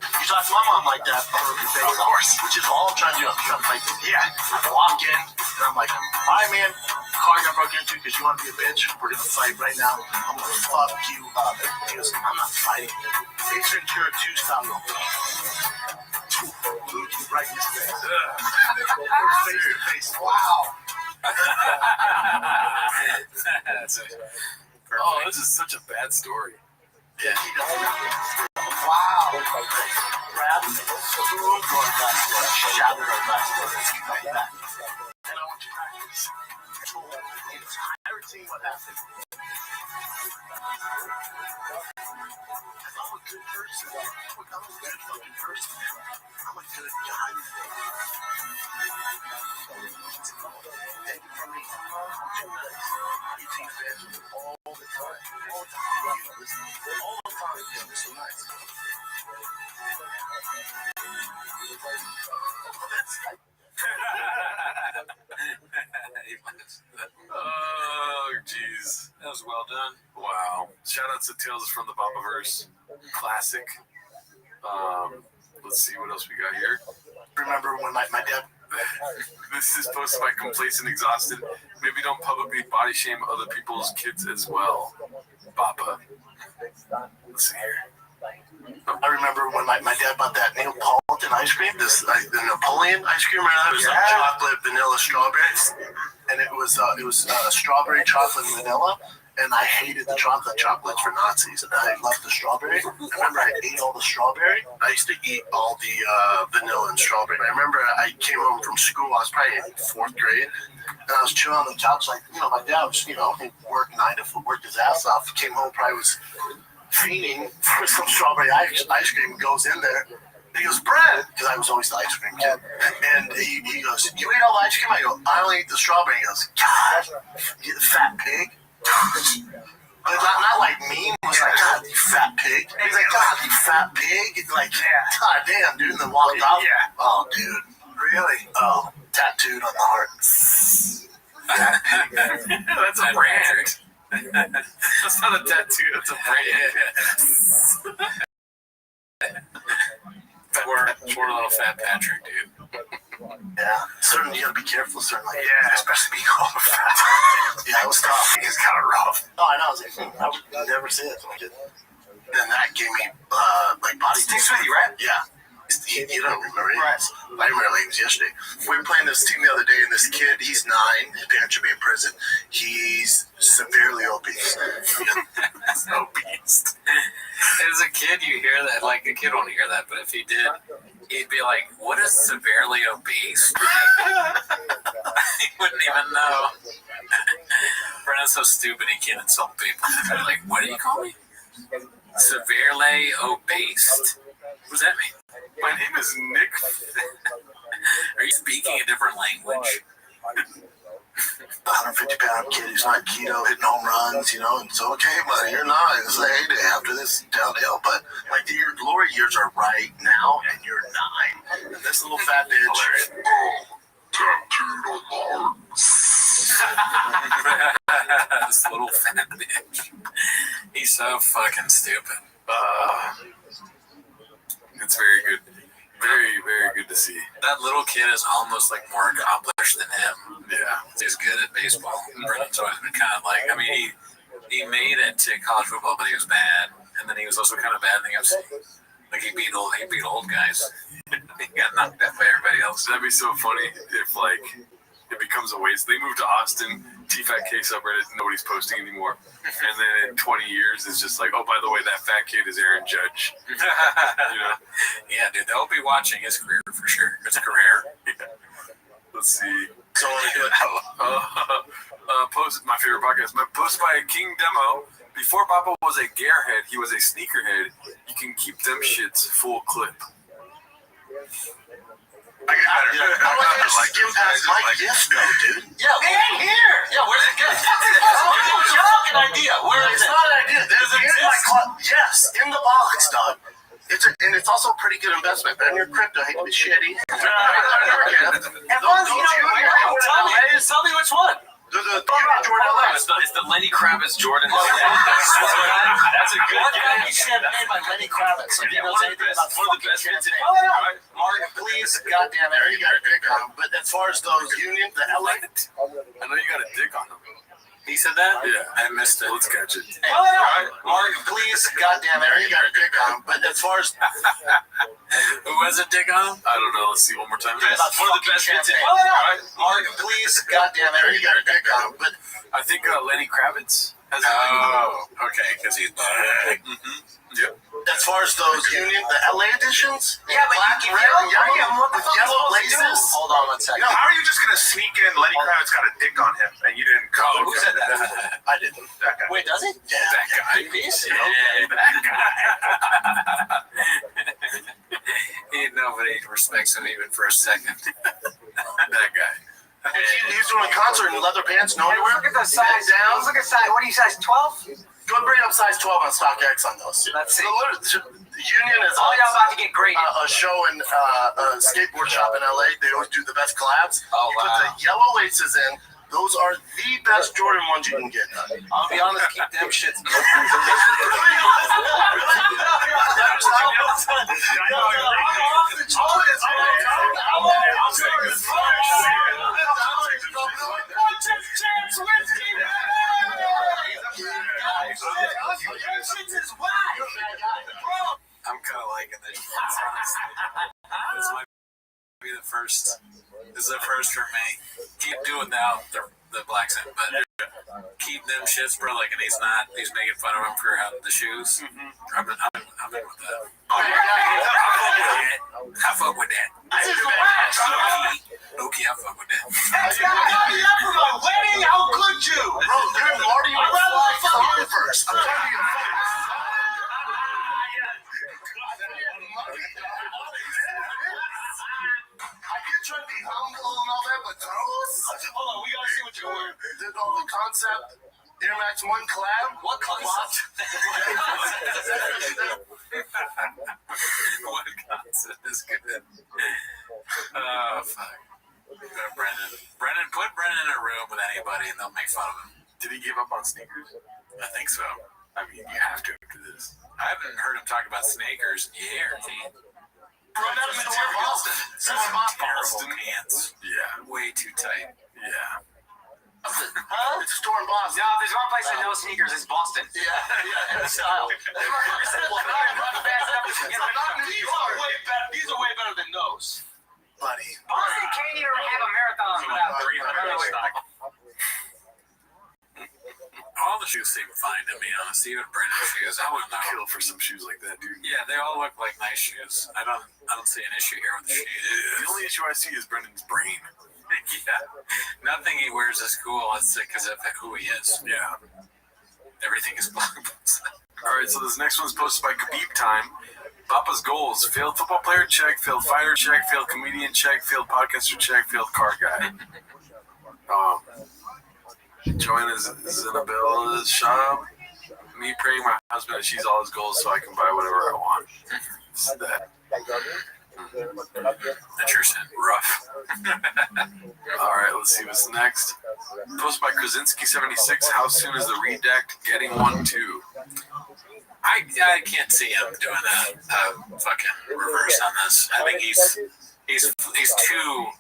You talk to my mom like that, of course, which is all I'm trying to do. I'm trying to fight. Yeah, I walk in and I'm like, "Hi, man. Car got broken into because you want to be a bitch. We're gonna fight right now. I'm gonna fuck you up." He goes, "I'm not fighting. Ace Ventura 2 style roll." Right in his face. Face to face. Wow. Oh, this is such a bad story. Yeah, he doesn't. Wow. Grab the food or shove it or like that. And I want you to practice. Told the entire team what happened. I'm a good person. Look, I'm a good fucking person. I'm a good guy. Take it from me. I'm too nice. You take advantage of all the time. All the time. All the time. You're so nice. Oh, jeez. That was well done. Wow. Shout out to Tales from the Papaverse. Classic. Let's see what else we got here. Remember when my dad... This is posted by Complacent Exhausted. Maybe don't publicly body shame other people's kids as well. Papa. Let's see here. I remember when my dad bought that Neapolitan ice cream, the Napoleon ice cream, right? It was like chocolate, vanilla, strawberries, and it was strawberry, chocolate, and vanilla. And I hated the chocolates for Nazis, and I loved the strawberry. I remember I ate all the strawberry. I used to eat all the vanilla and strawberry. I remember I came home from school. I was probably in 4th grade, and I was chilling on the couch, like, my dad was, he worked 9 to 4, worked his ass off. Came home, probably was fiending for some strawberry ice cream. Goes in there. He goes, "Brad," because I was always the ice cream kid. And he goes, "You ate all the ice cream?" I go, "I only ate the strawberry." He goes, "God, you fat pig." But not like mean. It was like, "God, you fat pig." And he's like, "God, you fat pig." It's like, God damn, dude. And then walked off. Yeah. Oh, dude. Really? Oh, tattooed on the heart. That's a brand. That's not a tattoo. That's a brand. Poor little fat Patrick, dude. Yeah, Yeah, certainly you gotta be careful. Certainly. Yeah, especially being all fat. Yeah, it was tough. It's kind of rough. Oh, I know. I was like, I would never say that to my kid. And that gave me like body. Sticks with you, right? Yeah. You don't remember it. Right. I remember it was yesterday. We were playing this team the other day, and this kid, he's 9. His parents should be in prison. He's severely obese. Obese. As a kid, you hear that. Like, a kid won't hear that, but if he did, he'd be like, what is severely obese? He wouldn't even know. Brennan's so stupid he can't insult people. Like, what do you call me? Severely obese? What does that mean? My name is Nick. Are you speaking a different language? 150-pound kid who's not keto, hitting home runs, and it's okay, but you're not. It's a heyday after this downhill. But like your glory years are right now, and you're 9. And this little fat bitch. This little fat bitch. He's so fucking stupid. It's very good. Very, very good to see. That little kid is almost like more accomplished than him. Yeah. He's good at baseball. Brennan's always been kind of like, I mean, he made it to college football, but he was bad. And then he was also kind of bad in the UFC. Like, he beat old guys. He got knocked out by everybody else. That'd be so funny if, like, it becomes a waste. They moved to Austin, T-Fat K subreddit, nobody's posting anymore. And then in 20 years, it's just like, oh, by the way, that fat kid is Aaron Judge. Yeah, dude, they'll be watching his career for sure. His career. Yeah. Let's see. So I want to do it. Post my favorite podcast. Posted by King Demo. Before Papa was a gearhead, he was a sneakerhead. You can keep them shits full clip. I like to skim past my gift, though, dude. Yeah, it ain't here. Yeah, where's it good? It's your fucking idea. Where is It's it? not an idea. There's in my yes, in the box, dog. And it's also a pretty good investment. But in your crypto, I hate to be shitty. Tell me which one. The Jordan LA. It's the Lenny Kravitz Jordan. That's a good game. Champagne by Lenny Kravitz. If you know anything about one of the best champagne. vintage. Mark, please, goddamn it, you got a dick on him. But as far as those union, the LA, I know you got a dick on him. He said that? Yeah. I missed it. Let's catch it. Mark, please, goddamn it, you got a dick on him. But as far as Who has a dick on him? I don't know. Let's see one more time. One of the best vintage. Mark, please, goddamn it, you got a dick on him. But I think Lenny Kravitz has a Okay, because he's black. Yep. as far as those union, the LA editions, Yeah, but black, you red, and yellow, with yellow laces. Hold on one second. No, how are you just gonna sneak in? Lenny Kravitz got a dick on him, and you didn't call. Who said that? I didn't. That guy. Wait, does it? Yeah. That guy. That guy. Nobody respects him even for a second. That guy. He's doing a concert in leather pants, no underwear. Look at the size. Let's look at size. What are you, size 12? Go and bring up size 12 on StockX on those. Let's see. The Union is Oh, y'all about to get great. a show in a skateboard shop in LA. They always do the best collabs. Oh, You put the yellow laces in. Those are the best Jordan ones you can get. I'll be honest, keep them shits. I'm kind of liking this. This might be the first. This is the first for me. Keep doing the black set, but keep them shits, bro. Like, and he's making fun of him for the shoes. I'm in with that. I fuck with that. This is the last. Okay, I fuck with that. That's not enough for my wedding. How could you? Bro, you're Marty McFly first. I'm telling you. Trying to be humble and all that, but those. Hold on, we gotta see what you're wearing. Did all the concept Air Max 1 collab. What concept? What concept is good? Oh, fuck. Brennan, put Brennan in a room with anybody and they'll make fun of him. Did he give up on sneakers? I think so. I mean, you have to after this. I haven't heard him talk about sneakers in years. Boston pants. Yeah. Way too tight. Yeah. Huh? It's a store in Boston. No, if there's one place that knows sneakers, it's Boston. Yeah, style. These are way better than those. Buddy. Boston can't even have a marathon without 300 stock. All the shoes seem fine to me, honestly. Even Brandon's shoes, I would not kill for some shoes like that, dude. Yeah, they all look like nice shoes. I don't see an issue here with the shoes. The only issue I see is Brendan's brain. Yeah, nothing he wears is cool. It's because of who he is. Yeah. Everything is black. All right, so this next one's posted by Khabib Time. Papa's goals: failed football player check, failed fighter check, failed comedian check, failed podcaster check, failed car guy. Join Zanabella's shop. Me praying my husband achieves all his goals so I can buy whatever I want. It's that. Interesting. Rough. All right, let's see what's next. Posted by Krasinski76. How soon is the redact getting one too? I can't see him doing a fucking reverse on this. I think he's too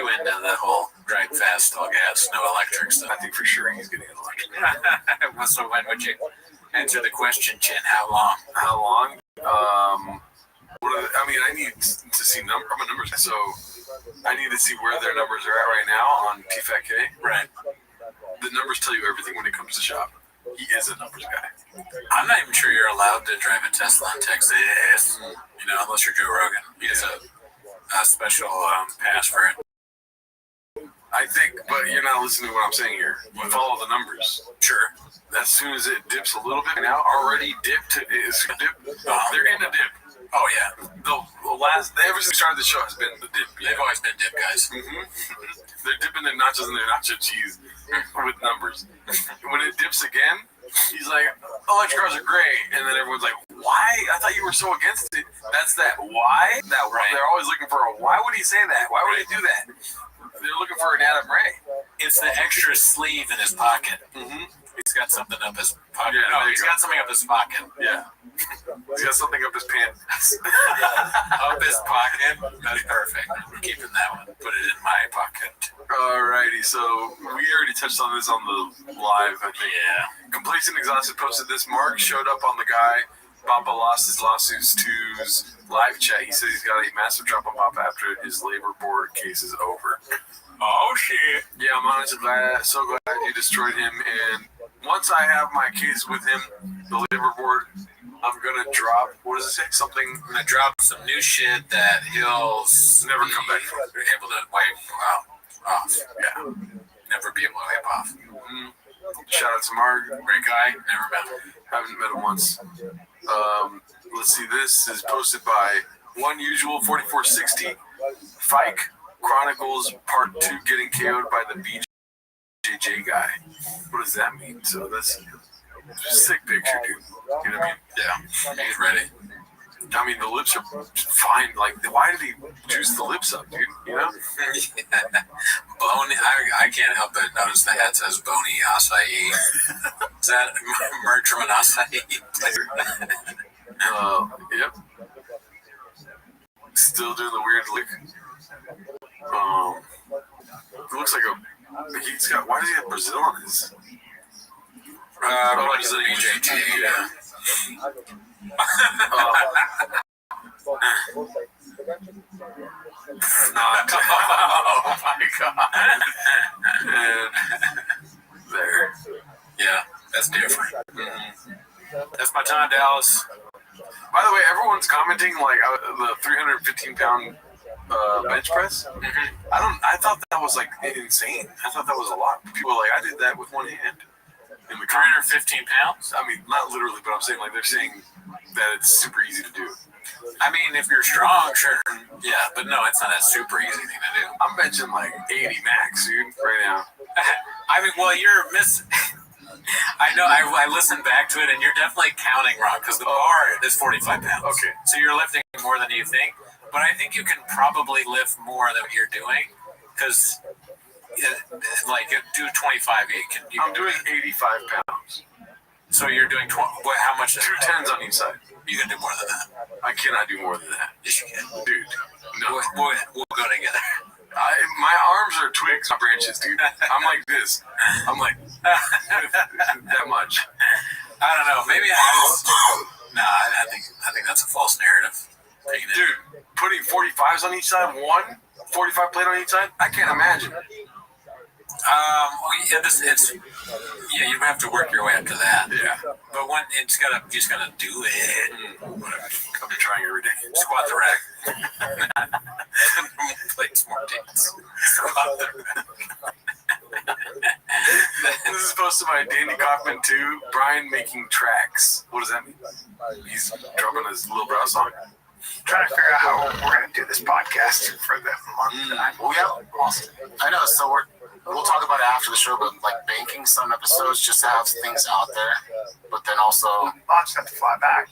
into the whole drive fast, all gas, no electric stuff. I think for sure he's getting an electric. So when would you answer the question, Chin? How long? How long? I need to see numbers. So I need to see where their numbers are at right now on PFATK. Right. The numbers tell you everything when it comes to shop. He is a numbers guy. I'm not even sure you're allowed to drive a Tesla in Texas. Unless you're Joe Rogan. He has a special pass for it. I think, but you're not listening to what I'm saying here. You follow the numbers. Sure. As soon as it dips a little bit, now already dipped. They're in a dip. Oh yeah. Ever since we started the show has been the dip. They've always been dip guys. Mm-hmm. They're dipping their nachos and their nacho cheese with numbers. When it dips again, he's like, electric cars are great. And then everyone's like, why? I thought you were so against it. That's that why. Right. They're always looking for a why would he say that? Why would he do that? They're looking for an Adam Ray. It's the extra sleeve in his pocket. Mm-hmm. He's got something up his pocket. Yeah, no, he's got something up his pocket. Yeah. He's got something up his pants. Up his pocket? That's perfect. I'm keeping that one. Put it in my pocket. Alrighty, so we already touched on this on the live, I think. Yeah. Complacent Exhausted posted this. Mark showed up on the guy. Papa lost his lawsuits to's live chat. He says he's got a massive drop on Papa after his labor board case is over. Oh, shit. Yeah, I'm honestly so glad you destroyed him. And once I have my case with him, the labor board, I'm going to drop, what does it say? Something. I'm going to drop some new shit that he'll never come back from. Be able to wipe off. Yeah. Never be able to wipe off. Mm-hmm. Shout out to Mark. Great guy. Never met him. Haven't met him once. Let's see. This is posted by One Usual 4460. Fike Chronicles Part 2 getting KO'd by the BJJ guy. What does that mean? So that's a sick picture, dude. You know what I mean? Yeah. He's ready. I mean, the lips are fine. Like, why did he juice the lips up, dude? You know? Bony. I can't help but notice the hat says Bony Acai. Is that merch from an acai? Yep. Still doing the weird lick. It looks like he's got, why does he have Brazil on his? What is the BJT? Yeah. Oh my god. And there. Yeah, that's different. Mm-hmm. That's my time, Dallas. By the way, everyone's commenting like the 315-pound bench press. Mm-hmm. I thought that was like insane. I thought that was a lot. People were like, I did that with one hand. In the 315 pounds? I mean, not literally, but I'm saying like they're saying that it's super easy to do. I mean, if you're strong, sure. Yeah, but no, it's not a super easy thing to do. I'm benching like 80 max, dude, right now. I mean, well, you're I know, I listened back to it, and you're definitely counting wrong, because the bar is 45 pounds. Okay. So you're lifting more than you think, but I think you can probably lift more than what you're doing, because, like, do 25. I'm doing 85 pounds. So you're doing, how much? 2 10s on each side. You can do more than that. I cannot do more than that. Yes, you can. Dude, no. We'll go together. My arms are twigs, not branches, dude. I'm like this. I'm like that much. I don't know. Maybe I think that's a false narrative. Dude, putting 45s on each side, 45 plate on each side, I can't imagine. You have to work your way up to that. Yeah. But when you just gotta do it. Whatever. I'm trying every day. Squat the rack. Plates more days. Squat the rack. This is posted by Danny Kaufman too. Brian making tracks. What does that mean? He's dropping his little brow song. Trying to figure out how we're going to do this podcast for the month. I know. So we'll talk about it after the show, but like banking some episodes just to have things out there, but then also I'll just have to fly back.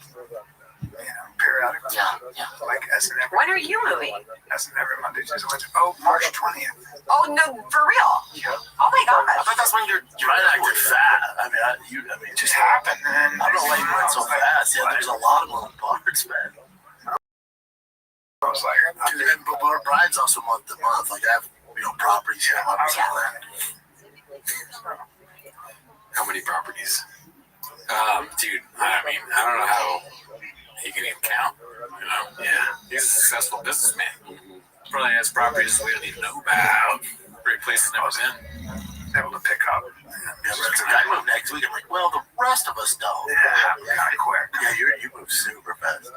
Periodically. Yeah. Like as in every. When are you moving? As in every Monday, Tuesday, Wednesday. Oh, March 20th. Oh no, for real? Yeah. Oh my I gosh. thought that's when you're right acted fat. I mean, it just happened. And I don't know why you went so fast. Yeah, there's a lot of moving parts, man. I was like, but Brian's also month to month. Like I have, properties here. How many properties? Dude, I mean, I don't know how he can even count. Yeah, he's a successful businessman. Probably has properties we don't even know about. Great places never been. Able to pick up. I move next week. I'm like, well, the rest of us don't. Yeah, kind of quick. Yeah, you move super fast.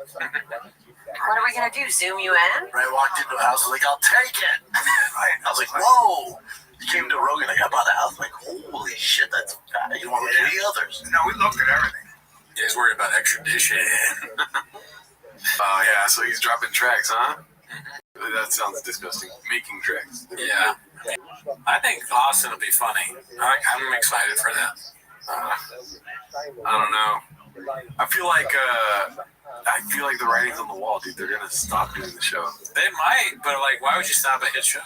What are we gonna do? Zoom you in? Right, I walked into a house. I was like, I'll take it. Right. I was like, whoa. You came to Rogan. I got by the house. I'm like, holy shit, that's fat. You don't want to look at any others. No, we looked at everything. Yeah, he's worried about extradition. Oh yeah, so he's dropping tracks, huh? That sounds disgusting. Making tracks. Yeah. I think Austin will be funny. I'm excited for that. I don't know. I feel like the writing's on the wall, dude. They're gonna stop doing the show. They might, but why would you stop a hit show?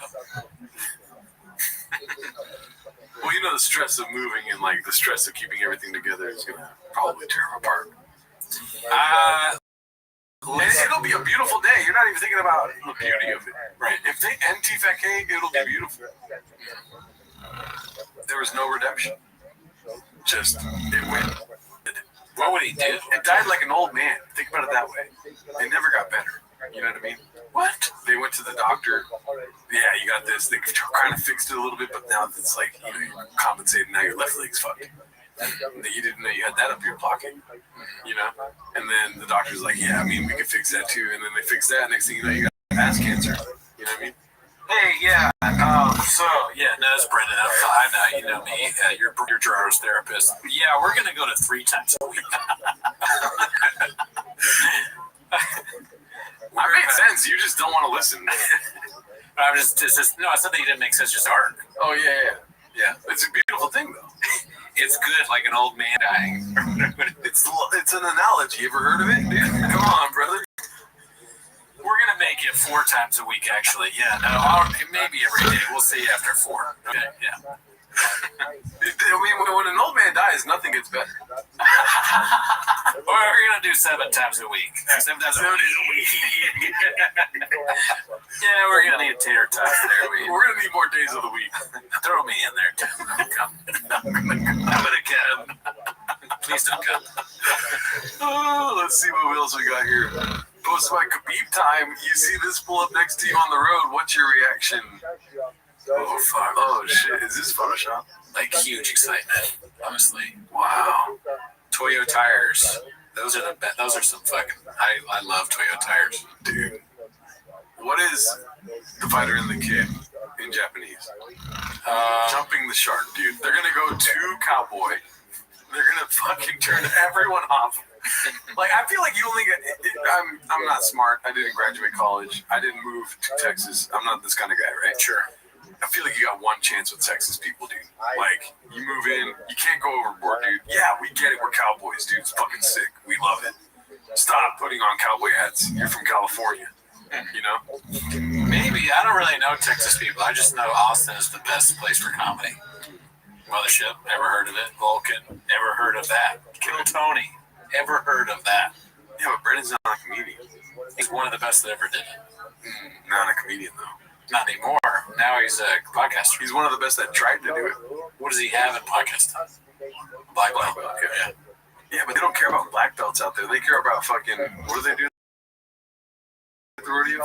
Well, the stress of moving and the stress of keeping everything together is gonna probably tear them apart. And it'll be a beautiful day. You're not even thinking about the beauty of it, right? If they end TFK, it'll be beautiful. There was no redemption. Just it went. What would he do? It died like an old man. Think about it that way. It never got better. You know what I mean? What? They went to the doctor. Yeah, you got this. They kind of fixed it a little bit, but now it's like you're compensating. Now your left leg's fucked. You didn't know you had that up your pocket, And then the doctor's like, yeah, we could fix that too. And then they fix that. Next thing you know, you got ass cancer. You know what I mean? Hey, yeah. It's Brendan. I know, you know me. You're Gerard's therapist. Yeah, we're gonna go to 3 times a week. I made sense. You just don't want to listen. No, it's not that you didn't make sense. Just art. Oh yeah. It's a beautiful thing though. It's good, like an old man dying. It's an analogy. You ever heard of it? Dude, come on, brother. We're gonna make it 4 times a week, actually. Yeah, no, maybe every day. We'll see after 4. Okay, yeah. When an old man dies, nothing gets better. We're gonna do 7 times a week. 7 times a week. Yeah, we're gonna need tater tots there. We're gonna need more days of the week. Throw me in there too. I'm gonna come. Please don't come. Oh, let's see what else we got here. Posted by Khabib Time. You see this pull up next to you on the road. What's your reaction? Oh fuck! Oh shit! Is this Photoshop? Like huge excitement, honestly. Wow. Toyo tires. Those are some fucking. I love Toyo tires, dude. What is the fighter in the kid in Japanese? Jumping the shark, dude. They're gonna go to Cowboy. They're gonna fucking turn everyone off. I feel like you only get. I'm not smart. I didn't graduate college. I didn't move to Texas. I'm not this kind of guy, right? Sure. I feel like you got one chance with Texas people, dude. You move in, you can't go overboard, dude. Yeah, we get it. We're cowboys, dude. It's fucking sick. We love it. Stop putting on cowboy hats. You're from California, Maybe. I don't really know Texas people. I just know Austin is the best place for comedy. Mothership, never heard of it. Vulcan, never heard of that. Kill Tony, ever heard of that. Yeah, but Brendan's not a comedian. He's one of the best that ever did it. Not a comedian, though. Not anymore. Now he's a podcaster. He's one of the best that tried to do it. What does he have in podcasting? Black belt. Yeah. Yeah, but they don't care about black belts out there. They care about fucking, what do they do? The rodeo?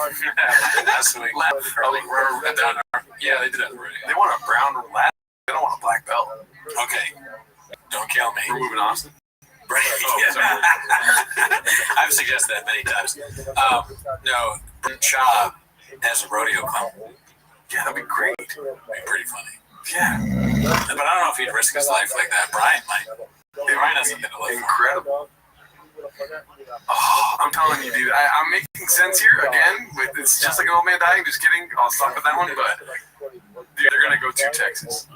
Last week. Yeah, they did that rodeo. They want a brown lad. They don't want a black belt. Okay. Don't kill me. We're moving Austin. I've suggested that many times. No, Chop as a rodeo clown. Yeah, that'd be great. That'd be pretty funny. Yeah. But I don't know if he'd risk his life like that. Brian might. Brian has something to live for. Incredible. Oh, I'm telling you, dude. I'm making sense here again. But it's just like an old man dying. Just kidding. I'll stop with that one. But dude, they're gonna go to Texas.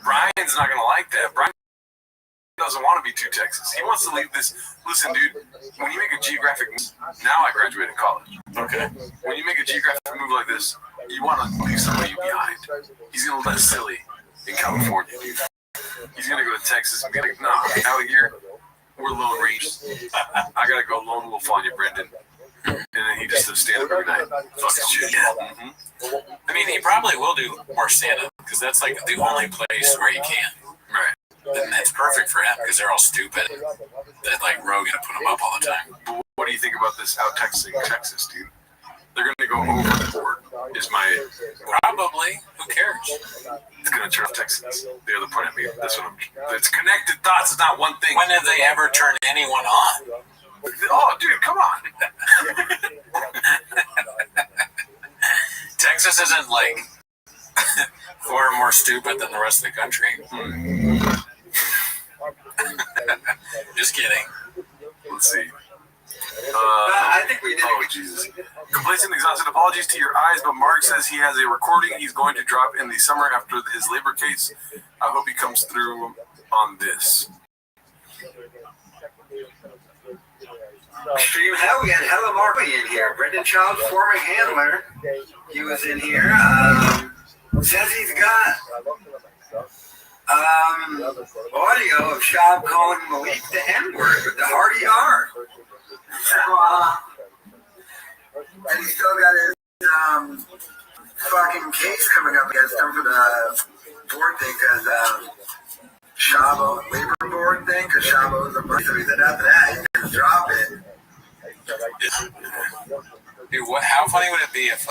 Brian's not gonna like that. Brian doesn't want to be to Texas. He wants to leave this. Listen, dude. When you make a geographic move, now I graduated college. Okay. When you make a geographic move like this, you want to leave somebody behind. He's gonna let silly in California, dude. He's gonna go to Texas and be like, nah, out here, we're Lone Rangers. I gotta go lone wolf on you, Brendan. And then he just does stand up every night. Fucking shit. Yeah. I mean, he probably will do more stand up because that's like the only place where he can. Right. And that's perfect for him because they're all stupid. That like Rogan to put him up all the time. But what do you think about this out Texasing Texas, dude? They're gonna go overboard. Is my probably. Who cares? It's gonna turn off Texans. The other point of me. That's what I'm. It's connected thoughts. It's not one thing. When did they ever turn anyone on? Oh, dude, come on. Texas isn't like far more stupid than the rest of the country. Just kidding. Let's see. I think we did. Oh, Jesus. Complacent, exhausted apologies to your eyes, but Mark says he has a recording he's going to drop in the summer after his labor case. I hope he comes through on this. Stream hell, we had Hella Marley in here. Brendan Child, former handler. He was in here. Says he's got audio of Shab calling Malik the N-word with the hearty R. And he's still got his fucking case coming up against him for the board thing because Shabo labor board thing because Shabo's a bunch. So he said after that he just drop it. Dude, how funny would it be if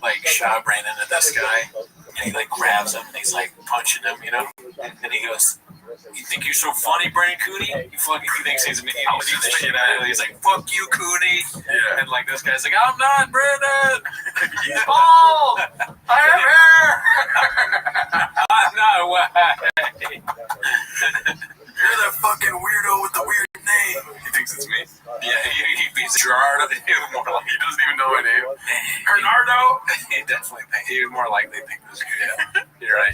like Shab ran into this guy and he like grabs him and he's like punching him, you know, and he goes, "You think you're so funny, Brandon Cooney? He thinks he's a man. He beats the shit out of him. He's like, fuck you, Cooney." Yeah. And like this guy's like, "I'm not Brandon. He's bald. I have hair. I'm not white." You're that fucking weirdo with the weird name. He thinks it's me. Yeah, he beats Gerardo. He doesn't even know my name. Bernardo. He definitely thinks he would more likely think this. Yeah. You're right.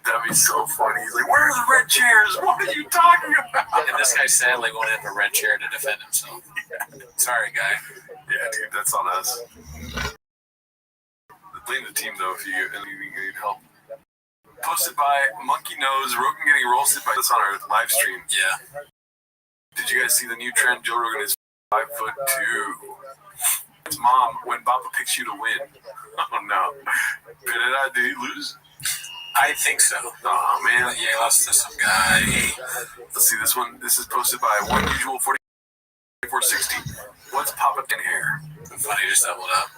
That'd be so funny. He's like, "Where's the red chairs? What are you talking about?" And this guy sadly won't have a red chair to defend himself. Sorry, guy. Yeah, dude, that's on us. Blame the team though if you need help. Posted by Monkey Nose, Rogan getting roasted by this on our live stream. Yeah. Did you guys see the new trend? Joe Rogan is 5'2". His mom, when Bappa picks you to win. Oh no. Did he lose? I think so. Oh man. Yeah, he lost to some guy. Let's see this one. This is posted by One Usual 4460. What's Papa in hair? Funny, just doubled up.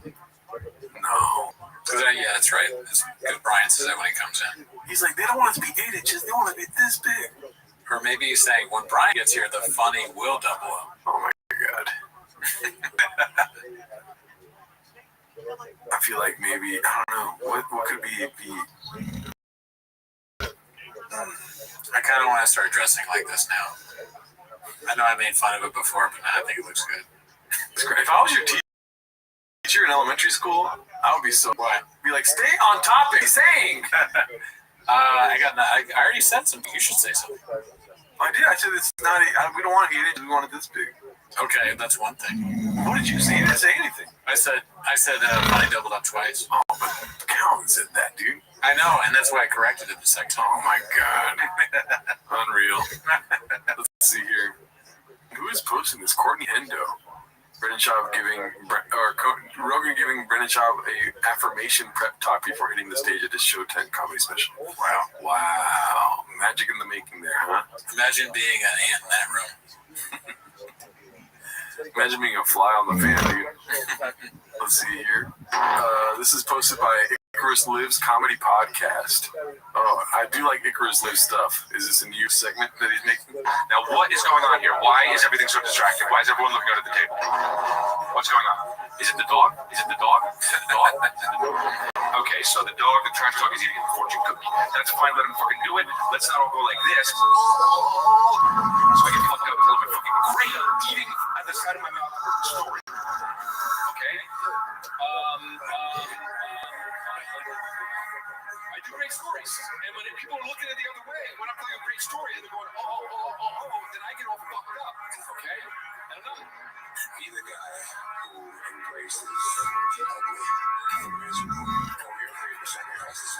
No. Yeah, that's right. Because Brian says that when he comes in. He's like, they don't want us to be 8 inches. They want us to be this big. Or maybe he's saying, when Brian gets here, the funny will double up. Oh my God. I feel like maybe, I don't know. What could be? I kind of want to start dressing like this now. I know I made fun of it before, but now I think it looks good. It's great. If I was your teacher in elementary school, I would be so what? Be like, stay on topic. Saying. I already said something. You should say something. I did. I said it's not. We don't want 8 inches. We want it this big. Okay, that's one thing. What did you say? You didn't say anything. I said funny doubled up twice. Oh, but Calvin said that, dude. I know, and that's why I corrected it the second time. Oh my God. Unreal. Let's see here. Who is posting this? Courtney Endo. Brennan Schaub Rogan giving Brennan Schaub a affirmation prep talk before hitting the stage at his Show 10 comedy special. Wow. Magic in the making there, huh? Imagine being an ant in that room. Imagine being a fly on the fan, dude. Let's see here. This is posted by Icarus Lives Comedy Podcast. Oh, I do like Icarus Lives stuff. Is this a new segment that he's making? Now, what is going on here? Why is everything so distracted? Why is everyone looking out at the table? What's going on? Is it the dog? Is it the dog? Is it the dog? Okay, so the dog, the trash dog, is eating a fortune cookie. That's fine. Let him fucking do it. Let's not all go like this. So I get fucked up until I'm fucking great eating at the side of my mouth for the story. Okay? I do great stories. And when people are looking at the other way, when I'm telling a great story, and they're going, then I get all fucked up. Okay? And another. Be the guy who embraces the ugly and miserable. Come here, 3% of your house is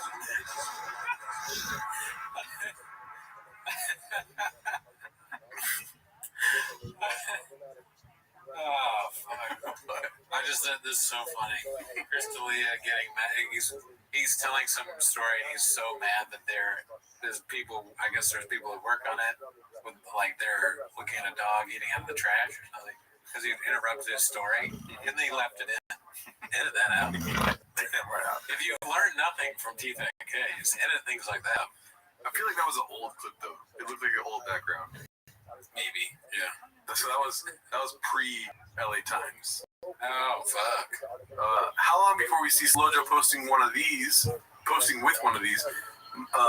Oh, fuck. I just said this is so funny. Chris D'Elia getting mad. He's telling some story and he's so mad that there's people, I guess there's people who work on it, with like they're looking at a dog eating out of the trash or something. Because he interrupted his story, and they left it in. Edit that out. If you learn nothing from TFNKs, edit things like that. I feel like that was an old clip, though. It looked like an old background. Maybe, yeah. So that was pre-LA Times. Oh, fuck. How long before we see Slojo posting with one of these?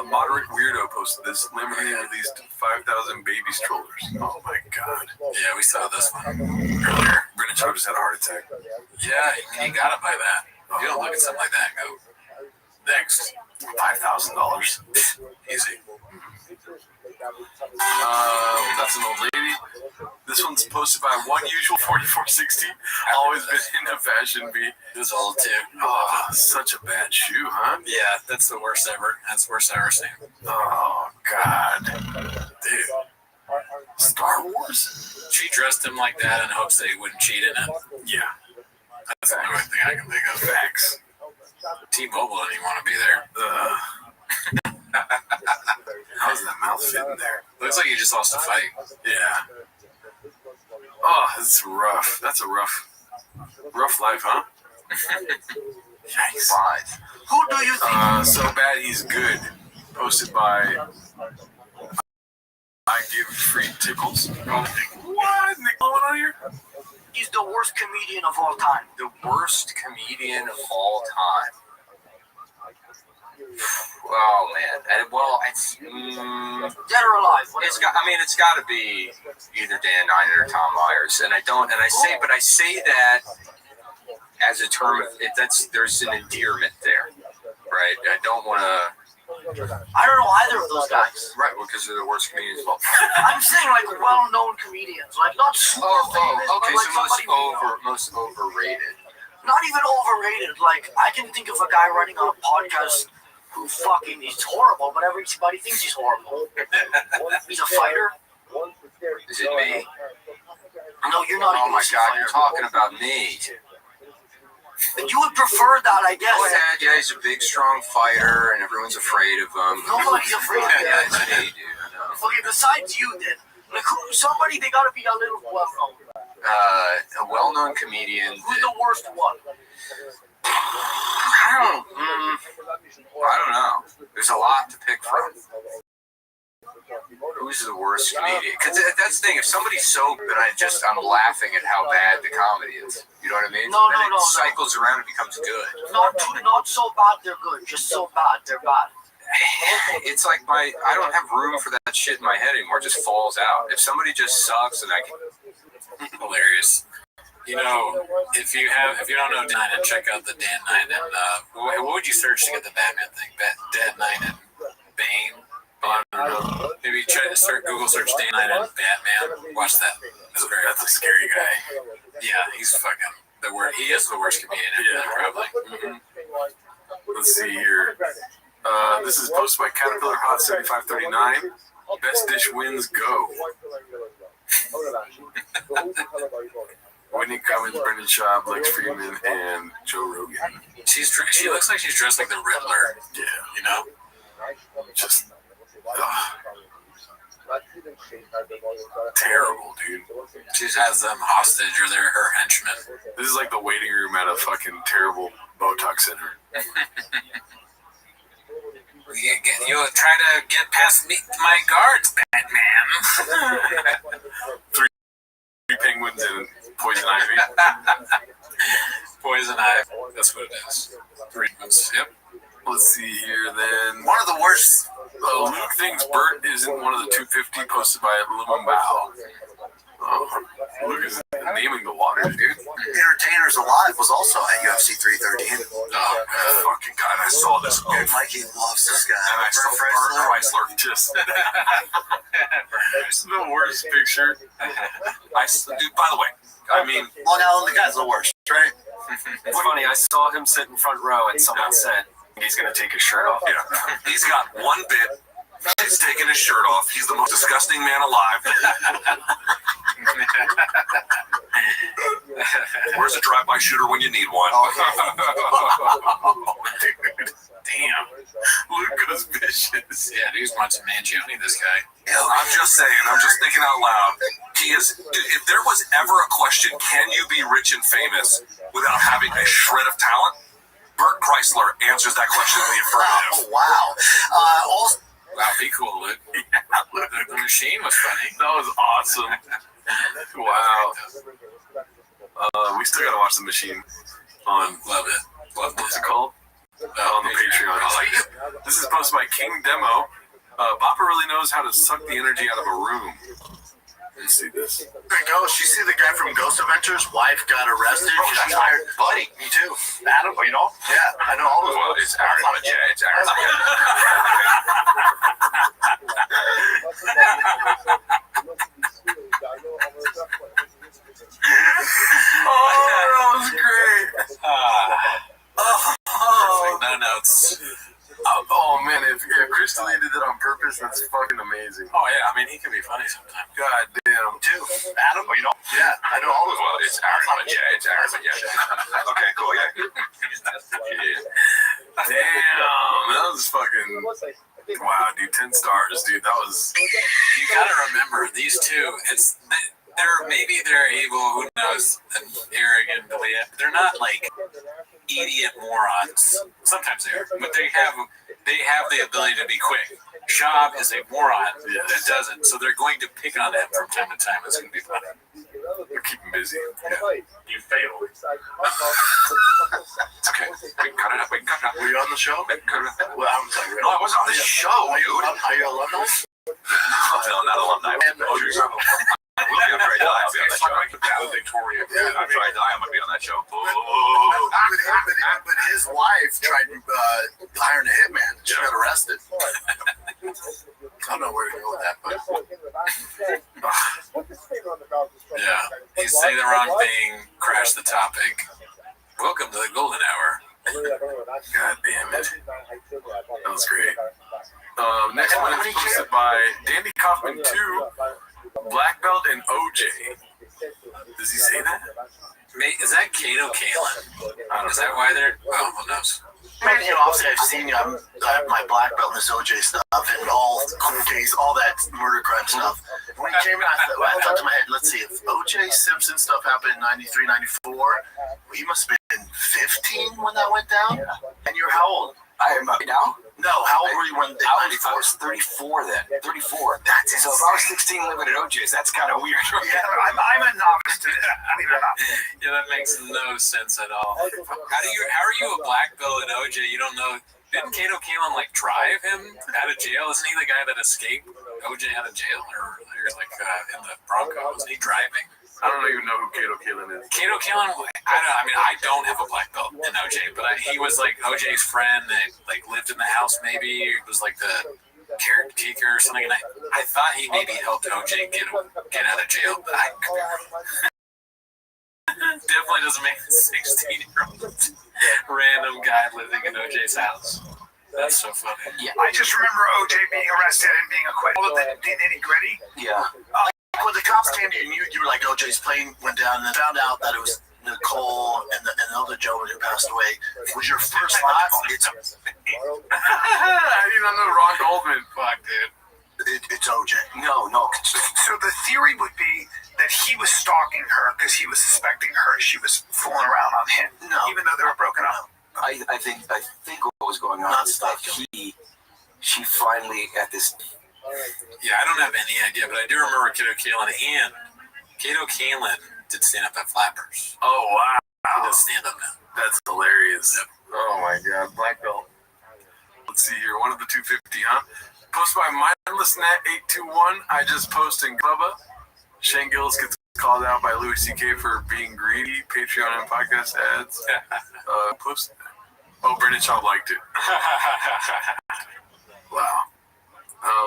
Moderate Weirdo posted this. Lamborghini released 5,000 baby strollers. Oh my god. Yeah, we saw this one earlier. Brennan Schaub just had a heart attack. Yeah, you gotta buy that. You don't look at something like that and go, next. $5,000. Easy. That's an old lady. This one's posted by One Usual 4460. Always been into fashion beat. This old too. Oh, such a bad shoe, huh? Yeah, that's the worst ever. That's the worst I've ever seen. Oh god, dude. Star Wars. She dressed him like that in hopes that he wouldn't cheat in it. Yeah, that's the only thing I can think of. Facts. T-Mobile didn't even want to be there. How's that mouth fitting there? Looks like he just lost a fight. Yeah. Oh, that's rough. That's a rough life, huh? Yikes. Who do you think? So bad he's good. Posted by I Give Free Tickles. What? Nick, going on here? He's the worst comedian of all time. The worst comedian of all time. Oh man, it's dead or alive. It's got to be either Dan Niner or Tom Myers, and I say that as a term of it. There's an endearment there, right? I don't want to. I don't know either of those guys. Right, because they're the worst comedians of all time. I'm saying like well-known comedians, like not super famous, okay, but like so most overrated. Not even overrated. Like I can think of a guy running a podcast who he's horrible, but everybody thinks he's horrible. He's a fighter. Is it me? No, you're not. Oh my god, you're talking about me. You would prefer that, I guess. Go ahead, yeah, he's a big, strong fighter, and everyone's afraid of him. Nobody's afraid of him. Yeah, it's me, dude. I know. Okay, besides you, then, like somebody they gotta be a little well-known. A well-known comedian. Who's the worst one? I don't know. There's a lot to pick from. Who's the worst comedian? Because that's the thing. If somebody's so good, I'm laughing at how bad the comedy is. You know what I mean? No. It cycles around and becomes good. Not so bad they're good. Just so bad they're bad. It's like I don't have room for that shit in my head anymore. It just falls out. If somebody just sucks and I can... Hilarious. You know, if you don't know Dan Nine, check out the Dan Nine. What would you search to get the Batman thing? Dan Nine and Bane. Maybe try to Google search Dan Nine and Batman. Watch that. That's a scary guy. Yeah, he's fucking the worst. He is the worst comedian ever, probably. Mm-hmm. Let's see here. This is posted by Caterpillar Hot 7539. Best dish wins, go. Whitney Cummings, Brendan Schaub, Lex Friedman, and Joe Rogan. She looks like she's dressed like the Riddler. Yeah. You know? Just terrible, dude. She has them hostage, or they're her henchmen. This is like the waiting room at a fucking terrible Botox center. You'll try to get past me, my guards, Batman. Three penguins and poison ivy. Poison ivy. That's what it is. 3 months. Yep. Let's see here then. One of the worst. Luke thinks Bert isn't one of the 250 posted by Lumumba. Luke is naming the water, dude. Entertainers Alive was also at UFC 313. Oh, fucking God, I saw this. And Mikey loves this guy. And I saw Bert Chrysler just. It's the worst picture. Dude, by the way, I mean, Long Island, the guy's the worst, right? It's funny, I saw him sit in front row and someone said he's going to take his shirt off. Yeah. He's got one bit. He's taking his shirt off. He's the most disgusting man alive. Where's a drive-by shooter when you need one? Damn. Luke goes vicious. Yeah, dude wants to Mangione, this guy. I'm just saying, I'm just thinking out loud. He is, dude, if there was ever a question, can you be rich and famous without having a shred of talent? Bert Chrysler answers that question in the affirmative. Oh, wow. Wow, be cool, Luke. The machine was funny. That was awesome. Wow. We still gotta watch The Machine on. Love it. What's it called? On the Patreon. This is posted by King Demo. Bopper really knows how to suck the energy out of a room. Let's see this. There you go. You see the guy from Ghost Adventures? Wife got arrested. She's hired. Buddy. Me too. Adam, you know? Yeah, I know all those. Well, it's Aaron. It's Aaron. Oh, that was great. No notes. Oh man, if Chris D'Elia did that on purpose, that's fucking amazing. Oh yeah, I mean he can be funny sometimes. God damn. Too. Adam, you know? Yeah, I know all those. Well, it's Aaron. It's Aaron. Okay, cool. Yeah. Damn, that was fucking. Wow, dude, 10 stars, dude. That was. You gotta remember these two. They're evil. Who knows? And arrogant. They're not like idiot morons. Sometimes they are, but they have the ability to be quick. Schaub is a moron that doesn't, so they're going to pick on him from time to time. It's going to be funny. They're keeping busy. Yeah. You failed. It's okay. We can cut it up. Were you on the show? Well, I'm sorry. No, I wasn't on the show, dude. Are you alumni? No, not alumni. We'll be on the show. Victoria. I'm trying to die. I'm going to be on that show. But his wife tried hiring a hitman. She got arrested. I don't know where to go with that, but yeah, you say the wrong thing, crash the topic. Welcome to the golden hour. God damn it. That was great. Next one is posted by Dandy Kaufman 2, Black Belt and OJ. Does he say that? Is that Kato Kalin? Is that why they're... Oh, who knows? Maybe obviously I've seen you. I have my black belt in this OJ stuff and all cool case, all that murder crime stuff. When he came in, I thought to my head, let's see, if OJ Simpson stuff happened in 93, 94, he must have been 15 when that went down. And you're how old? I am now? No, how old were you when they I was 34 then. 34. That's so if I was 16 living at OJ's, that's kind of weird. Yeah, I'm a novice to this. Yeah, that makes no sense at all. How are you a black belt at OJ? You don't know. Didn't Kato Kalin like drive him out of jail? Isn't he the guy that escaped OJ out of jail, or like in the Bronco? Wasn't he driving? I don't even know who Kato Kalin is. Kato Kalin, I don't have a black belt in OJ, but he was like OJ's friend that like lived in the house. Maybe he was like the caretaker or something. And I thought he maybe helped OJ get out of jail, but I could be wrong. Definitely doesn't make a 16-year-old random guy living in OJ's house. That's so funny. Yeah. I just remember OJ being arrested and being acquitted. All of the nitty-gritty. Yeah. when the cops came to you, you were like, OJ's plane went down, and then found out that it was Nicole and the other gentleman who passed away. Was your first thought? I didn't know Ron Goldman. Fuck, dude. It's OJ. No. So the theory would be that he was stalking her because he was suspecting her. She was fooling around on him, even though they were broken up. I think what was going on is that she finally at this. Yeah, I don't have any idea, but I do remember Kato Kalin, and Kato Kalin did stand up at Flappers. Oh, wow. He does stand up now. That's hilarious. Yep. Oh, my God. Black belt. Let's see here. One of the 250, huh? Posted by MindlessNet821. I just posted Bubba. Shane Gillis gets called out by Louis C.K. for being greedy. Patreon and podcast ads. Posted. Oh, Brendan Shaw liked it. Wow.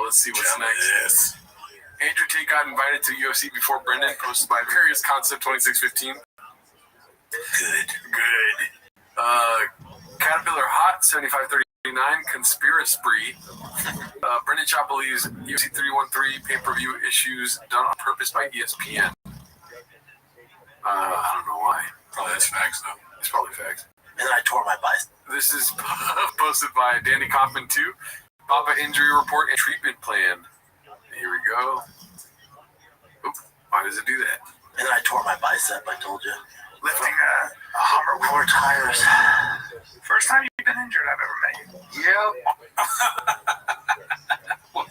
Let's see what's next. Andrew Tate got invited to UFC before Brendan. Posted by Curious Concept 2615. Good. Caterpillar Hot 7539. Conspiracy. Brendan Shaw believes UFC 313 pay-per-view issues done on purpose by ESPN. I don't know why. Probably that's facts, though. It's probably facts. And then I tore my bicep. This is posted by Danny Kaufman 2. Papa injury report and treatment plan. Here we go. Oop, why does it do that? And then I tore my bicep, I told you. Lifting a Hummer with 4 tires. First time you've been injured I've ever met you. What?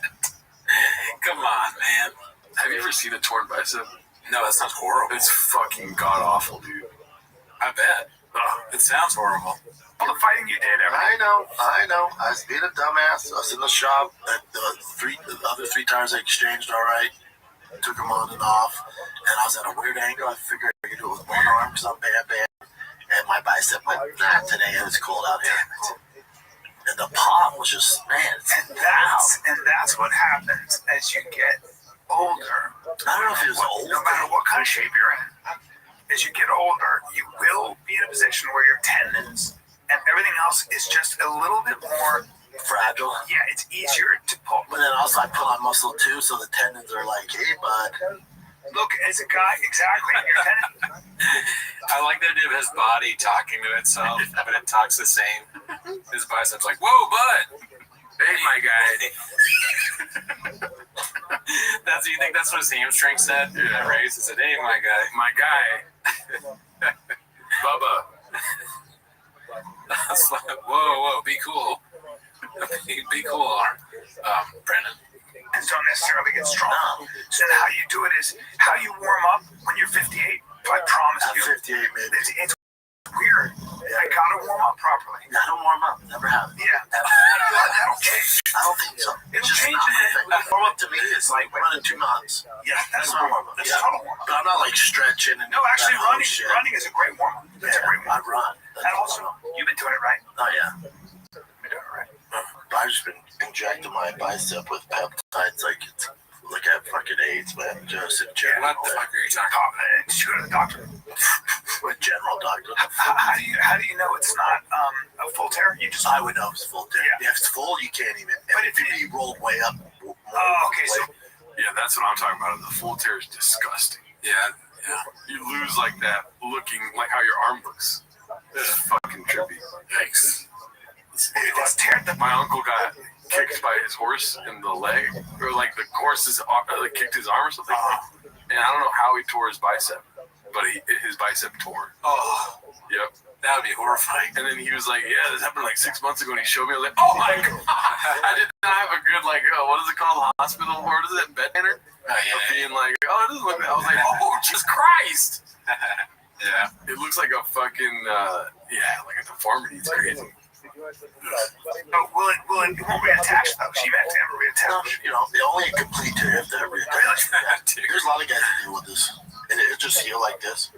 Come on, man. Have you ever seen a torn bicep? No, that sounds horrible. It's fucking god awful, dude. I bet. It sounds horrible. All the fighting you did, I know. I was being a dumbass. I was in the shop. The other 3 tires I exchanged, all right. Took them on and off. And I was at a weird angle. I figured I could do it with one arm because I'm bam. And my bicep went, today it was cold out here. And the pop was just, man. And that's what happens as you get older. I don't know if it was old. No matter what kind of shape you're in. As you get older, you will be in a position where your tendons and everything else is just a little bit more fragile. Yeah, it's easier to pull. But then also I pull on muscle too, so the tendons are like, hey, bud. Look, as a guy, exactly. Your tendons. I like the idea of his body talking to itself, but it talks the same. His biceps like, whoa, bud. Hey, my guy. You think that's what his hamstring said? Yeah, race. He said, hey, my guy. My guy. Bubba. Whoa, be cool. Be cool, Brennan. And don't necessarily get strong. So how you do it is how you warm up when you're 58. I promise you. 58, man. It's weird. I gotta warm up properly. I don't warm up. Never have. Yeah. That'll change. I don't think so. It'll change in a warm up to me is like running 2 miles. Yeah, that's not warm up. That's total warm up. But I'm not like stretching. And no, actually, running is a great warm up. That's a great warm up. I run. And also, you've been doing it right. Oh yeah. You've been doing it right. I've just been injecting my bicep with peptides like it's like I have fucking AIDS, man. Just inject. What the fuck are you talking about? Did you go to the doctor? With general doctor. How do you know it's not a full tear? You just I would know it's full tear. Yeah. If it's full, you can't even. But if you rolled way up. Okay, so yeah, that's what I'm talking about. The full tear is disgusting. Yeah. You lose like that, looking like how your arm looks. It's fucking trippy. Yikes. My uncle got kicked by his horse in the leg, or like the horse kicked his arm or something. And I don't know how he tore his bicep, but his bicep tore. Oh, yep. That would be horrifying. And then he was like, "Yeah, this happened like 6 months ago." And he showed me. I was like, "Oh my god!" I did not have a good what is it called? Hospital? What is it? Bed manner? Being like, "Oh, it doesn't look." I was like, "Oh, Jesus Christ!" Yeah, it looks like a fucking like a deformity. It's crazy. Oh, will it won't reattach though? She meant to never reattach. You know, the only complete tear if that reattach. There's a lot of guys that deal with this, and it just heal like this.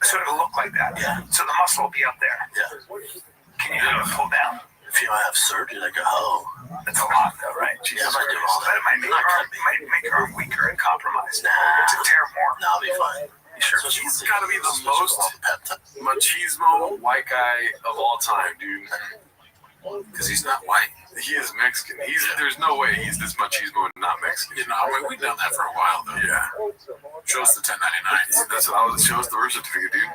So it'll look like that. Yeah. So the muscle will be up there. Yeah. Can you pull down? If you don't have surgery, like a hoe. That's a lot, though, right? Yeah, I might do all But that. it might make your arm weaker and compromised. To tear more. No, I'll be fine. Sure. He's got to be the most machismo white guy of all time, dude. Because he's not white. He is Mexican. There's no way he's this machismo and not Mexican. You know, we've done that for a while, though. Yeah. Show us the 1099s. That's what I was. Show us the birth certificate, dude.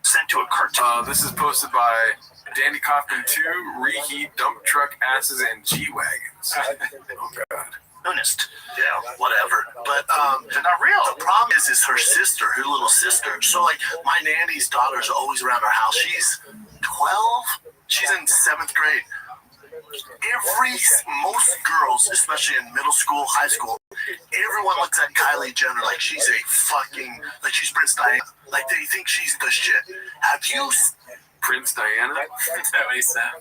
Sent to a cartoon. This is posted by Danny Kaufman 2, reheat dump truck asses and G-Wagons. Oh, God. Honest. Yeah, whatever. But they're not real. The problem is her sister, her little sister. So, like, my nanny's daughter's always around our house. She's 12. She's in 7th grade. Most girls, especially in middle school, high school, everyone looks at Kylie Jenner like she's a fucking, like she's Prince Diana. Like they think she's the shit. Have you Prince Diana? Is that what he said?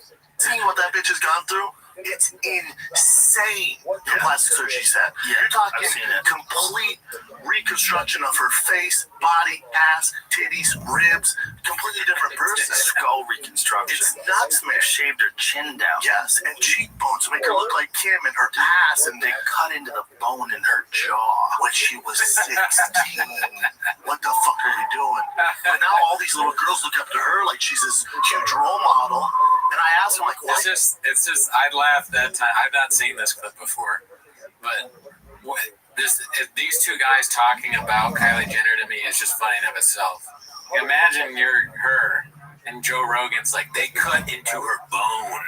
seen what that bitch has gone through? It's insane. The plastic surgery said. Yeah, you're talking complete reconstruction of her face, body, ass, titties, ribs, completely different person. Skull reconstruction. It's nuts, man. They shaved her chin down. Yes, and cheekbones to make her look like Kim, and her ass, and they cut into the bone in her jaw when she was 16. What the fuck are we doing? But now all these little girls look up to her like she's this huge role model. And I asked him, like, what? It's just, I laughed that time. I've not seen this clip before, but these two guys talking about Kylie Jenner to me is just funny in of itself. Imagine you're her and Joe Rogan's like, they cut into her bone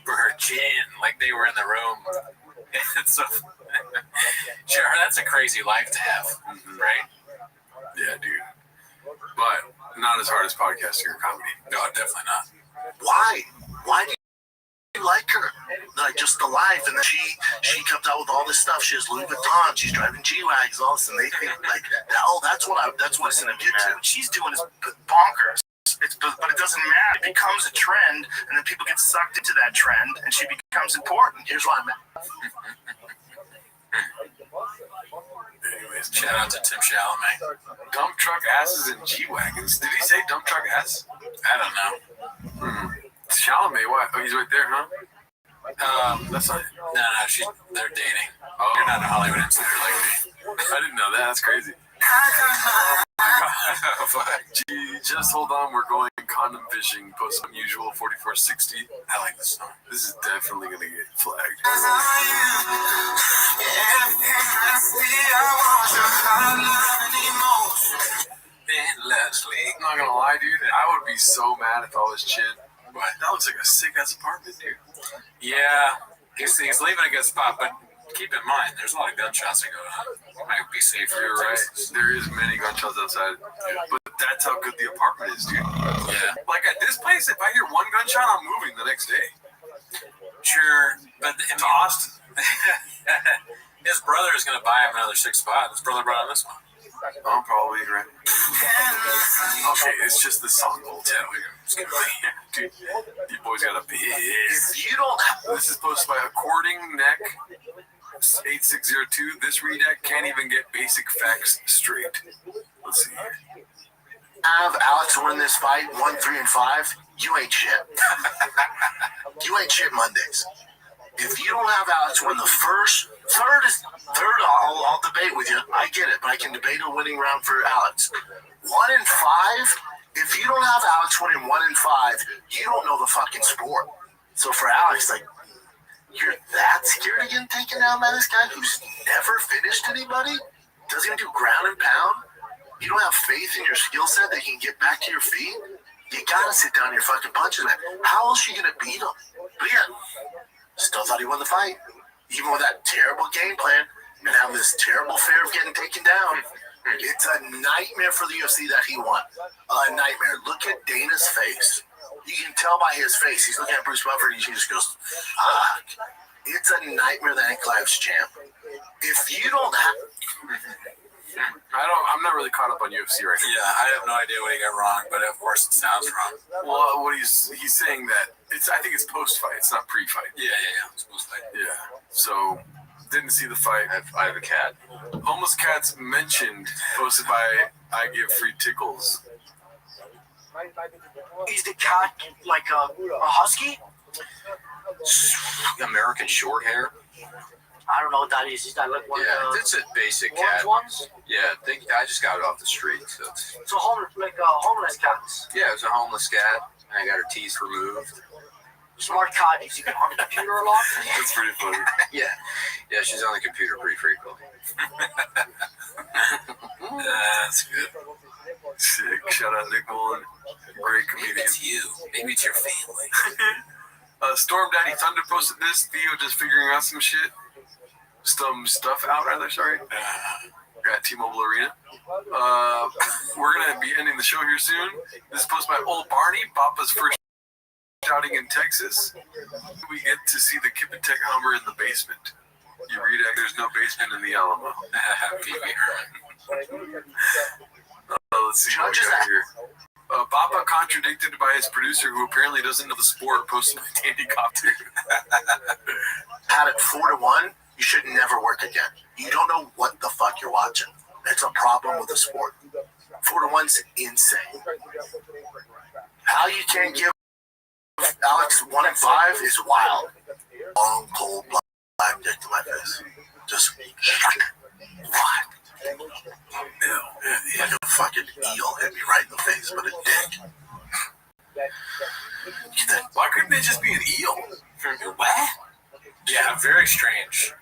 for her chin, like they were in the room. It's so, sure, that's a crazy life to have, right? Yeah, dude. But not as hard as podcasting or comedy. No, definitely not. Why? Why do you like her? Like, just the life. And then she comes out with all this stuff. She has Louis Vuitton. She's driving G-Wags. All this, and they think like, that's what it's gonna get to. What she's doing is bonkers. But it doesn't matter. It becomes a trend, and then people get sucked into that trend, and she becomes important. Here's why I'm at. Anyways, shout out to Tim Chalamet. Dump truck asses and G-Wagons. Did he say dump truck ass? I don't know. Chalamet, what? Oh, he's right there, huh? That's not. No, they're dating. Oh, you're not a Hollywood insider like me. I didn't know that. That's crazy. Gee, just hold on. We're going condom fishing. Post unusual 4460. I like this song. This is definitely gonna get flagged. I'm not gonna lie, dude. I would be so mad if I was Chin. But that looks like a sick ass apartment, dude. Yeah, he's leaving a good spot, but keep in mind, there's a lot of gunshots that go on. It might be safer. You're right. There is many gunshots outside, but that's how good the apartment is, dude. Yeah. Like at this place, if I hear one gunshot, I'm moving the next day. Sure, but to Austin. His brother is going to buy him another 6 spot. His brother brought him this one. I'm probably right. Okay, it's just the song will tell you. Dude, you boys got a bitch. If you don't, this is posted by According Neck 8602. This redact can't even get basic facts straight. Let's see here. Have Alex win this fight 1, 3, and 5. You ain't shit. You ain't shit Mondays. If you don't have Alex win the third, I'll debate with you. I get it, but I can debate a winning round for Alex. 1 and 5. If you don't have Alex winning 1 and 5, you don't know the fucking sport. So for Alex, like, you're that scared of getting taken down by this guy who's never finished anybody? Doesn't even do ground and pound? You don't have faith in your skill set that you can get back to your feet? You gotta sit down your fucking punches, man. How else are you gonna beat him? But yeah, still thought he won the fight. Even with that terrible game plan and having this terrible fear of getting taken down. It's a nightmare for the UFC that he won. A nightmare. Look at Dana's face. You can tell by his face. He's looking at Bruce Buffer and he just goes, fuck. It's a nightmare that Anklaev's champ. If you don't have... I'm not really caught up on UFC right now. Yeah, I have no idea what he got wrong, but of course it sounds wrong. Well, what he's saying that I think it's post-fight. It's not pre-fight. Yeah. It's post-fight. Yeah. So... Didn't see the fight. I have a cat. Homeless cats mentioned, posted by I Give Free Tickles. Is the cat like a husky? American short hair. I don't know what that is. Is that like one of the it's a basic orange cat. ones? Yeah, I just got it off the street. So So homeless cats. yeah, it was a homeless cat, and I got her teeth removed. smart card. Is he on the computer a lot? That's pretty funny. Yeah, she's on the computer pretty frequently. That's good. Sick. Shout out Nick Mullen. Great comedian. Maybe it's you. Maybe it's your family. Storm Daddy Thunder posted this video just figuring out some shit. Some stuff out, rather, sorry. At T-Mobile Arena. We're going to be ending the show here soon. This is posted by Old Barney, Papa's first shouting in Texas. We get to see the Kip and Tech Hummer in the basement. You read it, there's no basement in the Alamo. Let's see what we got here. Papa contradicted by his producer, who apparently doesn't know the sport, posted by Dandy Copter. Had it 4-1. You should never work again. You don't know what the fuck you're watching. That's a problem with the sport. 4-1's insane. How you can't give Alex 1-5 is wild. Long, cold, black dick to my face. Just what? Like a fucking eel hit me right in the face, but a dick. Why couldn't it just be an eel? What? Yeah, very strange.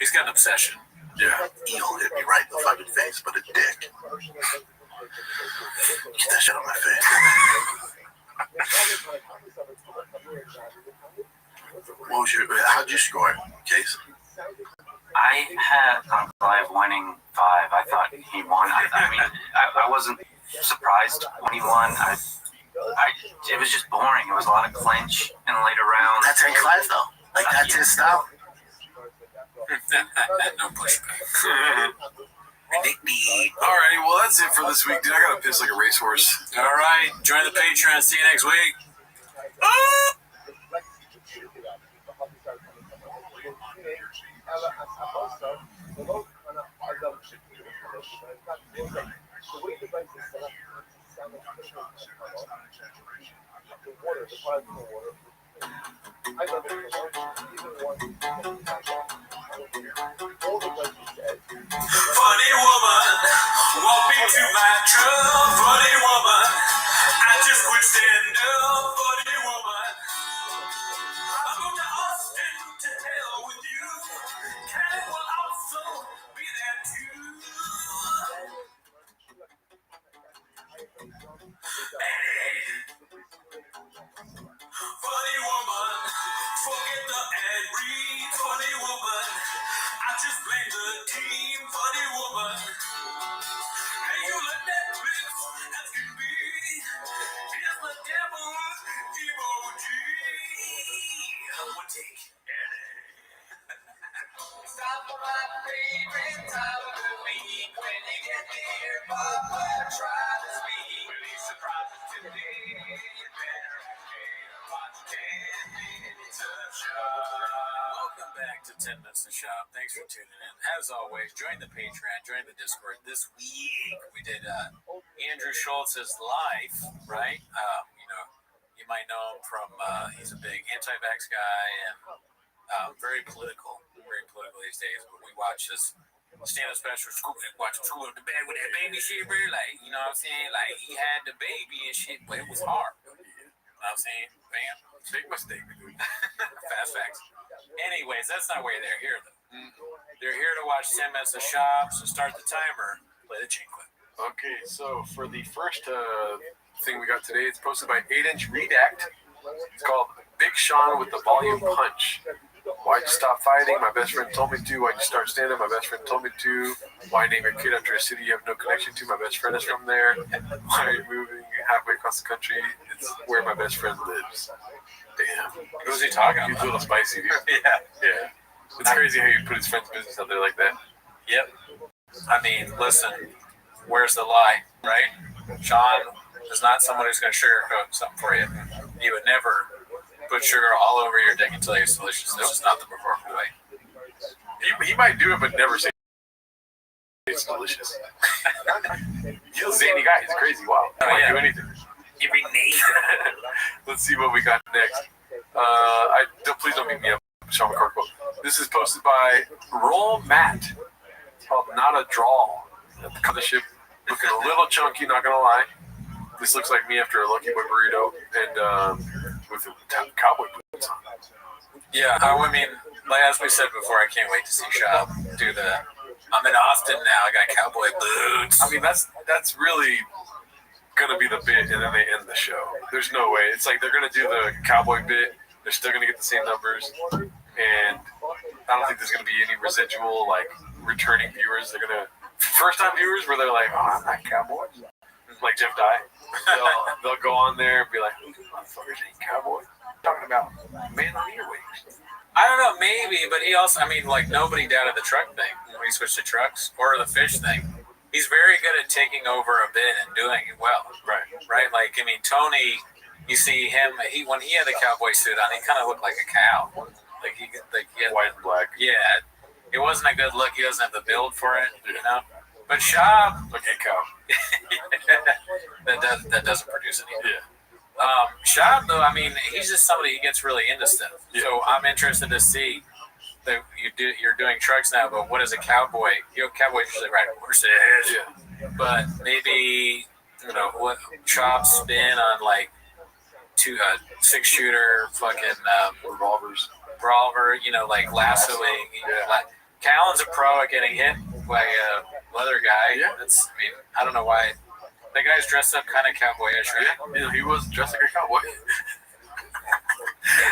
He's got an obsession. Yeah. Eel hit me right in the fucking face, but a dick. Get that shit on my face. How'd you score, Case? I had Clive winning 5. I thought he won. I mean, I wasn't surprised when he won. It was just boring. It was a lot of clinch in the later rounds. That's Hank Clive, though. Like, that's his style. No pushback. Alrighty, well, that's it for this week, dude. I gotta piss like a racehorse. All right. Join the Patreon. See you next week. Funny woman, walk me to my truck. Funny woman, I just quit stand up. Funny woman, I'm going to Austin to hell with you. Cali will also be there too. Funny woman, forget the ad read. Funny woman, I just blame the team. Funny woman, hey, you let Netflix as can be. Here's the devil emoji. One take. Stop for my favorite time of the week. When you get near Papa, try to speak. Release surprises today. You better watch 10 minutes of shop. Welcome back to 10 Minutes to Shop. Thanks for tuning in. As always, join the Patreon, join the Discord. This week we did Andrew Schultz's Life, right? You might know him from, he's a big anti-vax guy and very political these days. But we watch this stand-up special, watch him school up the bed with that baby shit, bro. Like, you know what I'm saying? Like, he had the baby and shit, but it was hard. You know what I'm saying? Bam. Big mistake. Fast facts. Anyways, that's not why they're here, though. They're here to watch 10 Minutes of Shop, so start the timer, play the chain clip. Okay, so for the first thing we got today, it's posted by 8-Inch Redact. It's called Big Sean with the Volume Punch. Why'd you stop fighting? My best friend told me to. Why'd you start stand-up? My best friend told me to. Why name your kid after a city you have no connection to? My best friend is from there. Why are you moving halfway across the country? It's where my best friend lives. Damn. Who's he talking about? He's a little spicy, dude. Yeah. It's crazy how you put his friend's business out there like that. Yep. I mean, listen, where's the lie, right? Sean is not someone who's going to sugarcoat something for you. You would never put sugar all over your dick until it's delicious. That's just not the appropriate way. He might do it, but never say it's delicious. He's a zany guy. He's crazy. Wow. He might do anything. You'd be naked. Let's see what we got next. Please don't beat me up, Sean McCorkle. This is posted by Roll Matt. It's called Not a Draw. The ship looking a little chunky, not gonna lie. This looks like me after a Lucky Boy burrito. And with the cowboy boots on. Yeah, I mean, like as we said before, I can't wait to see Shab do the. I'm in Austin now. I got cowboy boots. I mean, that's really gonna be the bit, and then they end the show. There's no way. It's like they're gonna do the cowboy bit. They're still gonna get the same numbers, and I don't think there's gonna be any residual like returning viewers. They're gonna first time viewers where they're like, oh, I'm not cowboy. Like Jeff Dye. They'll go on there and be like, who motherfuckers ain't cowboy? Talking about man on earwigs. I don't know, maybe, but he also, I mean, like nobody doubted the truck thing when he switched to trucks or the fish thing. He's very good at taking over a bit and doing it well. Right. Right? Like, I mean, Tony, you see him, when he had the cowboy suit on, he kind of looked like a cow. Like he had white and black. Yeah. It wasn't a good look. He doesn't have the build for it, you know? But Shab, look at cow. that doesn't produce anything. Yeah. Shab, though, I mean, he's just somebody who gets really into stuff. Yeah. So I'm interested to see that you're doing trucks now, but what is a cowboy? You know, cowboys usually ride horses. Yeah. But maybe, you know, what Chop's spin on like 6-shooter fucking revolver, you know, like lassoing. Yeah. Callan's a pro at getting hit by a leather guy. Yeah. That's, I mean, I don't know why. That guy's dressed up kind of cowboyish, right? Yeah, he was dressed like a cowboy.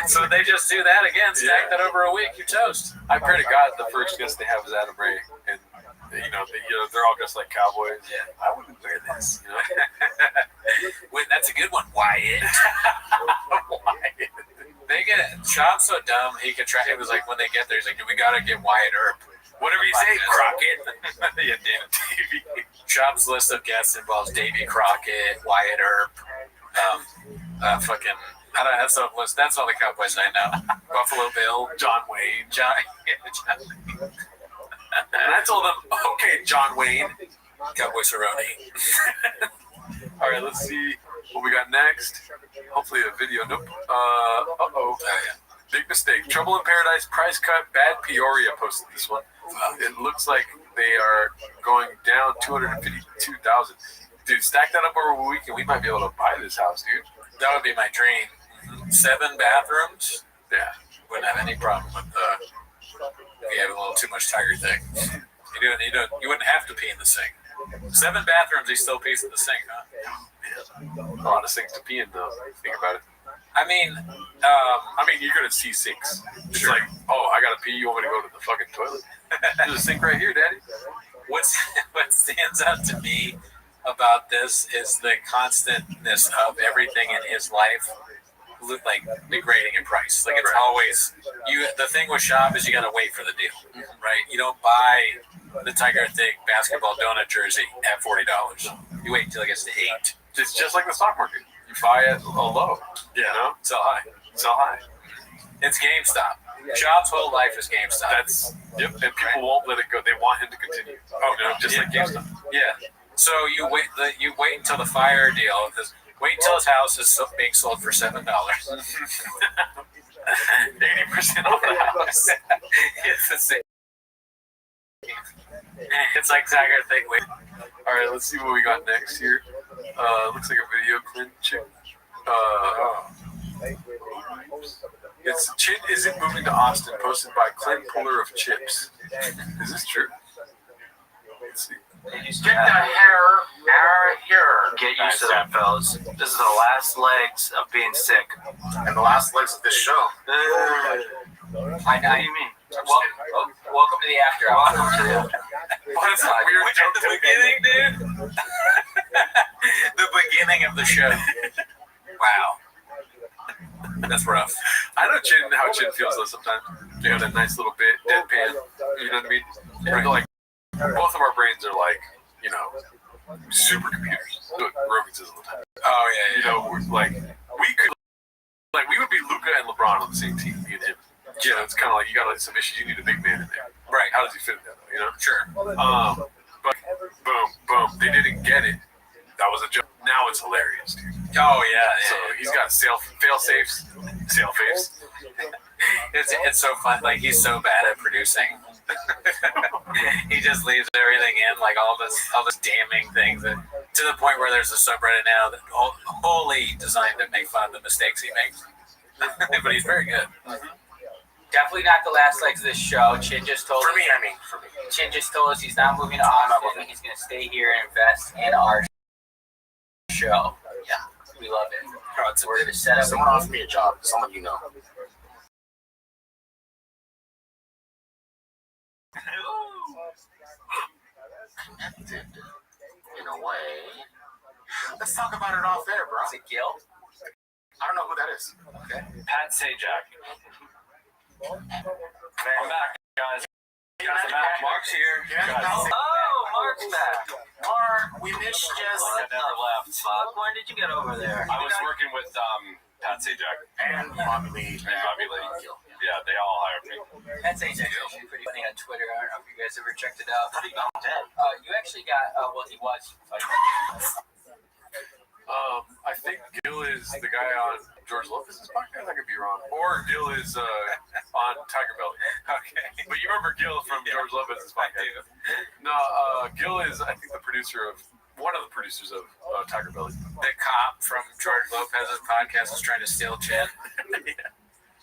So they just do that again, stack that over a week, you're toast. I pray to God the first guest they have is Adam Ray, and they're all dressed like cowboys. Yeah, I wouldn't wear this. You know? Wait, that's a good one, Wyatt. Wyatt. They get Sean's so dumb. He could try. It was like when they get there, he's like, "We gotta get Wyatt Earp." Whatever you say, Crockett. Yeah, damn it, Davey. Shop's list of guests involves Davy Crockett, Wyatt Earp, fucking. I don't know, that's all the Cowboys I know. Buffalo Bill, John Wayne. John And I told them, okay, John Wayne. Cowboy Cerrone. All right, let's see what we got next. Hopefully a video. Nope. Yeah. Big mistake. Trouble in Paradise, price cut. Bad Peoria posted this one. It looks like they are going down 252,000. Dude, stack that up over a week and we might be able to buy this house, dude. That would be my dream. 7 bathrooms. Yeah. Wouldn't have any problem with if you have a little too much tiger thing. You wouldn't have to pee in the sink. 7 bathrooms, he still pees in the sink, huh? A lot of sinks to pee in, though. Think about it. I mean, you're gonna see sinks. It's like, oh, I gotta pee. You want me to go to the fucking toilet? There's a sink right here, Daddy. What stands out to me about this is the constantness of everything in his life, like degrading in price. Like it's always the thing with Shop is you gotta wait for the deal, right? You don't buy the Tiger Thick basketball donut jersey at $40. You wait until it gets to $8. It's just like the stock market. You buy it a low. Yeah. You know? Sell high. Sell high. It's GameStop. Shop's whole life is GameStop. Yep. And people won't let it go. They want him to continue. Oh no, just like GameStop. Yeah. So you wait until the fire deal. Wait until his house is being sold for $7. 80% off the house. It's the same. It's like Tiger Thick. All right, let's see what we got next here. Looks like a video, Clint Chick. It's Chin isn't moving to Austin, posted by Clint Puller of Chips. Is this true? Let's see. Get that hair here. Get used to that, fellas. This is the last legs of being sick. And the last legs of this show. I know what you mean. Welcome to the after. Welcome to the after. What's that weird joke at the beginning, dude? The beginning of the show. Wow. That's rough. I know how Chin feels though sometimes. You have that nice little bit, deadpan. You know what I mean? Right. Like, both of our brains are like, supercomputers. Rogan says all the time. Oh, yeah. We're like, we would be Luka and LeBron on the same team, me and him. It's kind of like you got some issues. You need a big man in there. Right. How does he fit in there, though? Sure. But boom. They didn't get it. That was a joke. Now it's hilarious, dude. Oh, yeah. So he's got fail-safes. It's so fun. Like, he's so bad at producing. He just leaves everything in, like all this damning things, to the point where there's a subreddit now that wholly designed to make fun of the mistakes he makes. but he's very good. Definitely not the last legs of this show. Chin just told For us. me, I mean, for me. Chin just told us he's not moving to Austin. He's going to stay here and invest in our show. Yeah, we love it. We're going to set up. Someone offered me a job. Someone you know. Connected in a way. Let's talk about it off air, bro. Is it Gil? I don't know who that is. Okay. Pat Sajak. I'm back, guys. Mark's here. Oh, Mark's back. Mark, we missed you. I never left. Fuck, when did you get over there? I was working with Pat Sajak. And Bobby Lee. Yeah, they all hired me. That's actually pretty funny on Twitter. I don't know if you guys ever checked it out. How did he go dead? You actually got, well, he was. I think Gil is the guy on George Lopez's podcast. I could be wrong. Or Gil is on Tiger Belly. Okay. But you remember Gil from George Lopez's podcast? No, Gil is, I think, one of the producers of Tiger Belly. The cop from George Lopez's podcast is trying to steal Chin. Yeah.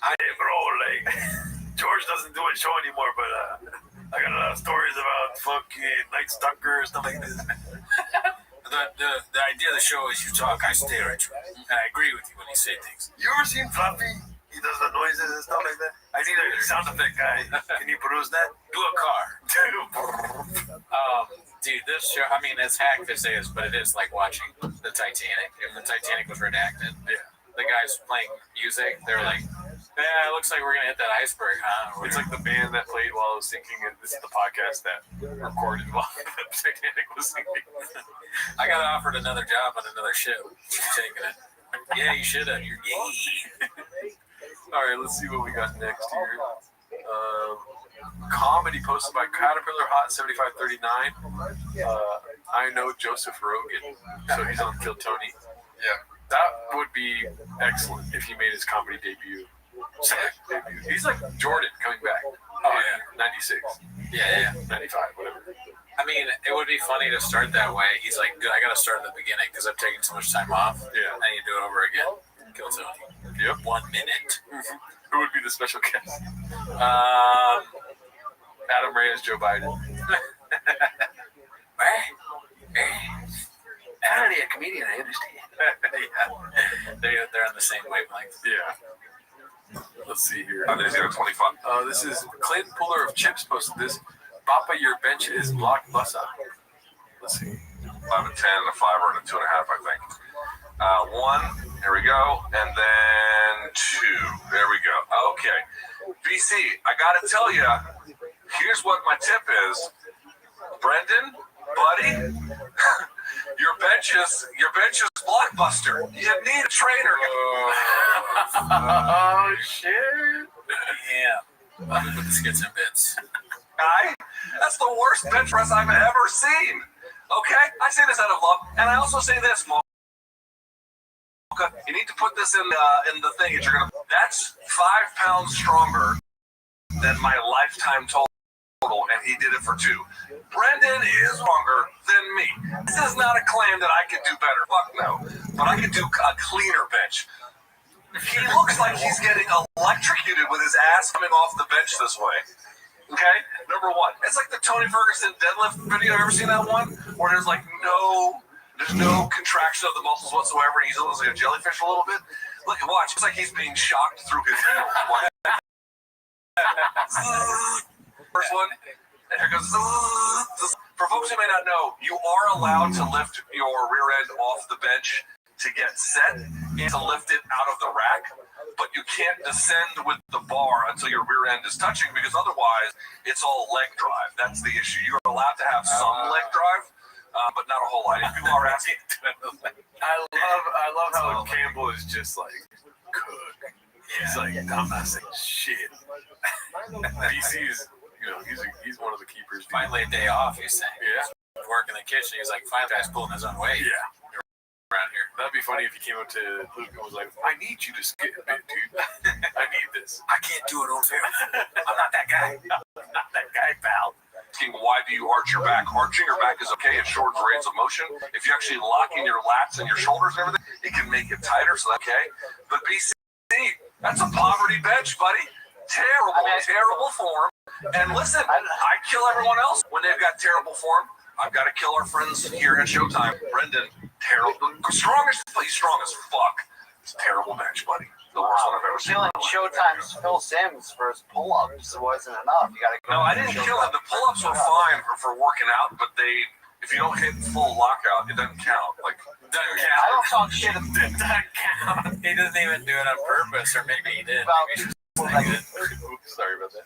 Hey, bro, like, George doesn't do a show anymore, but I got a lot of stories about fucking Night Stalker and stuff like this. The idea of the show is you talk, I stare at you. And I agree with you when you say things. You ever seen Fluffy? He does the noises and stuff like that. I need a sound effect guy. Can you produce that? Do a car. Dude, this show, I mean, it's hack to say this, but it is like watching the Titanic. If the Titanic was redacted, the guys playing music, they're like, yeah, it looks like we're going to hit that iceberg, huh? It's like the band that played while I was sinking, and this is the podcast that recorded while the Titanic was sinking. I got offered another job on another ship. I'm taking it. Yeah, you should have. You're gay. All right, let's see what we got next here. Comedy posted by Caterpillar Hot 7539. I know Joseph Rogan, so he's on Kill Tony. Yeah, that would be excellent if he made his comedy debut. He's like Jordan coming back. Oh yeah, 96. Yeah, 95, whatever. I mean, it would be funny to start that way. He's like, dude, I got to start at the beginning because I've taken so much time off. Yeah. I need to do it over again. Kill Tony. Yep. 1 minute. Who would be the special guest? Adam Reyes, Joe Biden. I'm already a comedian, I understand. Yeah. They're on the same wavelength. Yeah. Let's see here. This is 25. This is Clayton Puller of Chips posted this. Papa, your bench is blockbuster. Let's see. 5 and 10, a 5 and a 2.5, I think. 1, here we go, and then 2. There we go. Okay. BC, I gotta tell you, here's what my tip is. Brendan, buddy, your bench is blockbuster. You need a trainer. Oh shit. Yeah. With the skits and bits. That's the worst bench press I've ever seen. Okay? I say this out of love, and I also say this, Mocha. You need to put this in the thing that you're gonna. That's 5 pounds stronger than my lifetime total, and he did it for 2. Brendan is stronger than me. This is not a claim that I could do better. Fuck no. But I could do a cleaner bench. He looks like he's getting electrocuted with his ass coming off the bench this way. Okay? Number 1. It's like the Tony Ferguson deadlift video. Ever seen that one? Where there's no contraction of the muscles whatsoever. He's almost like a jellyfish a little bit. Look, watch. It's like he's being shocked through his heel. First one. And here goes. For folks who may not know, you are allowed to lift your rear end off the bench to get set and to lift it out of the rack. But you can't descend with the bar until your rear end is touching, because otherwise it's all leg drive. That's the issue. You're allowed to have some leg drive, but not a whole lot. If people are asking, I love how Campbell is just like cook. He's like, I'm not saying shit. BC is, he's one of the keepers. Finally a day off, he's saying. Yeah. Work in the kitchen. He's like, 5 guys pulling his own weight. Yeah. Around here. That'd be funny if he came up to Luke and was like, I need you to skip a bit, dude. I need this. I can't do it on film. I'm not that guy. I'm not that guy, pal. Asking, why do you arch your back? Arching your back is okay. It shortens range of motion. If you actually lock in your lats and your shoulders and everything, it can make it tighter, so that's okay. But BC, That's a poverty bench, buddy. Terrible form. And listen, I kill everyone else when they've got terrible form. I've got to kill our friends here at Showtime. Brendan, terrible. He's strong as fuck. It's a terrible bench, buddy. The worst one I've ever seen. Killing Showtime's Phil Sims for his pull-ups wasn't enough. You gotta go. No, I didn't kill him. The pull-ups were fine for working out, but if you don't hit full lockout, it doesn't count. Like, it doesn't count. I don't talk shit. It doesn't count. He doesn't even do it on purpose, or maybe he did. Oops, sorry about that.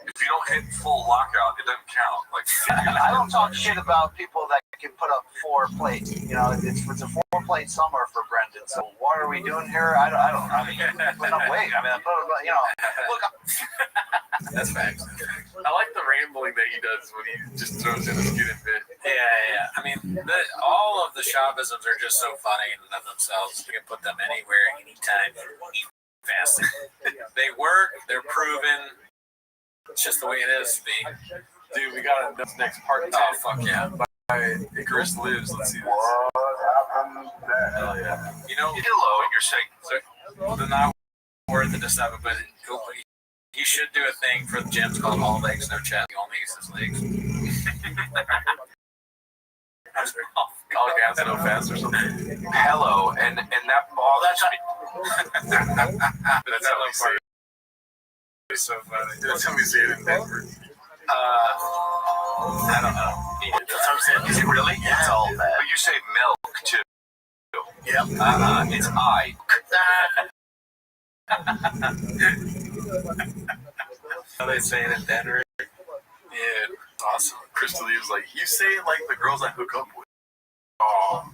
If you don't hit full lockout, it doesn't count. Like, I don't talk shit about people that can put up 4 plates. You know, it's a 4-plate summer for Brendan. So what are we doing here? I mean, putting up weight. I mean, you know, look. That's facts. I like the rambling that he does when he just throws in a skin and bit. Yeah. I mean, all of the Shabbatisms are just so funny in and of themselves. You can put them anywhere, anytime, any fasting. They work. They're proven. It's just the way it is to be. Dude, we got this next part. Oh, fuck yeah. By Icarus Lives. Let's see this. Hell yeah. You know, you're saying. they're not worth it to 7, but he should do a thing for the gyms called All Legs, No Chest. He only uses legs. All gas, no fast or something. Hello, and that ball. That's how we say it. It's so funny. That's how we say it in Denver. I don't know. That's what I'm saying. Is it really? Yeah. It's all that. But you say milk too. Yep. It's I. How they say it in Denver. Yeah, awesome. Crystal Lee was like, you say it like the girls I hook up with. Oh.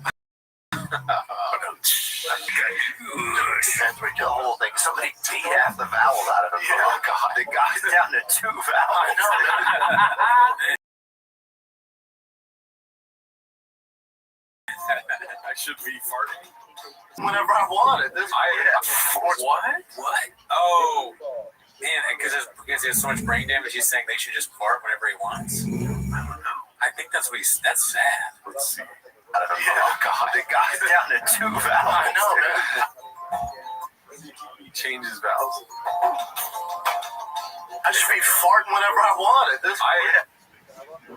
Transmit the whole thing. Somebody beat half the vowel out of him. Yeah. Oh, God. The guy's down to 2 vowels. I know. I should be farting. Whenever I want it. What? Oh, man, because he has so much brain damage, he's saying they should just fart whenever he wants. I don't know. I think that's sad. Let's see. Oh, God. The guy's down to 2 vowels. I know, man. He changes vowels. I should be farting whenever I want it.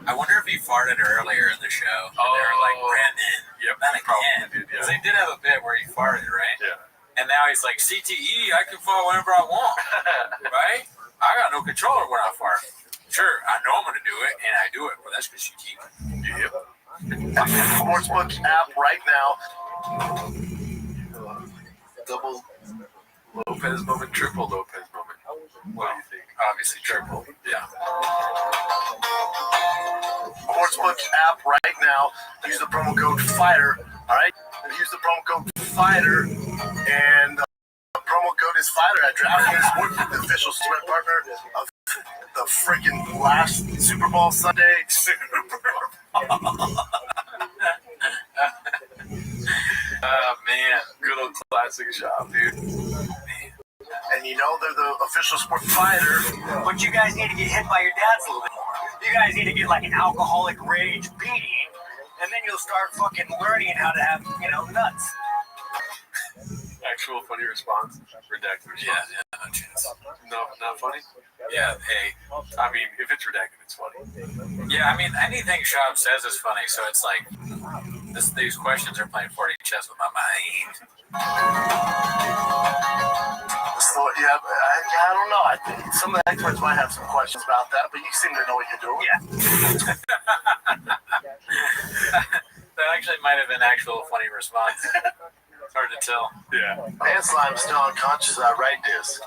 I wonder if he farted earlier in the show. They were like, Brandon, not again. Because they did have a bit where he farted, right? Yeah. And now he's like, CTE, I can fart whenever I want, right? I got no control over when I fart. Sure, I know I'm going to do it, and I do it, but that's because you keep it. Yep. Sportsbook app right now. Double Lopez moment, triple Lopez moment. What do you think? Obviously, triple. Yeah. Sportsbook app right now. Use the promo code FIGHTER. All right? Use the promo code FIGHTER, and the promo code is FIGHTER at DraftKings Sportsbook, the official sweat partner of the freaking last Super Bowl Sunday. Oh, man. Good old classic shop, dude. And you know they're the official sport fighter. But you guys need to get hit by your dads a little bit more. You guys need to get like an alcoholic rage beating, and then you'll start fucking learning how to have, nuts. Actual funny response. Redacted response. Yeah, no chance. No, not funny? Yeah, hey. I mean, if it's redacted, it's funny. Yeah, I mean, anything Shab says is funny, so it's like, these questions are playing 4D chess with my mind. So, I don't know. I think some of the experts might have some questions about that, but you seem to know what you're doing. Yeah. That actually might have been actual funny response. It's hard to tell. Yeah. Man Slime's still unconscious. I write this.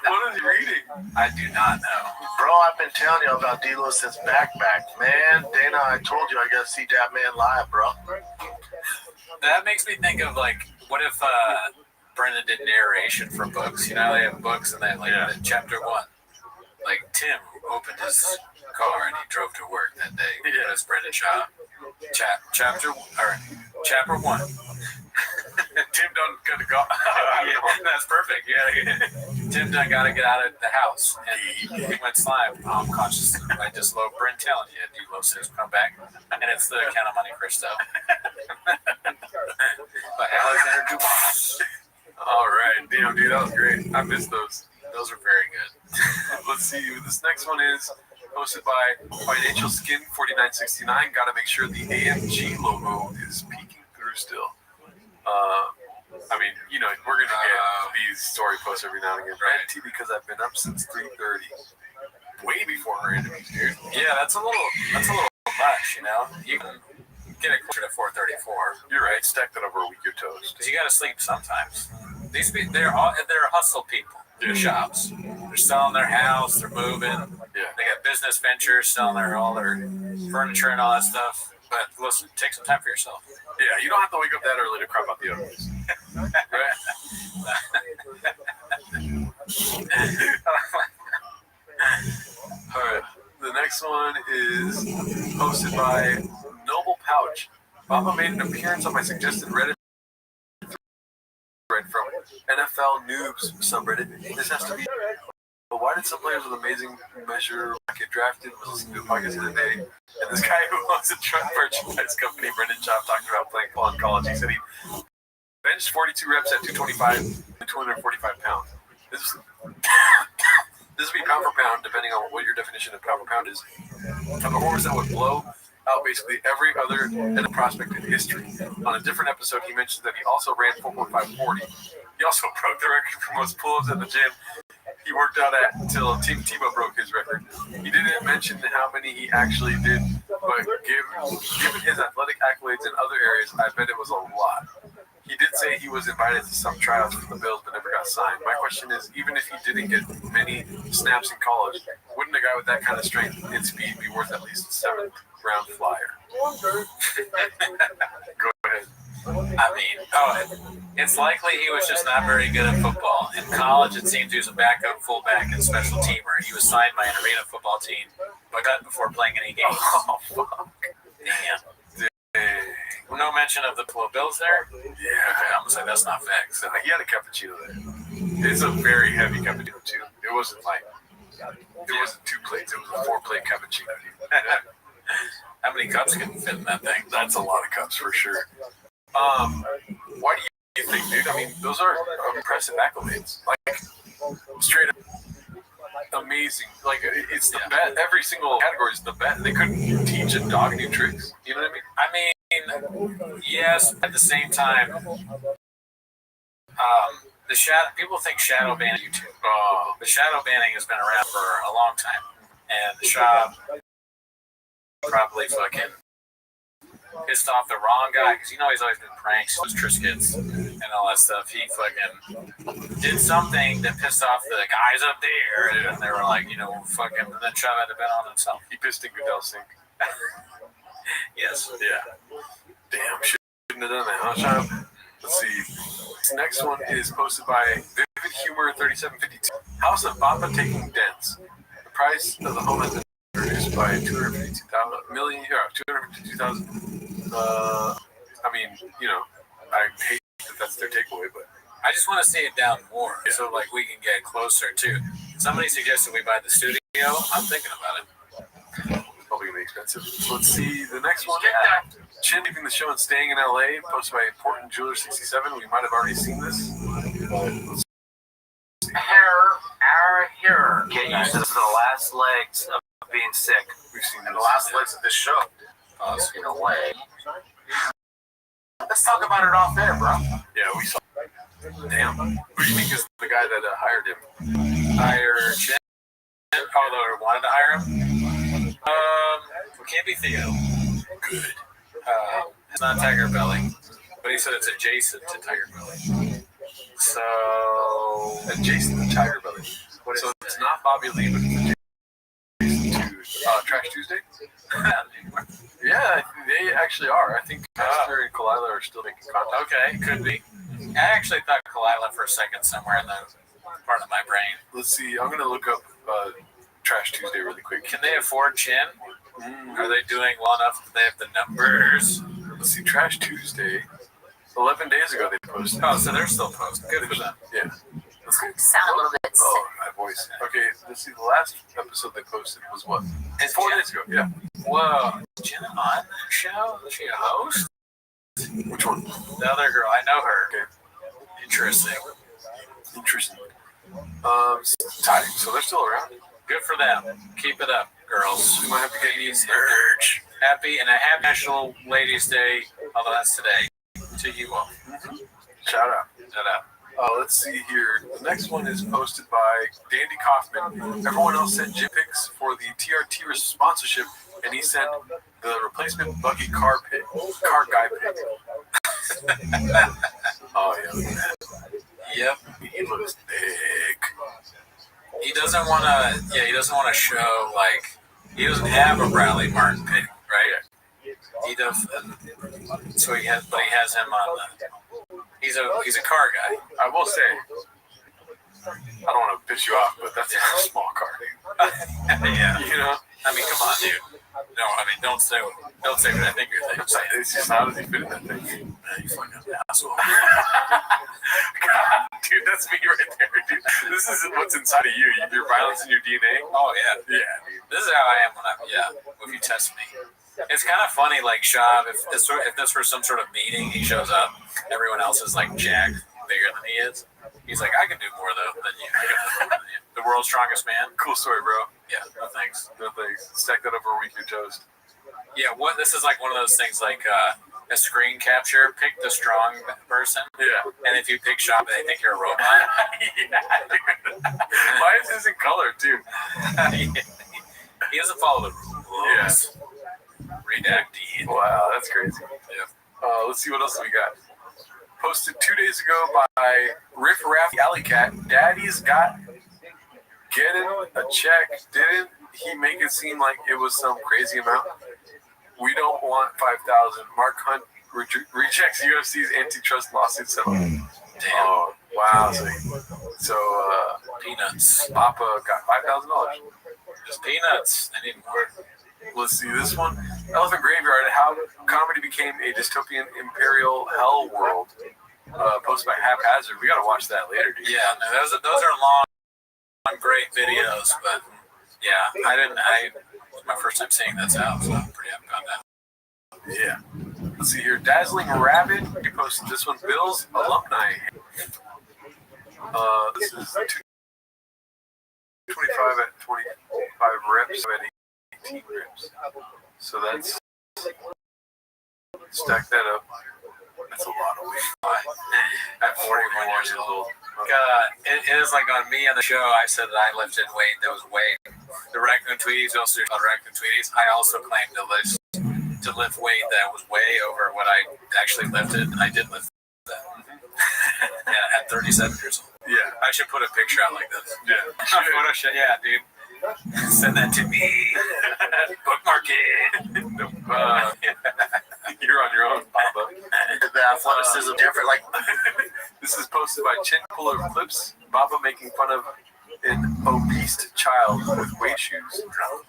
What is he reading? I do not know. Bro, I've been telling you about D-Lo since backpack. Man, Dana, I told you I gotta see that man live, bro. That makes me think of, like, what if Brendan did narration for books? You know, they have books and they have, chapter 1. Like, Tim opened his car and he drove to work that day. Yeah. That's Brendan Shaw. Chapter 1. Tim done gotta go. Yeah, that's perfect. Tim done gotta get out of the house. And he went slime. I'm conscious. I just love Brent telling you, D-Lo says come back. And it's the Count of Monte Cristo. By Alexander Dumas. All right, damn, dude, that was great. I missed those. Those are very good. Let's see. This next one is hosted by Financial Skin 4969. Got to make sure the AMG logo is peeking through still. I mean, you know, we're gonna get these story posts every now and again. Right. Because I've been up since 3:30, way before her enemies, dude. Yeah, that's a little much, you know. You can get it closer to 4:34. You're right. Stack that over a week, you're toast. Because you got to sleep sometimes. These people, they're hustle people. They're shops. They're selling their house. They're moving. Yeah. They got business ventures, selling all their furniture and all that stuff. But listen, take some time for yourself. Yeah, you don't have to wake up that early to crap out the others. Right? All right. The next one is hosted by Noble Pouch. Baba made an appearance on my suggested Reddit thread from NFL Noobs subreddit. This has to be. But why did some players with amazing measure get drafted? Was listening to a podcast the other day, and this guy who owns a truck merchandise company, Brendan Chop, talking about playing football in college. He said he benched 42 reps at 225 and 245 pounds. This would be pound for pound, depending on what your definition of pound for pound is. A performance that would blow out basically every other and prospect in history. On a different episode, he mentioned that he also ran 4.540. He also broke the record for most pull-ups at the gym he worked out at until Team Tebow broke his record. He didn't mention how many he actually did, but given his athletic accolades in other areas, I bet it was a lot. He did say he was invited to some tryouts from the Bills, but never got signed. My question is, even if he didn't get many snaps in college, wouldn't a guy with that kind of strength and speed be worth at least a 7th round flyer? Go ahead. I mean, it's likely he was just not very good at football. In college, it seems he was a backup fullback and special teamer. He was signed by an arena football team, but cut before playing any games. Oh, fuck. Damn. No mention of the Bills there? Yeah. Okay, I'm going to say that's not facts. So he had a cappuccino there. It's a very heavy cappuccino, too. It wasn't 2 plates. It was a 4-plate cappuccino. How many cups can fit in that thing? That's a lot of cups for sure. Why do you think, dude? I mean, those are impressive accolades. Like, straight up amazing. Like, it's the best. Every single category is the best. They couldn't teach a dog new tricks. You know what I mean? I mean, yes. At the same time, people think shadow banning YouTube. The shadow banning has been around for a long time, and the shop probably fucking pissed off the wrong guy, because you know he's always been pranks, those Triscuits and all that stuff. He fucking did something that pissed off the guys up there, and they were like, fucking, and then Chubb had to bet on himself. He pissed in Goodell's sink. Yes. Yeah. Damn, shouldn't have done that, huh, Chubb? Let's see. This next one is posted by Vivid Humor 3752. House of Baba taking dents. The price of the home has been reduced by 252,000. I mean, I hate that that's their takeaway, but I just want to see it down more, so like we can get closer too. Somebody suggested we buy the studio. I'm thinking about it. Probably gonna be expensive. So let's see the next one. Chin leaving the show and staying in LA, posted by Important Jeweler 67. We might have already seen this. Here. Get used to the last legs of being sick. We've seen the last legs of this show. In a way. Let's talk about it off air, bro. Yeah, we saw. Damn. Who do you think is the guy that hired him? Hire Chin? Although wanted to hire him? It can't be Theo. Good. It's not Tiger Belly, but he said it's adjacent to Tiger Belly. So adjacent to Tiger Belly. So it's not Bobby Lee, but it's adjacent to Trash Tuesday. Yeah, they actually are. I think Pastor and Kalila are still making contact. Okay, could be. I actually thought Kalila for a second somewhere in the part of my brain. Let's see. I'm gonna look up Trash Tuesday really quick. Can they afford Chin? Are they doing well enough that they have the numbers? Let's see. Trash Tuesday. 11 days ago they posted. Oh, so they're still posting. Good for them. Yeah. Sound a little bit sick. Oh, my voice. Okay, let's see. The last episode they posted was what? It's 4 days ago. Yeah. Whoa. Is Jen on the show? Is she a host? Which one? The other girl. I know her. Okay. Interesting. Tight. So they're still around. Good for them. Keep it up, girls. We might have to get these urge. Happy happy National Ladies' Day. Although that's today. To you all. Shout out. Shout out. Let's see here. The next one is posted by Dandy Kaufman. Everyone else sent gym pics for the TRT sponsorship, and he sent the replacement buggy car guy pic. Oh yeah, look at that. Yep. He looks thick. He doesn't want to. Yeah, he doesn't want to show like he doesn't have a Bradley Martin pic, right? He does. So he has, but he has him on the. He's a car guy. I will say, I don't want to piss you off, but that's a small car, dude. Yeah. You know? I mean, come on, dude. No, I mean, don't say what I think you're thinking. It's just how does he fit in that thing? You fucking asshole. God, dude, that's me right there, dude. This is what's inside of you. Your violence in your DNA. Oh yeah, yeah, dude. This is how I am when if you test me. It's kind of funny, like Shav, if this were some sort of meeting, he shows up, everyone else is like jacked, bigger than he is. He's like, I can do more though than you. The world's strongest man. Cool story, bro. Yeah, no thanks. No thanks. Stack that over a week, you're toast. Yeah, this is like one of those things like a screen capture, pick the strong person. Yeah. And if you pick Shav, they think you're a robot. Yeah, dude. Why is this in color, too? He doesn't follow the rules. Yes. Redacted. Wow, that's crazy. Yeah. Let's see what else we got. Posted 2 days ago by Riff Raff Alley Cat. Daddy's got getting a check. Didn't he make it seem like it was some crazy amount? We don't want 5,000. Mark Hunt rejects UFC's antitrust lawsuit settlement. Damn. Oh, wow. So peanuts. Papa got $5,000. Just peanuts. I need more. Let's see this one. Elephant Graveyard, how comedy became a dystopian imperial hell world. Posted by Haphazard. We gotta watch that later, dude. Yeah, no, those are long, great videos, but yeah, it was my first time seeing that out, so I'm pretty happy about that. Yeah. Let's see here. Dazzling Rabbit. You posted this one. Bill's alumni. This is 25 at 25 reps at 18 reps. So that's stack that up. That's a lot of weight. At 41 years old. It is like on me on the show, I said that I lifted weight that was way. The Raccoon Tweeties, also Raccoon Tweeties, I also claimed to lift weight that was way over what I actually lifted. I did lift that. Yeah, at 37 years old. Yeah. I should put a picture out like this. Yeah. Photoshop, yeah, dude. Send that to me. Bookmark it. You're on your own, Papa. The athleticism different. Like this is posted by Chin Puller Clips. Baba making fun of an obese child with weight shoes.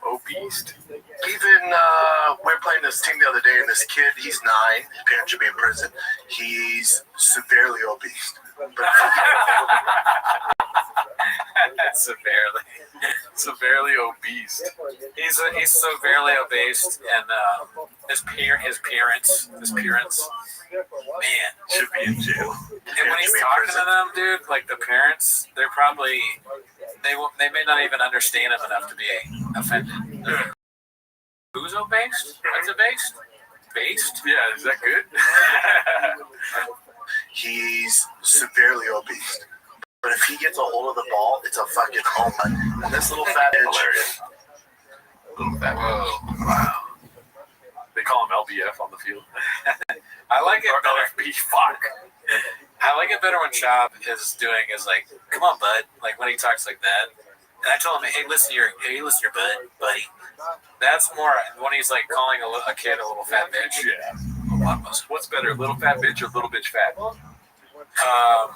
Obese. even we were playing this team the other day, and this kid, he's 9. His parents should be in prison. He's severely obese. severely obese. He's severely obese, and his parents, man, should be in jail. And when he's talking to them, dude, like the parents, they're probably they may not even understand him enough to be offended. Who's obese? What's obese? Based? Yeah, is that good? He's severely obese. But if he gets a hold of the ball, it's a fucking home run. And this little fat hilarious. Little fat wow. They call him LBF on the field. I like it better. LFB, fuck. I like it better when Chop is like, come on, bud. Like when he talks like that. And I told him, hey, listen, your bud, buddy. That's more when he's like calling a kid a little fat bitch. Yeah. What's better, little fat bitch or little bitch fat? I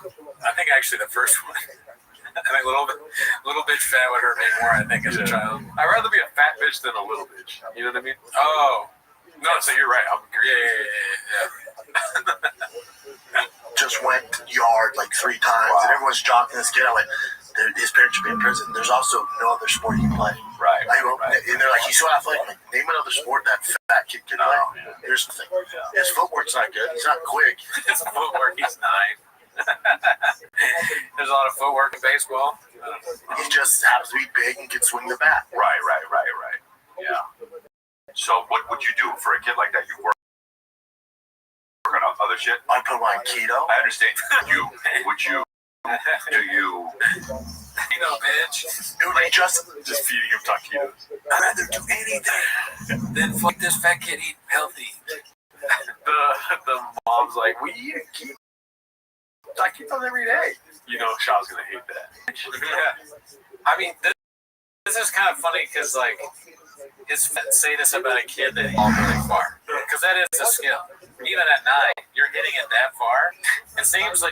think actually the first one. I think little bitch fat would hurt me more, I think, as a child. I'd rather be a fat bitch than a little bitch. You know what I mean? Oh. No, so you're right. I'm agree. Yeah. Just went yard like 3 times, and everyone's jogging this kid. I'm like, his parents should be in prison. There's also no other sport you can play. Right. And they're like, he's so athletic. Like, name another sport that fat kid can play. There's nothing. His footwork's not good. He's not quick. His footwork, he's 9. There's a lot of footwork in baseball. He just happens to be big and can swing the bat. Right. Yeah. So what would you do for a kid like that? You work on other shit? I put him on keto. I understand. Do you? Bitch. It would be just feeding him taquitos. I'd rather do anything than fuck this fat kid eat healthy. The mom's like, we eat taquitos every day. You know, Shaw's gonna hate that. I mean, this is kind of funny because, like, say this about a kid that hits really far, because that is a skill. Even at 9, you're hitting it that far. It seems to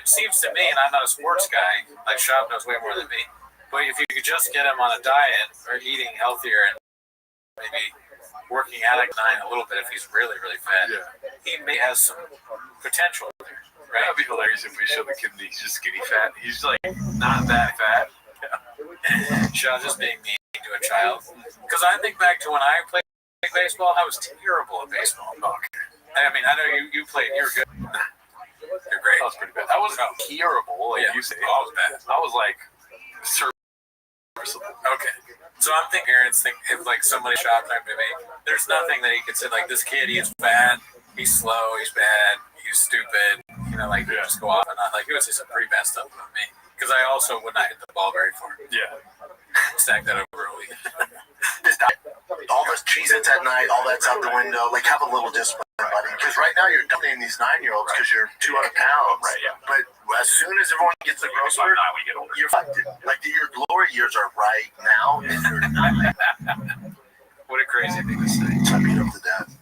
me, and I'm not a sports guy, like Shab knows way more than me. But if you could just get him on a diet or eating healthier and maybe working out at 9 a little bit, if he's really, really fat, he may have some potential there. Right? That'd be hilarious if we show the kid that he's just skinny fat. He's like not that fat. Shab just being mean to a child. Because I think back to when I played baseball, I was terrible at baseball. I mean, I know you played. You're good. You're great. That was pretty bad. I wasn't terrible, like you say. I was bad. I was like serviceable. Okay. So I'm thinking, parents think if like somebody shot type of me, there's nothing that he could say like this kid. He's bad. He's slow. He's bad. He's stupid. You know, like just go off and on. Like he would say some pretty bad stuff about me because I also would not hit the ball very far. Yeah. Stack that over a week. All the Cheez-Its at night, all that's out the window. Like, have a little discipline, buddy. Because right now you're dominating these 9-year-olds because you're 200 pounds. Right, yeah. But as soon as everyone gets the growth spurt, you're fucked. Like, your glory years are right now, and you're not. What a crazy thing to say. I beat him to death.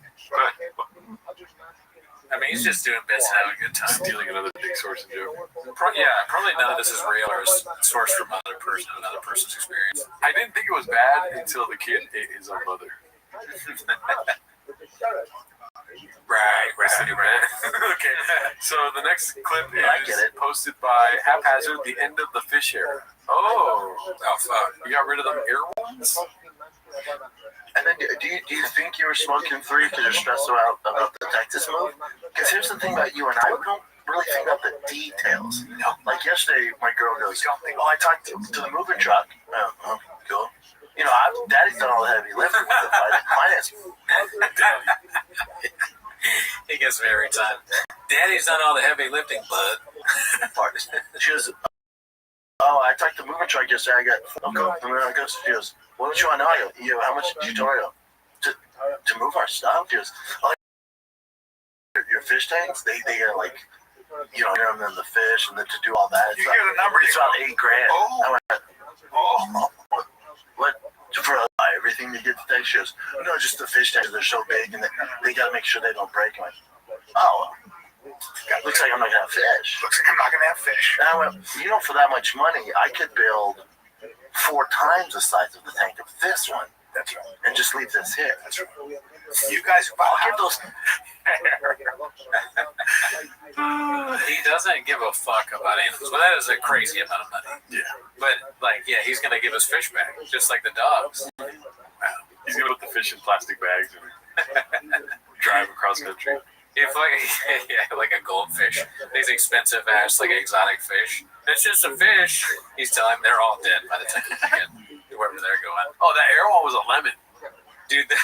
I mean, he's just doing bits and having a good time. Stealing another big source of joke. Probably none of this is real or is sourced from another person's experience. I didn't think it was bad until the kid ate his own mother. Right. Okay. So the next clip is posted by Haphazard, the end of the fish era. Oh, fuck. You got rid of them air ones? And then, do you think you were smoking 3 because you're stressed about the Texas move? Because here's the thing about you and I, we don't really think about the details. Like yesterday, my girl goes, I talked to the moving truck. Oh, cool. You know, Daddy's done all the heavy lifting with the finance. He gets me every time. Daddy's done all the heavy lifting, bud. She goes, I talked to the moving truck yesterday. I got, she goes, what did you want to know? How much did you tell her? To move our stuff? She goes, your fish tanks, they are like, and then the fish, and then to do all that. You hear the number? It's about $8,000. I went, what? For everything to get the tanks? She goes, no, just the fish tanks. They're so big, and they got to make sure they don't break. I'm like, looks like I'm not gonna have fish. Looks like I'm not gonna have fish. And I went, for that much money, I could build 4 times the size of the tank of this one. That's right. And just leave this here. That's right. You guys, I'll give those. He doesn't give a fuck about animals. Well, that is a crazy amount of money. Yeah. But, he's going to give us fish back, just like the dogs. Wow. He's going to put the fish in plastic bags and drive across country. If like a goldfish, these expensive ass, like exotic fish. It's just a fish. He's telling them they're all dead by the time they get wherever they're going. Oh, that air one was a lemon. Dude, the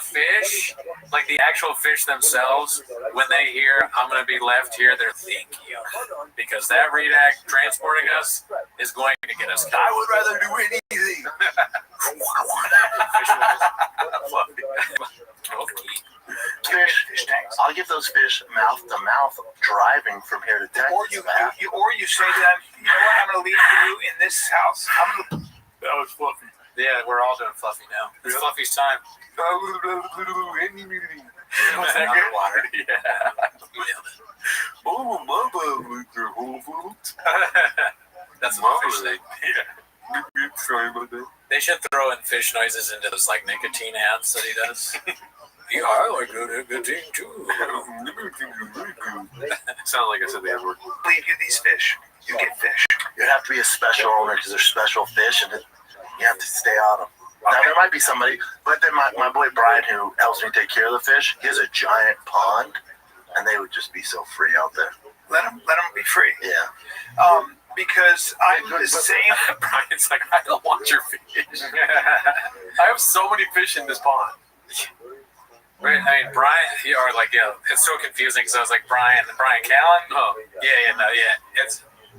fish, like the actual fish themselves, when they hear I'm going to be left here, they're thank you. Because that redact transporting us is going to get us. I would rather do anything. Fish tanks. I'll give those fish mouth to mouth driving from here to Texas. Or you say to them, you know what? I'm going to leave for you in this house. That was Fluffy. Yeah, we're all doing Fluffy now. It's Fluffy's time. Was that underwater? Yeah. Oh, mama, Whole Foods. That's what fish thing. Yeah. Sorry about that. They should throw in fish noises into those like nicotine ads that he does. Yeah, I like nicotine too. Sound like I said the N-word. Leave you these fish. You get fish. You'd have to be a special owner because they're special fish, and You have to stay on them. Now, there might be somebody, but then my boy Brian, who helps me take care of the fish, he has a giant pond, and they would just be so free out there. Let them be free. Yeah. Because I'm the same. Brian's like, I don't want your fish. I have so many fish in this pond. Right? I mean, Brian, it's so confusing because I was like, Brian Callen? Oh, yeah.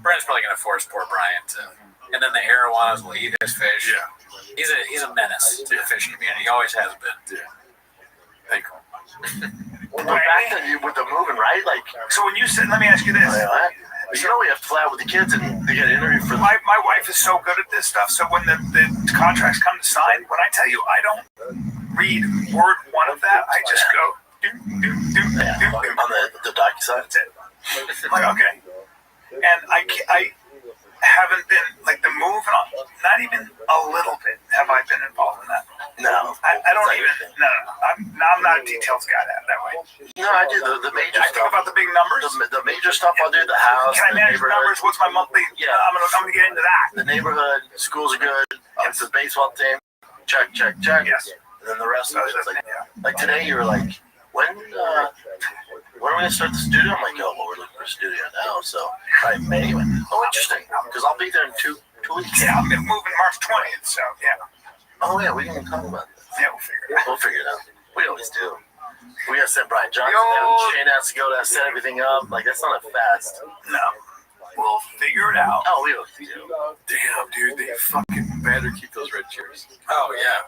Brian's probably going to force poor Brian to. And then the arowanas will eat his fish. Yeah. He's a menace to the fish community. He always has been. Yeah. Thank you. But back then, with the moving, right? Like, so when you said, let me ask you this. You know, we have to fly out with the kids and they get an interview for my wife is so good at this stuff. So when the contracts come to sign, when I tell you I don't read word one of that, I just go on the docu-side. That's it. I'm like, okay. And I haven't been like the move, not even a little bit have I been involved in that. No, I don't even. No. I'm not a details guy that way. No, I do the major I stuff. think about the big numbers. The major stuff I'll do. The house. Can I manage the numbers? What's my monthly? Yeah, I'm gonna get into that. The neighborhood, schools are good. It's the baseball team. Check. Yes. And then the rest of it, it's like today you were like, when are we gonna start the studio? I'm like, well, we're looking for a studio now, so probably May. Oh, interesting, because I'll be there in two weeks. Yeah, I'm moving March 20th, so yeah. Oh yeah, we didn't even talk about this. Yeah, we'll figure it out. We always do. We gotta send Brian Johnson down. Shane has to go to set everything up. Like, that's not a fast. No. We'll figure it out. Oh, we always do. Damn, dude, they fucking better keep those red chairs. Oh, yeah.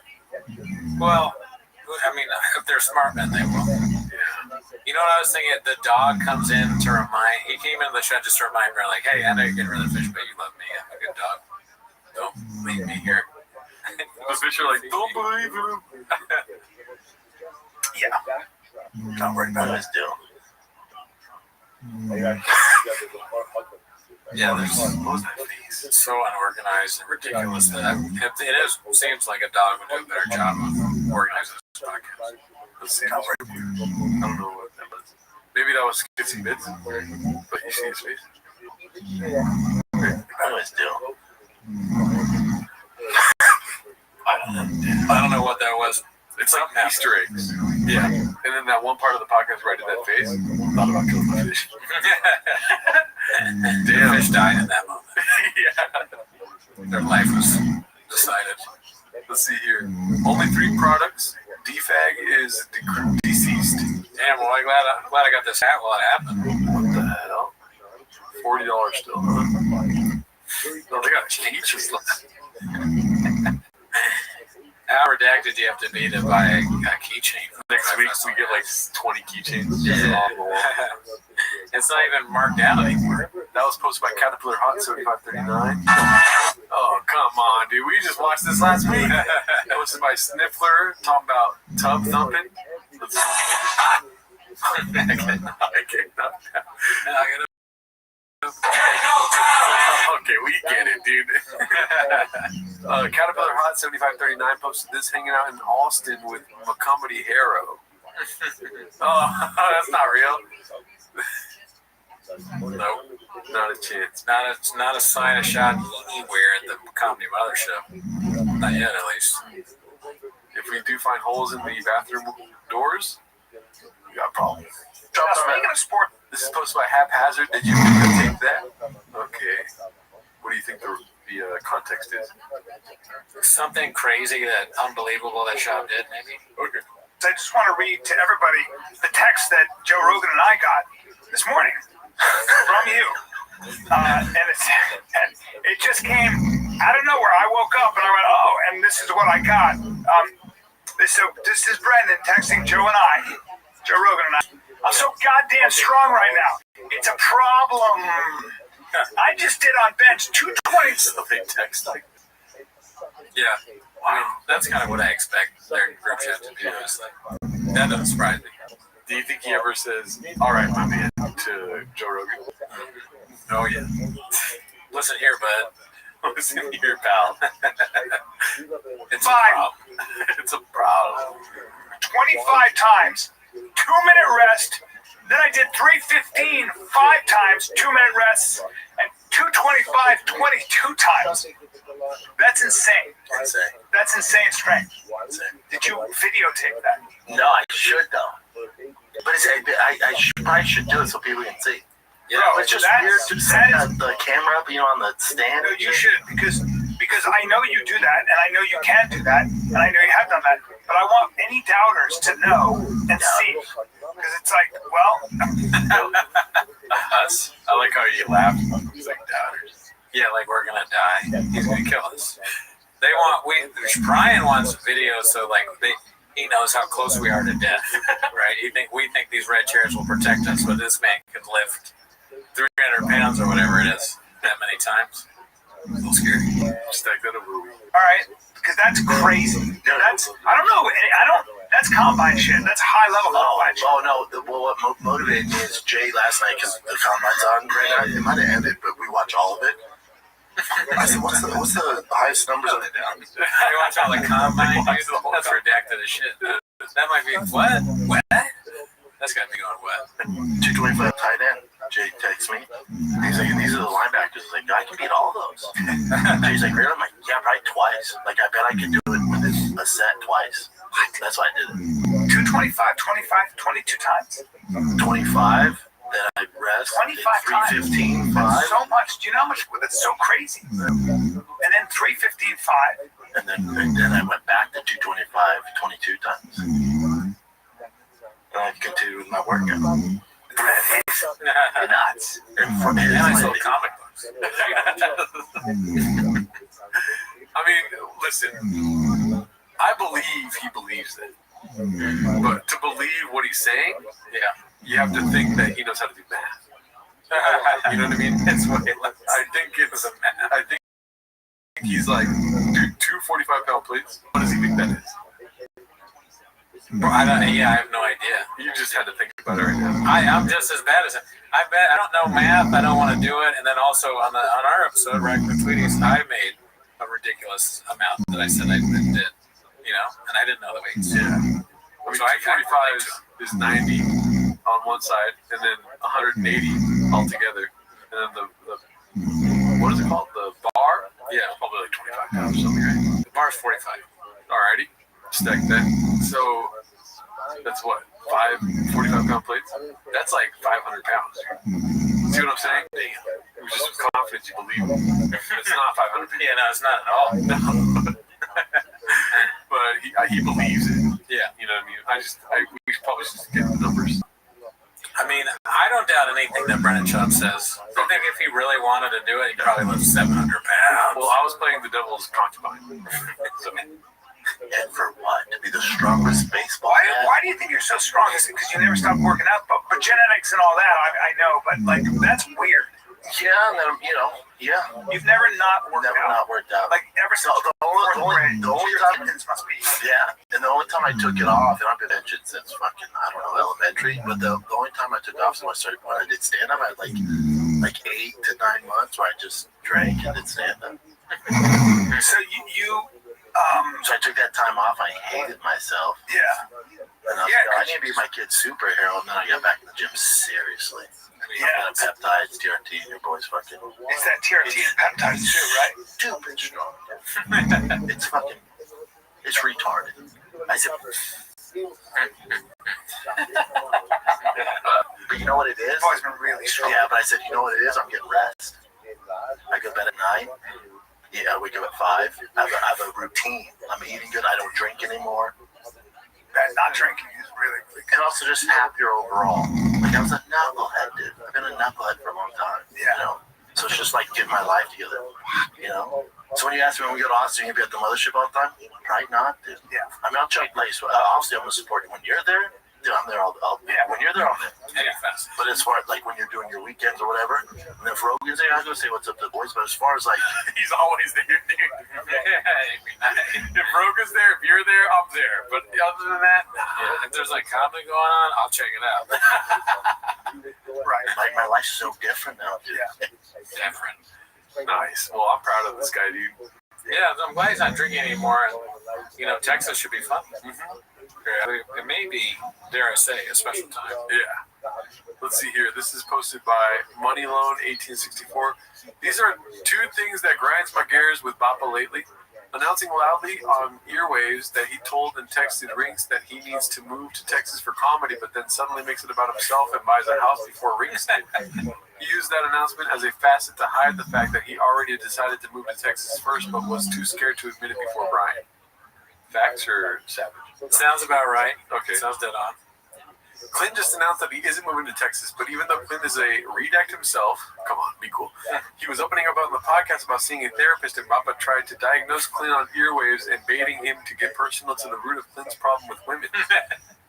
Well, I mean, if they're smart men, they will. Yeah. You know what I was thinking? The dog comes in to remind. He came into the shed just to remind me, like, hey, I know you're getting rid of the fish, but you love me. I'm a good dog. Don't leave me here. The fish are like, don't believe him. Yeah. Don't worry about it. Yeah, it's so unorganized and ridiculous that seems like a dog would do a better job of organizing this podcast. I don't know what that was. Maybe that was Skitsy Bits, but you see his face. I always do. I don't know what that was. It's like Easter eggs. Yeah. And then that one part of the podcast where I did that face, thought about killing the fish. Damn. The fish died in that moment. Yeah. Their life was decided. Let's see here. Only 3 products. DFAG is deceased. Damn, well, I'm glad I got this hat while it happened. What the hell? $40 still, huh? Oh, they got peaches left. How redacted do you have to be to buy a keychain? Next week we get like 20 keychains. Yeah. It's not even marked out anymore. That was posted by Caterpillar Hot 7539. Oh, come on, dude. We just watched this last week. Posted by Sniffler, talking about tub thumping. Okay, we get it, dude. Caterpillar Hot 7539 posted this hanging out in Austin with Macomedy Harrow. Oh, that's not real. Nope, not a chance. Not a sign of shot anywhere at the Comedy Mothership. Not yet, at least. If we do find holes in the bathroom doors, we got problems. Speaking of sport, this is posted by Haphazard. Did you videotape that? Okay. What do you think the context is? Something crazy, unbelievable that Shop did, maybe? Okay. I just want to read to everybody the text that Joe Rogan and I got this morning from you. And it just came out of nowhere. I woke up and I went, oh, and this is what I got. This is Brendan texting Joe Rogan and I. I'm so goddamn strong right now. It's a problem. I just did on bench 220. So they text like, yeah. I mean, that's kind of what I expect their group chat to be, honestly. That doesn't surprise me. Do you think he ever says, all right, my man, to Joe Rogan? Oh, yeah. Listen here, bud. Listen here, pal. It's a problem. It's a problem. 25 times. 2-minute rest. Then I did 315 5 times, 2-minute rests, and 225 22 times. That's insane. Insane. That's insane strength. Insane. Did you videotape that? No, I should though. But I should do it so people can see. Yeah, Bro, it's just weird to set the camera up, on the stand. No, you should because I know you do that, and I know you can do that, and I know you have done that. But I want any doubters to know and see, because it's like, well, I like how you laughed. He's like doubters. Yeah, like we're gonna die. He's gonna kill us. Brian wants videos so like he knows how close we are to death, right? We think these red chairs will protect us, but this man can lift 300 pounds or whatever it is that many times. A little scary. Stack that over. All right, because that's crazy. That's That's combine shit. That's high level combine shit. Oh no! What motivated me is Jay last night because the combine's on right now. It might have ended, but we watch all of it. I said, "What's the highest numbers on it now?" I watch all the combine. That's redacted as shit. That might be what? That's gotta be going wet. 225 tight end. Jay texts me. He's like, these are the linebackers. He's like, I can beat all those. Jay's like, really? I'm like, yeah, probably twice. Like, I bet I could do it within a set twice. That's why I did it. 225, 25, 22 times? 25. Then I rest. 25 times. 315, 5. That's so much. Do you know how much? That's so crazy. And then 315, 5. And then I went back to 225, 22 times. And I continued with my workout. Nuts. And I sold comic books. I mean, listen, I believe he believes it. But to believe what he's saying, you have to think that he knows how to do math. You know what I mean? It's what I think it's I think he's like, dude, 2 45-pound plates? What does he think that is? Bro, I have no idea. You just had to think about it right now. I'm just as bad as him. I don't know math. I don't want to do it. And then also on our episode, right, with Tweeties, I made a ridiculous amount that I said I did. And I didn't know the weights. Yeah. I mean, so 245 is 90 on one side, and then 180 altogether. And then the what is it called? The bar? Yeah, probably like 25 pounds or something, right? The bar's 45. Alrighty. Stack that. So that's what? 45-pound plates? That's like 500 pounds. See what I'm saying? Damn. It was just with confidence you believe it. It's not 500 pounds. Yeah, no, it's not at all. No. But he believes it. Yeah, you know what I mean? We probably should get the numbers. I mean, I don't doubt anything that Brennan Schaub says. I think if he really wanted to do it, he'd probably lift 700 pounds. Well, I was playing the devil's concubine. And for what? To be the strongest baseball player? Why do you think you're so strong? Is it because you never stopped working out? But genetics and all that, I know. But, like, that's weird. Yeah, and then, yeah. You've never not worked out? Never not worked out. Like, ever since the only time, must be. Yeah, and the only time I took it off, and I've been injured since fucking, I don't know, elementary, but the only time I took off is when I did stand-up. I had like 8 to 9 months where I just drank and did stand-up. So so I took that time off. I hated myself. Yeah. And I was like, I need to be my kid's superhero. And then I got back in the gym seriously. Yeah. Peptides, TRT, and your boys fucking. It's that TRT and peptides too, right? Stupid strong. It's fucking. It's retarded. I said. But you know what it is? You've always been really strong. Yeah, but I said, you know what it is? I'm getting rest. I go to bed at 9. Yeah, I wake up at 5. I have a routine. I'm eating good. I don't drink anymore. That not drinking is really good. And also just happier overall. Like I was a knucklehead, dude. I've been a knucklehead for a long time. Yeah. So it's just like getting my life together. So when you ask me when we go to Austin, you'll be at the mothership all the time? Probably not, dude. Yeah. I mean, I'll check place. Obviously, I'm gonna support you when you're there. Dude, I'm there. When you're there, I'm there. Yeah, fast. But as far as like when you're doing your weekends or whatever, and if Rogan's there, I'll go say what's up to the boys. But as far as like, he's always there, dude. If Rogan's there, if you're there, I'm there. But other than that, if there's like comedy going on, I'll check it out. Right. Like my life's so different now, dude. Yeah. Different. Nice. Well, I'm proud of this guy, dude. Yeah, I'm glad he's not drinking anymore. And, Texas should be fun. Mm-hmm. It may be, dare I say, a special time. Yeah. Let's see here. This is posted by Money Loan 1864. These are two things that grinds my gears with Bappa lately. Announcing loudly on earwaves that he told and texted Rinks that he needs to move to Texas for comedy, but then suddenly makes it about himself and buys a house before Rinks did. He used that announcement as a facet to hide the fact that he already decided to move to Texas first, but was too scared to admit it before Brian. Facts or savage? Sounds about right. Okay. Sounds dead on. Clint just announced that he isn't moving to Texas, but even though Clint is a redact himself, come on, be cool. He was opening up on the podcast about seeing a therapist, and Bappa tried to diagnose Clint on earwaves and baiting him to get personal to the root of Clint's problem with women.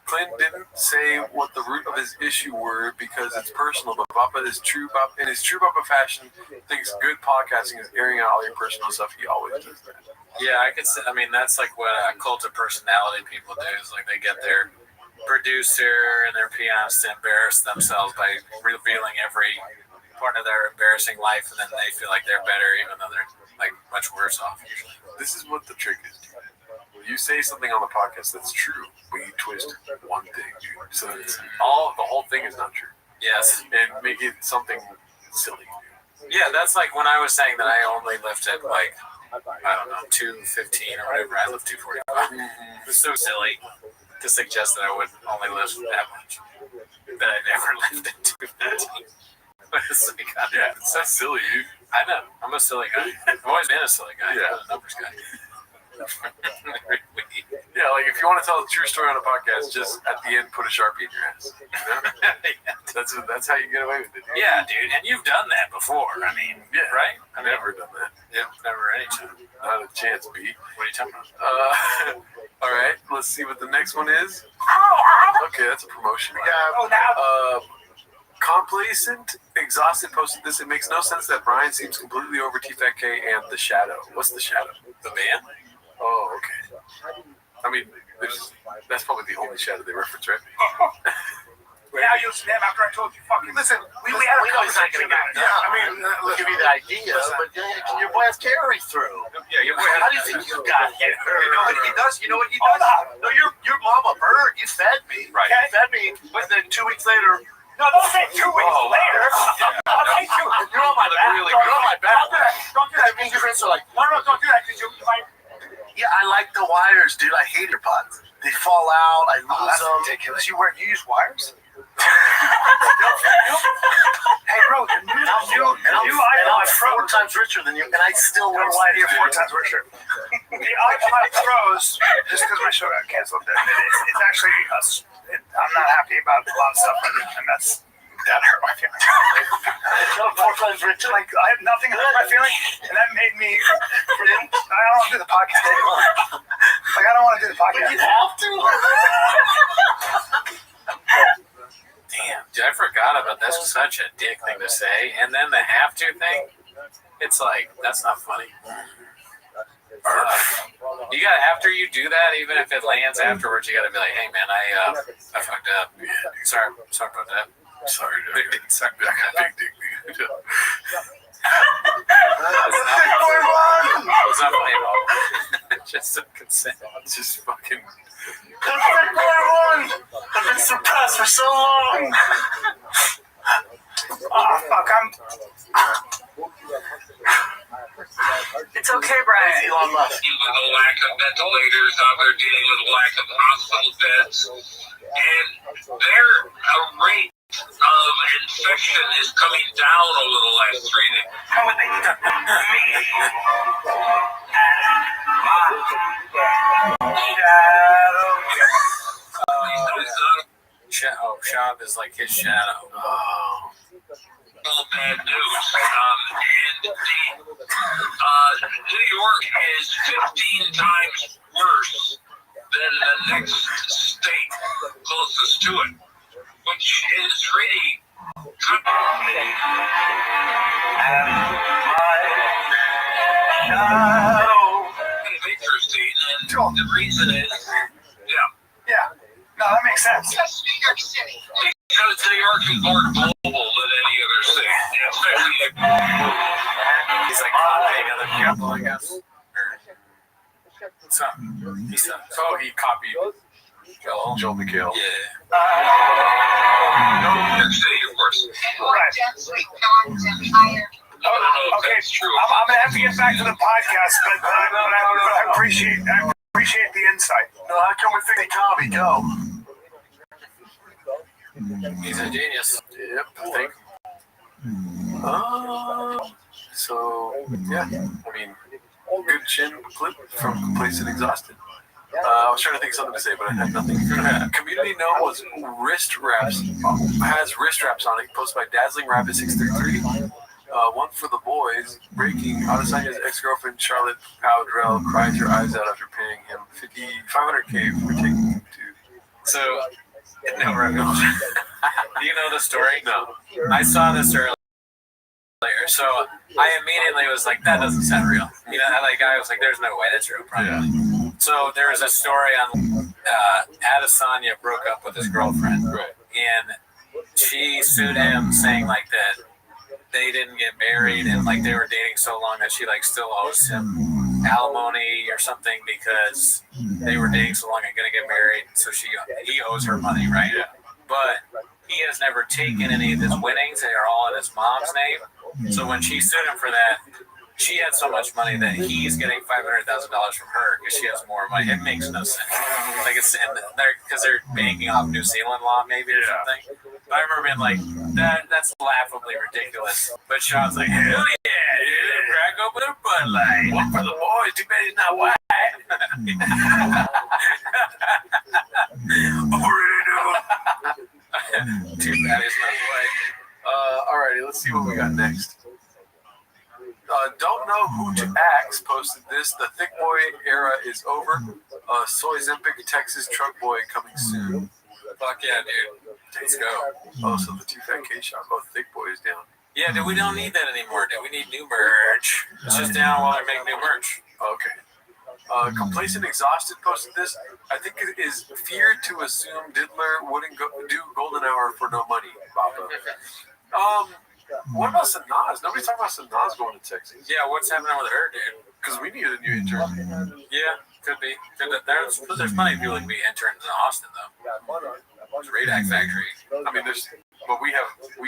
Clint didn't say what the root of his issue were because it's personal, but Bappa is true. In his true Bappa fashion, thinks good podcasting is airing out all your personal stuff. He always does that. Yeah, I could say, I mean, that's like what cult of personality people do, is like they get their producer and their pianist to embarrass themselves by revealing every part of their embarrassing life, and then they feel like they're better even though they're like much worse off usually. This is what the trick is, dude. You say something on the podcast that's true, but you twist one thing, dude. So it's the whole thing is not true. Yes. And make it something silly. Yeah, that's like when I was saying that I only lifted like, I don't know, 215 or whatever. I lift 245. It was so silly to suggest that I would only lift that much. That I never lifted 215. It's like, yeah, it's so silly, dude. I know. I'm a silly guy. I've always been a silly guy. Yeah. I'm a numbers guy. Yeah, like if you want to tell a true story on a podcast, just at the end put a Sharpie in your ass. You know? Yeah. That's how you get away with it. Dude. Yeah, dude, and you've done that before. I mean, yeah, right? I've never done that. Yeah, never any time. Not a chance, B. What are you talking about? All right, let's see what the next one is. Okay, that's a promotion. Complacent, exhausted posted this. It makes no sense that Brian seems completely over T-Fat K and The Shadow. What's The Shadow? The band? Oh, okay. I mean, that's probably the only Shadow they reference, right? Now you'll snap after I told you fucking. Listen, we had a conversation about it. Yeah, I mean, we'll give you the idea, but your boy has carry through. Yeah, your boy. How do you think you got here? You know what he does? You know what he does? No, your mama bird. You fed me. Right. You fed me, but then 2 weeks later. No, don't say 2 weeks later. I'll say 2 weeks. You're on my back. Really You're on my back. Don't do that. Me and your friends are like, No, don't do that because you might. yeah, I like the wires, dude. I hate your pods. They fall out. I lose them. Ridiculous. You use wires? Hey, bro, the new iPod Pro. 4 times richer than you, and I still wear You're wires. 4 times richer. The iPod Pros, just because my show got canceled, it's actually I'm not happy about a lot of stuff, and that hurt my feelings. 4 times richer. Like, I have nothing hurt my feelings, and that made me. I don't want to do the podcast anymore. Like, I don't want to do the podcast. But you have to. Damn, dude, I forgot about that. That's such a dick thing to say. And then the have to thing, it's like, that's not funny. You gotta, after you do that, even if it lands afterwards, you gotta be like, hey man, I fucked up. Sorry about that. Sorry, dude. Sorry, I got big dick, dude. It's not funny at all. Just a consent. It's just fucking. I've been suppressed for so long. Oh, fuck, It's okay, Brian. Elon Musk. Dealing with a lack of ventilators, they're dealing with a lack of hospital beds, and their rate of infection is coming down a little last 3 days. how would they do me? Shab is like his shadow. Oh. All bad news. And New York is 15 times worse than the next state closest to it, which is really interesting. And the reason is, Yeah. No, that makes sense. because New York is more global than any other state, especially He's like copying other people, I guess. He copied Joel McHale. New York City, of course. Right. I don't know Okay, that's true. I'm gonna have to get back to the podcast, but I appreciate the insight. No, how come we think comedy? Go. He's a genius. Yep, I think. So, yeah, I mean, good chin clip from Complacent Exhausted. I was trying to think of something to say, but I had nothing. Community note was wrist wraps. Has wrist wraps on it, posted by Dazzling Rabbit 633. One for the boys. Breaking. Adesanya's ex-girlfriend Charlotte Powdrell cries her eyes out after paying him $500K for taking him to. So, no, no. Do you know the story? No. I saw this earlier, so I immediately was like, that doesn't sound real. You know, like I was like, there's no way that's real, probably. Yeah. So there was a story on Adesanya broke up with his girlfriend, right? And she sued him, saying like that they didn't get married and like they were dating so long that she like still owes him alimony or something because they were dating so long and gonna get married. So he owes her money, right? Yeah. But he has never taken any of his winnings. They are all in his mom's name. So when she sued him for that, she had so much money that he's getting $500,000 from her because she has more money. It makes no sense. Like it's because they're banking off New Zealand law, maybe or something. But I remember being like, that's laughably ridiculous. But Sean's like, hell yeah, dude, crack open a Bud Light. One for the boys. Too bad he's not white. Too bad he's not white. Alrighty, let's see what we got next. Don't know who to axe posted this. The thick boy era is over. Soy Zempic Texas truck boy coming soon. Fuck yeah, dude. Let's go. Oh, so the 2 Fat K shop. Oh, thick boy is down. Yeah, dude, we don't need that anymore, dude. We need new merch. It's just down while I make new merch. Okay. Complacent Exhausted posted this. I think it is feared to assume Diddler wouldn't do Golden Hour for no money, Papa. What about Sanaz? Nobody's talking about Sanaz going to Texas. Yeah, what's happening with her, dude? Because we needed a new intern. Yeah, could be. There's plenty of people that can be interns in Austin, though. There's Radak Factory. I mean, but we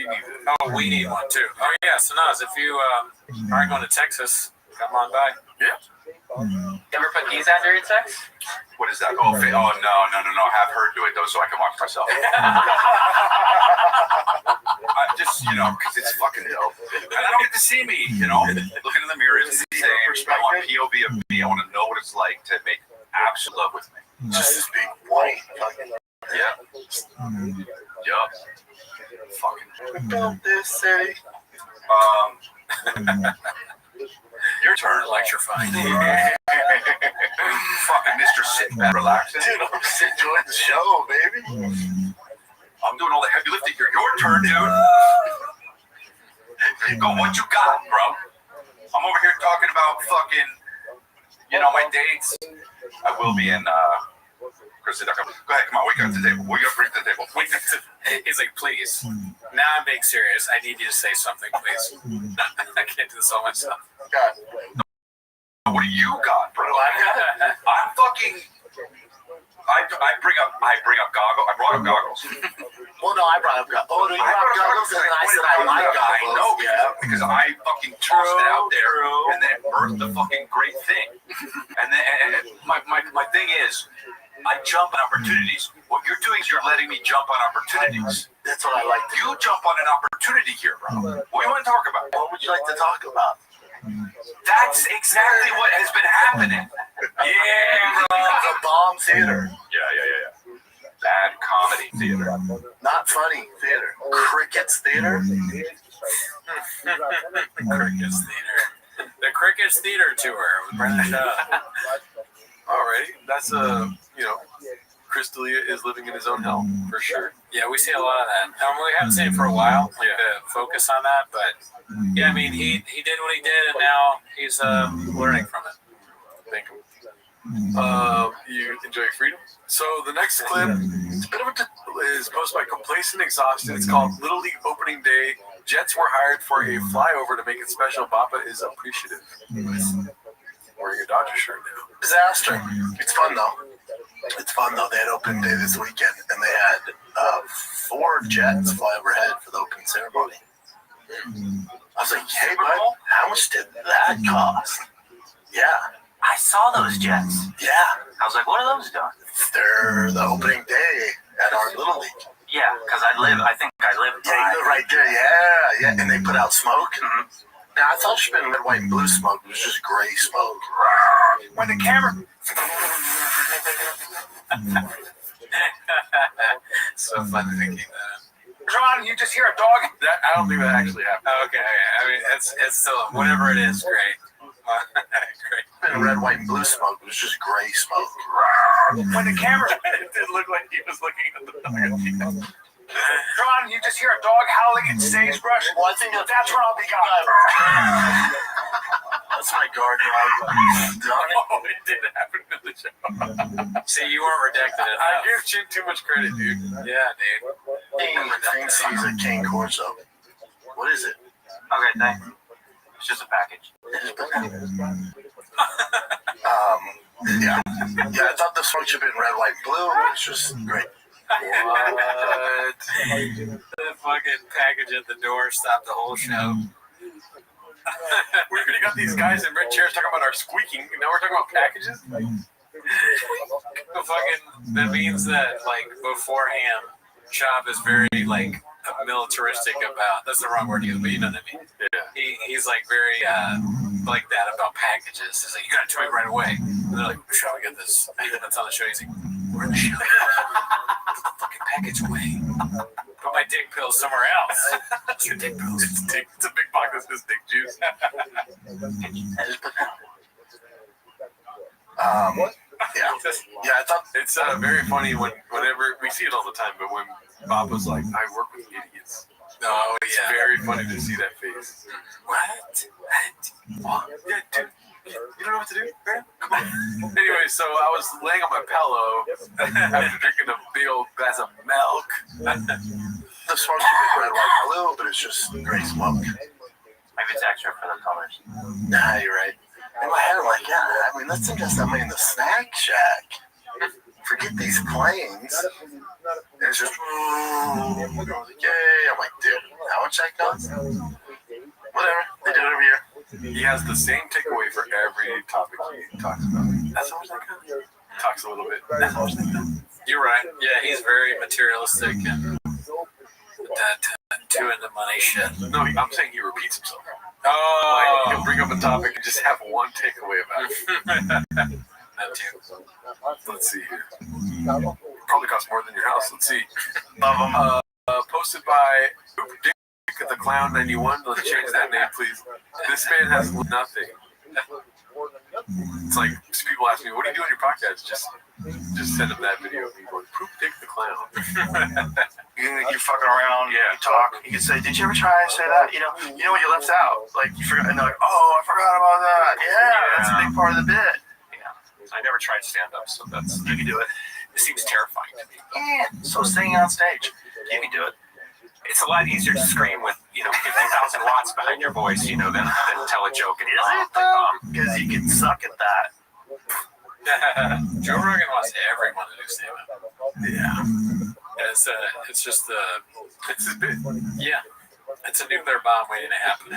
need it. Oh, we need one, too. Oh, yeah, Sanaz, if you aren't going to Texas, come on by. Yeah. You ever put these under insects? What is that? Oh, no. Have her do it, though, so I can watch myself. I just, because it's fucking dope. And I don't get to see me, looking in the mirror is the same. I want POV of me. I want to know what it's like to make absolute love with me. Just this big white. Yeah. Yup. Fucking. Built this city. Your turn. Electrifying. Fucking Mr. Sit Back, relax. Dude, I'm just enjoying the show, baby. I'm doing all the heavy lifting here. Your turn, dude. Go, what you got, bro? I'm over here talking about fucking, my dates. I will be in, Chris, go ahead, come on, what you got to the table? What you got to bring to the table? He's like, please. Now I'm being serious. I need you to say something, please. I can't do this all myself. God. What do you got, bro? I'm fucking. I bring up goggles. I brought up goggles. Well, no, I brought up goggles. Oh, no, you brought goggles, and I said I like goggles. I know, because I fucking tossed it out there and then birthed the fucking great thing. And then my thing is, I jump on opportunities. What you're doing is you're letting me jump on opportunities. That's what I like. You jump on an opportunity here, bro. What do you want to talk about? What would you like to talk about? That's exactly what has been happening. Yeah, bro. The bomb theater. Yeah. Bad comedy theater. Not funny theater. Crickets theater. Crickets theater. The Crickets Theater Tour with Brendan Shaw. Alrighty, that's Chris D'Elia is living in his own hell for sure. Yeah, we see a lot of that. We haven't seen it for a while. To focus on that, but yeah, I mean, he did what he did, and now he's learning from it. Thank you. You enjoy freedom. So the next clip is posted by Complacent Exhausted. It's called Little League Opening Day. Jets were hired for a flyover to make it special. Bappa is appreciative. Wearing your Dodger shirt now. Disaster. It's fun though. They had opening day this weekend, and they had 4 jets fly overhead for the opening ceremony. I was like, hey, bud, how much did that cost? Yeah. I saw those jets. Yeah. I was like, what are those doing? They're the opening day at our Little League. Yeah, because I think I live Yeah, you live right there. Yeah. And they put out smoke. Mm-hmm. Now, I thought it should have been red, white, and blue smoke. It was just gray smoke. When the camera... So funny thinking that. John, you just hear a dog? I don't think that actually happened. Okay. I mean, it's still, whatever it is, great. Great. Been red, white, and blue smoke. It was just gray smoke. When the camera... It did look like he was looking at the dog. John, you just hear a dog howling in sagebrush? Well, I think that's when I'll be gone. That's my guard dog. Oh, it did happen to the show. See, you weren't redacted enough. I give Chip too much credit, dude. Yeah, dude. He thinks he's a King Corso. What is it? Okay, thanks. It's just a package. Yeah, I thought the smoke should have been red, white, blue. It's just great. What? The fucking package at the door stopped the whole show. We already got these guys in red chairs talking about our squeaking. Now we're talking about packages? That means that, like, beforehand, Shab is very, like, militaristic about, that's the wrong word to use, but you know what I mean? Yeah. He's like, very, like that about packages. He's like, you gotta tell me right away. And they're like, shall we get this? Even that's on the show, he's like, we're in the show. Put the fucking package away. Put my dick pills somewhere else. What's your dick pills? It's a big box that says dick juice. Yeah, I thought it's very funny whenever we see it all the time, but when Bob was like, I work with idiots. No, it's very funny to see that face. What? Yeah, dude. You don't know what to do, man? Come on. Anyway, so I was laying on my pillow after drinking a big old glass of milk. the smoke should be red, white, blue, but it's just gray smoke. Maybe it's extra for the colors. Nah, you're right. In my head, I'm like, yeah, I mean, let's suggest I'm in the snack shack. Forget these planes. And it's just, yay. I'm like, dude, how much that costs? Whatever. They do it every year. He has the same takeaway for every topic he talks about. That's how much that costs? Talks a little bit. That's how much that costs. You're right. Yeah, he's very materialistic and that too into money shit. No, I'm saying he repeats himself. Oh. Like, he'll bring up a topic and just have one takeaway about it. That too. Let's see here. Probably costs more than your house. Let's see. Posted by Dick the Clown 91. Let's change that name, please. This man has nothing. It's like people ask me, "What do you do on your podcast?" Just send them that video of me going, "Poop Dick the Clown." You're fucking around. Yeah. You talk. You can say, "Did you ever try to say that? You know what you left out? Like you forgot." And they're like, "Oh, I forgot about that. Yeah, that's a big part of the bit." Yeah. I never tried stand up, so you can do it. It seems terrifying to me. Yeah. So singing on stage, you can do it. It's a lot easier to scream with 50,000 watts behind your voice, than tell a joke. And because you can suck at that. Joe Rogan wants everyone to do stand-up. Yeah. It's just it's a bit. Yeah. It's a nuclear bomb waiting to happen.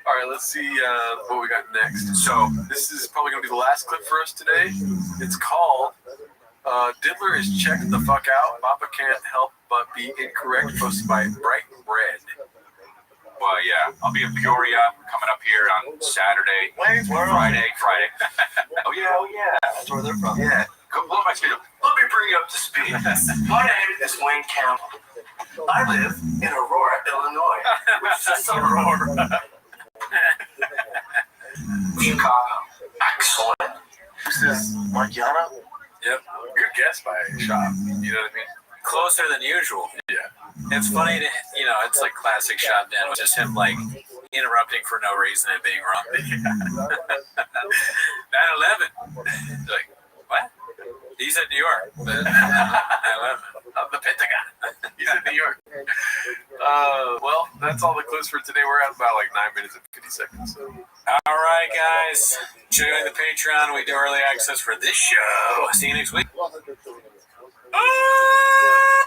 All right, let's see what we got next. So this is probably going to be the last clip for us today. It's called Diddler is checked the fuck out. Papa can't help but be incorrect. Posted by Bright Red. Well, yeah, I'll be in Peoria coming up here on Saturday. Friday. Oh yeah, that's where they're from. Yeah. Let me bring you up to speed. My name is Wayne Campbell. I live in Aurora, Illinois, which is a suburb. Chicago. Excellent. This is Marciano? Yep. Good guess by Shop. You know what I mean? Closer than usual. Yeah. It's funny to, it's like classic Shop Dan, just him like interrupting for no reason and being wrong. 9/11. Like, what? He's at New York. 9/11. The Pentagon. He's in New York. Well, that's all the clips for today. We're at about like 9 minutes and 50 seconds. So. All right, guys. Join the Patreon. We do early access for this show. See you next week. Ah!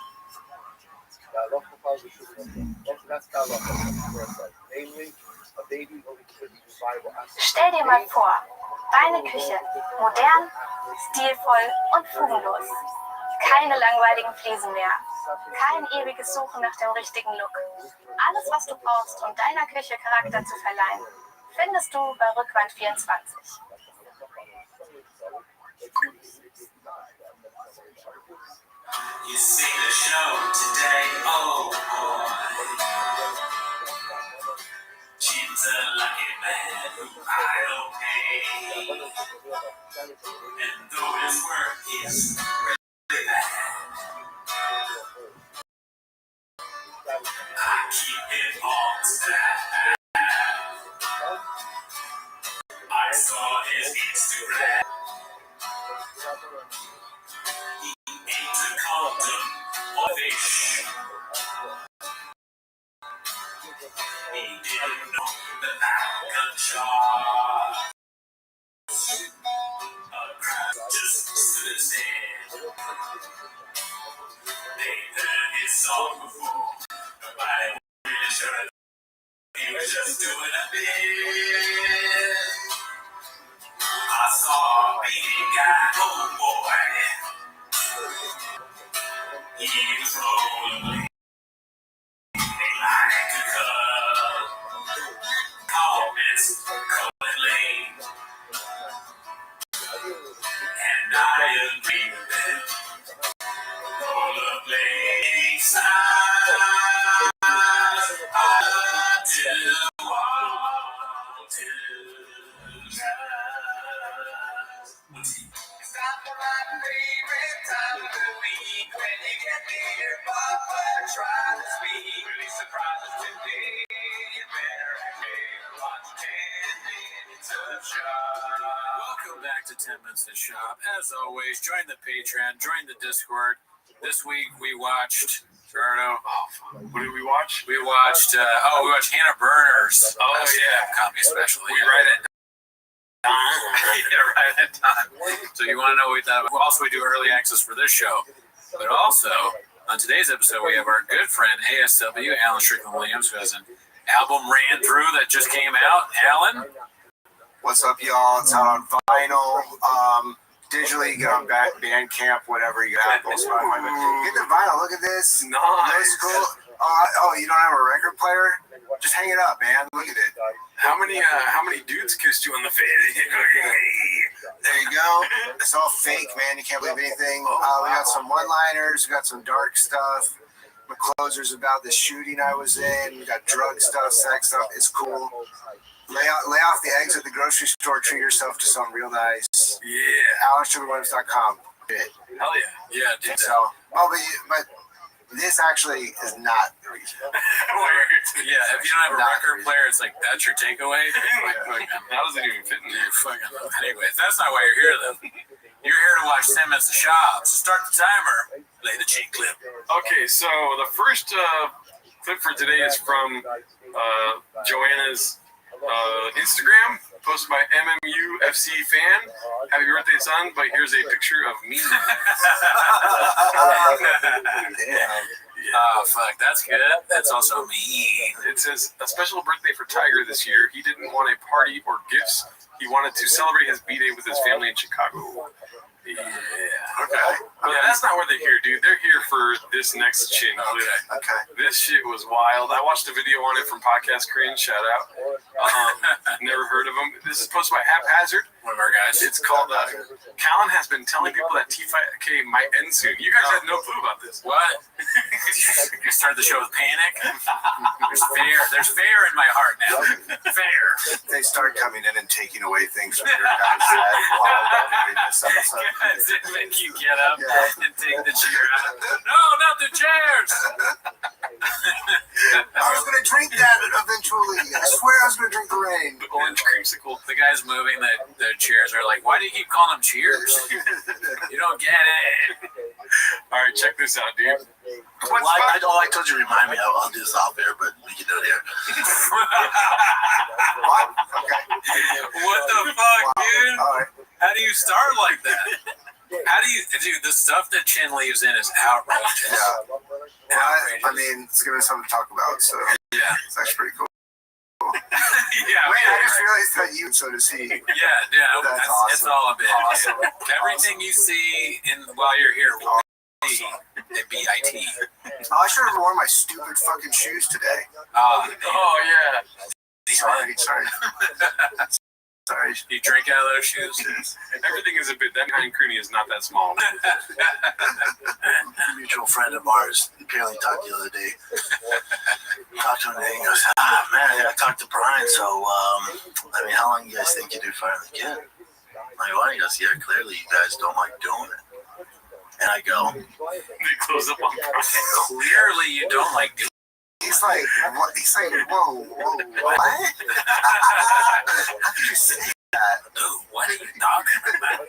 Stell dir mal vor, deine Küche, modern, stilvoll und fugenlos. Keine langweiligen Fliesen mehr. Kein ewiges Suchen nach dem richtigen Look. Alles, was du brauchst, um deiner Küche Charakter zu verleihen, findest du bei Rückwand 24. You see the show today, oh boy. Jim's a lucky man who I don't pay. And though his work is really bad, I keep it on staff. I saw his Instagram. He ate a condom of fish. He didn't know about gunshot. A crowd just stood still. They heard his song before. Nobody really sure he was just doing a bit. I saw a beady guy, oh boy. He was rolling like a cub. Comments colored lane. And I agree with them. Rollerblade style. I do want to stop for my favorite time of the week. When you get near Papa, try to speak. Really surprises today. You better watch 10 minutes of shop. Welcome back to 10 Minutes to Shop. As always, join the Patreon, join the Discord. This week we watched Gerardo. What did we watch? We watched Hannah Burner's comedy special. We write it down. Yeah, right at time. So you want to know what we thought about. Also, we do early access for this show. But also, on today's episode, we have our good friend ASW, Alan Strickland Williams, who has an album ran through that just came out. Alan? What's up, y'all? It's out on vinyl. Digitally, get on Bandcamp, whatever you got. Get the vinyl. Look at this. Nice. That's cool. Oh, you don't have a record player? Just hang it up, man. Look at it. How many dudes kissed you on the face? There you go. It's all fake, man. You can't believe anything. We got some one-liners. We got some dark stuff. My closer's about the shooting I was in. We got drug stuff, sex stuff. It's cool. Lay off the eggs at the grocery store. Treat yourself to something real nice. Yeah. AlanSugarWilliams.com. Hell yeah. Yeah, dude. So, but this actually is not the reason. Yeah, if you don't have a record player, it's like, that's your takeaway? That doesn't even fit in there. Anyways, that's not why you're here, though. You're here to watch 10 Minutes to Shop. So start the timer. Play the cheat clip. Okay, so the first clip for today is from Joanna's Instagram, posted by MMUFC fan. Happy birthday, son! But here's a picture of me. Oh, fuck, that's good. That's also me. It says, a special birthday for Tiger this year. He didn't want a party or gifts. He wanted to celebrate his B-Day with his family in Chicago. Yeah. Okay. Yeah, that's not where they're here, dude. They're here for this next chin clip. Okay. This shit was wild. I watched a video on it from Podcast Cringe. Shout out. Never heard of him. This is posted by Haphazard. One of our guys. It's called Callan has been telling people that T5K might end soon. You guys had no clue about this. What? You started the show with panic? There's fear in my heart now. Fair. They start coming in and taking away things from your guys' side while they're doing this episode. Guys, it make you get up and take the chair out. No, not the chairs! I was going to drink that eventually. I swear I was going to drink the rain. The orange creamsicle. The guys moving the chairs are like, why do you keep calling them cheers? You don't get it. All right, check this out, dude. I told you to remind me. I'll do this off air, but we can do it here. What? Okay. What the fuck, dude? All right. How do you start like that? How do you, dude, the stuff that Chin leaves in is outrageous. Yeah. Well, I mean, it's giving us something to talk about, so. Yeah. It's actually pretty cool. Yeah. Wait, I just right. realized that you, so does he. Yeah. That's It's awesome. all a bit. Awesome. Everything you see while you're here will be a BIT. Oh, I should have worn my stupid fucking shoes today. Oh yeah. Sorry. Sorry. You drink out of those shoes. Everything is a bit. That behind Crooney is not that small. A mutual friend of ours, apparently talked the other day. Talked to him and he goes, man, I talked to Brian, so, I mean, how long do you guys think you do firing the kid? I'm like, what? He goes, yeah, clearly you guys don't like doing it. And I go, They close up on Brian. Clearly you don't like doing He's like, what? He's like, whoa, what? How could you say that? Dude, what are you talking about?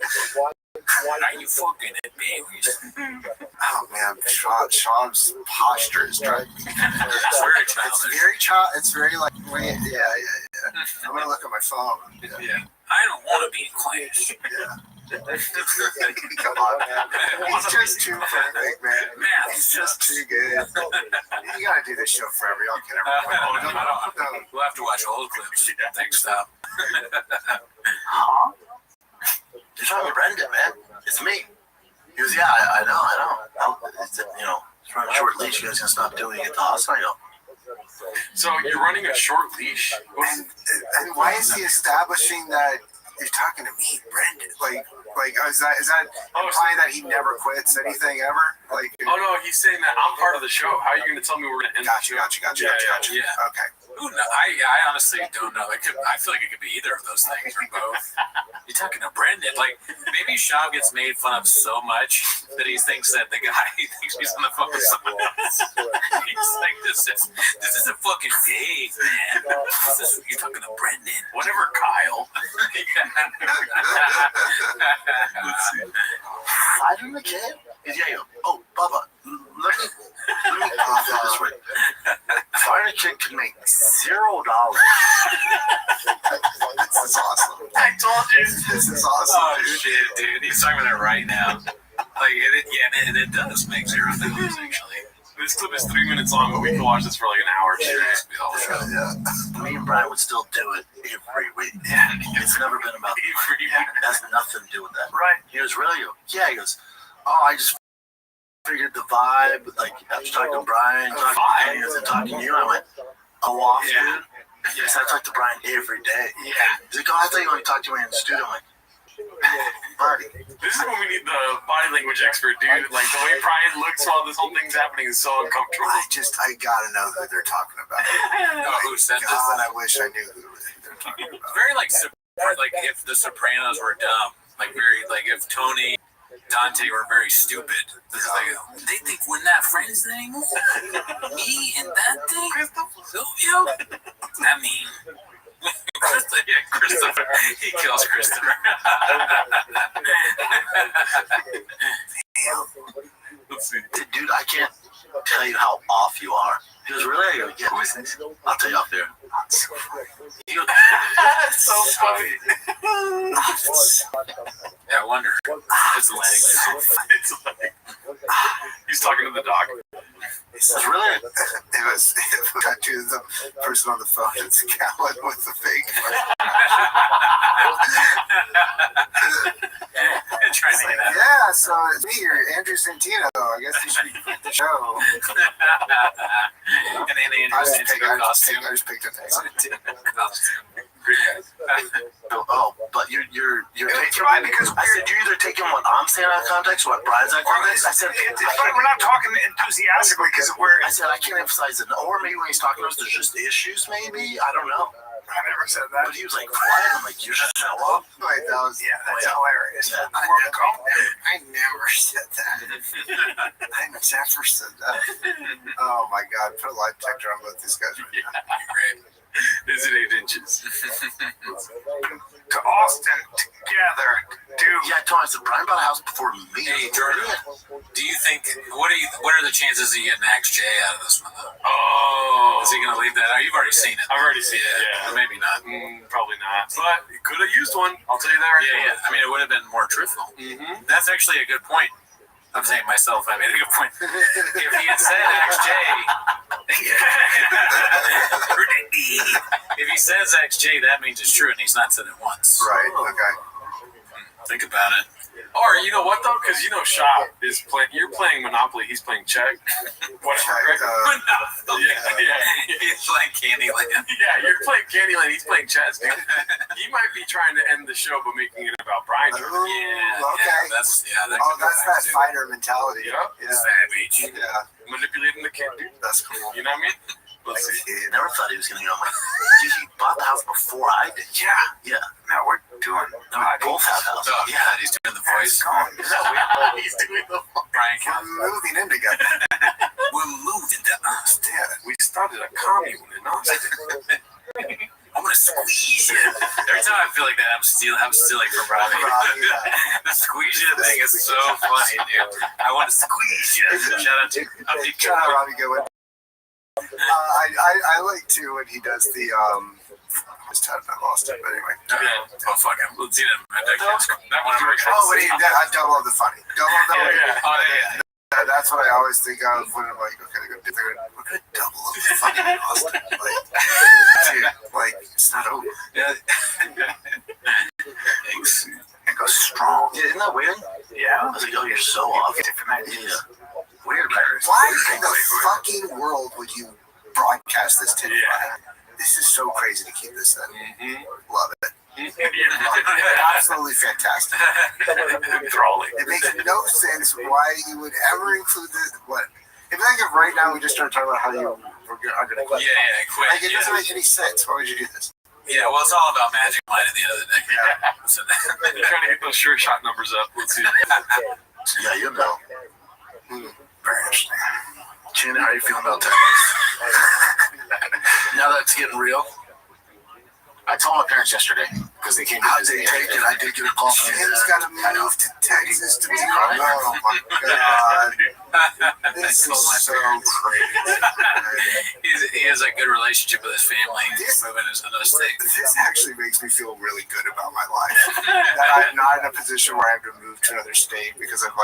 Are you fucking at babies? Oh man, Sean's posture is driving me. It's very childish. It's very like, wait, yeah. I'm gonna look at my phone. Yeah. I don't want to be in class. Yeah. Come on, man. He's just too perfect, man. He's just too good. You gotta do this show forever. Y'all can never. We'll have to watch old clips. Thanks, stop. huh? You're talking to Brendan, man. It's me. He goes, yeah, I know. It's, it's running a short leash. You guys gonna stop doing it at the hospital? So you're running a short leash? And why is he establishing that you're talking to me, Brendan? Like, is that implying that he never quits anything ever? Like, oh no, he's saying that I'm part of the show. How are you going to tell me we're going to end Gotcha. Yeah. Okay. Ooh, no, I honestly don't know. I feel like it could be either of those things or both. You're talking to Brendan. Like, maybe Shaw gets made fun of so much that he thinks that the guy thinks he's on the phone with someone else. He's like, this is a fucking Dave, man. You're talking to Brendan. Whatever, Kyle. Let's see. Fighting the kid? Yeah. Oh, Bubba, let me put it this way. Fighting a kid can make $0. This is awesome. I told you. This is awesome. Oh shit, dude. He's talking about it right now. Like, it does make $0 actually. This clip is 3 minutes long, but we can watch this for like an hour. Yeah. Me and Brian would still do it every week. Yeah. It's never been about the money. It has nothing to do with that. Right. He goes, really? Yeah. He goes, oh, I just figured the vibe, like, after talking to Brian, talking to you, I went, oh, off, dude. Yes, I talk to Brian every day. Yeah. He's like, oh, I thought you only talked to me in the studio. I'm like, buddy. This is when we need the body language expert, dude. Like, the way Brian looks while this whole thing's happening is so uncomfortable. I gotta know who they're talking about. Who said this? God, I wish I knew who they're talking about. Very like if the Sopranos were dumb. Like, very, like, if Tony Dante were very stupid. It's like, they think we're not friends anymore. Me and Dante, Silvio. I mean, Christopher. He kills Christopher. Let's see. Dude, I can't tell you how off you are. He goes, really? I go, yeah, I'll tell you off there. He goes, that's so funny. Yeah, I wonder. His legs. It's like, he's talking to the dog. Really? It was the person on the phone. It's Callan with the fake. Yeah, so it's me, Andrew Santino. I guess you should be the show. And then Andrew Santino costume. I just picked a name. Oh, but you're taking right because I said you either taking what I'm saying out of context or what Brian's out of context. I said we're not talking enthusiastically because I said I can't emphasize it. Or maybe when he's talking to us, there's just issues. Maybe I don't know. I never said that. But he was like quiet. I'm like, you just show up. Wait, that's hilarious. Yeah, I never said that. I never said that. Oh my God! Put a light detector on both these guys right now. Great. Is it 8 inches? To Austin together, dude. Yeah, I told him, I said, Brian bought a house before me. Hey, Jordan, do you think, what are the chances of you getting Max J out of this one, though? Oh. Is he going to leave that out? You've already seen it. I've already seen it, yeah. Maybe not. Probably not. But he could have used one. I'll tell you that right now. Yeah. I mean, it would have been more truthful. Mm-hmm. That's actually a good point. I'm saying myself, I made a good point. If he had said XJ, says XJ, that means it's true, and he's not said it once. Right. Okay. Think about it. Or you know what though? Because you know Shop is playing. You're playing Monopoly. He's playing Check. Whatever. Right? He's playing Candyland. Yeah, you're playing Candyland. He's playing chess, dude. He might be trying to end the show by making it about Brian. Okay. That's that fighter mentality. Yep. Yeah. Savage. Yeah. Manipulating the kid, dude. That's cool. You know what I mean? Let's see. I never thought he was going to go. I'm like, dude, he bought the house before I did. Yeah. Now we're doing. Both have houses. Oh, yeah, he's doing the voice. He's doing the Brian We're moving in together. We're moving to Austin. We started a commune in Austin. I'm gonna squeeze you. Every time I feel like that, I'm stealing from Robbie. The squeeze you thing is so funny, dude. I want to squeeze you. Shout out to Robbie, good one. I like too when he does the just had I lost it, but anyway. Oh fuck him. Let's see that. That one. When he double of the funny. Double of the funny. Yeah. That's what I always think of when I'm like, okay, we're gonna double up the fucking Austin. Like, it's not over. Yeah. Thanks. It goes strong. Yeah, isn't that weird? Yeah. I was like, oh, you're so off. Different ideas. Weird, right? Why in the fucking world would you broadcast this to me? This is so crazy to keep this in. Love it. Absolutely fantastic. Enthralling. It makes no sense why you would ever include this. What? If I think of right now, we just started talking about how you are going to quit. Quit. Like, it doesn't make any sense. Why would you do this? Yeah, well, it's all about magic mind at the end of the day. So you're trying to get those sure shot numbers up. Let's see. Yeah, you know. Very interesting. Gina, how are you feeling about Texas? Now that it's getting real. I told my parents yesterday because they came to visit me. I did get a call from Tim's got to move to Texas to be right. Oh my God. This is so crazy. He has a good relationship with his family. He's moving to another state. This actually makes me feel really good about my life. That I'm not in a position where I have to move to another state because I've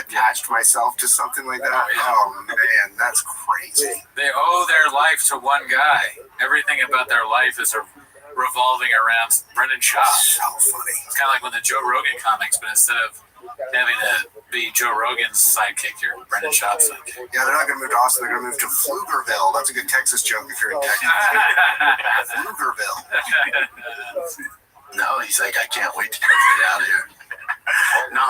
attached myself to something like that. Oh man, that's crazy. They owe their life to one guy. Everything about their life is revolving around Brendan Schaub. So funny. It's kind of like with the Joe Rogan comics, but instead of having to be Joe Rogan's sidekick, you're Brendan Schaub's sidekick. Yeah, they're not going to move to Austin. They're going to move to Pflugerville. That's a good Texas joke if you're in Texas. Pflugerville. No, he's like, I can't wait to get out of here. No,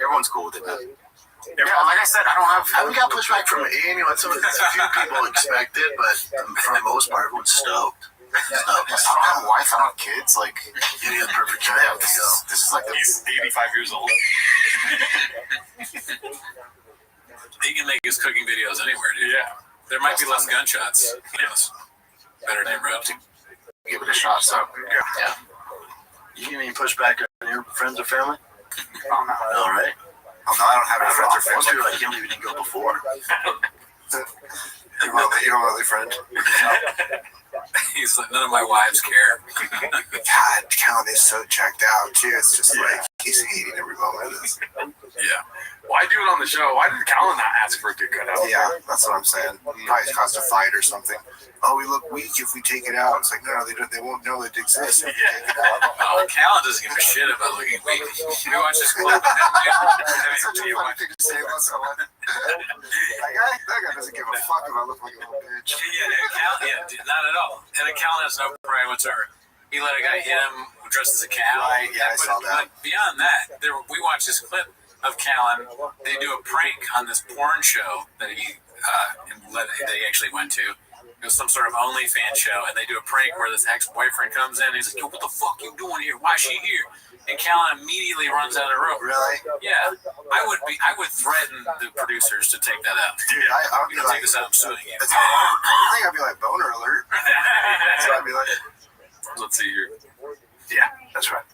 everyone's cool with it. Yeah, like I said, I haven't got pushback from any. It's a few people expected, but for the most part, everyone's stoked. I don't have a wife, I don't have kids. Like, you need the perfect child. This is like he's 85 years old. He can make his cooking videos anywhere, dude. Yeah. There might be less gunshots. Yes. Better neighborhood. Give it a shot. So, yeah. You get any pushback on your friends or family? Oh, no. All right. Oh, no, I don't have any friends or family. Most people are like, you didn't go before. You don't really friend? He's like, none of my wives care. God, Callan is so checked out, too. It's just like, he's hating every moment of this. Yeah. Why do it on the show? Why did Callan not ask for it to cut out? Yeah, that's what I'm saying. Probably caused a fight or something. Oh, we look weak if we take it out. It's like, no, they won't know it exists if we take it out. Oh, Callan doesn't give a shit about looking weak. We watch this clip. That's such a funny thing to say about someone. That guy doesn't give a fuck if I look like a little bitch. Yeah, not at all. And Callan has no pride whatsoever. He let a guy hit him dressed as a cow. Right, yeah, I saw that. But beyond that, we watched this clip of Callan. They do a prank on this porn show that they actually went to. It was some sort of OnlyFans show, and they do a prank where this ex-boyfriend comes in and he's like, yo, what the fuck you doing here? Why is she here? And Callan immediately runs out of the room. Really? Yeah. I would threaten the producers to take that out. Dude, I would be like, take this out, I'm suing you. I think I'd be like, boner alert. So I'd be like, let's see here. Yeah, that's right.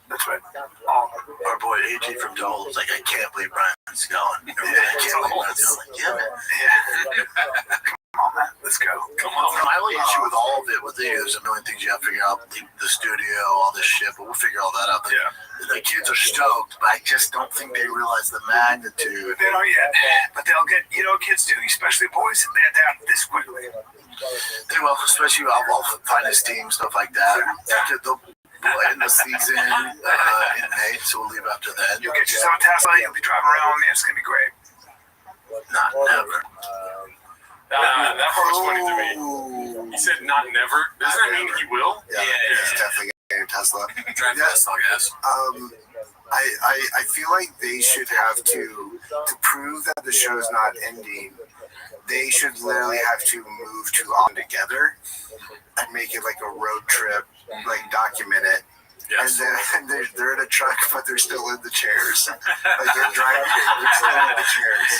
That's right. Our boy AJ from Dole was like, I can't believe Brian's going. I can't believe Brian's going. Like, yeah, man. Yeah. Come on, man. Let's go. Come on. My only issue with all of it with you, there's a million things you have to figure out. The studio, all this shit, but we'll figure all that out. Yeah. The kids are stoked, but I just don't think they realize the magnitude. They don't yet. But they'll get, kids do, especially boys, they adapt this quickly. Well, especially all the finest teams, stuff like that. They'll end the season in May, so we'll leave after then. You'll get yourself a Tesla. You'll be driving around, and it's gonna be great. Not never. That part was funny to me. He said not never. Does that mean he will? Yeah, he's definitely getting a Tesla. Drive Tesla, I guess. I feel like they should have to prove that the show's not ending. They should literally have to move to On Together and make it like a road trip, like document it. Yes. And then they're in a truck, but they're still in the chairs. Like they're driving it, they're still in the chairs.